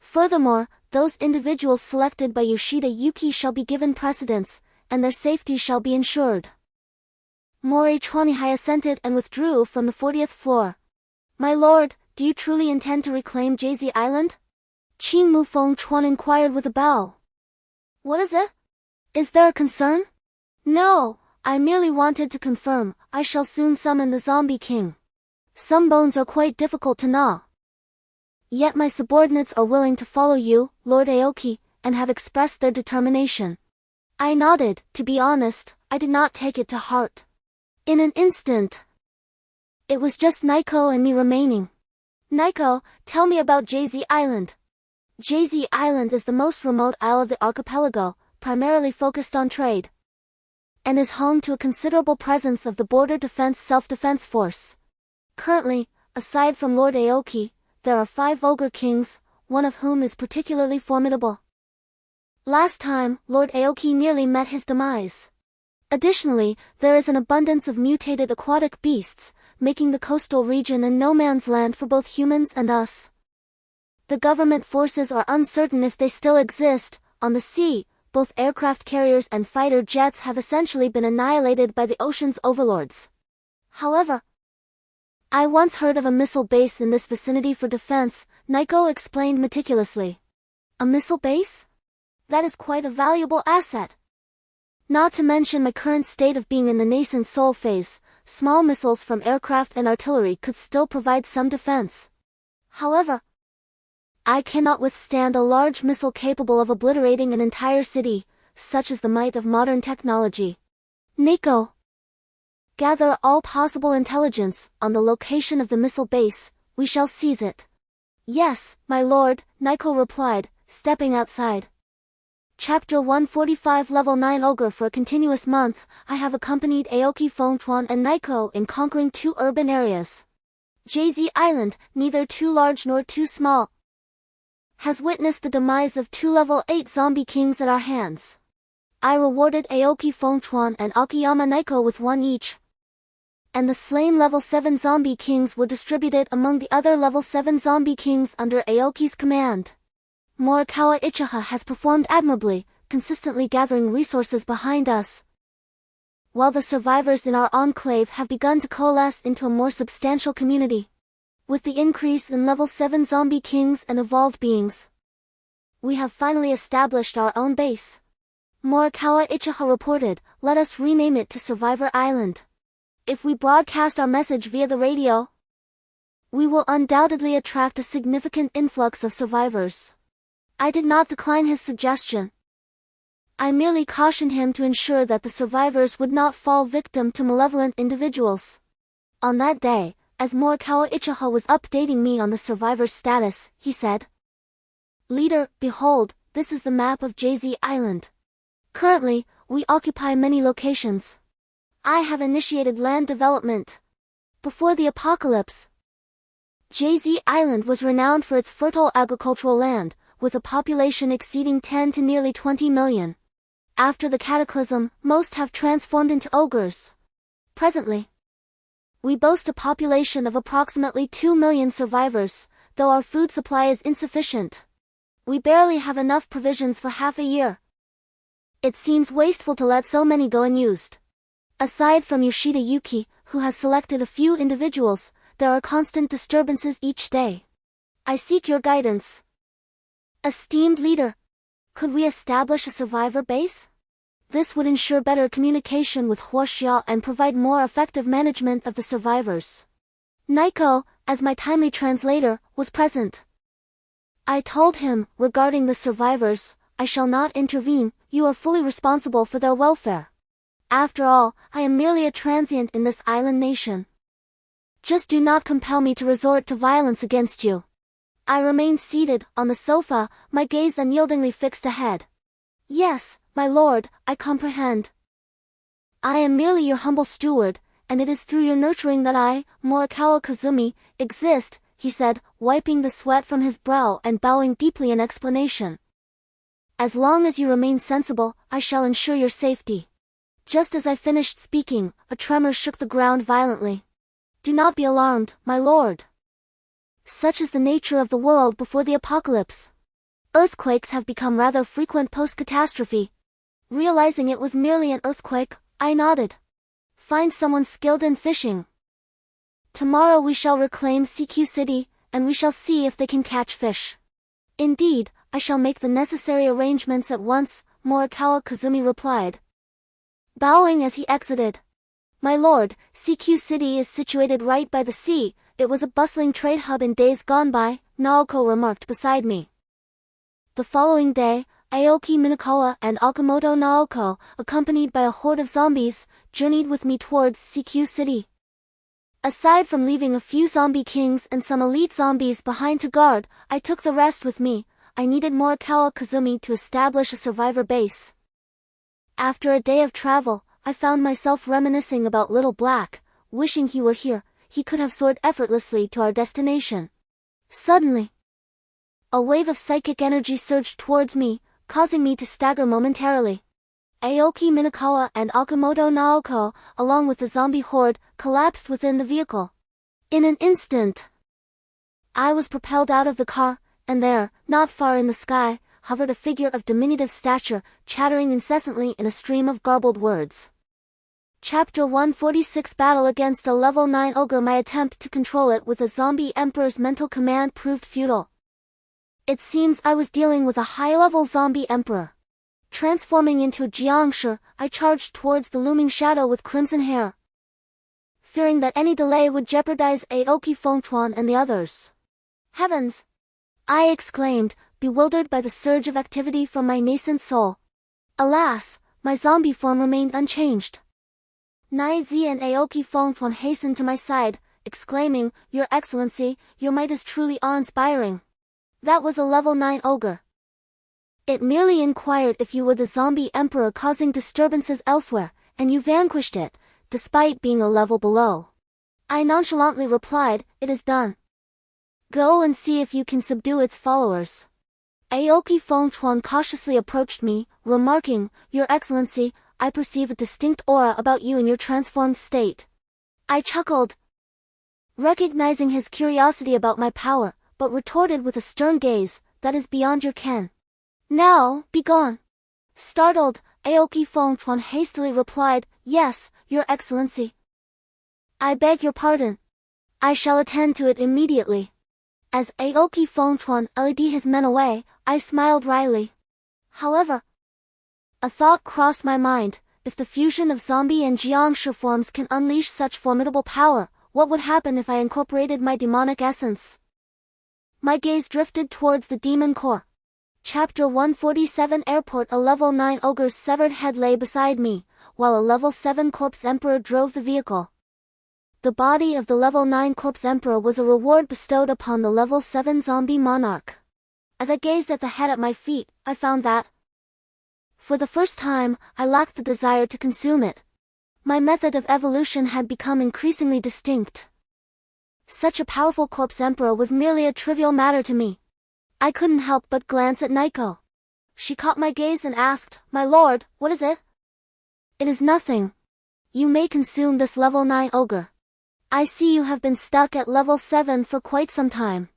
Furthermore, those individuals selected by Yoshida Yuki shall be given precedence, and their safety shall be ensured. Mori Chuanihai assented and withdrew from the 40th floor. My lord, do you truly intend to reclaim JZ Island? Qing Mufeng Chuan inquired with a bow. What is it? Is there a concern? No, I merely wanted to confirm, I shall soon summon the Zombie King. Some bones are quite difficult to gnaw. Yet my subordinates are willing to follow you, Lord Aoki, and have expressed their determination. I nodded, to be honest, I did not take it to heart. In an instant, it was just Naiko and me remaining. Naiko, tell me about JZ Island. JZ Island is the most remote isle of the archipelago, primarily focused on trade, and is home to a considerable presence of the Border Defense Self-Defense Force. Currently, aside from Lord Aoki, there are 5 Ogre Kings, one of whom is particularly formidable. Last time, Lord Aoki nearly met his demise. Additionally, there is an abundance of mutated aquatic beasts, making the coastal region a no-man's land for both humans and us. The government forces are uncertain if they still exist. On the sea, both aircraft carriers and fighter jets have essentially been annihilated by the ocean's overlords. However, I once heard of a missile base in this vicinity for defense, Naiko explained meticulously. A missile base? That is quite a valuable asset. Not to mention my current state of being in the nascent soul phase, small missiles from aircraft and artillery could still provide some defense. However, I cannot withstand a large missile capable of obliterating an entire city, such is the might of modern technology. Naiko, gather all possible intelligence on the location of the missile base, we shall seize it. Yes, my lord, Naiko replied, stepping outside. Chapter 145 Level 9 Ogre. For a continuous month, I have accompanied Aoki Fengchuan and Naiko in conquering 2 urban areas. JZ Island, neither too large nor too small, has witnessed the demise of 2 level 8 zombie kings at our hands. I rewarded Aoki Fengchuan and Akiyama Naiko with 1 each, and the slain level 7 zombie kings were distributed among the other level 7 zombie kings under Aoki's command. Morikawa Ichiha has performed admirably, consistently gathering resources behind us, while the survivors in our enclave have begun to coalesce into a more substantial community. With the increase in level 7 zombie kings and evolved beings, we have finally established our own base. Morikawa Ichiha reported, let us rename it to Survivor Island. If we broadcast our message via the radio, we will undoubtedly attract a significant influx of survivors. I did not decline his suggestion. I merely cautioned him to ensure that the survivors would not fall victim to malevolent individuals. On that day, as Morikawa Ichiha was updating me on the survivors' status, he said, "Leader, behold, this is the map of JZ Island. Currently, we occupy many locations. I have initiated land development. Before the apocalypse, JZ Island was renowned for its fertile agricultural land, with a population exceeding 10 to nearly 20 million. After the cataclysm, most have transformed into ogres. Presently, we boast a population of approximately 2 million survivors, though our food supply is insufficient. We barely have enough provisions for half a year. It seems wasteful to let so many go unused. Aside from Yoshida Yuki, who has selected a few individuals, there are constant disturbances each day. I seek your guidance. Esteemed leader, could we establish a survivor base? This would ensure better communication with Huoxia and provide more effective management of the survivors." Naiko, as my timely translator, was present. I told him, regarding the survivors, "I shall not intervene, you are fully responsible for their welfare. After all, I am merely a transient in this island nation. Just do not compel me to resort to violence against you." I remained seated, on the sofa, my gaze unyieldingly fixed ahead. "Yes, my lord, I comprehend. I am merely your humble steward, and it is through your nurturing that I, Morikawa Kazumi, exist," he said, wiping the sweat from his brow and bowing deeply in explanation. "As long as you remain sensible, I shall ensure your safety." Just as I finished speaking, a tremor shook the ground violently. "Do not be alarmed, my lord. Such is the nature of the world before the apocalypse. Earthquakes have become rather frequent post-catastrophe." Realizing it was merely an earthquake, I nodded. "Find someone skilled in fishing. Tomorrow we shall reclaim CQ City, and we shall see if they can catch fish." "Indeed, I shall make the necessary arrangements at once," Morikawa Kazumi replied, bowing as he exited. "My lord, CQ City is situated right by the sea. It was a bustling trade hub in days gone by," Naoko remarked beside me. The following day, Aoki Minakawa and Akamoto Naoko, accompanied by a horde of zombies, journeyed with me towards CQ City. Aside from leaving a few zombie kings and some elite zombies behind to guard, I took the rest with me. I needed Morikawa Kazumi to establish a survivor base. After a day of travel, I found myself reminiscing about Little Black, wishing he were here. He could have soared effortlessly to our destination. Suddenly, a wave of psychic energy surged towards me, causing me to stagger momentarily. Aoki Minakawa and Akamoto Naoko, along with the zombie horde, collapsed within the vehicle. In an instant, I was propelled out of the car, and there, not far in the sky, hovered a figure of diminutive stature, chattering incessantly in a stream of garbled words. Chapter 146 Battle against a level 9 ogre. My attempt to control it with a zombie emperor's mental command proved futile. It seems I was dealing with a high-level zombie emperor. Transforming into a Jiangshi, I charged towards the looming shadow with crimson hair, fearing that any delay would jeopardize Aoki Fengchuan and the others. "Heavens!" I exclaimed, bewildered by the surge of activity from my nascent soul. Alas, my zombie form remained unchanged. Naizi and Aoki Fengchuan hastened to my side, exclaiming, "Your Excellency, your might is truly awe-inspiring." That was a level 9 ogre. It merely inquired if you were the zombie emperor causing disturbances elsewhere, and you vanquished it, despite being a level below. I nonchalantly replied, "It is done. Go and see if you can subdue its followers." Aoki Fengchuan cautiously approached me, remarking, "Your Excellency, I perceive a distinct aura about you in your transformed state." I chuckled, recognizing his curiosity about my power, but retorted with a stern gaze, "That is beyond your ken. Now, begone." Startled, Aoki Fengchuan hastily replied, "Yes, Your Excellency. I beg your pardon. I shall attend to it immediately." As Aoki Fengchuan led his men away, I smiled wryly. However, a thought crossed my mind. If the fusion of zombie and jiangshi forms can unleash such formidable power, what would happen if I incorporated my demonic essence? My gaze drifted towards the demon core. Chapter 147 Airport. A level 9 ogre's severed head lay beside me, while a level 7 corpse emperor drove the vehicle. The body of the level 9 corpse emperor was a reward bestowed upon the level 7 zombie monarch. As I gazed at the head at my feet, I found that, for the first time, I lacked the desire to consume it. My method of evolution had become increasingly distinct. Such a powerful corpse emperor was merely a trivial matter to me. I couldn't help but glance at Nico. She caught my gaze and asked, "My lord, what is it?" "It is nothing. You may consume this level 9 ogre. I see you have been stuck at level 7 for quite some time.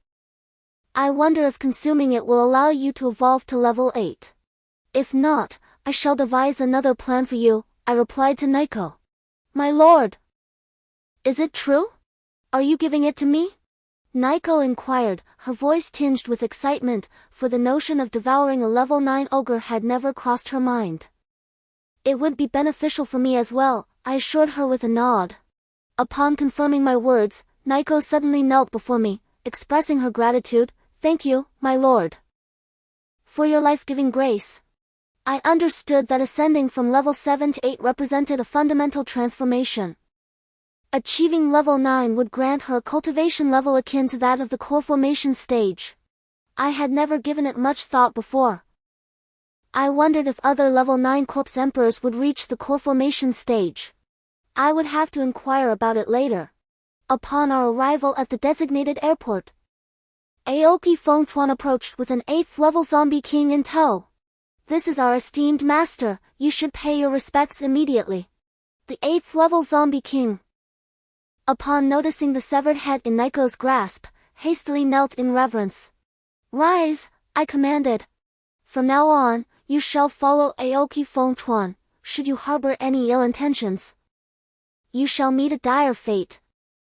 I wonder if consuming it will allow you to evolve to level 8. If not, I shall devise another plan for you," I replied to Nico. "My lord, is it true? Are you giving it to me?" Nico inquired, her voice tinged with excitement, for the notion of devouring a level 9 ogre had never crossed her mind. "It would be beneficial for me as well," I assured her with a nod. Upon confirming my words, Nico suddenly knelt before me, expressing her gratitude. "Thank you, my lord, for your life-giving grace." I understood that ascending from level 7 to 8 represented a fundamental transformation. Achieving level 9 would grant her a cultivation level akin to that of the core formation stage. I had never given it much thought before. I wondered if other level 9 corpse emperors would reach the core formation stage. I would have to inquire about it later. Upon our arrival at the designated airport, Aoki Fengchuan approached with an 8th level zombie king in tow. "This is our esteemed master, you should pay your respects immediately." The 8th level zombie king, upon noticing the severed head in Nico's grasp, hastily knelt in reverence. "Rise," I commanded. "From now on, you shall follow Aoki Fengchuan. Should you harbor any ill intentions, you shall meet a dire fate."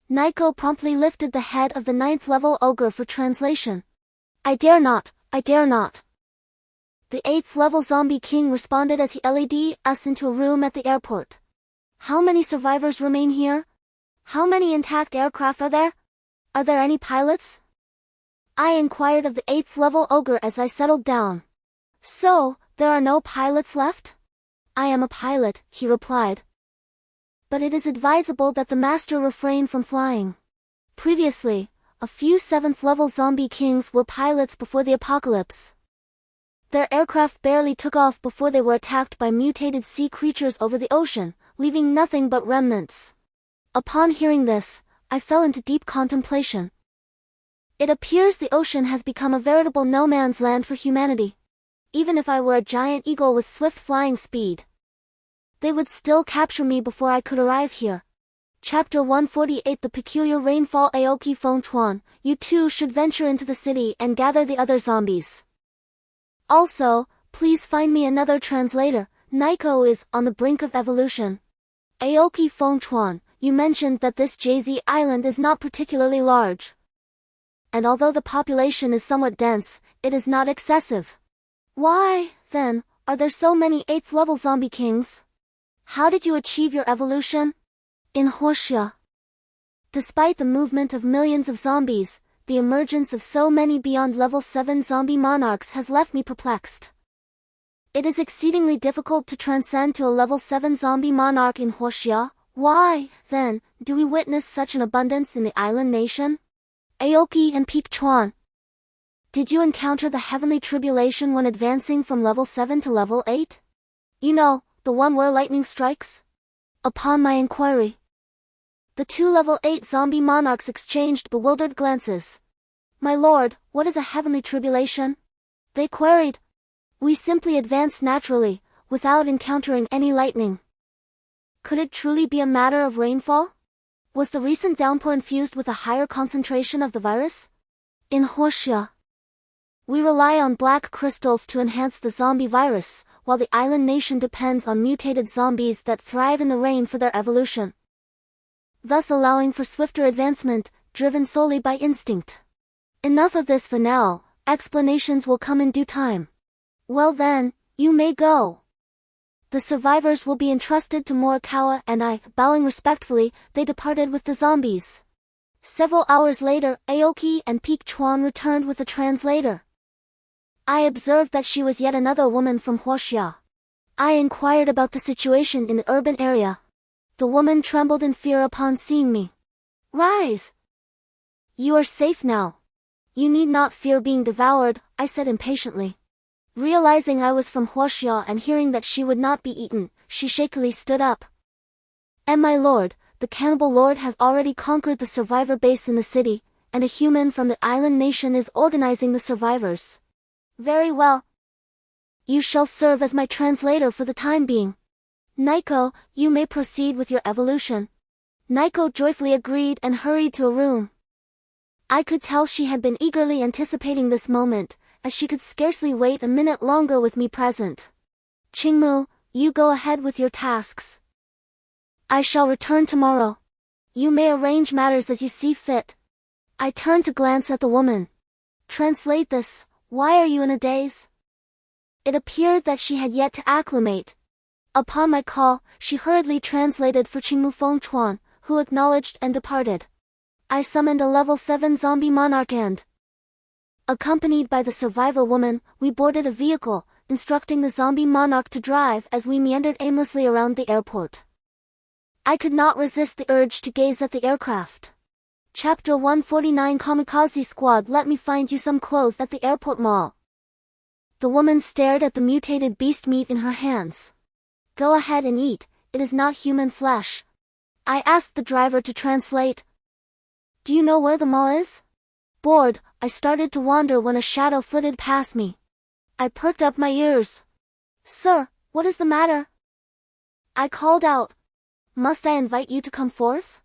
Nico promptly lifted the head of the 9th level ogre for translation. I dare not. The 8th level zombie king responded as he led us into a room at the airport. "How many survivors remain here? How many intact aircraft are there? Are there any pilots?" I inquired of the 8th level ogre as I settled down. "So, there are no pilots left?" "I am a pilot," he replied. "But it is advisable that the master refrain from flying. Previously, a few 7th level zombie kings were pilots before the apocalypse. Their aircraft barely took off before they were attacked by mutated sea creatures over the ocean, leaving nothing but remnants." Upon hearing this, I fell into deep contemplation. It appears the ocean has become a veritable no-man's land for humanity. Even if I were a giant eagle with swift flying speed, they would still capture me before I could arrive here. Chapter 148 The Peculiar Rainfall. Aoki Fengchuan, you too should venture into the city and gather the other zombies. Also, please find me another translator. Nico is on the brink of evolution. Aoki Fengchuan, you mentioned that this JZ island is not particularly large. And although the population is somewhat dense, it is not excessive. Why, then, are there so many 8th level zombie kings? How did you achieve your evolution? In Huoxia, despite the movement of millions of zombies, the emergence of so many beyond level 7 zombie monarchs has left me perplexed. It is exceedingly difficult to transcend to a level 7 zombie monarch in Huoxia. Why, then, do we witness such an abundance in the island nation? Aoki and Pengchuan, did you encounter the heavenly tribulation when advancing from level 7 to level 8? You know, the one where lightning strikes? Upon my inquiry, the 2 level 8 zombie monarchs exchanged bewildered glances. My lord, what is a heavenly tribulation? They queried. We simply advanced naturally, without encountering any lightning. Could it truly be a matter of rainfall? Was the recent downpour infused with a higher concentration of the virus? In Huoxia, we rely on black crystals to enhance the zombie virus, while the island nation depends on mutated zombies that thrive in the rain for their evolution, thus allowing for swifter advancement, driven solely by instinct. Enough of this for now, explanations will come in due time. Well then, you may go. The survivors will be entrusted to Morikawa and I. Bowing respectfully, they departed with the zombies. Several hours later, Aoki and Peak Chuan returned with a translator. I observed that she was yet another woman from Huaxia. I inquired about the situation in the urban area. The woman trembled in fear upon seeing me. "Rise! You are safe now. You need not fear being devoured," I said impatiently. Realizing I was from Huaxia and hearing that she would not be eaten, she shakily stood up. "And my lord, the cannibal lord has already conquered the survivor base in the city, and a human from the island nation is organizing the survivors." "Very well. You shall serve as my translator for the time being. Naiko, you may proceed with your evolution." Naiko joyfully agreed and hurried to a room. I could tell she had been eagerly anticipating this moment, as she could scarcely wait a minute longer with me present. "Qingmu, you go ahead with your tasks. I shall return tomorrow. You may arrange matters as you see fit." I turned to glance at the woman. "Translate this, why are you in a daze?" It appeared that she had yet to acclimate. Upon my call, she hurriedly translated for Qingmu Fengchuan, who acknowledged and departed. I summoned a level 7 zombie monarch and, accompanied by the survivor woman, we boarded a vehicle, instructing the zombie monarch to drive as we meandered aimlessly around the airport. I could not resist the urge to gaze at the aircraft. Chapter 149 Kamikaze Squad. Let me find you some clothes at the airport mall. The woman stared at the mutated beast meat in her hands. "Go ahead and eat, it is not human flesh." I asked the driver to translate. "Do you know where the mall is?" Bored, I started to wander when a shadow flitted past me. I perked up my ears. "Sir, what is the matter?" I called out. "Must I invite you to come forth?"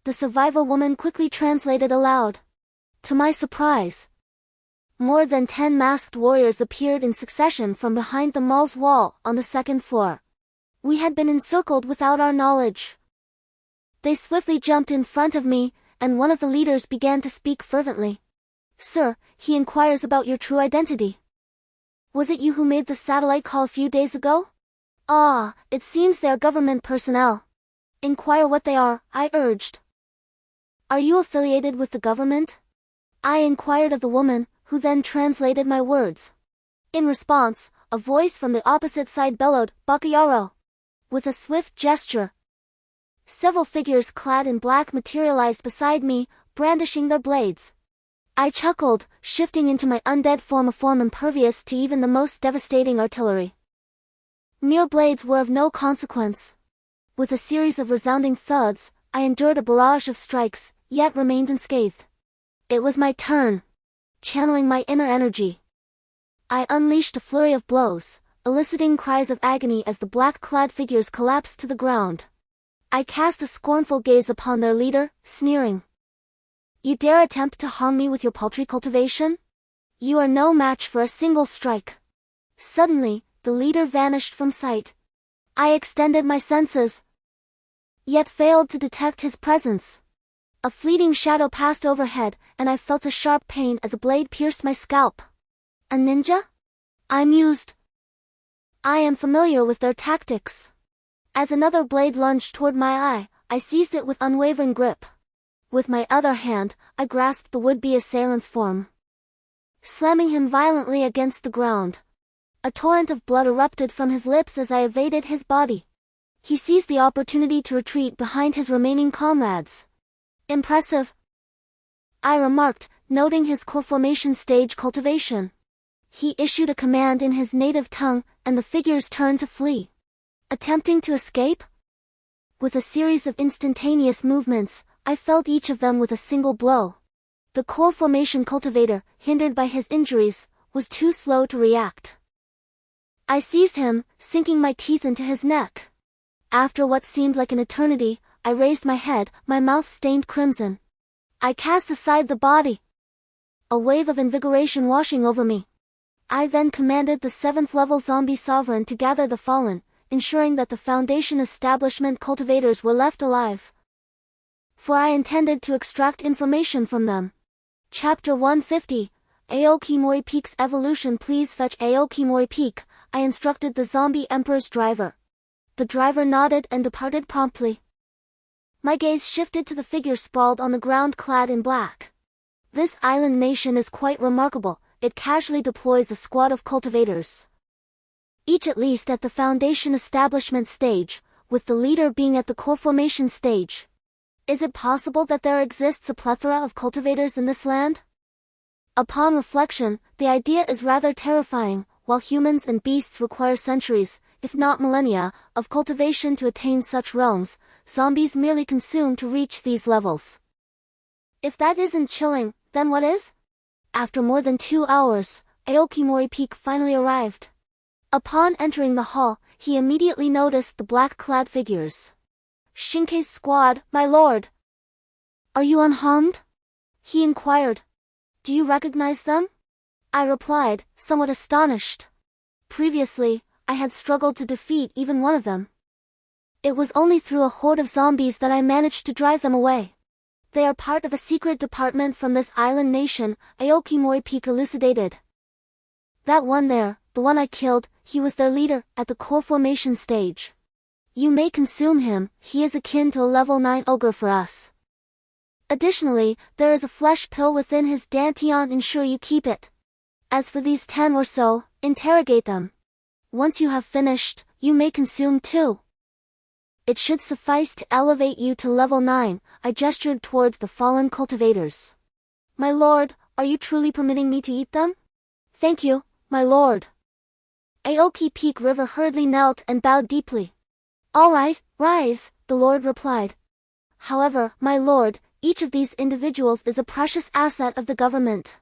The survivor woman quickly translated aloud. To my surprise, more than 10 masked warriors appeared in succession from behind the mall's wall on the second floor. We had been encircled without our knowledge. They swiftly jumped in front of me, and one of the leaders began to speak fervently. "Sir, he inquires about your true identity. Was it you who made the satellite call a few days ago?" "Ah, it seems they are government personnel." "Inquire what they are," I urged. "Are you affiliated with the government?" I inquired of the woman, who then translated my words. In response, a voice from the opposite side bellowed, "Bakayaro!" With a swift gesture, several figures clad in black materialized beside me, brandishing their blades. I chuckled, shifting into my undead form, a form impervious to even the most devastating artillery. Mere blades were of no consequence. With a series of resounding thuds, I endured a barrage of strikes, yet remained unscathed. It was my turn. Channeling my inner energy, I unleashed a flurry of blows, eliciting cries of agony as the black-clad figures collapsed to the ground. I cast a scornful gaze upon their leader, sneering. "You dare attempt to harm me with your paltry cultivation? You are no match for a single strike." Suddenly, the leader vanished from sight. I extended my senses, yet failed to detect his presence. A fleeting shadow passed overhead, and I felt a sharp pain as a blade pierced my scalp. "A ninja?" I mused. "I am familiar with their tactics." As another blade lunged toward my eye, I seized it with unwavering grip. With my other hand, I grasped the would-be assailant's form, slamming him violently against the ground. A torrent of blood erupted from his lips as I evaded his body. He seized the opportunity to retreat behind his remaining comrades. "Impressive," I remarked, noting his core formation stage cultivation. He issued a command in his native tongue, and the figures turned to flee. Attempting to escape? With a series of instantaneous movements, I felled each of them with a single blow. The core formation cultivator, hindered by his injuries, was too slow to react. I seized him, sinking my teeth into his neck. After what seemed like an eternity, I raised my head, my mouth stained crimson. I cast aside the body, a wave of invigoration washing over me. I then commanded the 7th level zombie sovereign to gather the fallen, ensuring that the Foundation establishment cultivators were left alive, for I intended to extract information from them. Chapter 150, Aokimori Peak's evolution. "Please fetch Aokimori Peak," I instructed the zombie emperor's driver. The driver nodded and departed promptly. My gaze shifted to the figure sprawled on the ground clad in black. This island nation is quite remarkable. It casually deploys a squad of cultivators, each at least at the foundation establishment stage, with the leader being at the core formation stage. Is it possible that there exists a plethora of cultivators in this land? Upon reflection, the idea is rather terrifying. While humans and beasts require centuries, if not millennia, of cultivation to attain such realms, zombies merely consume to reach these levels. If that isn't chilling, then what is? After more than 2 hours, Aokimori Peak finally arrived. Upon entering the hall, he immediately noticed the black-clad figures. Shinkei's squad, my lord. Are you unharmed? He inquired. Do you recognize them? I replied, somewhat astonished. Previously, I had struggled to defeat even one of them. It was only through a horde of zombies that I managed to drive them away. They are part of a secret department from this island nation, Aokimori Peak elucidated. That one there, the one I killed, he was their leader, at the core formation stage. You may consume him, he is akin to a level 9 ogre for us. Additionally, there is a flesh pill within his dantian, ensure you keep it. As for these 10 or so, interrogate them. Once you have finished, you may consume too. It should suffice to elevate you to level 9, I gestured towards the fallen cultivators. My lord, are you truly permitting me to eat them? Thank you, my lord. Aoki Peak River hurriedly knelt and bowed deeply. All right, rise, the lord replied. However, my lord, each of these individuals is a precious asset of the government.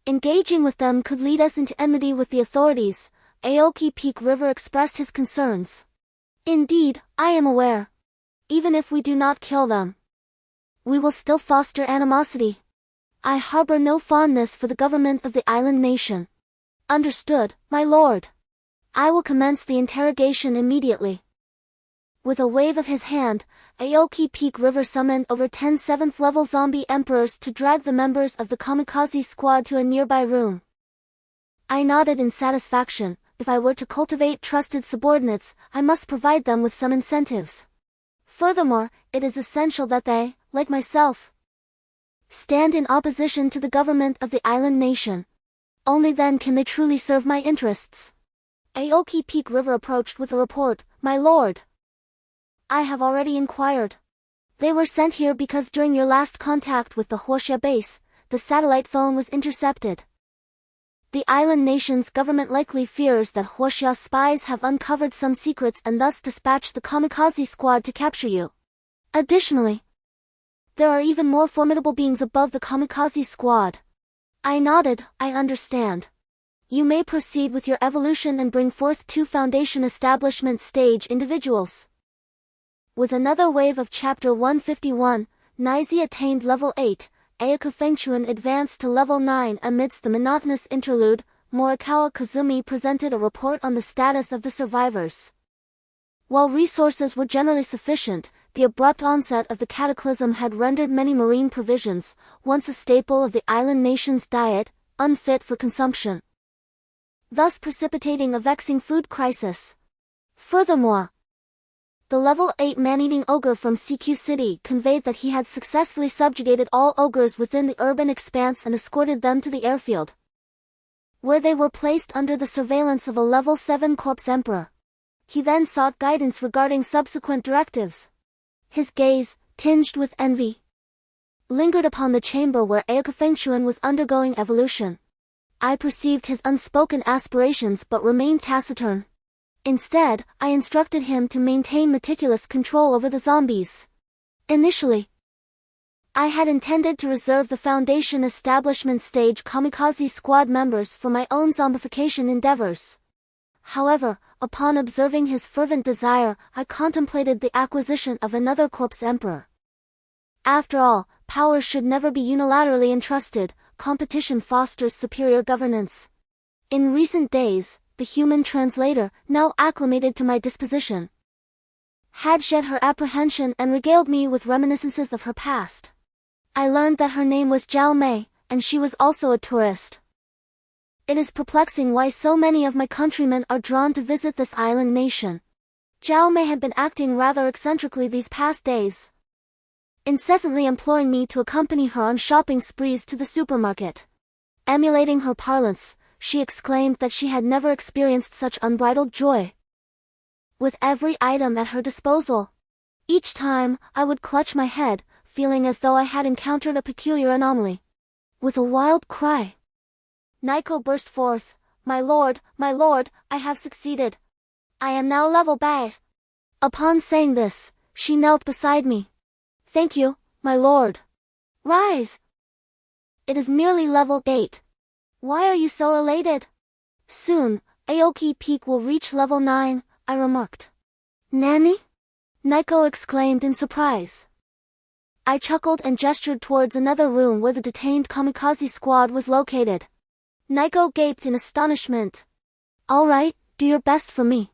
Engaging with them could lead us into enmity with the authorities, Aoki Peak River expressed his concerns. Indeed, I am aware. Even if we do not kill them, we will still foster animosity. I harbor no fondness for the government of the island nation. Understood, my lord. I will commence the interrogation immediately. With a wave of his hand, Aoki Peak River summoned over 10 7th level zombie emperors to drag the members of the kamikaze squad to a nearby room. I nodded in satisfaction. If I were to cultivate trusted subordinates, I must provide them with some incentives. Furthermore, it is essential that they, like myself, stand in opposition to the government of the island nation. Only then can they truly serve my interests. Aoki Peak River approached with a report, my lord. I have already inquired. They were sent here because during your last contact with the Huoxia base, the satellite phone was intercepted. The island nation's government likely fears that Huoxia spies have uncovered some secrets and thus dispatched the kamikaze squad to capture you. Additionally, there are even more formidable beings above the kamikaze squad. I nodded, I understand. You may proceed with your evolution and bring forth 2 foundation establishment stage individuals. With another wave of Chapter 151, Nizi attained level 8, Ayaka Fengchuan advanced to level 9 amidst the monotonous interlude. Morikawa Kazumi presented a report on the status of the survivors. While resources were generally sufficient, the abrupt onset of the cataclysm had rendered many marine provisions, once a staple of the island nation's diet, unfit for consumption, thus precipitating a vexing food crisis. Furthermore, the level 8 man-eating ogre from CQ City conveyed that he had successfully subjugated all ogres within the urban expanse and escorted them to the airfield, where they were placed under the surveillance of a level 7 corpse emperor. He then sought guidance regarding subsequent directives. His gaze, tinged with envy, lingered upon the chamber where Ayaka Fengchuan was undergoing evolution. I perceived his unspoken aspirations but remained taciturn. Instead, I instructed him to maintain meticulous control over the zombies. Initially, I had intended to reserve the Foundation establishment stage kamikaze squad members for my own zombification endeavors. However, upon observing his fervent desire, I contemplated the acquisition of another corpse emperor. After all, power should never be unilaterally entrusted, competition fosters superior governance. In recent days, the human translator, now acclimated to my disposition, had shed her apprehension and regaled me with reminiscences of her past. I learned that her name was Zhao Mei, and she was also a tourist. It is perplexing why so many of my countrymen are drawn to visit this island nation. Zhao Mei had been acting rather eccentrically these past days, incessantly imploring me to accompany her on shopping sprees to the supermarket. Emulating her parlance, she exclaimed that she had never experienced such unbridled joy. With every item at her disposal, each time I would clutch my head, feeling as though I had encountered a peculiar anomaly. With a wild cry, Naiko burst forth, my lord, I have succeeded. I am now level 8. Upon saying this, she knelt beside me. Thank you, my lord. Rise. It is merely level 8. Why are you so elated? Soon, Aoki Peak will reach level 9, I remarked. Nani? Naiko exclaimed in surprise. I chuckled and gestured towards another room where the detained kamikaze squad was located. Naiko gaped in astonishment. All right, do your best for me.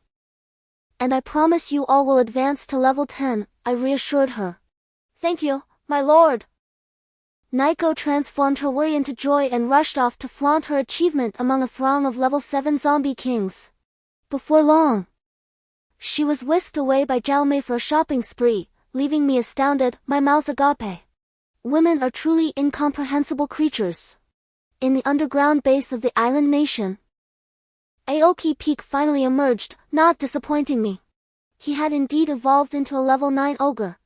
And I promise you all will advance to level 10, I reassured her. Thank you, my lord. Naiko transformed her worry into joy and rushed off to flaunt her achievement among a throng of level 7 zombie kings. Before long, she was whisked away by Zhao Mei for a shopping spree, leaving me astounded, my mouth agape. Women are truly incomprehensible creatures. In the underground base of the island nation, Aoki Peak finally emerged, not disappointing me. He had indeed evolved into a level 9 ogre.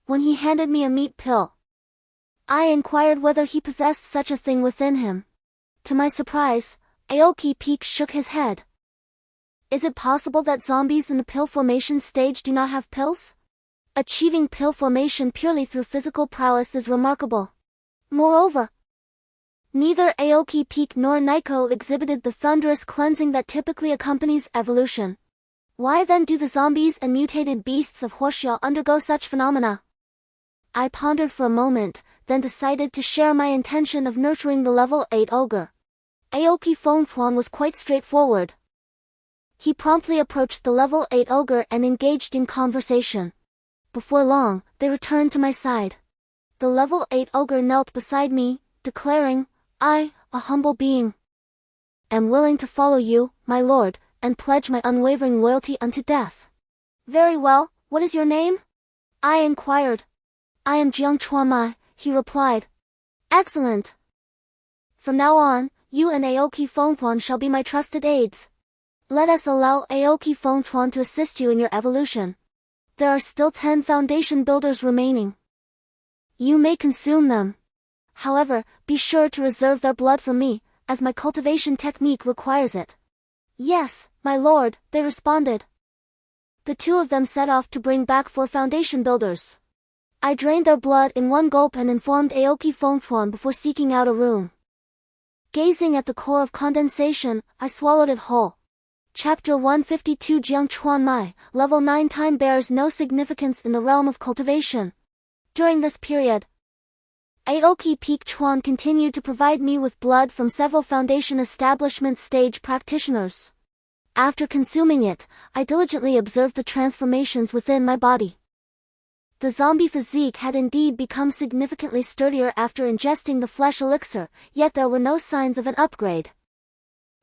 When he handed me a meat pill, I inquired whether he possessed such a thing within him. To my surprise, Aoki Peak shook his head. Is it possible that zombies in the pill formation stage do not have pills? Achieving pill formation purely through physical prowess is remarkable. Moreover, neither Aoki Peak nor Naiko exhibited the thunderous cleansing that typically accompanies evolution. Why then do the zombies and mutated beasts of Huoxia undergo such phenomena? I pondered for a moment, then decided to share my intention of nurturing the level 8 ogre. Aoki Fengchuan was quite straightforward. He promptly approached the level 8 ogre and engaged in conversation. Before long, they returned to my side. The level 8 ogre knelt beside me, declaring, I, a humble being, am willing to follow you, my lord, and pledge my unwavering loyalty unto death. Very well, what is your name? I inquired. I am Jiang Chuanmai, he replied. Excellent. From now on, you and Aoki Fengchuan shall be my trusted aides. Let us allow Aoki Fengchuan to assist you in your evolution. There are still 10 foundation builders remaining. You may consume them. However, be sure to reserve their blood for me, as my cultivation technique requires it. Yes, my lord, they responded. The two of them set off to bring back 4 foundation builders. I drained their blood in one gulp and informed Aoki Fengchuan before seeking out a room. Gazing at the core of condensation, I swallowed it whole. Chapter 152 Jiang Chuanmai, Level 9 time bears no significance in the realm of cultivation. During this period, Aoki Peak Chuan continued to provide me with blood from several foundation establishment stage practitioners. After consuming it, I diligently observed the transformations within my body. The zombie physique had indeed become significantly sturdier after ingesting the flesh elixir, yet there were no signs of an upgrade.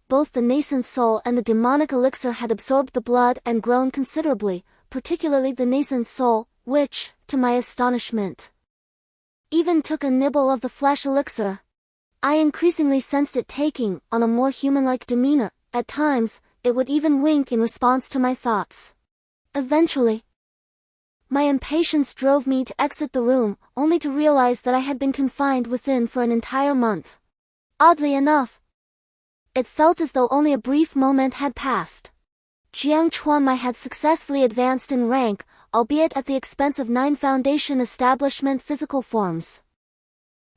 Both the nascent soul and the demonic elixir had absorbed the blood and grown considerably, particularly the nascent soul, which, to my astonishment, even took a nibble of the flesh elixir. I increasingly sensed it taking on a more human-like demeanor. At times, it would even wink in response to my thoughts. Eventually, my impatience drove me to exit the room, only to realize that I had been confined within for an entire month. Oddly enough, it felt as though only a brief moment had passed. Jiang Chuanmai had successfully advanced in rank, albeit at the expense of 9 foundation establishment physical forms.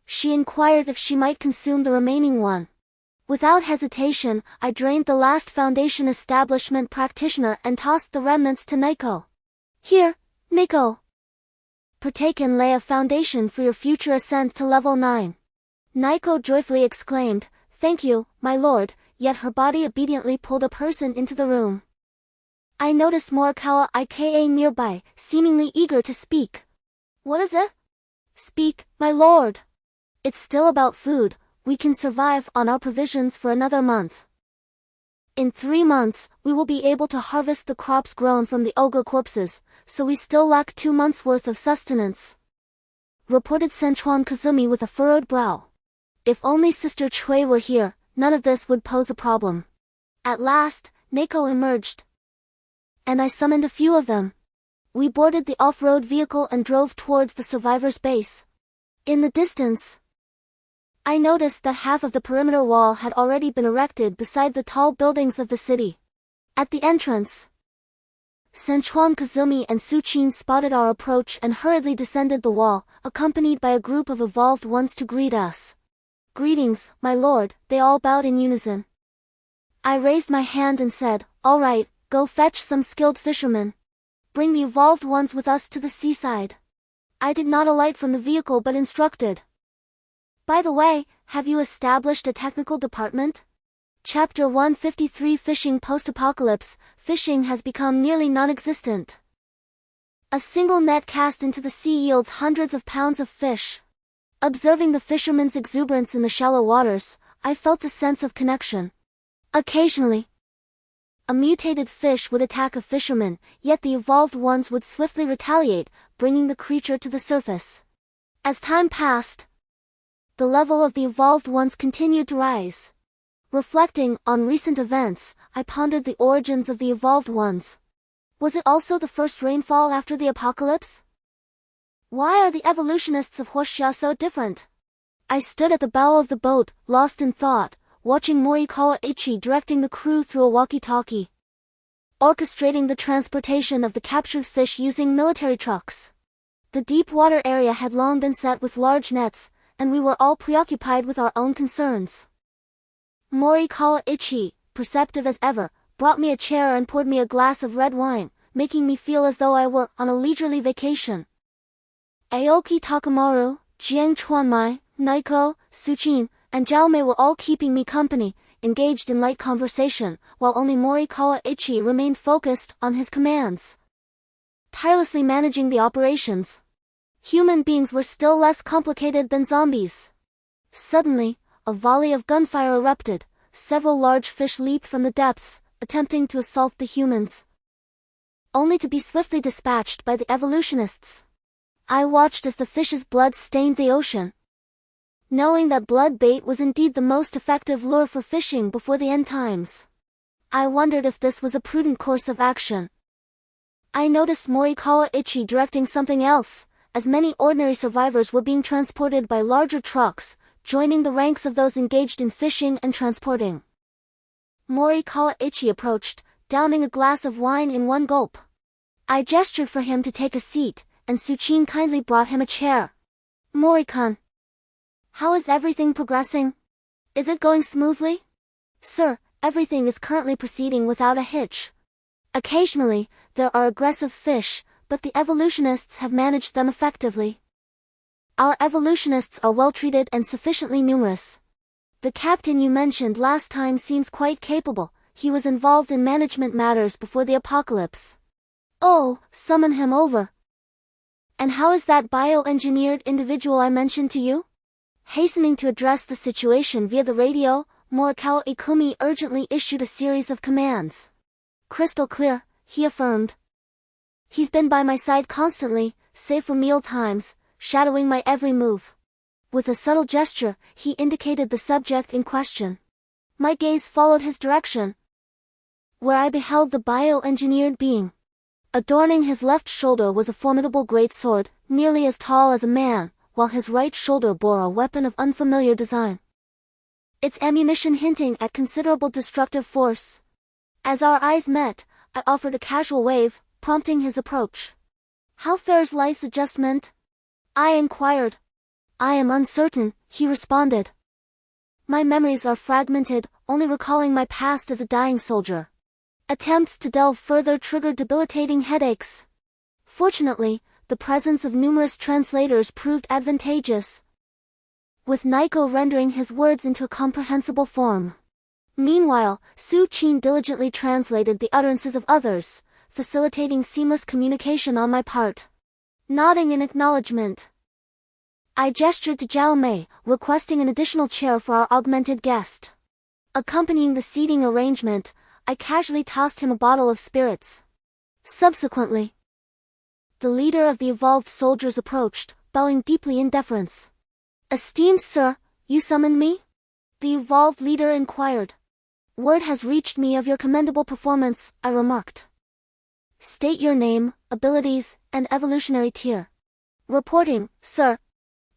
She inquired if she might consume the remaining one. Without hesitation, I drained the last foundation establishment practitioner and tossed the remnants to Naiko. Here, Naiko. Partake and lay a foundation for your future ascent to level 9. Naiko joyfully exclaimed, Thank you, my lord, yet her body obediently pulled a person into the room. I noticed Morikawa Ika nearby, seemingly eager to speak. What is it? Speak, my lord. It's still about food, we can survive on our provisions for another month. In 3 months, we will be able to harvest the crops grown from the ogre corpses, so we still lack 2 months' worth of sustenance," reported Senchuan Kazumi with a furrowed brow. If only Sister Chui were here, none of this would pose a problem. At last, Neko emerged, and I summoned a few of them. We boarded the off-road vehicle and drove towards the survivors' base. In the distance, I noticed that half of the perimeter wall had already been erected beside the tall buildings of the city. At the entrance, Senchuan Kazumi and Su Qin spotted our approach and hurriedly descended the wall, accompanied by a group of evolved ones to greet us. "Greetings, my lord," they all bowed in unison. I raised my hand and said, "All right, go fetch some skilled fishermen. Bring the evolved ones with us to the seaside." I did not alight from the vehicle but instructed, "By the way, have you established a technical department?" Chapter 153 Fishing Post-Apocalypse. Fishing has become nearly non-existent. A single net cast into the sea yields hundreds of pounds of fish. Observing the fishermen's exuberance in the shallow waters, I felt a sense of connection. Occasionally, a mutated fish would attack a fisherman, yet the evolved ones would swiftly retaliate, bringing the creature to the surface. As time passed, the level of the evolved ones continued to rise. Reflecting on recent events, I pondered the origins of the evolved ones. Was it also the first rainfall after the apocalypse? Why are the evolutionists of Huoxia so different? I stood at the bow of the boat, lost in thought, watching Morikawa Ichi directing the crew through a walkie-talkie, orchestrating the transportation of the captured fish using military trucks. The deep water area had long been set with large nets, and we were all preoccupied with our own concerns. Morikawa Ichi, perceptive as ever, brought me a chair and poured me a glass of red wine, making me feel as though I were on a leisurely vacation. Aoki Takamaru, Jiang Chuanmai, Naiko, Suchin, and Jiaomei were all keeping me company, engaged in light conversation, while only Morikawa Ichi remained focused on his commands, tirelessly managing the operations. Human beings were still less complicated than zombies. Suddenly, a volley of gunfire erupted. Several large fish leaped from the depths, attempting to assault the humans, only to be swiftly dispatched by the evolutionists. I watched as the fish's blood stained the ocean. Knowing that blood bait was indeed the most effective lure for fishing before the end times, I wondered if this was a prudent course of action. I noticed Morikawa Ichi directing something else, as many ordinary survivors were being transported by larger trucks, joining the ranks of those engaged in fishing and transporting. Morikawa Ichi approached, downing a glass of wine in one gulp. I gestured for him to take a seat, and Suchin kindly brought him a chair. "Mori-kun, how is everything progressing? Is it going smoothly?" "Sir, everything is currently proceeding without a hitch. Occasionally, there are aggressive fish, but the evolutionists have managed them effectively. Our evolutionists are well treated and sufficiently numerous. The captain you mentioned last time seems quite capable. He was involved in management matters before the apocalypse." "Oh, summon him over." "And how is that bioengineered individual I mentioned to you?" Hastening to address the situation via the radio, Morikawa Ikumi urgently issued a series of commands. "Crystal clear," he affirmed. "He's been by my side constantly, save for meal times, shadowing my every move." With a subtle gesture, he indicated the subject in question. My gaze followed his direction, where I beheld the bioengineered being. Adorning his left shoulder was a formidable greatsword, nearly as tall as a man, while his right shoulder bore a weapon of unfamiliar design, its ammunition hinting at considerable destructive force. As our eyes met, I offered a casual wave, prompting his approach. "How fares life's adjustment?" I inquired. "I am uncertain," he responded. "My memories are fragmented, only recalling my past as a dying soldier. Attempts to delve further triggered debilitating headaches. Fortunately, the presence of numerous translators proved advantageous, with Naiko rendering his words into a comprehensible form. Meanwhile, Su Qin diligently translated the utterances of others, facilitating seamless communication on my part. Nodding in acknowledgement, I gestured to Zhao Mei, requesting an additional chair for our augmented guest. Accompanying the seating arrangement, I casually tossed him a bottle of spirits. Subsequently, the leader of the evolved soldiers approached, bowing deeply in deference. "Esteemed sir, you summoned me?" the evolved leader inquired. "Word has reached me of your commendable performance," I remarked. "State your name, abilities, and evolutionary tier." "Reporting, sir.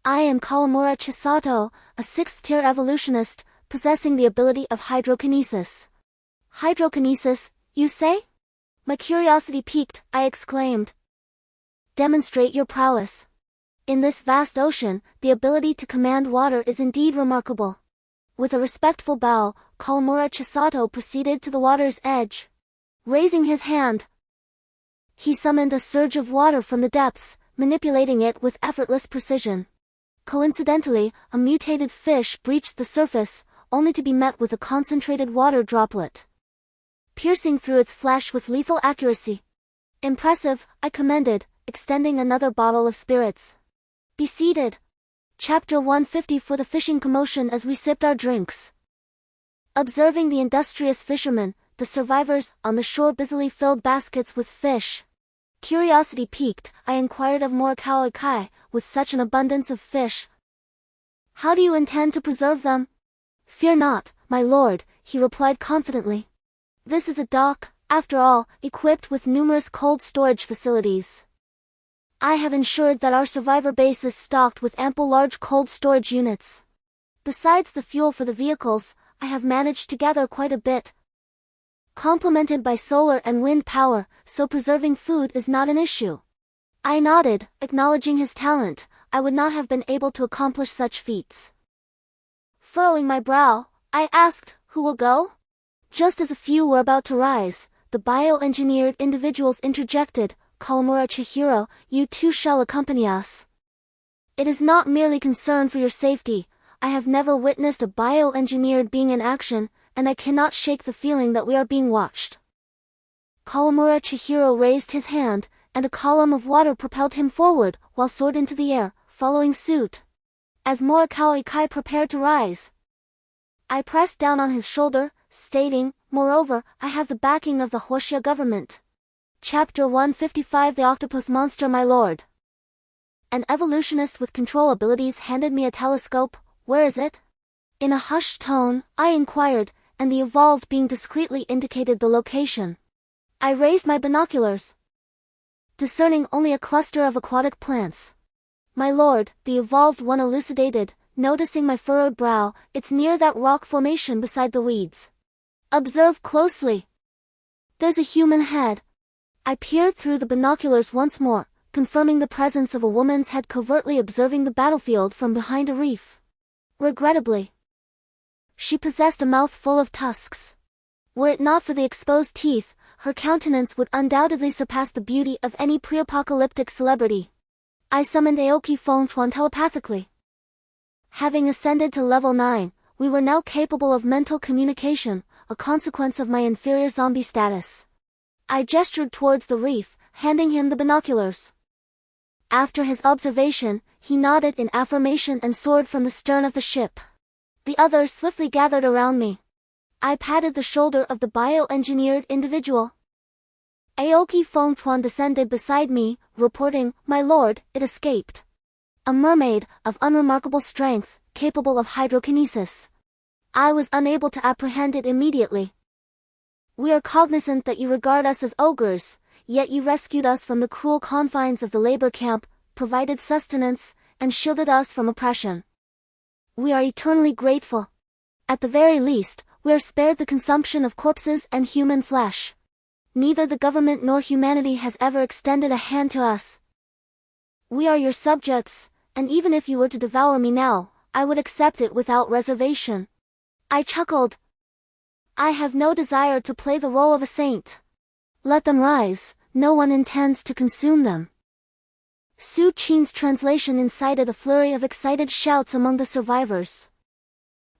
I am Kawamura Chisato, a 6th-tier evolutionist, possessing the ability of hydrokinesis." "Hydrokinesis, you say?" My curiosity piqued, I exclaimed. "Demonstrate your prowess. In this vast ocean, the ability to command water is indeed remarkable." With a respectful bow, Kawamura Chisato proceeded to the water's edge. Raising his hand, he summoned a surge of water from the depths, manipulating it with effortless precision. Coincidentally, a mutated fish breached the surface, only to be met with a concentrated water droplet, piercing through its flesh with lethal accuracy. "Impressive," I commended, extending another bottle of spirits. "Be seated." Chapter 150 for the fishing commotion as we sipped our drinks. Observing the industrious fishermen, the survivors on the shore busily filled baskets with fish. Curiosity piqued, I inquired of Morikawa Kai, with such an abundance of fish, "How do you intend to preserve them?" "Fear not, my lord," he replied confidently. "This is a dock, after all, equipped with numerous cold storage facilities. I have ensured that our survivor base is stocked with ample large cold storage units. Besides the fuel for the vehicles, I have managed to gather quite a bit, complemented by solar and wind power, so preserving food is not an issue." I nodded, acknowledging his talent. I would not have been able to accomplish such feats. Furrowing my brow, I asked, "Who will go?" Just as a few were about to rise, the bioengineered individuals interjected, "Kawamura Chihiro, you too shall accompany us. It is not merely concern for your safety. I have never witnessed a bioengineered being in action, and I cannot shake the feeling that we are being watched." Kawamura Chihiro raised his hand, and a column of water propelled him forward, while soared into the air, following suit. As Morikawa Kai prepared to rise, I pressed down on his shoulder, stating, "Moreover, I have the backing of the Hoshia government." Chapter 155 The Octopus Monster My Lord. An evolutionist with control abilities handed me a telescope. "Where is it?" In a hushed tone, I inquired, and the evolved being discreetly indicated the location. I raised my binoculars, discerning only a cluster of aquatic plants. "My lord," the evolved one elucidated, noticing my furrowed brow, "it's near that rock formation beside the weeds. Observe closely. There's a human head." I peered through the binoculars once more, confirming the presence of a woman's head covertly observing the battlefield from behind a reef. Regrettably, she possessed a mouth full of tusks. Were it not for the exposed teeth, her countenance would undoubtedly surpass the beauty of any pre-apocalyptic celebrity. I summoned Aoki Fengchuan telepathically. Having ascended to level 9, we were now capable of mental communication, a consequence of my inferior zombie status. I gestured towards the reef, handing him the binoculars. After his observation, he nodded in affirmation and soared from the stern of the ship. The others swiftly gathered around me. I patted the shoulder of the bioengineered individual. Aoki Fengchuan descended beside me, reporting, "My lord, it escaped. A mermaid, of unremarkable strength, capable of hydrokinesis. I was unable to apprehend it immediately. We are cognizant that you regard us as ogres, yet you rescued us from the cruel confines of the labor camp, provided sustenance, and shielded us from oppression. We are eternally grateful. At the very least, we are spared the consumption of corpses and human flesh. Neither the government nor humanity has ever extended a hand to us. We are your subjects, and even if you were to devour me now, I would accept it without reservation." I chuckled. "I have no desire to play the role of a saint. Let them rise, no one intends to consume them." Su Qin's translation incited a flurry of excited shouts among the survivors.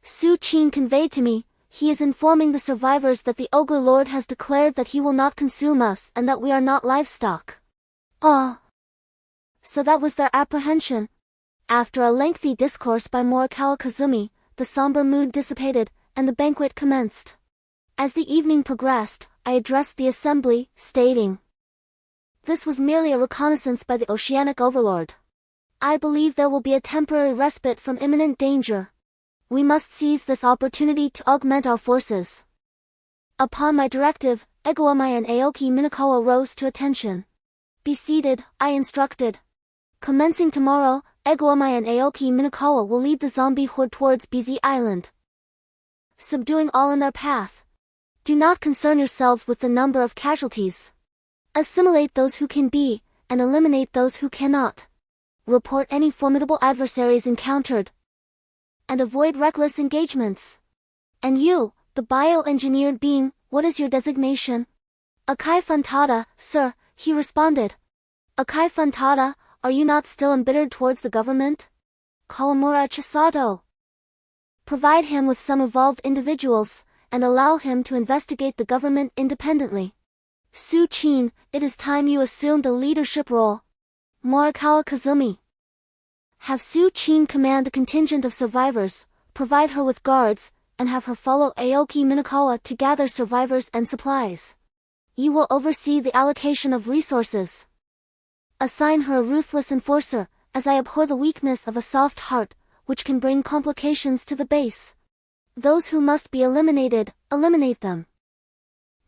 Su Qin conveyed to me, "He is informing the survivors that the Ogre Lord has declared that he will not consume us and that we are not livestock." Oh. So that was their apprehension. After a lengthy discourse by Morikawa Kazumi, the somber mood dissipated, and the banquet commenced. As the evening progressed, I addressed the assembly, stating, "This was merely a reconnaissance by the oceanic overlord. I believe there will be a temporary respite from imminent danger. We must seize this opportunity to augment our forces." Upon my directive, Eguamai and Aoki Minakawa rose to attention. "Be seated," I instructed. "Commencing tomorrow, Eguamai and Aoki Minakawa will lead the zombie horde towards BZ Island, subduing all in their path. Do not concern yourselves with the number of casualties. Assimilate those who can be, and eliminate those who cannot. Report any formidable adversaries encountered, and avoid reckless engagements. And you, the bioengineered being, what is your designation?" "Akai Funtada, sir," he responded. "Akai Funtada, are you not still embittered towards the government?" "Kawamura Chisato. Provide him with some evolved individuals, and allow him to investigate the government independently. Su Chin, it is time you assumed a leadership role." "Morikawa Kazumi. Have Su Chin command a contingent of survivors, provide her with guards, and have her follow Aoki Minakawa to gather survivors and supplies. You will oversee the allocation of resources. Assign her a ruthless enforcer, as I abhor the weakness of a soft heart, which can bring complications to the base. Those who must be eliminated, eliminate them.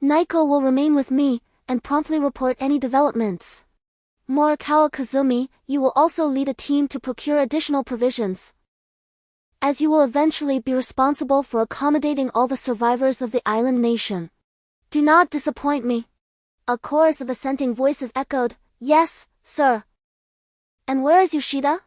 Naiko will remain with me, and promptly report any developments. Morikawa Kazumi, you will also lead a team to procure additional provisions, as you will eventually be responsible for accommodating all the survivors of the island nation. Do not disappoint me." A chorus of assenting voices echoed, "Yes, sir." "And where is Yoshida?"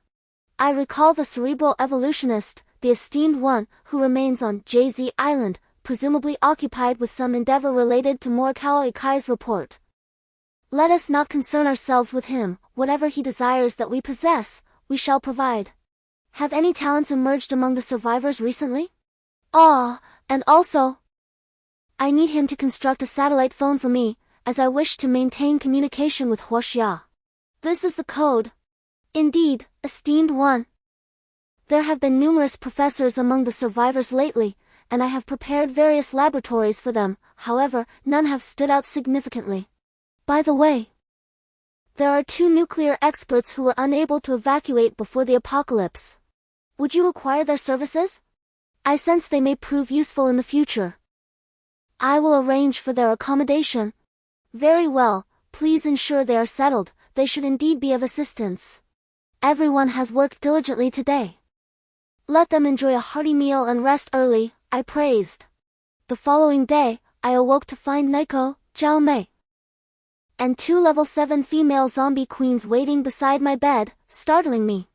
I recall the cerebral evolutionist, the esteemed one, who remains on JZ Island, presumably occupied with some endeavor related to Morikawa Ikai's report. "Let us not concern ourselves with him. Whatever he desires that we possess, we shall provide." "Have any talents emerged among the survivors recently?" And also, I need him to construct a satellite phone for me, as I wish to maintain communication with Huoxia. This is the code." "Indeed, esteemed one. There have been numerous professors among the survivors lately, and I have prepared various laboratories for them, however, none have stood out significantly. By the way, there are 2 nuclear experts who were unable to evacuate before the apocalypse. Would you require their services? I sense they may prove useful in the future. I will arrange for their accommodation." "Very well, please ensure they are settled, they should indeed be of assistance. Everyone has worked diligently today. Let them enjoy a hearty meal and rest early," I praised. The following day, I awoke to find Naiko, Zhao Mei, and 2 level 7 female zombie queens waiting beside my bed, startling me.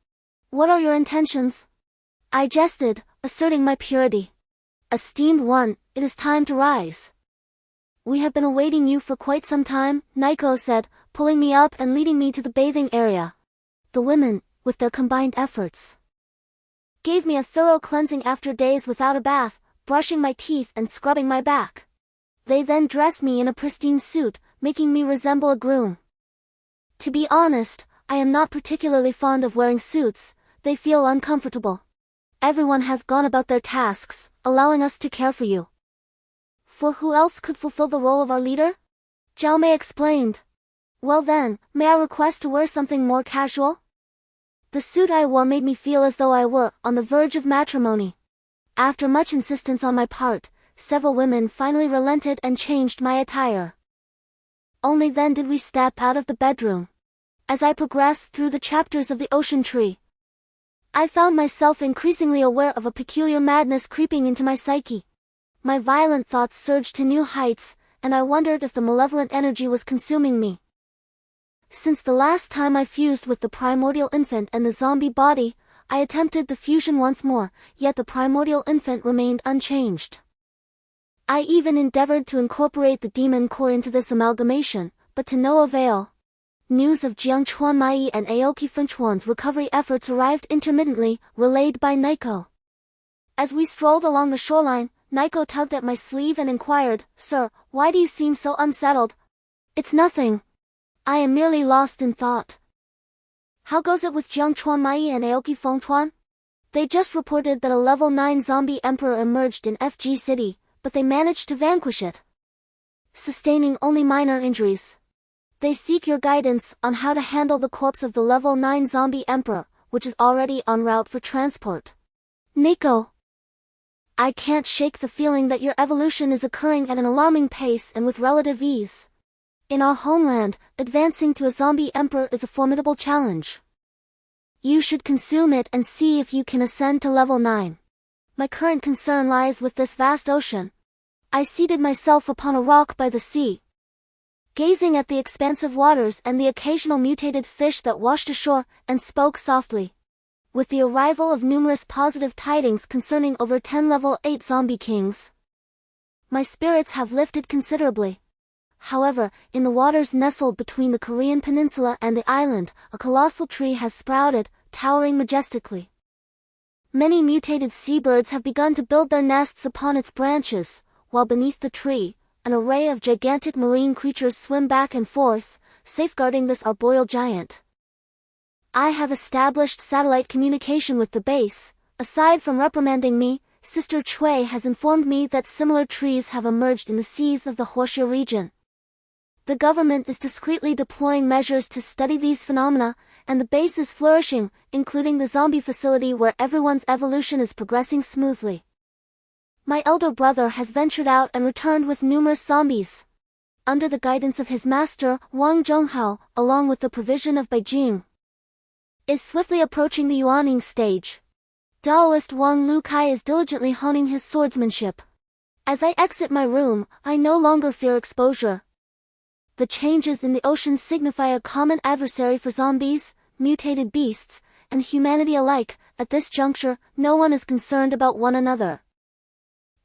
"What are your intentions?" I jested, asserting my purity. "Esteemed one, it is time to rise." "We have been awaiting you for quite some time," Naiko said, pulling me up and leading me to the bathing area. The women, with their combined efforts, gave me a thorough cleansing after days without a bath, brushing my teeth and scrubbing my back. They then dressed me in a pristine suit, making me resemble a groom. To be honest, I am not particularly fond of wearing suits, they feel uncomfortable. Everyone has gone about their tasks, allowing us to care for you. For who else could fulfill the role of our leader? Zhao Mei explained. Well then, may I request to wear something more casual? The suit I wore made me feel as though I were on the verge of matrimony. After much insistence on my part, several women finally relented and changed my attire. Only then did we step out of the bedroom. As I progressed through the chapters of the Ocean Tree, I found myself increasingly aware of a peculiar madness creeping into my psyche. My violent thoughts surged to new heights, and I wondered if the malevolent energy was consuming me. Since the last time I fused with the primordial infant and the zombie body, I attempted the fusion once more, yet the primordial infant remained unchanged. I even endeavored to incorporate the demon core into this amalgamation, but to no avail. News of Jiang Chuanmai and Aoki Funchuan's recovery efforts arrived intermittently, relayed by Naiko. As we strolled along the shoreline, Naiko tugged at my sleeve and inquired, "Sir, why do you seem so unsettled?" "It's nothing. I am merely lost in thought." "How goes it with Jiang Chuanmai and Aoki Fengchuan?" "They just reported that a level 9 zombie emperor emerged in FG City, but they manage to vanquish it, sustaining only minor injuries. They seek your guidance on how to handle the corpse of the level 9 zombie emperor, which is already en route for transport. Nico, I can't shake the feeling that your evolution is occurring at an alarming pace and with relative ease. In our homeland, advancing to a zombie emperor is a formidable challenge. You should consume it and see if you can ascend to level 9. My current concern lies with this vast ocean. I seated myself upon a rock by the sea, gazing at the expansive waters and the occasional mutated fish that washed ashore, and spoke softly. With the arrival of numerous positive tidings concerning over 10 level 8 zombie kings, my spirits have lifted considerably. However, in the waters nestled between the Korean peninsula and the island, a colossal tree has sprouted, towering majestically. Many mutated seabirds have begun to build their nests upon its branches, while beneath the tree, an array of gigantic marine creatures swim back and forth, safeguarding this arboreal giant. I have established satellite communication with the base. Aside from reprimanding me, Sister Chui has informed me that similar trees have emerged in the seas of the Huoxia region. The government is discreetly deploying measures to study these phenomena, and the base is flourishing, including the zombie facility where everyone's evolution is progressing smoothly. My elder brother has ventured out and returned with numerous zombies. Under the guidance of his master, Wang Zhonghao, along with the provision of Beijing, is swiftly approaching the Yuaning stage. Daoist Wang Lukai is diligently honing his swordsmanship. As I exit my room, I no longer fear exposure. The changes in the ocean signify a common adversary for zombies, mutated beasts, and humanity alike. At this juncture, no one is concerned about one another.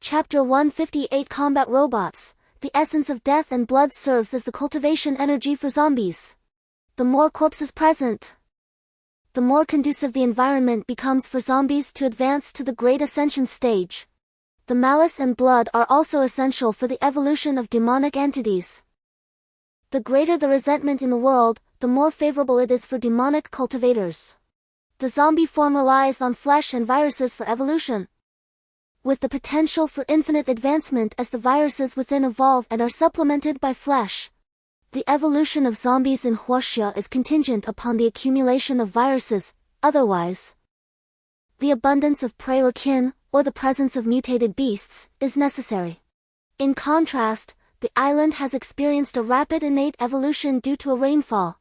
Chapter 158 Combat Robots. The essence of death and blood serves as the cultivation energy for zombies. The more corpses present, the more conducive the environment becomes for zombies to advance to the Great Ascension stage. The malice and blood are also essential for the evolution of demonic entities. The greater the resentment in the world, the more favorable it is for demonic cultivators. The zombie form relies on flesh and viruses for evolution, with the potential for infinite advancement as the viruses within evolve and are supplemented by flesh. The evolution of zombies in Huoxia is contingent upon the accumulation of viruses. Otherwise, the abundance of prey or kin, or the presence of mutated beasts, is necessary. In contrast, the island has experienced a rapid innate evolution due to a rainfall.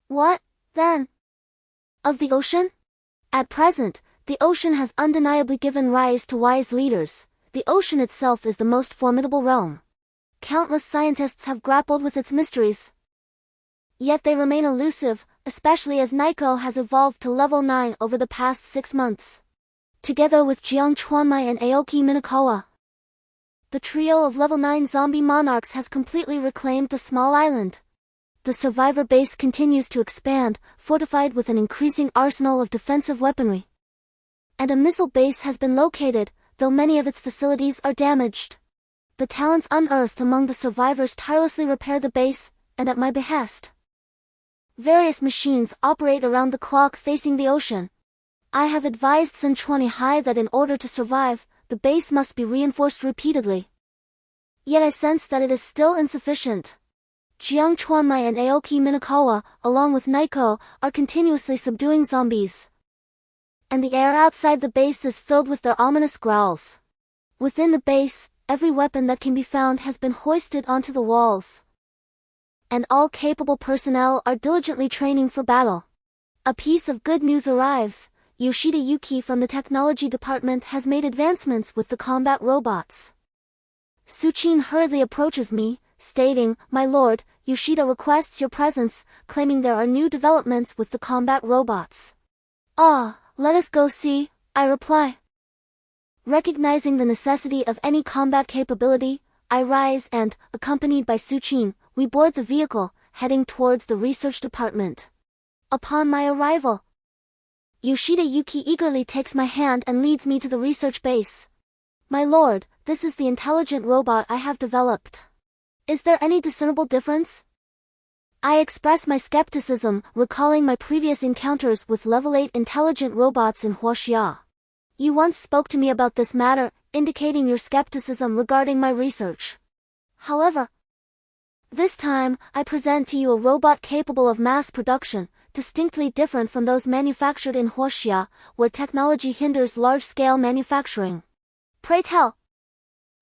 What, then, of the ocean? At present, the ocean has undeniably given rise to wise leaders. The ocean itself is the most formidable realm. Countless scientists have grappled with its mysteries. Yet they remain elusive, especially as Nico has evolved to level 9 over the past 6 months. Together with Jiang Chuanmai and Aoki Minakawa, the trio of level 9 zombie monarchs has completely reclaimed the small island. The survivor base continues to expand, fortified with an increasing arsenal of defensive weaponry. And a missile base has been located, though many of its facilities are damaged. The talents unearthed among the survivors tirelessly repair the base, and at my behest, various machines operate around the clock facing the ocean. I have advised Sun Chuanihai that in order to survive, the base must be reinforced repeatedly. Yet I sense that it is still insufficient. Jiang Chuanmai and Aoki Minakawa, along with Nico, are continuously subduing zombies. And the air outside the base is filled with their ominous growls. Within the base, every weapon that can be found has been hoisted onto the walls, and all capable personnel are diligently training for battle. A piece of good news arrives. Yoshida Yuki from the technology department has made advancements with the combat robots. Suchin hurriedly approaches me, stating, "My lord, Yoshida requests your presence," claiming there are new developments with the combat robots. "Ah, let us go see," I reply. Recognizing the necessity of any combat capability, I rise and, accompanied by Suchin, we board the vehicle, heading towards the research department. Upon my arrival, Yoshida Yuki eagerly takes my hand and leads me to the research base. "My lord, this is the intelligent robot I have developed. Is there any discernible difference?" I express my skepticism, recalling my previous encounters with level 8 intelligent robots in Huoxia. You once spoke to me about this matter, indicating your skepticism regarding my research. However, this time, I present to you a robot capable of mass production, distinctly different from those manufactured in Huoxia, where technology hinders large-scale manufacturing. Pray tell,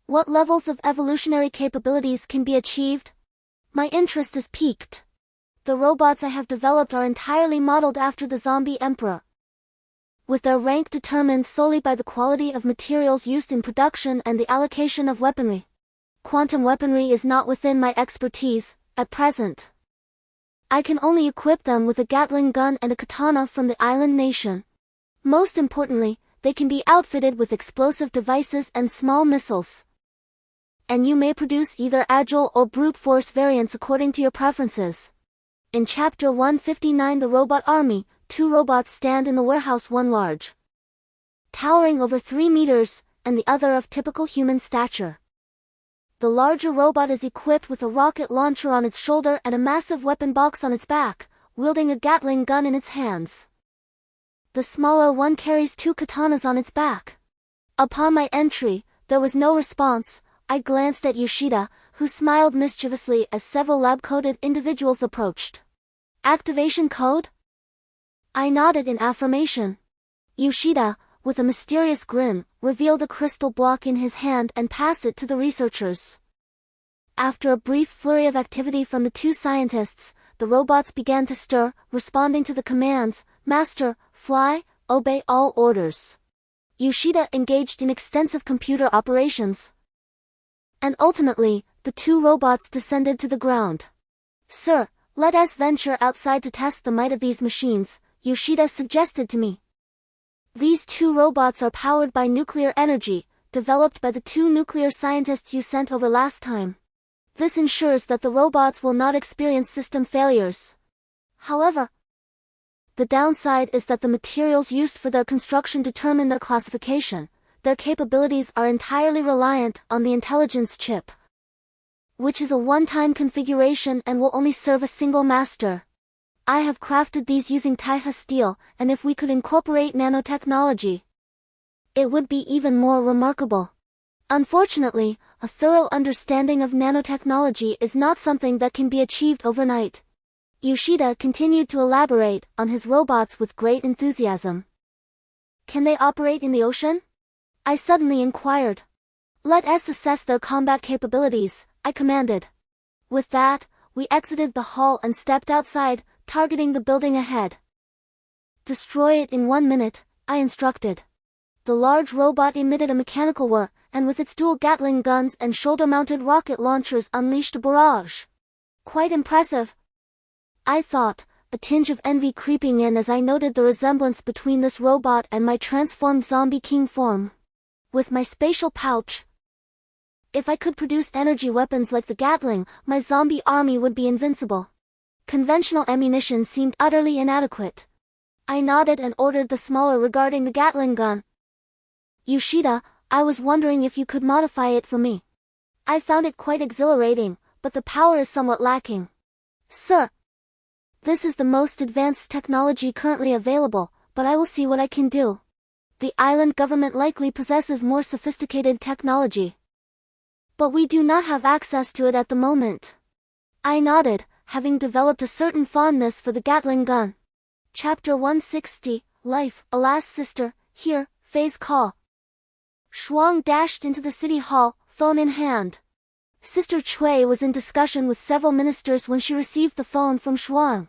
what levels of evolutionary capabilities can be achieved? My interest is piqued. The robots I have developed are entirely modeled after the zombie emperor, with their rank determined solely by the quality of materials used in production and the allocation of weaponry. Quantum weaponry is not within my expertise, at present. I can only equip them with a Gatling gun and a katana from the island nation. Most importantly, they can be outfitted with explosive devices and small missiles. And you may produce either agile or brute force variants according to your preferences. In Chapter 159, The Robot Army, 2 robots stand in the warehouse, one large, towering over 3 meters, and the other of typical human stature. The larger robot is equipped with a rocket launcher on its shoulder and a massive weapon box on its back, wielding a Gatling gun in its hands. The smaller one carries 2 katanas on its back. Upon my entry, there was no response. I glanced at Yoshida, who smiled mischievously as several lab-coated individuals approached. Activation code? I nodded in affirmation. Yoshida, with a mysterious grin, revealed a crystal block in his hand and passed it to the researchers. After a brief flurry of activity from the 2 scientists, the robots began to stir, responding to the commands, "Master, fly, obey all orders." Yoshida engaged in extensive computer operations. And ultimately, the 2 robots descended to the ground. "Sir, let us venture outside to test the might of these machines," Yoshida suggested to me. These 2 robots are powered by nuclear energy, developed by the 2 nuclear scientists you sent over last time. This ensures that the robots will not experience system failures. However, the downside is that the materials used for their construction determine their classification. Their capabilities are entirely reliant on the intelligence chip, which is a one-time configuration and will only serve a single master. I have crafted these using Taiha steel, and if we could incorporate nanotechnology, it would be even more remarkable. Unfortunately, a thorough understanding of nanotechnology is not something that can be achieved overnight. Yoshida continued to elaborate on his robots with great enthusiasm. Can they operate in the ocean? I suddenly inquired. Let us assess their combat capabilities, I commanded. With that, we exited the hall and stepped outside, targeting the building ahead. Destroy it in 1 minute, I instructed. The large robot emitted a mechanical whir, and with its dual Gatling guns and shoulder-mounted rocket launchers unleashed a barrage. Quite impressive, I thought, a tinge of envy creeping in as I noted the resemblance between this robot and my transformed zombie king form. With my spatial pouch, if I could produce energy weapons like the Gatling, my zombie army would be invincible. Conventional ammunition seemed utterly inadequate. I nodded and ordered the smaller regarding the Gatling gun. Yoshida, I was wondering if you could modify it for me. I found it quite exhilarating, but the power is somewhat lacking. Sir, this is the most advanced technology currently available, but I will see what I can do. The island government likely possesses more sophisticated technology, but we do not have access to it at the moment. I nodded, having developed a certain fondness for the Gatling gun. Chapter 160, Life, Alas Sister, here, Faye's call. Shuang dashed into the city hall, phone in hand. Sister Cui was in discussion with several ministers when she received the phone from Shuang.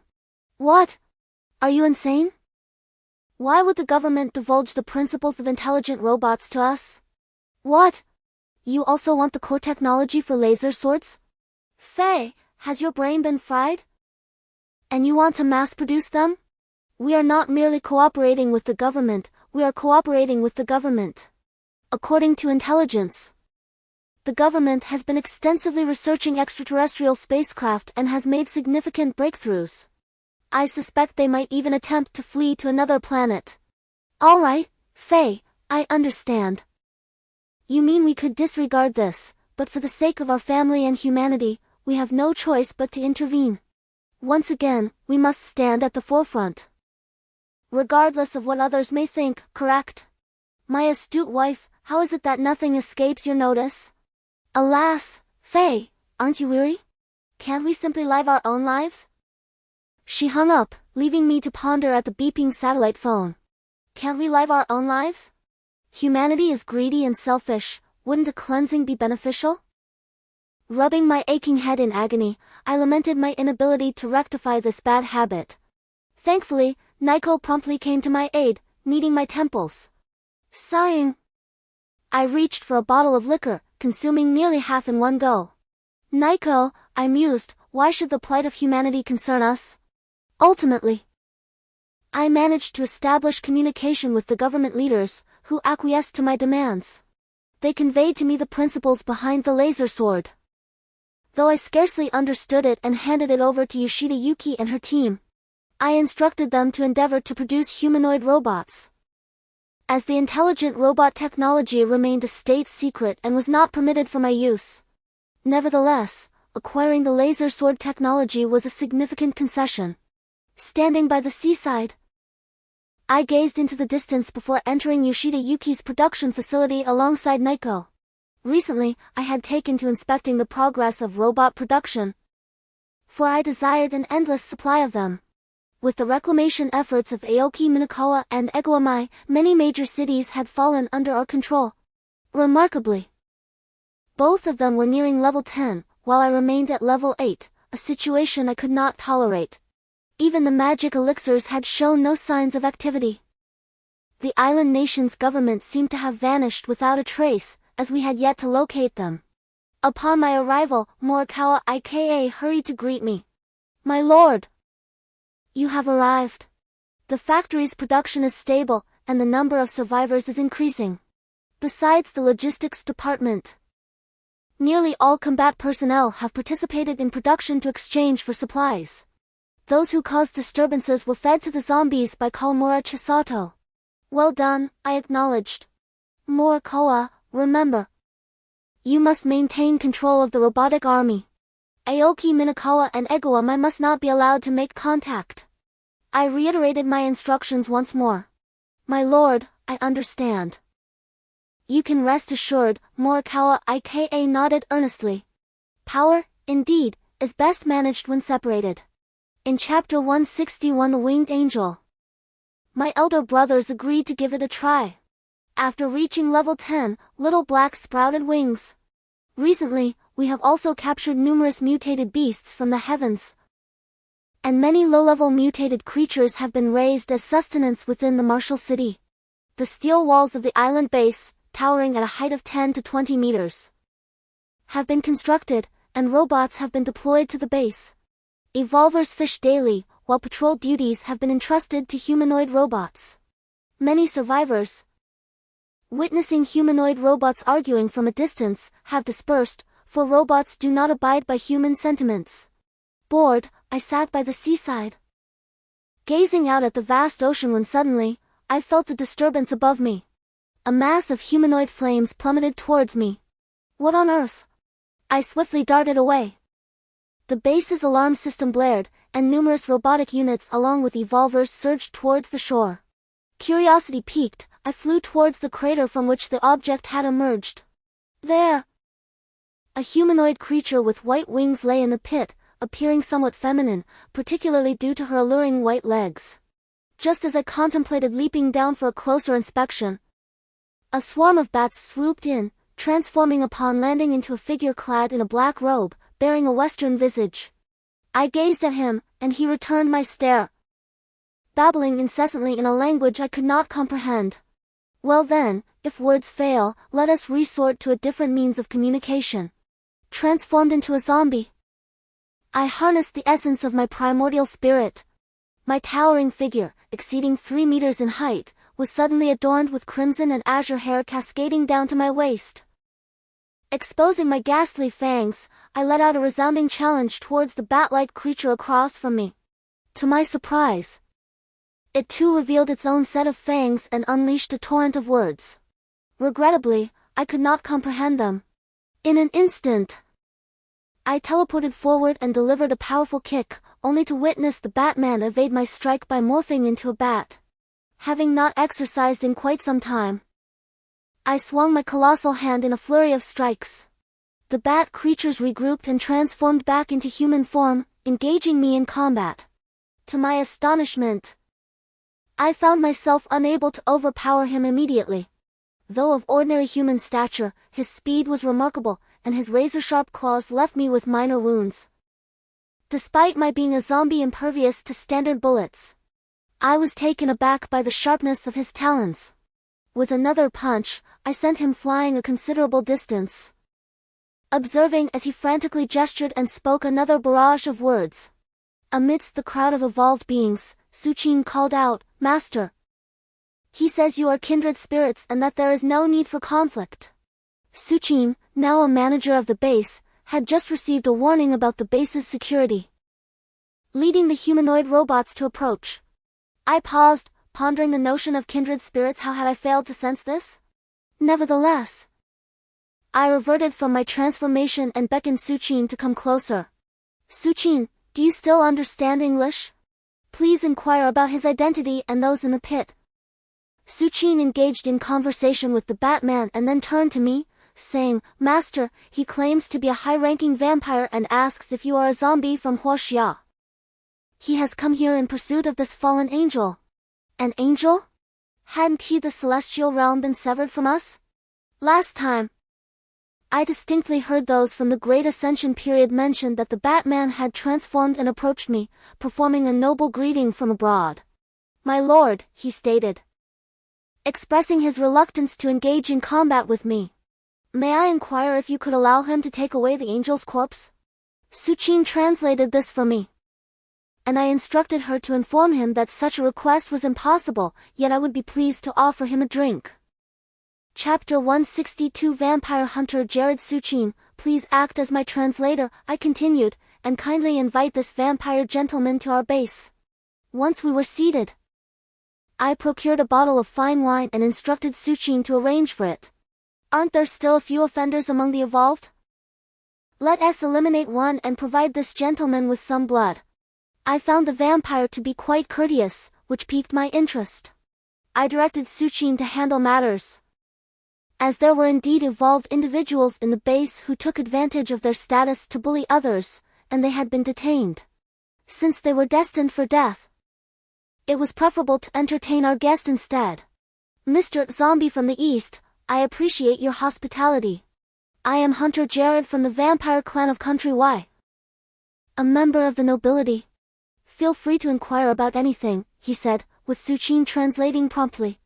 What? Are you insane? Why would the government divulge the principles of intelligent robots to us? What? You also want the core technology for laser swords? Faye, has your brain been fried? And you want to mass-produce them? We are not merely cooperating with the government, we are cooperating with the government. According to intelligence, the government has been extensively researching extraterrestrial spacecraft and has made significant breakthroughs. I suspect they might even attempt to flee to another planet. All right, Faye, I understand. You mean we could disregard this, but for the sake of our family and humanity, we have no choice but to intervene. Once again, we must stand at the forefront, regardless of what others may think, correct? My astute wife, how is it that nothing escapes your notice? Alas, Faye, aren't you weary? Can't we simply live our own lives? She hung up, leaving me to ponder at the beeping satellite phone. Can't we live our own lives? Humanity is greedy and selfish, wouldn't a cleansing be beneficial? Rubbing my aching head in agony, I lamented my inability to rectify this bad habit. Thankfully, Nico promptly came to my aid, kneading my temples. Sighing, I reached for a bottle of liquor, consuming nearly half in one go. Nico, I mused, why should the plight of humanity concern us? Ultimately, I managed to establish communication with the government leaders, who acquiesced to my demands. They conveyed to me the principles behind the laser sword. Though I scarcely understood it and handed it over to Yoshida Yuki and her team, I instructed them to endeavor to produce humanoid robots. As the intelligent robot technology remained a state secret and was not permitted for my use. Nevertheless, acquiring the laser sword technology was a significant concession. Standing by the seaside, I gazed into the distance before entering Yoshida Yuki's production facility alongside Nico. Recently, I had taken to inspecting the progress of robot production, for I desired an endless supply of them. With the reclamation efforts of Aoki Minakawa and Eguamai, many major cities had fallen under our control. Remarkably, both of them were nearing level 10, while I remained at level 8, a situation I could not tolerate. Even the magic elixirs had shown no signs of activity. The island nation's government seemed to have vanished without a trace, as we had yet to locate them. Upon my arrival, Morikawa IKA hurried to greet me. My lord, you have arrived. The factory's production is stable, and the number of survivors is increasing. Besides the logistics department, nearly all combat personnel have participated in production to exchange for supplies. Those who caused disturbances were fed to the zombies by Kawamura Chisato. Well done, I acknowledged. Morikawa, remember, you must maintain control of the robotic army. Aoki Minakawa and Eguamai must not be allowed to make contact. I reiterated my instructions once more. My lord, I understand. You can rest assured, Morikawa IKA nodded earnestly. Power, indeed, is best managed when separated. In Chapter 161 The Winged Angel, my elder brothers agreed to give it a try. After reaching level 10, Little Black sprouted wings. Recently, we have also captured numerous mutated beasts from the heavens, and many low-level mutated creatures have been raised as sustenance within the martial city. The steel walls of the island base, towering at a height of 10 to 20 meters, have been constructed, and robots have been deployed to the base. Evolvers fish daily, while patrol duties have been entrusted to humanoid robots. Many survivors, witnessing humanoid robots arguing from a distance, have dispersed, for robots do not abide by human sentiments. Bored, I sat by the seaside, gazing out at the vast ocean when suddenly, I felt a disturbance above me. A mass of humanoid flames plummeted towards me. What on earth? I swiftly darted away. The base's alarm system blared, and numerous robotic units along with evolvers surged towards the shore. Curiosity piqued, I flew towards the crater from which the object had emerged. There, a humanoid creature with white wings lay in the pit, appearing somewhat feminine, particularly due to her alluring white legs. Just as I contemplated leaping down for a closer inspection, a swarm of bats swooped in, transforming upon landing into a figure clad in a black robe, bearing a western visage. I gazed at him, and he returned my stare, babbling incessantly in a language I could not comprehend. Well then, if words fail, let us resort to a different means of communication. Transformed into a zombie, I harnessed the essence of my primordial spirit. My towering figure, exceeding 3 meters in height, was suddenly adorned with crimson and azure hair cascading down to my waist. Exposing my ghastly fangs, I let out a resounding challenge towards the bat-like creature across from me. To my surprise, it too revealed its own set of fangs and unleashed a torrent of words. Regrettably, I could not comprehend them. In an instant, I teleported forward and delivered a powerful kick, only to witness the Batman evade my strike by morphing into a bat. Having not exercised in quite some time, I swung my colossal hand in a flurry of strikes. The bat creatures regrouped and transformed back into human form, engaging me in combat. To my astonishment, I found myself unable to overpower him immediately. Though of ordinary human stature, his speed was remarkable, and his razor-sharp claws left me with minor wounds. Despite my being a zombie impervious to standard bullets, I was taken aback by the sharpness of his talons. With another punch, I sent him flying a considerable distance. Observing as he frantically gestured and spoke another barrage of words. Amidst the crowd of evolved beings, Suchin called out, "Master! He says you are kindred spirits and that there is no need for conflict." Suchin, now a manager of the base, had just received a warning about the base's security. Leading the humanoid robots to approach. I paused, pondering the notion of kindred spirits. How had I failed to sense this? Nevertheless, I reverted from my transformation and beckoned Suchin to come closer. "Suchin, do you still understand English? Please inquire about his identity and those in the pit." Suchin engaged in conversation with the Batman and then turned to me, saying, "Master, he claims to be a high-ranking vampire and asks if you are a zombie from Huoxia. He has come here in pursuit of this fallen angel." An angel? Hadn't he the celestial realm been severed from us? Last time, I distinctly heard those from the Great Ascension period mention that the Batman had transformed and approached me, performing a noble greeting from abroad. "My lord," he stated, expressing his reluctance to engage in combat with me. "May I inquire if you could allow him to take away the angel's corpse?" Suchin translated this for me, and I instructed her to inform him that such a request was impossible, yet I would be pleased to offer him a drink. Chapter 162 Vampire Hunter Jared. "Suchin, please act as my translator," I continued, "and kindly invite this vampire gentleman to our base." Once we were seated, I procured a bottle of fine wine and instructed Suchin to arrange for it. "Aren't there still a few offenders among the evolved? Let us eliminate one and provide this gentleman with some blood." I found the vampire to be quite courteous, which piqued my interest. I directed Suchin to handle matters, as there were indeed evolved individuals in the base who took advantage of their status to bully others, and they had been detained. Since they were destined for death, it was preferable to entertain our guest instead. "Mr. Zombie from the East, I appreciate your hospitality. I am Hunter Jared from the vampire clan of Country Y, a member of the nobility. Feel free to inquire about anything," he said, with Suchin translating promptly.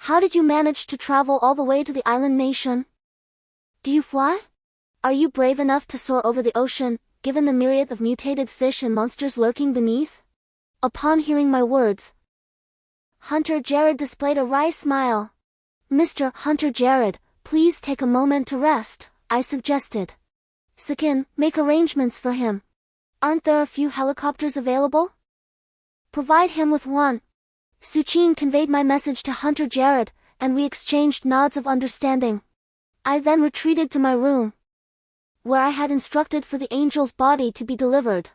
"How did you manage to travel all the way to the island nation? Do you fly? Are you brave enough to soar over the ocean, given the myriad of mutated fish and monsters lurking beneath?" Upon hearing my words, Hunter Jared displayed a wry smile. "Mr. Hunter Jared, please take a moment to rest," I suggested. "Sakin, make arrangements for him. Aren't there a few helicopters available? Provide him with one." Suchin conveyed my message to Hunter Jared, and we exchanged nods of understanding. I then retreated to my room, where I had instructed for the angel's body to be delivered.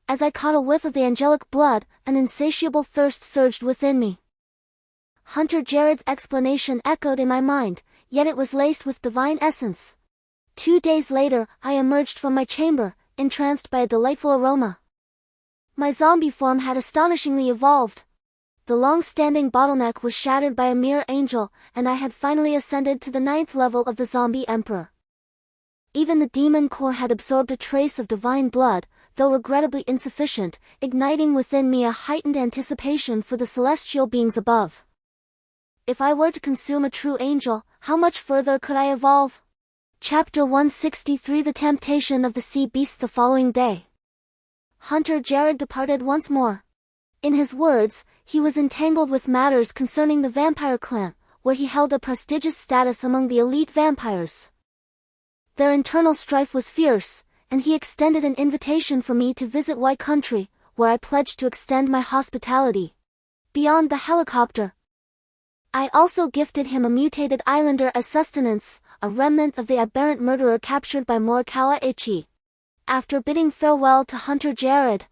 As I caught a whiff of the angelic blood, an insatiable thirst surged within me. Hunter Jared's explanation echoed in my mind, yet it was laced with divine essence. 2 days later, I emerged from my chamber, entranced by a delightful aroma. My zombie form had astonishingly evolved. The long-standing bottleneck was shattered by a mere angel, and I had finally ascended to the 9th level of the zombie emperor. Even the demon core had absorbed a trace of divine blood, though regrettably insufficient, igniting within me a heightened anticipation for the celestial beings above. If I were to consume a true angel, how much further could I evolve? Chapter 163 The Temptation of the Sea Beast. The following day, Hunter Jared departed once more. In his words, he was entangled with matters concerning the vampire clan, where he held a prestigious status among the elite vampires. Their internal strife was fierce, and he extended an invitation for me to visit Y Country, where I pledged to extend my hospitality. Beyond the helicopter, I also gifted him a mutated islander as sustenance, a remnant of the aberrant murderer captured by Morikawa Ichi. After bidding farewell to Hunter Jared,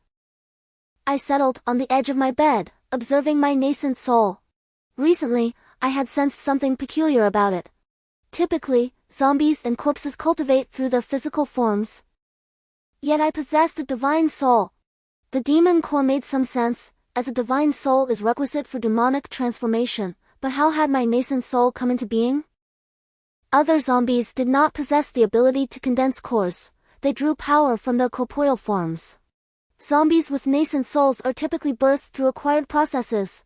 I settled on the edge of my bed, observing my nascent soul. Recently, I had sensed something peculiar about it. Typically, zombies and corpses cultivate through their physical forms. Yet I possessed a divine soul. The demon core made some sense, as a divine soul is requisite for demonic transformation, but how had my nascent soul come into being? Other zombies did not possess the ability to condense cores, they drew power from their corporeal forms. Zombies with nascent souls are typically birthed through acquired processes.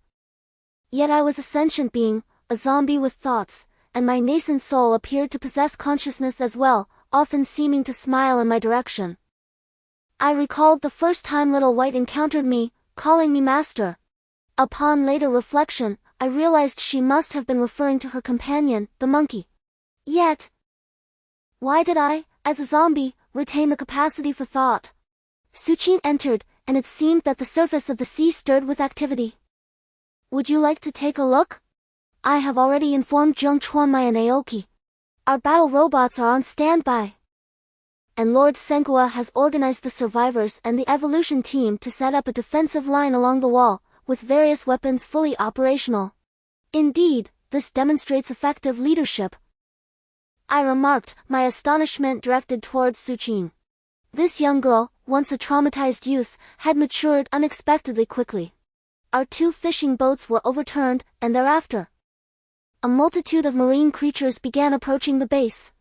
Yet I was a sentient being, a zombie with thoughts, and my nascent soul appeared to possess consciousness as well, often seeming to smile in my direction. I recalled the first time Little White encountered me, calling me master. Upon later reflection, I realized she must have been referring to her companion, the monkey. Yet, why did I, as a zombie, retain the capacity for thought? Suchin entered, and it seemed that the surface of the sea stirred with activity. Would you like to take a look? I have already informed Zheng Chuanmai and Aoki. Our battle robots are on standby. And Lord Senkua has organized the survivors and the evolution team to set up a defensive line along the wall, with various weapons fully operational. Indeed, this demonstrates effective leadership. I remarked, my astonishment directed towards Suchin. This young girl, once a traumatized youth, had matured unexpectedly quickly. Our 2 fishing boats were overturned, and thereafter, a multitude of marine creatures began approaching the base.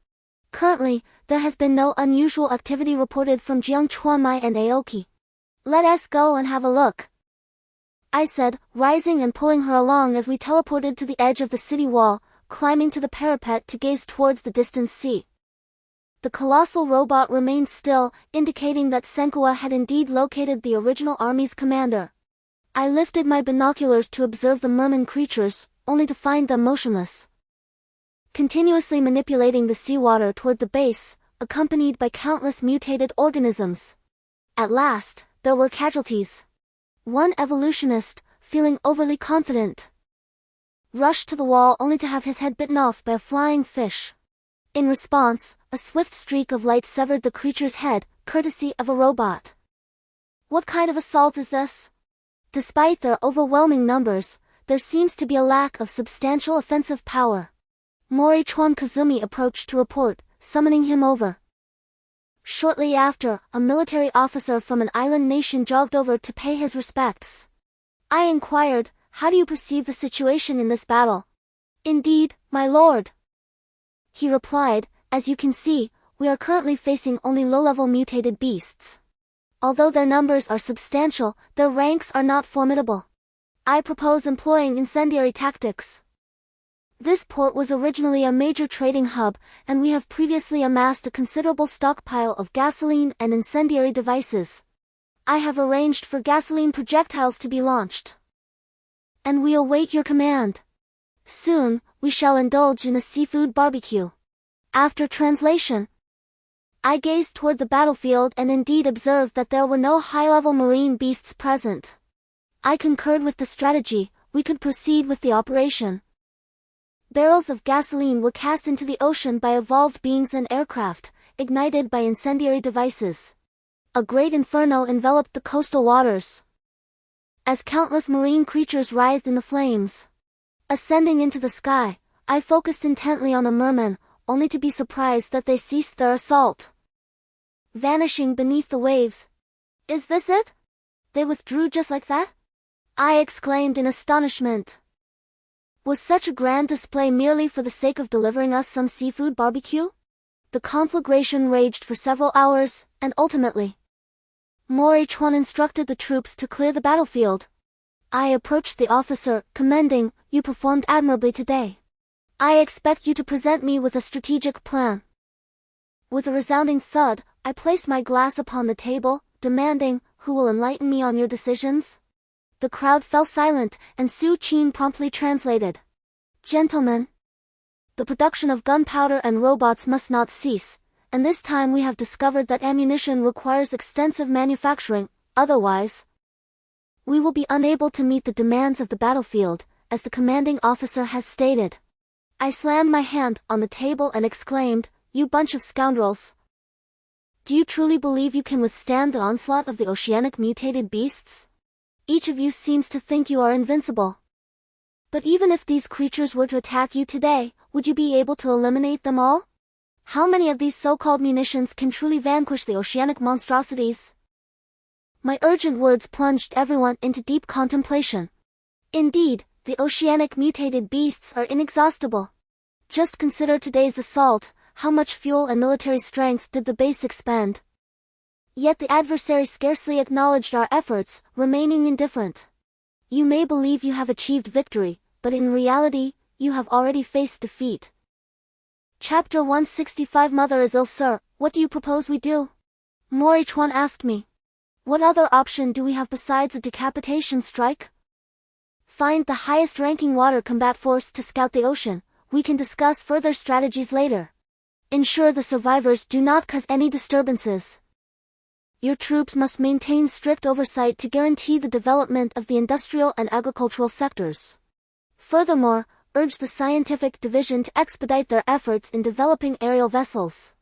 Currently, there has been no unusual activity reported from Jiang Chuanmai and Aoki. Let us go and have a look, I said, rising and pulling her along as we teleported to the edge of the city wall, climbing to the parapet to gaze towards the distant sea. The colossal robot remained still, indicating that Senkua had indeed located the original army's commander. I lifted my binoculars to observe the merman creatures, only to find them motionless, continuously manipulating the seawater toward the base, accompanied by countless mutated organisms. At last, there were casualties. One evolutionist, feeling overly confident, rushed to the wall only to have his head bitten off by a flying fish. In response, a swift streak of light severed the creature's head, courtesy of a robot. What kind of assault is this? Despite their overwhelming numbers, there seems to be a lack of substantial offensive power. Mori Chuan Kazumi approached to report, summoning him over. Shortly after, a military officer from an island nation jogged over to pay his respects. I inquired, how do you perceive the situation in this battle? Indeed, my lord, he replied, as you can see, we are currently facing only low-level mutated beasts. Although their numbers are substantial, their ranks are not formidable. I propose employing incendiary tactics. This port was originally a major trading hub, and we have previously amassed a considerable stockpile of gasoline and incendiary devices. I have arranged for gasoline projectiles to be launched, and we await your command. Soon, we shall indulge in a seafood barbecue. After translation, I gazed toward the battlefield and indeed observed that there were no high-level marine beasts present. I concurred with the strategy, we could proceed with the operation. Barrels of gasoline were cast into the ocean by evolved beings and aircraft, ignited by incendiary devices. A great inferno enveloped the coastal waters, as countless marine creatures writhed in the flames. Ascending into the sky, I focused intently on the mermen, only to be surprised that they ceased their assault, vanishing beneath the waves. Is this it? They withdrew just like that? I exclaimed in astonishment. Was such a grand display merely for the sake of delivering us some seafood barbecue? The conflagration raged for several hours, and ultimately, Mori Chuan instructed the troops to clear the battlefield. I approached the officer, commending, you performed admirably today. I expect you to present me with a strategic plan. With a resounding thud, I placed my glass upon the table, demanding, who will enlighten me on your decisions? The crowd fell silent, and Su Qin promptly translated. Gentlemen, the production of gunpowder and robots must not cease, and this time we have discovered that ammunition requires extensive manufacturing, otherwise, we will be unable to meet the demands of the battlefield, as the commanding officer has stated. I slammed my hand on the table and exclaimed, you bunch of scoundrels. Do you truly believe you can withstand the onslaught of the oceanic mutated beasts? Each of you seems to think you are invincible. But even if these creatures were to attack you today, would you be able to eliminate them all? How many of these so-called munitions can truly vanquish the oceanic monstrosities? My urgent words plunged everyone into deep contemplation. Indeed, the oceanic mutated beasts are inexhaustible. Just consider today's assault, how much fuel and military strength did the base expend? Yet the adversary scarcely acknowledged our efforts, remaining indifferent. You may believe you have achieved victory, but in reality, you have already faced defeat. Chapter 165 Mother is ill, sir. What do you propose we do? Mori-chuan asked me. What other option do we have besides a decapitation strike? Find the highest-ranking water combat force to scout the ocean. We can discuss further strategies later. Ensure the survivors do not cause any disturbances. Your troops must maintain strict oversight to guarantee the development of the industrial and agricultural sectors. Furthermore, urge the scientific division to expedite their efforts in developing aerial vessels.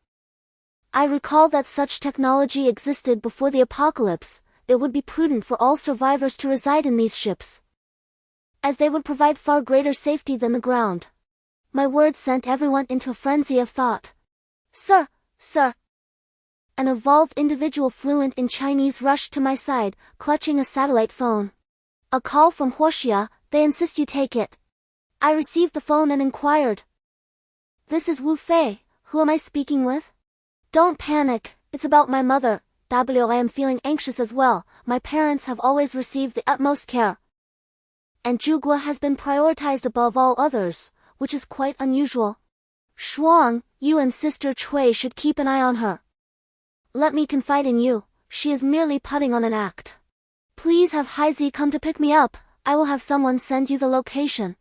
I recall that such technology existed before the apocalypse. It would be prudent for all survivors to reside in these ships, as they would provide far greater safety than the ground. My words sent everyone into a frenzy of thought. Sir, sir. An evolved individual fluent in Chinese rushed to my side, clutching a satellite phone. A call from Huoxia, they insist you take it. I received the phone and inquired. This is Wu Fei, who am I speaking with? Don't panic, it's about my mother. I am feeling anxious as well. My parents have always received the utmost care, and Zhugua has been prioritized above all others, which is quite unusual. Shuang, you and Sister Cui should keep an eye on her. Let me confide in you, she is merely putting on an act. Please have Haizi come to pick me up. I will have someone send you the location.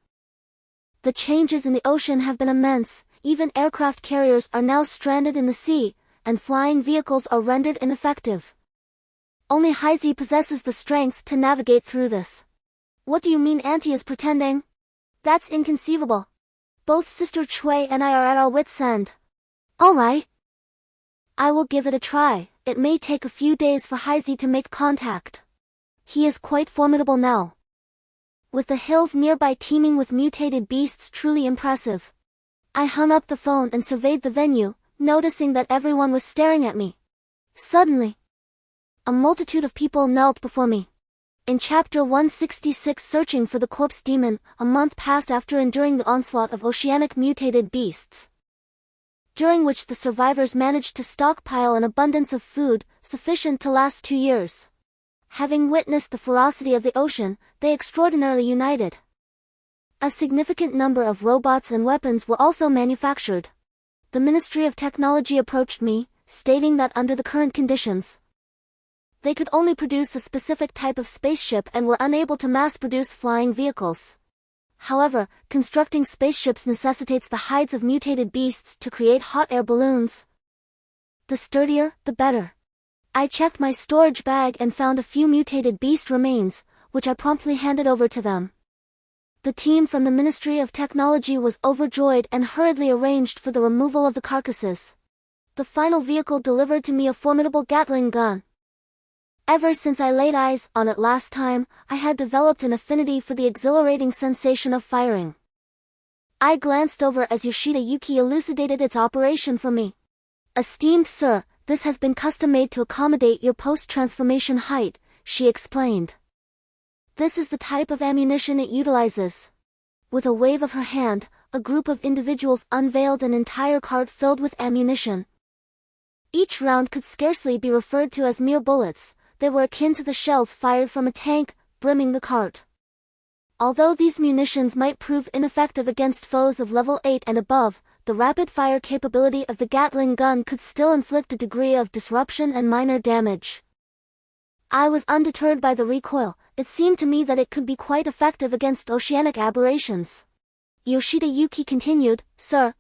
The changes in the ocean have been immense. Even aircraft carriers are now stranded in the sea, and flying vehicles are rendered ineffective. Only Haizi possesses the strength to navigate through this. What do you mean Auntie is pretending? That's inconceivable. Both Sister Cui and I are at our wits' end. Alright. I will give it a try. It may take a few days for Haizi to make contact. He is quite formidable now, with the hills nearby teeming with mutated beasts truly impressive. I hung up the phone and surveyed the venue, noticing that everyone was staring at me. Suddenly, a multitude of people knelt before me. In Chapter 166 Searching for the Corpse Demon, a month passed after enduring the onslaught of oceanic mutated beasts, during which the survivors managed to stockpile an abundance of food, sufficient to last 2 years. Having witnessed the ferocity of the ocean, they extraordinarily united. A significant number of robots and weapons were also manufactured. The Ministry of Technology approached me, stating that under the current conditions, they could only produce a specific type of spaceship and were unable to mass-produce flying vehicles. However, constructing spaceships necessitates the hides of mutated beasts to create hot air balloons. The sturdier, the better. I checked my storage bag and found a few mutated beast remains, which I promptly handed over to them. The team from the Ministry of Technology was overjoyed and hurriedly arranged for the removal of the carcasses. The final vehicle delivered to me a formidable Gatling gun. Ever since I laid eyes on it last time, I had developed an affinity for the exhilarating sensation of firing. I glanced over as Yoshida Yuki elucidated its operation for me. Esteemed sir, this has been custom-made to accommodate your post-transformation height, she explained. This is the type of ammunition it utilizes. With a wave of her hand, a group of individuals unveiled an entire cart filled with ammunition. Each round could scarcely be referred to as mere bullets. They were akin to the shells fired from a tank, brimming the cart. Although these munitions might prove ineffective against foes of level 8 and above, the rapid-fire capability of the Gatling gun could still inflict a degree of disruption and minor damage. I was undeterred by the recoil. It seemed to me that it could be quite effective against oceanic aberrations. Yoshida Yuki continued, Sir,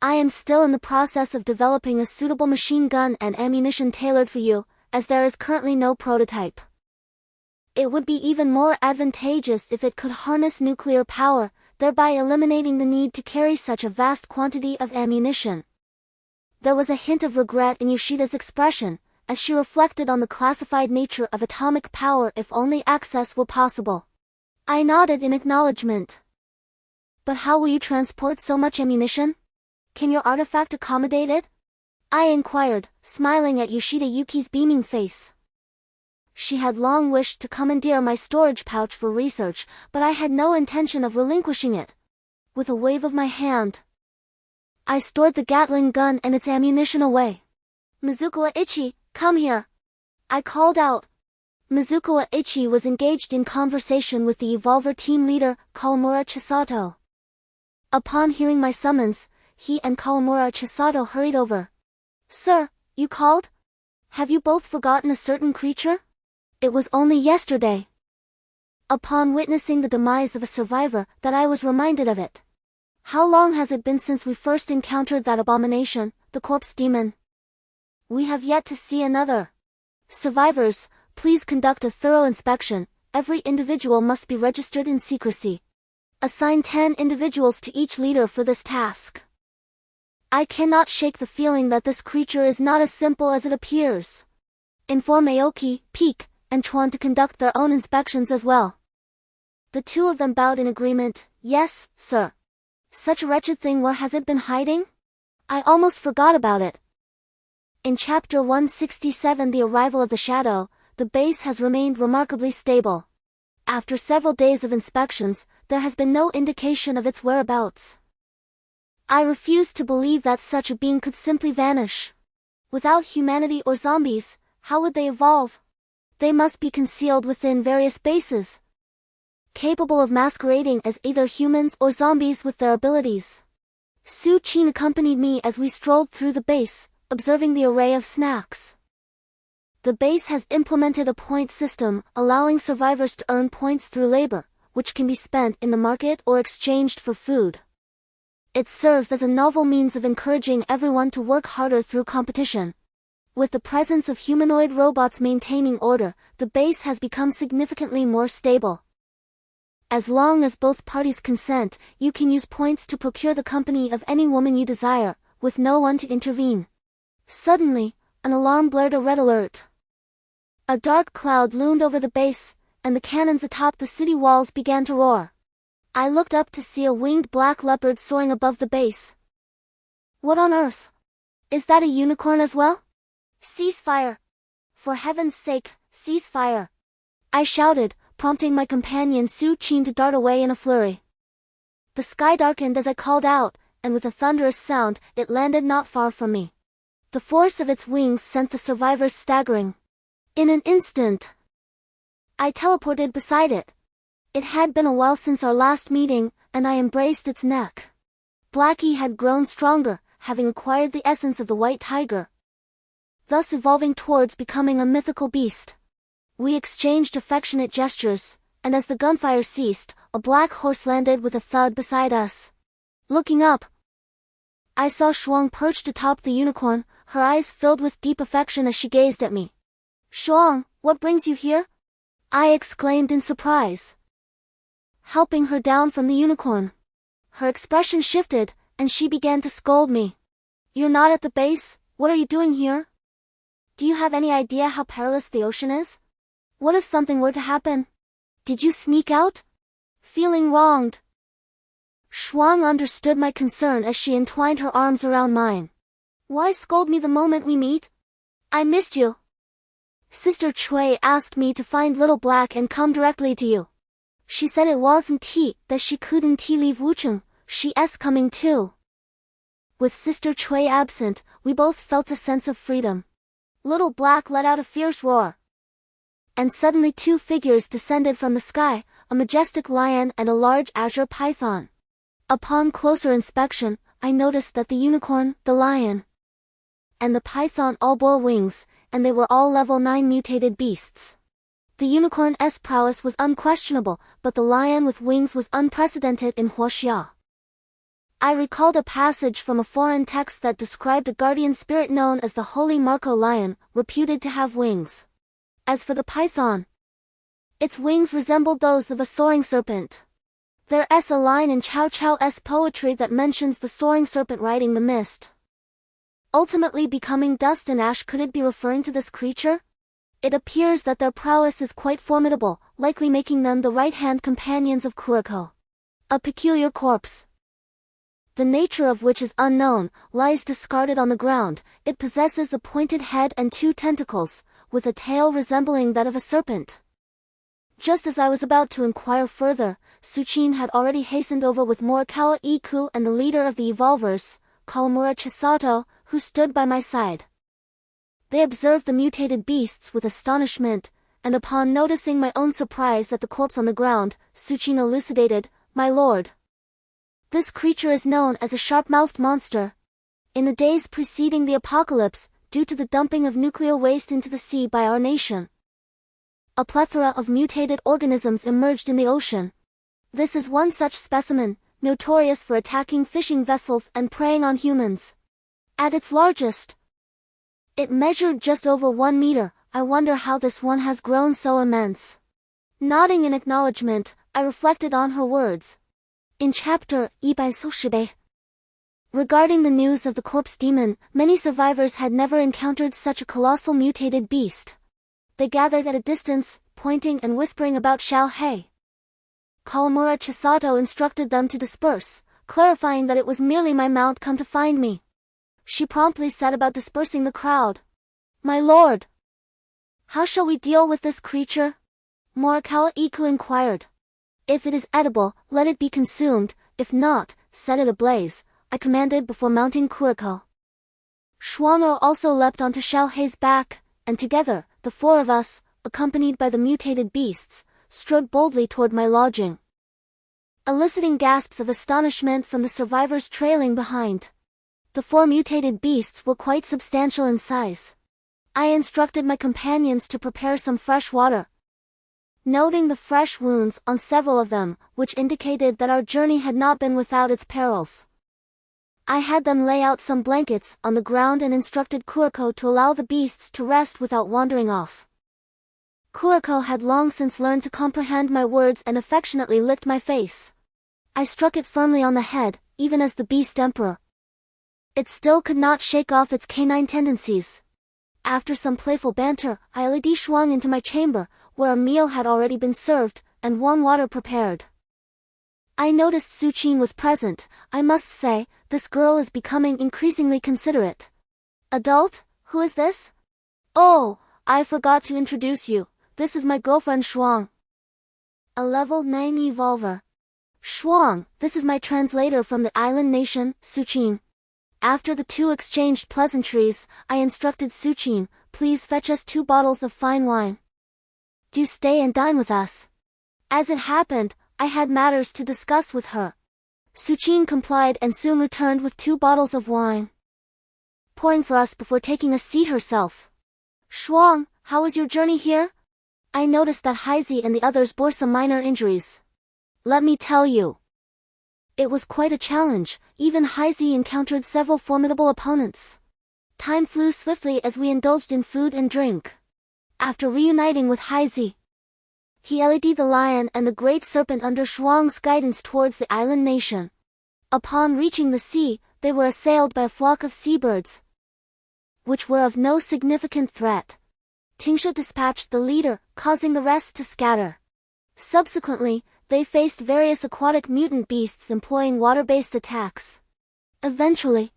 I am still in the process of developing a suitable machine gun and ammunition tailored for you, as there is currently no prototype. It would be even more advantageous if it could harness nuclear power, thereby eliminating the need to carry such a vast quantity of ammunition. There was a hint of regret in Yoshida's expression, as she reflected on the classified nature of atomic power if only access were possible. I nodded in acknowledgement. But how will you transport so much ammunition? Can your artifact accommodate it? I inquired, smiling at Yoshida Yuki's beaming face. She had long wished to commandeer my storage pouch for research, but I had no intention of relinquishing it. With a wave of my hand, I stored the Gatling gun and its ammunition away. Mizukawa Ichi, come here. I called out. Mizukawa Ichi was engaged in conversation with the Evolver team leader, Kawamura Chisato. Upon hearing my summons, he and Kawamura Chisato hurried over. Sir, you called? Have you both forgotten a certain creature? It was only yesterday, upon witnessing the demise of a survivor, that I was reminded of it. How long has it been since we first encountered that abomination, the corpse demon? We have yet to see another. Survivors, please conduct a thorough inspection. Every individual must be registered in secrecy. Assign 10 individuals to each leader for this task. I cannot shake the feeling that this creature is not as simple as it appears. Inform Aoki, Peak, and Chuan to conduct their own inspections as well. The two of them bowed in agreement. Yes, sir. Such a wretched thing, where has it been hiding? I almost forgot about it. In Chapter 167, The Arrival of the Shadow, the base has remained remarkably stable. After several days of inspections, there has been no indication of its whereabouts. I refuse to believe that such a being could simply vanish. Without humanity or zombies, how would they evolve? They must be concealed within various bases, capable of masquerading as either humans or zombies with their abilities. Su Qin accompanied me as we strolled through the base, observing the array of snacks. The base has implemented a point system, allowing survivors to earn points through labor, which can be spent in the market or exchanged for food. It serves as a novel means of encouraging everyone to work harder through competition. With the presence of humanoid robots maintaining order, the base has become significantly more stable. As long as both parties consent, you can use points to procure the company of any woman you desire, with no one to intervene. Suddenly, an alarm blared, a red alert. A dark cloud loomed over the base, and the cannons atop the city walls began to roar. I looked up to see a winged black leopard soaring above the base. What on earth? Is that a unicorn as well? Cease fire! For heaven's sake, cease fire! I shouted, prompting my companion Su Qin to dart away in a flurry. The sky darkened as I called out, and with a thunderous sound, it landed not far from me. The force of its wings sent the survivors staggering. In an instant, I teleported beside it. It had been a while since our last meeting, and I embraced its neck. Blackie had grown stronger, having acquired the essence of the white tiger, thus evolving towards becoming a mythical beast. We exchanged affectionate gestures, and as the gunfire ceased, a black horse landed with a thud beside us. Looking up, I saw Shuang perched atop the unicorn, her eyes filled with deep affection as she gazed at me. Shuang, what brings you here? I exclaimed in surprise, helping her down from the unicorn. Her expression shifted, and she began to scold me. You're not at the base, what are you doing here? Do you have any idea how perilous the ocean is? What if something were to happen? Did you sneak out? Feeling wronged. Shuang understood my concern as she entwined her arms around mine. Why scold me the moment we meet? I missed you. Sister Chui asked me to find Little Black and come directly to you. She said it wasn't that she couldn't leave Wucheng, she's coming too. With Sister Chui absent, we both felt a sense of freedom. Little Black let out a fierce roar. And suddenly two figures descended from the sky, a majestic lion and a large azure python. Upon closer inspection, I noticed that the unicorn, the lion, and the python all bore wings, and they were all level 9 mutated beasts. The unicorn's prowess was unquestionable, but the lion with wings was unprecedented in Huoxia. I recalled a passage from a foreign text that described a guardian spirit known as the Holy Marco Lion, reputed to have wings. As for the python, its wings resembled those of a soaring serpent. There's a line in Cao Cao's poetry that mentions the soaring serpent riding the mist, ultimately becoming dust and ash. Could it be referring to this creature? It appears that their prowess is quite formidable, likely making them the right-hand companions of Kuriko. A peculiar corpse, the nature of which is unknown, lies discarded on the ground. It possesses a pointed head and 2 tentacles, with a tail resembling that of a serpent. Just as I was about to inquire further, Suchin had already hastened over with Morikawa Iku and the leader of the Evolvers, Kawamura Chisato, who stood by my side. They observed the mutated beasts with astonishment, and upon noticing my own surprise at the corpse on the ground, Suchin elucidated, "My lord, this creature is known as a sharp-mouthed monster. In the days preceding the apocalypse, due to the dumping of nuclear waste into the sea by our nation, a plethora of mutated organisms emerged in the ocean. This is one such specimen, notorious for attacking fishing vessels and preying on humans. At its largest, it measured just over 1 meter. I wonder how this one has grown so immense." Nodding in acknowledgement, I reflected on her words. In chapter Ibai Soshibe, regarding the news of the corpse demon, many survivors had never encountered such a colossal mutated beast. They gathered at a distance, pointing and whispering about Xiao Hei. Kawamura Chisato instructed them to disperse, clarifying that it was merely my mount come to find me. She promptly set about dispersing the crowd. "My lord, how shall we deal with this creature?" Morikawa Iku inquired. "If it is edible, let it be consumed, if not, set it ablaze," I commanded before mounting Kuriko. Shuang'er also leapt onto Xiao Hei's back, and together, the 4 of us, accompanied by the mutated beasts, strode boldly toward my lodging, eliciting gasps of astonishment from the survivors trailing behind. The 4 mutated beasts were quite substantial in size. I instructed my companions to prepare some fresh water, noting the fresh wounds on several of them, which indicated that our journey had not been without its perils. I had them lay out some blankets on the ground and instructed Kuriko to allow the beasts to rest without wandering off. Kuriko had long since learned to comprehend my words and affectionately licked my face. I struck it firmly on the head, even as the beast emperor. It still could not shake off its canine tendencies. After some playful banter, I led Shuang into my chamber, where a meal had already been served, and warm water prepared. I noticed Suchin was present. I must say, this girl is becoming increasingly considerate. "Adult, who is this?" "Oh, I forgot to introduce you. This is my girlfriend Shuang, a level 9 evolver." "Shuang, this is my translator from the island nation, Suchin." After the 2 exchanged pleasantries, I instructed Suchin, "Please fetch us 2 bottles of fine wine. Do stay and dine with us." As it happened, I had matters to discuss with her. Suchin complied and soon returned with 2 bottles of wine, pouring for us before taking a seat herself. "Shuang, how was your journey here?" I noticed that Heizi and the others bore some minor injuries. "Let me tell you, it was quite a challenge. Even Heizi encountered several formidable opponents. Time flew swiftly as we indulged in food and drink. After reuniting with Heizi, he led the lion and the great serpent under Shuang's guidance towards the island nation. Upon reaching the sea, they were assailed by a flock of seabirds, which were of no significant threat. Tingsha dispatched the leader, causing the rest to scatter. Subsequently, they faced various aquatic mutant beasts employing water-based attacks. Eventually,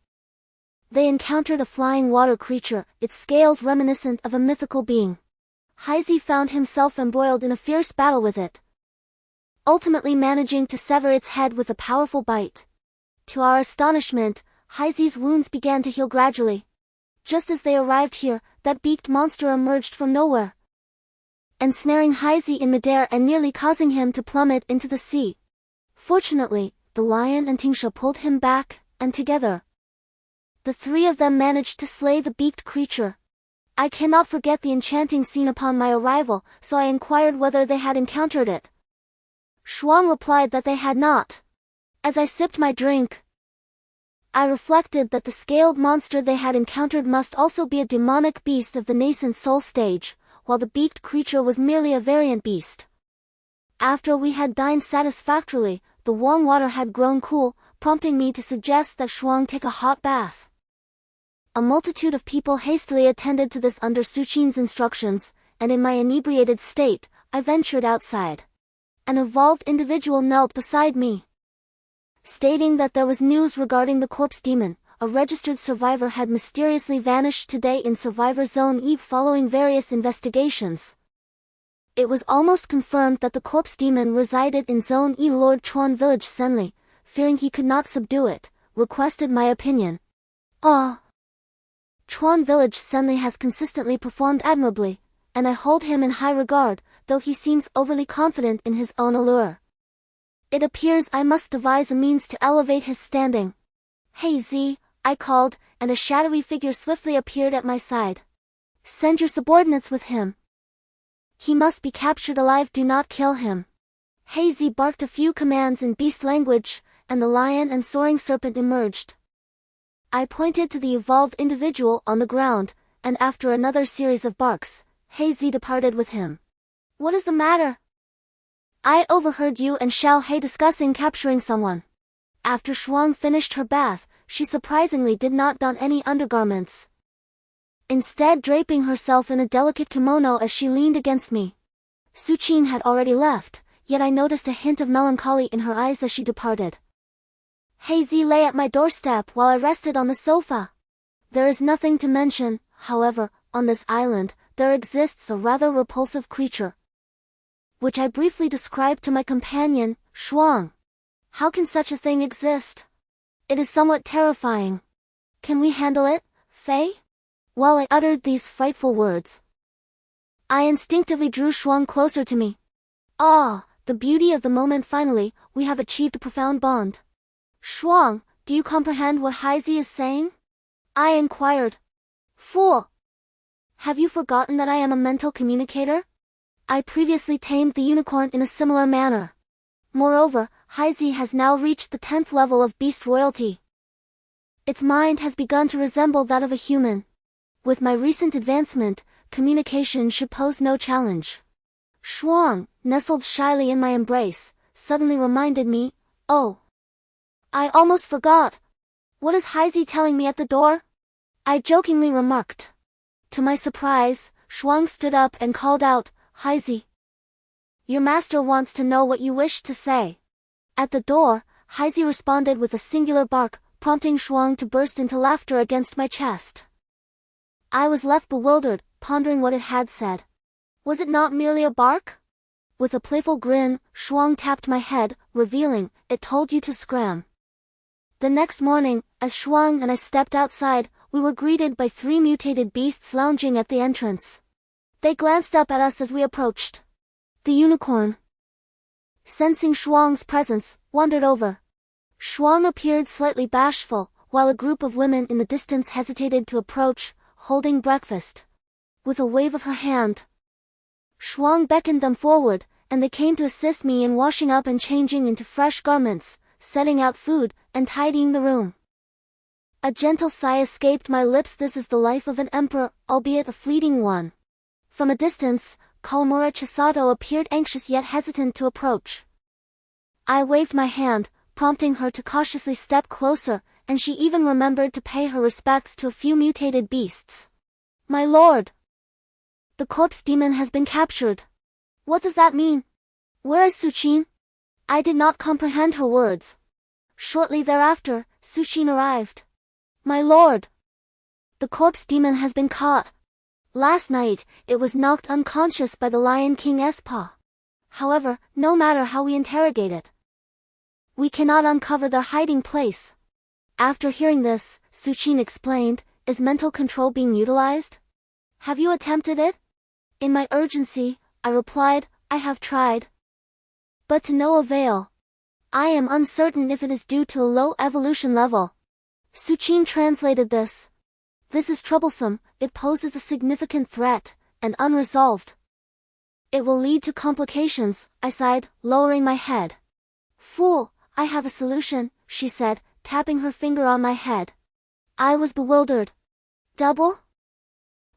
they encountered a flying water creature, its scales reminiscent of a mythical being. Heizi found himself embroiled in a fierce battle with it, ultimately managing to sever its head with a powerful bite. To our astonishment, Heizi's wounds began to heal gradually. Just as they arrived here, that beaked monster emerged from nowhere, ensnaring Heizi in midair and nearly causing him to plummet into the sea. Fortunately, the lion and Tingsha pulled him back, and together, the 3 of them managed to slay the beaked creature. I cannot forget the enchanting scene upon my arrival, so I inquired whether they had encountered it. Shuang replied that they had not. As I sipped my drink, I reflected that the scaled monster they had encountered must also be a demonic beast of the nascent soul stage, while the beaked creature was merely a variant beast. After we had dined satisfactorily, the warm water had grown cool, prompting me to suggest that Shuang take a hot bath. A multitude of people hastily attended to this under Suchin's instructions, and in my inebriated state, I ventured outside. An evolved individual knelt beside me. stating that there was news regarding the corpse demon. A registered survivor had mysteriously vanished today in Survivor Zone E following various investigations. It was almost confirmed that the corpse demon resided in Zone E. Lord Chuan Village Senli, fearing he could not subdue it, requested my opinion. Chuan Village Senli has consistently performed admirably, and I hold him in high regard, though he seems overly confident in his own allure. It appears I must devise a means to elevate his standing. "Hey Z," I called, and a shadowy figure swiftly appeared at my side. "Send your subordinates with him. He must be captured alive, do not kill him." Hazy barked a few commands in beast language, and the lion and soaring serpent emerged. I pointed to the evolved individual on the ground, and after another series of barks, Hazy departed with him. "What is the matter?" "I overheard you and Xiao He discussing capturing someone." After Shuang finished her bath, she surprisingly did not don any undergarments, instead draping herself in a delicate kimono as she leaned against me. Su Qin had already left, yet I noticed a hint of melancholy in her eyes as she departed. Hazy lay at my doorstep while I rested on the sofa. There is nothing to mention, however, on this island, there exists a rather repulsive creature, which I briefly described to my companion, Shuang. "How can such a thing exist? It is somewhat terrifying. Can we handle it, Faye?" While I uttered these frightful words, I instinctively drew Shuang closer to me. The beauty of the moment. Finally, we have achieved a profound bond. "Shuang, do you comprehend what Hazy is saying?" I inquired. "Fool! Have you forgotten that I am a mental communicator? I previously tamed the unicorn in a similar manner. Moreover, Hazy has now reached the 10th level of beast royalty. Its mind has begun to resemble that of a human. With my recent advancement, communication should pose no challenge." Shuang, nestled shyly in my embrace, suddenly reminded me, "Oh, I almost forgot. What is Hazy telling me at the door?" I jokingly remarked. To my surprise, Shuang stood up and called out, "Hazy, your master wants to know what you wish to say." At the door, Hazy responded with a singular bark, prompting Shuang to burst into laughter against my chest. I was left bewildered, pondering what it had said. Was it not merely a bark? With a playful grin, Shuang tapped my head, revealing, "It told you to scram." The next morning, as Shuang and I stepped outside, we were greeted by 3 mutated beasts lounging at the entrance. They glanced up at us as we approached. The unicorn, sensing Shuang's presence, wandered over. Shuang appeared slightly bashful, while a group of women in the distance hesitated to approach, holding breakfast. With a wave of her hand, Shuang beckoned them forward, and they came to assist me in washing up and changing into fresh garments, setting out food, and tidying the room. A gentle sigh escaped my lips. This is the life of an emperor, albeit a fleeting one. From a distance, Kawamura Chisato appeared anxious yet hesitant to approach. I waved my hand, prompting her to cautiously step closer, and she even remembered to pay her respects to a few mutated beasts. "My lord, the corpse demon has been captured." "What does that mean? Where is Su Qin?" I did not comprehend her words. Shortly thereafter, Su Qin arrived. "My lord, the corpse demon has been caught. Last night, it was knocked unconscious by the Lion King's paw. However, no matter how we interrogate it, we cannot uncover their hiding place." After hearing this, Su Qin explained, "Is mental control being utilized? Have you attempted it?" In my urgency, I replied, "I have tried, but to no avail. I am uncertain if it is due to a low evolution level." Su Qin translated this. "This is troublesome, it poses a significant threat, and unresolved. It will lead to complications," I sighed, lowering my head. "Fool, I have a solution," she said, tapping her finger on my head. I was bewildered. "Double?"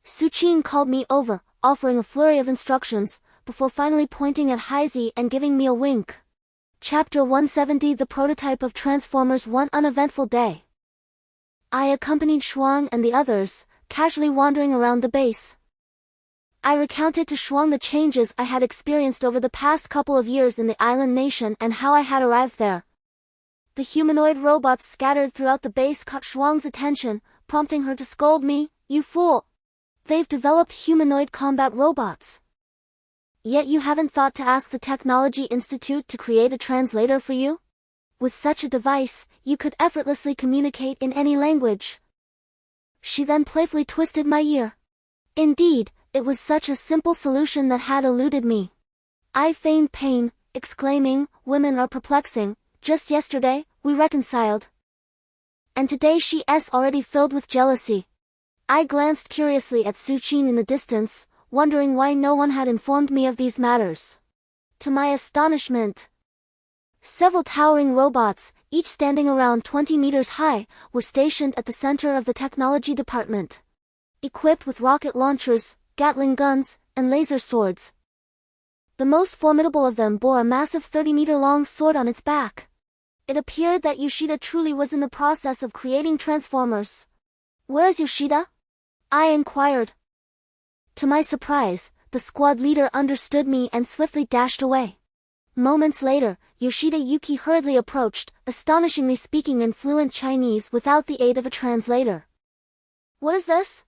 Su Qin called me over, offering a flurry of instructions, before finally pointing at Hazy and giving me a wink. Chapter 170: The Prototype of Transformers. One uneventful day, I accompanied Shuang and the others, casually wandering around the base. I recounted to Shuang the changes I had experienced over the past couple of years in the island nation and how I had arrived there. The humanoid robots scattered throughout the base caught Shuang's attention, prompting her to scold me, "You fool! They've developed humanoid combat robots. Yet you haven't thought to ask the Technology Institute to create a translator for you? With such a device, you could effortlessly communicate in any language." She then playfully twisted my ear. Indeed, it was such a simple solution that had eluded me. I feigned pain, exclaiming, "Women are perplexing. Just yesterday, we reconciled. And today she's already filled with jealousy." I glanced curiously at Su Qin in the distance, wondering why no one had informed me of these matters. To my astonishment, several towering robots, each standing around 20 meters high, were stationed at the center of the technology department. Equipped with rocket launchers, Gatling guns, and laser swords. The most formidable of them bore a massive 30-meter-long sword on its back. It appeared that Yoshida truly was in the process of creating transformers. "Where is Yoshida?" I inquired. To my surprise, the squad leader understood me and swiftly dashed away. Moments later, Yoshida Yuki hurriedly approached, astonishingly speaking in fluent Chinese without the aid of a translator. "What is this?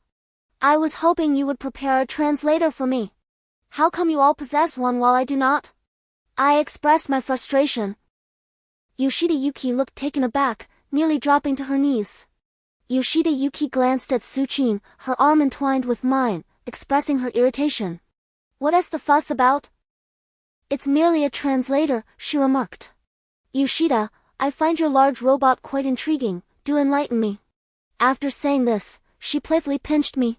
I was hoping you would prepare a translator for me. How come you all possess one while I do not?" I expressed my frustration. Yoshida Yuki looked taken aback, nearly dropping to her knees. Yoshida Yuki glanced at Su Qin, her arm entwined with mine, expressing her irritation. "What's the fuss about?" "It's merely a translator," she remarked. "Yoshida, I find your large robot quite intriguing, do enlighten me." After saying this, she playfully pinched me.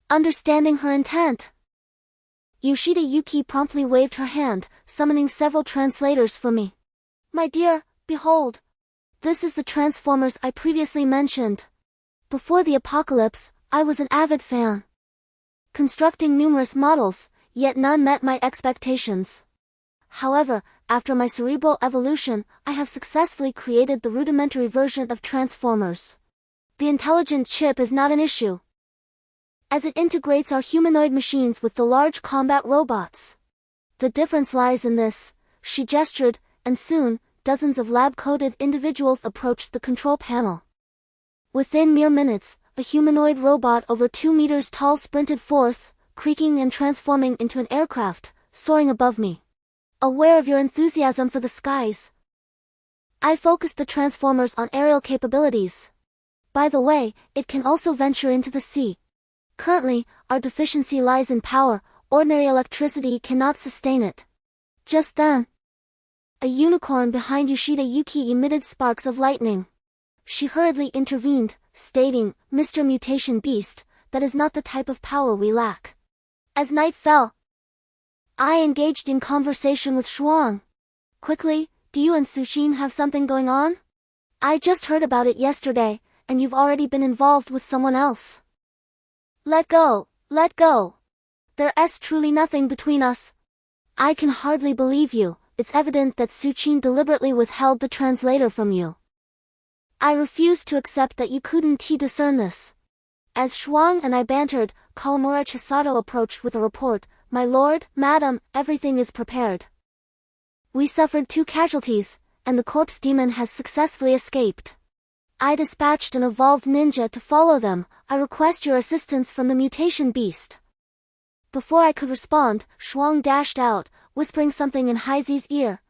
Understanding her intent, Yoshida Yuki promptly waved her hand, summoning several translators for me. "My dear, behold. This is the Transformers I previously mentioned. Before the apocalypse, I was an avid fan, constructing numerous models, yet none met my expectations. However, after my cerebral evolution, I have successfully created the rudimentary version of Transformers. The intelligent chip is not an issue, as it integrates our humanoid machines with the large combat robots. The difference lies in this," she gestured, and soon, dozens of lab-coded individuals approached the control panel. Within mere minutes, a humanoid robot over 2 meters tall sprinted forth, creaking and transforming into an aircraft, soaring above me. Aware of your enthusiasm for the skies, I focused the Transformers on aerial capabilities. By the way, it can also venture into the sea. Currently, our deficiency lies in power, ordinary electricity cannot sustain it. Just then, a unicorn behind Yoshida Yuki emitted sparks of lightning. She hurriedly intervened, stating, "Mr. Mutation Beast, that is not the type of power we lack." As night fell, I engaged in conversation with Shuang. "Quickly, do you and Su Qin have something going on? I just heard about it yesterday, and you've already been involved with someone else." Let go. There's truly nothing between us." "I can hardly believe you, it's evident that Su Qin deliberately withheld the translator from you." "I refuse to accept that you couldn't discern this." As Shuang and I bantered, Kawamura Chisato approached with a report. "My lord, madam, everything is prepared. We suffered 2 casualties, and the corpse demon has successfully escaped. I dispatched an evolved ninja to follow them. I request your assistance from the mutation beast." Before I could respond, Shuang dashed out, whispering something in Heizi's ear.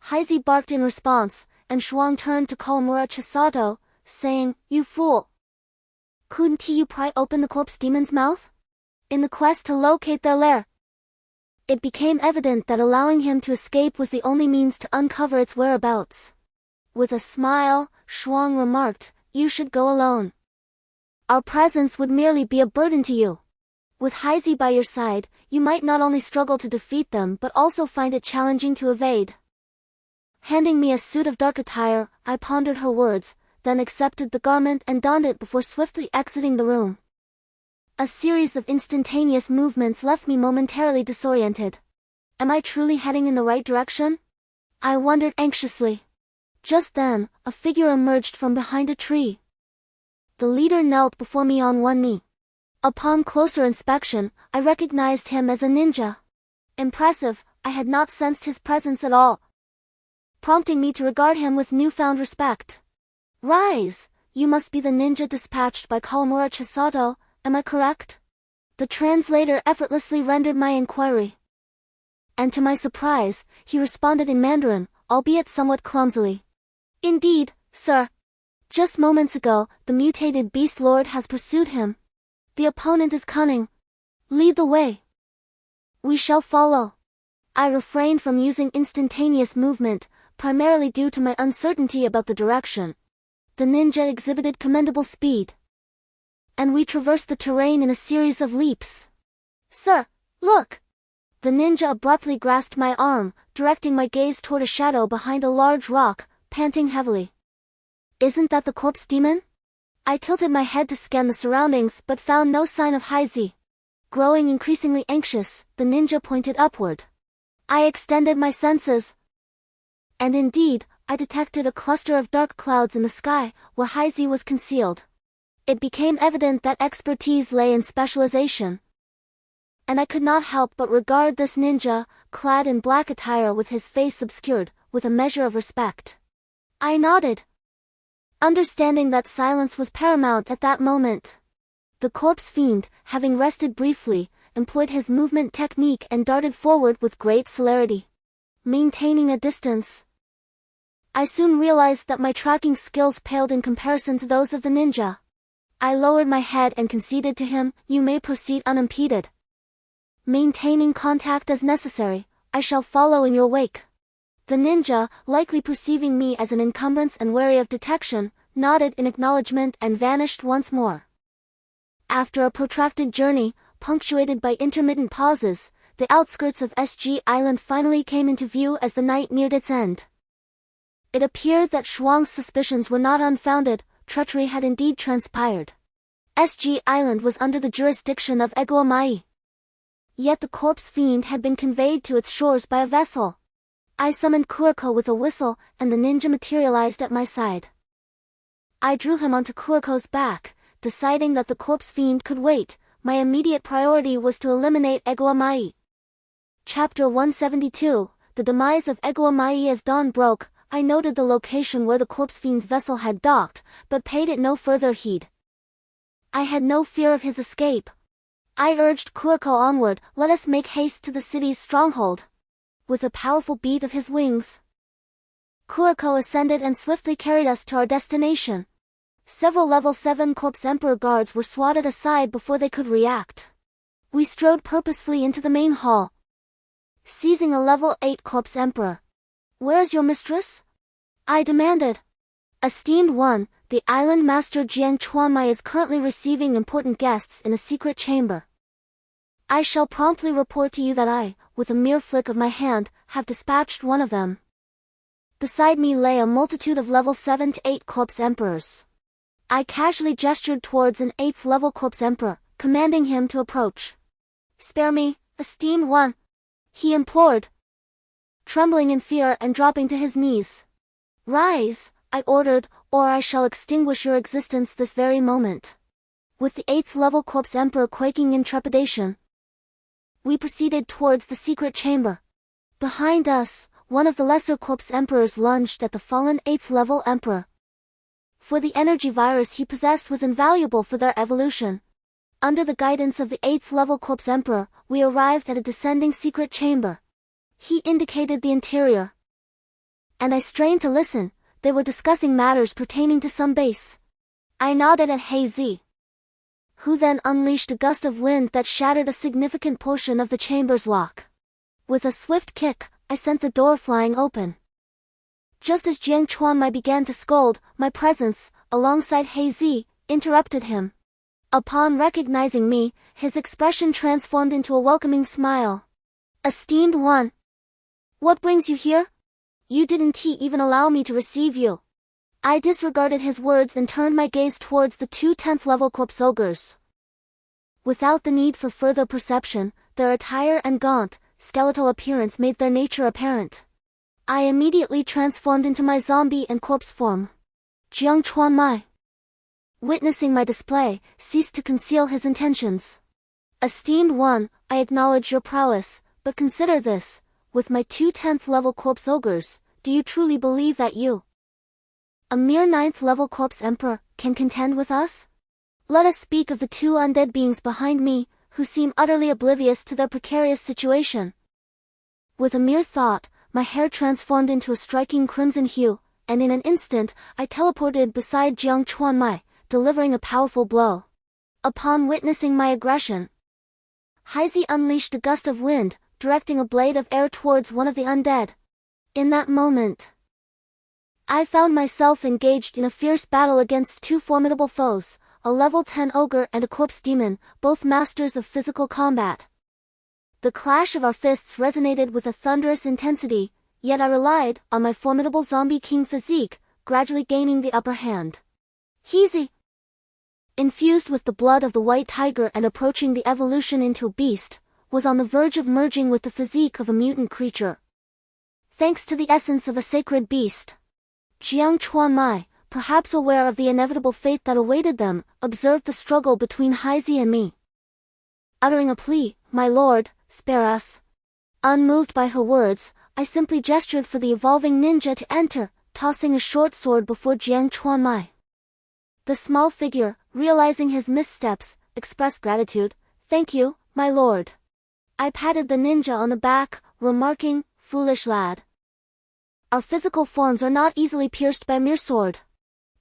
Heizi barked in response, and Shuang turned to Kawamura Chisato, saying, "You fool! Couldn't you pry open the corpse demon's mouth? In the quest to locate their lair." It became evident that allowing him to escape was the only means to uncover its whereabouts. With a smile, Shuang remarked, "You should go alone. Our presence would merely be a burden to you. With Heizi by your side, you might not only struggle to defeat them but also find it challenging to evade." Handing me a suit of dark attire, I pondered her words, then accepted the garment and donned it before swiftly exiting the room. A series of instantaneous movements left me momentarily disoriented. Am I truly heading in the right direction? I wondered anxiously. Just then, a figure emerged from behind a tree. The leader knelt before me on one knee. Upon closer inspection, I recognized him as a ninja. Impressive, I had not sensed his presence at all. prompting me to regard him with newfound respect. Rise, you must be the ninja dispatched by Kawamura Chisato, am I correct? The translator effortlessly rendered my inquiry. And to my surprise, he responded in Mandarin, albeit somewhat clumsily. Indeed, sir. Just moments ago, the mutated beast lord has pursued him. The opponent is cunning. Lead the way. We shall follow. I refrained from using instantaneous movement, primarily due to my uncertainty about the direction. The ninja exhibited commendable speed, and we traversed the terrain in a series of leaps. Sir, look! The ninja abruptly grasped my arm, directing my gaze toward a shadow behind a large rock, panting heavily. Isn't that the corpse demon? I tilted my head to scan the surroundings but found no sign of Heizi. Growing increasingly anxious, the ninja pointed upward. I extended my senses, and indeed, I detected a cluster of dark clouds in the sky, where Heizi was concealed. It became evident that expertise lay in specialization, and I could not help but regard this ninja, clad in black attire with his face obscured, with a measure of respect. I nodded, understanding that silence was paramount at that moment. The corpse fiend, having rested briefly, employed his movement technique and darted forward with great celerity. Maintaining a distance, I soon realized that my tracking skills paled in comparison to those of the ninja. I lowered my head and conceded to him, "You may proceed unimpeded. Maintaining contact as necessary, I shall follow in your wake." The ninja, likely perceiving me as an encumbrance and wary of detection, nodded in acknowledgement and vanished once more. After a protracted journey, punctuated by intermittent pauses, the outskirts of SG Island finally came into view as the night neared its end. It appeared that Shuang's suspicions were not unfounded. Treachery had indeed transpired. SG Island was under the jurisdiction of Eguamai. Yet the corpse fiend had been conveyed to its shores by a vessel. I summoned Kuriko with a whistle, and the ninja materialized at my side. I drew him onto Kuriko's back, deciding that the corpse fiend could wait. My immediate priority was to eliminate Eguamai. Chapter 172, The Demise of Eguamai. As dawn broke, I noted the location where the corpse fiend's vessel had docked, but paid it no further heed. I had no fear of his escape. I urged Kuriko onward, "Let us make haste to the city's stronghold." With a powerful beat of his wings, Kuriko ascended and swiftly carried us to our destination. Several level 7 Corpse Emperor guards were swatted aside before they could react. We strode purposefully into the main hall, seizing a level 8 Corpse Emperor. "Where is your mistress?" I demanded. "Esteemed one, the island master Jiang Chuanmai is currently receiving important guests in a secret chamber. I shall promptly report to you that I, with a mere flick of my hand, have dispatched one of them." Beside me lay a multitude of level 7 to 8 Corpse Emperors. I casually gestured towards an 8th level Corpse Emperor, commanding him to approach. "Spare me, esteemed one," he implored, trembling in fear and dropping to his knees. "Rise," I ordered, "or I shall extinguish your existence this very moment." With the 8th level Corpse Emperor quaking in trepidation, we proceeded towards the secret chamber. Behind us, one of the lesser Corpse Emperors lunged at the fallen 8th level Emperor. For the energy virus he possessed was invaluable for their evolution. Under the guidance of the 8th level Corpse Emperor, we arrived at a descending secret chamber. He indicated the interior, and I strained to listen. They were discussing matters pertaining to some base. I nodded at Heizi, who then unleashed a gust of wind that shattered a significant portion of the chamber's lock. With a swift kick, I sent the door flying open. Just as Jiang Chuanmai began to scold, my presence, alongside Heizi, interrupted him. Upon recognizing me, his expression transformed into a welcoming smile. "Esteemed one, what brings you here? You didn't even allow me to receive you." I disregarded his words and turned my gaze towards the 2 10th level Corpse Ogres. Without the need for further perception, their attire and gaunt, skeletal appearance made their nature apparent. I immediately transformed into my zombie and corpse form. Jiang Chuanmai, witnessing my display, ceased to conceal his intentions. "Esteemed one, I acknowledge your prowess, but consider this. With my 2 10th level Corpse Ogres, do you truly believe that you, a mere 9th level corpse emperor, can contend with us? Let us speak of the two undead beings behind me, who seem utterly oblivious to their precarious situation. With a mere thought, my hair transformed into a striking crimson hue, and in an instant, I teleported beside Jiang Chuanmai, delivering a powerful blow. Upon witnessing my aggression, Haizi unleashed a gust of wind, directing a blade of air towards one of the undead. In that moment, I found myself engaged in a fierce battle against two formidable foes, a level 10 ogre and a corpse demon, both masters of physical combat. The clash of our fists resonated with a thunderous intensity, yet I relied on my formidable zombie king physique, gradually gaining the upper hand. Haizi, infused with the blood of the white tiger and approaching the evolution into a beast, was on the verge of merging with the physique of a mutant creature. Thanks to the essence of a sacred beast, Jiang Chuanmai, perhaps aware of the inevitable fate that awaited them, observed the struggle between Haizi and me. Uttering a plea, "My lord, spare us." Unmoved by her words, I simply gestured for the evolving ninja to enter, tossing a short sword before Jiang Chuanmai. The small figure, realizing his missteps, expressed gratitude. "Thank you, my lord." I patted the ninja on the back, remarking, "Foolish lad. Our physical forms are not easily pierced by a mere sword."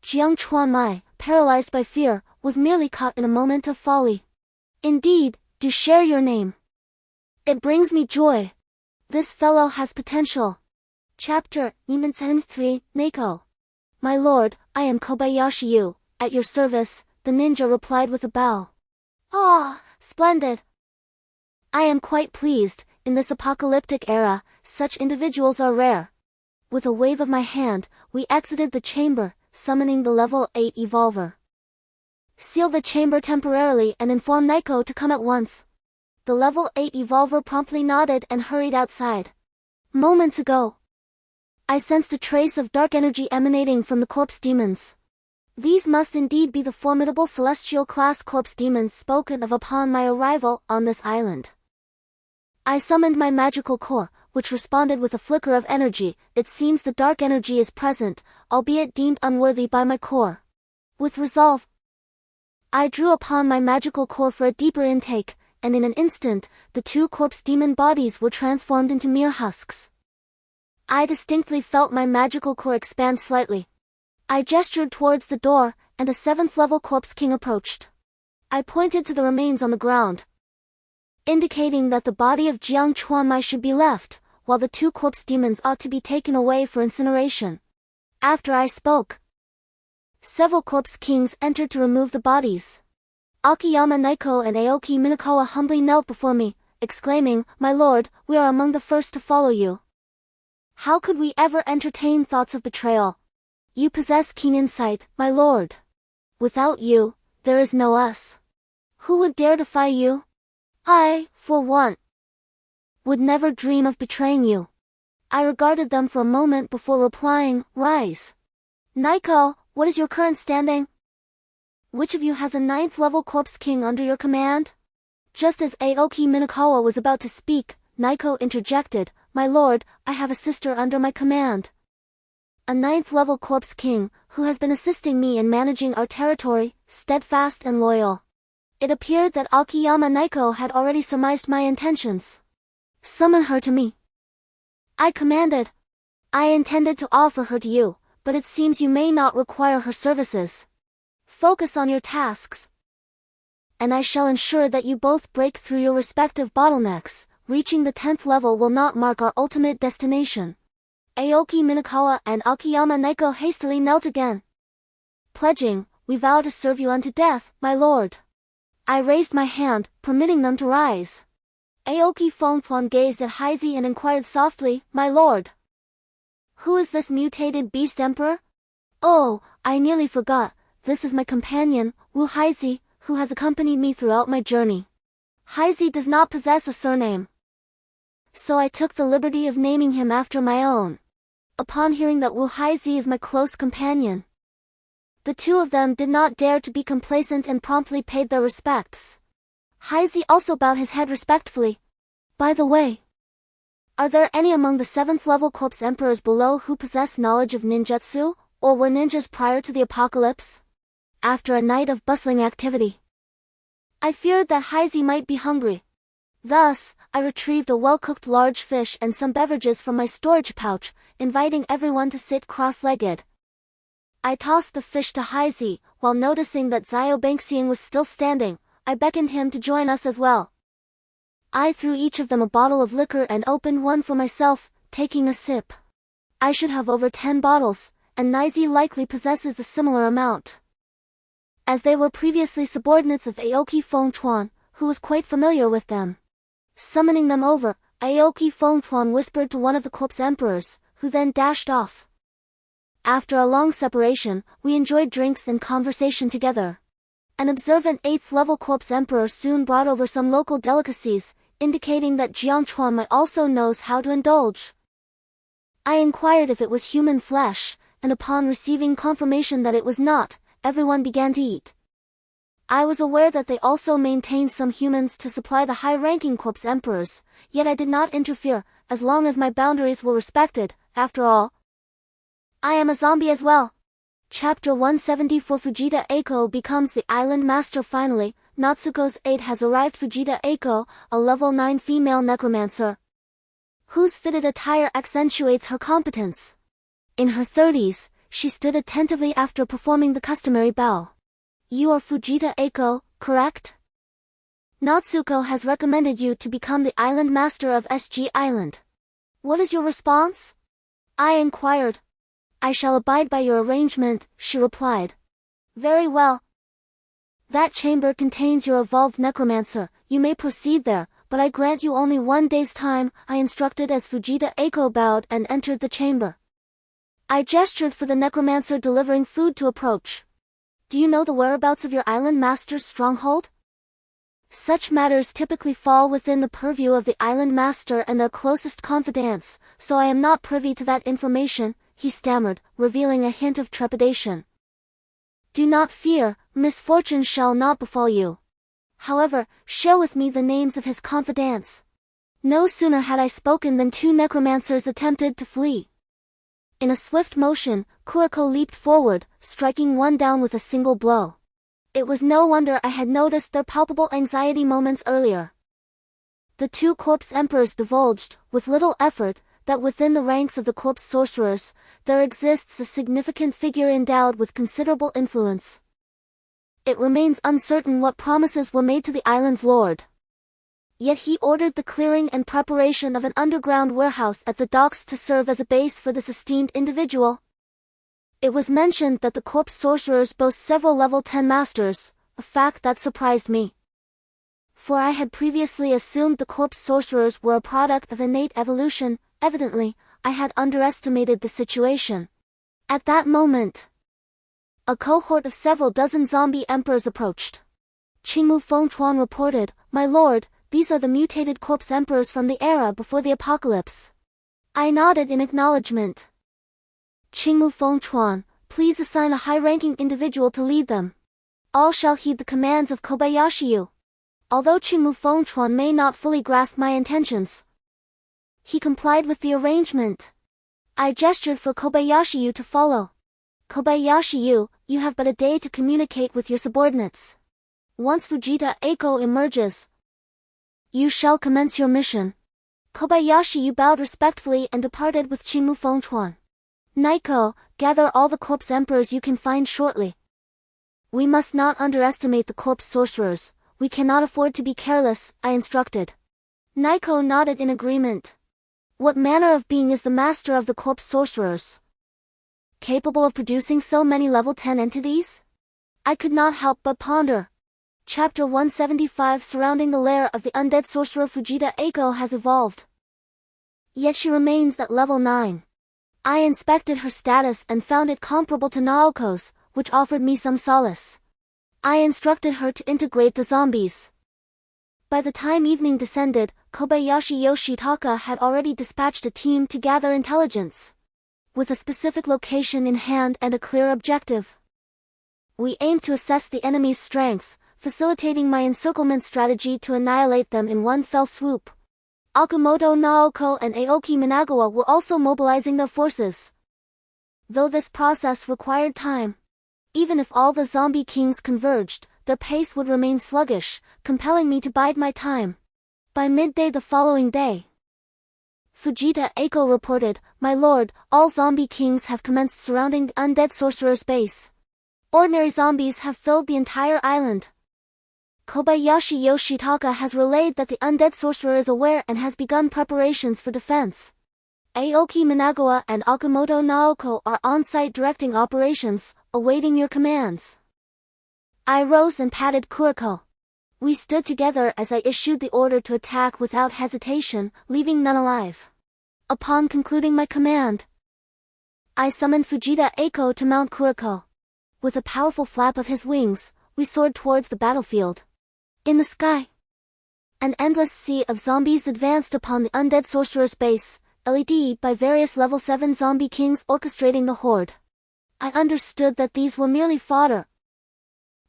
Jiang Chuanmai, paralyzed by fear, was merely caught in a moment of folly. "Indeed, do share your name. It brings me joy. This fellow has potential." Chapter 3, Neko. "My lord, I am Kobayashi Yu, at your service," the ninja replied with a bow. "Ah, splendid. I am quite pleased. In this apocalyptic era, such individuals are rare." With a wave of my hand, we exited the chamber, summoning the level 8 evolver. "Seal the chamber temporarily and inform Naiko to come at once." The level 8 evolver promptly nodded and hurried outside. Moments ago, I sensed a trace of dark energy emanating from the corpse demons. These must indeed be the formidable celestial class corpse demons spoken of upon my arrival on this island. I summoned my magical core, which responded with a flicker of energy. It seems the dark energy is present, albeit deemed unworthy by my core. With resolve, I drew upon my magical core for a deeper intake, and in an instant, the two corpse demon bodies were transformed into mere husks. I distinctly felt my magical core expand slightly. I gestured towards the door, and a 7th level corpse king approached. I pointed to the remains on the ground, indicating that the body of Jiang Chuanmai should be left, while the two corpse demons ought to be taken away for incineration. After I spoke, several corpse kings entered to remove the bodies. Akiyama Naiko and Aoki Minakawa humbly knelt before me, exclaiming, "My lord, we are among the first to follow you. How could we ever entertain thoughts of betrayal? You possess keen insight, my lord. Without you, there is no us. Who would dare defy you? I, for one, would never dream of betraying you." I regarded them for a moment before replying, "Rise. Naiko, what is your current standing? Which of you has a 9th level corpse king under your command?" Just as Aoki Minakawa was about to speak, Naiko interjected, "My lord, I have a sister under my command. A 9th level corpse king, who has been assisting me in managing our territory, steadfast and loyal." It appeared that Akiyama Naiko had already surmised my intentions. "Summon her to me," I commanded. "I intended to offer her to you, but it seems you may not require her services. Focus on your tasks, and I shall ensure that you both break through your respective bottlenecks. Reaching the 10th level will not mark our ultimate destination." Aoki Minakawa and Akiyama Naiko hastily knelt again, pledging, "We vow to serve you unto death, my lord." I raised my hand, permitting them to rise. Aoki Fengtuan gazed at Haizi and inquired softly, "My lord, who is this mutated beast emperor?" "Oh, I nearly forgot. This is my companion, Wu Haizi, who has accompanied me throughout my journey." Haizi does not possess a surname, so I took the liberty of naming him after my own. Upon hearing that Wu Haizi is my close companion, the two of them did not dare to be complacent and promptly paid their respects. Haizi also bowed his head respectfully. "By the way, Are there any among the 7th level corpse emperors below who possess knowledge of ninjutsu, or were ninjas prior to the apocalypse? After a night of bustling activity, I feared that Heisey might be hungry. Thus, I retrieved a well-cooked large fish and some beverages from my storage pouch, inviting everyone to sit cross-legged. I tossed the fish to Heisey, while noticing that Zio Banxian was still standing. I beckoned him to join us as well. I threw each of them a bottle of liquor and opened one for myself, taking a sip. I should have over 10 bottles, and Nizi likely possesses a similar amount. As they were previously subordinates of Aoki Fengchuan, who was quite familiar with them. Summoning them over, Aoki Fengchuan whispered to one of the corpse emperors, who then dashed off. After a long separation, we enjoyed drinks and conversation together. An observant 8th level corpse emperor soon brought over some local delicacies, indicating that Jiangchuan might also knows how to indulge. I inquired if it was human flesh, and upon receiving confirmation that it was not, everyone began to eat. I was aware that they also maintained some humans to supply the high-ranking corpse emperors, yet I did not interfere, as long as my boundaries were respected. After all, I am a zombie as well. Chapter 174 Fujita Eiko becomes the island master. Finally, Natsuko's aide has arrived. Fujita Eiko, a level 9 female necromancer, whose fitted attire accentuates her competence. In her 30s, she stood attentively after performing the customary bow. You are Fujita Eiko, correct? Natsuko has recommended you to become the island master of SG Island. What is your response? I inquired. I shall abide by your arrangement, she replied. Very well. That chamber contains your evolved necromancer. You may proceed there, but I grant you only 1 day's time, I instructed as Fujita Eiko bowed and entered the chamber. I gestured for the necromancer delivering food to approach. Do you know the whereabouts of your island master's stronghold? Such matters typically fall within the purview of the island master and their closest confidants, so I am not privy to that information, he stammered, revealing a hint of trepidation. Do not fear, misfortune shall not befall you. However, share with me the names of his confidants. No sooner had I spoken than 2 necromancers attempted to flee. In a swift motion, Kuriko leaped forward, striking one down with a single blow. It was no wonder I had noticed their palpable anxiety moments earlier. The 2 corpse emperors divulged, with little effort, that within the ranks of the corpse sorcerers, there exists a significant figure endowed with considerable influence. It remains uncertain what promises were made to the island's lord. Yet he ordered the clearing and preparation of an underground warehouse at the docks to serve as a base for this esteemed individual. It was mentioned that the corpse sorcerers boast several level 10 masters, a fact that surprised me. For I had previously assumed the corpse sorcerers were a product of innate evolution. Evidently, I had underestimated the situation. At that moment, a cohort of several dozen zombie emperors approached. Qingmu Fengchuan reported, My lord, these are the mutated corpse emperors from the era before the apocalypse. I nodded in acknowledgement. Qingmu Fengchuan, please assign a high-ranking individual to lead them. All shall heed the commands of Kobayashi-yu. Although Qingmu Fengchuan may not fully grasp my intentions, he complied with the arrangement. I gestured for Kobayashi-yu to follow. Kobayashi-yu, you have but a day to communicate with your subordinates. Once Fujita Eiko emerges, you shall commence your mission. Kobayashi-yu bowed respectfully and departed with Qingmu Fengchuan. Naiko, gather all the corpse emperors you can find shortly. We must not underestimate the corpse sorcerers. We cannot afford to be careless, I instructed. Naiko nodded in agreement. What manner of being is the master of the corpse sorcerers? Capable of producing so many level 10 entities? I could not help but ponder. Chapter 175 surrounding the lair of the undead sorcerer Fujita Eiko has evolved. Yet she remains at level 9. I inspected her status and found it comparable to Naoko's, which offered me some solace. I instructed her to integrate the zombies. By the time evening descended, Kobayashi Yoshitaka had already dispatched a team to gather intelligence, with a specific location in hand and a clear objective. We aimed to assess the enemy's strength, facilitating my encirclement strategy to annihilate them in one fell swoop. Okamoto Naoko and Aoki Managawa were also mobilizing their forces. Though this process required time, even if all the zombie kings converged, their pace would remain sluggish, compelling me to bide my time. By midday the following day, Fujita Eiko reported, "My lord, all zombie kings have commenced surrounding the undead sorcerer's base. Ordinary zombies have filled the entire island." Kobayashi Yoshitaka has relayed that the undead sorcerer is aware and has begun preparations for defense. Aoki Managawa and Okamoto Naoko are on-site directing operations, awaiting your commands. I rose and patted Kuriko. We stood together as I issued the order to attack without hesitation, leaving none alive. Upon concluding my command, I summoned Fujita Eiko to mount Kuriko. With a powerful flap of his wings, we soared towards the battlefield. In the sky, an endless sea of zombies advanced upon the undead sorcerer's base, led by various level 7 zombie kings orchestrating the horde. I understood that these were merely fodder.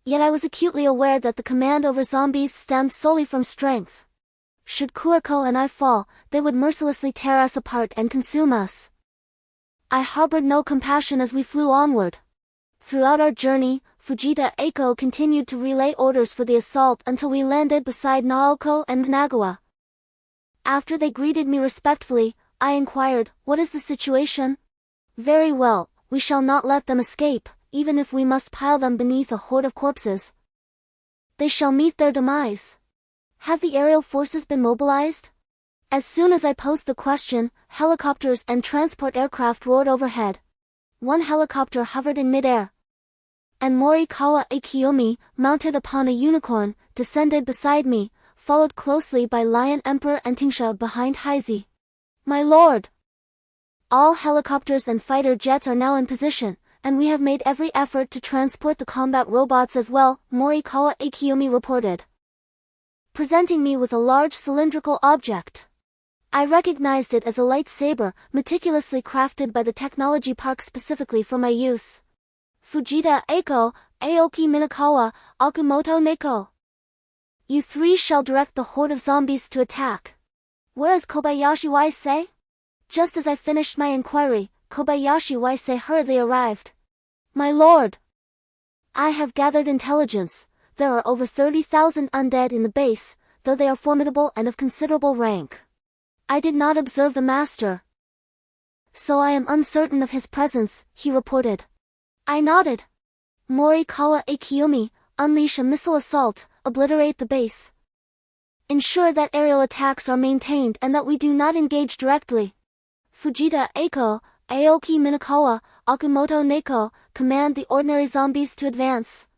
Yet I was acutely aware that the command over zombies stemmed solely from strength. Should Kuriko and I fall, they would mercilessly tear us apart and consume us. I harbored no compassion as we flew onward. Throughout our journey, Fujita Eiko continued to relay orders for the assault until we landed beside Naoko and Managawa. After they greeted me respectfully, I inquired, "What is the situation?" "Very well, we shall not let them escape, even if we must pile them beneath a horde of corpses. They shall meet their demise." "Have the aerial forces been mobilized?" As soon as I posed the question, helicopters and transport aircraft roared overhead. One helicopter hovered in midair, and Morikawa Akiyomi, mounted upon a unicorn, descended beside me, followed closely by Lion Emperor and Tingsha behind Heizi. "My lord! All helicopters and fighter jets are now in position, and we have made every effort to transport the combat robots as well," Morikawa Akiyomi reported, presenting me with a large cylindrical object. I recognized it as a lightsaber, meticulously crafted by the technology park specifically for my use. "Fujita Eiko, Aoki Minakawa, Okamoto Neko. You three shall direct the horde of zombies to attack. Where is Kobayashi Waisei?" Just as I finished my inquiry, Kobayashi Waisei hurriedly arrived. "My lord, I have gathered intelligence. There are over 30,000 undead in the base, though they are formidable and of considerable rank. I did not observe the master, so I am uncertain of his presence," he reported. I nodded. "Morikawa Akiyomi, unleash a missile assault, obliterate the base. Ensure that aerial attacks are maintained and that we do not engage directly. Fujita Eiko, Aoki Minakawa, Okamoto Neko, command the ordinary zombies to advance,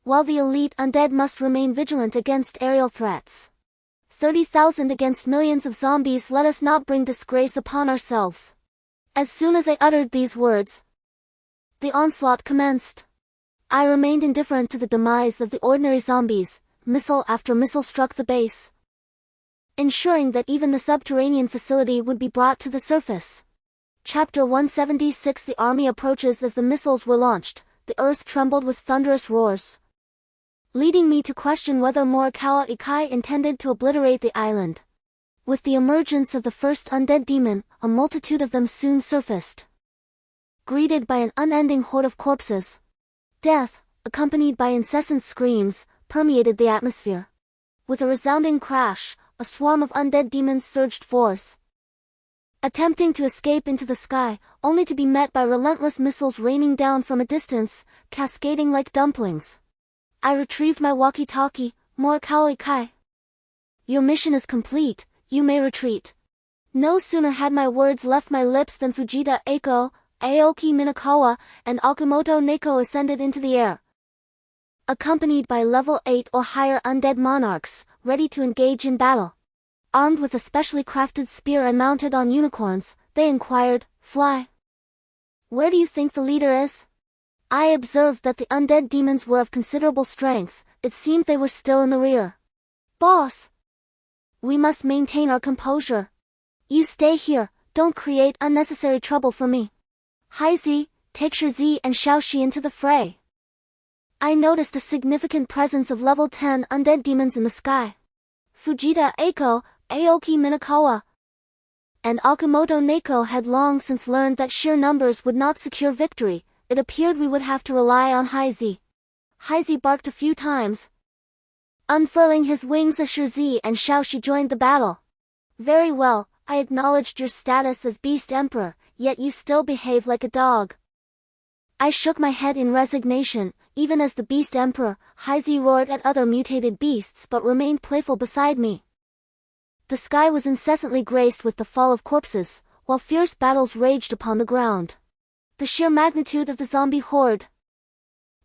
while the elite undead must remain vigilant against aerial threats. 30,000 against millions of zombies, let us not bring disgrace upon ourselves." As soon as I uttered these words, the onslaught commenced. I remained indifferent to the demise of the ordinary zombies. Missile after missile struck the base, ensuring that even the subterranean facility would be brought to the surface. Chapter 176. The army approaches. As the missiles were launched, the earth trembled with thunderous roars, leading me to question whether Morikawa Ikai intended to obliterate the island. With the emergence of the first undead demon, a multitude of them soon surfaced, greeted by an unending horde of corpses. Death, accompanied by incessant screams, permeated the atmosphere. With a resounding crash, a swarm of undead demons surged forth, attempting to escape into the sky, only to be met by relentless missiles raining down from a distance, cascading like dumplings. I retrieved my walkie-talkie. "Morikawa Ikai, your mission is complete, you may retreat." No sooner had my words left my lips than Fujita Eiko, Aoki Minakawa, and Okamoto Neko ascended into the air, accompanied by level 8 or higher undead monarchs, ready to engage in battle. Armed with a specially crafted spear and mounted on unicorns, they inquired, "Fly, where do you think the leader is?" I observed that the undead demons were of considerable strength. It seemed they were still in the rear. "Boss, we must maintain our composure. You stay here, don't create unnecessary trouble for me. Heizi, take Shizi and Xiaoxi into the fray." I noticed a significant presence of level 10 undead demons in the sky. Fujita Eiko, Aoki Minakawa and Akamoto Neko had long since learned that sheer numbers would not secure victory. It appeared we would have to rely on Haizi. Haizi barked a few times, unfurling his wings as Shirzi and Xiaoxi joined the battle. Very well, I acknowledged your status as Beast Emperor, yet you still behave like a dog. I shook my head in resignation. Even as the Beast Emperor, Haizi roared at other mutated beasts but remained playful beside me. The sky was incessantly graced with the fall of corpses, while fierce battles raged upon the ground. The sheer magnitude of the zombie horde,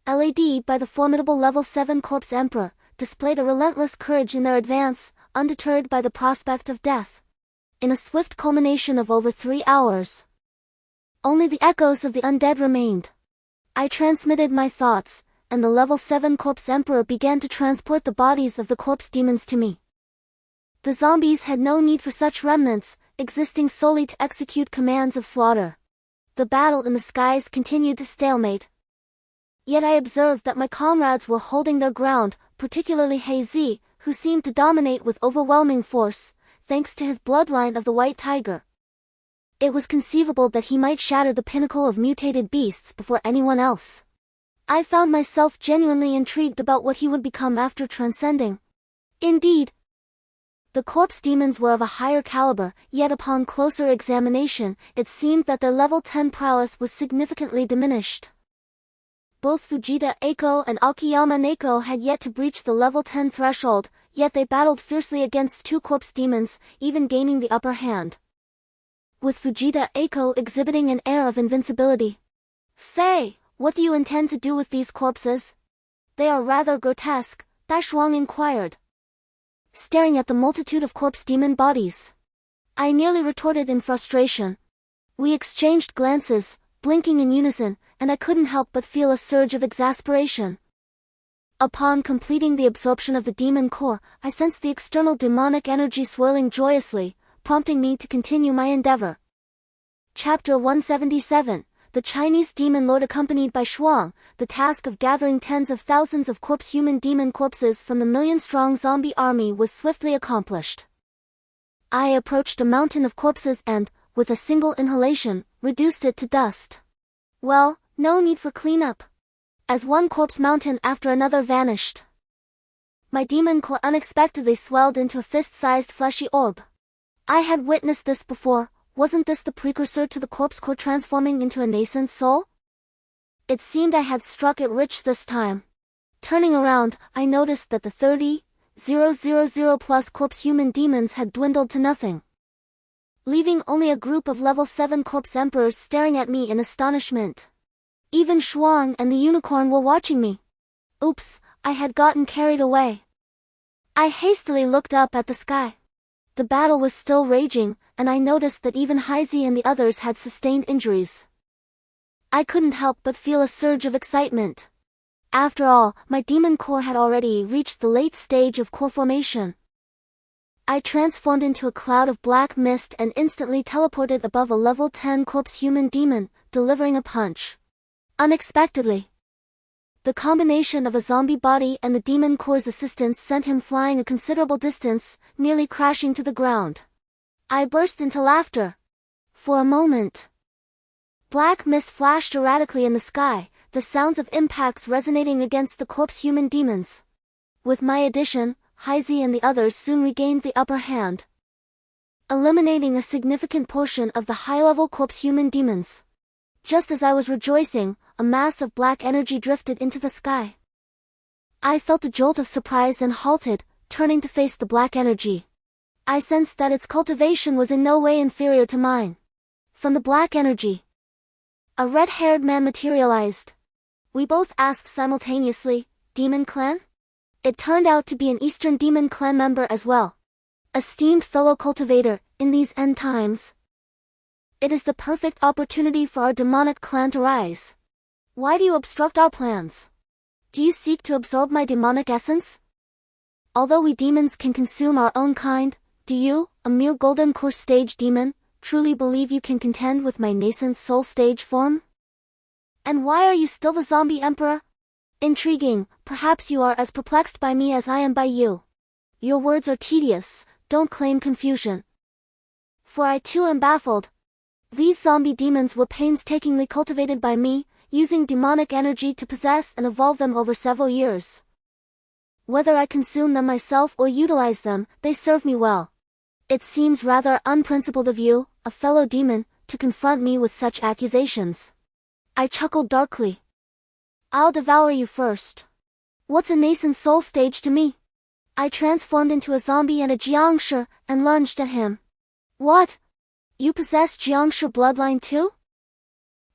led by the formidable level 7 Corpse Emperor, displayed a relentless courage in their advance, undeterred by the prospect of death. In a swift culmination of over 3 hours, only the echoes of the undead remained. I transmitted my thoughts, and the level 7 Corpse Emperor began to transport the bodies of the corpse demons to me. The zombies had no need for such remnants, existing solely to execute commands of slaughter. The battle in the skies continued to stalemate. Yet I observed that my comrades were holding their ground, particularly Haizi, who seemed to dominate with overwhelming force, thanks to his bloodline of the White Tiger. It was conceivable that he might shatter the pinnacle of mutated beasts before anyone else. I found myself genuinely intrigued about what he would become after transcending. Indeed, the corpse demons were of a higher caliber, yet upon closer examination, it seemed that their level 10 prowess was significantly diminished. Both Fujita Eiko and Akiyama Neko had yet to breach the level 10 threshold, yet they battled fiercely against 2 corpse demons, even gaining the upper hand, with Fujita Eiko exhibiting an air of invincibility. "Faye, what do you intend to do with these corpses? They are rather grotesque," Daishuang inquired, staring at the multitude of corpse demon bodies. I nearly retorted in frustration. We exchanged glances, blinking in unison, and I couldn't help but feel a surge of exasperation. Upon completing the absorption of the demon core, I sensed the external demonic energy swirling joyously, prompting me to continue my endeavor. Chapter 177. The Chinese demon lord accompanied by Shuang, the task of gathering tens of thousands of corpse-human demon corpses from the million-strong zombie army was swiftly accomplished. I approached a mountain of corpses and, with a single inhalation, reduced it to dust. Well, no need for cleanup, as one corpse mountain after another vanished. My demon core unexpectedly swelled into a fist-sized fleshy orb. I had witnessed this before. Wasn't this the precursor to the corpse core transforming into a nascent soul? It seemed I had struck it rich this time. Turning around, I noticed that the 30,000 plus corpse human demons had dwindled to nothing, leaving only a group of level 7 corpse emperors staring at me in astonishment. Even Shuang and the unicorn were watching me. Oops, I had gotten carried away. I hastily looked up at the sky. The battle was still raging, and I noticed that even Haizi and the others had sustained injuries. I couldn't help but feel a surge of excitement. After all, my demon core had already reached the late stage of core formation. I transformed into a cloud of black mist and instantly teleported above a level 10 corpse human demon, delivering a punch. Unexpectedly, the combination of a zombie body and the demon core's assistance sent him flying a considerable distance, nearly crashing to the ground. I burst into laughter. For a moment, black mist flashed erratically in the sky, the sounds of impacts resonating against the corpse human demons. With my addition, Haizi and the others soon regained the upper hand, eliminating a significant portion of the high-level corpse human demons. Just as I was rejoicing, a mass of black energy drifted into the sky. I felt a jolt of surprise and halted, turning to face the black energy. I sensed that its cultivation was in no way inferior to mine. From the black energy, a red-haired man materialized. We both asked simultaneously, "Demon Clan?" It turned out to be an Eastern Demon Clan member as well. Esteemed fellow cultivator, in these end times, it is the perfect opportunity for our demonic clan to rise. Why do you obstruct our plans? Do you seek to absorb my demonic essence? Although we demons can consume our own kind, do you, a mere golden core stage demon, truly believe you can contend with my nascent soul stage form? And why are you still the zombie emperor? Intriguing, perhaps you are as perplexed by me as I am by you. Your words are tedious, don't claim confusion. For I too am baffled. These zombie demons were painstakingly cultivated by me, using demonic energy to possess and evolve them over several years. Whether I consume them myself or utilize them, they serve me well. It seems rather unprincipled of you, a fellow demon, to confront me with such accusations. I chuckled darkly. I'll devour you first. What's a nascent soul stage to me? I transformed into a zombie and a Jiangshi, and lunged at him. What? You possess Jiangshi bloodline too?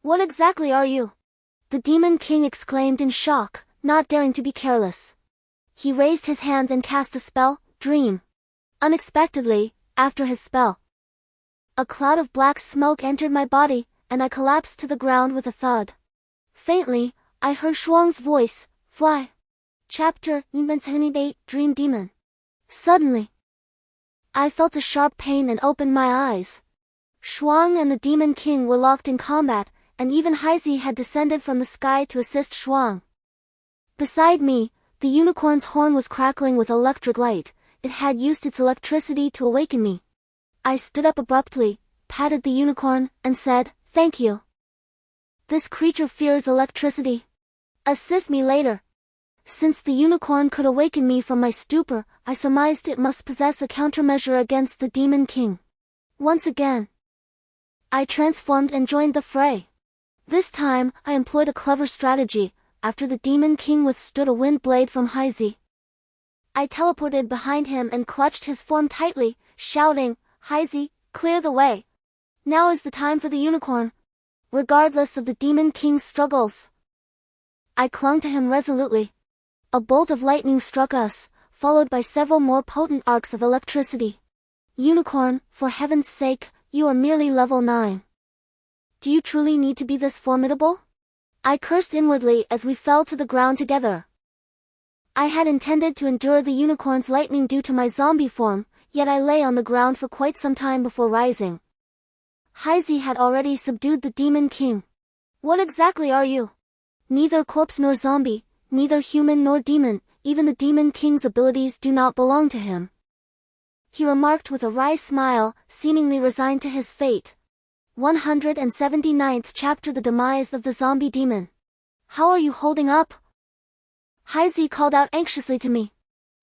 What exactly are you? The Demon King exclaimed in shock, not daring to be careless. He raised his hand and cast a spell, Dream. Unexpectedly, after his spell, a cloud of black smoke entered my body, and I collapsed to the ground with a thud. Faintly, I heard Shuang's voice, Fly. Chapter 8, Dream Demon. Suddenly, I felt a sharp pain and opened my eyes. Shuang and the Demon King were locked in combat, and even Heizi had descended from the sky to assist Shuang. Beside me, the unicorn's horn was crackling with electric light. It had used its electricity to awaken me. I stood up abruptly, patted the unicorn, and said, Thank you. This creature fears electricity. Assist me later. Since the unicorn could awaken me from my stupor, I surmised it must possess a countermeasure against the Demon King. Once again, I transformed and joined the fray. This time, I employed a clever strategy. After the Demon King withstood a wind blade from Heizi, I teleported behind him and clutched his form tightly, shouting, Heizi, clear the way. Now is the time for the unicorn. Regardless of the Demon King's struggles, I clung to him resolutely. A bolt of lightning struck us, followed by several more potent arcs of electricity. Unicorn, for heaven's sake, you are merely level 9. Do you truly need to be this formidable? I cursed inwardly as we fell to the ground together. I had intended to endure the unicorn's lightning due to my zombie form, yet I lay on the ground for quite some time before rising. Heizi had already subdued the Demon King. What exactly are you? Neither corpse nor zombie, neither human nor demon, even the Demon King's abilities do not belong to him, he remarked with a wry smile, seemingly resigned to his fate. 179th chapter, The Demise of the Zombie Demon. How are you holding up? Heizi called out anxiously to me.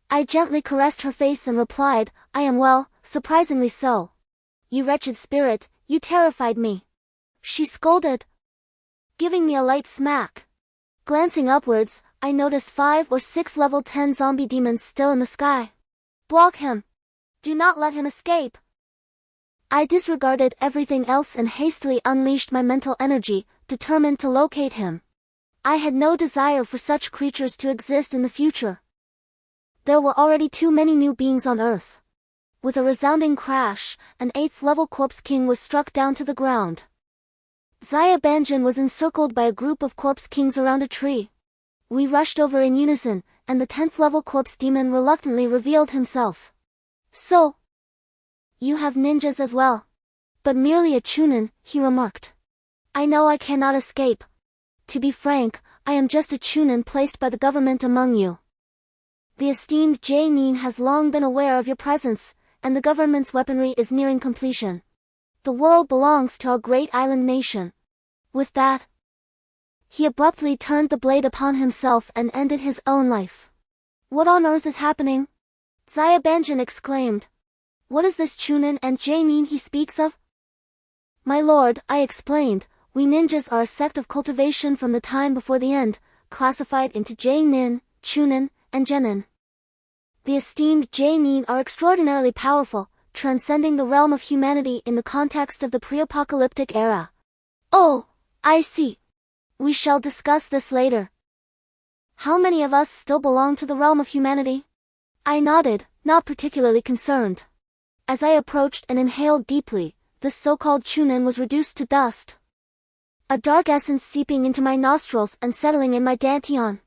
I gently caressed her face and replied, I am well, surprisingly so. You wretched spirit, you terrified me. She scolded, giving me a light smack. Glancing upwards, I noticed 5 or 6 level 10 zombie demons still in the sky. Block him. Do not let him escape. I disregarded everything else and hastily unleashed my mental energy, determined to locate him. I had no desire for such creatures to exist in the future. There were already too many new beings on Earth. With a resounding crash, an 8th level corpse king was struck down to the ground. Xia Banjin was encircled by a group of corpse kings around a tree. We rushed over in unison, and the 10th level corpse demon reluctantly revealed himself. So, you have ninjas as well. But merely a chunin, he remarked. I know I cannot escape. To be frank, I am just a chunin placed by the government among you. The esteemed Nin has long been aware of your presence, and the government's weaponry is nearing completion. The world belongs to our great island nation. With that, he abruptly turned the blade upon himself and ended his own life. What on earth is happening? Xia Banjin exclaimed. What is this chunin and Nin he speaks of? My lord, I explained, we ninjas are a sect of cultivation from the time before the end, classified into Nin, chunin, and genin. The esteemed Nin are extraordinarily powerful, transcending the realm of humanity in the context of the pre-apocalyptic era. Oh, I see. We shall discuss this later. How many of us still belong to the realm of humanity? I nodded, not particularly concerned. As I approached and inhaled deeply, this so-called chunin was reduced to dust. A dark essence seeping into my nostrils and settling in my dantian.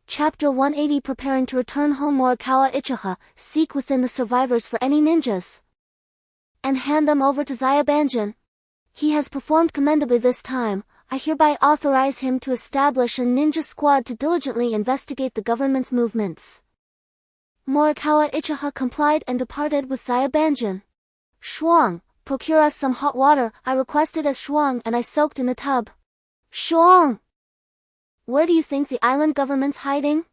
Chapter 180, Preparing to return home. Morikawa Ichiha, seek within the survivors for any ninjas, and hand them over to Xia Banjin. He has performed commendably this time. I hereby authorize him to establish a ninja squad to diligently investigate the government's movements. Morikawa Ichiha complied and departed with Xiabanjin. Shuang, procure us some hot water, I requested as Shuang and I soaked in the tub. Shuang! Where do you think the island government's hiding?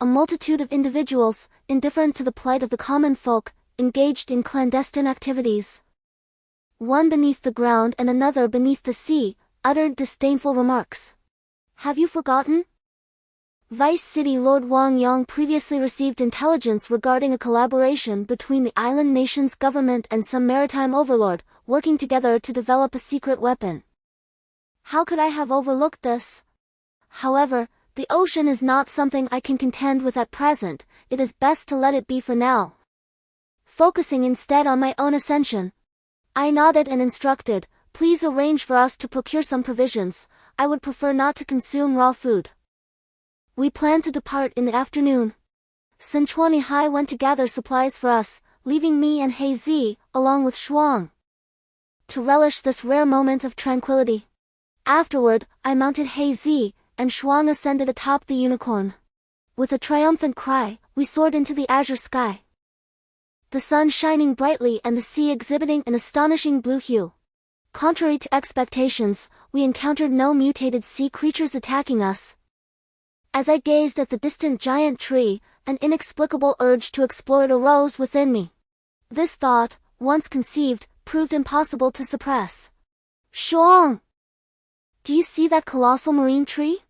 A multitude of individuals, indifferent to the plight of the common folk, engaged in clandestine activities. One beneath the ground and another beneath the sea, uttered disdainful remarks. Have you forgotten? Vice City Lord Wang Yang previously received intelligence regarding a collaboration between the island nation's government and some maritime overlord, working together to develop a secret weapon. How could I have overlooked this? However, the ocean is not something I can contend with at present, it is best to let it be for now. Focusing instead on my own ascension. I nodded and instructed, please arrange for us to procure some provisions, I would prefer not to consume raw food. We planned to depart in the afternoon. Sun Chuanihai went to gather supplies for us, leaving me and Hei Zi, along with Shuang, to relish this rare moment of tranquility. Afterward, I mounted Hei Zi, and Shuang ascended atop the unicorn. With a triumphant cry, we soared into the azure sky. The sun shining brightly and the sea exhibiting an astonishing blue hue. Contrary to expectations, we encountered no mutated sea creatures attacking us. As I gazed at the distant giant tree, an inexplicable urge to explore it arose within me. This thought, once conceived, proved impossible to suppress. Shuang! Do you see that colossal marine tree?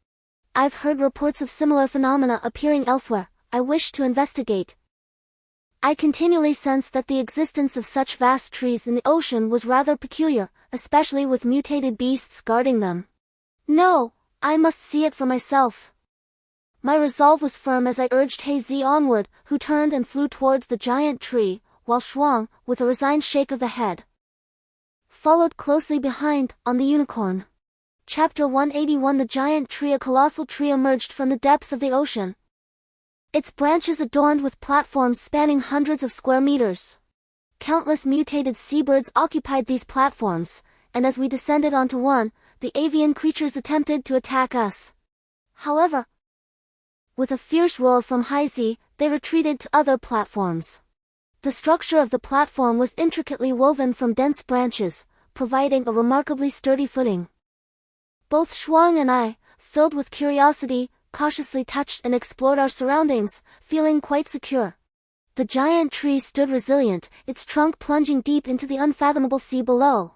I've heard reports of similar phenomena appearing elsewhere, I wish to investigate. I continually sensed that the existence of such vast trees in the ocean was rather peculiar, especially with mutated beasts guarding them. No, I must see it for myself. My resolve was firm as I urged Hei Zi onward, who turned and flew towards the giant tree, while Shuang, with a resigned shake of the head, followed closely behind, on the unicorn. Chapter 181 The giant tree. A colossal tree emerged from the depths of the ocean. Its branches adorned with platforms spanning hundreds of square meters. Countless mutated seabirds occupied these platforms, and as we descended onto one, the avian creatures attempted to attack us. However, with a fierce roar from Hei Zi, they retreated to other platforms. The structure of the platform was intricately woven from dense branches, providing a remarkably sturdy footing. Both Shuang and I, filled with curiosity, cautiously touched and explored our surroundings, feeling quite secure. The giant tree stood resilient, its trunk plunging deep into the unfathomable sea below.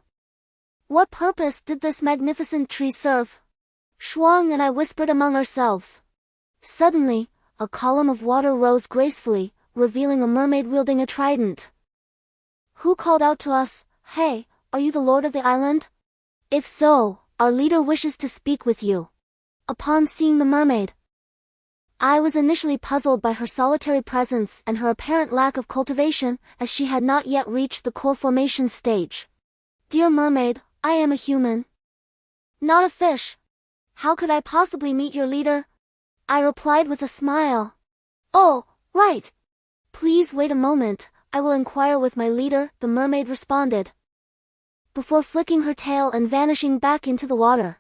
What purpose did this magnificent tree serve? Shuang and I whispered among ourselves. Suddenly, a column of water rose gracefully, revealing a mermaid wielding a trident. Who called out to us, "Hey, are you the lord of the island? If so, our leader wishes to speak with you." Upon seeing the mermaid, I was initially puzzled by her solitary presence and her apparent lack of cultivation, as she had not yet reached the core formation stage. Dear mermaid, I am a human, not a fish. How could I possibly meet your leader? I replied with a smile. Oh, right. Please wait a moment, I will inquire with my leader, the mermaid responded, before flicking her tail and vanishing back into the water.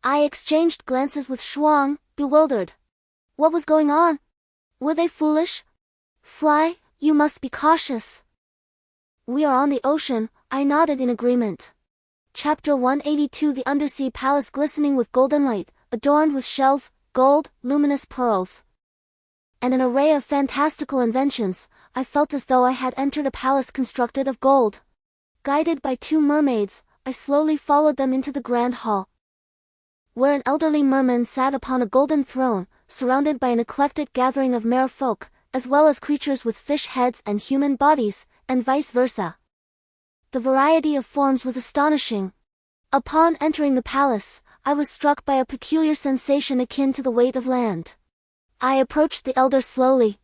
I exchanged glances with Shuang, bewildered. What was going on? Were they foolish? Fly, you must be cautious. We are on the ocean, I nodded in agreement. Chapter 182 The undersea palace glistening with golden light, adorned with shells, gold, luminous pearls, and an array of fantastical inventions, I felt as though I had entered a palace constructed of gold. Guided by two mermaids, I slowly followed them into the grand hall, where an elderly merman sat upon a golden throne, surrounded by an eclectic gathering of merfolk, as well as creatures with fish heads and human bodies, and vice versa. The variety of forms was astonishing. Upon entering the palace, I was struck by a peculiar sensation akin to the weight of land. I approached the elder slowly,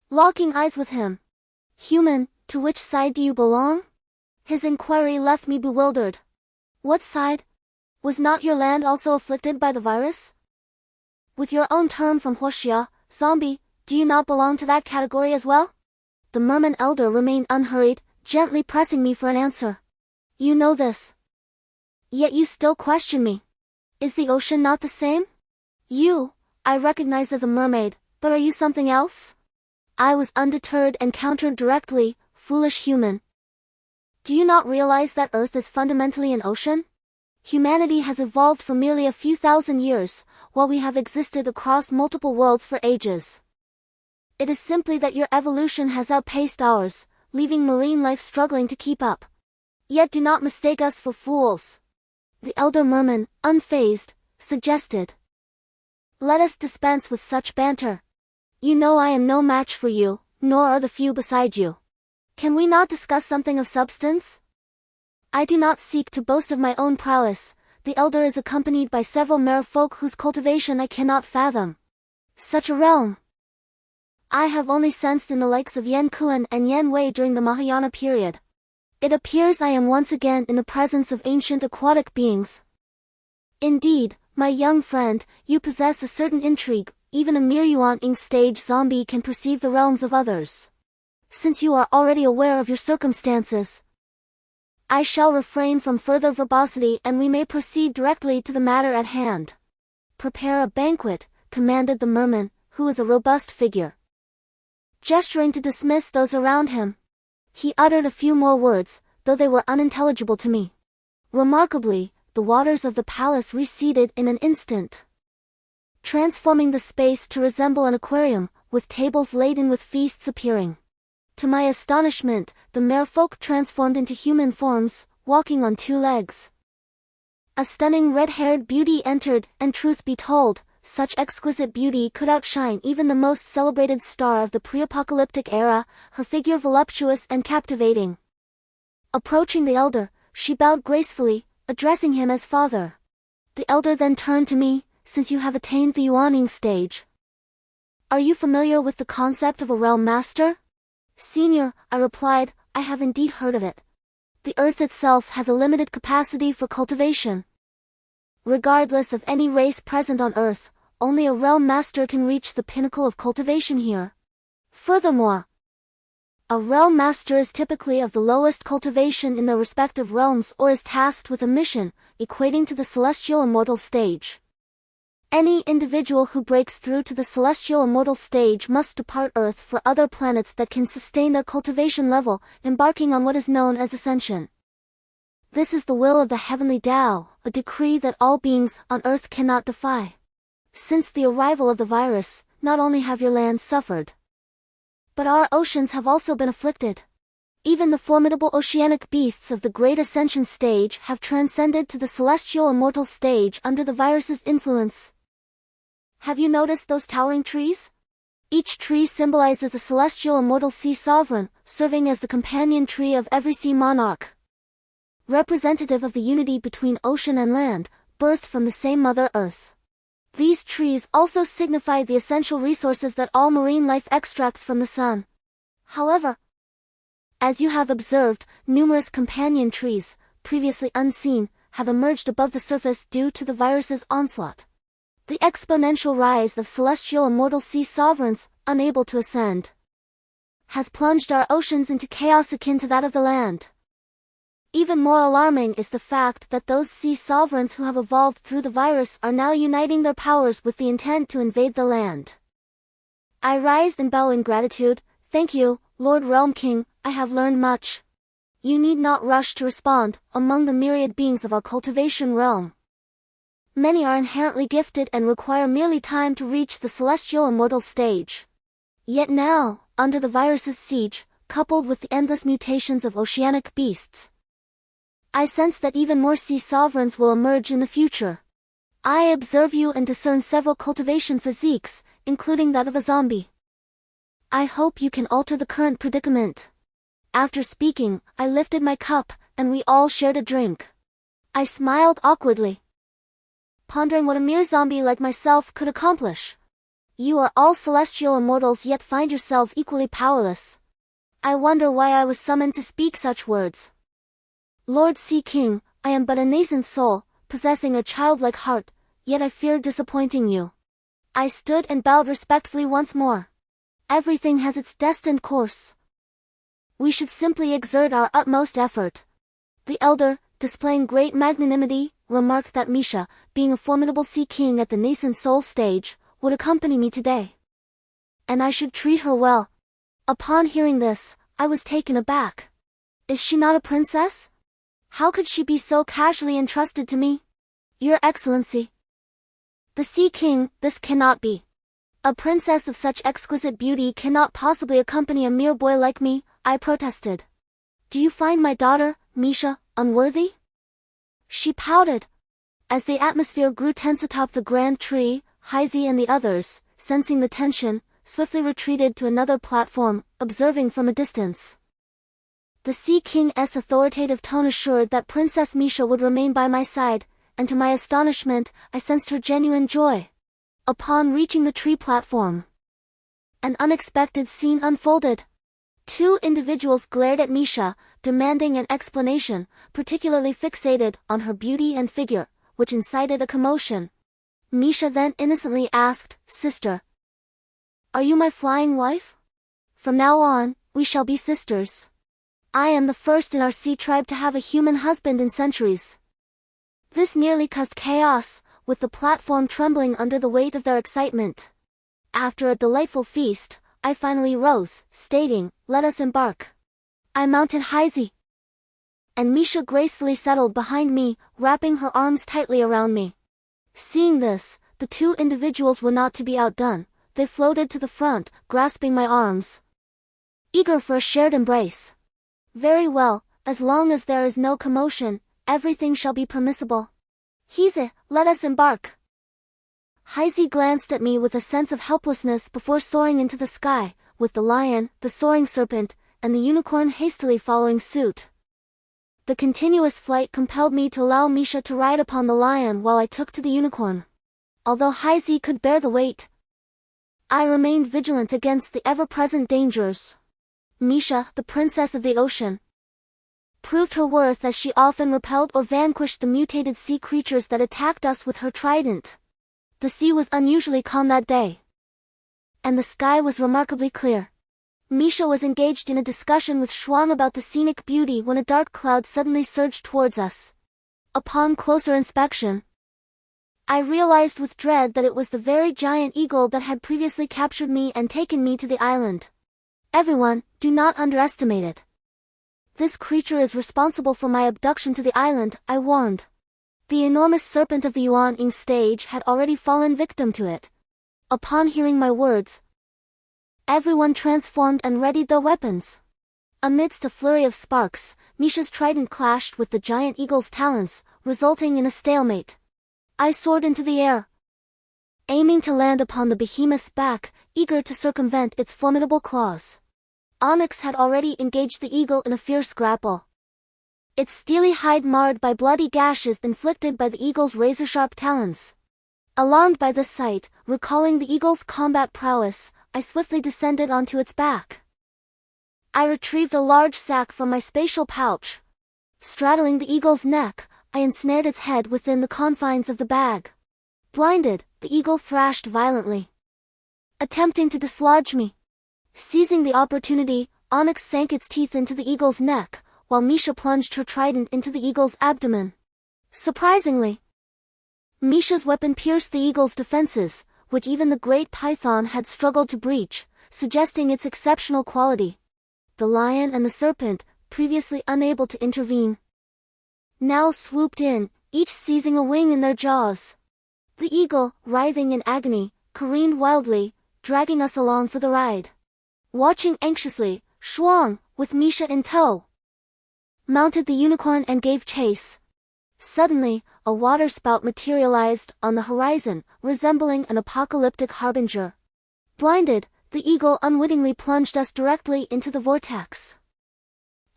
locking eyes with him. Human, to which side do you belong? His inquiry left me bewildered. What side? Was not your land also afflicted by the virus? With your own term from Huoxia, zombie, do you not belong to that category as well? The merman elder remained unhurried, gently pressing me for an answer. You know this. Yet you still question me. Is the ocean not the same? You, I recognize as a mermaid, but are you something else? I was undeterred and countered directly, "Foolish human. Do you not realize that Earth is fundamentally an ocean? Humanity has evolved for merely a few thousand years, while we have existed across multiple worlds for ages. It is simply that your evolution has outpaced ours, leaving marine life struggling to keep up. Yet do not mistake us for fools." The elder merman, unfazed, suggested. "Let us dispense with such banter. You know I am no match for you, nor are the few beside you. Can we not discuss something of substance? I do not seek to boast of my own prowess. The elder is accompanied by several merfolk whose cultivation I cannot fathom. Such a realm I have only sensed in the likes of Yen Kuan and Yen Wei during the Mahayana period. It appears I am once again in the presence of ancient aquatic beings. Indeed, my young friend, you possess a certain intrigue. Even a mere Yuan-ing stage zombie can perceive the realms of others. Since you are already aware of your circumstances, I shall refrain from further verbosity and we may proceed directly to the matter at hand." "Prepare a banquet," commanded the merman, who was a robust figure. Gesturing to dismiss those around him, he uttered a few more words, though they were unintelligible to me. Remarkably, the waters of the palace receded in an instant, transforming the space to resemble an aquarium, with tables laden with feasts appearing. To my astonishment, the merfolk transformed into human forms, walking on two legs. A stunning red-haired beauty entered, and truth be told, such exquisite beauty could outshine even the most celebrated star of the pre-apocalyptic era, her figure voluptuous and captivating. Approaching the elder, she bowed gracefully, addressing him as father. The elder then turned to me, "Since you have attained the Yuan-ing stage, are you familiar with the concept of a realm master?" "Senior," I replied, "I have indeed heard of it. The earth itself has a limited capacity for cultivation. Regardless of any race present on earth, only a realm master can reach the pinnacle of cultivation here. Furthermore, a realm master is typically of the lowest cultivation in their respective realms or is tasked with a mission, equating to the celestial immortal stage. Any individual who breaks through to the celestial immortal stage must depart Earth for other planets that can sustain their cultivation level, embarking on what is known as ascension. This is the will of the heavenly Tao, a decree that all beings on Earth cannot defy. Since the arrival of the virus, not only have your lands suffered, but our oceans have also been afflicted. Even the formidable oceanic beasts of the Great Ascension stage have transcended to the celestial immortal stage under the virus's influence. Have you noticed those towering trees? Each tree symbolizes a celestial immortal sea sovereign, serving as the companion tree of every sea monarch. Representative of the unity between ocean and land, birthed from the same Mother Earth. These trees also signify the essential resources that all marine life extracts from the sun. However, as you have observed, numerous companion trees, previously unseen, have emerged above the surface due to the virus's onslaught. The exponential rise of celestial immortal sea sovereigns, unable to ascend, has plunged our oceans into chaos akin to that of the land. Even more alarming is the fact that those sea sovereigns who have evolved through the virus are now uniting their powers with the intent to invade the land. I rise and bow in gratitude. "Thank you, Lord Realm King, I have learned much. You need not rush to respond. Among the myriad beings of our cultivation realm, many are inherently gifted and require merely time to reach the celestial immortal stage. Yet now, under the virus's siege, coupled with the endless mutations of oceanic beasts, I sense that even more sea sovereigns will emerge in the future. I observe you and discern several cultivation physiques, including that of a zombie. I hope you can alter the current predicament." After speaking, I lifted my cup, and we all shared a drink. I smiled awkwardly, pondering what a mere zombie like myself could accomplish. You are all celestial immortals yet find yourselves equally powerless. I wonder why I was summoned to speak such words. Lord Sea King, I am but a nascent soul, possessing a childlike heart, yet I feared disappointing you. I stood and bowed respectfully once more. Everything has its destined course. We should simply exert our utmost effort. The elder, displaying great magnanimity, remarked that Misha, being a formidable sea king at the nascent soul stage, would accompany me today, and I should treat her well. Upon hearing this, I was taken aback. Is she not a princess? How could she be so casually entrusted to me? Your Excellency. The Sea King, this cannot be. A princess of such exquisite beauty cannot possibly accompany a mere boy like me, I protested. Do you find my daughter, Misha, unworthy? She pouted. As the atmosphere grew tense atop the grand tree, Heisey and the others, sensing the tension, swiftly retreated to another platform, observing from a distance. The Sea King's authoritative tone assured that Princess Misha would remain by my side, and to my astonishment, I sensed her genuine joy. Upon reaching the tree platform, an unexpected scene unfolded. Two individuals glared at Misha, demanding an explanation, particularly fixated on her beauty and figure, which incited a commotion. Misha then innocently asked, "Sister, are you my flying wife? From now on, we shall be sisters. I am the first in our sea tribe to have a human husband in centuries." This nearly caused chaos, with the platform trembling under the weight of their excitement. After a delightful feast, I finally rose, stating, "Let us embark." I mounted Heisey, and Misha gracefully settled behind me, wrapping her arms tightly around me. Seeing this, the two individuals were not to be outdone. They floated to the front, grasping my arms, eager for a shared embrace. "Very well, as long as there is no commotion, everything shall be permissible. Heise, let us embark." Heisey glanced at me with a sense of helplessness before soaring into the sky, with the lion, the soaring serpent, and the unicorn hastily following suit. The continuous flight compelled me to allow Misha to ride upon the lion while I took to the unicorn. Although Heisey could bear the weight, I remained vigilant against the ever-present dangers. Misha, the princess of the ocean, proved her worth as she often repelled or vanquished the mutated sea creatures that attacked us with her trident. The sea was unusually calm that day, and the sky was remarkably clear. Misha was engaged in a discussion with Shuang about the scenic beauty when a dark cloud suddenly surged towards us. Upon closer inspection, I realized with dread that it was the very giant eagle that had previously captured me and taken me to the island. Everyone, do not underestimate it. This creature is responsible for my abduction to the island, I warned. The enormous serpent of the Yuan Ying stage had already fallen victim to it. Upon hearing my words, everyone transformed and readied their weapons. Amidst a flurry of sparks, Misha's trident clashed with the giant eagle's talons, resulting in a stalemate. I soared into the air, aiming to land upon the behemoth's back, eager to circumvent its formidable claws. Onyx had already engaged the eagle in a fierce grapple, its steely hide marred by bloody gashes inflicted by the eagle's razor-sharp talons. Alarmed by this sight, recalling the eagle's combat prowess, I swiftly descended onto its back. I retrieved a large sack from my spatial pouch. Straddling the eagle's neck, I ensnared its head within the confines of the bag. Blinded, the eagle thrashed violently, attempting to dislodge me. Seizing the opportunity, Onyx sank its teeth into the eagle's neck, while Misha plunged her trident into the eagle's abdomen. Surprisingly, Misha's weapon pierced the eagle's defenses, which even the great python had struggled to breach, suggesting its exceptional quality. The lion and the serpent, previously unable to intervene, now swooped in, each seizing a wing in their jaws. The eagle, writhing in agony, careened wildly, dragging us along for the ride. Watching anxiously, Shuang, with Misha in tow, mounted the unicorn and gave chase. Suddenly, a waterspout materialized on the horizon, resembling an apocalyptic harbinger. Blinded, the eagle unwittingly plunged us directly into the vortex.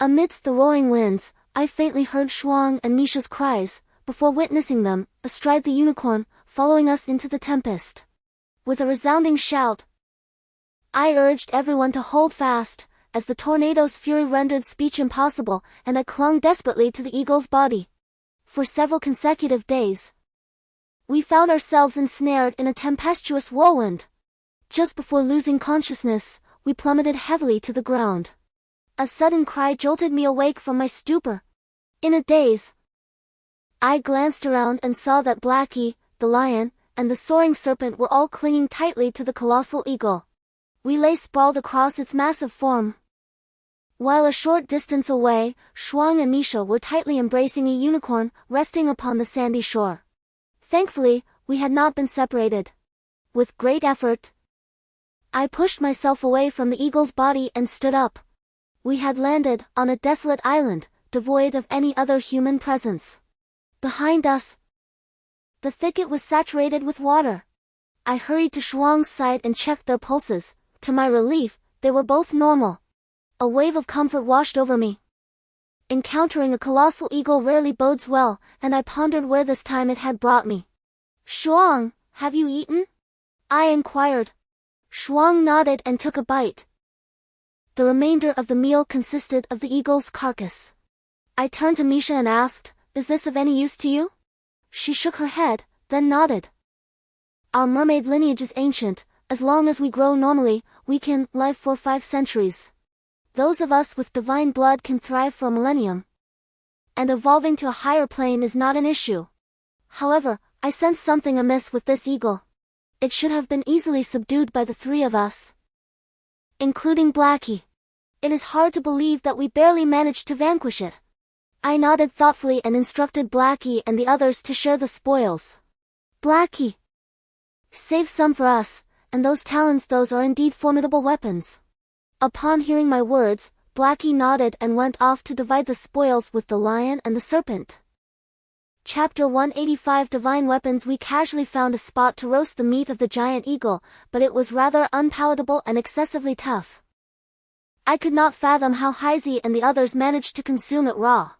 Amidst the roaring winds, I faintly heard Shuang and Misha's cries, before witnessing them, astride the unicorn, following us into the tempest. With a resounding shout, I urged everyone to hold fast, as the tornado's fury rendered speech impossible, and I clung desperately to the eagle's body. For several consecutive days, we found ourselves ensnared in a tempestuous whirlwind. Just before losing consciousness, we plummeted heavily to the ground. A sudden cry jolted me awake from my stupor. In a daze, I glanced around and saw that Blackie, the lion, and the soaring serpent were all clinging tightly to the colossal eagle. We lay sprawled across its massive form. While a short distance away, Shuang and Misha were tightly embracing a unicorn resting upon the sandy shore. Thankfully, we had not been separated. With great effort, I pushed myself away from the eagle's body and stood up. We had landed on a desolate island, devoid of any other human presence. Behind us, the thicket was saturated with water. I hurried to Shuang's side and checked their pulses. To my relief, they were both normal. A wave of comfort washed over me. Encountering a colossal eagle rarely bodes well, and I pondered where this time it had brought me. "Shuang, have you eaten?" I inquired. Shuang nodded and took a bite. The remainder of the meal consisted of the eagle's carcass. I turned to Misha and asked, "Is this of any use to you?" She shook her head, then nodded. "Our mermaid lineage is ancient. As long as we grow normally, we can live for 5 centuries. Those of us with divine blood can thrive for a millennium. And evolving to a higher plane is not an issue. However, I sense something amiss with this eagle. It should have been easily subdued by the 3 of us, including Blackie. It is hard to believe that we barely managed to vanquish it." I nodded thoughtfully and instructed Blackie and the others to share the spoils. "Blackie, save some for us, and those talons, those are indeed formidable weapons." Upon hearing my words, Blackie nodded and went off to divide the spoils with the lion and the serpent. Chapter 185 Divine Weapons. We casually found a spot to roast the meat of the giant eagle, but it was rather unpalatable and excessively tough. I could not fathom how Heisey and the others managed to consume it raw.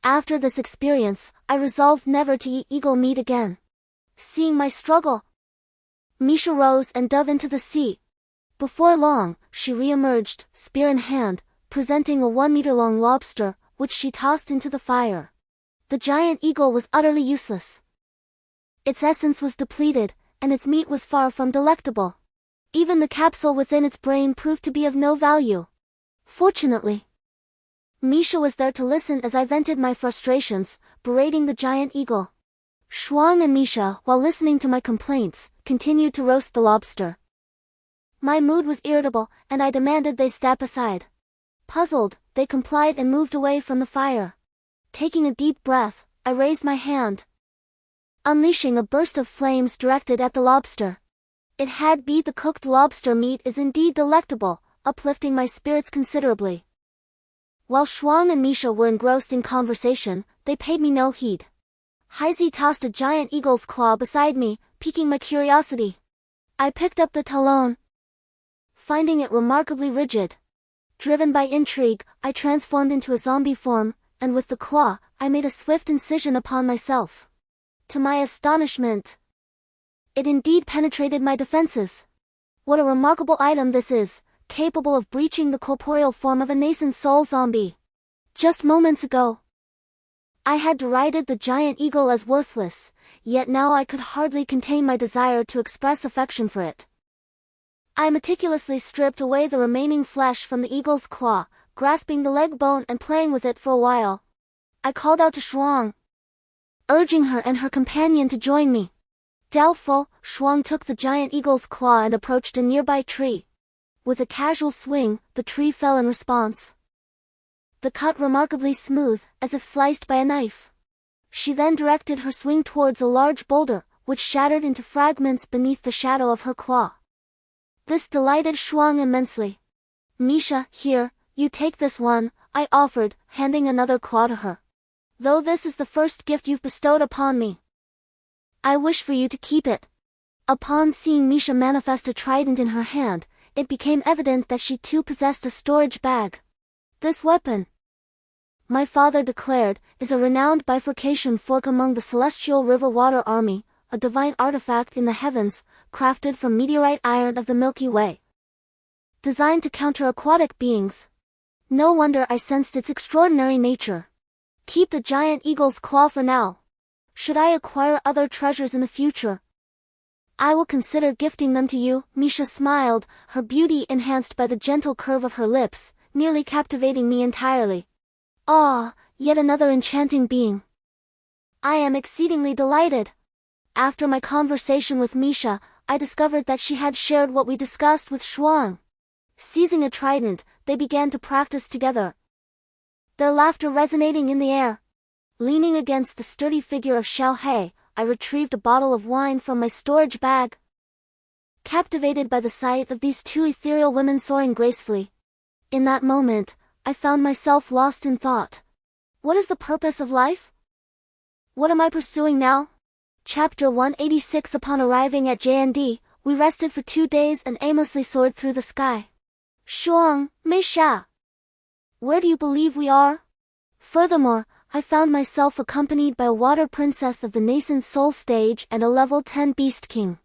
After this experience, I resolved never to eat eagle meat again. Seeing my struggle, Misha rose and dove into the sea. Before long, she re-emerged, spear in hand, presenting a 1-meter-long lobster, which she tossed into the fire. The giant eagle was utterly useless. Its essence was depleted, and its meat was far from delectable. Even the capsule within its brain proved to be of no value. Fortunately, Misha was there to listen as I vented my frustrations, berating the giant eagle. Shuang and Misha, while listening to my complaints, continued to roast the lobster. My mood was irritable, and I demanded they step aside. Puzzled, they complied and moved away from the fire. Taking a deep breath, I raised my hand, unleashing a burst of flames directed at the lobster. It had beat. The cooked lobster meat is indeed delectable, uplifting my spirits considerably. While Shuang and Misha were engrossed in conversation, they paid me no heed. Heisey tossed a giant eagle's claw beside me, piquing my curiosity. I picked up the talon, finding it remarkably rigid. Driven by intrigue, I transformed into a zombie form, and with the claw, I made a swift incision upon myself. To my astonishment, it indeed penetrated my defenses. What a remarkable item this is, capable of breaching the corporeal form of a nascent soul zombie. Just moments ago, I had derided the giant eagle as worthless, yet now I could hardly contain my desire to express affection for it. I meticulously stripped away the remaining flesh from the eagle's claw, grasping the leg bone and playing with it for a while. I called out to Shuang, urging her and her companion to join me. Doubtful, Shuang took the giant eagle's claw and approached a nearby tree. With a casual swing, the tree fell in response. The cut remarkably smooth, as if sliced by a knife. She then directed her swing towards a large boulder, which shattered into fragments beneath the shadow of her claw. This delighted Shuang immensely. "Misha, here, you take this one," I offered, handing another claw to her. "Though this is the first gift you've bestowed upon me, I wish for you to keep it." Upon seeing Misha manifest a trident in her hand, it became evident that she too possessed a storage bag. "This weapon," my father declared, "is a renowned bifurcation fork among the Celestial River Water Army, a divine artifact in the heavens, crafted from meteorite iron of the Milky Way. Designed to counter aquatic beings. No wonder I sensed its extraordinary nature. Keep the giant eagle's claw for now. Should I acquire other treasures in the future, I will consider gifting them to you." Misha smiled, her beauty enhanced by the gentle curve of her lips, nearly captivating me entirely. "Ah, yet another enchanting being. I am exceedingly delighted." After my conversation with Misha, I discovered that she had shared what we discussed with Shuang. Seizing a trident, they began to practice together, their laughter resonating in the air. Leaning against the sturdy figure of Xiao He, I retrieved a bottle of wine from my storage bag. Captivated by the sight of these two ethereal women soaring gracefully, in that moment, I found myself lost in thought. What is the purpose of life? What am I pursuing now? Chapter 186. Upon arriving at JND, we rested for 2 days and aimlessly soared through the sky. Shuang, Mei Sha. Where do you believe we are? Furthermore, I found myself accompanied by a water princess of the nascent soul stage and a level 10 beast king.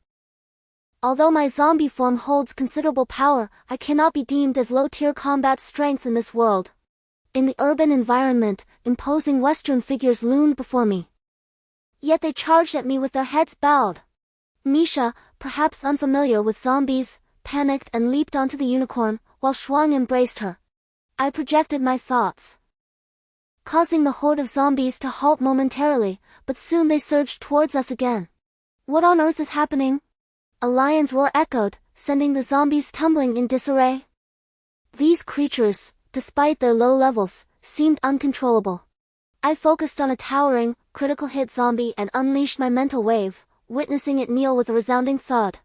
Although my zombie form holds considerable power, I cannot be deemed as low-tier combat strength in this world. In the urban environment, imposing Western figures loomed before me. Yet they charged at me with their heads bowed. Misha, perhaps unfamiliar with zombies, panicked and leaped onto the unicorn, while Shuang embraced her. I projected my thoughts, causing the horde of zombies to halt momentarily, but soon they surged towards us again. What on earth is happening? A lion's roar echoed, sending the zombies tumbling in disarray. These creatures, despite their low levels, seemed uncontrollable. I focused on a towering, critical hit zombie and unleashed my mental wave, witnessing it kneel with a resounding thud.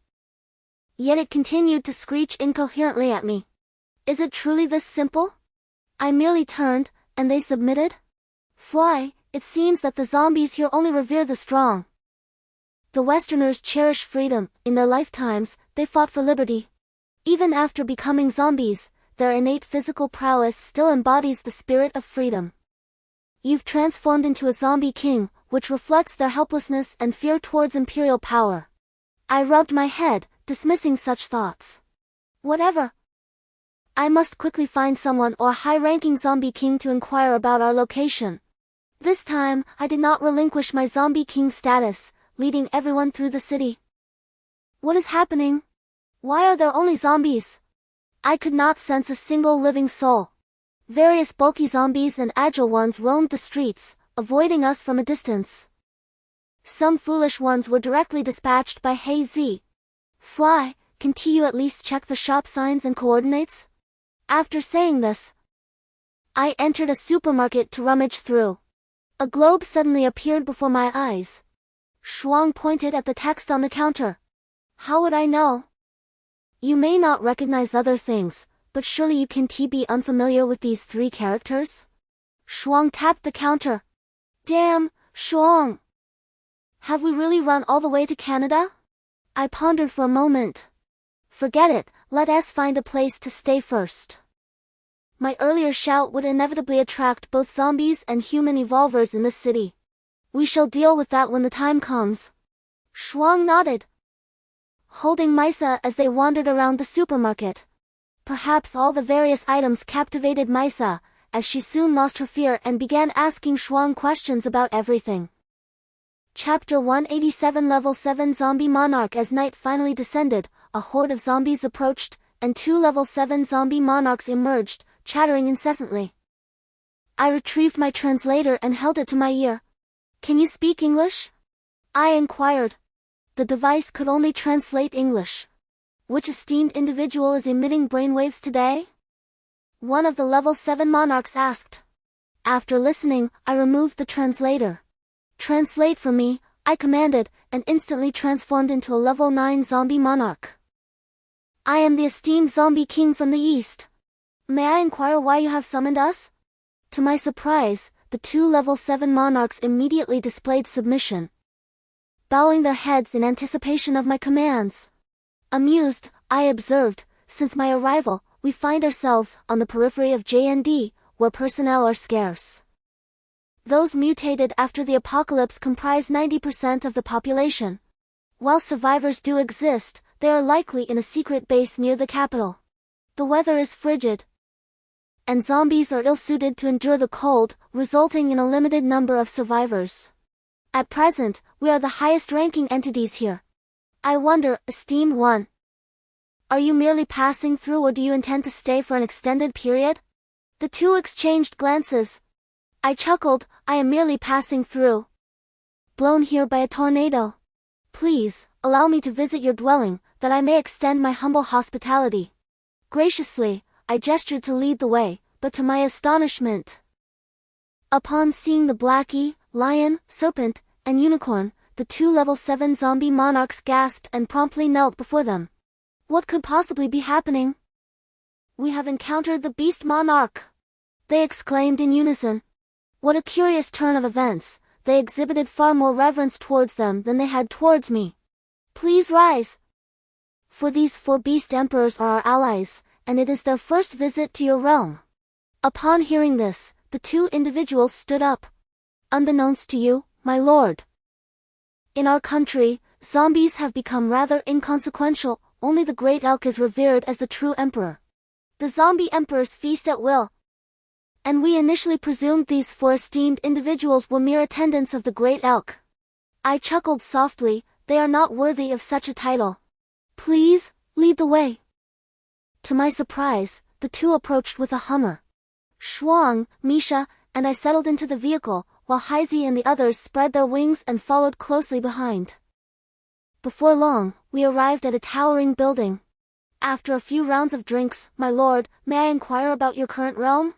Yet it continued to screech incoherently at me. Is it truly this simple? I merely turned, and they submitted? Fly, it seems that the zombies here only revere the strong. The Westerners cherish freedom. In their lifetimes, they fought for liberty. Even after becoming zombies, their innate physical prowess still embodies the spirit of freedom. You've transformed into a zombie king, which reflects their helplessness and fear towards imperial power. I rubbed my head, dismissing such thoughts. Whatever. I must quickly find someone or a high-ranking zombie king to inquire about our location. This time, I did not relinquish my zombie king status, leading everyone through the city. What is happening? Why are there only zombies? I could not sense a single living soul. Various bulky zombies and agile ones roamed the streets, avoiding us from a distance. Some foolish ones were directly dispatched by Hey Z. Fly, can you at least check the shop signs and coordinates? After saying this, I entered a supermarket to rummage through. A globe suddenly appeared before my eyes. Shuang pointed at the text on the counter. How would I know? You may not recognize other things, but surely you can be unfamiliar with these 3 characters? Shuang tapped the counter. Damn, Shuang! Have we really run all the way to Canada? I pondered for a moment. Forget it, let us find a place to stay first. My earlier shout would inevitably attract both zombies and human evolvers in this city. We shall deal with that when the time comes. Shuang nodded, holding Misa as they wandered around the supermarket. Perhaps all the various items captivated Misa, as she soon lost her fear and began asking Shuang questions about everything. Chapter 187. Level 7 Zombie Monarch. As night finally descended, a horde of zombies approached, and 2 level 7 zombie monarchs emerged, chattering incessantly. I retrieved my translator and held it to my ear. Can you speak English? I inquired. The device could only translate English. Which esteemed individual is emitting brainwaves today? One of the level 7 monarchs asked. After listening, I removed the translator. Translate for me, I commanded, and instantly transformed into a level 9 zombie monarch. I am the esteemed zombie king from the east. May I inquire why you have summoned us? To my surprise, the 2 level 7 monarchs immediately displayed submission, bowing their heads in anticipation of my commands. Amused, I observed, since my arrival, we find ourselves on the periphery of JND, where personnel are scarce. Those mutated after the apocalypse comprise 90% of the population. While survivors do exist, they are likely in a secret base near the capital. The weather is frigid, and zombies are ill-suited to endure the cold, resulting in a limited number of survivors. At present, we are the highest-ranking entities here. I wonder, esteemed one, are you merely passing through or do you intend to stay for an extended period? The 2 exchanged glances. I chuckled, I am merely passing through. Blown here by a tornado. Please, allow me to visit your dwelling, that I may extend my humble hospitality. Graciously, I gestured to lead the way, but to my astonishment, upon seeing the Blackie, lion, serpent, and unicorn, the two level 7 zombie monarchs gasped and promptly knelt before them. What could possibly be happening? We have encountered the beast monarch! They exclaimed in unison. What a curious turn of events, they exhibited far more reverence towards them than they had towards me. Please rise. For these 4 beast emperors are our allies, and it is their first visit to your realm. Upon hearing this, the 2 individuals stood up. Unbeknownst to you, my lord, in our country, zombies have become rather inconsequential, only the Great Elk is revered as the true emperor. The zombie emperors feast at will. And we initially presumed these 4 esteemed individuals were mere attendants of the Great Elk. I chuckled softly, they are not worthy of such a title. Please, lead the way. To my surprise, the 2 approached with a Hummer. Shuang, Misha, and I settled into the vehicle, while Heisey and the others spread their wings and followed closely behind. Before long, we arrived at a towering building. After a few rounds of drinks, my lord, may I inquire about your current realm?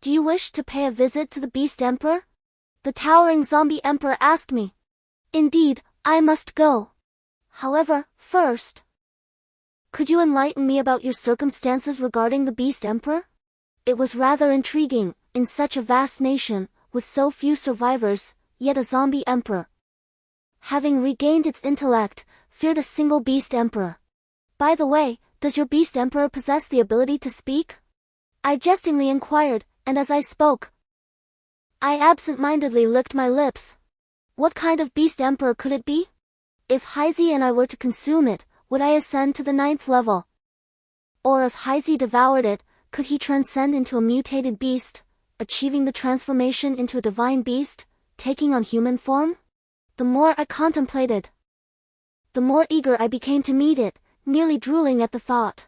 Do you wish to pay a visit to the Beast Emperor? The towering zombie emperor asked me. Indeed, I must go. However, first, could you enlighten me about your circumstances regarding the Beast Emperor? It was rather intriguing, in such a vast nation, with so few survivors, yet a zombie emperor, having regained its intellect, feared a single beast emperor. By the way, does your beast emperor possess the ability to speak? I jestingly inquired, and as I spoke, I absent-mindedly licked my lips. What kind of beast emperor could it be? If Heisey and I were to consume it, would I ascend to the 9th level? Or if Heisey devoured it, could he transcend into a mutated beast, achieving the transformation into a divine beast, taking on human form? The more I contemplated, the more eager I became to meet it, nearly drooling at the thought.